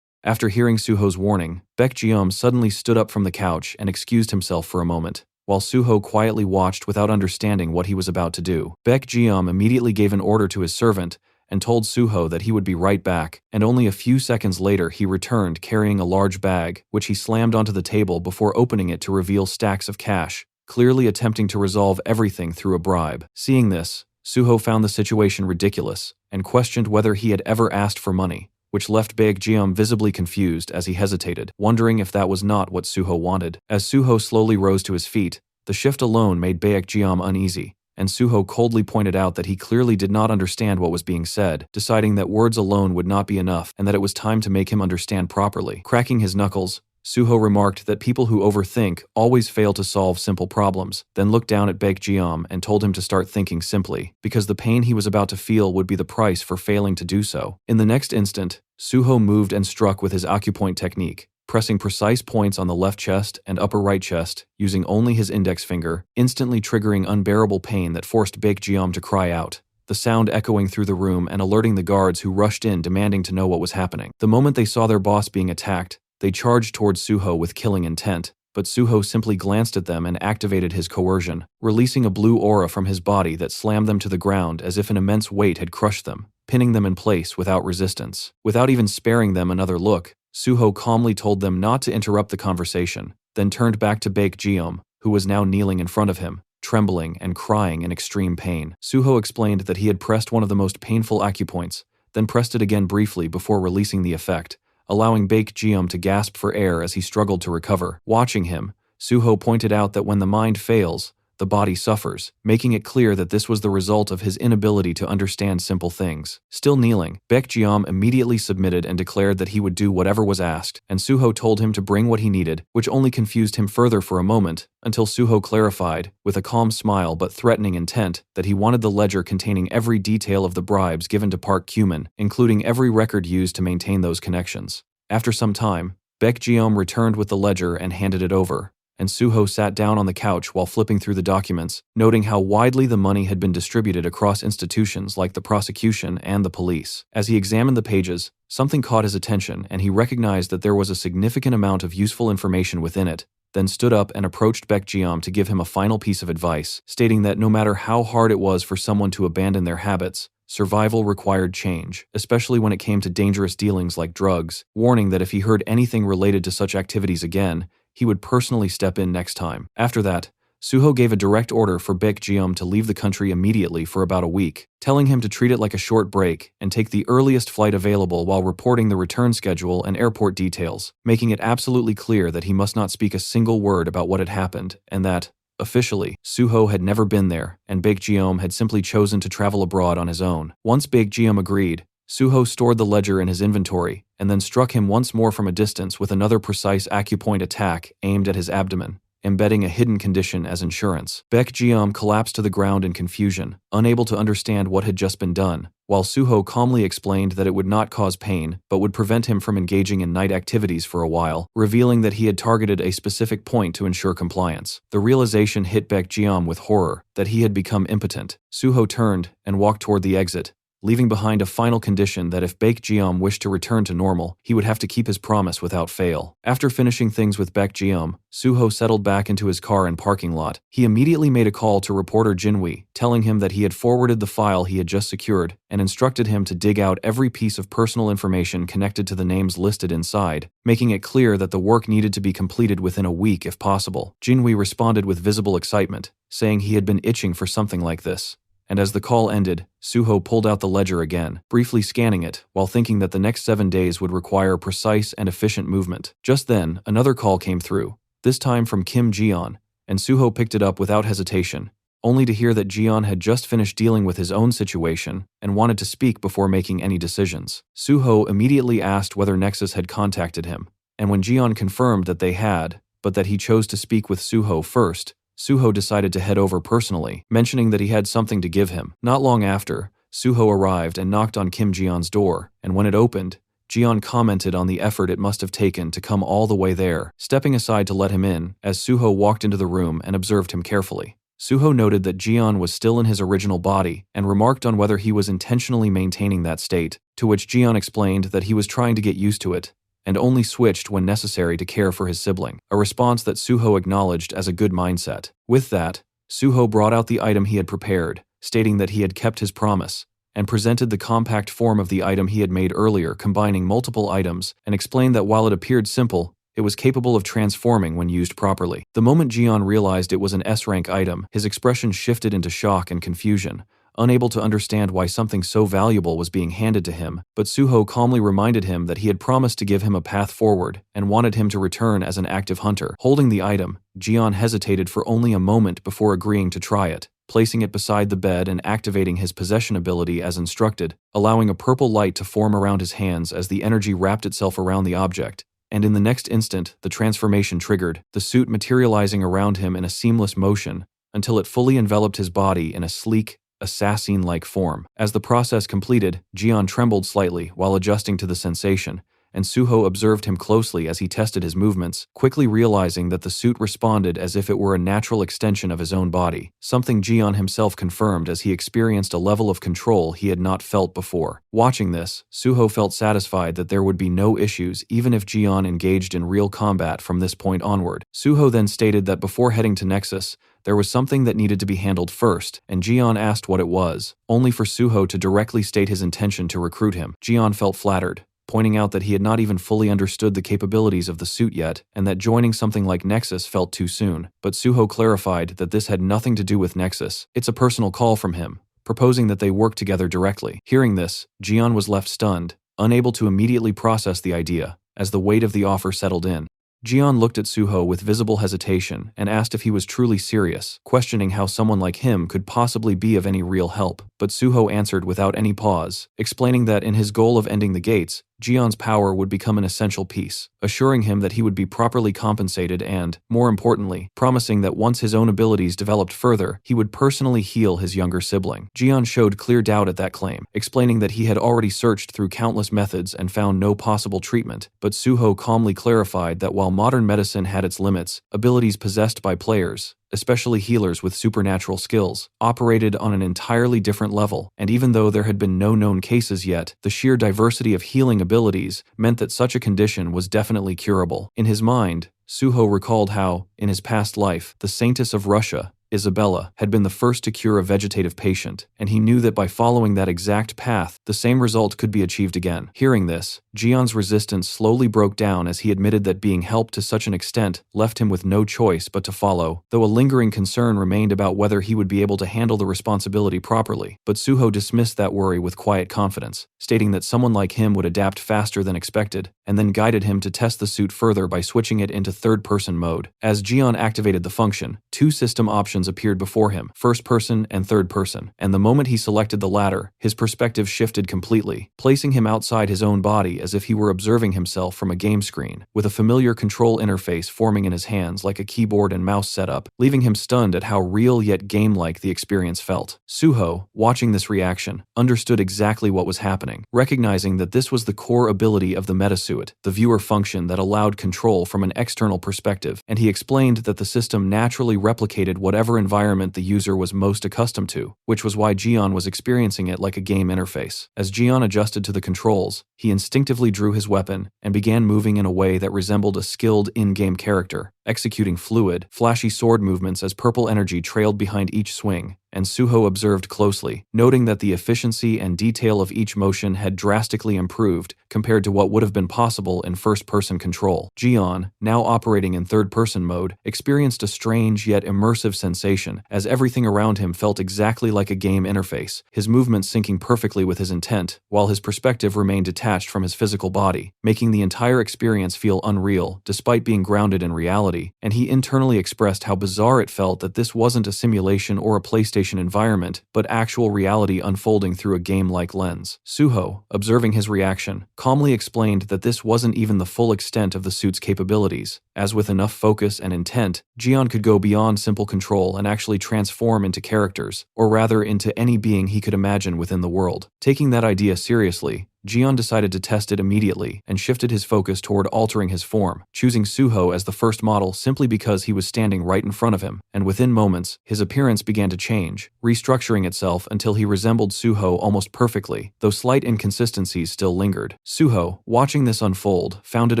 A: After hearing Suho's warning, Baek-jeom suddenly stood up from the couch and excused himself for a moment, while Suho quietly watched without understanding what he was about to do. Baek-jeom immediately gave an order to his servant and told Suho that he would be right back, and only a few seconds later he returned carrying a large bag, which he slammed onto the table before opening it to reveal stacks of cash, clearly attempting to resolve everything through a bribe. Seeing this, Suho found the situation ridiculous and questioned whether he had ever asked for money, which left Baek-jeom visibly confused as he hesitated, wondering if that was not what Suho wanted. As Suho slowly rose to his feet, the shift alone made Baek-jeom uneasy, and Suho coldly pointed out that he clearly did not understand what was being said, deciding that words alone would not be enough and that it was time to make him understand properly. Cracking his knuckles, Suho remarked that people who overthink always fail to solve simple problems, then looked down at Baek-jeom and told him to start thinking simply, because the pain he was about to feel would be the price for failing to do so. In the next instant, Suho moved and struck with his acupoint technique, pressing precise points on the left chest and upper right chest, using only his index finger, instantly triggering unbearable pain that forced Baek-jeom to cry out, the sound echoing through the room and alerting the guards who rushed in demanding to know what was happening. The moment they saw their boss being attacked, they charged towards Suho with killing intent, but Suho simply glanced at them and activated his coercion, releasing a blue aura from his body that slammed them to the ground as if an immense weight had crushed them, pinning them in place without resistance. Without even sparing them another look, Suho calmly told them not to interrupt the conversation, then turned back to Baek Jeom, who was now kneeling in front of him, trembling and crying in extreme pain. Suho explained that he had pressed one of the most painful acupoints, then pressed it again briefly before releasing the effect, allowing Baek Jeom to gasp for air as he struggled to recover. Watching him, Suho pointed out that when the mind fails, the body suffers, making it clear that this was the result of his inability to understand simple things. Still kneeling, Baek Jeom immediately submitted and declared that he would do whatever was asked, and Suho told him to bring what he needed, which only confused him further for a moment, until Suho clarified, with a calm smile but threatening intent, that he wanted the ledger containing every detail of the bribes given to Park Kyuman, including every record used to maintain those connections. After some time, Baek Jeom returned with the ledger and handed it over, and Suho sat down on the couch while flipping through the documents, noting how widely the money had been distributed across institutions like the prosecution and the police. As he examined the pages, something caught his attention and he recognized that there was a significant amount of useful information within it, then stood up and approached Baek Jeom to give him a final piece of advice, stating that no matter how hard it was for someone to abandon their habits, survival required change, especially when it came to dangerous dealings like drugs, warning that if he heard anything related to such activities again, he would personally step in next time. After that, Suho gave a direct order for Baek Jeom to leave the country immediately for about a week, telling him to treat it like a short break and take the earliest flight available while reporting the return schedule and airport details, making it absolutely clear that he must not speak a single word about what had happened and that, officially, Suho had never been there and Baek Jeom had simply chosen to travel abroad on his own. Once Baek Jeom agreed, Suho stored the ledger in his inventory and then struck him once more from a distance with another precise acupoint attack aimed at his abdomen, embedding a hidden condition as insurance. Baek Jeom collapsed to the ground in confusion, unable to understand what had just been done, while Suho calmly explained that it would not cause pain but would prevent him from engaging in night activities for a while, revealing that he had targeted a specific point to ensure compliance. The realization hit Baek Jeom with horror that he had become impotent. Suho turned and walked toward the exit, leaving behind a final condition that if Baek Jeom wished to return to normal, he would have to keep his promise without fail. After finishing things with Baek Jeom, Suho settled back into his car and parking lot. He immediately made a call to reporter Jinwi, telling him that he had forwarded the file he had just secured and instructed him to dig out every piece of personal information connected to the names listed inside, making it clear that the work needed to be completed within a week if possible. Jinwi responded with visible excitement, saying he had been itching for something like this. And as the call ended, Suho pulled out the ledger again, briefly scanning it, while thinking that the next 7 days would require precise and efficient movement. Just then, another call came through, this time from Kim Jeon, and Suho picked it up without hesitation, only to hear that Jeon had just finished dealing with his own situation and wanted to speak before making any decisions. Suho immediately asked whether Nexus had contacted him, and when Jeon confirmed that they had, but that he chose to speak with Suho first, Suho decided to head over personally, mentioning that he had something to give him. Not long after, Suho arrived and knocked on Kim Jeon's door, and when it opened, Jeon commented on the effort it must have taken to come all the way there, stepping aside to let him in as Suho walked into the room and observed him carefully. Suho noted that Jeon was still in his original body and remarked on whether he was intentionally maintaining that state, to which Jeon explained that he was trying to get used to it and only switched when necessary to care for his sibling, a response that Suho acknowledged as a good mindset. With that, Suho brought out the item he had prepared, stating that he had kept his promise, and presented the compact form of the item he had made earlier, combining multiple items, and explained that while it appeared simple, it was capable of transforming when used properly. The moment Jeon realized it was an S-rank item, his expression shifted into shock and confusion, unable to understand why something so valuable was being handed to him, but Suho calmly reminded him that he had promised to give him a path forward and wanted him to return as an active hunter. Holding the item, Jeon hesitated for only a moment before agreeing to try it, placing it beside the bed and activating his possession ability as instructed, allowing a purple light to form around his hands as the energy wrapped itself around the object. And in the next instant, the transformation triggered, the suit materializing around him in a seamless motion until it fully enveloped his body in a sleek, assassin-like form. As the process completed, Jeon trembled slightly while adjusting to the sensation, and Suho observed him closely as he tested his movements, quickly realizing that the suit responded as if it were a natural extension of his own body, something Jeon himself confirmed as he experienced a level of control he had not felt before. Watching this, Suho felt satisfied that there would be no issues even if Jeon engaged in real combat from this point onward. Suho then stated that before heading to Nexus, there was something that needed to be handled first, and Jeon asked what it was, only for Suho to directly state his intention to recruit him. Jeon felt flattered, pointing out that he had not even fully understood the capabilities of the suit yet, and that joining something like Nexus felt too soon. But Suho clarified that this had nothing to do with Nexus. It's a personal call from him, proposing that they work together directly. Hearing this, Jian was left stunned, unable to immediately process the idea, as the weight of the offer settled in. Jian looked at Suho with visible hesitation and asked if he was truly serious, questioning how someone like him could possibly be of any real help. But Suho answered without any pause, explaining that in his goal of ending the gates, Jian's power would become an essential piece, assuring him that he would be properly compensated and, more importantly, promising that once his own abilities developed further, he would personally heal his younger sibling. Jian showed clear doubt at that claim, explaining that he had already searched through countless methods and found no possible treatment, but Suho calmly clarified that while modern medicine had its limits, abilities possessed by players, especially healers with supernatural skills, operated on an entirely different level, and even though there had been no known cases yet, the sheer diversity of healing abilities meant that such a condition was definitely curable. In his mind, Suho recalled how, in his past life, the Saintess of Russia, Isabella, had been the first to cure a vegetative patient, and he knew that by following that exact path, the same result could be achieved again. Hearing this, Jian's resistance slowly broke down as he admitted that being helped to such an extent left him with no choice but to follow, though a lingering concern remained about whether he would be able to handle the responsibility properly. But Suho dismissed that worry with quiet confidence, stating that someone like him would adapt faster than expected, and then guided him to test the suit further by switching it into third-person mode. As Jian activated the function, two system options appeared before him, first person and third person, and the moment he selected the latter, his perspective shifted completely, placing him outside his own body as if he were observing himself from a game screen, with a familiar control interface forming in his hands like a keyboard and mouse setup, leaving him stunned at how real yet game-like the experience felt. Suho, watching this reaction, understood exactly what was happening, recognizing that this was the core ability of the metasuit, the viewer function that allowed control from an external perspective, and he explained that the system naturally replicated whatever environment the user was most accustomed to, which was why Jian was experiencing it like a game interface. As Jian adjusted to the controls, he instinctively drew his weapon and began moving in a way that resembled a skilled in-game character, executing fluid, flashy sword movements as purple energy trailed behind each swing, and Suho observed closely, noting that the efficiency and detail of each motion had drastically improved compared to what would have been possible in first-person control. Jian, now operating in third-person mode, experienced a strange yet immersive sensation as everything around him felt exactly like a game interface, his movements syncing perfectly with his intent, while his perspective remained detached from his physical body, making the entire experience feel unreal despite being grounded in reality, and he internally expressed how bizarre it felt that this wasn't a simulation or a PlayStation environment, but actual reality unfolding through a game-like lens. Suho, observing his reaction, calmly explained that this wasn't even the full extent of the suit's capabilities, as with enough focus and intent, Jian could go beyond simple control and actually transform into characters, or rather into any being he could imagine within the world. Taking that idea seriously, Jian decided to test it immediately and shifted his focus toward altering his form, choosing Suho as the first model simply because he was standing right in front of him, and within moments, his appearance began to change, restructuring itself until he resembled Suho almost perfectly, though slight inconsistencies still lingered. Suho, watching this unfold, found it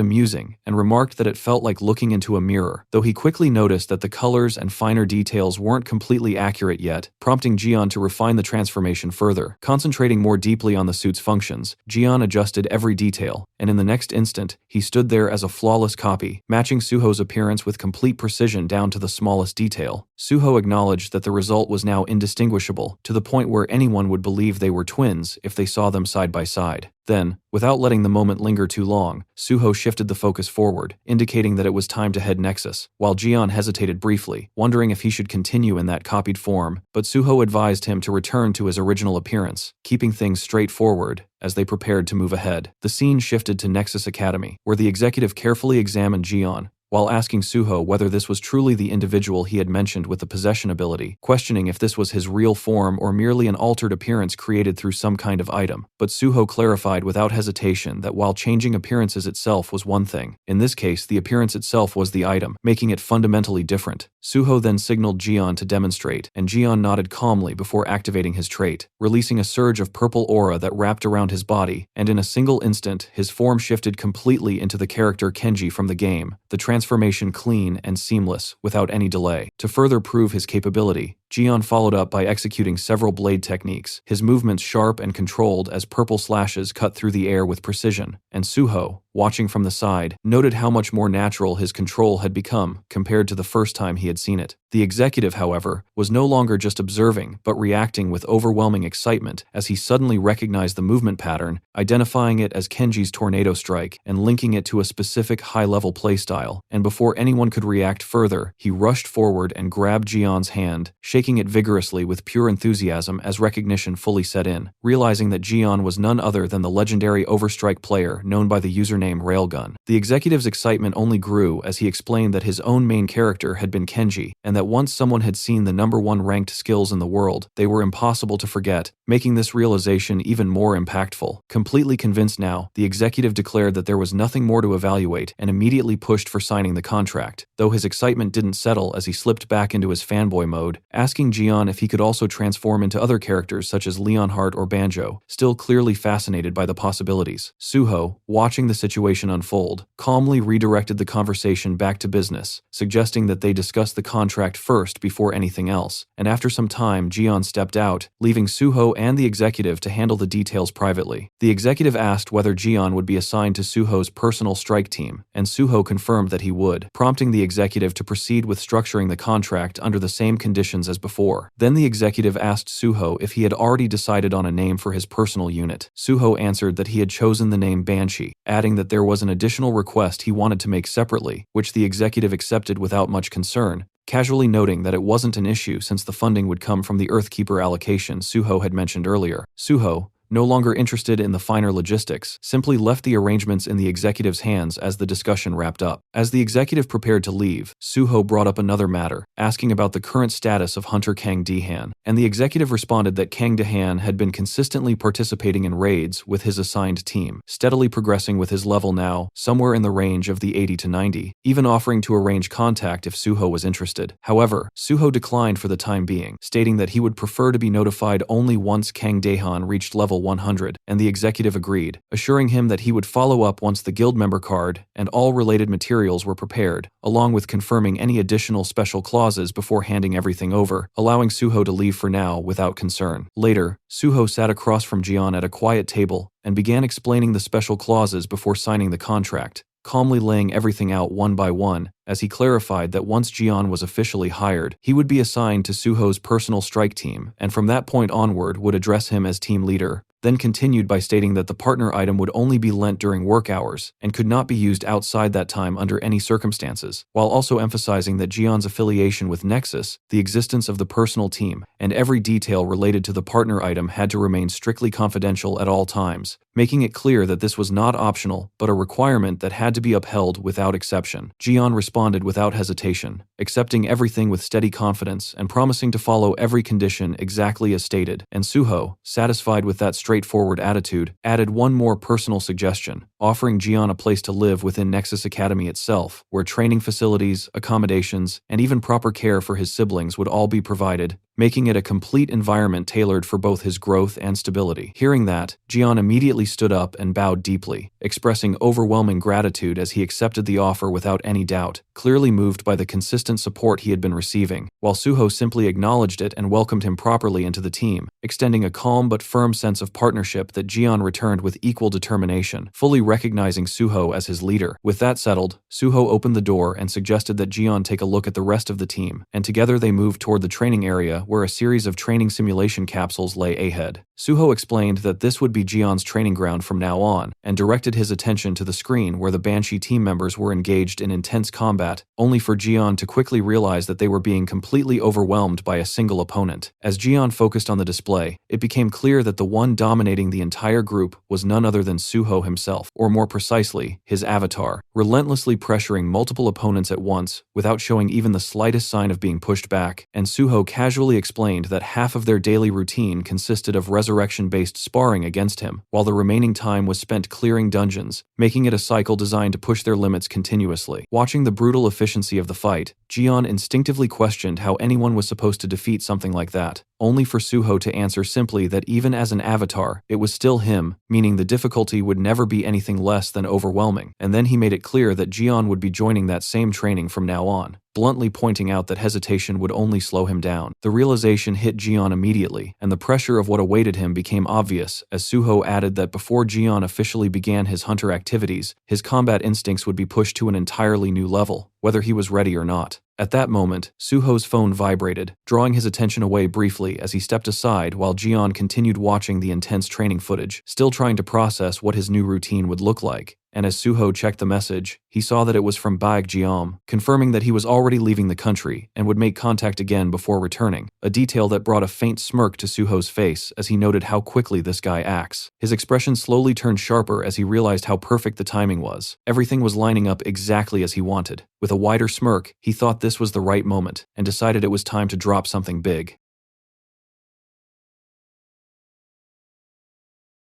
A: amusing and remarked that it felt like looking into a mirror, though he quickly noticed that the colors and finer details weren't completely accurate yet, prompting Jian to refine the transformation further. Concentrating more deeply on the suit's functions, Jian adjusted every detail, and in the next instant, he stood there as a flawless copy, matching Suho's appearance with complete precision down to the smallest detail. Suho acknowledged that the result was now indistinguishable, to the point where anyone would believe they were twins if they saw them side by side. Then, without letting the moment linger too long, Suho shifted the focus forward, indicating that it was time to head Nexus, while Jian hesitated briefly, wondering if he should continue in that copied form, but Suho advised him to return to his original appearance, keeping things straightforward as they prepared to move ahead. The scene shifted to Nexus Academy, where the executive carefully examined Jian, while asking Suho whether this was truly the individual he had mentioned with the possession ability, questioning if this was his real form or merely an altered appearance created through some kind of item. But Suho clarified without hesitation that while changing appearances itself was one thing, in this case the appearance itself was the item, making it fundamentally different. Suho then signaled Jian to demonstrate, and Jian nodded calmly before activating his trait, releasing a surge of purple aura that wrapped around his body, and in a single instant, his form shifted completely into the character Kenji from the game, the transformation clean and seamless, without any delay. To further prove his capability, Jian followed up by executing several blade techniques, his movements sharp and controlled as purple slashes cut through the air with precision, and Suho, watching from the side, noted how much more natural his control had become compared to the first time he had seen it. The executive, however, was no longer just observing but reacting with overwhelming excitement as he suddenly recognized the movement pattern, identifying it as Kenji's tornado strike and linking it to a specific high-level playstyle. And before anyone could react further, he rushed forward and grabbed Jian's hand, shaking it vigorously with pure enthusiasm as recognition fully set in, realizing that Jian was none other than the legendary Overstrike player known by the username Railgun. The executive's excitement only grew as he explained that his own main character had been Kenji, and that once someone had seen the #1 ranked skills in the world, they were impossible to forget, making this realization even more impactful. Completely convinced now, the executive declared that there was nothing more to evaluate and immediately pushed for signing the contract, though his excitement didn't settle as he slipped back into his fanboy mode, asking Jian if he could also transform into other characters such as Leonhardt or Banjo, still clearly fascinated by the possibilities. Suho, watching the situation unfold, calmly redirected the conversation back to business, suggesting that they discuss the contract first before anything else, and after some time Jian stepped out, leaving Suho and the executive to handle the details privately. The executive asked whether Jian would be assigned to Suho's personal strike team, and Suho confirmed that he would, prompting the executive to proceed with structuring the contract under the same conditions as before. Then the executive asked Suho if he had already decided on a name for his personal unit. Suho answered that he had chosen the name Banshee, adding that there was an additional request he wanted to make separately, which the executive accepted without much concern, casually noting that it wasn't an issue since the funding would come from the Earthkeeper allocation Suho had mentioned earlier. Suho, no longer interested in the finer logistics, simply left the arrangements in the executive's hands as the discussion wrapped up. As the executive prepared to leave, Suho brought up another matter, asking about the current status of Hunter Kang Dehan, and the executive responded that Kang Dehan had been consistently participating in raids with his assigned team, steadily progressing with his level now somewhere in the range of the 80 to 90, even offering to arrange contact if Suho was interested. However, Suho declined for the time being, stating that he would prefer to be notified only once Kang Dehan reached level 100, and the executive agreed, assuring him that he would follow up once the guild member card and all related materials were prepared, along with confirming any additional special clauses before handing everything over, allowing Suho to leave for now without concern. Later, Suho sat across from Jian at a quiet table and began explaining the special clauses before signing the contract, calmly laying everything out one by one, as he clarified that once Jian was officially hired, he would be assigned to Suho's personal strike team, and from that point onward would address him as team leader, then continued by stating that the partner item would only be lent during work hours and could not be used outside that time under any circumstances, while also emphasizing that Jian's affiliation with Nexus, the existence of the personal team, and every detail related to the partner item had to remain strictly confidential at all times, making it clear that this was not optional but a requirement that had to be upheld without exception. Jian responded without hesitation, accepting everything with steady confidence and promising to follow every condition exactly as stated, and Suho, satisfied with that straightforward attitude, added one more personal suggestion, offering Jian a place to live within Nexus Academy itself, where training facilities, accommodations, and even proper care for his siblings would all be provided, making it a complete environment tailored for both his growth and stability. Hearing that, Jian immediately stood up and bowed deeply, expressing overwhelming gratitude as he accepted the offer without any doubt, clearly moved by the consistent support he had been receiving, while Suho simply acknowledged it and welcomed him properly into the team, extending a calm but firm sense of partnership that Jian returned with equal determination, fully recognizing Suho as his leader. With that settled, Suho opened the door and suggested that Jian take a look at the rest of the team, and together they moved toward the training area where a series of training simulation capsules lay ahead. Suho explained that this would be Jian's training ground from now on, and directed his attention to the screen where the Banshee team members were engaged in intense combat, only for Jian to quickly realize that they were being completely overwhelmed by a single opponent. As Jian focused on the display, it became clear that the one dominating the entire group was none other than Suho himself, or more precisely, his avatar, relentlessly pressuring multiple opponents at once, without showing even the slightest sign of being pushed back, and Suho casually explained that half of their daily routine consisted of resurrection-based sparring against him, while the remaining time was spent clearing dungeons, making it a cycle designed to push their limits continuously. Watching the brutal efficiency of the fight, Jian instinctively questioned how anyone was supposed to defeat something like that, only for Suho to answer simply that even as an avatar, it was still him, meaning the difficulty would never be anything less than overwhelming. And then he made it clear that Jian would be joining that same training from now on, bluntly pointing out that hesitation would only slow him down. The realization hit Jian immediately, and the pressure of what awaited him became obvious as Suho added that before Jian officially began his hunter activities, his combat instincts would be pushed to an entirely new level, whether he was ready or not. At that moment, Suho's phone vibrated, drawing his attention away briefly as he stepped aside while Jian continued watching the intense training footage, still trying to process what his new routine would look like. And as Suho checked the message, he saw that it was from Baek Jiam, confirming that he was already leaving the country and would make contact again before returning, a detail that brought a faint smirk to Suho's face as he noted how quickly this guy acts. His expression slowly turned sharper as he realized how perfect the timing was. Everything was lining up exactly as he wanted. With a wider smirk, he thought this was the right moment and decided it was time to drop something big.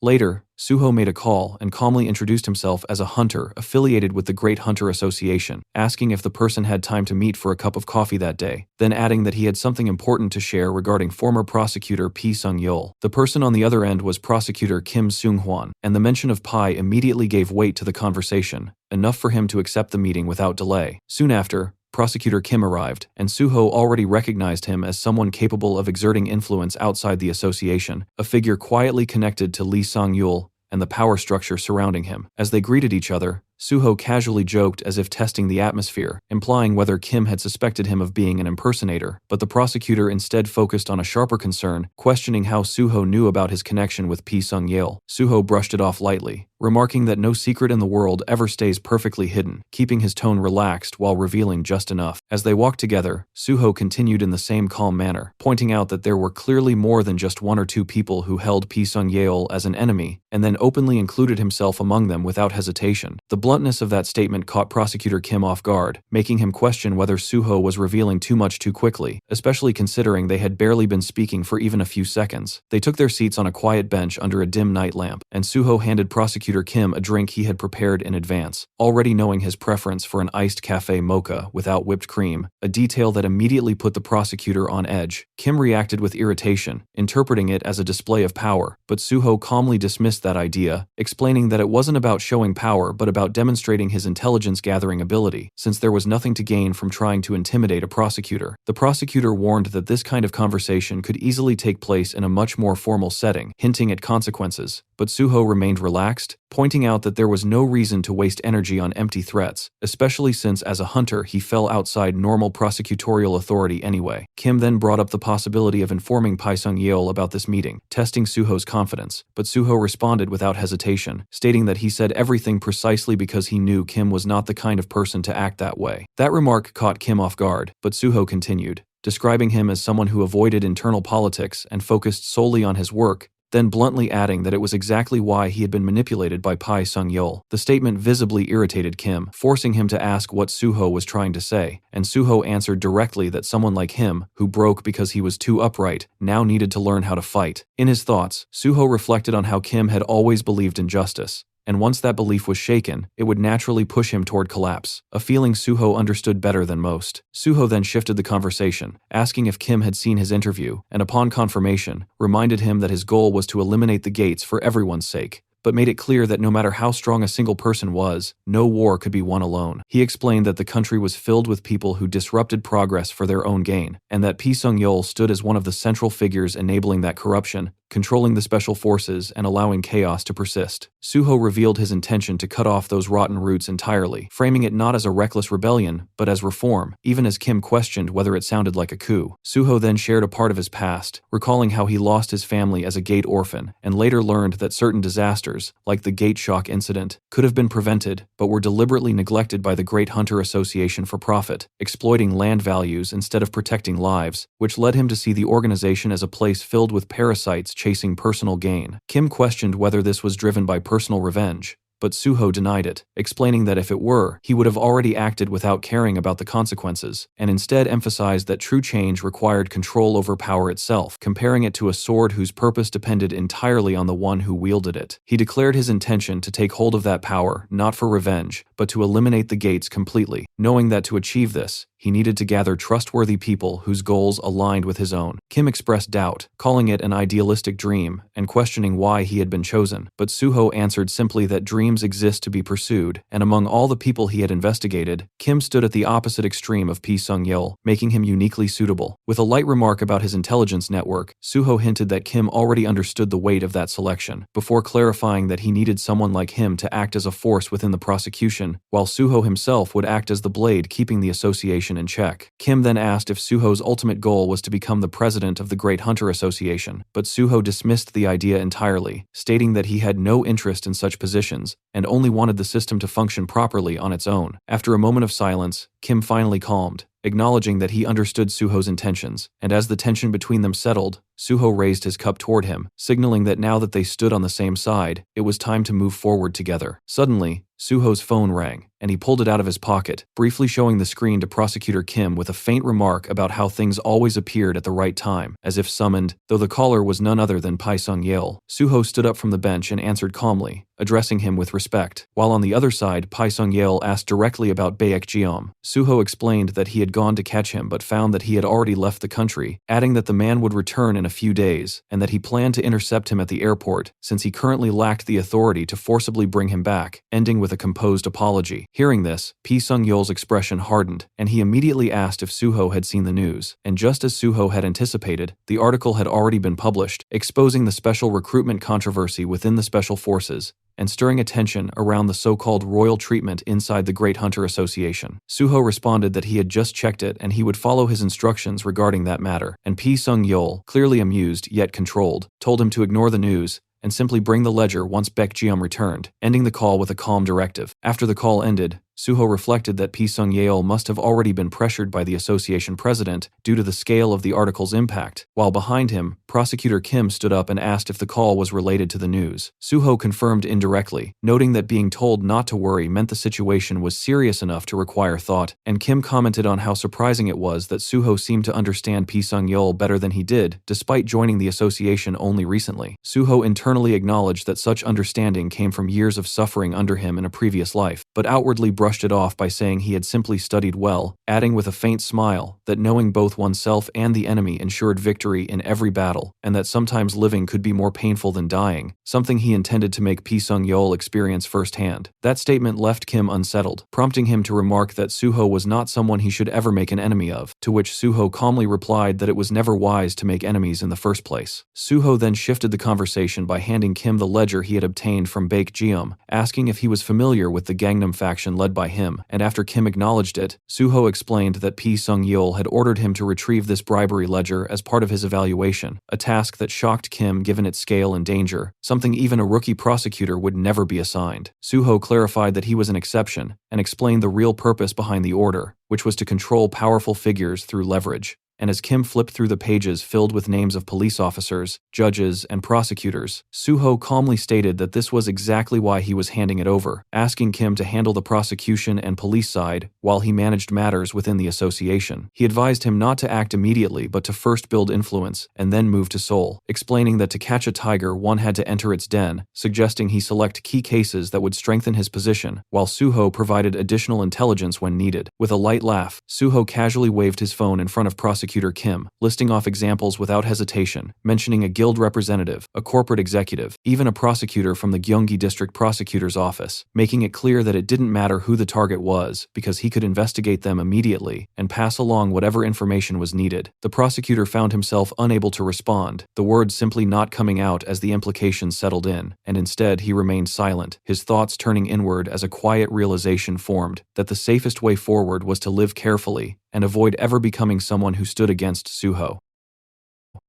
A: Later, Suho made a call and calmly introduced himself as a hunter affiliated with the Great Hunter Association, asking if the person had time to meet for a cup of coffee that day, then adding that he had something important to share regarding former prosecutor Pi Sung-yeol. The person on the other end was prosecutor Kim Seung-hwan, and the mention of Pi immediately gave weight to the conversation, enough for him to accept the meeting without delay. Soon after, Prosecutor Kim arrived, and Suho already recognized him as someone capable of exerting influence outside the association, a figure quietly connected to Lee Sang-yul and the power structure surrounding him. As they greeted each other, Suho casually joked as if testing the atmosphere, implying whether Kim had suspected him of being an impersonator, but the prosecutor instead focused on a sharper concern, questioning how Suho knew about his connection with Pi Sung-yeol. Suho brushed it off lightly, remarking that no secret in the world ever stays perfectly hidden, keeping his tone relaxed while revealing just enough. As they walked together, Suho continued in the same calm manner, pointing out that there were clearly more than just one or two people who held Pi Sung-yeol as an enemy, and then openly included himself among them without hesitation. The bluntness of that statement caught Prosecutor Kim off guard, making him question whether Suho was revealing too much too quickly, especially considering they had barely been speaking for even a few seconds. They took their seats on a quiet bench under a dim night lamp, and Suho handed Prosecutor Kim a drink he had prepared in advance, already knowing his preference for an iced cafe mocha without whipped cream, a detail that immediately put the prosecutor on edge. Kim reacted with irritation, interpreting it as a display of power, but Suho calmly dismissed that idea, explaining that it wasn't about showing power but about demonstrating his intelligence-gathering ability, since there was nothing to gain from trying to intimidate a prosecutor. The prosecutor warned that this kind of conversation could easily take place in a much more formal setting, hinting at consequences, but Suho remained relaxed, pointing out that there was no reason to waste energy on empty threats, especially since as a hunter he fell outside normal prosecutorial authority anyway. Kim then brought up the possibility of informing Pi Sung-yeol about this meeting, testing Suho's confidence, but Suho responded without hesitation, stating that he said everything precisely because he knew Kim was not the kind of person to act that way. That remark caught Kim off guard, but Suho continued, describing him as someone who avoided internal politics and focused solely on his work, then bluntly adding that it was exactly why he had been manipulated by Pi Sung-yeol. The statement visibly irritated Kim, forcing him to ask what Suho was trying to say, and Suho answered directly that someone like him, who broke because he was too upright, now needed to learn how to fight. In his thoughts, Suho reflected on how Kim had always believed in justice, and once that belief was shaken, it would naturally push him toward collapse, a feeling Suho understood better than most. Suho then shifted the conversation, asking if Kim had seen his interview, and upon confirmation, reminded him that his goal was to eliminate the gates for everyone's sake, but made it clear that no matter how strong a single person was, no war could be won alone. He explained that the country was filled with people who disrupted progress for their own gain, and that Pi Sung-yeol stood as one of the central figures enabling that corruption, controlling the special forces and allowing chaos to persist. Suho revealed his intention to cut off those rotten roots entirely, framing it not as a reckless rebellion, but as reform, even as Kim questioned whether it sounded like a coup. Suho then shared a part of his past, recalling how he lost his family as a gate orphan, and later learned that certain disasters, like the gate shock incident, could have been prevented, but were deliberately neglected by the Great Hunter Association for profit, exploiting land values instead of protecting lives, which led him to see the organization as a place filled with parasites chasing personal gain. Kim questioned whether this was driven by personal revenge, but Suho denied it, explaining that if it were, he would have already acted without caring about the consequences, and instead emphasized that true change required control over power itself, comparing it to a sword whose purpose depended entirely on the one who wielded it. He declared his intention to take hold of that power, not for revenge, but to eliminate the gates completely, knowing that to achieve this, he needed to gather trustworthy people whose goals aligned with his own. Kim expressed doubt, calling it an idealistic dream, and questioning why he had been chosen, but Suho answered simply that dreams exist to be pursued, and among all the people he had investigated, Kim stood at the opposite extreme of Pi Sung-yeol, making him uniquely suitable. With a light remark about his intelligence network, Suho hinted that Kim already understood the weight of that selection, before clarifying that he needed someone like him to act as a force within the prosecution, while Suho himself would act as the blade keeping the association in check. Kim then asked if Suho's ultimate goal was to become the president of the Great Hunter Association, but Suho dismissed the idea entirely, stating that he had no interest in such positions, and only wanted the system to function properly on its own. After a moment of silence, Kim finally calmed, acknowledging that he understood Suho's intentions, and as the tension between them settled, Suho raised his cup toward him, signaling that now that they stood on the same side, it was time to move forward together. Suddenly, Suho's phone rang, and he pulled it out of his pocket, briefly showing the screen to Prosecutor Kim with a faint remark about how things always appeared at the right time, as if summoned, though the caller was none other than Pi Sung-yeol. Suho stood up from the bench and answered calmly, addressing him with respect, while on the other side Pi Sung-yeol asked directly about Baek Jeom. Suho explained that he had gone to catch him but found that he had already left the country, adding that the man would return in a few days, and that he planned to intercept him at the airport, since he currently lacked the authority to forcibly bring him back, ending with a composed apology. Hearing this, Pi Sung-yeol's expression hardened, and he immediately asked if Suho had seen the news, and just as Suho had anticipated, the article had already been published, exposing the special recruitment controversy within the Special Forces, and stirring attention around the so-called royal treatment inside the Great Hunter Association. Suho responded that he had just checked it and he would follow his instructions regarding that matter, and Pi Sung-yeol, clearly amused yet controlled, told him to ignore the news and simply bring the ledger once Baek Jeom returned, ending the call with a calm directive. After the call ended, Suho reflected that Pi Sung-yeol must have already been pressured by the association president due to the scale of the article's impact, while behind him, Prosecutor Kim stood up and asked if the call was related to the news. Suho confirmed indirectly, noting that being told not to worry meant the situation was serious enough to require thought, and Kim commented on how surprising it was that Suho seemed to understand Pi Sung-yeol better than he did, despite joining the association only recently. Suho internally acknowledged that such understanding came from years of suffering under him in a previous life, but outwardly brushed it off by saying he had simply studied well, adding with a faint smile that knowing both oneself and the enemy ensured victory in every battle, and that sometimes living could be more painful than dying, something he intended to make Pi Sung-yeol experience firsthand. That statement left Kim unsettled, prompting him to remark that Suho was not someone he should ever make an enemy of, to which Suho calmly replied that it was never wise to make enemies in the first place. Suho then shifted the conversation by handing Kim the ledger he had obtained from Baek Jeom, asking if he was familiar with the Gangnam faction led by him, and after Kim acknowledged it, Suho explained that Pi Sung-yeol had ordered him to retrieve this bribery ledger as part of his evaluation, a task that shocked Kim given its scale and danger, something even a rookie prosecutor would never be assigned. Suho clarified that he was an exception, and explained the real purpose behind the order, which was to control powerful figures through leverage. And as Kim flipped through the pages filled with names of police officers, judges, and prosecutors, Suho calmly stated that this was exactly why he was handing it over, asking Kim to handle the prosecution and police side while he managed matters within the association. He advised him not to act immediately but to first build influence and then move to Seoul, explaining that to catch a tiger one had to enter its den, suggesting he select key cases that would strengthen his position, while Suho provided additional intelligence when needed. With a light laugh, Suho casually waved his phone in front of Prosecutor Kim, listing off examples without hesitation, mentioning a guild representative, a corporate executive, even a prosecutor from the Gyeonggi District Prosecutor's Office, making it clear that it didn't matter who the target was because he could investigate them immediately and pass along whatever information was needed. The prosecutor found himself unable to respond, the words simply not coming out as the implications settled in, and instead he remained silent, his thoughts turning inward as a quiet realization formed that the safest way forward was to live carefully and avoid ever becoming someone who stood against Suho.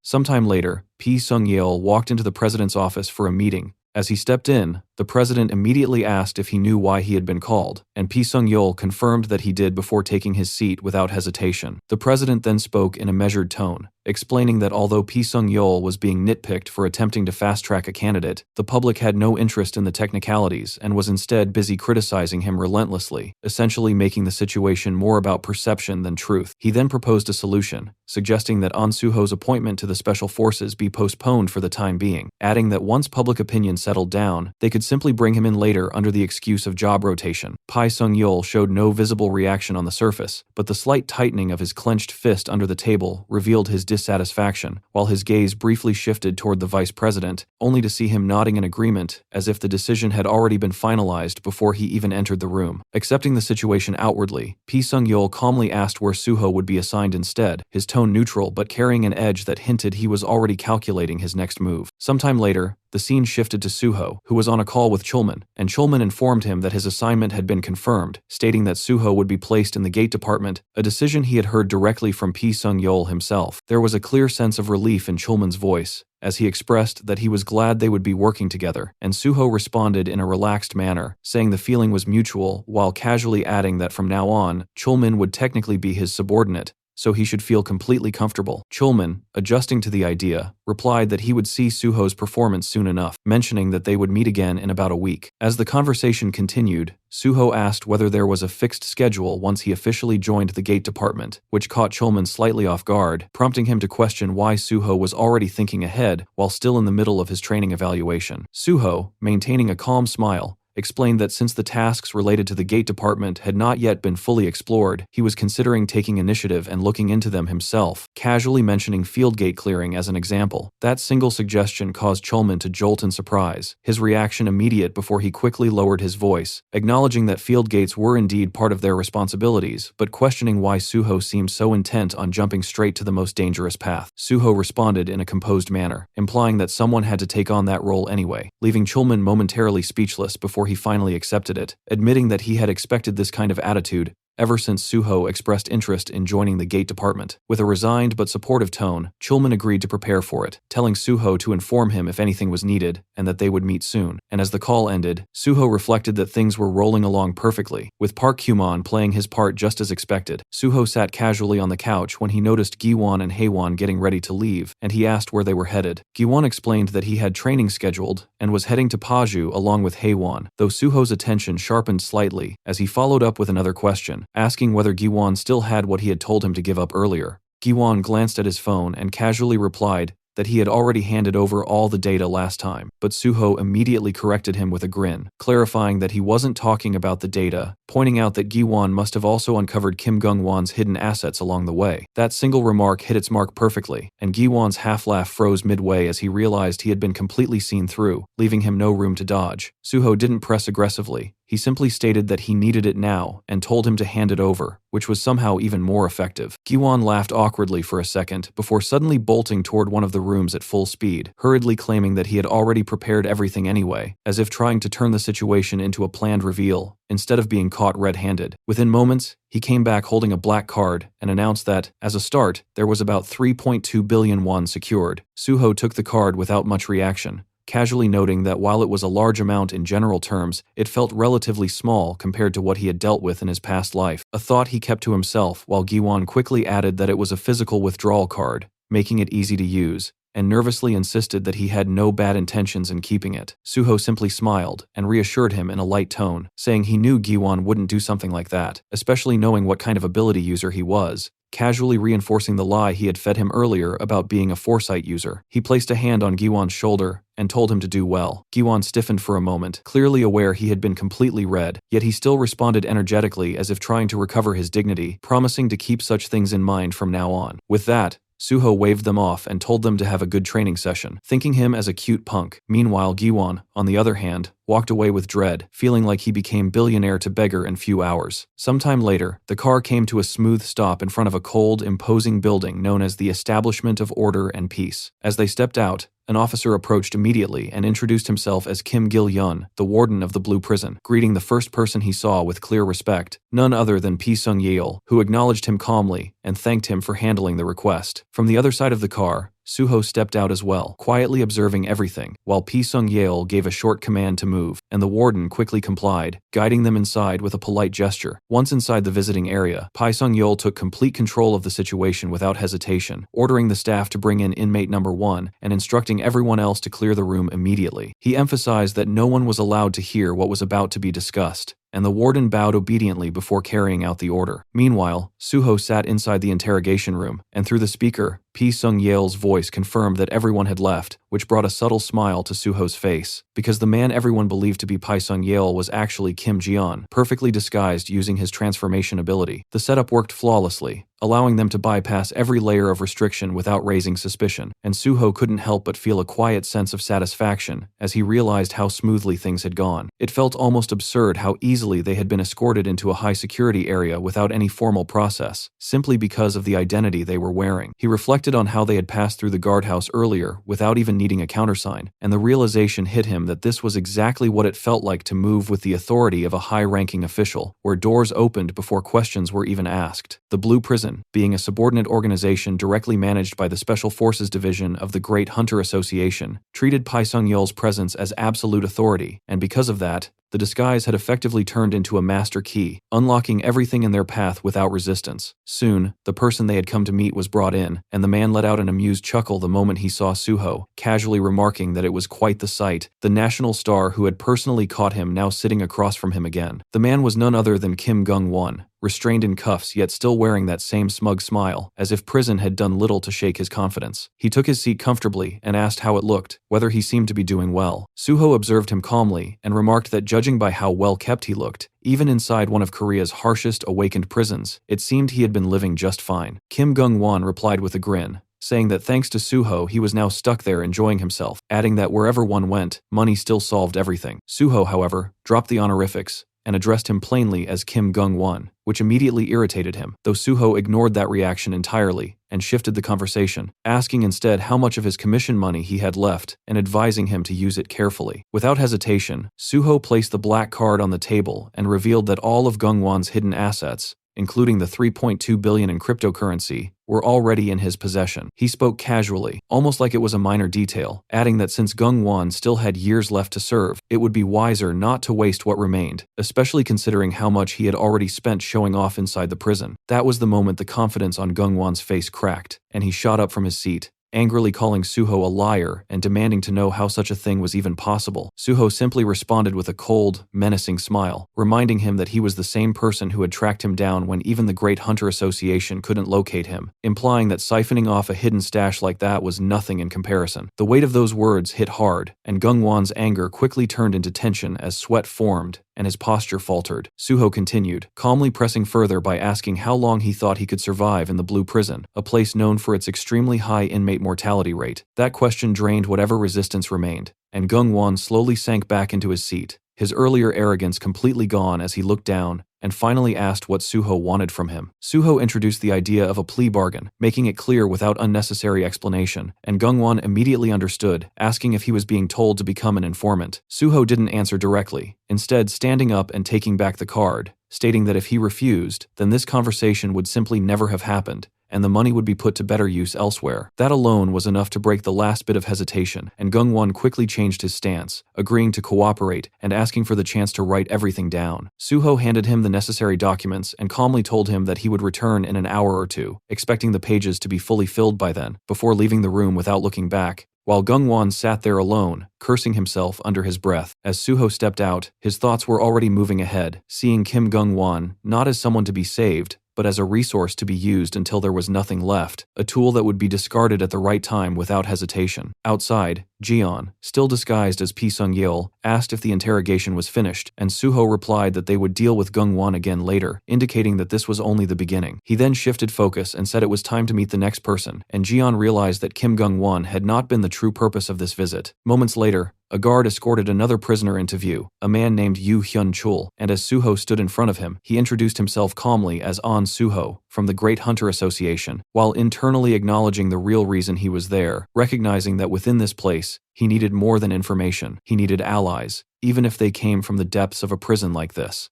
A: Sometime later, Pi Sung-yeol walked into the president's office for a meeting. As he stepped in, the president immediately asked if he knew why he had been called, and Pi Sung-yeol confirmed that he did before taking his seat without hesitation. The president then spoke in a measured tone, explaining that although Pi Sung-yeol was being nitpicked for attempting to fast-track a candidate, the public had no interest in the technicalities and was instead busy criticizing him relentlessly, essentially making the situation more about perception than truth. He then proposed a solution, suggesting that Ahn Soo-ho's appointment to the Special Forces be postponed for the time being, adding that once public opinion settled down, they could simply bring him in later under the excuse of job rotation. Pi Sung-yeol showed no visible reaction on the surface, but the slight tightening of his clenched fist under the table revealed his dissatisfaction, while his gaze briefly shifted toward the vice president, only to see him nodding in agreement, as if the decision had already been finalized before he even entered the room. Accepting the situation outwardly, Pi Sung-yeol calmly asked where Soo-ho would be assigned instead, his tone neutral but carrying an edge that hinted he was already calculating his next move. Sometime later, the scene shifted to Soo-ho, who was on a call with Chulman, and Chulman informed him that his assignment had been confirmed, stating that Soo-ho would be placed in the gate department, a decision he had heard directly from Pi Sung-yeol himself. There was a clear sense of relief in Chulman's voice, as he expressed that he was glad they would be working together, and Soo-ho responded in a relaxed manner, saying the feeling was mutual, while casually adding that from now on, Chulman would technically be his subordinate, so he should feel completely comfortable. Chulman, adjusting to the idea, replied that he would see Soo-ho's performance soon enough, mentioning that they would meet again in about a week. As the conversation continued, Soo-ho asked whether there was a fixed schedule once he officially joined the gate department, which caught Chulman slightly off guard, prompting him to question why Soo-ho was already thinking ahead while still in the middle of his training evaluation. Soo-ho, maintaining a calm smile, explained that since the tasks related to the gate department had not yet been fully explored, he was considering taking initiative and looking into them himself, casually mentioning field gate clearing as an example. That single suggestion caused Chulman to jolt in surprise, his reaction immediate before he quickly lowered his voice, acknowledging that field gates were indeed part of their responsibilities, but questioning why Soo-ho seemed so intent on jumping straight to the most dangerous path. Soo-ho responded in a composed manner, implying that someone had to take on that role anyway, leaving Chulman momentarily speechless before he finally accepted it, admitting that he had expected this kind of attitude ever since Soo-ho expressed interest in joining the gate department. With a resigned but supportive tone, Chulman agreed to prepare for it, telling Soo-ho to inform him if anything was needed and that they would meet soon. And as the call ended, Soo-ho reflected that things were rolling along perfectly, with Park Kyumon playing his part just as expected. Soo-ho sat casually on the couch when he noticed Gi-won and Hae-won getting ready to leave, and he asked where they were headed. Gi-won explained that he had training scheduled and was heading to Paju along with Hae-won, though Soo-ho's attention sharpened slightly as he followed up with another question, asking whether Gi-won still had what he had told him to give up earlier. Gi-won glanced at his phone and casually replied that he had already handed over all the data last time, but Soo-ho immediately corrected him with a grin, clarifying that he wasn't talking about the data, pointing out that Gi-won must have also uncovered Kim Gung-won's hidden assets along the way. That single remark hit its mark perfectly, and Gi-won's half-laugh froze midway as he realized he had been completely seen through, leaving him no room to dodge. Soo-ho didn't press aggressively. He simply stated that he needed it now and told him to hand it over, which was somehow even more effective. Gi-won laughed awkwardly for a second before suddenly bolting toward one of the rooms at full speed, hurriedly claiming that he had already prepared everything anyway, as if trying to turn the situation into a planned reveal, instead of being caught red-handed. Within moments, he came back holding a black card and announced that, as a start, there was about 3.2 billion won secured. Soo-ho took the card without much reaction, casually noting that while it was a large amount in general terms, it felt relatively small compared to what he had dealt with in his past life, a thought he kept to himself while Gi-won quickly added that it was a physical withdrawal card, making it easy to use, and nervously insisted that he had no bad intentions in keeping it. Soo-ho simply smiled and reassured him in a light tone, saying he knew Gi-won wouldn't do something like that, especially knowing what kind of ability user he was, casually reinforcing the lie he had fed him earlier about being a foresight user. He placed a hand on Gi-won's shoulder and told him to do well. Gi-won stiffened for a moment, clearly aware he had been completely read, yet he still responded energetically as if trying to recover his dignity, promising to keep such things in mind from now on. With that, Soo-ho waved them off and told them to have a good training session, thinking him as a cute punk. Meanwhile, Gi-won, on the other hand, walked away with dread, feeling like he became billionaire to beggar in few hours. Sometime later, the car came to a smooth stop in front of a cold, imposing building known as the Establishment of Order and Peace. As they stepped out, an officer approached immediately and introduced himself as Kim Gil-yeon, the warden of the Blue Prison, greeting the first person he saw with clear respect, none other than Pi Sung-yeol, who acknowledged him calmly and thanked him for handling the request. From the other side of the car, Suho stepped out as well, quietly observing everything, while Pi Sung-yeol gave a short command to move, and the warden quickly complied, guiding them inside with a polite gesture. Once inside the visiting area, Pi Sung-yeol took complete control of the situation without hesitation, ordering the staff to bring in inmate number 1 and instructing everyone else to clear the room immediately. He emphasized that no one was allowed to hear what was about to be discussed, and the warden bowed obediently before carrying out the order. Meanwhile, Suho sat inside the interrogation room, and through the speaker, Pi Sung-yeol's voice confirmed that everyone had left, which brought a subtle smile to Suho's face, because the man everyone believed to be Pi Sung-yeol was actually Kim Ji-yeon, perfectly disguised using his transformation ability. The setup worked flawlessly, allowing them to bypass every layer of restriction without raising suspicion, and Suho couldn't help but feel a quiet sense of satisfaction as he realized how smoothly things had gone. It felt almost absurd how easily they had been escorted into a high-security area without any formal process, simply because of the identity they were wearing. He reflected on how they had passed through the guardhouse earlier without even needing a countersign, and the realization hit him that this was exactly what it felt like to move with the authority of a high-ranking official, where doors opened before questions were even asked. The Blue Prison, being a subordinate organization directly managed by the Special Forces Division of the Great Hunter Association, treated Pi Sung-yeol's presence as absolute authority, and because of that, the disguise had effectively turned into a master key, unlocking everything in their path without resistance. Soon, the person they had come to meet was brought in, and the man let out an amused chuckle the moment he saw Suho, casually remarking that it was quite the sight, the national star who had personally caught him now sitting across from him again. The man was none other than Kim Gung-won, restrained in cuffs yet still wearing that same smug smile, as if prison had done little to shake his confidence. He took his seat comfortably and asked how it looked, whether he seemed to be doing well. Suho observed him calmly and remarked that judging by how well kept he looked, even inside one of Korea's harshest awakened prisons, it seemed he had been living just fine. Kim Gung-won replied with a grin, saying that thanks to Suho he was now stuck there enjoying himself, adding that wherever one went, money still solved everything. Suho, however, dropped the honorifics and addressed him plainly as Kim Gung-won, which immediately irritated him, though Suho ignored that reaction entirely and shifted the conversation, asking instead how much of his commission money he had left and advising him to use it carefully. Without hesitation, Suho placed the black card on the table and revealed that all of Gung-won's hidden assets, including the 3.2 billion in cryptocurrency, were already in his possession. He spoke casually, almost like it was a minor detail, adding that since Gung-won still had years left to serve, it would be wiser not to waste what remained, especially considering how much he had already spent showing off inside the prison. That was the moment the confidence on Gung-won's face cracked, and he shot up from his seat, angrily calling Suho a liar and demanding to know how such a thing was even possible. Suho simply responded with a cold, menacing smile, reminding him that he was the same person who had tracked him down when even the Great Hunter Association couldn't locate him, implying that siphoning off a hidden stash like that was nothing in comparison. The weight of those words hit hard, and Gung-won's anger quickly turned into tension as sweat formed and his posture faltered. Suho continued, calmly pressing further by asking how long he thought he could survive in the Blue Prison, a place known for its extremely high inmate mortality rate. That question drained whatever resistance remained, and Gung-won slowly sank back into his seat, his earlier arrogance completely gone as he looked down and finally asked what Suho wanted from him. Suho introduced the idea of a plea bargain, making it clear without unnecessary explanation, and Gung-won immediately understood, asking if he was being told to become an informant. Suho didn't answer directly, instead standing up and taking back the card, stating that if he refused, then this conversation would simply never have happened, and the money would be put to better use elsewhere. That alone was enough to break the last bit of hesitation, and Gung-won quickly changed his stance, agreeing to cooperate and asking for the chance to write everything down. Suho handed him the necessary documents and calmly told him that he would return in an hour or two, expecting the pages to be fully filled by then, before leaving the room without looking back, while Gung-won sat there alone, cursing himself under his breath. As Suho stepped out, his thoughts were already moving ahead, seeing Kim Gung-won not as someone to be saved, but as a resource to be used until there was nothing left, a tool that would be discarded at the right time without hesitation. Outside, Ji-yeon, still disguised as Pi Sung-yeol, asked if the interrogation was finished, and Suho replied that they would deal with Gung-won again later, indicating that this was only the beginning. He then shifted focus and said it was time to meet the next person, and Ji-yeon realized that Kim Gung-won had not been the true purpose of this visit. Moments later, a guard escorted another prisoner into view, a man named Yoo Hyun-chul, and as Suho stood in front of him, he introduced himself calmly as An Suho, from the Great Hunter Association, while internally acknowledging the real reason he was there, recognizing that within this place, he needed more than information. He needed allies, even if they came from the depths of a prison like this.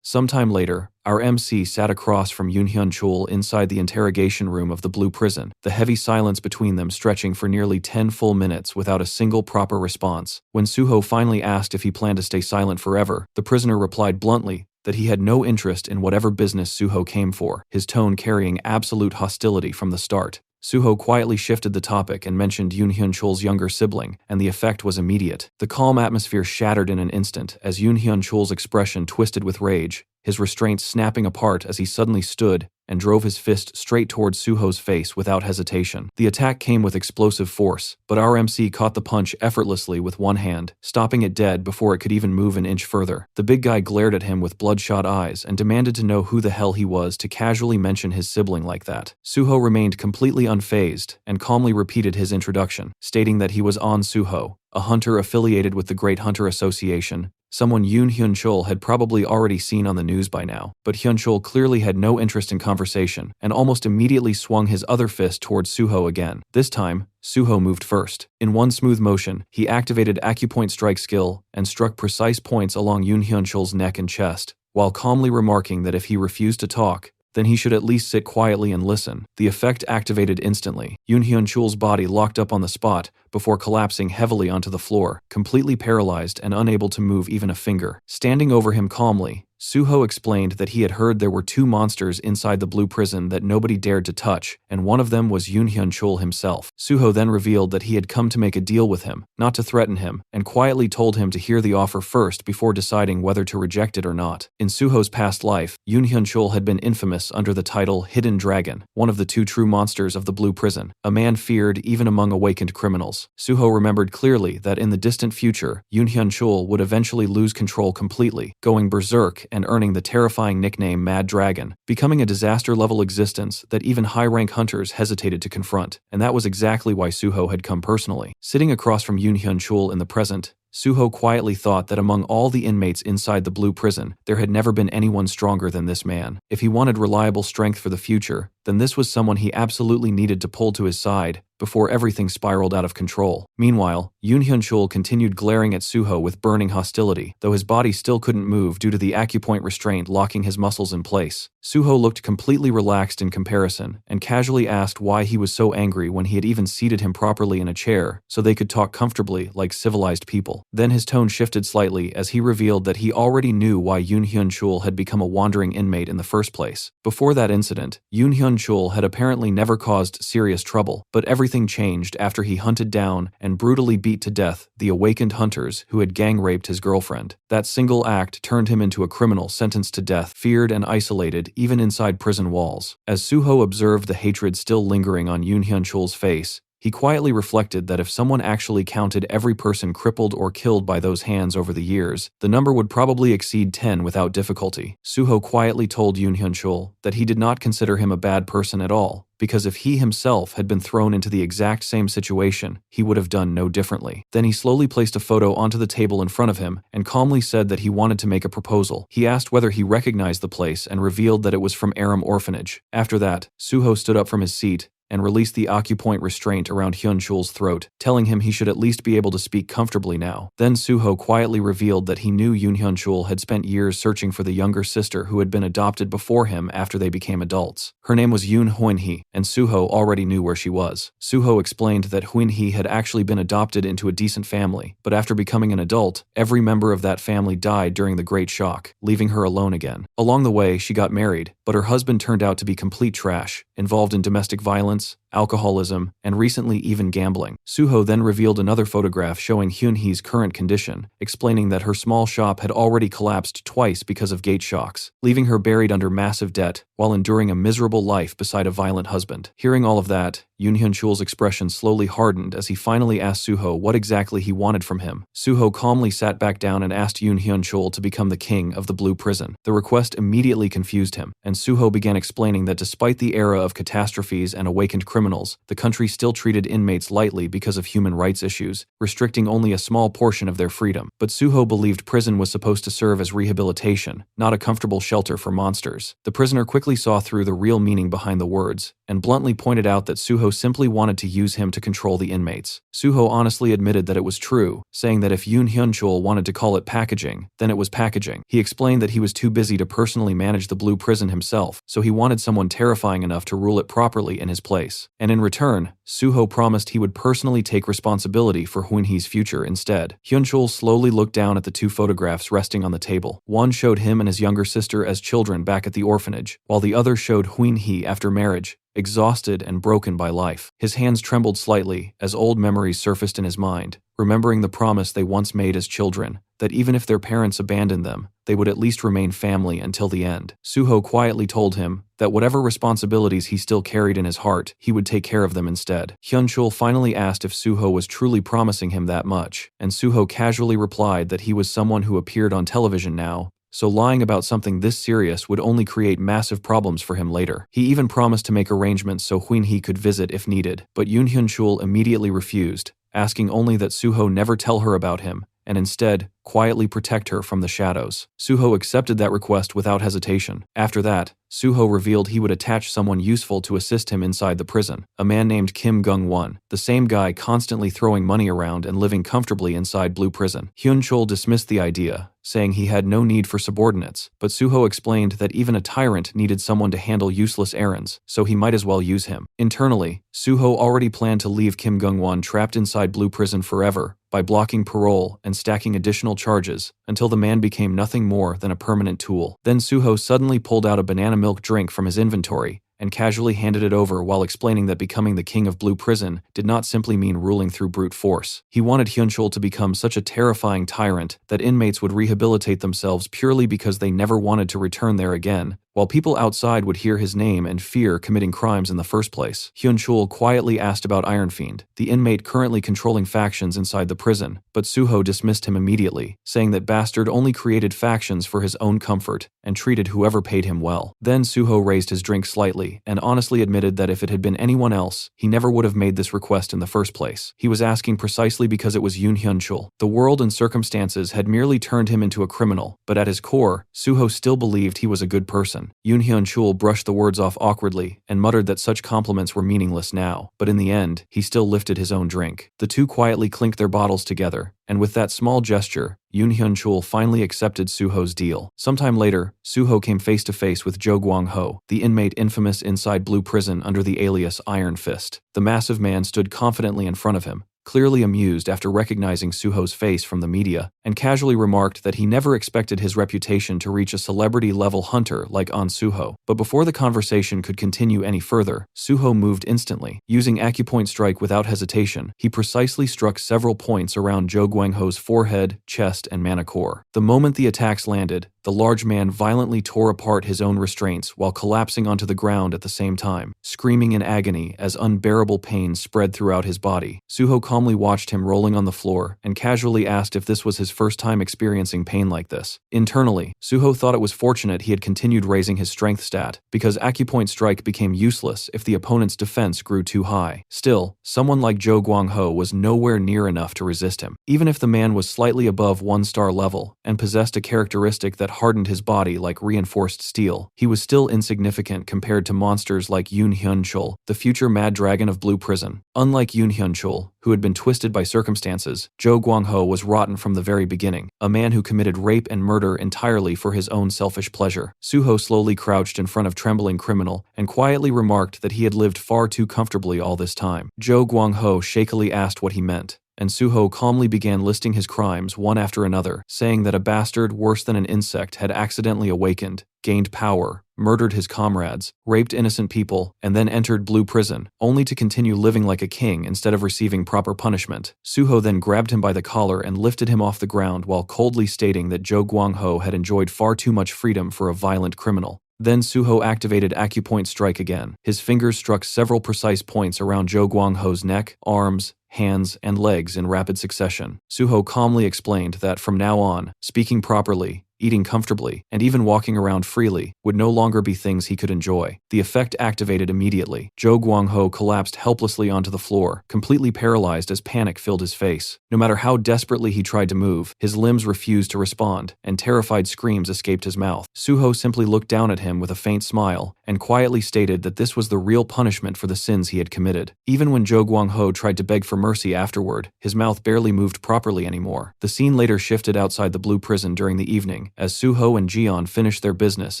A: Sometime later, our MC sat across from Yoon Hyun-chul inside the interrogation room of the Blue Prison, the heavy silence between them stretching for nearly 10 full minutes without a single proper response. When Suho finally asked if he planned to stay silent forever, the prisoner replied bluntly that he had no interest in whatever business Suho came for, his tone carrying absolute hostility from the start. Suho quietly shifted the topic and mentioned Yoon Hyun-chul's younger sibling, and the effect was immediate. The calm atmosphere shattered in an instant as Yoon Hyun-chul's expression twisted with rage, his restraint snapping apart as he suddenly stood and drove his fist straight towards Suho's face without hesitation. The attack came with explosive force, but our MC caught the punch effortlessly with one hand, stopping it dead before it could even move an inch further. The big guy glared at him with bloodshot eyes and demanded to know who the hell he was to casually mention his sibling like that. Suho remained completely unfazed and calmly repeated his introduction, stating that he was An Suho, a hunter affiliated with the Great Hunter Association, someone Yoon Hyun-chul had probably already seen on the news by now. But Hyun-chul clearly had no interest in conversation and almost immediately swung his other fist towards Suho again. This time, Suho moved first. In one smooth motion, he activated acupoint strike skill and struck precise points along Yoon Hyun-chul's neck and chest, while calmly remarking that if he refused to talk, then he should at least sit quietly and listen. The effect activated instantly. Yoon Hyun-chul's body locked up on the spot before collapsing heavily onto the floor, completely paralyzed and unable to move even a finger. Standing over him calmly, Suho explained that he had heard there were two monsters inside the Blue Prison that nobody dared to touch, and one of them was Yoon Hyun-chul himself. Suho then revealed that he had come to make a deal with him, not to threaten him, and quietly told him to hear the offer first before deciding whether to reject it or not. In Suho's past life, Yoon Hyun-chul had been infamous under the title Hidden Dragon, one of the two true monsters of the Blue Prison, a man feared even among awakened criminals. Suho remembered clearly that in the distant future, Yoon Hyun-chul would eventually lose control completely, going berserk and earning the terrifying nickname Mad Dragon, becoming a disaster-level existence that even high-rank hunters hesitated to confront, and that was exactly why Suho had come personally. Sitting across from Yoon Hyun-chul in the present, Suho quietly thought that among all the inmates inside the Blue Prison, there had never been anyone stronger than this man. If he wanted reliable strength for the future, then this was someone he absolutely needed to pull to his side before everything spiraled out of control. Meanwhile, Yoon Hyun-chul continued glaring at Suho with burning hostility, though his body still couldn't move due to the acupoint restraint locking his muscles in place. Suho looked completely relaxed in comparison, and casually asked why he was so angry when he had even seated him properly in a chair so they could talk comfortably like civilized people. Then his tone shifted slightly as he revealed that he already knew why Yoon Hyun-chul had become a wandering inmate in the first place. Before that incident, Yoon Hyun-chul had apparently never caused serious trouble, but everything changed after he hunted down and brutally beat to death the awakened hunters who had gang-raped his girlfriend. That single act turned him into a criminal sentenced to death, feared and isolated even inside prison walls. As Suho observed the hatred still lingering on Yoon Hyun-chul's face, he quietly reflected that if someone actually counted every person crippled or killed by those hands over the years, the number would probably exceed 10 without difficulty. Suho quietly told Yoon Hyun-chul that he did not consider him a bad person at all, because if he himself had been thrown into the exact same situation, he would have done no differently. Then he slowly placed a photo onto the table in front of him and calmly said that he wanted to make a proposal. He asked whether he recognized the place and revealed that it was from Aram Orphanage. After that, Suho stood up from his seat and released the acupoint restraint around Hyun-chul's throat, telling him he should at least be able to speak comfortably now. Then Suho quietly revealed that he knew Yoon Hyun-chul had spent years searching for the younger sister who had been adopted before him after they became adults. Her name was Yoon Hoon-hee, and Suho already knew where she was. Suho explained that Hoon-hee had actually been adopted into a decent family, but after becoming an adult, every member of that family died during the Great Shock, leaving her alone again. Along the way, she got married, but her husband turned out to be complete trash, involved in domestic violence, alcoholism, and recently even gambling. Suho then revealed another photograph showing Hyun-hee's current condition, explaining that her small shop had already collapsed twice because of gate shocks, leaving her buried under massive debt while enduring a miserable life beside a violent husband. Hearing all of that, Yoon Hyun-chul's expression slowly hardened as he finally asked Suho what exactly he wanted from him. Suho calmly sat back down and asked Yoon Hyun-chul to become the king of the Blue Prison. The request immediately confused him, and Suho began explaining that despite the era of catastrophes and awakened criminals, the country still treated inmates lightly because of human rights issues, restricting only a small portion of their freedom. But Suho believed prison was supposed to serve as rehabilitation, not a comfortable shelter for monsters. The prisoner quickly saw through the real meaning behind the words, and bluntly pointed out that Suho Suho simply wanted to use him to control the inmates. Suho honestly admitted that it was true, saying that if Yoon Hyun-chul wanted to call it packaging, then it was packaging. He explained that he was too busy to personally manage the blue prison himself, so he wanted someone terrifying enough to rule it properly in his place. And in return, Suho promised he would personally take responsibility for Hoon-hee's future instead. Hyun-chul slowly looked down at the two photographs resting on the table. One showed him and his younger sister as children back at the orphanage, while the other showed Hoon-hee after marriage, exhausted and broken by life. His hands trembled slightly as old memories surfaced in his mind, remembering the promise they once made as children, that even if their parents abandoned them, they would at least remain family until the end. Suho quietly told him that whatever responsibilities he still carried in his heart, he would take care of them instead. Hyun-chul finally asked if Suho was truly promising him that much, and Suho casually replied that he was someone who appeared on television now, so lying about something this serious would only create massive problems for him later. He even promised to make arrangements so Hoon-hee could visit if needed, but Yoon Hyun-chul immediately refused, asking only that Suho never tell her about him, and instead, quietly protect her from the shadows. Suho accepted that request without hesitation. After that, Suho revealed he would attach someone useful to assist him inside the prison, a man named Kim Gung-won, the same guy constantly throwing money around and living comfortably inside Blue Prison. Hyun-chul dismissed the idea, saying he had no need for subordinates, but Suho explained that even a tyrant needed someone to handle useless errands, so he might as well use him. Internally, Suho already planned to leave Kim Gung-won trapped inside Blue Prison forever, by blocking parole and stacking additional charges, until the man became nothing more than a permanent tool. Then Suho suddenly pulled out a banana milk drink from his inventory, and casually handed it over while explaining that becoming the king of Blue Prison did not simply mean ruling through brute force. He wanted Hyun-chul to become such a terrifying tyrant that inmates would rehabilitate themselves purely because they never wanted to return there again, while people outside would hear his name and fear committing crimes in the first place. Hyun-chul quietly asked about Iron Fiend, the inmate currently controlling factions inside the prison, but Suho dismissed him immediately, saying that bastard only created factions for his own comfort and treated whoever paid him well. Then Suho raised his drink slightly and honestly admitted that if it had been anyone else, he never would have made this request in the first place. He was asking precisely because it was Yoon Hyun-chul. The world and circumstances had merely turned him into a criminal, but at his core, Suho still believed he was a good person. Yoon Hyun-chul brushed the words off awkwardly and muttered that such compliments were meaningless now, but in the end, he still lifted his own drink. The two quietly clinked their bottles together, and with that small gesture, Yoon Hyun-chul finally accepted Suho's deal. Sometime later, Suho came face to face with Jo Gwang-ho, the inmate infamous inside Blue Prison under the alias Iron Fist. The massive man stood confidently in front of him, clearly amused after recognizing Suho's face from the media, and casually remarked that he never expected his reputation to reach a celebrity-level hunter like An Suho. But before the conversation could continue any further, Suho moved instantly. Using acupoint strike without hesitation, he precisely struck several points around Jo Gwang-ho's forehead, chest, and manicore. The moment the attacks landed, the large man violently tore apart his own restraints while collapsing onto the ground at the same time, screaming in agony as unbearable pain spread throughout his body. Suho calmly watched him rolling on the floor and casually asked if this was his first time experiencing pain like this. Internally, Suho thought it was fortunate he had continued raising his strength stat, because acupoint strike became useless if the opponent's defense grew too high. Still, someone like Jo Gwang-ho was nowhere near enough to resist him. Even if the man was slightly above 1-star level and possessed a characteristic that hardened his body like reinforced steel, he was still insignificant compared to monsters like Yoon Hyun-chul, the future Mad Dragon of Blue Prison. Unlike Yoon Hyun-chul, who had been twisted by circumstances, Jo Gwang-ho was rotten from the very beginning, a man who committed rape and murder entirely for his own selfish pleasure. Suho slowly crouched in front of trembling criminal and quietly remarked that he had lived far too comfortably all this time. Jo Gwang-ho shakily asked what he meant, and Suho calmly began listing his crimes one after another, saying that a bastard worse than an insect had accidentally awakened, gained power, murdered his comrades, raped innocent people, and then entered Blue Prison, only to continue living like a king instead of receiving proper punishment. Suho then grabbed him by the collar and lifted him off the ground while coldly stating that Jo Gwang-ho had enjoyed far too much freedom for a violent criminal. Then Suho activated acupoint strike again. His fingers struck several precise points around Jo Gwang-ho's neck, arms, hands, and legs in rapid succession. Suho calmly explained that from now on, speaking properly, eating comfortably, and even walking around freely, would no longer be things he could enjoy. The effect activated immediately. Zhou Guangho collapsed helplessly onto the floor, completely paralyzed as panic filled his face. No matter how desperately he tried to move, his limbs refused to respond, and terrified screams escaped his mouth. Suho simply looked down at him with a faint smile, and quietly stated that this was the real punishment for the sins he had committed. Even when Zhou Guangho tried to beg for mercy afterward, his mouth barely moved properly anymore. The scene later shifted outside the Blue Prison during the evening, as Suho and Jian finished their business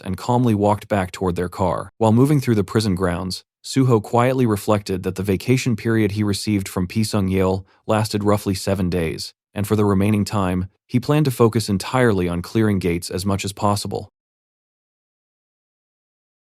A: and calmly walked back toward their car. While moving through the prison grounds, Suho quietly reflected that the vacation period he received from Pisung Yale lasted roughly 7 days, and for the remaining time, he planned to focus entirely on clearing gates as much as possible.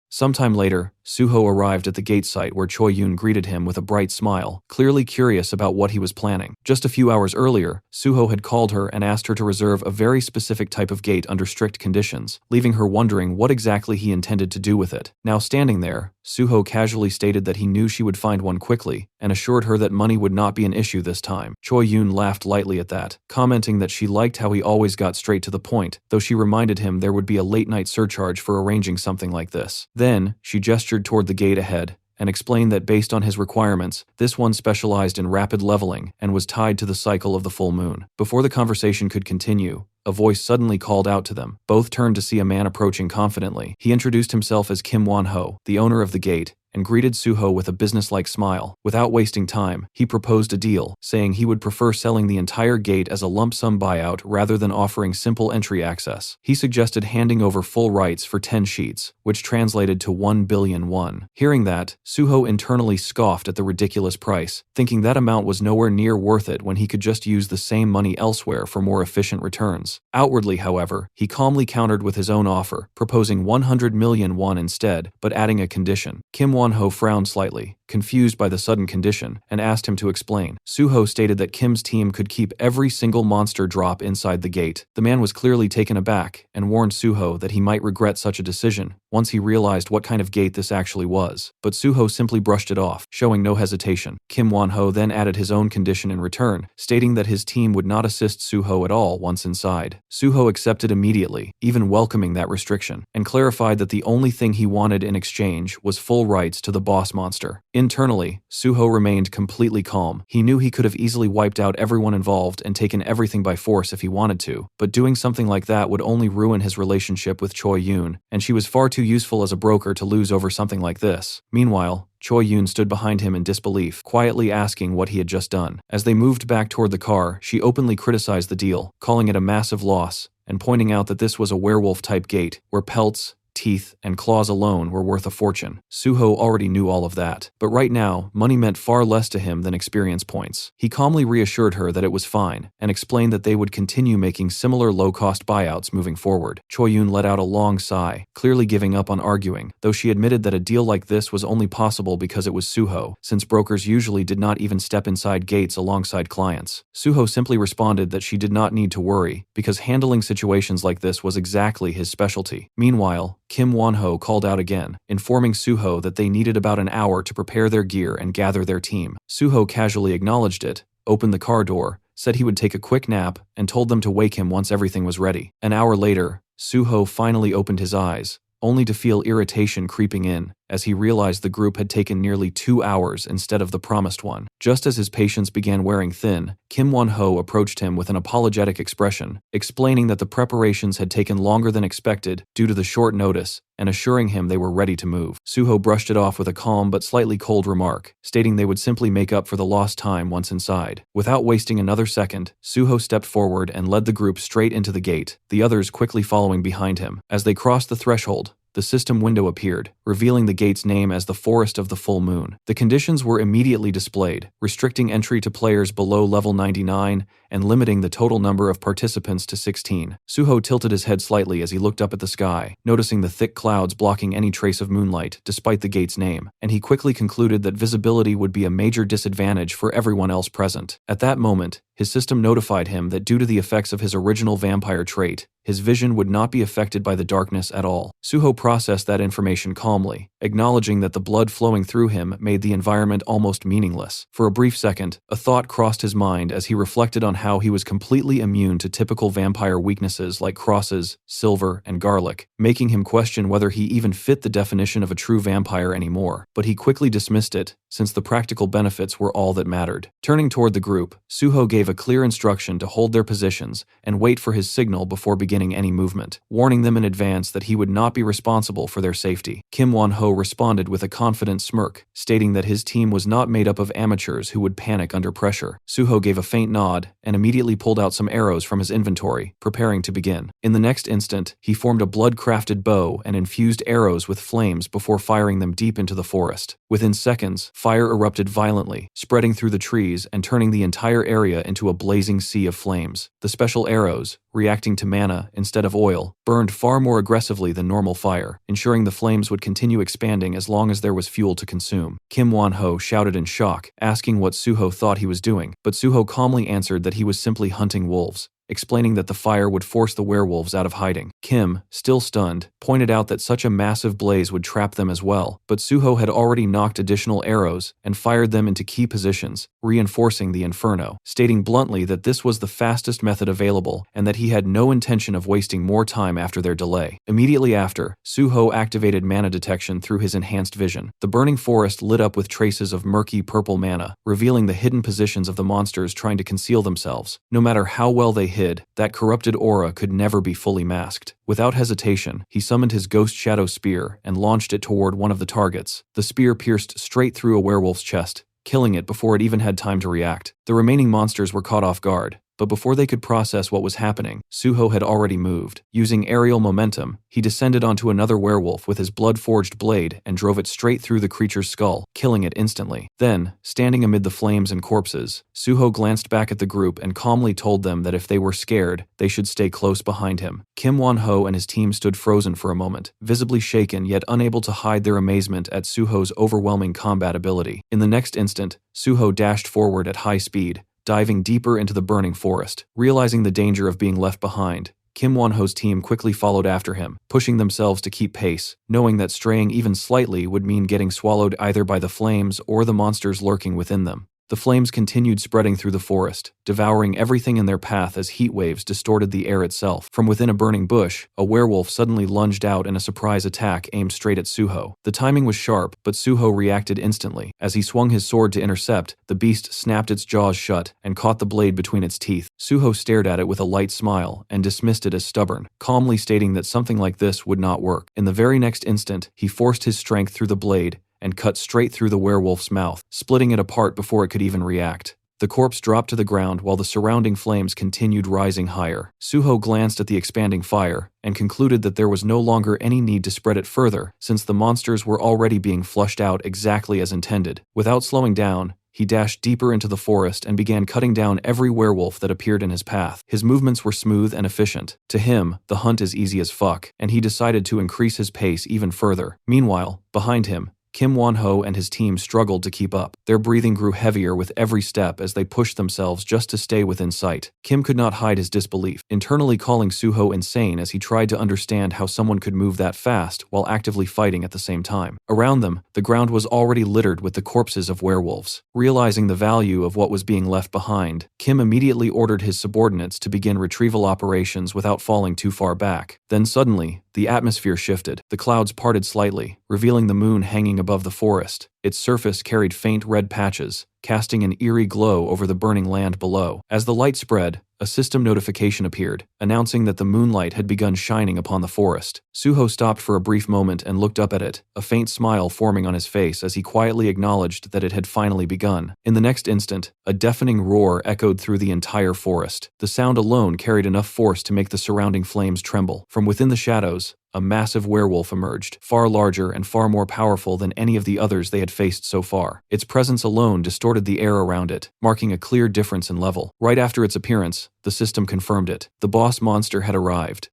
A: Sometime later, Suho arrived at the gate site where Choi Yun greeted him with a bright smile, clearly curious about what he was planning. Just a few hours earlier, Suho had called her and asked her to reserve a very specific type of gate under strict conditions, leaving her wondering what exactly he intended to do with it. Now standing there, Suho casually stated that he knew she would find one quickly, and assured her that money would not be an issue this time. Choi Yun laughed lightly at that, commenting that she liked how he always got straight to the point, though she reminded him there would be a late-night surcharge for arranging something like this. Then, she gestured toward the gate ahead, and explained that based on his requirements, this one specialized in rapid leveling and was tied to the cycle of the full moon. Before the conversation could continue, a voice suddenly called out to them. Both turned to see a man approaching confidently. He introduced himself as Kim Won-ho, the owner of the gate, and greeted Suho with a businesslike smile. Without wasting time, he proposed a deal, saying he would prefer selling the entire gate as a lump sum buyout rather than offering simple entry access. He suggested handing over full rights for 10 sheets, which translated to 1 billion won. Hearing that, Suho internally scoffed at the ridiculous price, thinking that amount was nowhere near worth it when he could just use the same money elsewhere for more efficient returns. Outwardly, however, he calmly countered with his own offer, proposing 100 million won instead, but adding a condition. Kim Won-ho frowned slightly, confused by the sudden condition, and asked him to explain. Suho stated that Kim's team could keep every single monster drop inside the gate. The man was clearly taken aback, and warned Suho that he might regret such a decision once he realized what kind of gate this actually was. But Suho simply brushed it off, showing no hesitation. Kim Won-ho then added his own condition in return, stating that his team would not assist Suho at all once inside. Suho accepted immediately, even welcoming that restriction, and clarified that the only thing he wanted in exchange was full rights to the boss monster. Internally, Suho remained completely calm. He knew he could have easily wiped out everyone involved and taken everything by force if he wanted to, but doing something like that would only ruin his relationship with Choi Yun, and she was far too useful as a broker to lose over something like this. Meanwhile, Choi Yun stood behind him in disbelief, quietly asking what he had just done. As they moved back toward the car, she openly criticized the deal, calling it a massive loss, and pointing out that this was a werewolf-type gate, where pelts, teeth, and claws alone were worth a fortune. Suho already knew all of that, but right now, money meant far less to him than experience points. He calmly reassured her that it was fine, and explained that they would continue making similar low-cost buyouts moving forward. Choi Yun let out a long sigh, clearly giving up on arguing, though she admitted that a deal like this was only possible because it was Suho, since brokers usually did not even step inside gates alongside clients. Suho simply responded that she did not need to worry, because handling situations like this was exactly his specialty. Meanwhile, Kim Won-ho called out again, informing Suho that they needed about an hour to prepare their gear and gather their team. Suho casually acknowledged it, opened the car door, said he would take a quick nap, and told them to wake him once everything was ready. An hour later, Suho finally opened his eyes, only to feel irritation creeping in, as he realized the group had taken nearly 2 hours instead of the promised one. Just as his patience began wearing thin, Kim Won-ho approached him with an apologetic expression, explaining that the preparations had taken longer than expected due to the short notice, and assuring him they were ready to move. Suho brushed it off with a calm but slightly cold remark, stating they would simply make up for the lost time once inside. Without wasting another second, Suho stepped forward and led the group straight into the gate, the others quickly following behind him. As they crossed the threshold, the system window appeared, revealing the gate's name as the Forest of the Full Moon. The conditions were immediately displayed, restricting entry to players below level 99 and limiting the total number of participants to 16. Suho tilted his head slightly as he looked up at the sky, noticing the thick clouds blocking any trace of moonlight despite the gate's name, and he quickly concluded that visibility would be a major disadvantage for everyone else present. At that moment, His system notified him that due to the effects of his original vampire trait, his vision would not be affected by the darkness at all. Suho processed that information calmly, acknowledging that the blood flowing through him made the environment almost meaningless. For a brief second, a thought crossed his mind as he reflected on how he was completely immune to typical vampire weaknesses like crosses, silver, and garlic, making him question whether he even fit the definition of a true vampire anymore. But he quickly dismissed it, since the practical benefits were all that mattered. Turning toward the group, Suho gave a clear instruction to hold their positions and wait for his signal before beginning any movement, warning them in advance that he would not be responsible for their safety. Kim Won-ho responded with a confident smirk, stating that his team was not made up of amateurs who would panic under pressure. Suho gave a faint nod and immediately pulled out some arrows from his inventory, preparing to begin. In the next instant, he formed a blood-crafted bow and infused arrows with flames before firing them deep into the forest. Within seconds, fire erupted violently, spreading through the trees and turning the entire area into a blazing sea of flames. The special arrows, reacting to mana instead of oil, burned far more aggressively than normal fire, ensuring the flames would continue expanding as long as there was fuel to consume. Kim Won-ho shouted in shock, asking what Suho thought he was doing, but Suho calmly answered that he was simply hunting wolves, explaining that the fire would force the werewolves out of hiding. Kim, still stunned, pointed out that such a massive blaze would trap them as well, but Suho had already knocked additional arrows and fired them into key positions, reinforcing the inferno, stating bluntly that this was the fastest method available and that he had no intention of wasting more time after their delay. Immediately after, Suho activated mana detection through his enhanced vision. The burning forest lit up with traces of murky purple mana, revealing the hidden positions of the monsters trying to conceal themselves. No matter how well they hid, that corrupted aura could never be fully masked. Without hesitation, he summoned his Ghost Shadow Spear and launched it toward one of the targets. The spear pierced straight through a werewolf's chest, killing it before it even had time to react. The remaining monsters were caught off guard, but before they could process what was happening, Suho had already moved. Using aerial momentum, he descended onto another werewolf with his blood-forged blade and drove it straight through the creature's skull, killing it instantly. Then, standing amid the flames and corpses, Suho glanced back at the group and calmly told them that if they were scared, they should stay close behind him. Kim Won-ho and his team stood frozen for a moment, visibly shaken yet unable to hide their amazement at Suho's overwhelming combat ability. In the next instant, Suho dashed forward at high speed, diving deeper into the burning forest. Realizing the danger of being left behind, Kim Won-ho's team quickly followed after him, pushing themselves to keep pace, knowing that straying even slightly would mean getting swallowed either by the flames or the monsters lurking within them. The flames continued spreading through the forest, devouring everything in their path as heat waves distorted the air itself. From within a burning bush, a werewolf suddenly lunged out in a surprise attack aimed straight at Suho. The timing was sharp, but Suho reacted instantly. As he swung his sword to intercept, the beast snapped its jaws shut and caught the blade between its teeth. Suho stared at it with a light smile and dismissed it as stubborn, calmly stating that something like this would not work. In the very next instant, he forced his strength through the blade and cut straight through the werewolf's mouth, splitting it apart before it could even react. The corpse dropped to the ground while the surrounding flames continued rising higher. Suho glanced at the expanding fire and concluded that there was no longer any need to spread it further, since the monsters were already being flushed out exactly as intended. Without slowing down, he dashed deeper into the forest and began cutting down every werewolf that appeared in his path. His movements were smooth and efficient. To him, the hunt is easy as fuck, and he decided to increase his pace even further. Meanwhile, behind him, Kim Won-ho and his team struggled to keep up. Their breathing grew heavier with every step as they pushed themselves just to stay within sight. Kim could not hide his disbelief, internally calling Suho insane as he tried to understand how someone could move that fast while actively fighting at the same time. Around them, the ground was already littered with the corpses of werewolves. Realizing the value of what was being left behind, Kim immediately ordered his subordinates to begin retrieval operations without falling too far back. Then suddenly, the atmosphere shifted. The clouds parted slightly, revealing the moon hanging above the forest. Its surface carried faint red patches, casting an eerie glow over the burning land below. As the light spread, a system notification appeared, announcing that the moonlight had begun shining upon the forest. Suho stopped for a brief moment and looked up at it, a faint smile forming on his face as he quietly acknowledged that it had finally begun. In the next instant, a deafening roar echoed through the entire forest. The sound alone carried enough force to make the surrounding flames tremble. From within the shadows, a massive werewolf emerged, far larger and far more powerful than any of the others they had faced so far. Its presence alone distorted the air around it, marking a clear difference in level. Right after its appearance, the system confirmed it. The boss monster had arrived.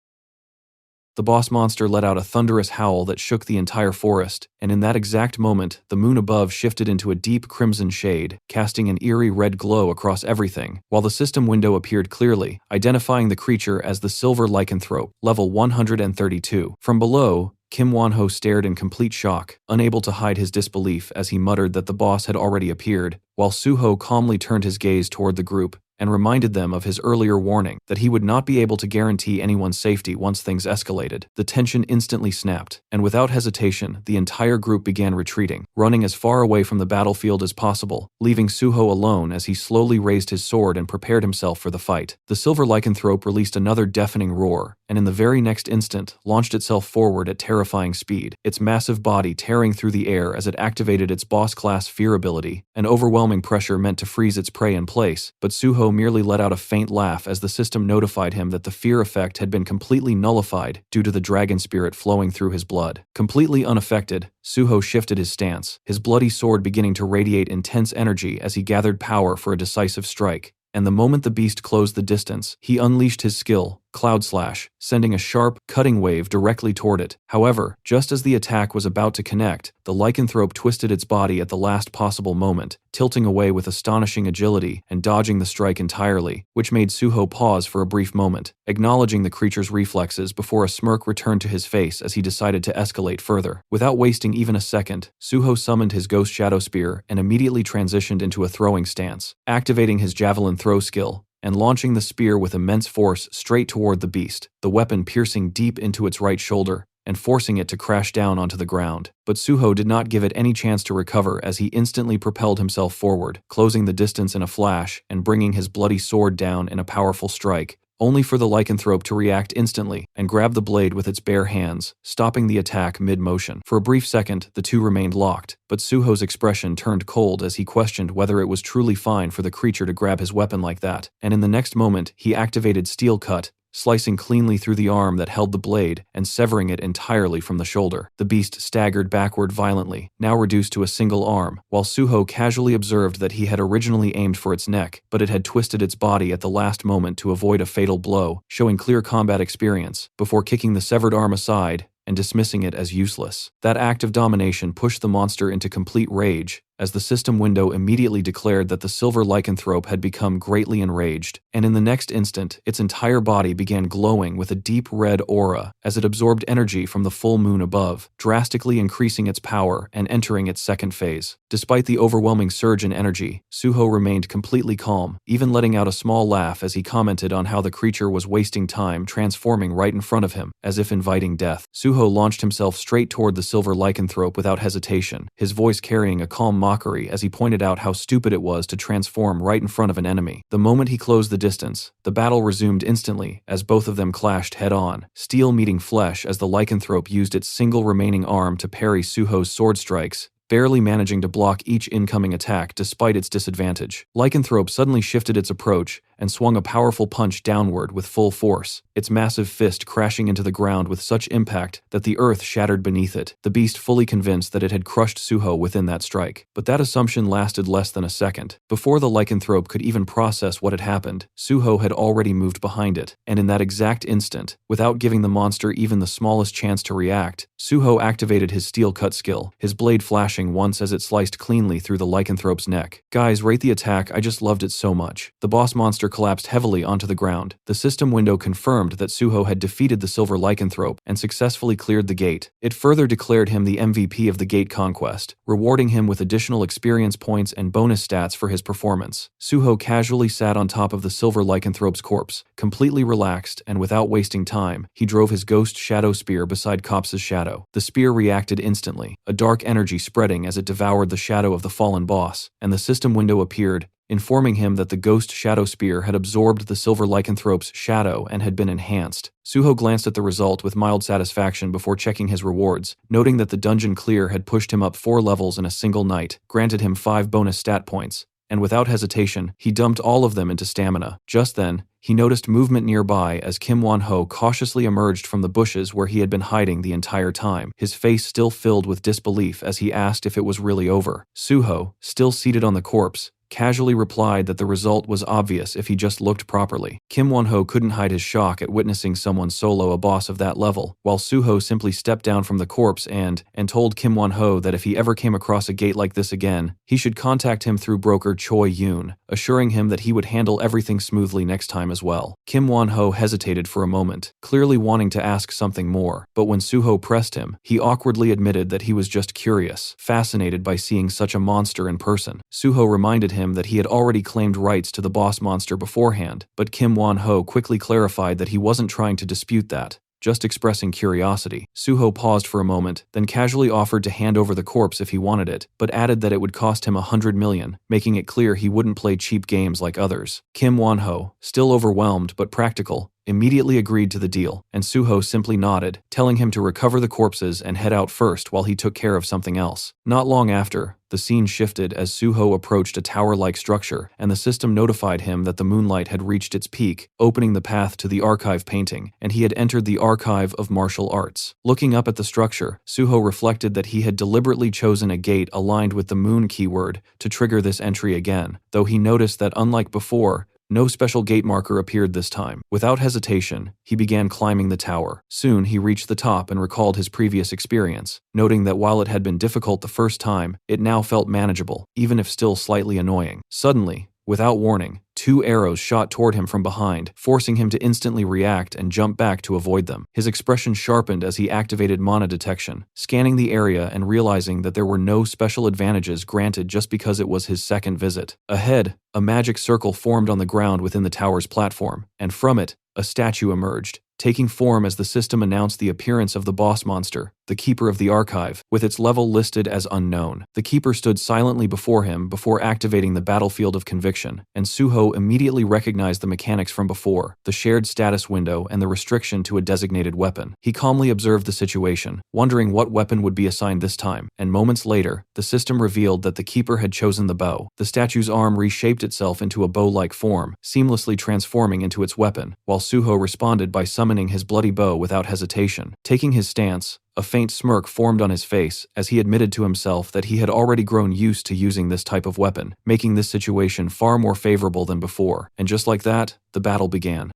A: The boss monster let out a thunderous howl that shook the entire forest, and in that exact moment, the moon above shifted into a deep crimson shade, casting an eerie red glow across everything, while the system window appeared clearly, identifying the creature as the Silver Lycanthrope, level 132. From below, Kim Won-ho stared in complete shock, unable to hide his disbelief as he muttered that the boss had already appeared, while Suho calmly turned his gaze toward the group and reminded them of his earlier warning that he would not be able to guarantee anyone's safety once things escalated. The tension instantly snapped, and without hesitation, the entire group began retreating, running as far away from the battlefield as possible, leaving Suho alone as he slowly raised his sword and prepared himself for the fight. The Silver Lycanthrope released another deafening roar, and in the very next instant, launched itself forward at terrifying speed, its massive body tearing through the air as it activated its boss-class fear ability. An overwhelming pressure meant to freeze its prey in place, but Suho merely let out a faint laugh as the system notified him that the fear effect had been completely nullified due to the dragon spirit flowing through his blood. Completely unaffected, Suho shifted his stance, his bloody sword beginning to radiate intense energy as he gathered power for a decisive strike. And the moment the beast closed the distance, he unleashed his skill, Cloud Slash, sending a sharp, cutting wave directly toward it. However, just as the attack was about to connect, the lycanthrope twisted its body at the last possible moment, tilting away with astonishing agility and dodging the strike entirely, which made Suho pause for a brief moment, acknowledging the creature's reflexes before a smirk returned to his face as he decided to escalate further. Without wasting even a second, Suho summoned his Ghost Shadow Spear and immediately transitioned into a throwing stance, activating his javelin throw skill and launching the spear with immense force straight toward the beast, the weapon piercing deep into its right shoulder and forcing it to crash down onto the ground. But Suho did not give it any chance to recover as he instantly propelled himself forward, closing the distance in a flash and bringing his bloody sword down in a powerful strike, only for the lycanthrope to react instantly and grab the blade with its bare hands, stopping the attack mid-motion. For a brief second, the two remained locked, but Suho's expression turned cold as he questioned whether it was truly fine for the creature to grab his weapon like that, and in the next moment, he activated Steel Cut, slicing cleanly through the arm that held the blade and severing it entirely from the shoulder. The beast staggered backward violently, now reduced to a single arm, while Suho casually observed that he had originally aimed for its neck, but it had twisted its body at the last moment to avoid a fatal blow, showing clear combat experience, before kicking the severed arm aside and dismissing it as useless. That act of domination pushed the monster into complete rage, as the system window immediately declared that the Silver Lycanthrope had become greatly enraged, and in the next instant, its entire body began glowing with a deep red aura as it absorbed energy from the full moon above, drastically increasing its power and entering its second phase. Despite the overwhelming surge in energy, Suho remained completely calm, even letting out a small laugh as he commented on how the creature was wasting time transforming right in front of him, as if inviting death. Suho launched himself straight toward the Silver Lycanthrope without hesitation, his voice carrying a calm mockery as he pointed out how stupid it was to transform right in front of an enemy. The moment he closed the distance, the battle resumed instantly as both of them clashed head-on, steel meeting flesh as the lycanthrope used its single remaining arm to parry Suho's sword strikes, barely managing to block each incoming attack despite its disadvantage. Lycanthrope suddenly shifted its approach and swung a powerful punch downward with full force, its massive fist crashing into the ground with such impact that the earth shattered beneath it, the beast fully convinced that it had crushed Suho within that strike. But that assumption lasted less than a second. Before the lycanthrope could even process what had happened, Suho had already moved behind it, and in that exact instant, without giving the monster even the smallest chance to react, Suho activated his steel cut skill, his blade flashing once as it sliced cleanly through the lycanthrope's neck. Guys, rate the attack, I just loved it so much. The boss monster collapsed heavily onto the ground. The system window confirmed that Suho had defeated the Silver Lycanthrope and successfully cleared the gate. It further declared him the MVP of the gate conquest, rewarding him with additional experience points and bonus stats for his performance. Suho casually sat on top of the Silver Lycanthrope's corpse, completely relaxed, and without wasting time, he drove his Ghost Shadow Spear beside Kops's shadow. The spear reacted instantly, a dark energy spreading as it devoured the shadow of the fallen boss, and the system window appeared, informing him that the Ghost Shadow Spear had absorbed the Silver Lycanthrope's shadow and had been enhanced. Suho glanced at the result with mild satisfaction before checking his rewards, noting that the dungeon clear had pushed him up 4 levels in a single night, granted him 5 bonus stat points, and without hesitation, he dumped all of them into stamina. Just then, he noticed movement nearby as Kim Won-ho cautiously emerged from the bushes where he had been hiding the entire time, his face still filled with disbelief as he asked if it was really over. Suho, still seated on the corpse, casually replied that the result was obvious if he just looked properly. Kim Won-ho couldn't hide his shock at witnessing someone solo a boss of that level, while Suho simply stepped down from the corpse and told Kim Won-ho that if he ever came across a gate like this again, he should contact him through broker Choi Yoon, assuring him that he would handle everything smoothly next time as well. Kim Won-ho hesitated for a moment, clearly wanting to ask something more, but when Suho pressed him, he awkwardly admitted that he was just curious, fascinated by seeing such a monster in person. Suho reminded him that he had already claimed rights to the boss monster beforehand, but Kim Won-ho quickly clarified that he wasn't trying to dispute that, just expressing curiosity. Suho paused for a moment, then casually offered to hand over the corpse if he wanted it, but added that it would cost him 100 million, making it clear he wouldn't play cheap games like others. Kim Won-ho, still overwhelmed but practical, immediately agreed to the deal, and Suho simply nodded, telling him to recover the corpses and head out first while he took care of something else. Not long after, the scene shifted as Suho approached a tower-like structure, and the system notified him that the moonlight had reached its peak, opening the path to the archive painting, and he had entered the archive of martial arts. Looking up at the structure, Suho reflected that he had deliberately chosen a gate aligned with the moon keyword to trigger this entry again, though he noticed that unlike before, no special gate marker appeared this time. Without hesitation, he began climbing the tower. Soon, he reached the top and recalled his previous experience, noting that while it had been difficult the first time, it now felt manageable, even if still slightly annoying. Suddenly, without warning, 2 arrows shot toward him from behind, forcing him to instantly react and jump back to avoid them. His expression sharpened as he activated mana detection, scanning the area and realizing that there were no special advantages granted just because it was his second visit. Ahead, a magic circle formed on the ground within the tower's platform, and from it, a statue emerged, taking form as the system announced the appearance of the boss monster, the Keeper of the Archive, with its level listed as unknown. The Keeper stood silently before him before activating the battlefield of conviction, and Suho immediately recognized the mechanics from before, the shared status window and the restriction to a designated weapon. He calmly observed the situation, wondering what weapon would be assigned this time, and moments later, the system revealed that the Keeper had chosen the bow. The statue's arm reshaped itself into a bow-like form, seamlessly transforming into its weapon, while Suho responded by summoning his bloody bow without hesitation. Taking his stance, a faint smirk formed on his face as he admitted to himself that he had already grown used to using this type of weapon, making this situation far more favorable than before. And just like that, the battle began.